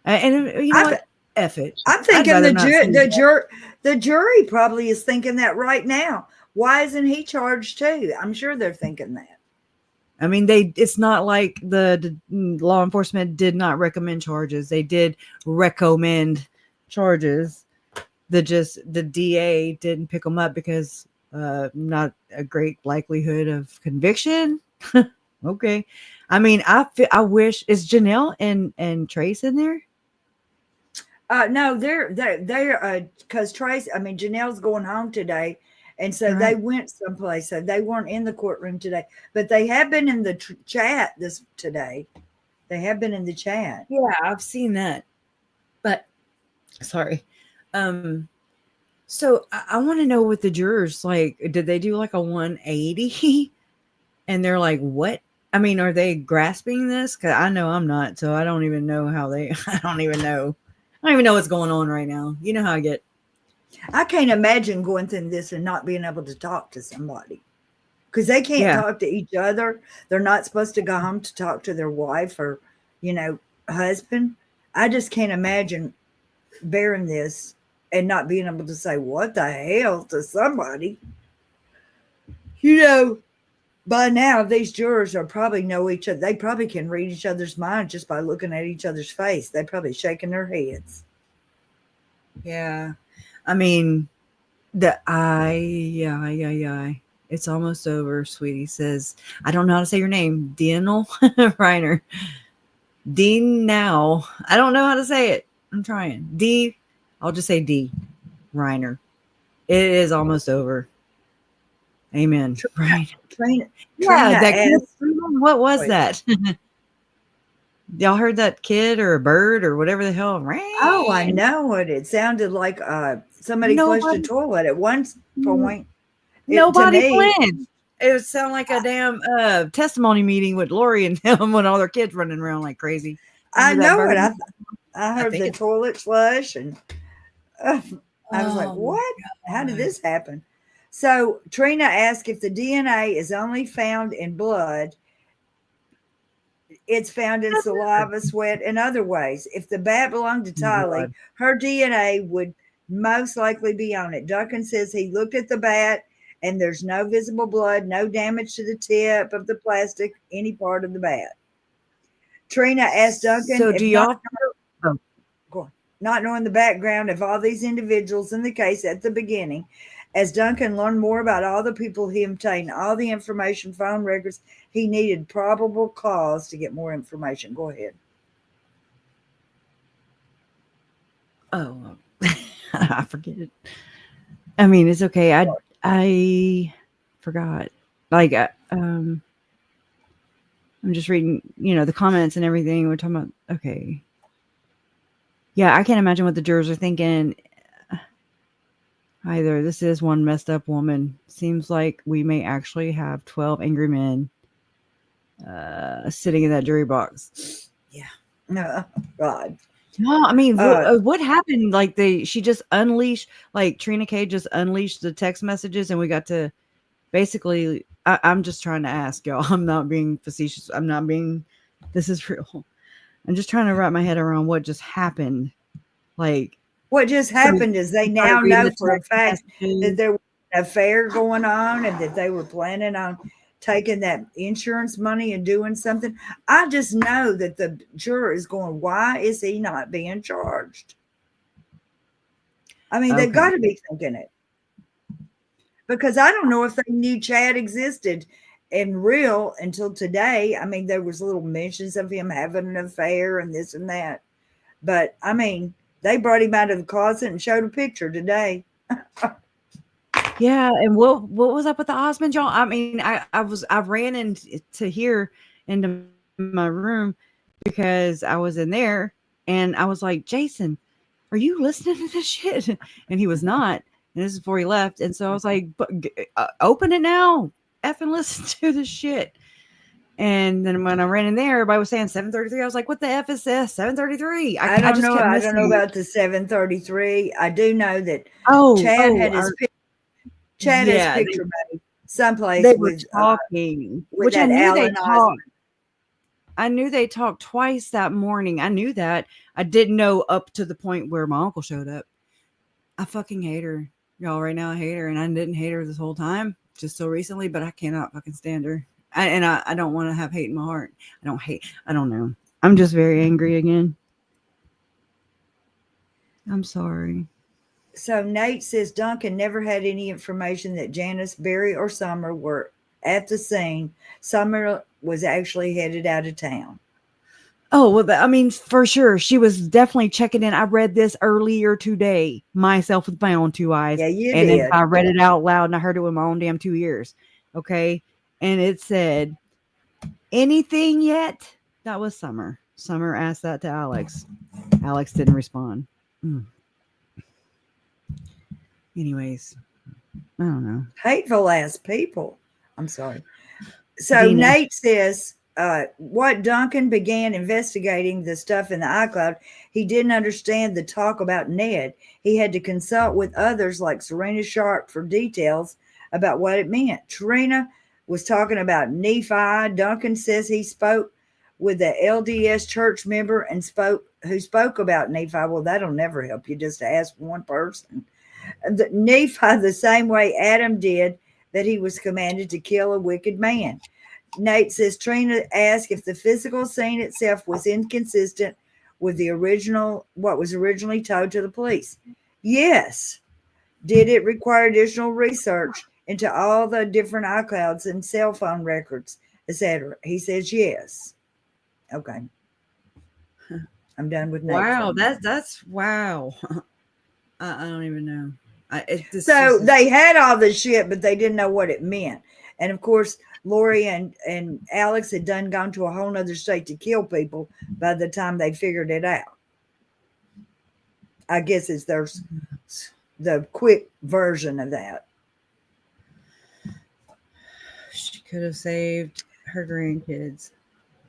Speaker 2: And what? F it.
Speaker 1: I'm thinking the jury probably is thinking that right now. Why isn't he charged too? I'm sure they're thinking that.
Speaker 2: It's not like the law enforcement did not recommend charges. They did recommend charges. the DA didn't pick them up because not a great likelihood of conviction. Okay. I mean, I wish, is Janelle and Trace in there?
Speaker 1: No, they're because Trace, I mean, Janelle's going home today, and so they
Speaker 2: Right.
Speaker 1: went someplace, so they weren't in the courtroom today, but they have been in the chat this today. They have been in the chat.
Speaker 2: Yeah, I've seen that. But sorry. So I want to know what the jurors like. Did they do like a 180? And they're like, what? I mean, are they grasping this? Because I know I'm not, so I don't even know how they. I don't even know what's going on right now. You know how I get.
Speaker 1: I can't imagine going through this and not being able to talk to somebody because they can't
Speaker 2: Yeah.
Speaker 1: talk to each other. They're not supposed to go home to talk to their wife or, husband. I just can't imagine bearing this and not being able to say, what the hell to somebody. By now, these jurors are probably know each other. They probably can read each other's minds just by looking at each other's face. They're probably shaking their heads.
Speaker 2: Yeah. I mean, it's almost over, sweetie. Says, I don't know how to say your name. Daniel Reiner. Dean now. I don't know how to say it. I'm trying. I'll just say D. Reiner. It is almost over. Amen. Right.
Speaker 1: Trina
Speaker 2: Asked, what was
Speaker 1: Wait.
Speaker 2: that? Y'all heard that kid or a bird or whatever the hell?
Speaker 1: Oh, I know it. It sounded like somebody flushed a toilet at one point.
Speaker 2: Nobody
Speaker 1: to me,
Speaker 2: flinched. It would sound like a damn testimony meeting with Lori and them when all their kids running around like crazy.
Speaker 1: I know it.
Speaker 2: bird?
Speaker 1: I heard the toilet flush, and I was like, "What? How did this happen?" So Trina asked if the DNA is only found in blood. It's found in saliva, sweat, and other ways. If the bat belonged to Tylee, her DNA would most likely be on it. Duncan says he looked at the bat and there's no visible blood, no damage to the tip of the plastic, any part of the bat. Trina asked Duncan,
Speaker 2: So do y'all
Speaker 1: not knowing the background of all these individuals in the case at the beginning, as Duncan learned more about all the people he obtained, all the information, phone records, he needed probable cause to get more information. Go ahead.
Speaker 2: Oh, I forget it. I mean, it's okay. I forgot. Like, I'm just reading, the comments and everything. We're talking about, okay. Yeah, I can't imagine what the jurors are thinking either. This is one messed up woman. Seems like we may actually have 12 angry men sitting in that jury box.
Speaker 1: Yeah. No, God.
Speaker 2: No, I mean, what happened? Like she just unleashed, like Trina K just unleashed the text messages, and we got to basically. I'm just trying to ask y'all. I'm not being facetious. This is real. I'm just trying to wrap my head around what just happened. Like,
Speaker 1: what just happened is they now know for a fact that there was an affair going on and that they were planning on taking that insurance money and doing something. I just know that the juror is going, why is he not being charged? I mean, they've got to be thinking it. Because I don't know if they knew Chad existed in real until today. I mean, there was little mentions of him having an affair and this and that. But, I mean, they brought him out of the closet and showed a picture today.
Speaker 2: Yeah, and what was up with the Osmond, y'all? I mean, I ran into my room because I was in there, and I was like, Jason, are you listening to this shit? And he was not. And this is before he left. And so I was like, open it now, effing listen to this shit. And then when I ran in there, everybody was saying 733. I was like, what the F is this? 733. I don't know.
Speaker 1: I don't know about the 733. I do know that Chad had his picture made someplace.
Speaker 2: They were talking,
Speaker 1: with which I knew they talked.
Speaker 2: I knew they talked twice that morning. I knew that. I didn't know up to the point where my uncle showed up. I fucking hate her. Y'all, right now I hate her, and I didn't hate her this whole time, just so recently, but I cannot fucking stand her. I don't want to have hate in my heart. I don't know. I'm just very angry again. I'm sorry.
Speaker 1: So Nate says Duncan never had any information that Janice, Barry, or Summer were at the scene. Summer was actually headed out of town.
Speaker 2: Oh, well, I mean, for sure. She was definitely checking in. I read this earlier today myself with my own two eyes.
Speaker 1: Yeah, you
Speaker 2: and
Speaker 1: did.
Speaker 2: then I read it out loud and I heard it with my own damn 2 ears. Okay. And it said, anything yet? That was Summer. Summer asked that to Alex. Alex didn't respond. Anyways, I don't know.
Speaker 1: Hateful ass people. I'm sorry. So
Speaker 2: Dina.
Speaker 1: Nate says, what Duncan began investigating the stuff in the iCloud, he didn't understand the talk about Ned. He had to consult with others like Serena Sharp for details about what it meant. Serena was talking about Nephi. Duncan says he spoke with the LDS church member and who spoke about Nephi. Well, that'll never help you, just to ask one person. Nephi the same way Adam did, that he was commanded to kill a wicked man. Nate says Trina asked if the physical scene itself was inconsistent with the what was originally told to the police. Yes. Did it require additional research into all the different iClouds and cell phone records, etc.? He says yes. Okay. I'm done with Nate.
Speaker 2: Wow, that's wow. I don't even know.
Speaker 1: They had all this shit, but they didn't know what it meant. And of course, Lori and Alex had gone to a whole nother state to kill people by the time they figured it out. I guess there's the quick version of that.
Speaker 2: She could have saved her grandkids.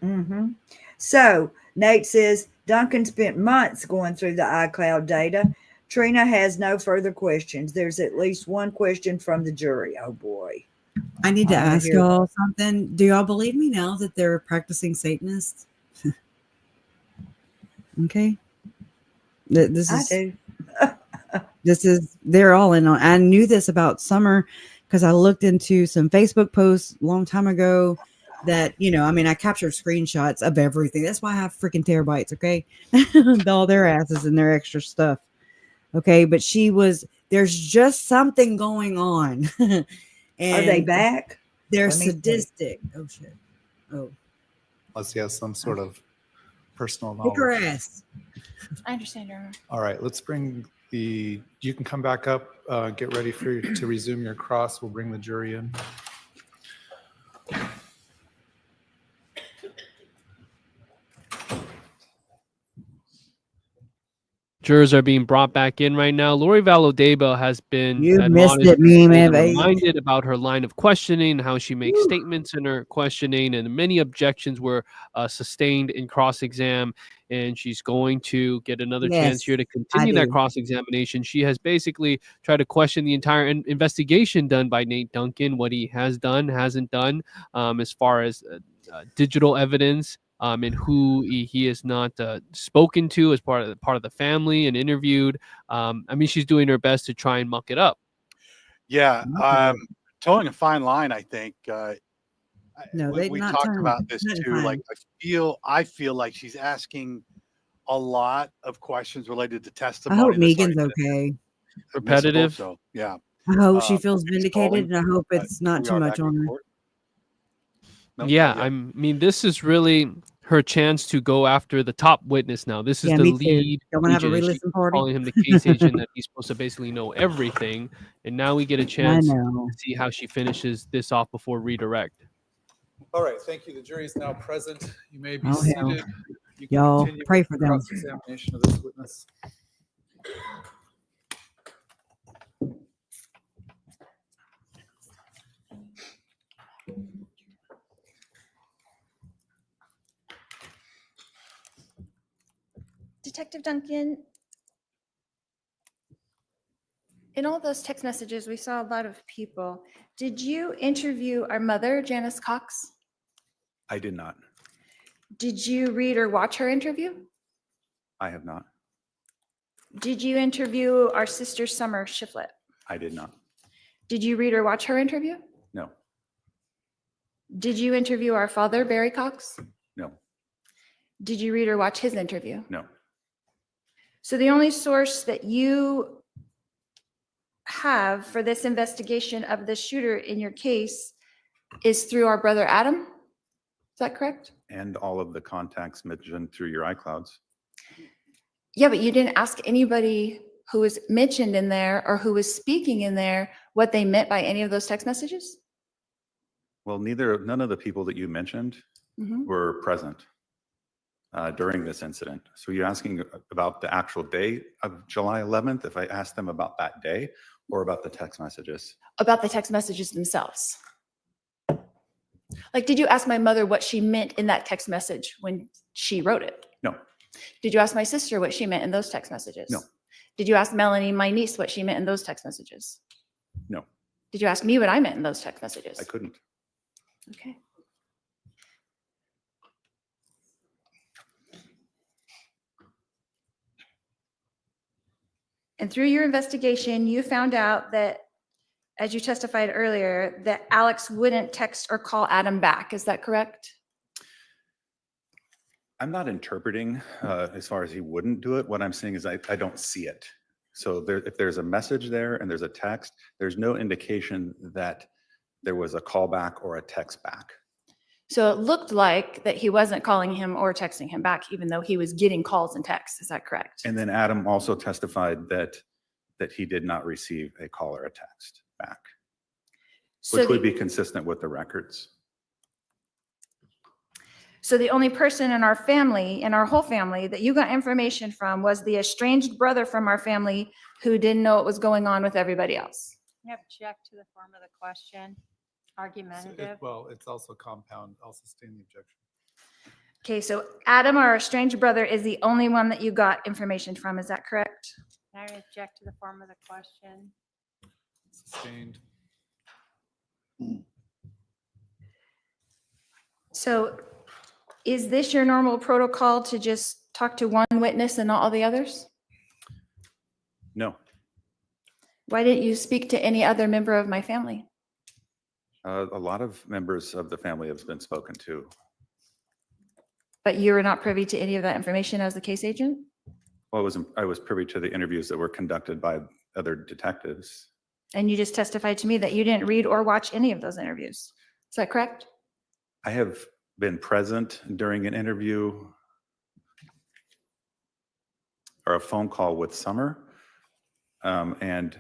Speaker 1: Mm-hmm. So Nate says Duncan spent months going through the iCloud data. Trina has no further questions. There's at least one question from the jury. Oh boy.
Speaker 2: I need to ask y'all something. Do y'all believe me now that they're practicing Satanists? Okay. They're all in on. I knew this about Summer because I looked into some Facebook posts a long time ago that, I captured screenshots of everything. That's why I have freaking terabytes. Okay. All their asses and their extra stuff. Okay. But there's just something going on.
Speaker 1: Are they back?
Speaker 2: They're sadistic. Oh shit. Oh.
Speaker 9: Unless he has some sort of personal
Speaker 2: Kick her
Speaker 9: knowledge.
Speaker 2: ass.
Speaker 12: I understand your.
Speaker 9: All right, let's bring you can come back up, get ready to resume your cross. We'll bring the jury in.
Speaker 8: Jurors are being brought back in right now. Lori Vallow Daybell has been reminded about her line of questioning, how she makes statements in her questioning, and many objections were sustained in cross-exam. And she's going to get another chance here to continue that cross-examination. She has basically tried to question the entire investigation done by Nate Duncan, what he has done, hasn't done, as far as digital evidence. And who he is not spoken to as part of the family and interviewed. She's doing her best to try and muck it up.
Speaker 7: Yeah, towing a fine line, I think. We talked about this too. Like, I feel like she's asking a lot of questions related to testimony.
Speaker 2: I hope Megan's okay.
Speaker 8: Repetitive.
Speaker 7: So yeah.
Speaker 2: I hope she feels vindicated, and I hope it's not too much on her.
Speaker 8: Yeah, this is really her chance to go after the top witness now. This is the lead agent. She's calling him the case agent that he's supposed to basically know everything. And now we get a chance to see how she finishes this off before redirect.
Speaker 9: All right, thank you. The jury is now present. You may be seated.
Speaker 2: Y'all pray for them.
Speaker 9: Cross-examination of this witness.
Speaker 12: Detective Duncan, in all those text messages, we saw a lot of people. Did you interview our mother, Janice Cox?
Speaker 11: I did not.
Speaker 12: Did you read or watch her interview?
Speaker 11: I have not.
Speaker 12: Did you interview our sister, Summer Shiflett?
Speaker 11: I did not.
Speaker 12: Did you read or watch her interview?
Speaker 11: No.
Speaker 12: Did you interview our father, Barry Cox?
Speaker 11: No.
Speaker 12: Did you read or watch his interview?
Speaker 11: No.
Speaker 12: So the only source that you have for this investigation of the shooter in your case is through our brother Adam. Is that correct?
Speaker 11: And all of the contacts mentioned through your iClouds.
Speaker 12: Yeah, but you didn't ask anybody who was mentioned in there or who was speaking in there what they meant by any of those text messages?
Speaker 11: Well, none of the people that you mentioned
Speaker 12: Mhm.
Speaker 11: were present during this incident. So you're asking about the actual day of July 11th, if I asked them about that day, or about the text messages?
Speaker 12: About the text messages themselves. Like, did you ask my mother what she meant in that text message when she wrote it?
Speaker 11: No.
Speaker 12: Did you ask my sister what she meant in those text messages?
Speaker 11: No.
Speaker 12: Did you ask Melanie, my niece, what she meant in those text messages?
Speaker 11: No.
Speaker 12: Did you ask me what I meant in those text messages?
Speaker 11: I couldn't.
Speaker 12: Okay. And through your investigation, you found out that, as you testified earlier, that Alex wouldn't text or call Adam back. Is that correct?
Speaker 11: I'm not interpreting as far as he wouldn't do it. What I'm saying is I don't see it. So if there's a message there and there's a text, there's no indication that there was a call back or a text back.
Speaker 12: So it looked like that he wasn't calling him or texting him back, even though he was getting calls and texts. Is that correct?
Speaker 11: And then Adam also testified that he did not receive a call or a text back,
Speaker 12: So
Speaker 11: which would be consistent with the records.
Speaker 12: So the only person in our family, in our whole family, that you got information from was the estranged brother from our family who didn't know what was going on with everybody else.
Speaker 13: I object to the form of the question. Argumentative.
Speaker 9: Well, it's also compound. I'll sustain the objection.
Speaker 12: Okay, so Adam, our estranged brother, is the only one that you got information from. Is that correct?
Speaker 13: I object to the form of the question.
Speaker 9: Sustained.
Speaker 12: So is this your normal protocol to just talk to one witness and not all the others?
Speaker 11: No.
Speaker 12: Why didn't you speak to any other member of my family?
Speaker 11: A lot of members of the family have been spoken to.
Speaker 12: But you were not privy to any of that information as the case agent?
Speaker 11: Well, I was privy to the interviews that were conducted by other detectives.
Speaker 12: And you just testified to me that you didn't read or watch any of those interviews. Is that correct?
Speaker 11: I have been present during an interview or a phone call with Summer, and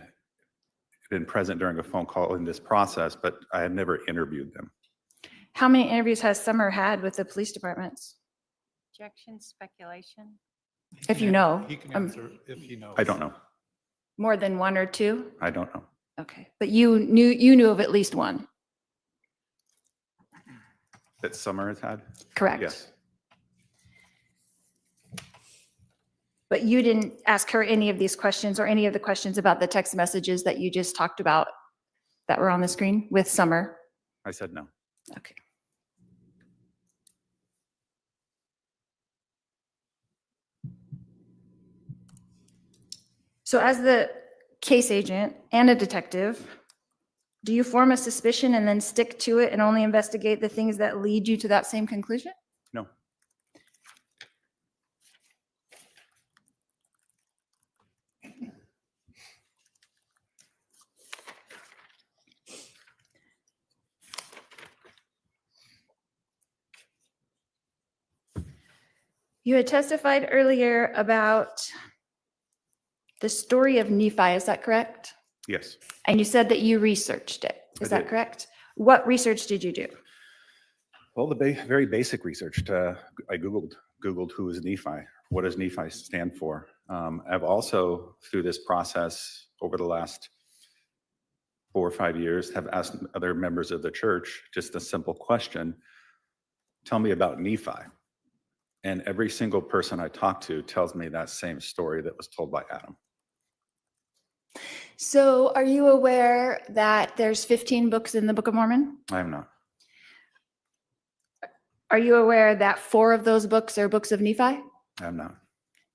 Speaker 11: been present during a phone call in this process, but I have never interviewed them.
Speaker 12: How many interviews has Summer had with the police departments?
Speaker 13: Objection, speculation.
Speaker 12: If you know.
Speaker 9: He can answer if he knows.
Speaker 11: I don't know.
Speaker 12: More than one or two?
Speaker 11: I don't know.
Speaker 12: Okay, but you knew of at least one.
Speaker 11: That Summer has had?
Speaker 12: Correct.
Speaker 11: Yes.
Speaker 12: But you didn't ask her any of these questions or any of the questions about the text messages that you just talked about that were on the screen with Summer?
Speaker 11: I said no.
Speaker 12: Okay. So as the case agent and a detective, do you form a suspicion and then stick to it and only investigate the things that lead you to that same conclusion?
Speaker 11: No.
Speaker 12: You had testified earlier about the story of Nephi, is that correct?
Speaker 11: Yes.
Speaker 12: And you said that you researched it. Is
Speaker 11: I
Speaker 12: that
Speaker 11: did.
Speaker 12: correct? What research did you do?
Speaker 11: Well, the very basic research. I Googled who is Nephi. What does Nephi stand for? I've also, through this process over the last 4 or 5 years, have asked other members of the church just a simple question. Tell me about Nephi. And every single person I talk to tells me that same story that was told by Adam.
Speaker 12: So are you aware that there's 15 books in the Book of Mormon?
Speaker 11: I am not.
Speaker 12: Are you aware that 4 of those books are books of Nephi?
Speaker 11: I am not.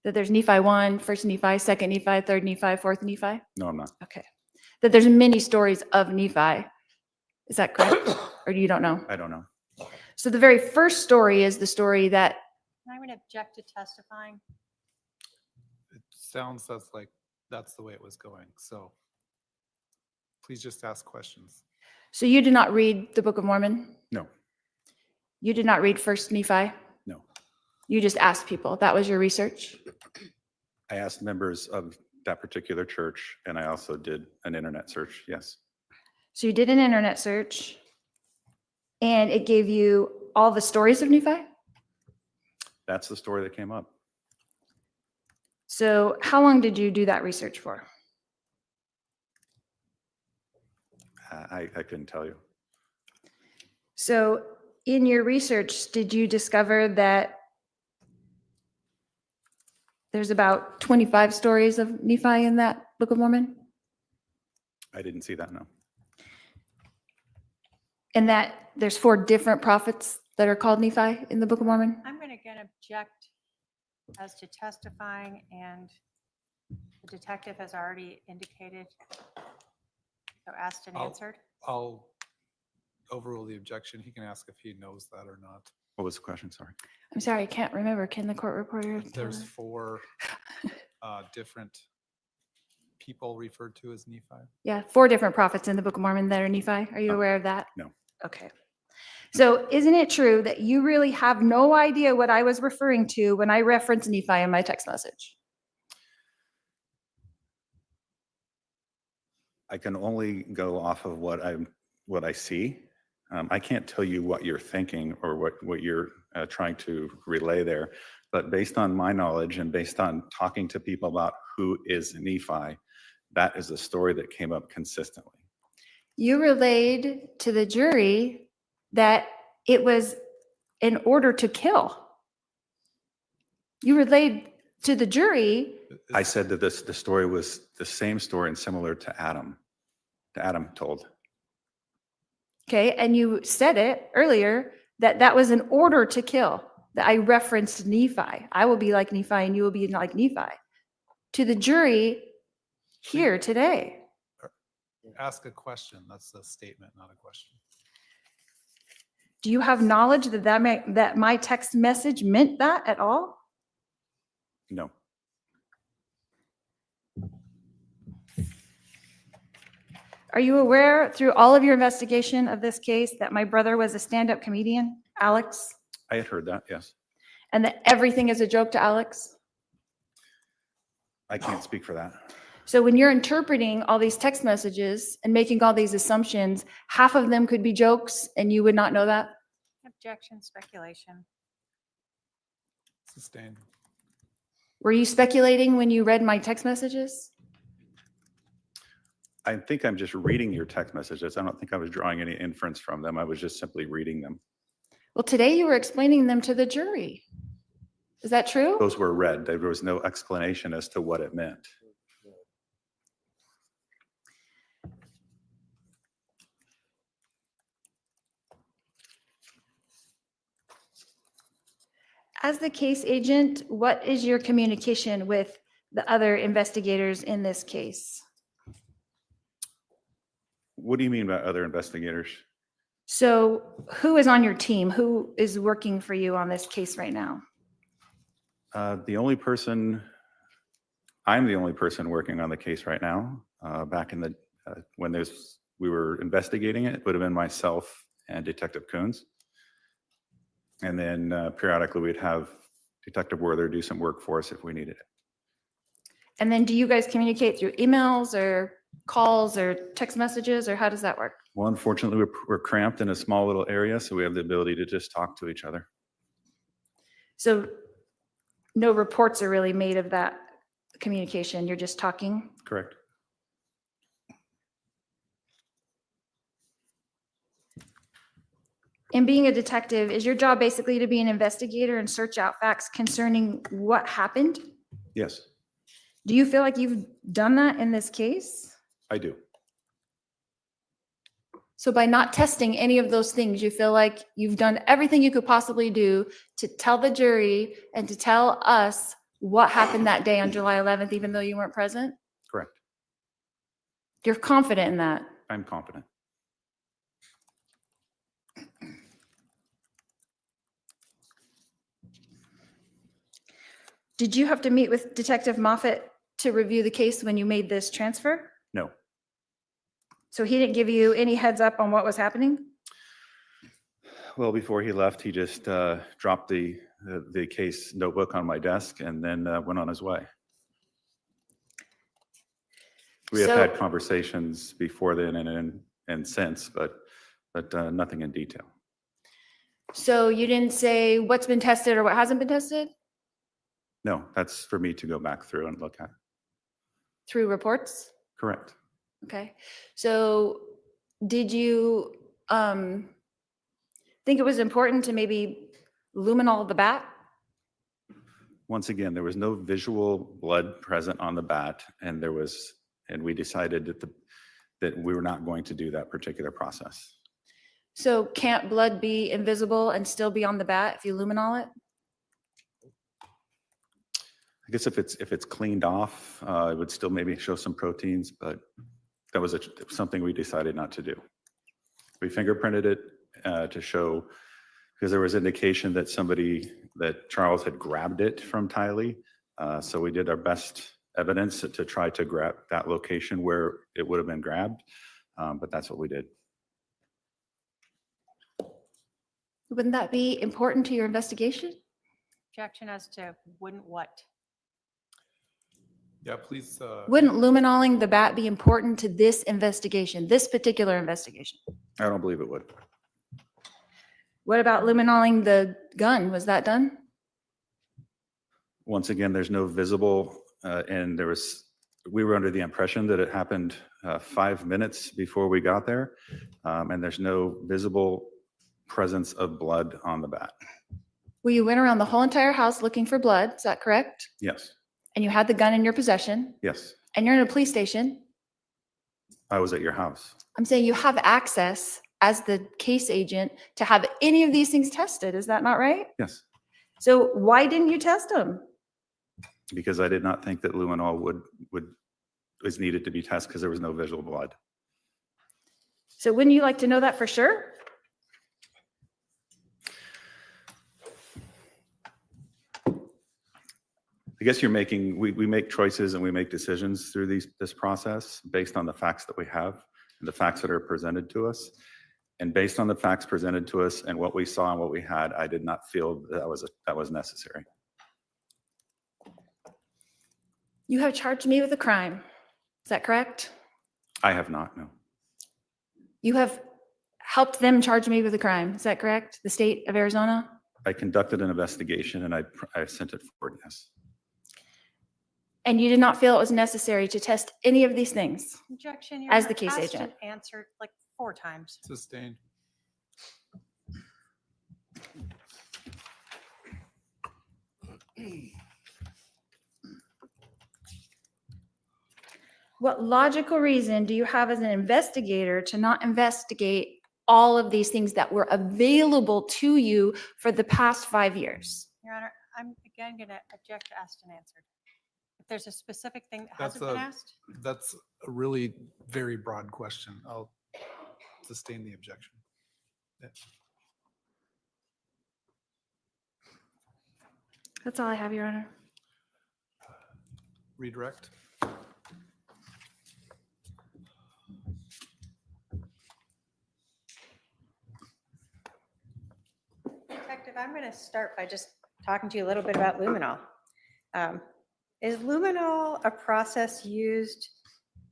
Speaker 12: That there's Nephi 1, 1st Nephi, 2nd Nephi, 3rd Nephi, 4th Nephi?
Speaker 11: No, I'm not.
Speaker 12: Okay. That there's many stories of Nephi. Is that correct? Or you don't know?
Speaker 11: I don't know.
Speaker 12: So the very first story is the story that
Speaker 13: I'm going to object to testifying.
Speaker 9: It sounds like that's the way it was going. So Please just ask questions.
Speaker 12: So you did not read the Book of Mormon?
Speaker 11: No,
Speaker 12: You did not read First Nephi?
Speaker 11: no.
Speaker 12: You just asked people. That was your research?
Speaker 11: I asked members of that particular church, and I also did an internet search, yes.
Speaker 12: So you did an internet search, and it gave you all the stories of Nephi?
Speaker 11: That's the story that came up.
Speaker 12: So how long did you do that research for?
Speaker 11: I couldn't tell you.
Speaker 12: So in your research, did you discover that there's about 25 stories of Nephi in that Book of Mormon?
Speaker 11: I didn't see that, no.
Speaker 12: And that there's 4 different prophets that are called Nephi in the Book of Mormon?
Speaker 13: I'm going to again object as to testifying, and the detective has already indicated. So asked and answered.
Speaker 9: I'll overrule the objection. He can ask if he knows that or not.
Speaker 11: What was the question? Sorry.
Speaker 12: I'm sorry, I can't remember. Can the court reporter? tell
Speaker 9: There's
Speaker 12: us?
Speaker 9: 4 different people referred to as Nephi.
Speaker 12: Yeah, 4 different prophets in the Book of Mormon that are Nephi. Are you aware of that?
Speaker 11: No.
Speaker 12: Okay. So isn't it true that you really have no idea what I was referring to when I referenced Nephi in my text message?
Speaker 11: I can only go off of what I see. I can't tell you what you're thinking or what you're trying to relay there, but based on my knowledge and based on talking to people about who is Nephi, that is a story that came up consistently.
Speaker 12: You relayed to the jury that it was in order to kill. You relayed to the jury.
Speaker 11: I said that the story was the same story and similar to Adam told.
Speaker 12: Okay, and you said it earlier that was in order to kill, that I referenced Nephi. I will be like Nephi and you will be like Nephi. To the jury here today.
Speaker 9: Ask a question. That's a statement, not a question.
Speaker 12: Do you have knowledge that my text message meant that at all?
Speaker 11: No.
Speaker 12: Are you aware through all of your investigation of this case that my brother was a stand-up comedian, Alex?
Speaker 11: I had heard that, yes.
Speaker 12: And that everything is a joke to Alex?
Speaker 11: I can't speak for that.
Speaker 12: So when you're interpreting all these text messages and making all these assumptions, half of them could be jokes and you would not know that?
Speaker 13: Objection, speculation.
Speaker 9: Sustained.
Speaker 12: Were you speculating when you read my text messages?
Speaker 11: I think I'm just reading your text messages. I don't think I was drawing any inference from them. I was just simply reading them.
Speaker 12: Well, today you were explaining them to the jury. Is that true?
Speaker 11: Those were read. There was no explanation as to what it meant.
Speaker 12: As the case agent, what is your communication with the other investigators in this case?
Speaker 11: What do you mean by other investigators?
Speaker 12: So who is on your team? Who is working for you on this case right now?
Speaker 11: I'm the only person working on the case right now. Back in the, when we were investigating it, it would have been myself and Detective Coons. And then periodically we'd have Detective Werther do some work for us if we needed it.
Speaker 12: And then do you guys communicate through emails or calls or text messages, or how does that work?
Speaker 11: Well, unfortunately, we're cramped in a small little area, so we have the ability to just talk to each other.
Speaker 12: So no reports are really made of that communication. You're just talking?
Speaker 11: Correct.
Speaker 12: And being a detective, is your job basically to be an investigator and search out facts concerning what happened?
Speaker 11: Yes,
Speaker 12: Do you feel like you've done that in this case?
Speaker 11: I do.
Speaker 12: So by not testing any of those things, you feel like you've done everything you could possibly do to tell the jury and to tell us what happened that day on July 11th, even though you weren't present?
Speaker 11: Correct.
Speaker 12: You're confident in that?
Speaker 11: I'm confident.
Speaker 12: Did you have to meet with Detective Moffett to review the case when you made this transfer?
Speaker 11: No.
Speaker 12: So he didn't give you any heads up on what was happening?
Speaker 11: Well, before he left, he just dropped the case notebook on my desk and then went on his way. We have had conversations before then and since, but nothing in detail.
Speaker 12: So you didn't say what's been tested or what hasn't been tested
Speaker 11: No, that's for me to go back through and look at.
Speaker 12: through reports?
Speaker 11: Correct.
Speaker 12: Okay. So did you think it was important to maybe luminol the bat?
Speaker 11: Once again, there was no visual blood present on the bat, and we decided that we were not going to do that particular process.
Speaker 12: So can't blood be invisible and still be on the bat if you luminol it?
Speaker 11: I guess if it's cleaned off, it would still maybe show some proteins, but that was something we decided not to do. We fingerprinted it to show, because there was indication that Charles had grabbed it from Tylee. So we did our best evidence to try to grab that location where it would have been grabbed, but that's what we did.
Speaker 12: Wouldn't that be important to your investigation?
Speaker 13: Objection as to wouldn't what?
Speaker 9: Yeah, please.
Speaker 12: Wouldn't luminoling the bat be important to this investigation, this particular investigation?
Speaker 11: I don't believe it would.
Speaker 12: What about luminoling the gun? Was that done?
Speaker 11: Once again, there's no visible, and we were under the impression that it happened 5 minutes before we got there, and there's no visible presence of blood on the bat.
Speaker 12: Well, you went around the whole entire house looking for blood, is that correct?
Speaker 11: Yes.
Speaker 12: And you had the gun in your possession,
Speaker 11: Yes.
Speaker 12: and you're in a police station.
Speaker 11: I was at your house.
Speaker 12: I'm saying you have access as the case agent to have any of these things tested. Is that not right?
Speaker 11: Yes.
Speaker 12: So why didn't you test them?
Speaker 11: Because I did not think that luminol was needed to be tested because there was no visual blood.
Speaker 12: So wouldn't you like to know that for sure?
Speaker 11: I guess we make choices and we make decisions through this process based on the facts that we have and the facts that are presented to us. And based on the facts presented to us and what we saw and what we had, I did not feel that was necessary.
Speaker 12: You have charged me with a crime. Is that correct?
Speaker 11: I have not, no.
Speaker 12: You have helped them charge me with a crime. Is that correct? The state of Arizona?
Speaker 11: I conducted an investigation and I sent it forward, yes.
Speaker 12: And you did not feel it was necessary to test any of these things?
Speaker 13: Objection.
Speaker 12: As the case agent.
Speaker 13: Answered like 4 times.
Speaker 9: Sustained.
Speaker 12: What logical reason do you have as an investigator to not investigate all of these things that were available to you for the past 5 years?
Speaker 13: Your Honor, I'm again going to object to asked and answered. If there's a specific thing that hasn't been asked.
Speaker 9: That's a really very broad question. I'll sustain the objection. Yeah.
Speaker 12: That's all I have, Your Honor.
Speaker 9: Redirect.
Speaker 13: Detective, I'm going to start by just talking to you a little bit about luminol. Is luminol a process used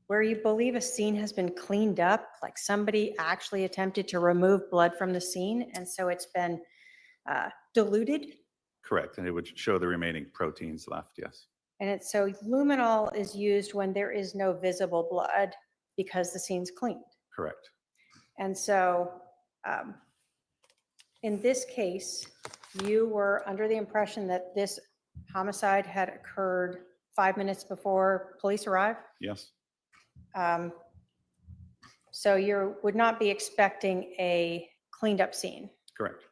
Speaker 13: where you believe a scene has been cleaned up, like somebody actually attempted to remove blood from the scene, and so it's been diluted?
Speaker 11: Correct, and it would show the remaining proteins left, yes.
Speaker 13: And so luminol is used when there is no visible blood because the scene's cleaned.
Speaker 11: Correct.
Speaker 13: And so in this case, you were under the impression that this homicide had occurred 5 minutes before police arrived?
Speaker 11: Yes.
Speaker 13: So you would not be expecting a cleaned up scene.
Speaker 11: Correct.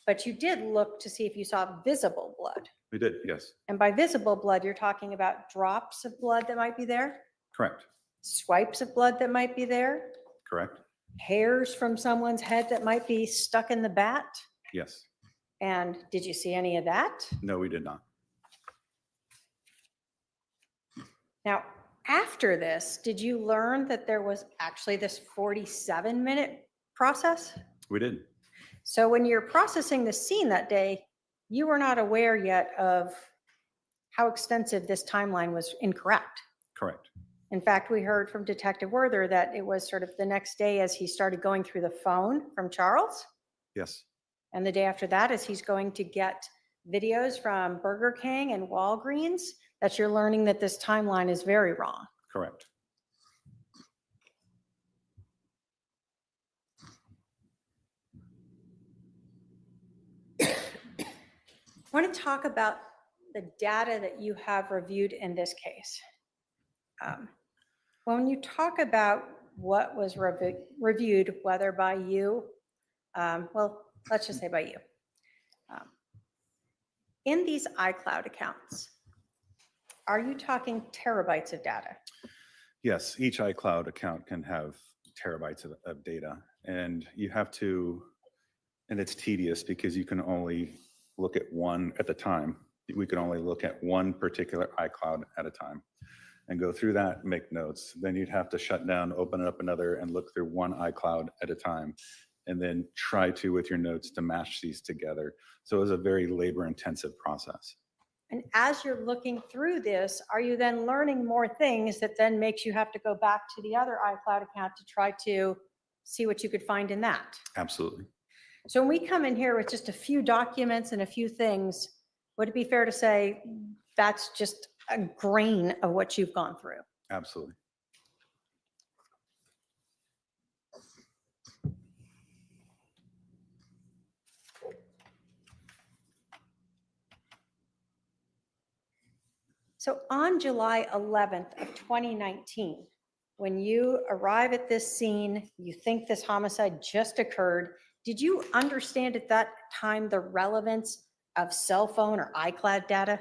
Speaker 13: But you did look to see if you saw visible blood.
Speaker 11: We did, yes.
Speaker 13: And by visible blood, you're talking about drops of blood that might be there?
Speaker 11: Correct.
Speaker 13: Swipes of blood that might be there?
Speaker 11: Correct.
Speaker 13: Hairs from someone's head that might be stuck in the bat?
Speaker 11: Yes.
Speaker 13: And did you see any of that?
Speaker 11: No, we did not.
Speaker 13: Now, after
Speaker 10: after this, did you learn that there was actually this 47-minute process?
Speaker 11: We did.
Speaker 10: So when you're processing the scene that day, you were not aware yet of how extensive this timeline was incorrect.
Speaker 11: Correct.
Speaker 10: In fact, we heard from Detective Werther that it was sort of the next day as he started going through the phone from Charles.
Speaker 11: Yes.
Speaker 10: And the day after that, as he's going to get videos from Burger King and Walgreens, that you're learning that this timeline is very wrong.
Speaker 11: Correct.
Speaker 10: I want to talk about the data that you have reviewed in this case. When you talk about what was reviewed, whether by you, well, let's just say by you. In these iCloud accounts, are you talking terabytes of data?
Speaker 11: Yes, each iCloud account can have terabytes of data, and you have to, and it's tedious because you can only look at one at the time. We can only look at one particular iCloud at a time and go through that, make notes. Then you'd have to shut down, open it up another, and look through one iCloud at a time, and then try to, with your notes, to mash these together. So it was a very labor-intensive process.
Speaker 10: And as you're looking through this, are you then learning more things that then makes you have to go back to the other iCloud account to try to see what you could find in that?
Speaker 11: Absolutely.
Speaker 10: So when we come in here with just a few documents and a few things, would it be fair to say that's just a grain of what you've gone through?
Speaker 11: Absolutely.
Speaker 10: So on July 11th of 2019, when you arrive at this scene, you think this homicide just occurred, did you understand at that time the relevance of cell phone or iCloud data?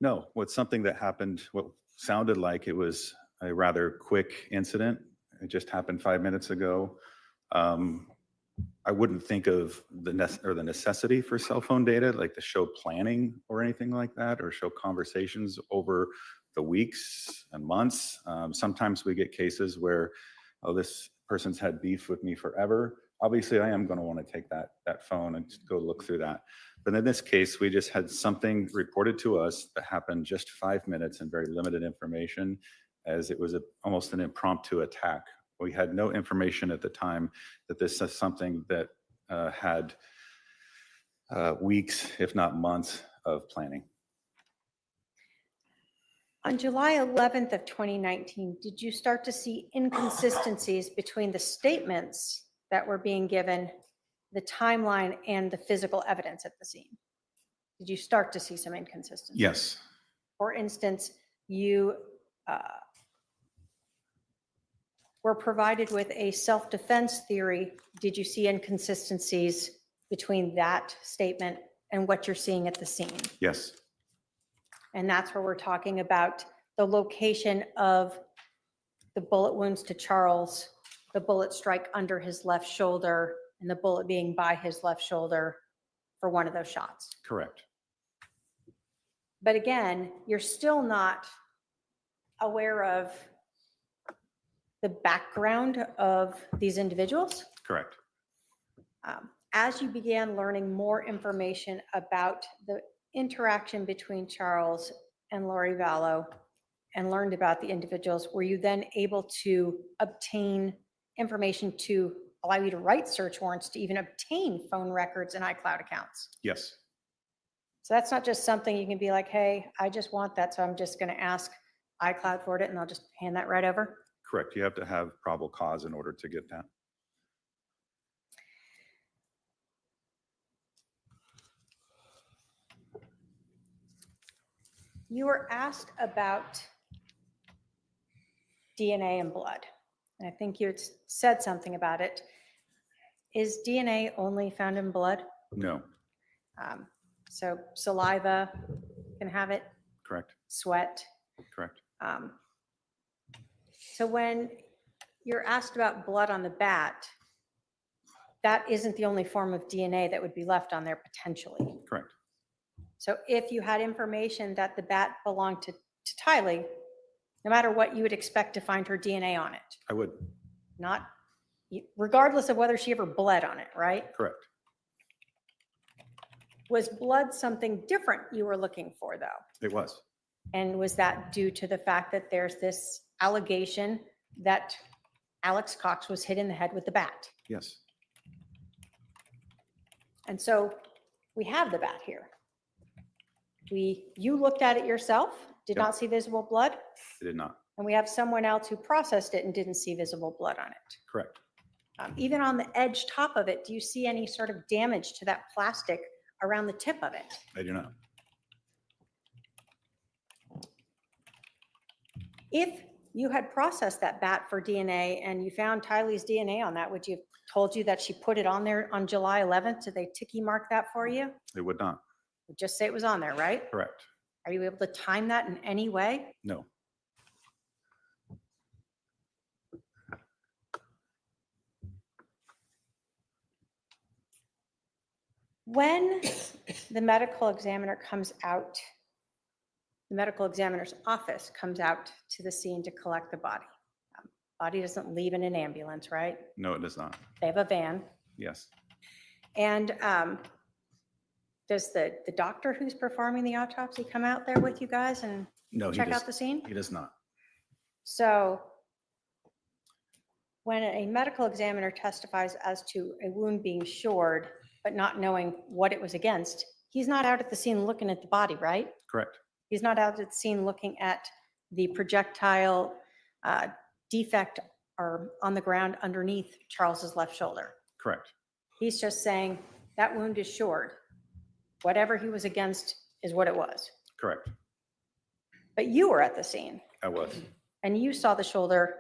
Speaker 11: No, what's something that happened, what sounded like it was a rather quick incident. It just happened 5 minutes ago. I wouldn't think of the necessity for cell phone data, like to show planning or anything like that, or show conversations over the weeks and months. Sometimes we get cases where, oh, this person's had beef with me forever. Obviously, I am going to want to take that phone and go look through that. But in this case, we just had something reported to us that happened just 5 minutes and very limited information, as it was almost an impromptu attack. We had no information at the time that this is something that had weeks, if not months, of planning.
Speaker 10: On July 11th of 2019, did you start to see inconsistencies between the statements that were being given, the timeline, and the physical evidence at the scene? Did you start to see some inconsistencies?
Speaker 11: Yes.
Speaker 10: For instance, you were provided with a self-defense theory. Did you see inconsistencies between that statement and what you're seeing at the scene?
Speaker 11: Yes.
Speaker 10: And that's where we're talking about the location of the bullet wounds to Charles, the bullet strike under his left shoulder, and the bullet being by his left shoulder for one of those shots.
Speaker 11: Correct.
Speaker 10: But again, you're still not aware of the background of these individuals.
Speaker 11: Correct.
Speaker 10: As you began learning more information about the interaction between Charles and Lori Vallow and learned about the individuals, were you then able to obtain information to allow you to write search warrants to even obtain phone records and iCloud accounts?
Speaker 11: Yes.
Speaker 10: So that's not just something you can be like, hey, I just want that, so I'm just going to ask iCloud for it and I'll just hand that right over?
Speaker 11: Correct. You have to have probable cause in order to get that.
Speaker 10: You were asked about DNA and blood. And I think you had said something about it. Is DNA only found in blood?
Speaker 11: No.
Speaker 10: So saliva can have it?
Speaker 11: Correct.
Speaker 10: Sweat?
Speaker 11: Correct.
Speaker 10: So when you're asked about blood on the bat, that isn't the only form of DNA that would be left on there potentially.
Speaker 11: Correct.
Speaker 10: So if you had information that the bat belonged to Tylee, no matter what, you would expect to find her DNA on it,
Speaker 11: I would.
Speaker 10: not regardless of whether she ever bled on it, right?
Speaker 11: Correct.
Speaker 10: Was blood something different you were looking for, though?
Speaker 11: It was.
Speaker 10: And was that due to the fact that there's this allegation that Alex Cox was hit in the head with the bat?
Speaker 11: Yes.
Speaker 10: And so we have the bat here. You looked at it yourself, did
Speaker 11: Yep.
Speaker 10: not see visible blood,
Speaker 11: I did not.
Speaker 10: and we have someone else who processed it and didn't see visible blood on it.
Speaker 11: Correct.
Speaker 10: Even on the edge top of it, do you see any sort of damage to that plastic around the tip of it?
Speaker 11: I do not.
Speaker 10: If you had processed that bat for DNA and you found Tylee's DNA on that, would you have told you that she put it on there on July 11th? Did they ticky mark that for you?
Speaker 11: It would not.
Speaker 10: Just say it was on there, right?
Speaker 11: Correct.
Speaker 10: Are you able to time that in any way?
Speaker 11: No.
Speaker 10: When the medical examiner comes out, the medical examiner's office comes out to the scene to collect the body. Body doesn't leave in an ambulance, right?
Speaker 11: No, it does not.
Speaker 10: They have a van.
Speaker 11: Yes.
Speaker 10: And does the doctor who's performing the autopsy come out there with you guys and
Speaker 11: No,
Speaker 10: check out the scene?
Speaker 11: He does not.
Speaker 10: So when a medical examiner testifies as to a wound being shored, but not knowing what it was against, he's not out at the scene looking at the body, right?
Speaker 11: Correct.
Speaker 10: He's not out at the scene looking at the projectile defect or on the ground underneath Charles's left shoulder.
Speaker 11: Correct.
Speaker 10: He's just saying that wound is shored. Whatever he was against is what it was.
Speaker 11: Correct.
Speaker 10: But you were at the scene
Speaker 11: I was.
Speaker 10: and you saw the shoulder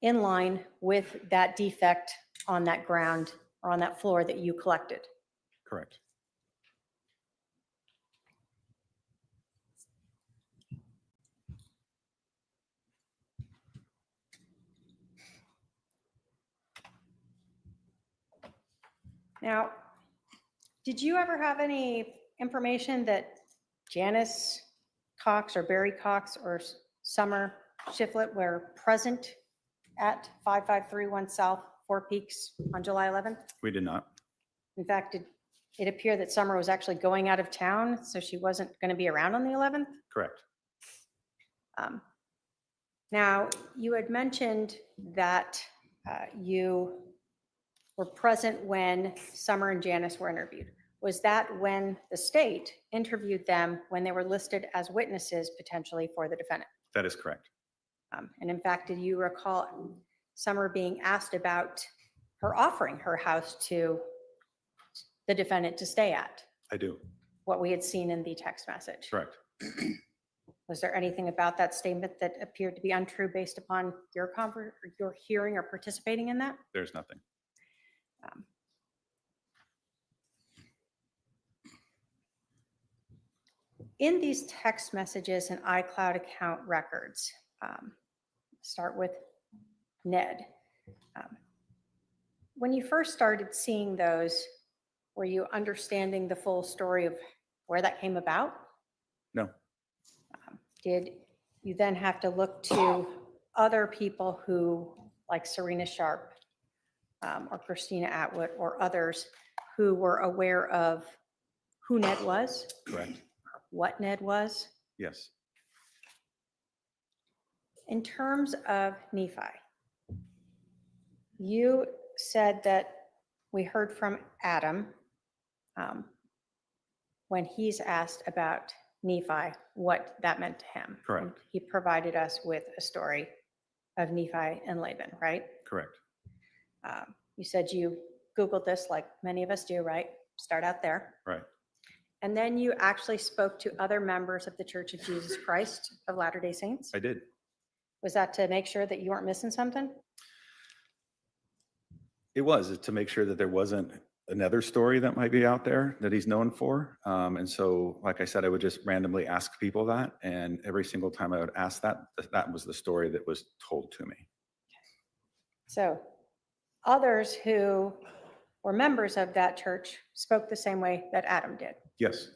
Speaker 10: in line with that defect on that ground or on that floor that you collected.
Speaker 11: Correct.
Speaker 10: Now, did you ever have any information that Janice Cox or Barry Cox or Summer Shiflett were present at 5531 South Four Peaks on July 11th?
Speaker 11: We did not.
Speaker 10: In fact, it appeared that Summer was actually going out of town, so she wasn't going to be around on the 11th.
Speaker 11: Correct.
Speaker 10: Now, you had mentioned that you were present when Summer and Janice were interviewed. Was that when the state interviewed them when they were listed as witnesses potentially for the defendant?
Speaker 11: That is correct.
Speaker 10: And in fact, did you recall Summer being asked about her offering her house to the defendant to stay at?
Speaker 11: I do.
Speaker 10: What we had seen in the text message.
Speaker 11: Correct.
Speaker 10: Was there anything about that statement that appeared to be untrue based upon your hearing or participating in that?
Speaker 11: There's nothing.
Speaker 10: In these text messages and iCloud account records, start with Ned. When you first started seeing those, were you understanding the full story of where that came about?
Speaker 11: No.
Speaker 10: Did you then have to look to other people who, like Serena Sharp or Christina Atwood or others who were aware of who Ned was?
Speaker 11: Correct.
Speaker 10: What Ned was?
Speaker 11: Yes.
Speaker 10: In terms of Nephi, you said that we heard from Adam when he's asked about Nephi, what that meant to him.
Speaker 11: Correct.
Speaker 10: And he provided us with a story of Nephi and Laban, right?
Speaker 11: Correct.
Speaker 10: You said you Googled this like many of us do, right? Start out there.
Speaker 11: Right.
Speaker 10: And then you actually spoke to other members of the Church of Jesus Christ of Latter-day Saints.
Speaker 11: I did.
Speaker 10: Was that to make sure that you weren't missing something?
Speaker 11: It was to make sure that there wasn't another story that might be out there that he's known for. And so, like I said, I would just randomly ask people that. And every single time I would ask that, that was the story that was told to me.
Speaker 10: So others who were members of that church spoke the same way that Adam did.
Speaker 11: Yes.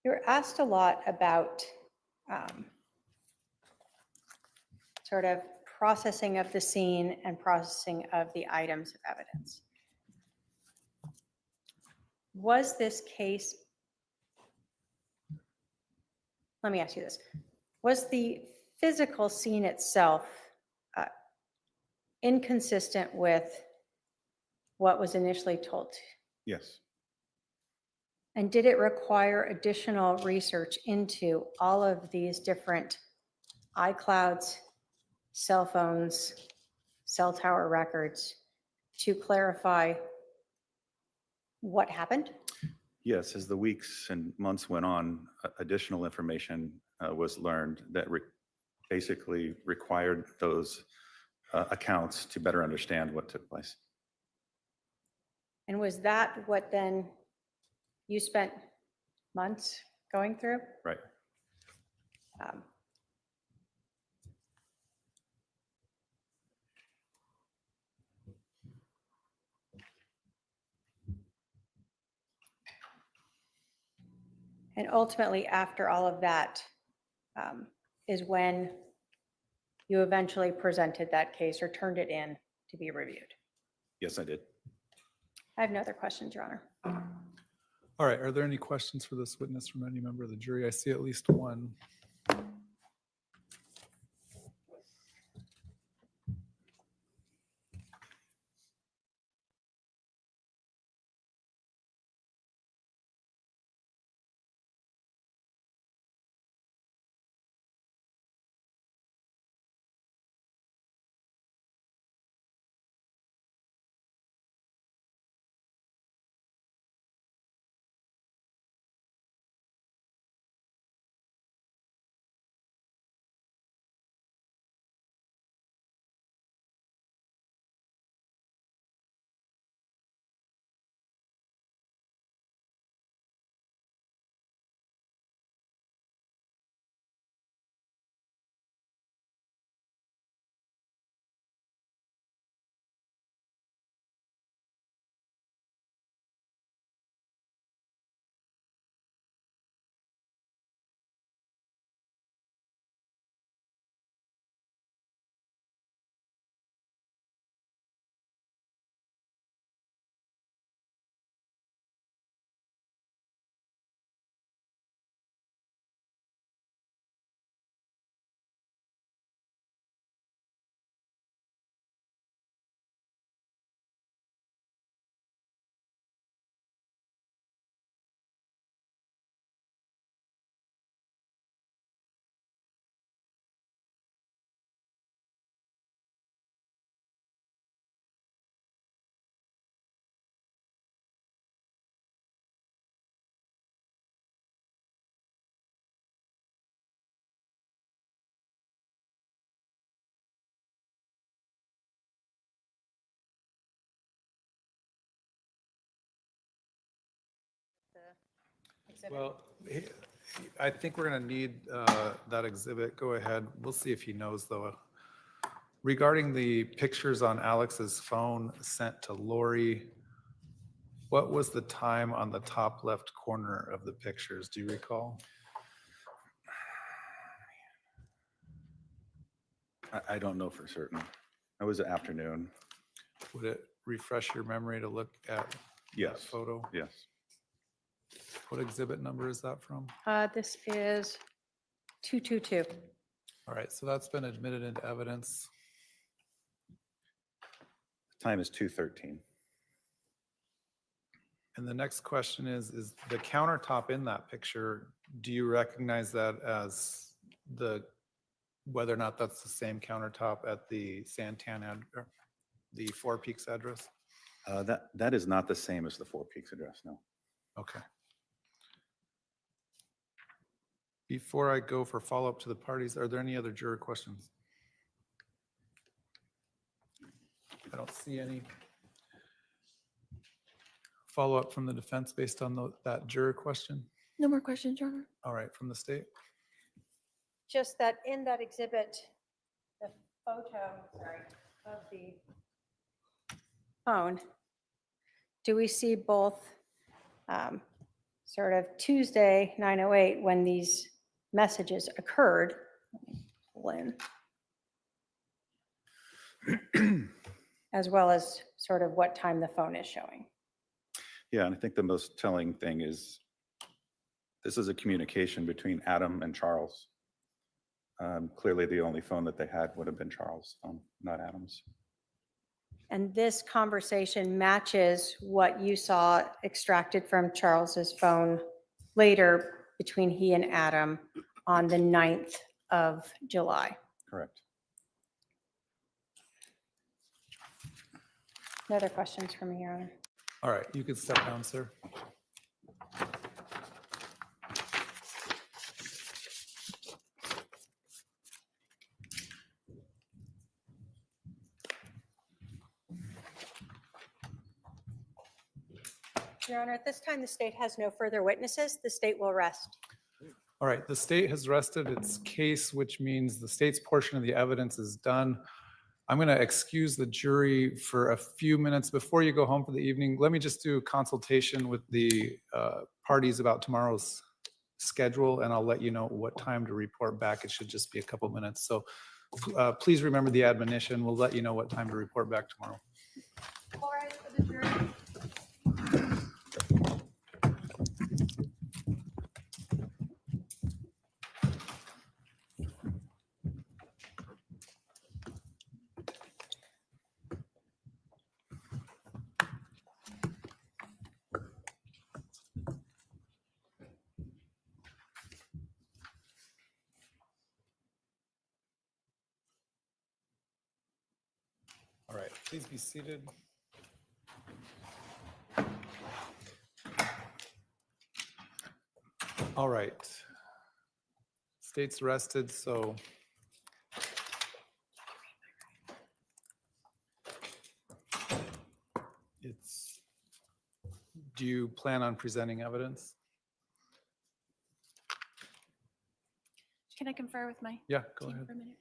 Speaker 13: You're asked a lot about sort of processing of the scene and processing of the items of evidence. Was this case, let me ask you this, was the physical scene itself inconsistent with what was initially told?
Speaker 11: Yes.
Speaker 13: And did it require additional research into all of these different iClouds, cell phones, cell tower records to clarify what happened?
Speaker 11: Yes, as the weeks and months went on, additional information was learned that basically required those accounts to better understand what took place.
Speaker 13: And was that what then you spent months going through?
Speaker 11: Right.
Speaker 13: And ultimately, after all of that, is when you eventually presented that case or turned it in to be reviewed.
Speaker 11: Yes, I did.
Speaker 13: I have no other questions, Your Honor.
Speaker 9: All right, are there any questions for this witness from any member of the jury? I see at least one. Well, I think we're going to need that exhibit. Go ahead. We'll see if he knows, though. Regarding the pictures on Alex's phone sent to Lori, what was the time on the top left corner of the pictures? Do you recall?
Speaker 11: I don't know for certain. It was an afternoon.
Speaker 9: Would it refresh your memory to look at that photo?
Speaker 11: Yes.
Speaker 9: What exhibit number is that from?
Speaker 13: This is 222.
Speaker 9: All right, so that's been admitted into evidence.
Speaker 11: Time is 2:13.
Speaker 9: And the next question is the countertop in that picture, do you recognize that as whether or not that's the same countertop at the Santan, the Four Peaks address?
Speaker 11: That is not the same as the Four Peaks address, no.
Speaker 9: Okay. Before I go for follow-up to the parties, are there any other juror questions? I don't see any. Follow-up from the defense based on that juror question?
Speaker 12: No more questions, Your Honor.
Speaker 9: All right, from the state?
Speaker 13: Just that in that exhibit, the photo, of the phone, do we see both sort of Tuesday, 9:08, when these messages occurred. Let me pull in. As well as sort of what time the phone is showing.
Speaker 11: Yeah, and I think the most telling thing is this is a communication between Adam and Charles. Clearly, the only phone that they had would have been Charles' phone, not Adam's.
Speaker 13: And this conversation matches what you saw extracted from Charles's phone later between he and Adam on the 9th of July.
Speaker 11: Correct.
Speaker 13: No other questions from me, Your Honor.
Speaker 9: All right, you can step down, sir.
Speaker 13: Your Honor, at this time, the state has no further witnesses. The state will rest.
Speaker 9: All right, the state has rested its case, which means the state's portion of the evidence is done. I'm going to excuse the jury for a few minutes before you go home for the evening. Let me just do a consultation with the parties about tomorrow's schedule, and I'll let you know what time to report back. It should just be a couple minutes. So please remember the admonition. We'll let you know what time to report back tomorrow.
Speaker 13: All right, for the jury.
Speaker 9: All right, please be seated. All right. State's rested, so do you plan on presenting evidence?
Speaker 12: Can I confer with my
Speaker 9: Yeah, go
Speaker 12: team
Speaker 9: ahead.
Speaker 12: for a minute?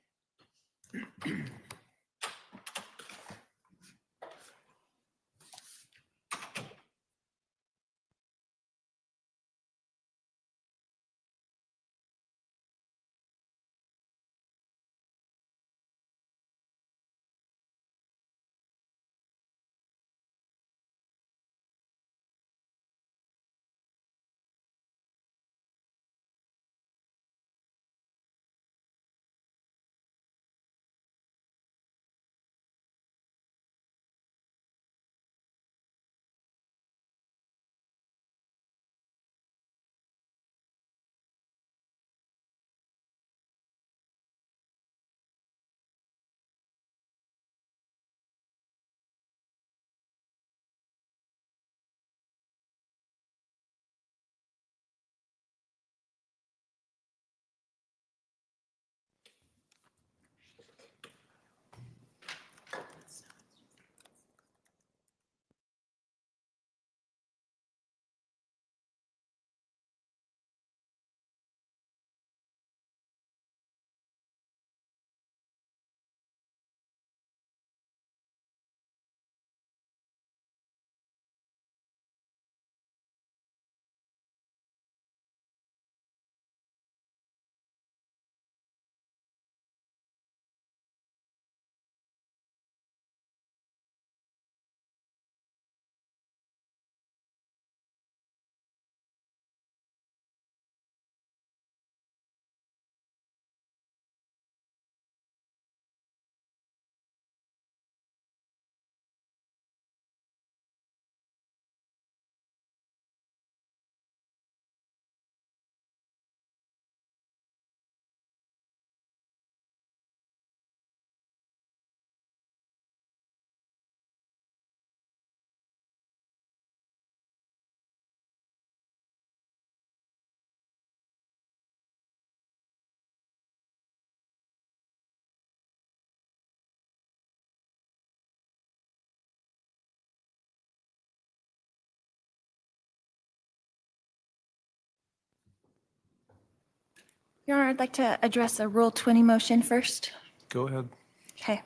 Speaker 12: Your Honor, I'd like to address a Rule 20 motion first.
Speaker 9: Go ahead.
Speaker 12: Okay.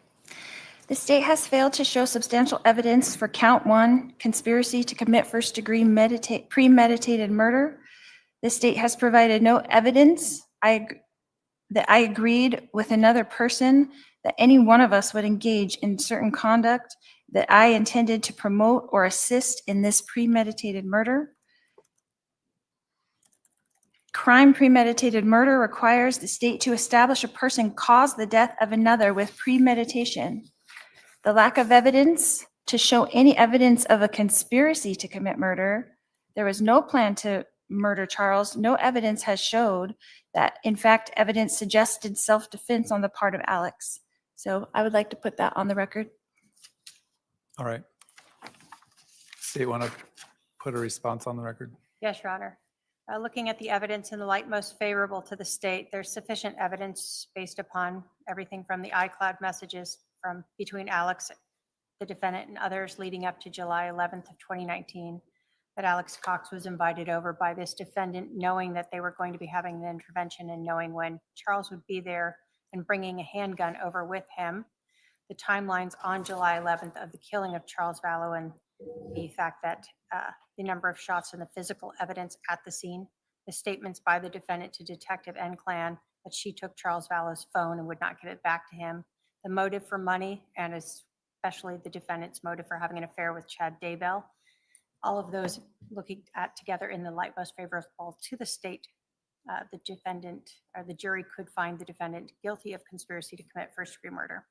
Speaker 12: The state has failed to show substantial evidence for count 1, conspiracy to commit first-degree premeditated murder. The state has provided no evidence that I agreed with another person that any one of us would engage in certain conduct that I intended to promote or assist in this premeditated murder. Crime premeditated murder requires the state to establish a person caused the death of another with premeditation. The lack of evidence to show any evidence of a conspiracy to commit murder. There was no plan to murder Charles. No evidence has showed that, in fact, evidence suggested self-defense on the part of Alex. So I would like to put that on the record.
Speaker 9: All right. State want to put a response on the record?
Speaker 13: Yes, Your Honor. Looking at the evidence in the light most favorable to the state, there's sufficient evidence based upon everything from the iCloud messages from between Alex, the defendant, and others leading up to July 11th of 2019, that Alex Cox was invited over by this defendant, knowing that they were going to be having an intervention and knowing when Charles would be there and bringing a handgun over with him. The timelines on July 11th of the killing of Charles Vallow and the fact that the number of shots and the physical evidence at the scene, the statements by the defendant to Detective N. Clan that she took Charles Vallow's phone and would not give it back to him, the motive for money, and especially the defendant's motive for having an affair with Chad Daybell, all of those looking at together in the light most favorable to the state, the defendant or the jury could find the defendant guilty of conspiracy to commit first-degree murder.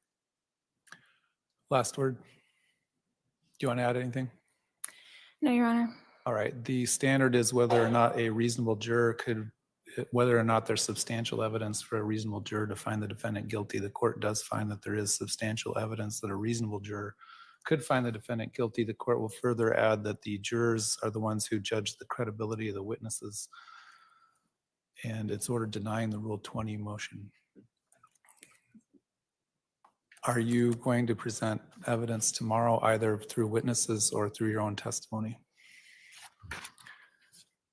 Speaker 9: Last word. Do you want to add anything?
Speaker 12: No, Your Honor.
Speaker 9: All right. The standard is whether or not a reasonable juror whether or not there's substantial evidence for a reasonable juror to find the defendant guilty. The court does find that there is substantial evidence that a reasonable juror could find the defendant guilty. The court will further add that the jurors are the ones who judge the credibility of the witnesses, and it's ordered denying the Rule 20 motion. Are you going to present evidence tomorrow, either through witnesses or through your own testimony?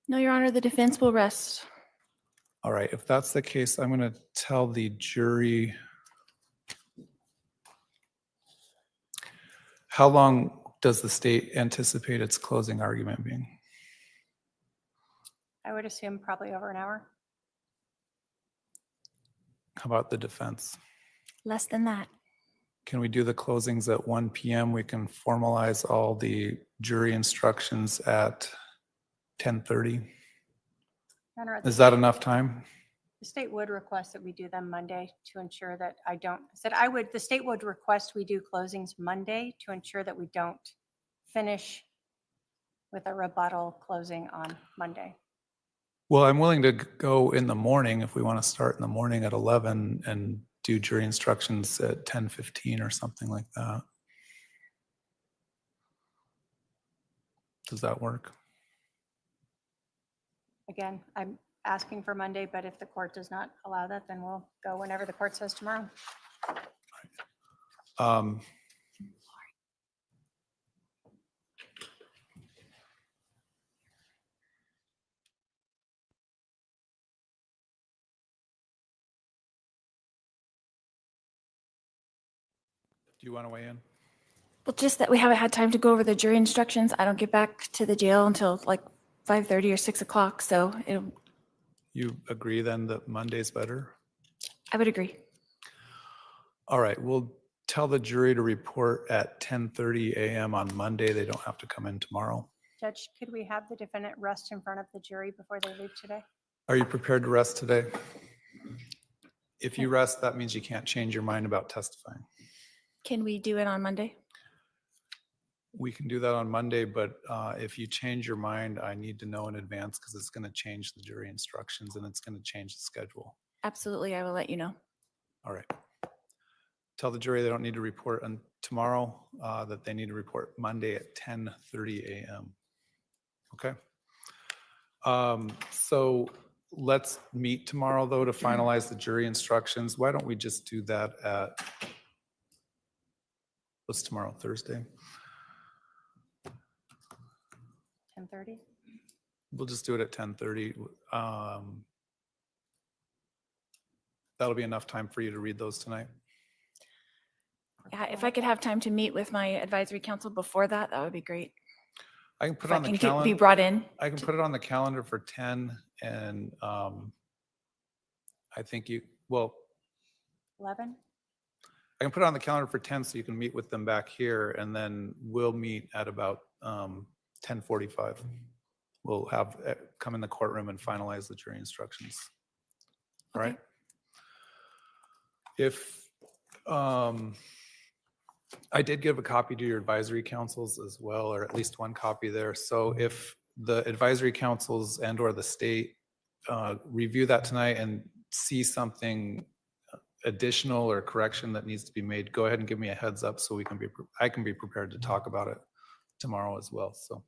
Speaker 12: No, Your Honor, the defense will rest.
Speaker 9: All right, if that's the case, I'm going to tell the jury. How long does the state anticipate its closing argument being?
Speaker 13: I would assume probably over an hour.
Speaker 9: How about the defense?
Speaker 12: Less than that.
Speaker 9: Can we do the closings at 1 p.m.? We can formalize all the jury instructions at 10:30. Is that enough time?
Speaker 13: The state would request that we do them Monday to ensure that the state would request we do closings Monday to ensure that we don't finish with a rebuttal closing on Monday.
Speaker 9: Well, I'm willing to go in the morning if we want to start in the morning at 11 and do jury instructions at 10:15 or something like that. Does that work? Again,
Speaker 13: I'm asking for Monday, but if the court does not allow that, then we'll go whenever the court says tomorrow.
Speaker 9: Do you want to weigh in?
Speaker 12: Well, just that we haven't had time to go over the jury instructions. I don't get back to the jail until like 5:30 or 6 o'clock, so
Speaker 9: You agree then that Monday's better?
Speaker 12: I would agree.
Speaker 9: All right, we'll tell the jury to report at 10:30 a.m. on Monday. They don't have to come in tomorrow.
Speaker 13: Judge, could we have the defendant rest in front of the jury before they leave today?
Speaker 9: Are you prepared to rest today? If you rest, that means you can't change your mind about testifying.
Speaker 12: Can we do it on Monday?
Speaker 9: We can do that on Monday, but if you change your mind, I need to know in advance because it's going to change the jury instructions and it's going to change the schedule.
Speaker 12: Absolutely, I will let you know. All
Speaker 9: right. Tell the jury they don't need to report on tomorrow, that they need to report Monday at 10:30 a.m. Okay. So let's meet tomorrow though to finalize the jury instructions. Why don't we just do that at, what's tomorrow, Thursday?
Speaker 13: 10:30?
Speaker 9: We'll just do it at 10:30. That'll be enough time for you to read those tonight.
Speaker 12: Yeah, if I could have time to meet with my advisory council before that, that would be great.
Speaker 9: I can put
Speaker 12: If
Speaker 9: it
Speaker 12: I
Speaker 9: on the
Speaker 12: can
Speaker 9: calendar.
Speaker 12: be brought in.
Speaker 9: I can put it on the calendar for 10 and I think well,
Speaker 12: 11?
Speaker 9: I can put it on the calendar for 10 so you can meet with them back here and then we'll meet at about 10:45. We'll have come in the courtroom and finalize the jury instructions. All right. If I did give a copy to your advisory councils as well, or at least one copy there. So if the advisory councils and or the state review that tonight and see something additional or correction that needs to be made, go ahead and give me a heads up so I can be prepared to talk about it tomorrow as well. So,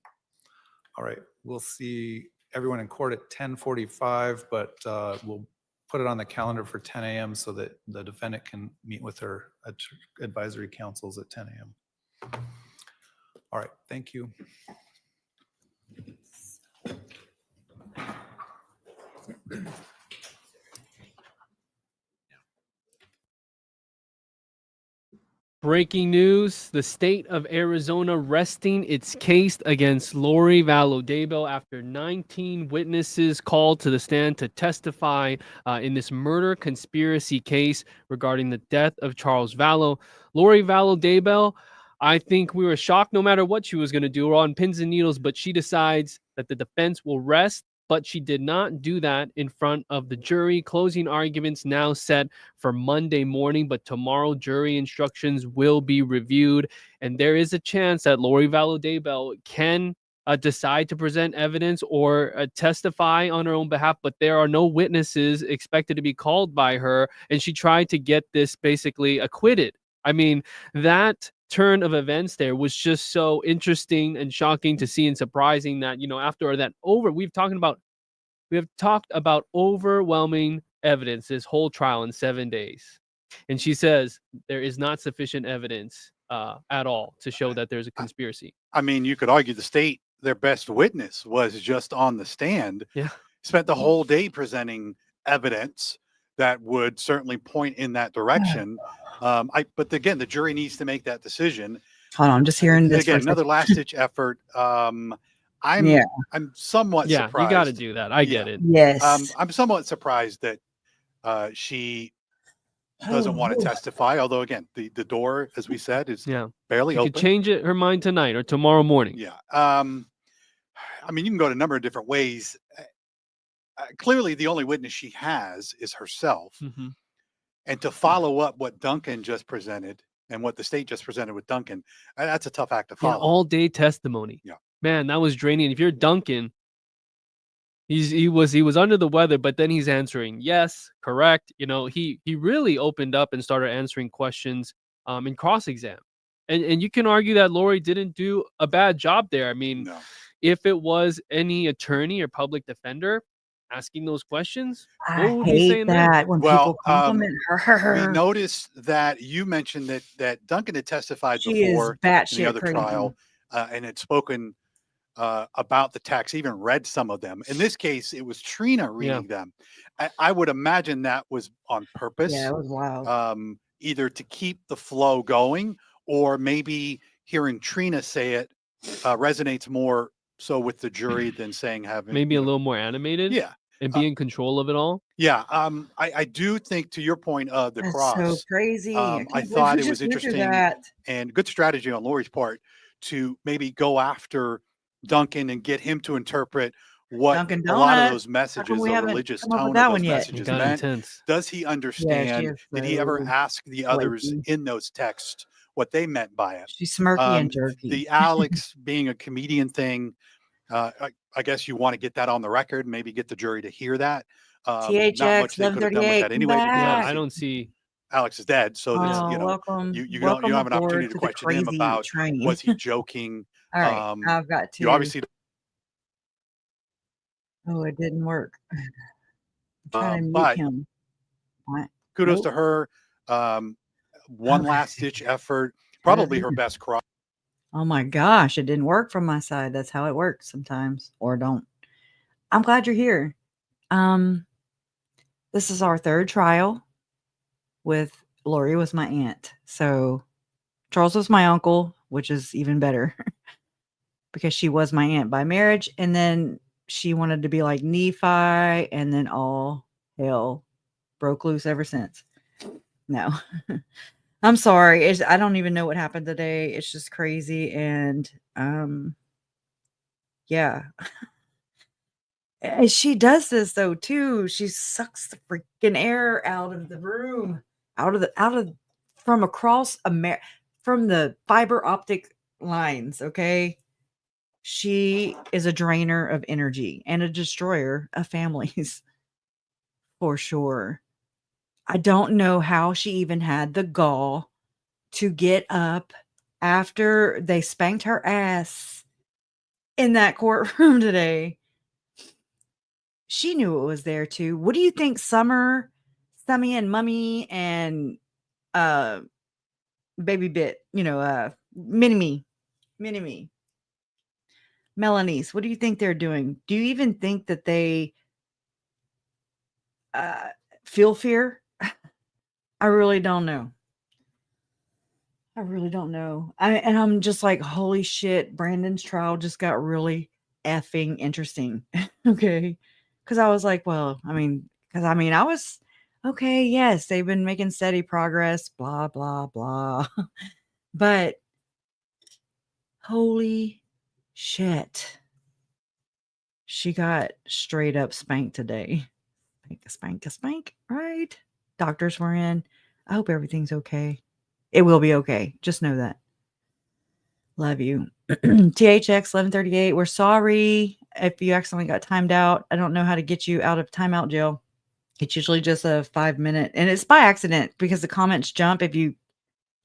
Speaker 9: all right, we'll see everyone in court at 10:45, but we'll put it on the calendar for 10 a.m. so that the defendant can meet with her advisory councils at 10 a.m. All right, thank you.
Speaker 8: Breaking news, the state of Arizona resting its case against Lori Vallow DAYBELL after 19 witnesses called to the stand to testify in this murder conspiracy case regarding the death of Charles Vallow. Lori Vallow DAYBELL, I think we were shocked no matter what she was going to do. We're on pins and needles, but she decides that the defense will rest, but she did not do that in front of the jury. Closing arguments now set for Monday morning, but tomorrow jury instructions will be reviewed, and there is a chance that Lori Vallow DAYBELL can decide to present evidence or testify on her own behalf, but there are no witnesses expected to be called by her, and she tried to get this basically acquitted. I mean, that turn of events there was just so interesting and shocking to see and surprising that, you know, after that we have talked about overwhelming evidence this whole trial in 7 days. And she says there is not sufficient evidence at all to show that there's a conspiracy.
Speaker 7: I mean, you could argue the state, their best witness was just on the stand.
Speaker 8: Yeah.
Speaker 7: Spent the whole day presenting evidence that would certainly point in that direction. But again, the jury needs to make that decision.
Speaker 3: Hold on, I'm just hearing this.
Speaker 7: Again, another last ditch effort. I'm somewhat surprised.
Speaker 8: You got to do that. I get it.
Speaker 3: Yes.
Speaker 7: I'm somewhat surprised that she doesn't want to testify. Although again, the door, as we said, is barely open.
Speaker 8: You could change her mind tonight or tomorrow morning.
Speaker 7: Yeah. I mean, you can go to a number of different ways. Clearly, the only witness she has is herself.
Speaker 8: Mm-hmm.
Speaker 7: And to follow up what Duncan just presented and what the state just presented with Duncan, that's a tough act to follow.
Speaker 8: All day testimony.
Speaker 7: Yeah.
Speaker 8: Man, that was draining. If you're Duncan, he was under the weather, but then he's answering yes, correct. You know, he really opened up and started answering questions in cross-exam. And you can argue that Lori didn't do a bad job there. I mean, if it was any attorney or public defender asking those questions,
Speaker 3: I hate that when people compliment her.
Speaker 7: We noticed that you mentioned that Duncan had testified before in the other trial and had spoken about the text, even read some of them. In this case, it was Trina reading them. I would imagine that was on purpose.
Speaker 3: Yeah, it was wild.
Speaker 7: Either to keep the flow going, or maybe hearing Trina say it resonates more so with the jury than saying having
Speaker 8: maybe a little more animated.
Speaker 7: Yeah.
Speaker 8: And be in control of it all.
Speaker 7: Yeah. I do think, to your point of the cross.
Speaker 3: So crazy.
Speaker 7: I thought it was interesting and good strategy on Lori's part to maybe go after Duncan and get him to interpret what a lot of those messages, the religious tone of those messages meant. Does he understand? Did he ever ask the others in those texts what they meant by it?
Speaker 3: She's smirky and jerky.
Speaker 7: The Alex being a comedian thing, I guess you want to get that on the record, maybe get the jury to hear that.
Speaker 3: THX,
Speaker 7: not much they could have done with that anyway.
Speaker 8: Yeah, I don't see.
Speaker 7: Alex is dead, so
Speaker 3: you
Speaker 7: don't have an opportunity to question him about was he joking.
Speaker 3: All right, I've got to.
Speaker 7: You obviously.
Speaker 3: Oh, it didn't work. I'm trying to
Speaker 7: but
Speaker 3: meet him. What?
Speaker 7: Kudos to her. One last ditch effort, probably her best cross.
Speaker 3: Oh my gosh, it didn't work from my side. That's how it works sometimes, or don't. I'm glad you're here. This is our third trial with Lori was my aunt. So
Speaker 2: Charles was my uncle, which is even better because she was my aunt by marriage. And then she wanted to be like Nephi, and then all hell broke loose ever since. No, I'm sorry. I don't even know what happened today. It's just crazy. And yeah. And she does this though too. She sucks the freaking air out of the room, out of from across from the fiber optic lines. Okay, she is a drainer of energy and a destroyer of families for sure. I don't know how she even had the gall to get up after they spanked her ass in that courtroom today. She knew it was there too. What do you think Summy and Mummy and Baby Bit, Mini-Me, Melanie's, what do you think they're doing? Do you even think that they feel fear? I really don't know. And I'm just like, holy shit, Brandon's trial just got really effing interesting. Okay. Because I was like, well, I was okay. Yes, they've been making steady progress, blah, blah, blah. But holy shit, she got straight up spanked today. Spank, right? Doctors were in. I hope everything's okay. It will be okay. Just know that. Love you. THX 1138. We're sorry if you accidentally got timed out. I don't know how to get you out of timeout jail. It's usually just a 5-minute, and it's by accident because the comments jump if you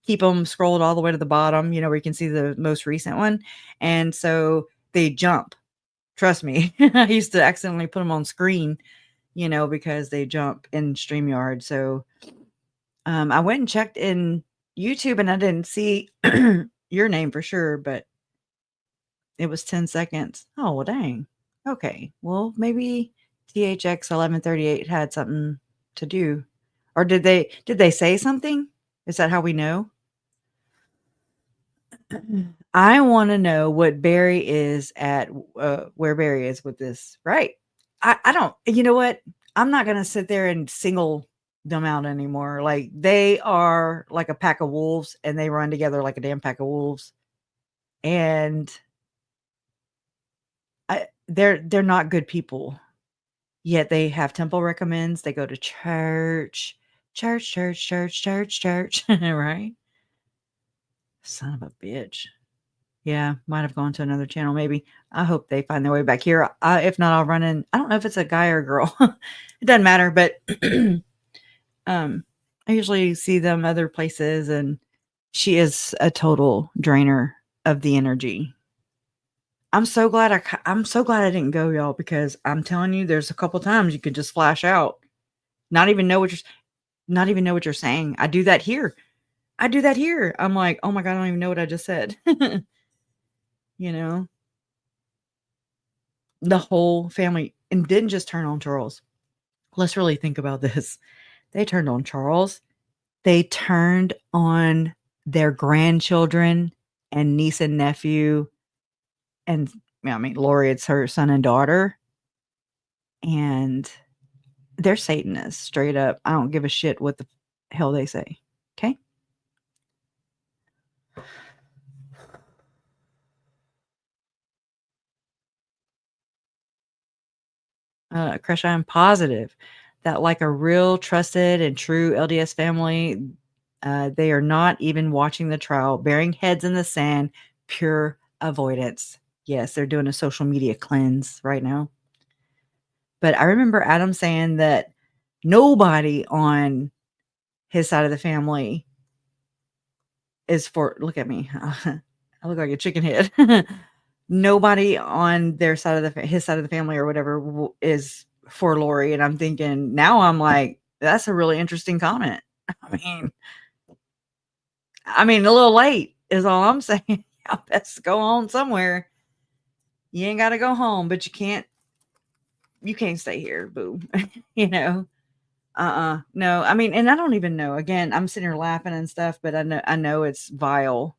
Speaker 2: keep them scrolled all the way to the bottom, where you can see the most recent one. And so they jump. Trust me. I used to accidentally put them on screen, because they jump in StreamYard. So I went and checked in YouTube and I didn't see your name for sure, but it was 10 seconds. Oh, well, dang. Okay. Well, maybe THX 1138 had something to do. Or did they say something? Is that how we know? I want to know what Barry is at, where Barry is with this. Right. I don't, you know what? I'm not going to sit there and single them out anymore. Like, they are like a pack of wolves and they run together like a damn pack of wolves. And they're not good people. Yet they have temple recommends. They go to church, right? Son of a bitch. Yeah, might have gone to another channel maybe. I hope they find their way back here. If not, I'll run in. I don't know if it's a guy or a girl. It doesn't matter, but I usually see them other places, and she is a total drainer of the energy. I'm so glad I didn't go, y'all, because I'm telling you, there's a couple times you could just flash out, not even know what you're saying. I do that here. I'm like, oh my God, I don't even know what I just said. The whole family, and didn't just turn on Charles. Let's really think about this. They turned on Charles. They turned on their grandchildren and niece and nephew. And Lori, it's her son and daughter. And they're Satanists, straight up. I don't give a shit what the hell they say. Okay? Crush, I'm positive that, like a real trusted and true LDS family, they are not even watching the trial, burying heads in the sand, pure avoidance. Yes, they're doing a social media cleanse right now. But I remember Adam saying that nobody on his side of the family is for, look at me. I look like a chicken head. Nobody on their side of his side of the family or whatever is for Lori. And I'm thinking, now I'm like, that's a really interesting comment. I mean, a little late is all I'm saying. Best go on somewhere. You ain't got to go home, but you can't stay here, boo. No, I mean, and I don't even know. Again, I'm sitting here laughing and stuff, but I know it's vile.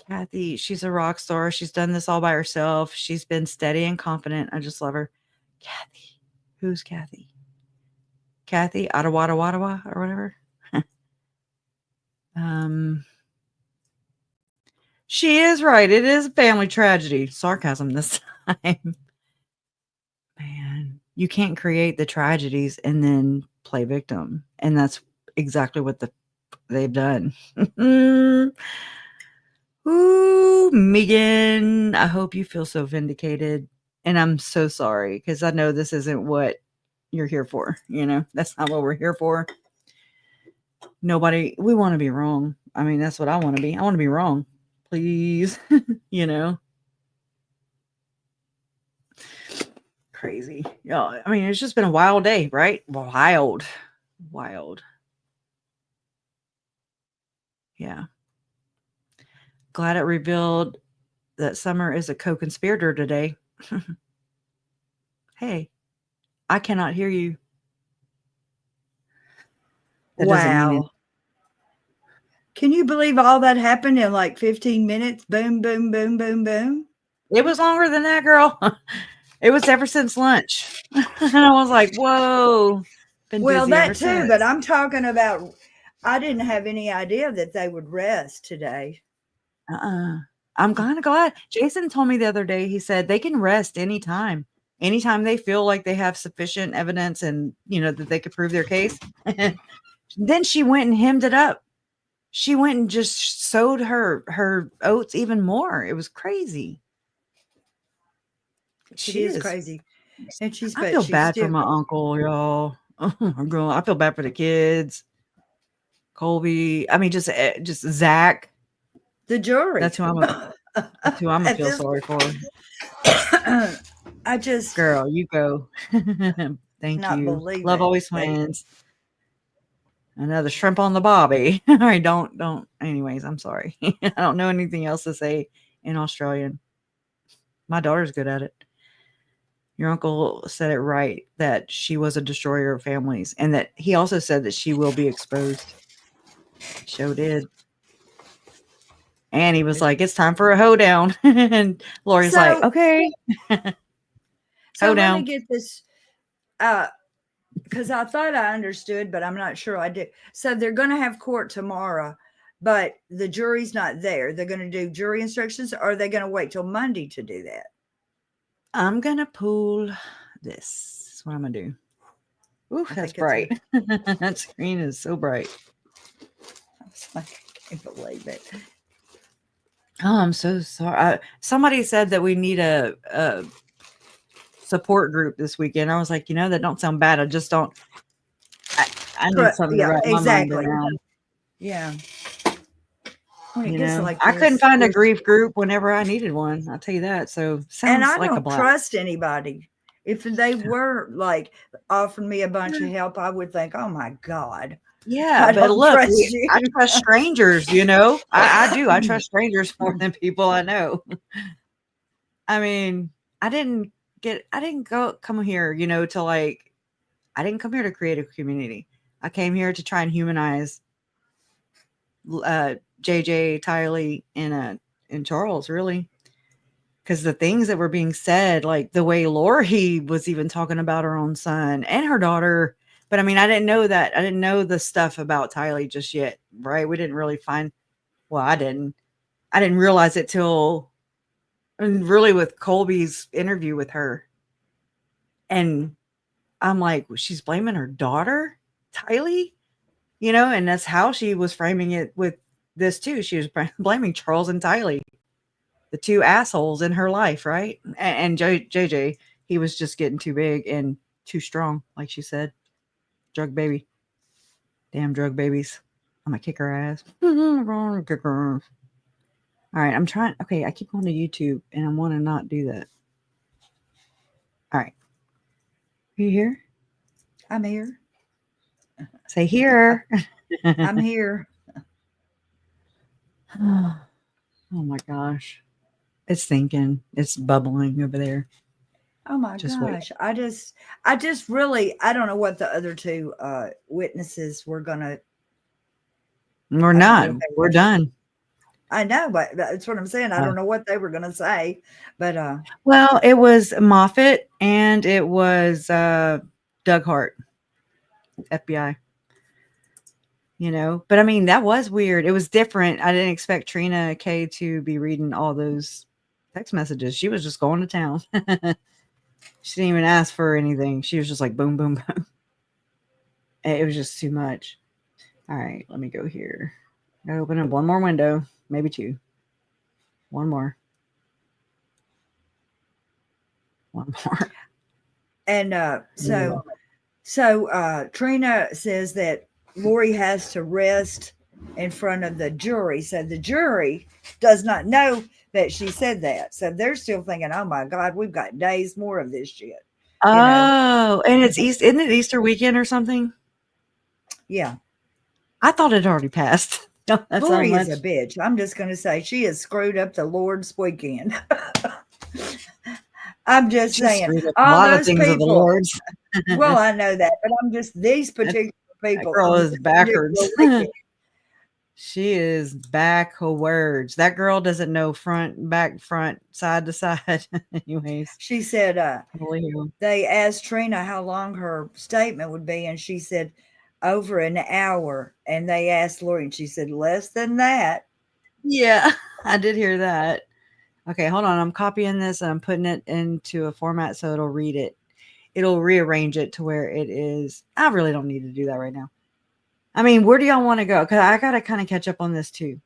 Speaker 2: Kathy, she's a rock star. She's done this all by herself. She's been steady and confident. I just love her. Kathy. Who's Kathy? Kathy Ottawa or whatever. She is right. It is a family tragedy. Sarcasm this time. Man, you can't create the tragedies and then play victim. And that's exactly what they've done. Ooh, Megan, I hope you feel so vindicated. And I'm so sorry because I know this isn't what you're here for. You know, that's not what we're here for. We want to be wrong. I mean, that's what I want to be. I want to be wrong. Please, you know. Crazy. Yeah, I mean, it's just been a wild day, right? Wild. Yeah. Glad it revealed that Summer is a co-conspirator today. Hey, I cannot hear you. That doesn't mean it.
Speaker 1: Wow. Can you believe all that happened in like 15 minutes? Boom, boom, boom, boom, boom.
Speaker 2: It was longer than that, girl. It was ever since lunch. And I was like, whoa.
Speaker 1: Well, that too, but I'm talking about, I didn't have any idea that they would rest today.
Speaker 2: I'm kind of glad. Jason told me the other day, he said they can rest anytime they feel like they have sufficient evidence and, you know, that they could prove their case. Then she went and hemmed it up. She went and just sowed her oats even more. It was crazy.
Speaker 1: She is crazy. And
Speaker 2: I feel bad for my uncle, y'all. I feel bad for the kids. Colby. I mean, just Zach.
Speaker 1: The jury.
Speaker 2: That's who I'm gonna feel sorry for.
Speaker 1: I just,
Speaker 2: girl, you go. Thank you. Love always wins. Another shrimp on the bobby. All right, don't. Anyways, I'm sorry. I don't know anything else to say in Australian. My daughter's good at it. Your uncle said it right, that she was a destroyer of families, and that he also said that she will be exposed. Sure did. And he was like, it's time for a hoedown. And Lori's like, okay.
Speaker 1: So let me get this, because I thought I understood, but I'm not sure I did. So they're going to have court tomorrow, but the jury's not there. They're going to do jury instructions, or are they going to wait till Monday to do that?
Speaker 2: I'm going to pull this. That's what I'm going to do. Ooh, that's bright. That screen is so bright.
Speaker 1: I was like, I can't believe it.
Speaker 2: Oh, I'm so sorry. Somebody said that we need a support group this weekend. I was like, that don't sound bad. I just don't. I need something to wrap my mind around.
Speaker 1: Yeah.
Speaker 2: I couldn't find a grief group whenever I needed one. I'll tell you that. So
Speaker 1: and I don't trust anybody. If they were like offering me a bunch of help, I would think, oh my God.
Speaker 2: Yeah, but look, I trust strangers, I do. I trust strangers more than people I know. I mean, I didn't come here, I didn't come here to create a community. I came here to try and humanize JJ, Tylee, and Charles, really. Because the things that were being said, like the way Lori was even talking about her own son and her daughter. But I mean, I didn't know that. I didn't know the stuff about Tylee just yet, right? We didn't really I didn't realize it till really with Colby's interview with her. And I'm like, she's blaming her daughter, Tylee, and that's how she was framing it with this too. She was blaming Charles and Tylee, the two assholes in her life, right? And JJ, he was just getting too big and too strong, like she said. Drug baby. Damn drug babies. I'm gonna kick her ass. All right, I'm trying. Okay, I keep going to YouTube and I want to not do that. All right. Are you here?
Speaker 1: I'm here.
Speaker 2: Say here.
Speaker 1: I'm here.
Speaker 2: Oh my gosh. It's thinking. It's bubbling over there.
Speaker 1: Oh my
Speaker 2: Just wait.
Speaker 1: gosh. I just really, I don't know what the other two witnesses were gonna.
Speaker 2: We're
Speaker 1: I don't know
Speaker 2: not.
Speaker 1: if they
Speaker 2: We're
Speaker 1: were-
Speaker 2: done.
Speaker 1: I know, but that's what I'm saying. I don't know what they were gonna say, but
Speaker 2: Well, it was Moffat and it was Doug Hart, FBI. You know, but I mean, that was weird. It was different. I didn't expect Trina K to be reading all those text messages. She was just going to town. She didn't even ask for anything. She was just like boom, boom, boom. It was just too much. All right, let me go here. I open up one more window, maybe two. One more. One more.
Speaker 1: and so Trina says that Lori has to rest in front of the jury. So the jury does not know that she said that. So they're still thinking, oh my God, we've got days more of this shit.
Speaker 2: Oh, and it's isn't it Easter weekend or something?
Speaker 1: Yeah.
Speaker 2: I thought it already passed. That's
Speaker 1: Lori
Speaker 2: how
Speaker 1: is a
Speaker 2: much.
Speaker 1: bitch. I'm just going to say she has screwed up the Lord's weekend. I'm just
Speaker 2: She
Speaker 1: saying.
Speaker 2: screwed up a
Speaker 1: All
Speaker 2: lot of
Speaker 1: those
Speaker 2: things of the
Speaker 1: people.
Speaker 2: Lord's.
Speaker 1: Well, I know that, but I'm just these particular people.
Speaker 2: That girl
Speaker 1: on
Speaker 2: is
Speaker 1: this particular
Speaker 2: backwards.
Speaker 1: weekend.
Speaker 2: She is backwards. That girl doesn't know front, back, front, side to side. Anyways,
Speaker 1: She said
Speaker 2: holy hell.
Speaker 1: they asked Trina how long her statement would be, and she said over an hour. And they asked Lori, and she said less than that.
Speaker 2: Yeah, I did hear that. Okay, hold on. I'm copying this and I'm putting it into a format so it'll read it. It'll rearrange it to where it is. I really don't need to do that right now. I mean, where do y'all want to go? Because I got to kind of catch up on this too.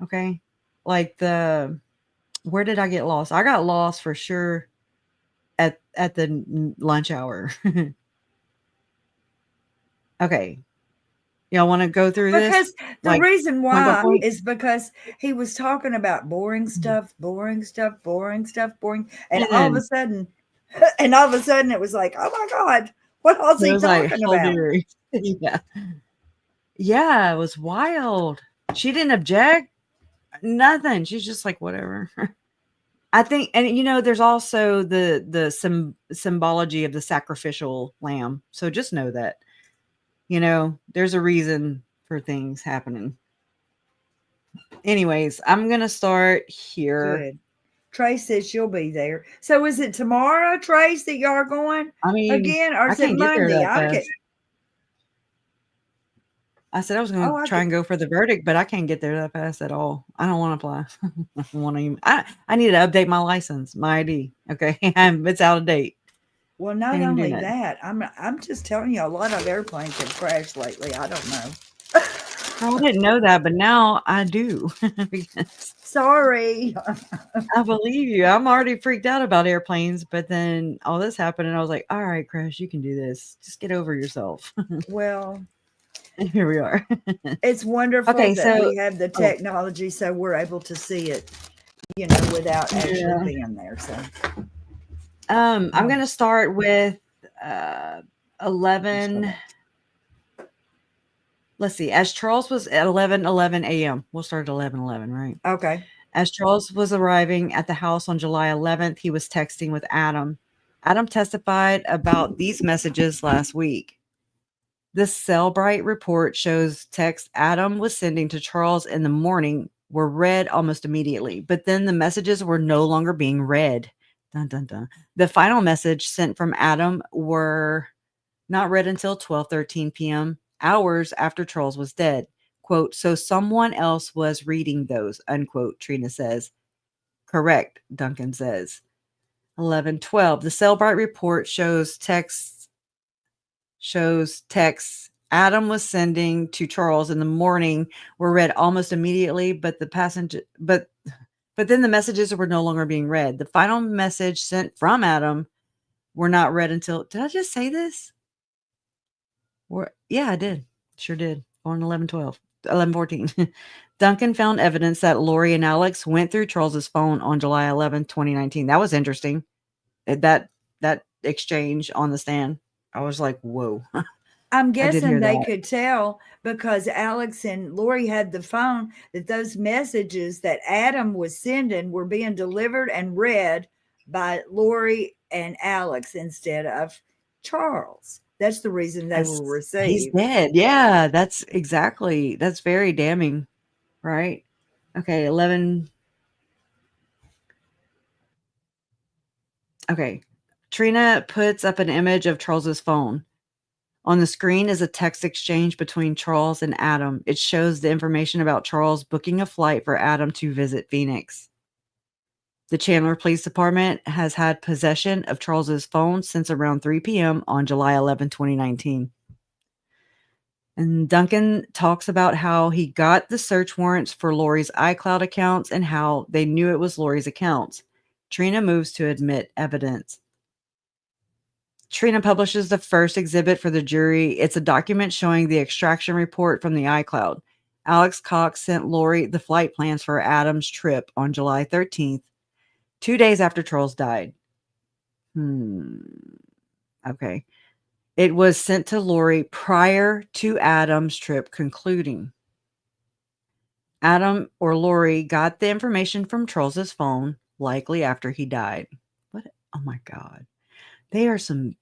Speaker 2: Okay. Like where did I get lost? I got lost for sure at the lunch hour. Okay. Y'all want to go through
Speaker 1: Because
Speaker 2: this?
Speaker 1: the
Speaker 2: Like,
Speaker 1: reason
Speaker 2: point by
Speaker 1: why
Speaker 2: point?
Speaker 1: is because he was talking about boring stuff, boring stuff, boring stuff, boring. And all of a sudden, it was like, oh my God, what else
Speaker 2: It
Speaker 1: he
Speaker 2: was like,
Speaker 1: talking
Speaker 2: hold
Speaker 1: about?
Speaker 2: your- yeah. Yeah, it was wild. She didn't object. Nothing. She's just like, whatever. I think, and you know, there's also the symbology of the sacrificial lamb. So just know that, you know, there's a reason for things happening. Anyways, I'm gonna start here.
Speaker 1: Good. Trace says she'll be there. So is it tomorrow, Trace, that y'all are going
Speaker 2: I mean,
Speaker 1: again, or
Speaker 2: I
Speaker 1: is it
Speaker 2: can't get there
Speaker 1: Monday?
Speaker 2: that fast. I said I was going to try and go for the verdict, but I can't get there that fast at all. I don't want to apply. I don't want to even. I need to update my license, my ID. Okay, it's out of date.
Speaker 1: Well, not
Speaker 2: Can't even do
Speaker 1: only
Speaker 2: nothing.
Speaker 1: that, I'm just telling you, a lot of airplanes have crashed lately. I don't know.
Speaker 2: I didn't know that, but now I do.
Speaker 1: Sorry.
Speaker 2: I believe you. I'm already freaked out about airplanes, but then all this happened, and I was like, "All right, Crash, you can do this. Just get over yourself."
Speaker 1: Well,
Speaker 2: and here we are.
Speaker 1: It's wonderful
Speaker 2: Okay,
Speaker 1: that
Speaker 2: so
Speaker 1: we have the technology, so we're able to see it, you know, without actually being there. So,
Speaker 2: I'm going to start with 11. Let's see. As Charles was at 11:11 a.m. We'll start at 11:11, right?
Speaker 1: Okay.
Speaker 2: As Charles was arriving at the house on July 11th, he was texting with Adam. Adam testified about these messages last week. The Cellbrite report shows texts Adam was sending to Charles in the morning were read almost immediately, but then the messages were no longer being read. Dun, dun, dun. The final message sent from Adam were not read until 12:13 p.m., hours after Charles was dead. Quote, so someone else was reading those, unquote, Trina says. Correct, Duncan says. 11:12. The Cellbrite report shows texts Adam was sending to Charles in the morning were read almost immediately, but then the messages were no longer being read. The final message sent from Adam were not read until, did I just say this? Yeah, I did. Sure did. On 11:14. Duncan found evidence that Lori and Alex went through Charles's phone on July 11, 2019. That was interesting. That exchange on the stand. I was like, whoa.
Speaker 1: I'm guessing they could tell because Alex and Lori had the phone that those messages that Adam was sending were being delivered and read
Speaker 14: by Lori and Alex instead of Charles. That's the reason they were
Speaker 2: He's
Speaker 14: received.
Speaker 2: dead. Yeah, that's very damning, right? Okay, 11. Okay. Trina puts up an image of Charles's phone. On the screen is a text exchange between Charles and Adam. It shows the information about Charles booking a flight for Adam to visit Phoenix. The Chandler Police Department has had possession of Charles's phone since around 3 p.m. on July 11, 2019. And Duncan talks about how he got the search warrants for Lori's iCloud accounts and how they knew it was Lori's accounts. Trina moves to admit evidence. Trina publishes the first exhibit for the jury. It's a document showing the extraction report from the iCloud. Alex Cox sent Lori the flight plans for Adam's trip on July 13th, 2 days after Charles died. Okay. It was sent to Lori prior to Adam's trip concluding. Adam or Lori got the information from Charles's phone, likely after he died. What? Oh my God. They are some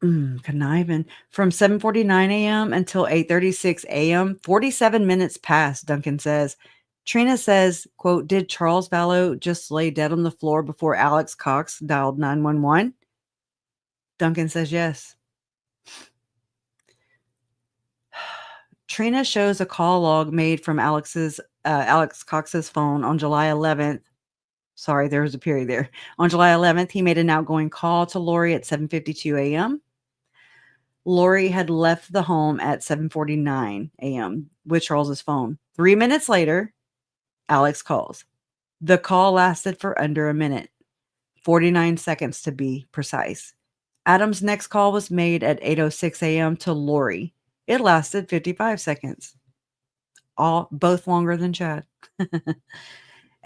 Speaker 2: conniving. From 7:49 a.m. until 8:36 a.m., 47 minutes passed, Duncan says. Trina says, quote, did Charles Vallow just lay dead on the floor before Alex Cox dialed 911? Duncan says yes. Trina shows a call log made from Alex Cox's phone on July 11th. Sorry, there was a period there. On July 11th, he made an outgoing call to Lori at 7:52 a.m. Lori had left the home at 7:49 a.m. with Charles's phone. 3 minutes later, Alex calls. The call lasted for under a minute, 49 seconds to be precise. Adam's next call was made at 8:06 a.m. to Lori. It lasted 55 seconds. Both longer than Chad.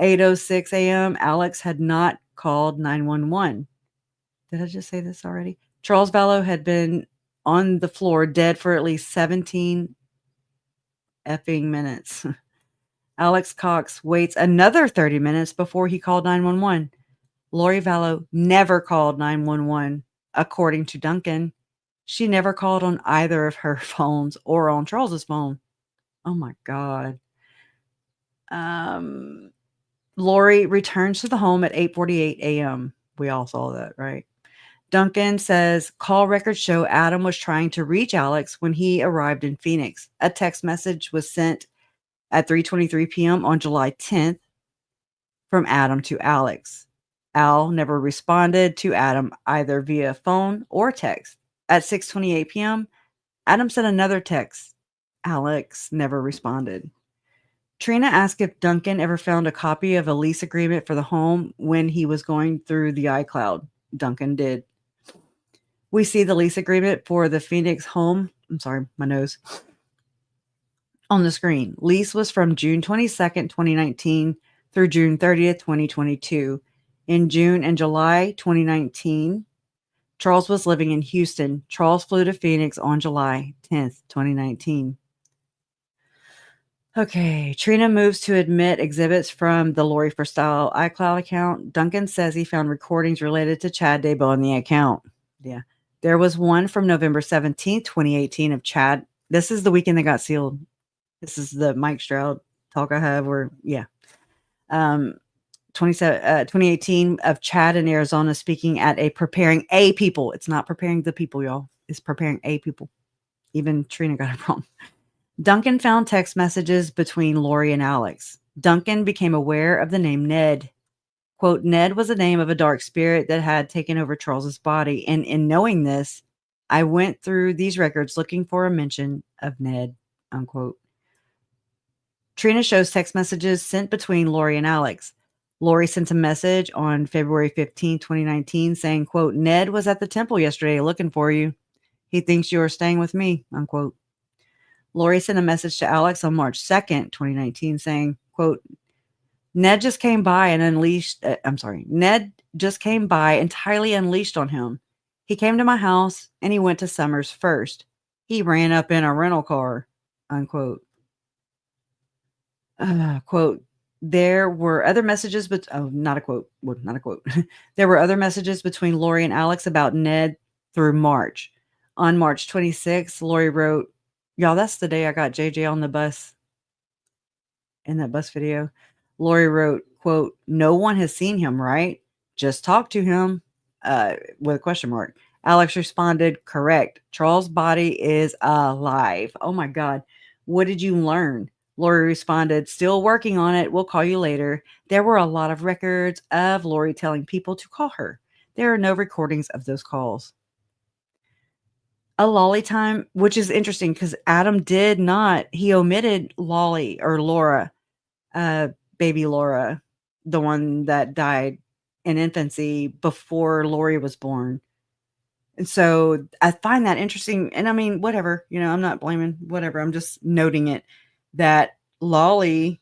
Speaker 2: 8:06 a.m. Alex had not called 911. Did I just say this already? Charles Vallow had been on the floor dead for at least 17 effing minutes. Alex Cox waits another 30 minutes before he called 911. Lori Vallow never called 911, according to Duncan. She never called on either of her phones or on Charles's phone. Oh my God. Lori returns to the home at 8:48 a.m. We all saw that, right? Duncan says call records show Adam was trying to reach Alex when he arrived in Phoenix. A text message was sent at 3:23 p.m. on July 10th from Adam to Alex. Al never responded to Adam either via phone or text. At 6:28 p.m., Adam sent another text. Alex never responded. Trina asked if Duncan ever found a copy of a lease agreement for the home when he was going through the iCloud. Duncan did. We see the lease agreement for the Phoenix home. I'm sorry, my nose. On the screen. Lease was from June 22nd, 2019 through June 30th, 2022. In June and July 2019, Charles was living in Houston. Charles flew to Phoenix on July 10th, 2019. Okay, Trina moves to admit exhibits from the Lori for Style iCloud account. Duncan says he found recordings related to Chad Daybell in the account. Yeah. There was one from November 17th, 2018 of Chad. This is the weekend that got sealed. This is the Mike Stroud talk I have where, yeah. 2018 of Chad in Arizona speaking at a preparing a people. It's not preparing the people, y'all. It's preparing a people. Even Trina got it wrong. Duncan found text messages between Lori and Alex. Duncan became aware of the name Ned. Quote, Ned was the name of a dark spirit that had taken over Charles's body. And in knowing this, I went through these records looking for a mention of Ned, unquote. Trina shows text messages sent between Lori and Alex. Lori sent a message on February 15, 2019 saying, quote, Ned was at the temple yesterday looking for you. He thinks you are staying with me, unquote. Lori sent a message to Alex on March 2nd, 2019 saying, quote, Ned just came by and Ned just came by entirely unleashed on him. He came to my house and he went to Summers first. He ran up in a rental car, unquote. Quote, there were other messages, but not a quote. Well, not a quote. There were other messages between Lori and Alex about Ned through March. On March 26th, Lori wrote, y'all, that's the day I got JJ on the bus in that bus video. Lori wrote, quote, no one has seen him, right? Just talk to him, with a question mark. Alex responded, correct. Charles' body is alive. Oh my God. What did you learn? Lori responded, still working on it. We'll call you later. There were a lot of records of Lori telling people to call her. There are no recordings of those calls. A lolly time, which is interesting because Adam did not, he omitted Lolly or Laura, baby Laura, the one that died in infancy before Lori was born. And so I find that interesting. And I mean, whatever, I'm not blaming whatever. I'm just noting it that Lolly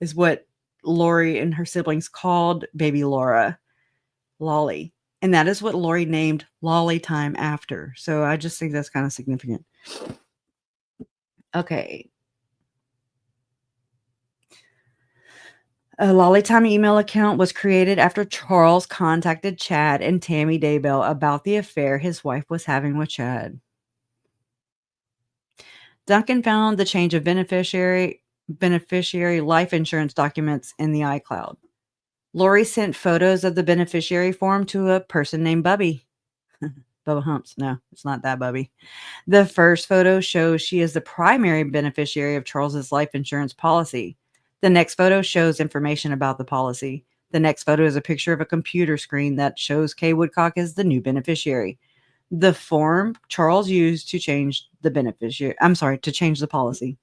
Speaker 2: is what Lori and her siblings called baby Laura, Lolly. And that is what Lori named Lolly time after. So I just think that's kind of significant. Okay. A Lolly Time email account was created after Charles contacted Chad and Tammy Daybell about the affair his wife was having with Chad. Duncan found the change of beneficiary life insurance documents in the iCloud. Lori sent photos of the beneficiary form to a person named Bubby. Bubba Humps. No, it's not that Bubby. The first photo shows she is the primary beneficiary of Charles's life insurance policy. The next photo shows information about the policy. The next photo is a picture of a computer screen that shows Kay Woodcock as the new beneficiary. The form Charles used to change the to change the policy.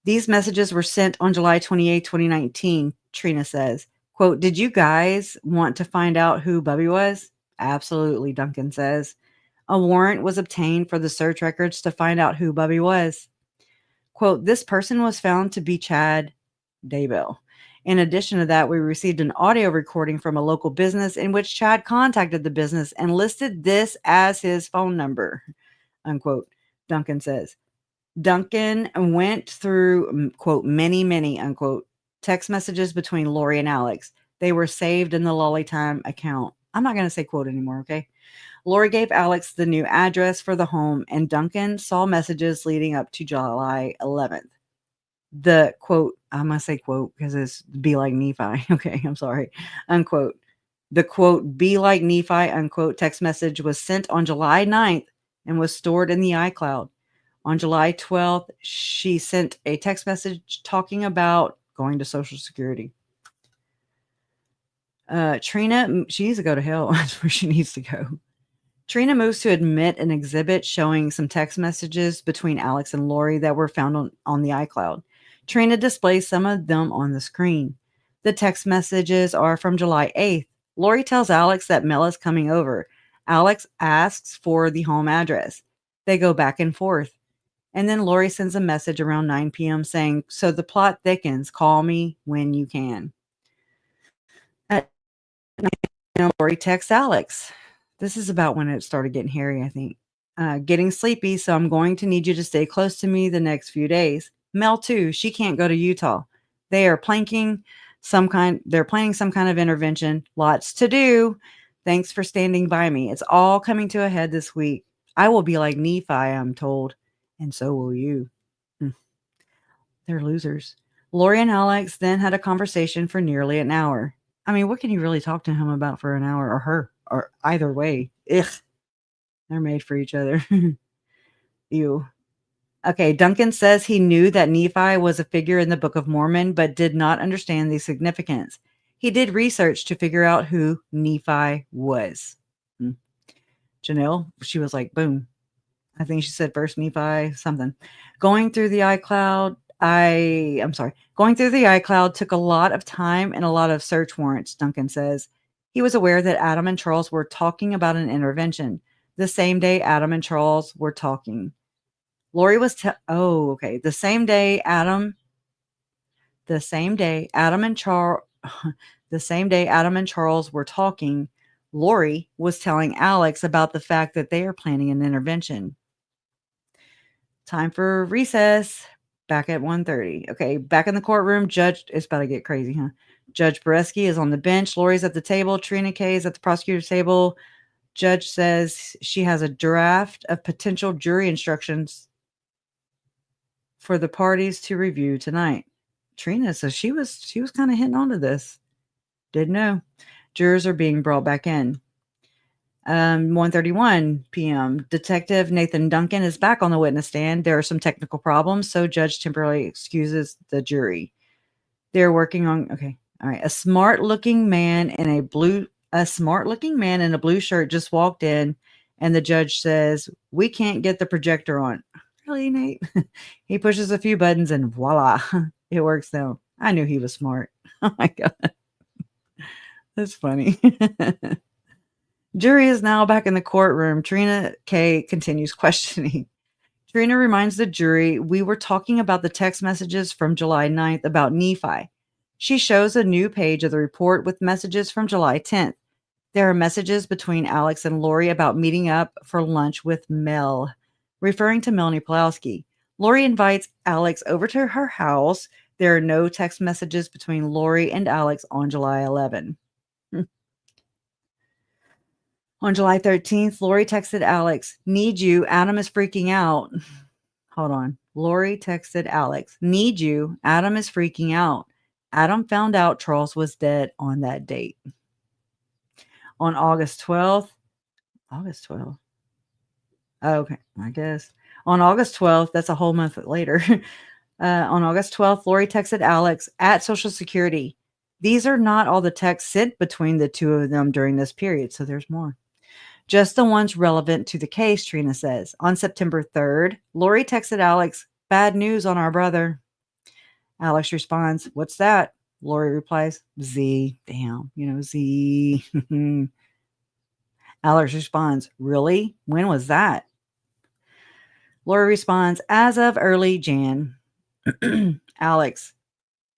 Speaker 2: These messages were sent on July 28, 2019, Trina says. Quote, did you guys want to find out who Bubby was? Absolutely, Duncan says. A warrant was obtained for the search records to find out who Bubby was. Quote, this person was found to be Chad Daybell. In addition to that, we received an audio recording from a local business in which Chad contacted the business and listed this as his phone number, unquote, Duncan says. Duncan went through, quote, many, unquote, text messages between Lori and Alex. They were saved in the Lolly Time account. I'm not going to say quote anymore, okay? Lori gave Alex the new address for the home, and Duncan saw messages leading up to July 11th. The quote, I'm going to say quote because it's be like Nephi. Okay, I'm sorry. Unquote. The quote, be like Nephi, unquote, text message was sent on July 9th and was stored in the iCloud. On July 12th, she sent a text message talking about going to Social Security. Trina, she needs to go to hell. That's where she needs to go. Trina moves to admit an exhibit showing some text messages between Alex and Lori that were found on the iCloud. Trina displays some of them on the screen. The text messages are from July 8th. Lori tells Alex that Mel is coming over. Alex asks for the home address. They go back and forth. And then Lori sends a message around 9 p.m. saying, so the plot thickens. Call me when you can. At 9 p.m., Lori texts Alex. This is about when it started getting hairy, I think. Getting sleepy, so I'm going to need you to stay close to me the next few days. Mel, too. She can't go to Utah. They are planning some kind of intervention. Lots to do. Thanks for standing by me. It's all coming to a head this week. I will be like Nephi, I'm told. And so will you. They're losers. Lori and Alex then had a conversation for nearly an hour. I mean, what can you really talk to him about for an hour, or her, or either way? Ugh. They're made for each other. Ew. Okay, Duncan says he knew that Nephi was a figure in the Book of Mormon, but did not understand the significance. He did research to figure out who Nephi was. Janelle, she was like, boom. I think she said First Nephi, something. Going through the iCloud took a lot of time and a lot of search warrants, Duncan says. He was aware that Adam and Charles were talking about an intervention. The same day Adam and Charles were talking. Lori was the same day Adam and Charles were talking, Lori was telling Alex about the fact that they are planning an intervention. Time for recess. back at 1:30. Okay, back in the courtroom. Judge, it's about to get crazy, huh? Judge Bareski is on the bench. Lori's at the table. Trina K is at the prosecutor's table. Judge says she has a draft of potential jury instructions for the parties to review tonight. Trina says she was kind of hitting onto this. Didn't know. Jurors are being brought back in. 1:31 p.m. Detective Nathan Duncan is back on the witness stand. There are some technical problems, so judge temporarily excuses the jury. They're working on all right. A smart looking man in a blue shirt just walked in, and the judge says, "We can't get the projector on." Really, Nate? He pushes a few buttons and voila, it works now. I knew he was smart. Oh my god. That's funny. Jury is now back in the courtroom. Trina K continues questioning. Trina reminds the jury, we were talking about the text messages from July 9th about Nephi. She shows a new page of the report with messages from July 10th. There are messages between Alex and Lori about meeting up for lunch with Mel, referring to Melanie Pulowski. Lori invites Alex over to her house. There are no text messages between Lori and Alex on July 11. On July 13th, Lori texted Alex, "Need you. Adam is freaking out." Hold on. Lori texted Alex, "Need you. Adam is freaking out." Adam found out Charles was dead on that date. On August 12th, okay, I guess. On August 12th, that's a whole month later. On August 12th, Lori texted Alex at Social Security. These are not all the texts sent between the two of them during this period, so there's more. Just the ones relevant to the case, Trina says. On September 3rd, Lori texted Alex, "Bad news on our brother." Alex responds, "What's that?" Lori replies, "Z." Damn, Z. Alex responds, "Really? When was that?" Lori responds, "As of early Jan." Alex,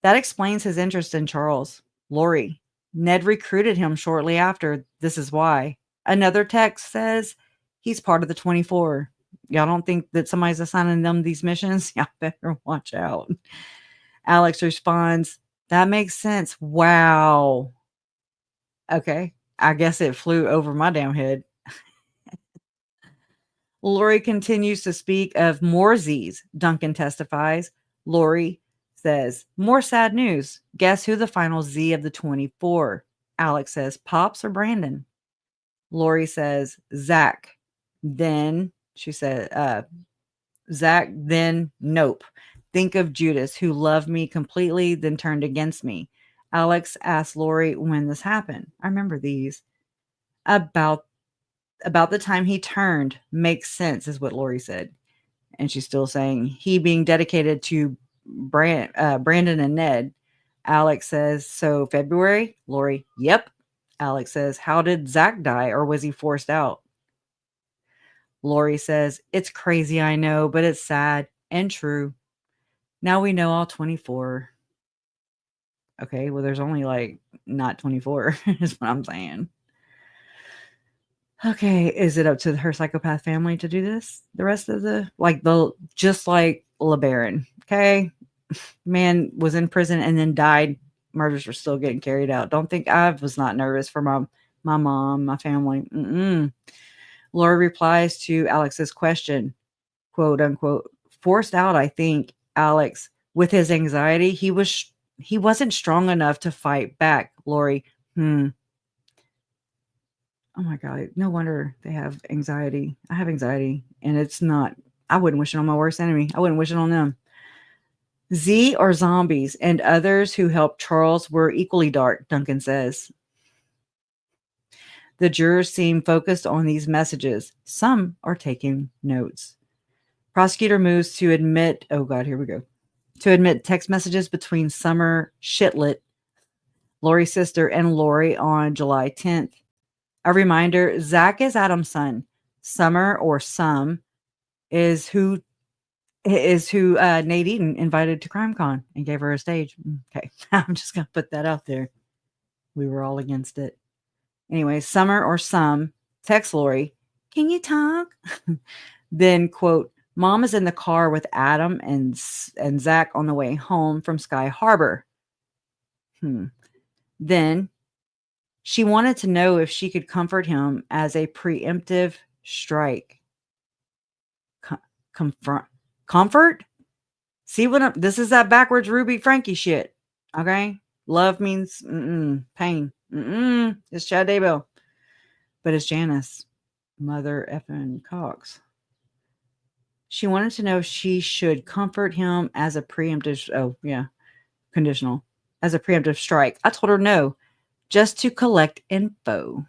Speaker 2: "That explains his interest in Charles." Lori, "Ned recruited him shortly after. This is why." Another text says, "He's part of the 24. Y'all don't think that somebody's assigning them these missions? Y'all better watch out." Alex responds, "That makes sense. Wow." Okay. I guess it flew over my damn head. Lori continues to speak of more Z's. Duncan testifies. Lori says, "More sad news. Guess who the final Z of the 24? Alex says, "Pops or Brandon?" Lori says, "Zach." Then she said, "Zach, then nope. Think of Judas, who loved me completely, then turned against me." Alex asked Lori when this happened. I remember these. About the time he turned. Makes sense, is what Lori said. And she's still saying, he being dedicated to Brandon and Ned. Alex says, "So February?" Lori, "Yep." Alex says, "How did Zach die, or was he forced out?" Lori says, "It's crazy, I know, but it's sad and true. Now we know all 24. Okay, well, there's only not 24, is what I'm saying. Okay, is it up to her psychopath family to do this? The rest of just like LeBaron. Okay, man was in prison and then died. Murders were still getting carried out. Don't think I was not nervous for my mom, my family. Laura replies to Alex's question, quote unquote, "Forced out, I think, Alex, with his anxiety, he wasn't strong enough to fight back." Lori, Oh my God, no wonder they have anxiety. I have anxiety, and I wouldn't wish it on my worst enemy. I wouldn't wish it on them. Z or zombies and others who helped Charles were equally dark, Duncan says. The jurors seem focused on these messages. Some are taking notes. Prosecutor moves to admit, oh God, here we go. To admit text messages between Summer Shitlet, Lori's sister, and Lori on July 10th. A reminder, Zach is Adam's son. Summer, or Sum, is who Nate Eaton invited to CrimeCon and gave her a stage. Okay, I'm just going to put that out there. We were all against it. Anyway, Summer or Sum text Lori, "Can you talk?" Then, quote, Mom is in the car with Adam and Zach on the way home from Sky Harbor. Then she wanted to know if she could comfort him as a preemptive strike. Comfort? See what this is, that backwards Ruby Frankie shit. Okay? Love means pain. It's Chad Daybell. But it's Janice. Mother effing Cox. She wanted to know if she should comfort him as a preemptive, conditional, as a preemptive strike. I told her no, just to collect info.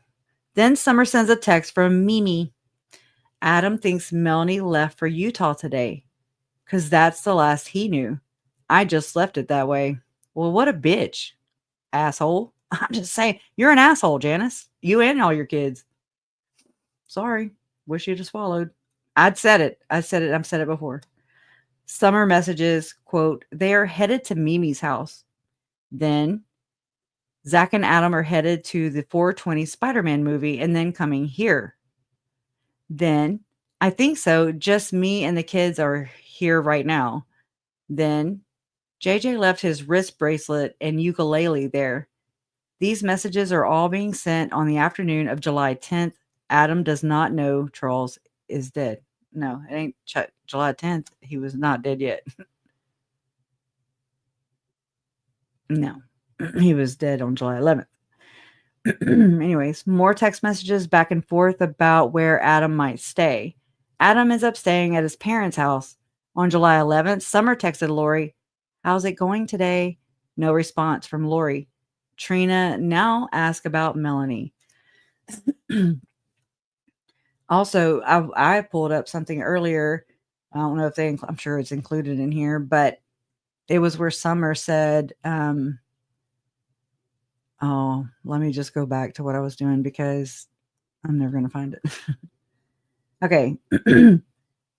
Speaker 2: Then Summer sends a text from Mimi. Adam thinks Melanie left for Utah today because that's the last he knew. I just left it that way. Well, what a bitch, asshole. I'm just saying, you're an asshole, Janice. You and all your kids. Sorry. Wish you'd have swallowed. I've said it before. Summer messages, quote, they are headed to Mimi's house. Then Zach and Adam are headed to the 420 Spider-Man movie and then coming here. Then, I think so, just me and the kids are here right now. Then, JJ left his wrist bracelet and ukulele there. These messages are all being sent on the afternoon of July 10th. Adam does not know Charles is dead. No, it ain't July 10th. He was not dead yet. No, he was dead on July 11th. Anyways, more text messages back and forth about where Adam might stay. Adam ends up staying at his parents' house. On July 11th, Summer texted Lori, how's it going today? No response from Lori. Trina now asks about Melanie. Also, I pulled up something earlier. I don't know if I'm sure it's included in here, but it was where Summer said, oh, let me just go back to what I was doing because I'm never going to find it. Okay.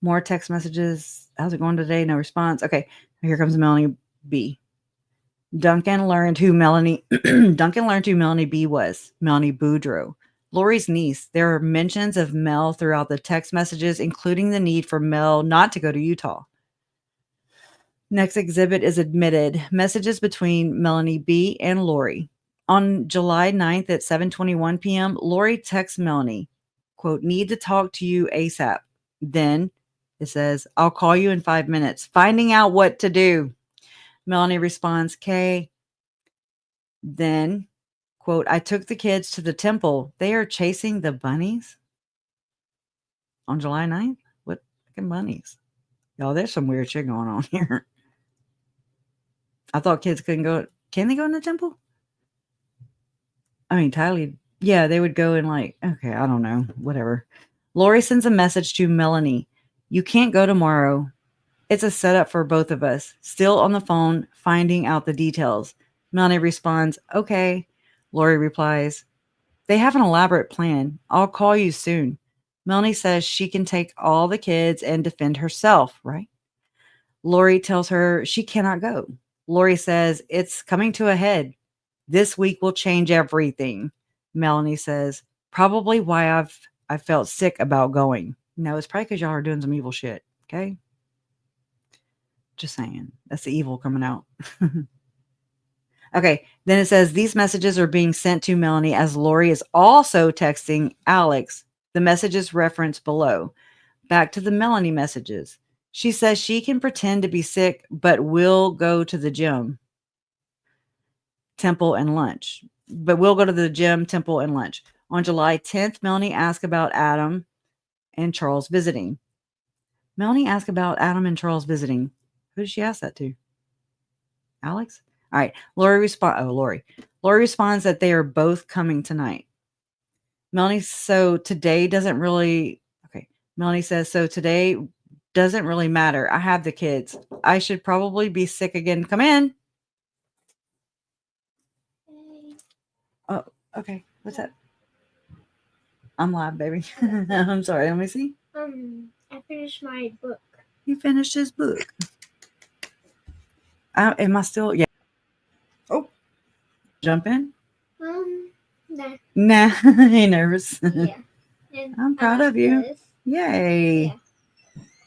Speaker 2: More text messages. How's it going today? No response. Okay. Here comes Melanie B. Duncan learned who Melanie B was. Melanie Boudreaux. Lori's niece. There are mentions of Mel throughout the text messages, including the need for Mel not to go to Utah. Next exhibit is admitted. Messages between Melanie B and Lori. On July 9th at 7:21 p.m., Lori texts Melanie, quote, need to talk to you ASAP. Then it says, I'll call you in 5 minutes. Finding out what to do. Melanie responds, okay. Then, quote, I took the kids to the temple. They are chasing the bunnies. On July 9th? What fucking bunnies? Y'all, there's some weird shit going on here. I thought kids couldn't go. Can they go in the temple? I mean, Tyler, yeah, they would go in like, okay, I don't know, whatever. Lori sends a message to Melanie. You can't go tomorrow. It's a setup for both of us. Still on the phone, finding out the details. Melanie responds, okay. Lori replies, they have an elaborate plan. I'll call you soon. Melanie says she can take all the kids and defend herself, right? Lori tells her she cannot go. Lori says it's coming to a head. This week will change everything. Melanie says, probably why I felt sick about going. No, it's probably because y'all are doing some evil shit. Okay. Just saying. That's the evil coming out. Okay. Then it says these messages are being sent to Melanie as Lori is also texting Alex. The messages referenced below. Back to the Melanie messages. She says she can pretend to be sick, but will go to the gym, temple, and lunch. But we'll go to the gym, temple, and lunch. On July 10th, Melanie asked about Adam and Charles visiting. Melanie asked about Adam and Charles visiting. Who did she ask that to? Alex? All right. Lori responds that they are both coming tonight. Melanie, so today doesn't really... Okay. Melanie says, so today doesn't really matter. I have the kids. I should probably be sick again. Come in. Oh, okay. What's that? I'm live, baby. I'm sorry. Let me see.
Speaker 15: I finished my book.
Speaker 2: He finished his book. Am I still? Yeah. Oh, jump in.
Speaker 15: Nah.
Speaker 2: Nah, ain't nervous.
Speaker 15: Yeah. And
Speaker 2: I'm proud of you.
Speaker 15: this.
Speaker 2: Yay.
Speaker 15: Yeah.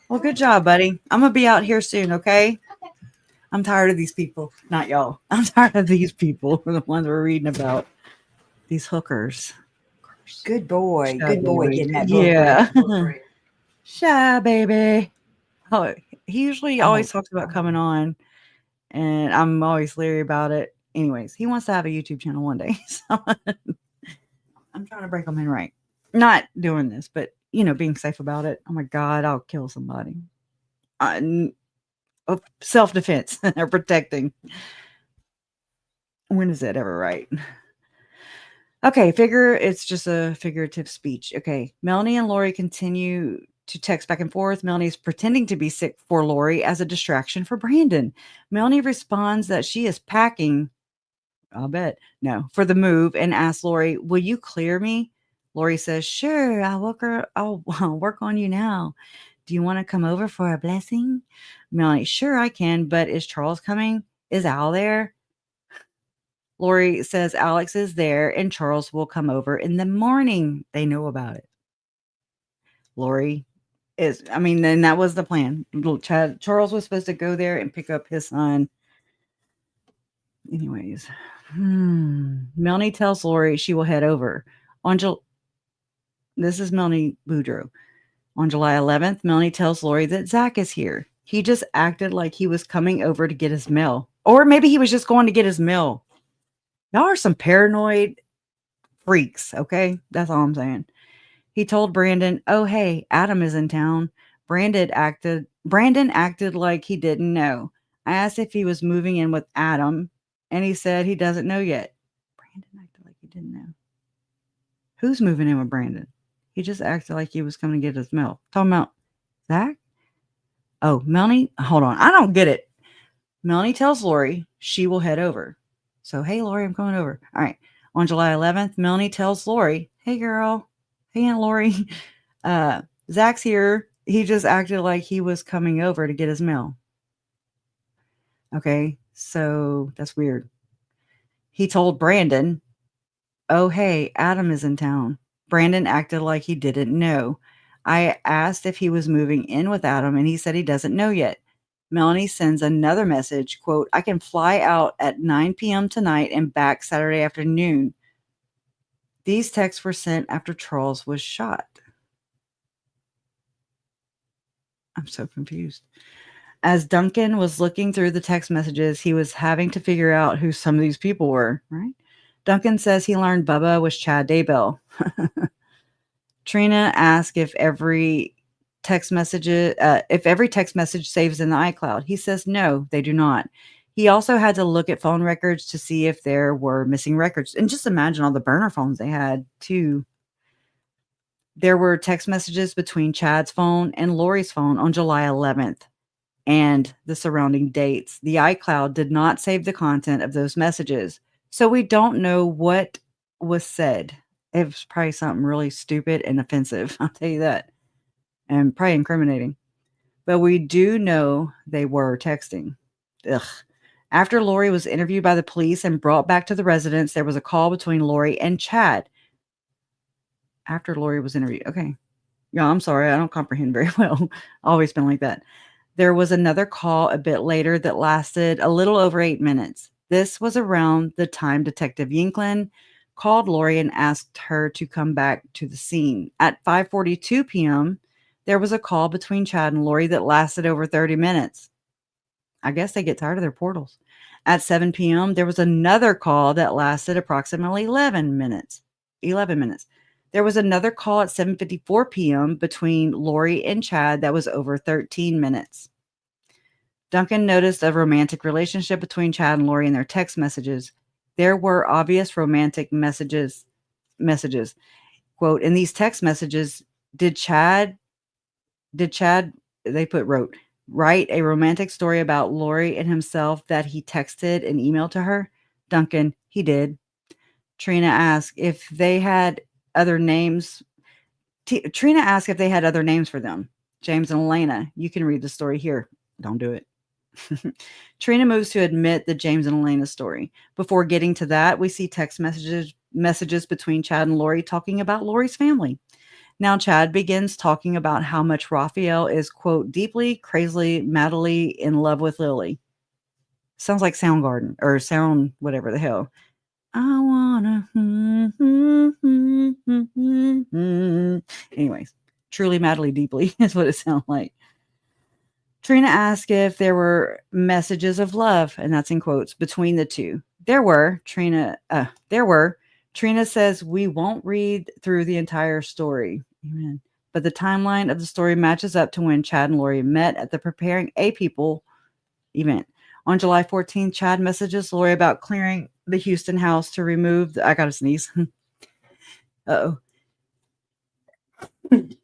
Speaker 2: Well, good job, buddy. I'm gonna be out here soon, okay? I'm tired of these people. Not y'all. I'm tired of these people. The ones we're reading about. These hookers.
Speaker 14: Good boy.
Speaker 2: Shy
Speaker 14: Good boy
Speaker 2: baby.
Speaker 14: getting that book
Speaker 2: Yeah.
Speaker 14: ready.
Speaker 2: Shy baby. Oh, he usually
Speaker 14: I'm
Speaker 2: always talks about coming on, and I'm always leery about it. Anyways, he wants to have a YouTube channel one day. So I'm trying to break him in right. Not doing this, but being safe about it. Oh my God, I'll kill somebody. Self-defense or protecting. When is that ever right? Okay, it's just a figurative speech. Okay, Melanie and Lori continue to text back and forth. Melanie is pretending to be sick for Lori as a distraction for Brandon. Melanie responds that she is packing, I'll bet, no, for the move, and asks Lori, "Will you clear me?" Lori says, "Sure, I'll work on you now. Do you want to come over for a blessing?" Melanie, "Sure, I can, but is Charles coming? Is Al there?" Lori says Alex is there and Charles will come over in the morning. They know about it. Lori then that was the plan. Charles was supposed to go there and pick up his son. Anyways, Melanie tells Lori she will head over. This is Melanie Boudreaux. On July 11th, Melanie tells Lori that Zach is here. He just acted like he was coming over to get his mail. Or maybe he was just going to get his mail. Y'all are some paranoid freaks, okay? That's all I'm saying. He told Brandon, "Oh, hey, Adam is in town." Brandon acted like he didn't know. I asked if he was moving in with Adam, and he said he doesn't know yet. Brandon acted like he didn't know. Who's moving in with Brandon? He just acted like he was coming to get his mail. Talking about Zach? Oh, Melanie, hold on. I don't get it. Melanie tells Lori she will head over. So, hey, Lori, I'm coming over. All right. On July 11th, Melanie tells Lori, "Hey, girl. Hey, Aunt Lori. Zach's here. He just acted like he was coming over to get his mail." Okay, so that's weird. He told Brandon, "Oh, hey, Adam is in town." Brandon acted like he didn't know. I asked if he was moving in with Adam, and he said he doesn't know yet. Melanie sends another message, quote, "I can fly out at 9 p.m. tonight and back Saturday afternoon." These texts were sent after Charles was shot. I'm so confused. As Duncan was looking through the text messages, he was having to figure out who some of these people were, right? Duncan says he learned Bubba was Chad Daybell. Trina asked if every text message saves in the iCloud. He says no, they do not. He also had to look at phone records to see if there were missing records. And just imagine all the burner phones they had too. There were text messages between Chad's phone and Lori's phone on July 11th and the surrounding dates. The iCloud did not save the content of those messages, so we don't know what was said. It was probably something really stupid and offensive, I'll tell you that, and probably incriminating. But we do know they were texting. Ugh. After Lori was interviewed by the police and brought back to the residence, there was a call between Lori and Chad. After Lori was interviewed. Okay. Yeah, I'm sorry. I don't comprehend very well. Always been like that. There was another call a bit later that lasted a little over 8 minutes. This was around the time Detective Yinklin called Lori and asked her to come back to the scene. At 5:42 p.m., there was a call between Chad and Lori that lasted over 30 minutes. I guess they get tired of their portals. At 7 p.m., there was another call that lasted approximately 11 minutes. There was another call at 7:54 p.m. between Lori and Chad that was over 13 minutes. Duncan noticed a romantic relationship between Chad and Lori in their text messages. There were obvious romantic messages. Quote, "In these text messages, did Chad, they put write a romantic story about Lori and himself that he texted and emailed to her?" Duncan, he did. Trina asked if they had other names. Trina asked if they had other names for them. James and Elena, you can read the story here. Don't do it. Trina moves to admit the James and Elena story. Before getting to that, we see text messages between Chad and Lori talking about Lori's family. Now Chad begins talking about how much Raphael is, quote, deeply, crazily, madly in love with Lily. Sounds like Soundgarden or Sound, whatever the hell. I wanna. Anyways, truly, madly, deeply is what it sounds like. Trina asked if there were messages of love, and that's in quotes, between the two. There were. Trina says we won't read through the entire story. Amen. But the timeline of the story matches up to when Chad and Lori met at the Preparing a People event. On July 14th, Chad messages Lori about clearing the Houston house to remove I gotta sneeze. Uh-oh.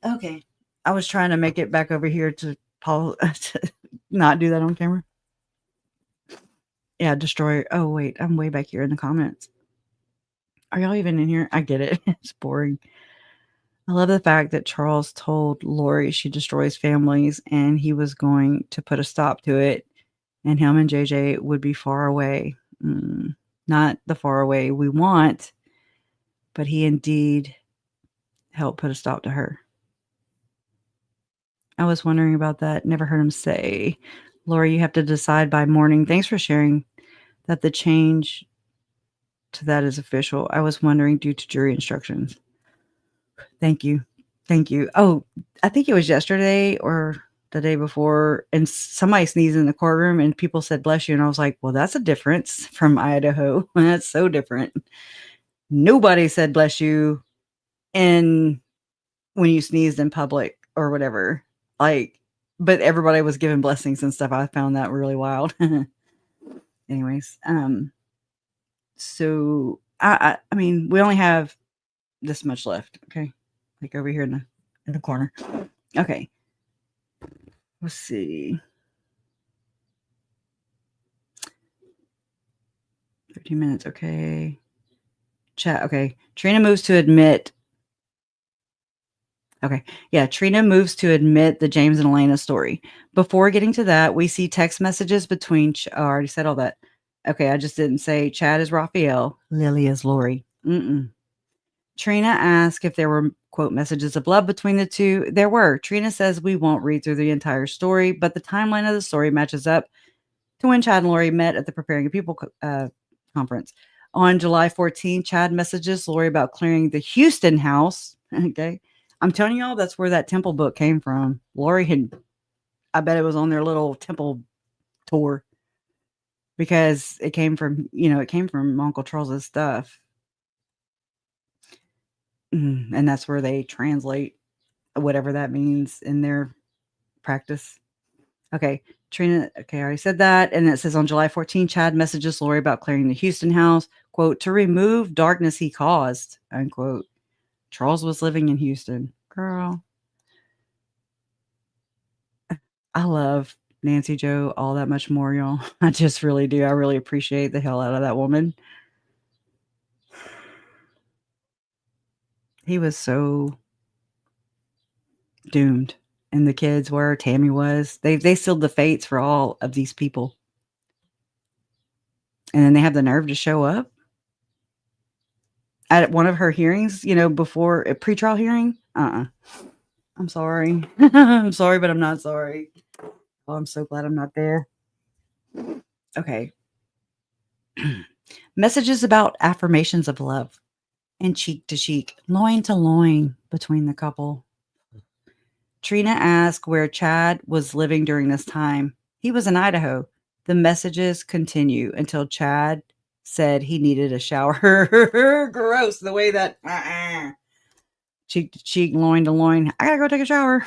Speaker 2: Okay. I was trying to make it back over here to Paul to not do that on camera. Yeah, destroy. Oh, wait. I'm way back here in the comments. Are y'all even in here? I get it. It's boring. I love the fact that Charles told Lori she destroys families and he was going to put a stop to it, and him and JJ would be far away. Not the far away we want, but he indeed helped put a stop to her. I was wondering about that. Never heard him say, Lori, you have to decide by morning. Thanks for sharing that the change to that is official. I was wondering due to jury instructions. Thank you. Thank you. Oh, I think it was yesterday or the day before, and somebody sneezed in the courtroom and people said, bless you. And I was like, well, that's a difference from Idaho. That's so different. Nobody said bless you when you sneezed in public or whatever. Like, but everybody was giving blessings and stuff. I found that really wild. Anyways, so I mean, we only have this much left. Okay. Like over here in the corner. Okay. Let's see. 13 minutes. Okay. Chat. Okay. Trina moves to admit. Okay. Yeah. Trina moves to admit the James and Elena story. Before getting to that, we see text messages between. I already said all that. Okay. I just didn't say Chad is Raphael. Lily is Lori. Trina asked if there were, quote, messages of love between the two. There were. Trina says we won't read through the entire story, but the timeline of the story matches up to when Chad and Lori met at the Preparing a People conference. On July 14th, Chad messages Lori about clearing the Houston house. Okay. I'm telling y'all, that's where that temple book came from. Lori I bet it was on their little temple tour because it came from Uncle Charles's stuff. And that's where they translate whatever that means in their practice. Okay. Trina, okay, I already said that. And it says on July 14, Chad messages Lori about clearing the Houston house, quote, to remove darkness he caused, unquote. Charles was living in Houston. Girl. I love Nancy Jo all that much more, y'all. I just really do. I really appreciate the hell out of that woman. He was so doomed. And the kids were, Tammy was. They sealed the fates for all of these people. And then they have the nerve to show up at one of her hearings, before a pretrial hearing. I'm sorry. I'm sorry, but I'm not sorry. Oh, I'm so glad I'm not there. Okay. Messages about affirmations of love and cheek to cheek, loin to loin between the couple. Trina asked where Chad was living during this time. He was in Idaho. The messages continue until Chad said he needed a shower. Gross. The way that cheek to cheek, loin to loin. I gotta go take a shower.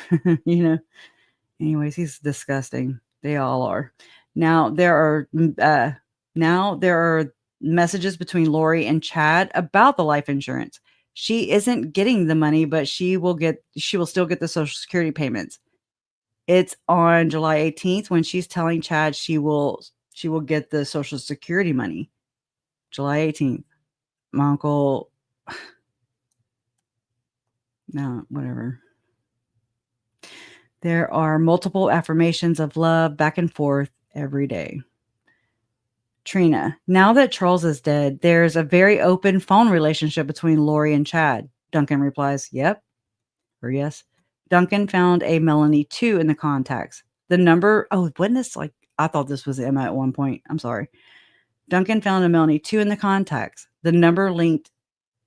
Speaker 2: Anyways, he's disgusting. They all are. Now there are messages between Lori and Chad about the life insurance. She isn't getting the money, but she will still get the Social Security payments. It's on July 18th when she's telling Chad she will get the Social Security money. July 18th. My uncle. No, whatever. There are multiple affirmations of love back and forth every day. Trina, now that Charles is dead, there's a very open phone relationship between Lori and Chad. Duncan replies, yep. or yes. Duncan found a Melanie 2 in the contacts. The number, oh, wasn't this like, I thought this was Emma at one point. I'm sorry. Duncan found a Melanie 2 in the contacts. The number linked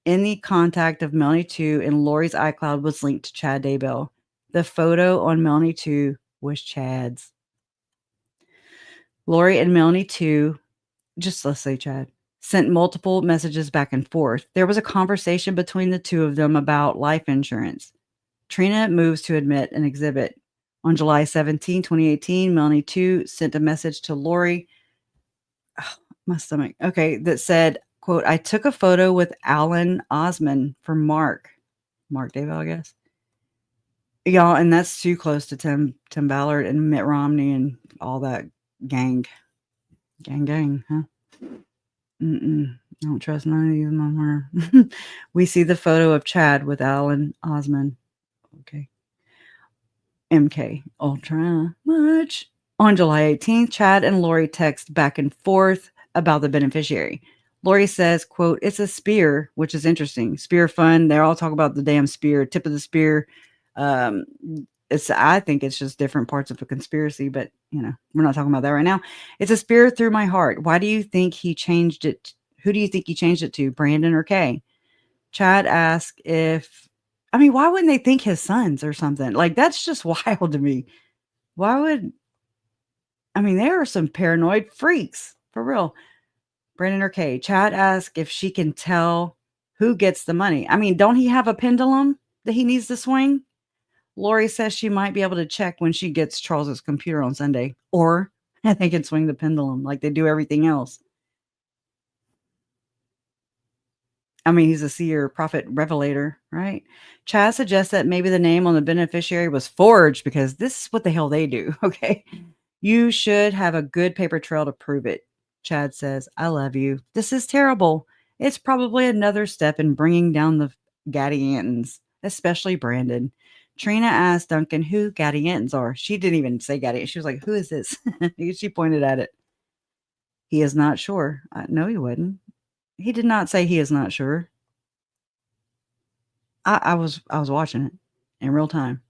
Speaker 2: in the contact of Melanie 2 in Lori's iCloud was linked to Chad Daybell. The photo on Melanie 2 was Chad's. Lori and Melanie 2, just let's say Chad, sent multiple messages back and forth. There was a conversation between the two of them about life insurance. Trina moves to admit an exhibit. On July 17, 2018, Melanie 2 sent a message to Lori. Oh, my stomach. Okay, that said, quote, I took a photo with Alan Osman for Mark Daybell, I guess. Y'all, and that's too close to Tim Ballard and Mitt Romney and all that gang, huh? I don't trust none of these motherfuckers. We see the photo of Chad with Alan Osman. Okay. MK Ultra much. On July 18th, Chad and Lori text back and forth about the beneficiary. Lori says, quote, it's a spear, which is interesting. Spear fun. They all talk about the damn spear, tip of the spear. I think it's just different parts of a conspiracy, but we're not talking about that right now. It's a spear through my heart. Why do you think he changed it? Who do you think he changed it to, Brandon or Kay? Chad asked why wouldn't they think his sons or something? Like, that's just wild to me. There are some paranoid freaks, for real. Brandon or Kay. Chad asked if she can tell who gets the money. Don't he have a pendulum that he needs to swing? Lori says she might be able to check when she gets Charles's computer on Sunday. Or they can swing the pendulum like they do everything else. He's a seer, prophet, revelator, right? Chad suggests that maybe the name on the beneficiary was forged because this is what the hell they do, okay? You should have a good paper trail to prove it. Chad says, I love you. This is terrible. It's probably another step in bringing down the Gadiantons, especially Brandon. Trina asked Duncan who Gadiantons are. She didn't even say Gadiantons. She was like, who is this? She pointed at it. He is not sure. No, he wouldn't. He did not say he is not sure. I was watching it in real time.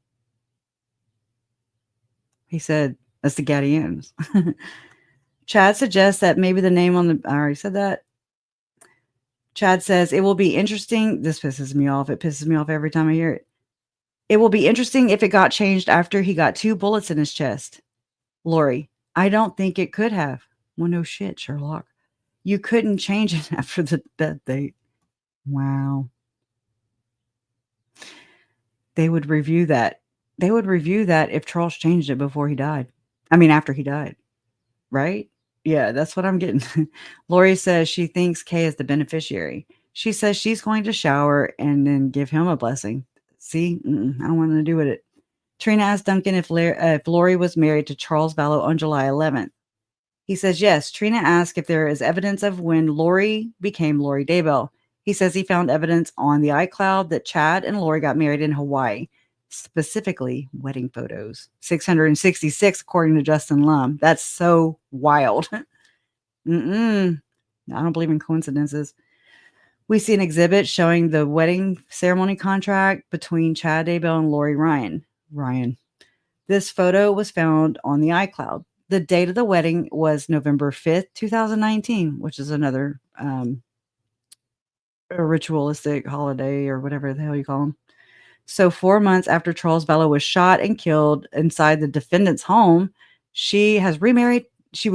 Speaker 2: He said, that's the Gadiantons. Chad suggests that maybe the name on the, I already said that. Chad says, it will be interesting. This pisses me off. It pisses me off every time I hear it. It will be interesting if it got changed after he got 2 bullets in his chest. Lori, I don't think it could have. Well, no shit, Sherlock. You couldn't change it after the death date. Wow. They would review that. They would review that if Charles changed it before he died. After he died. Right? Yeah, that's what I'm getting. Lori says she thinks Kay is the beneficiary. She says she's going to shower and then give him a blessing. See? I don't want to do with it. Trina asked Duncan if Lori was married to Charles Vallow on July 11th. He says yes. Trina asked if there is evidence of when Lori became Lori Daybell. He says he found evidence on the iCloud that Chad and Lori got married in Hawaii, specifically wedding photos. 666, according to Justin Lum. That's so wild. I don't believe in coincidences. We see an exhibit showing the wedding ceremony contract between Chad Daybell and Lori Ryan. This photo was found on the iCloud. The date of the wedding was November 5th, 2019, which is another a ritualistic holiday or whatever the hell you call them. So 4 months after Charles Vallow was shot and killed inside the defendant's home, she has remarried. She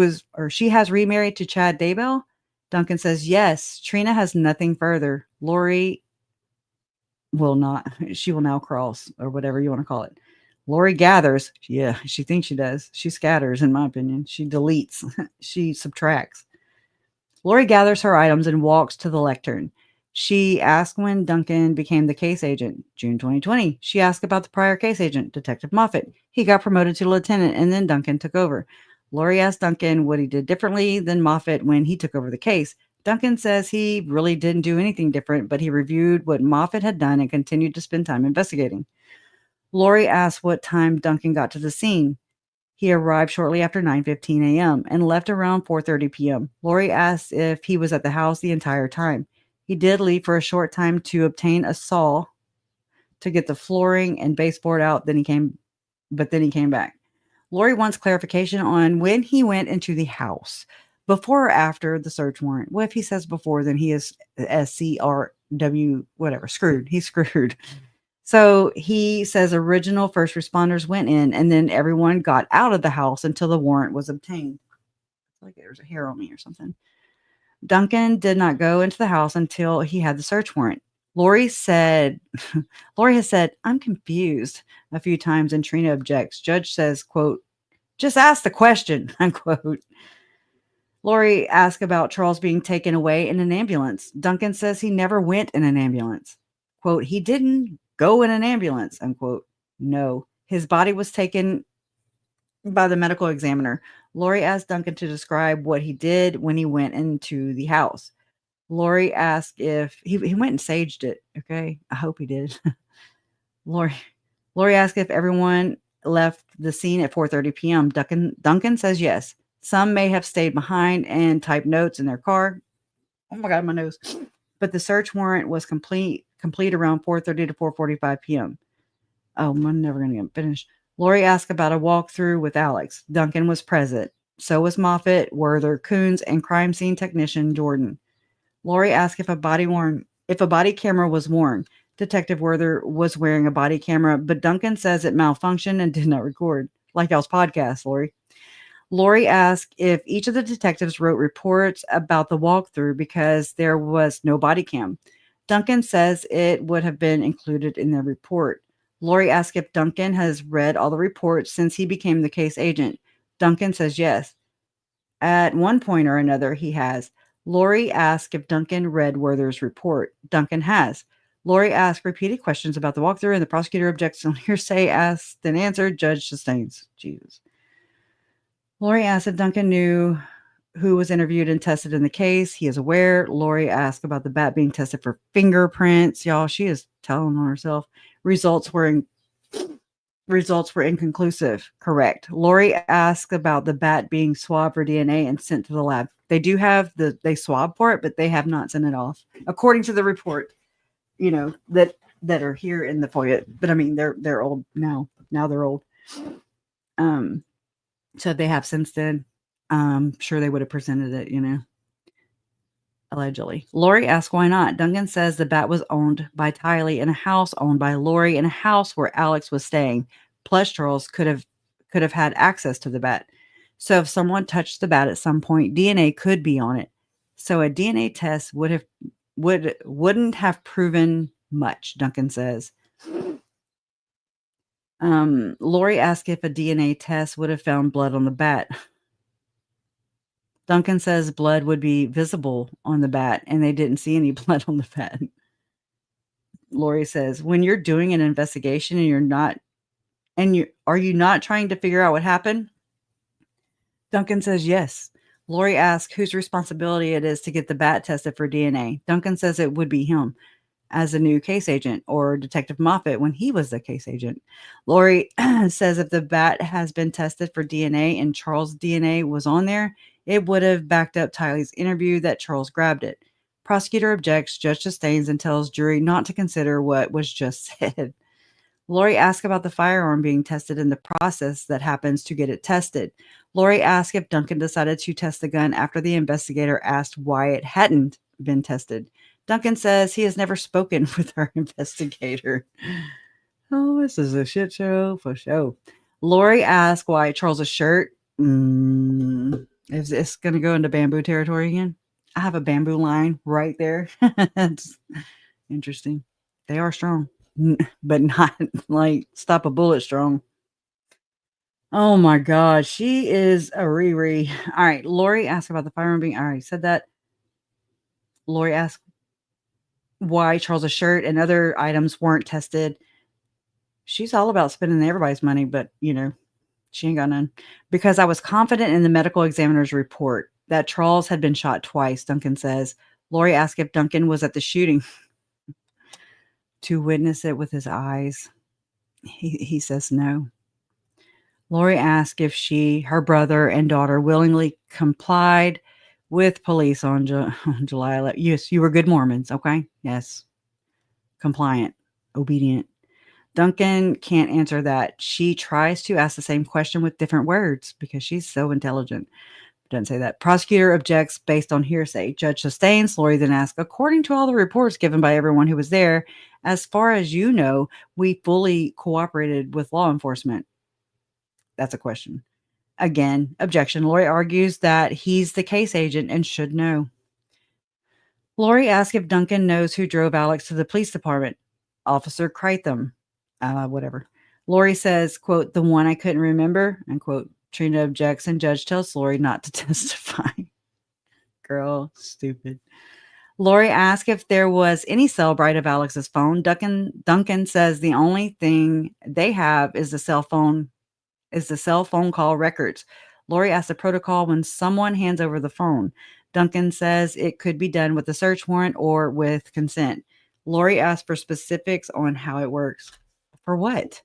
Speaker 2: has remarried to Chad Daybell. Duncan says, yes, Trina has nothing further. Lori will not. She will now cross, or whatever you want to call it. Lori gathers. Yeah, she thinks she does. She scatters, in my opinion. She deletes. She subtracts. Lori gathers her items and walks to the lectern. She asked when Duncan became the case agent. June 2020. She asked about the prior case agent, Detective Moffat. He got promoted to lieutenant, and then Duncan took over. Lori asked Duncan what he did differently than Moffat when he took over the case. Duncan says he really didn't do anything different, but he reviewed what Moffat had done and continued to spend time investigating. Lori asked what time Duncan got to the scene. He arrived shortly after 9:15 a.m. and left around 4:30 p.m. Lori asked if he was at the house the entire time. He did leave for a short time to obtain a saw to get the flooring and baseboard out. Then he came back. Lori wants clarification on when he went into the house, before or after the search warrant. Well, if he says before, then he is SCRW, whatever, screwed. He's screwed. So he says original first responders went in and then everyone got out of the house until the warrant was obtained. Like there's a hair on me or something. Duncan did not go into the house until he had the search warrant. Lori has said, I'm confused a few times, and Trina objects. Judge says, quote, just ask the question, unquote. Lori asks about Charles being taken away in an ambulance. Duncan says he never went in an ambulance. Quote, he didn't go in an ambulance, unquote. No, his body was taken by the medical examiner. Lori asked Duncan to describe what he did when he went into the house. Lori asked if he went and saged it. Okay. I hope he did. Lori asked if everyone left the scene at 4:30 p.m. Duncan says yes. Some may have stayed behind and typed notes in their car. Oh my God, my nose. But the search warrant was complete around 4:30 to 4:45 p.m. Oh, I'm never going to get finished. Lori asked about a walkthrough with Alex. Duncan was present. So was Moffat, Werther, Coons, and crime scene technician Jordan. Lori asked if a body camera was worn. Detective Werther was wearing a body camera, but Duncan says it malfunctioned and did not record. Like y'all's podcast, Lori. Lori asked if each of the detectives wrote reports about the walkthrough because there was no body cam. Duncan says it would have been included in their report. Lori asked if Duncan has read all the reports since he became the case agent. Duncan says yes. At one point or another, he has. Lori asked if Duncan read Werther's report. Duncan has. Lori asked repeated questions about the walkthrough, and the prosecutor objects on hearsay, asked and answered. Judge sustains. Jesus. Lori asked if Duncan knew who was interviewed and tested in the case. He is aware. Lori asked about the bat being tested for fingerprints. Y'all, she is telling on herself. Results were inconclusive. Correct. Lori asked about the bat being swabbed for DNA and sent to the lab. They do have they swab for it, but they have not sent it off, according to the report. That are here in the FOIA. But I mean, they're old now. Now they're old. So they have since then. Sure they would have presented it, allegedly. Lori asked why not. Duncan says the bat was owned by Tylee in a house owned by Lori in a house where Alex was staying. Plus Charles could have had access to the bat. So if someone touched the bat at some point, DNA could be on it. So a DNA test wouldn't have proven much, Duncan says. Lori asked if a DNA test would have found blood on the bat. Duncan says blood would be visible on the bat, and they didn't see any blood on the bat. Lori says, when you're doing an investigation are you not trying to figure out what happened? Duncan says yes. Lori asks whose responsibility it is to get the bat tested for DNA. Duncan says it would be him as a new case agent, or Detective Moffat when he was the case agent. Lori says if the bat has been tested for DNA and Charles' DNA was on there, it would have backed up Tylee's interview that Charles grabbed it. Prosecutor objects, judge sustains, and tells jury not to consider what was just said. Lori asks about the firearm being tested and the process that happens to get it tested. Lori asks if Duncan decided to test the gun after the investigator asked why it hadn't been tested. Duncan says he has never spoken with our investigator. Oh, this is a shit show for show. Lori asks why Charles's shirt. Is this going to go into bamboo territory again? I have a bamboo line right there. That's interesting. They are strong, but not like stop a bullet strong. Oh my God. She is a Riri. All right. Lori asked about the firearm being. I already said that. Lori asked why Charles's shirt and other items weren't tested. She's all about spending everybody's money, but she ain't got none. Because I was confident in the medical examiner's report that Charles had been shot twice, Duncan says. Lori asked if Duncan was at the shooting to witness it with his eyes. He says no. Lori asked if her brother and daughter willingly complied with police on July 11th. Yes, you were good Mormons, okay? Yes. Compliant, obedient. Duncan can't answer that. She tries to ask the same question with different words because she's so intelligent. Doesn't say that. Prosecutor objects based on hearsay. Judge sustains. Lori then asks, according to all the reports given by everyone who was there, as far as you know, we fully cooperated with law enforcement. That's a question. Again, objection. Lori argues that he's the case agent and should know. Lori asks if Duncan knows who drove Alex to the police department. Officer Crichton. Whatever. Lori says, quote, the one I couldn't remember, unquote. Trina objects and judge tells Lori not to testify. Girl, stupid. Lori asks if there was any cell bright of Alex's phone. Duncan says the only thing they have is the cell phone call records. Lori asks the protocol when someone hands over the phone. Duncan says it could be done with a search warrant or with consent. Lori asks for specifics on how it works. For what?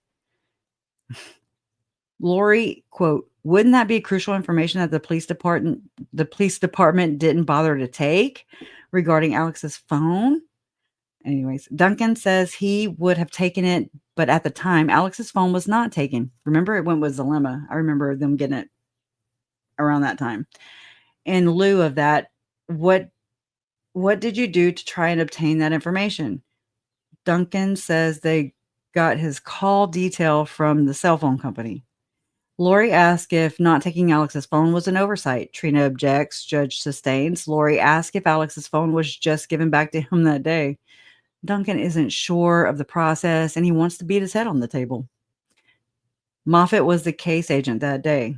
Speaker 2: Lori, quote, wouldn't that be crucial information that the police department didn't bother to take regarding Alex's phone? Anyways, Duncan says he would have taken it, but at the time, Alex's phone was not taken. Remember, it went with Zalema. I remember them getting it around that time. In lieu of that, what did you do to try and obtain that information? Duncan says they got his call detail from the cell phone company. Lori asks if not taking Alex's phone was an oversight. Trina objects. Judge sustains. Lori asks if Alex's phone was just given back to him that day. Duncan isn't sure of the process and he wants to beat his head on the table. Moffat was the case agent that day,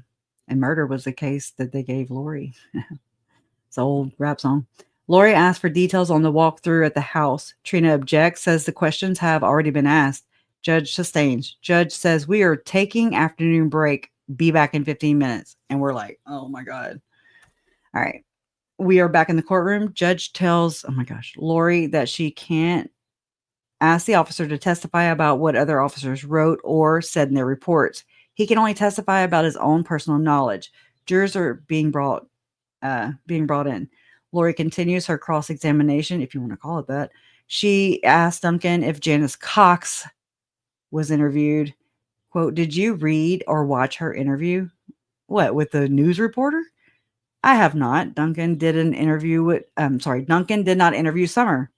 Speaker 2: and murder was the case that they gave Lori. It's an old rap song. Lori asks for details on the walkthrough at the house. Trina objects, says the questions have already been asked. Judge sustains. Judge says, we are taking afternoon break. Be back in 15 minutes. And we're like, oh my God. All right. We are back in the courtroom. Judge tells, oh my gosh, Lori that she can't ask the officer to testify about what other officers wrote or said in their reports. He can only testify about his own personal knowledge. Jurors are being brought in. Lori continues her cross-examination, if you want to call it that. She asked Duncan if Janice Cox was interviewed. Quote, did you read or watch her interview? What, with the news reporter? I have not. Duncan did not interview Summer.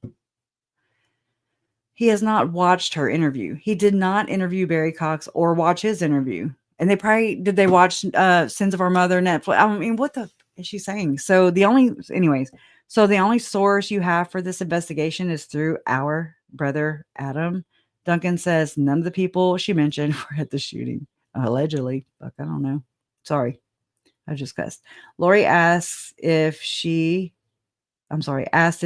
Speaker 2: He has not watched her interview. He did not interview Barry Cox or watch his interview. And did they watch Sins of Our Mother Netflix? I mean, what the is she saying? So the only source you have for this investigation is through our brother, Adam. Duncan says none of the people she mentioned were at the shooting. Allegedly. Fuck, I don't know. Sorry. I just cussed. Lori asks if he asked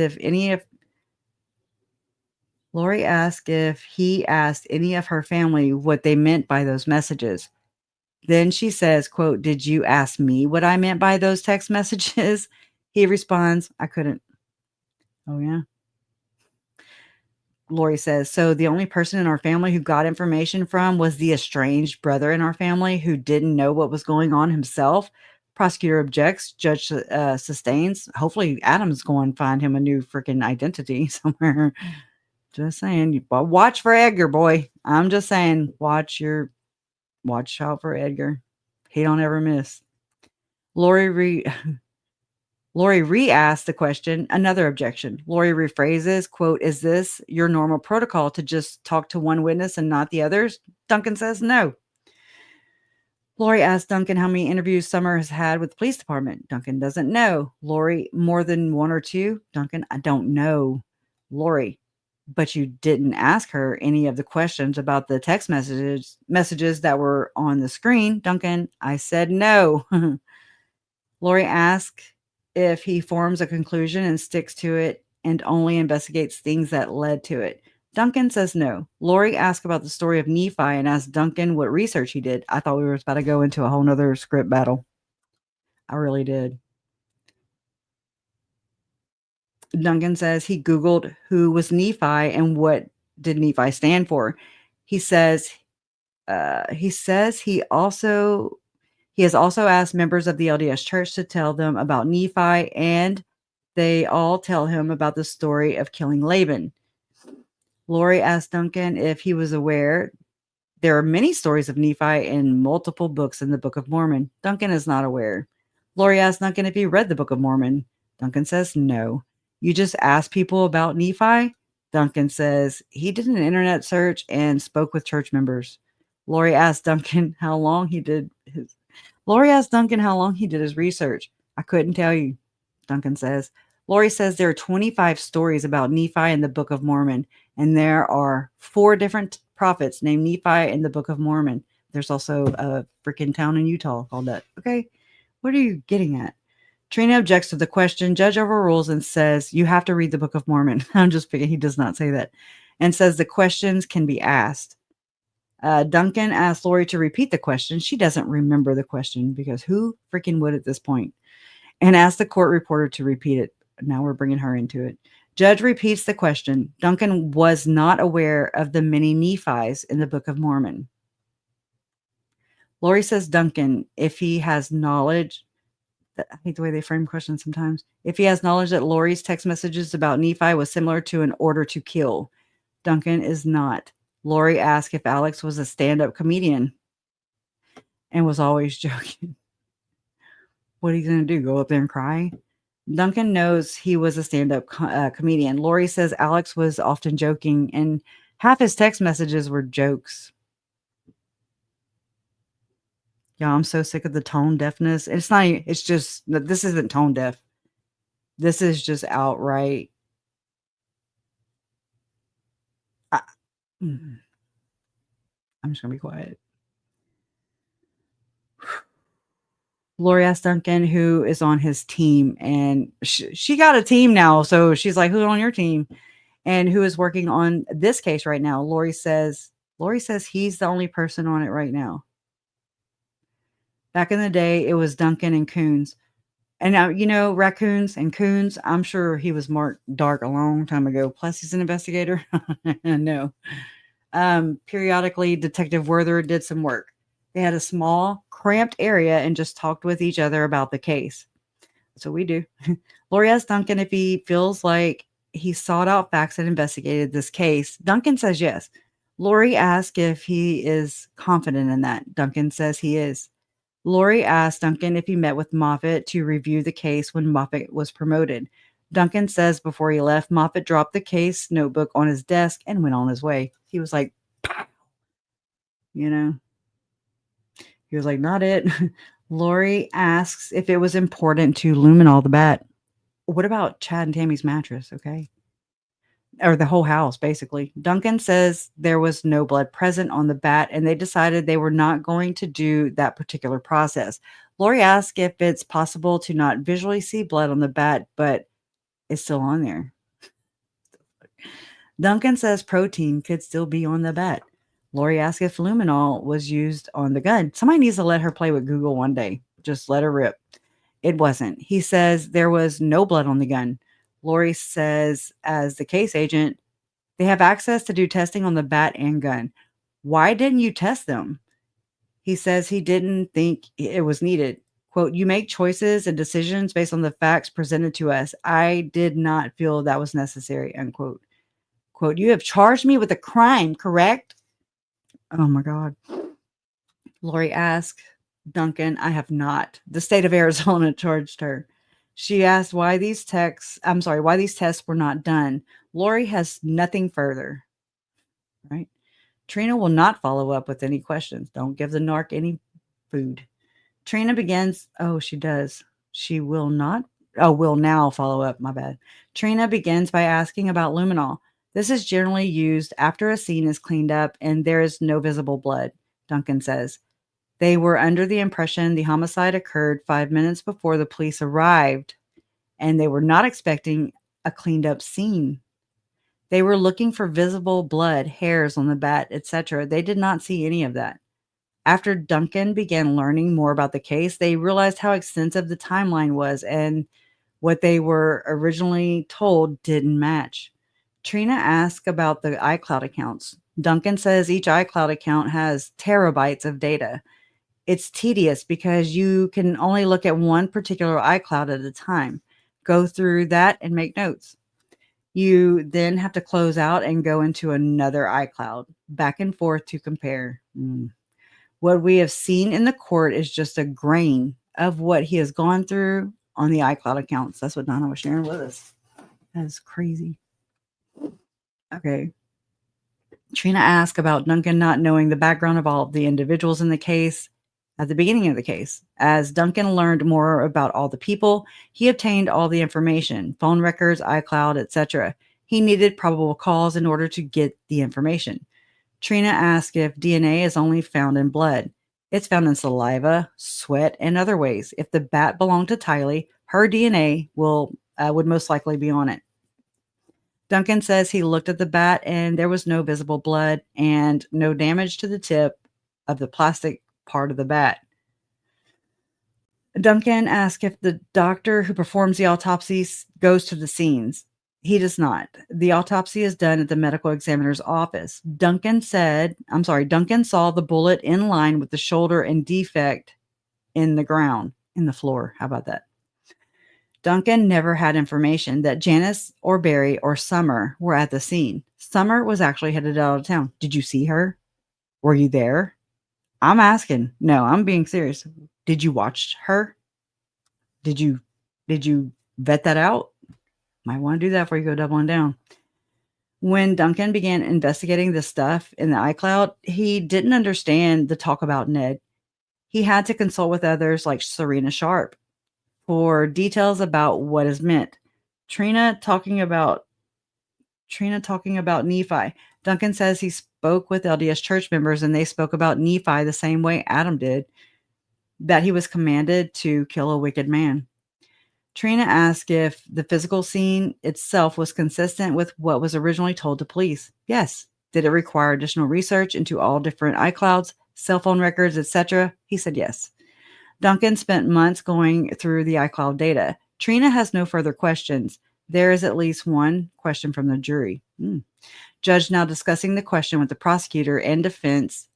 Speaker 2: any of her family what they meant by those messages. Then she says, quote, did you ask me what I meant by those text messages? He responds, I couldn't. Oh, yeah. Lori says, so the only person in our family who got information from was the estranged brother in our family who didn't know what was going on himself. Prosecutor objects. Judge sustains. Hopefully Adam's going to find him a new freaking identity somewhere. Just saying. Watch for Edgar, boy. I'm just saying, watch out for Edgar. He don't ever miss. Lori re-asks the question. Another objection. Lori rephrases, quote, is this your normal protocol to just talk to one witness and not the others? Duncan says no. Lori asks Duncan how many interviews Summer has had with the police department. Duncan doesn't know. Lori, more than one or two? Duncan, I don't know. Lori, but you didn't ask her any of the questions about the text messages that were on the screen. Duncan, I said no. Lori asks if he forms a conclusion and sticks to it and only investigates things that led to it. Duncan says no. Lori asks about the story of Nephi and asks Duncan what research he did. I thought we were about to go into a whole nother script battle. I really did. Duncan says he Googled who was Nephi and what did Nephi stand for. He says he has also asked members of the LDS Church to tell them about Nephi, and they all tell him about the story of killing Laban. Lori asked Duncan if he was aware there are many stories of Nephi in multiple books in the Book of Mormon. Duncan is not aware. Lori asked Duncan if he read the Book of Mormon. Duncan says no. You just ask people about Nephi? Duncan says he did an internet search and spoke with church members. Lori asked Duncan how long he did his research. I couldn't tell you, Duncan says. Lori says there are 25 stories about Nephi in the Book of Mormon, and there are 4 different prophets named Nephi in the Book of Mormon. There's also a freaking town in Utah called that. Okay, what are you getting at? Trina objects to the question. Judge overrules and says, you have to read the Book of Mormon. I'm just picking, he does not say that. And says the questions can be asked. Duncan asks Lori to repeat the question. She doesn't remember the question because who freaking would at this point? And asks the court reporter to repeat it. Now we're bringing her into it. Judge repeats the question. Duncan was not aware of the many Nephis in the Book of Mormon. Lori says Duncan, if he has knowledge, I hate the way they frame questions sometimes. If he has knowledge that Lori's text messages about Nephi was similar to an order to kill. Duncan is not. Lori asked if Alex was a stand-up comedian and was always joking. What are you going to do? Go up there and cry? Duncan knows he was a stand-up comedian. Lori says Alex was often joking, and half his text messages were jokes. Yeah, I'm so sick of the tone deafness. It's not, it's just, this isn't tone deaf. This is just outright. I'm just going to be quiet. Lori asked Duncan who is on his team, and she got a team now. So she's like, who's on your team? And who is working on this case right now? Lori says he's the only person on it right now. Back in the day, it was Duncan and Coons. And now, you know, raccoons and coons, I'm sure he was marked dark a long time ago. Plus, he's an investigator. No. Periodically, Detective Werther did some work. They had a small, cramped area and just talked with each other about the case. So we do. Lori asked Duncan if he feels like he sought out facts and investigated this case. Duncan says yes. Lori asked if he is confident in that. Duncan says he is. Lori asked Duncan if he met with Moffat to review the case when Moffat was promoted. Duncan says before he left, Moffat dropped the case notebook on his desk and went on his way. He was like, you know, he was like, not it. Lori asks if it was important to Luminol the bat. What about Chad and Tammy's mattress? Okay. Or the whole house, basically. Duncan says there was no blood present on the bat, and they decided they were not going to do that particular process. Lori asks if it's possible to not visually see blood on the bat, but it's still on there. Duncan says protein could still be on the bat. Lori asks if luminol was used on the gun. Somebody needs to let her play with Google one day. Just let her rip. It wasn't. He says there was no blood on the gun. Lori says, as the case agent, they have access to do testing on the bat and gun. Why didn't you test them? He says he didn't think it was needed. Quote, you make choices and decisions based on the facts presented to us. I did not feel that was necessary, unquote. Quote, you have charged me with a crime, correct? Oh my God. Lori asked Duncan, I have not. The state of Arizona charged her. She asked why these tests were not done. Lori has nothing further. Right? Trina will not follow up with any questions. Don't give the narc any food. Trina begins. Oh, she does. She will not. Oh, will now follow up. My bad. Trina begins by asking about luminol. This is generally used after a scene is cleaned up and there is no visible blood, Duncan says. They were under the impression the homicide occurred 5 minutes before the police arrived, and they were not expecting a cleaned up scene. They were looking for visible blood, hairs on the bat, etc. They did not see any of that. After Duncan began learning more about the case, they realized how extensive the timeline was, and what they were originally told didn't match. Trina asked about the iCloud accounts. Duncan says each iCloud account has terabytes of data. It's tedious because you can only look at one particular iCloud at a time. Go through that and make notes. You then have to close out and go into another iCloud, back and forth to compare. What we have seen in the court is just a grain of what he has gone through on the iCloud accounts. That's what Donna was sharing with us. That's crazy. Okay. Trina asked about Duncan not knowing the background of all of the individuals in the case at the beginning of the case. As Duncan learned more about all the people, he obtained all the information, phone records, iCloud, etc. He needed probable cause in order to get the information. Trina asked if DNA is only found in blood. It's found in saliva, sweat, and other ways. If the bat belonged to Tylee, her DNA would most likely be on it. Duncan says he looked at the bat and there was no visible blood and no damage to the tip of the plastic part of the bat. Duncan asked if the doctor who performs the autopsies goes to the scenes. He does not. The autopsy is done at the medical examiner's office. Duncan saw the bullet in line with the shoulder and defect in the floor. How about that? Duncan never had information that Janice or Barry or Summer were at the scene. Summer was actually headed out of town. Did you see her? Were you there? I'm asking. No, I'm being serious. Did you watch her? Did you vet that out? Might want to do that before you go doubling down. When Duncan began investigating the stuff in the iCloud, he didn't understand the talk about Ned. He had to consult with others like Serena Sharp for details about what is meant. Trina talking about Nephi. Duncan says he spoke with LDS church members and they spoke about Nephi the same way Adam did, that he was commanded to kill a wicked man. Trina asked if the physical scene itself was consistent with what was originally told to police. Yes. Did it require additional research into all different iClouds, cell phone records, etc.? He said yes. Duncan spent months going through the iCloud data. Trina has no further questions. There is at least one question from the jury. Judge now discussing the question with the prosecutor and defense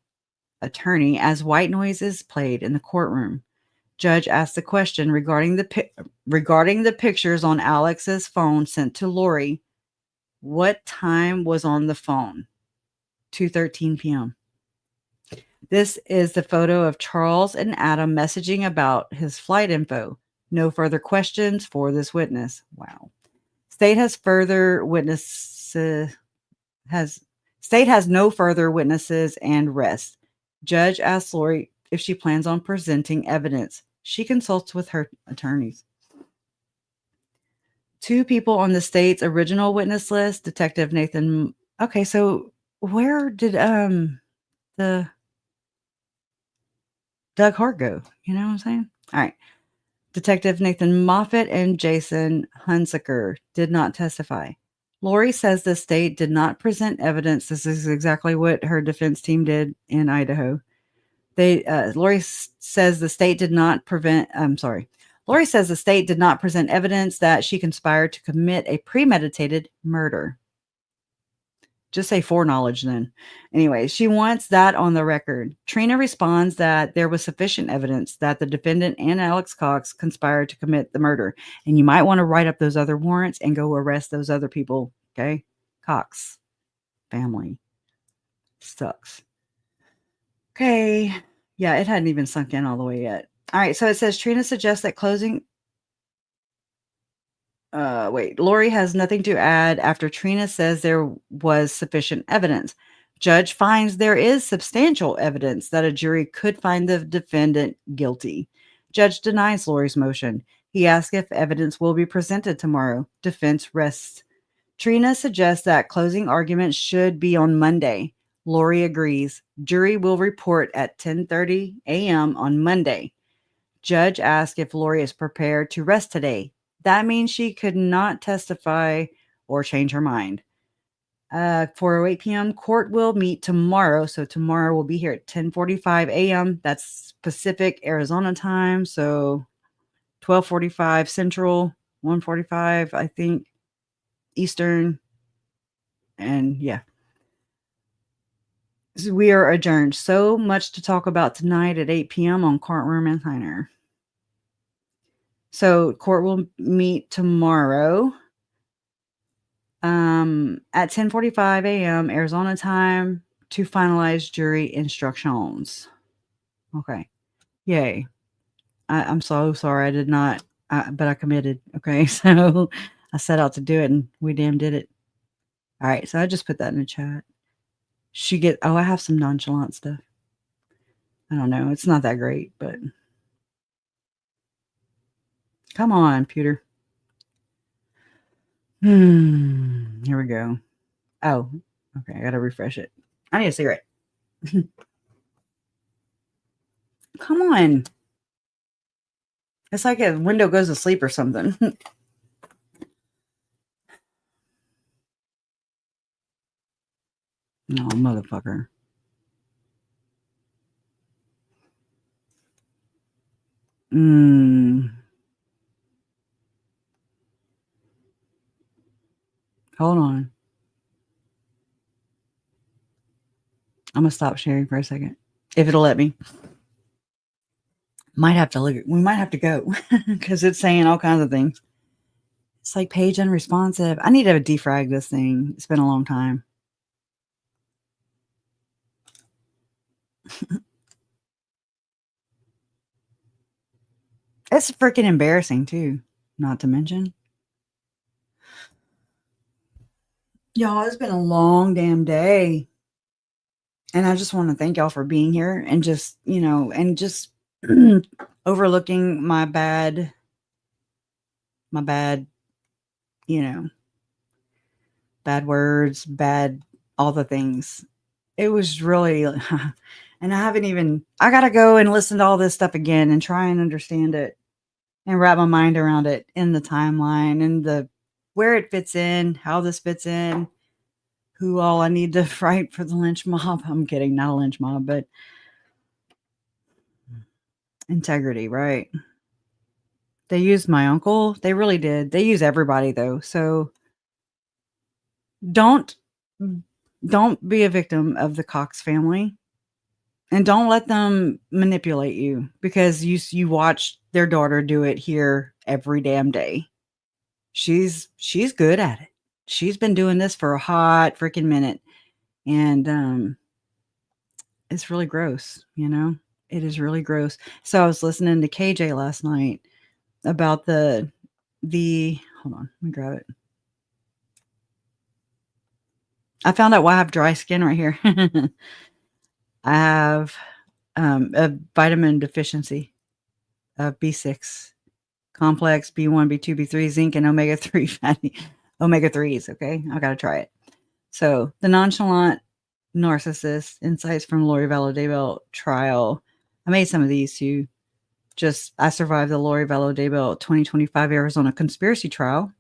Speaker 2: attorney as white noise is played in the courtroom. Judge asked the question regarding the pictures on Alex's phone sent to Lori. What time was on the phone? 2:13 p.m. This is the photo of Charles and Adam messaging about his flight info. No further questions for this witness. Wow. State has no further witnesses and rests. Judge asks Lori if she plans on presenting evidence. She consults with her attorneys. Two people on the state's original witness list, Detective Nathan. Okay, so where did the Doug Hart go? You know what I'm saying? All right. Detective Nathan Moffat and Jason Hunsaker did not testify. Lori says the state did not present evidence. This is exactly what her defense team did in Idaho. Lori says the state did not present evidence that she conspired to commit a premeditated murder. Just say foreknowledge then. Anyway, she wants that on the record. Trina responds that there was sufficient evidence that the defendant and Alex Cox conspired to commit the murder. And you might want to write up those other warrants and go arrest those other people. Okay? Cox family. Sucks. Okay. Yeah, it hadn't even sunk in all the way yet. All right, so it says Trina suggests that closing. Lori has nothing to add after Trina says there was sufficient evidence. Judge finds there is substantial evidence that a jury could find the defendant guilty. Judge denies Lori's motion. He asks if evidence will be presented tomorrow. Defense rests. Trina suggests that closing arguments should be on Monday. Lori agrees. Jury will report at 10:30 a.m. on Monday. Judge asks if Lori is prepared to rest today. That means she could not testify or change her mind. 4:08 p.m. Court will meet tomorrow. So tomorrow we'll be here at 10:45 a.m. That's Pacific Arizona time. So 12:45 Central, 1:45 I think Eastern. And yeah. We are adjourned. So much to talk about tonight at 8 p.m. on Courtroom Insider. So court will meet tomorrow. At 10:45 a.m. Arizona time to finalize jury instructions. Okay. Yay. I'm so sorry. I did not, but I committed. Okay. So I set out to do it and we damn did it. All right. So I just put that in the chat. I have some nonchalant stuff. I don't know. It's not that great, but come on, Pewter. Here we go. Oh, okay. I got to refresh it. I need a cigarette. Come on. It's like a window goes to sleep or something. No, motherfucker. Hold on. I'm gonna stop sharing for a second. If it'll let me. We might have to go because it's saying all kinds of things. It's like page unresponsive. I need to defrag this thing. It's been a long time. It's freaking embarrassing too, not to mention. Y'all, it's been a long damn day. And I just want to thank y'all for being here and just, overlooking my bad, bad words, all the things. It was really, and I got to go and listen to all this stuff again and try and understand it and wrap my mind around it in the timeline and where it fits in, how this fits in, who all I need to fight for the lynch mob. I'm kidding, not a lynch mob, but integrity, right? They used my uncle. They really did. They use everybody though. So don't be a victim of the Cox family. And don't let them manipulate you because you watch their daughter do it here every damn day. She's good at it. She's been doing this for a hot freaking minute. And it's really gross, It is really gross. So I was listening to KJ last night about the hold on, let me grab it. I found out why I have dry skin right here. I have a vitamin deficiency of B6 complex, B1, B2, B3, zinc, and omega-3 fatty omega-3s. Okay, I gotta try it. So the nonchalant narcissist insights from Lori Vallow Daybell trial. I made some of these too. I survived the Lori Vallow Daybell 2025 Arizona conspiracy trial.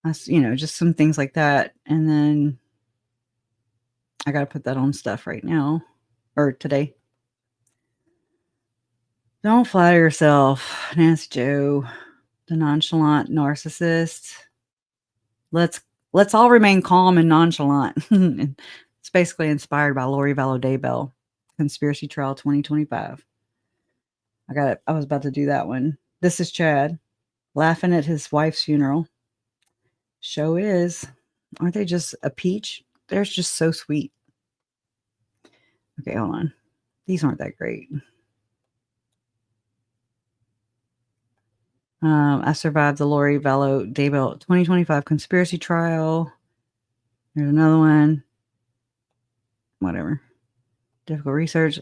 Speaker 2: That's, just some things like that. And then I got to put that on stuff right now or today. Don't flatter yourself, Nancy Joe, the nonchalant narcissist. Let's all remain calm and nonchalant. It's basically inspired by Lori Vallow Daybell, Conspiracy Trial 2025. I was about to do that one. This is Chad laughing at his wife's funeral. Show is. Aren't they just a peach? They're just so sweet. Okay, hold on. These aren't that great. I survived the Lori Vallow Daybell 2025 conspiracy trial. There's another one. Whatever. Difficult research.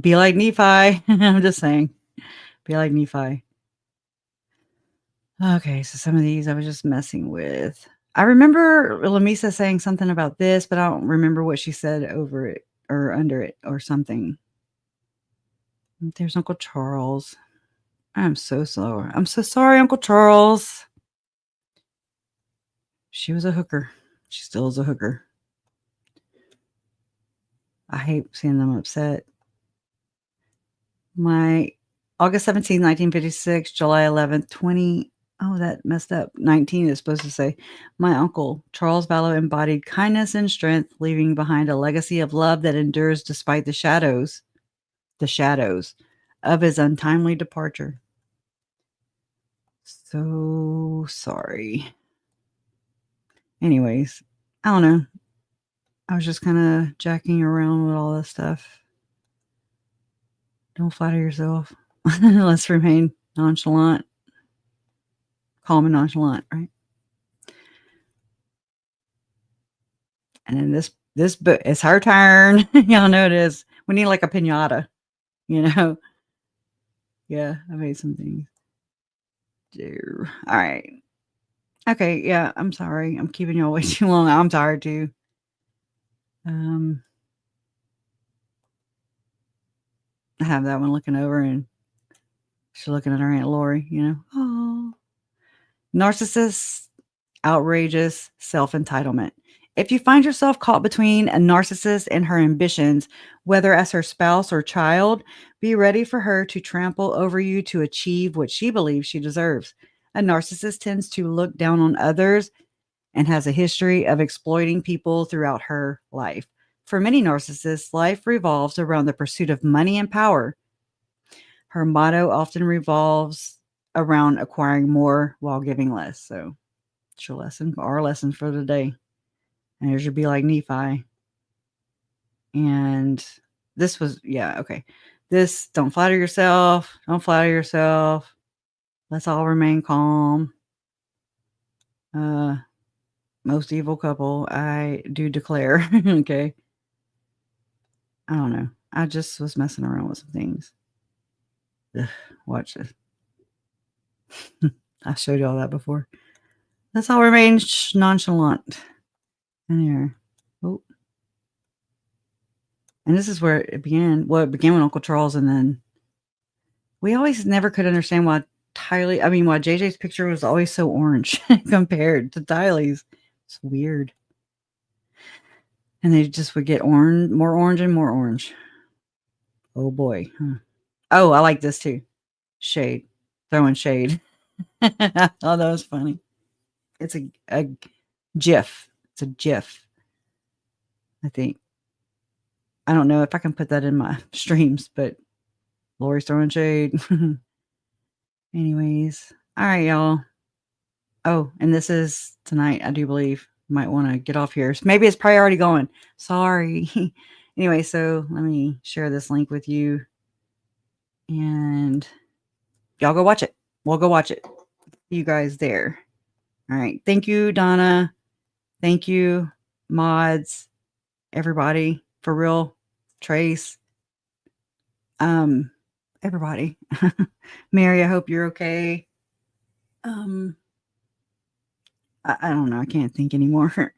Speaker 2: Be like Nephi. I'm just saying. Be like Nephi. Okay, so some of these I was just messing with. I remember Lamisa saying something about this, but I don't remember what she said over it or under it or something. There's Uncle Charles. I'm so sorry. I'm so sorry, Uncle Charles. She was a hooker. She still is a hooker. I hate seeing them upset. My August 17, 1956, July 11th, 20. Oh, that messed up. 19 is supposed to say. My uncle, Charles Vallow, embodied kindness and strength, leaving behind a legacy of love that endures despite the shadows of his untimely departure. So sorry. Anyways, I don't know. I was just kind of jacking around with all this stuff. Don't flatter yourself. Let's remain nonchalant, calm and nonchalant, right? And then this book, it's her turn. Y'all know it is. We need like a pinata, you know? Yeah, I made some things. All right. Okay, yeah, I'm sorry. I'm keeping y'all way too long. I'm tired too. I have that one looking over and she's looking at her Aunt Lori, you know. Oh. Narcissist, outrageous, self-entitlement. If you find yourself caught between a narcissist and her ambitions, whether as her spouse or child, be ready for her to trample over you to achieve what she believes she deserves. A narcissist tends to look down on others and has a history of exploiting people throughout her life. For many narcissists, life revolves around the pursuit of money and power. Her motto often revolves around acquiring more while giving less. So it's your lesson, our lesson for the day. And yours should be like Nephi. And this was, yeah, okay. This, don't flatter yourself. Don't flatter yourself. Let's all remain calm. Most evil couple, I do declare. Okay. I don't know. I just was messing around with some things. Ugh, watch this. I showed you all that before. Let's all remain nonchalant. And here. Oh. And this is where it began. Well, it began with Uncle Charles, and then we always never could understand why why JJ's picture was always so orange compared to Tylee's. It's weird. And they just would get more orange and more orange. Oh boy. Huh. Oh, I like this too. Shade. Throwing shade. Oh, that was funny. It's a GIF. It's a GIF. I think. I don't know if I can put that in my streams, but Lori's throwing shade. Anyways. All right, y'all. Oh, and this is tonight, I do believe. Might want to get off here. So maybe it's probably already going. Sorry. Anyway, so let me share this link with you. And y'all go watch it. We'll go watch it. You guys there. All right. Thank you, Donna. Thank you, mods, everybody. For real. Trace. Everybody. Mary, I hope you're okay. I don't know. I can't think anymore.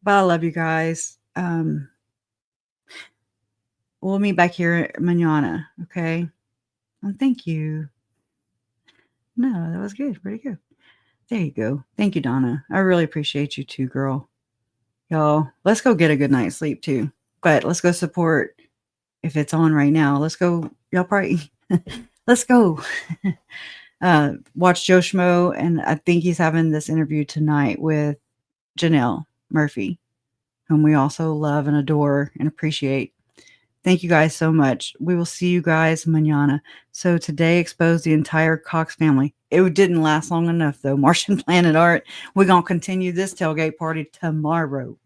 Speaker 2: But I love you guys. We'll meet back here mañana, okay? And thank you. No, that was good. Pretty good. There you go. Thank you, Donna. I really appreciate you too, girl. Y'all, let's go get a good night's sleep too. But let's go support if it's on right now. Let's go. Y'all probably let's go. Watch Joe Schmo, and I think he's having this interview tonight with Janelle Murphy, whom we also love and adore and appreciate. Thank you guys so much. We will see you guys mañana. So today exposed the entire Cox family. It didn't last long enough though. Martian Planet Art. We're going to continue this tailgate party tomorrow.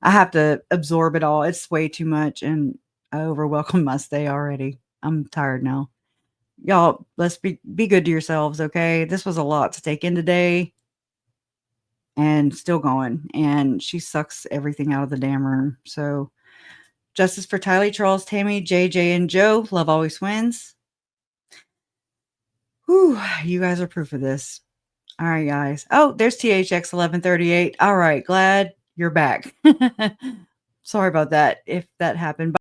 Speaker 2: I have to absorb it all. It's way too much and I overwhelmed my stay already. I'm tired now. Y'all, let's be good to yourselves, okay? This was a lot to take in today. And still going. And she sucks everything out of the damn room. So justice for Tylee, Charles, Tammy, JJ, and Joe. Love always wins. Whew, you guys are proof of this. All right, guys. Oh, there's THX 1138. All right, glad you're back. Sorry about that if that happened.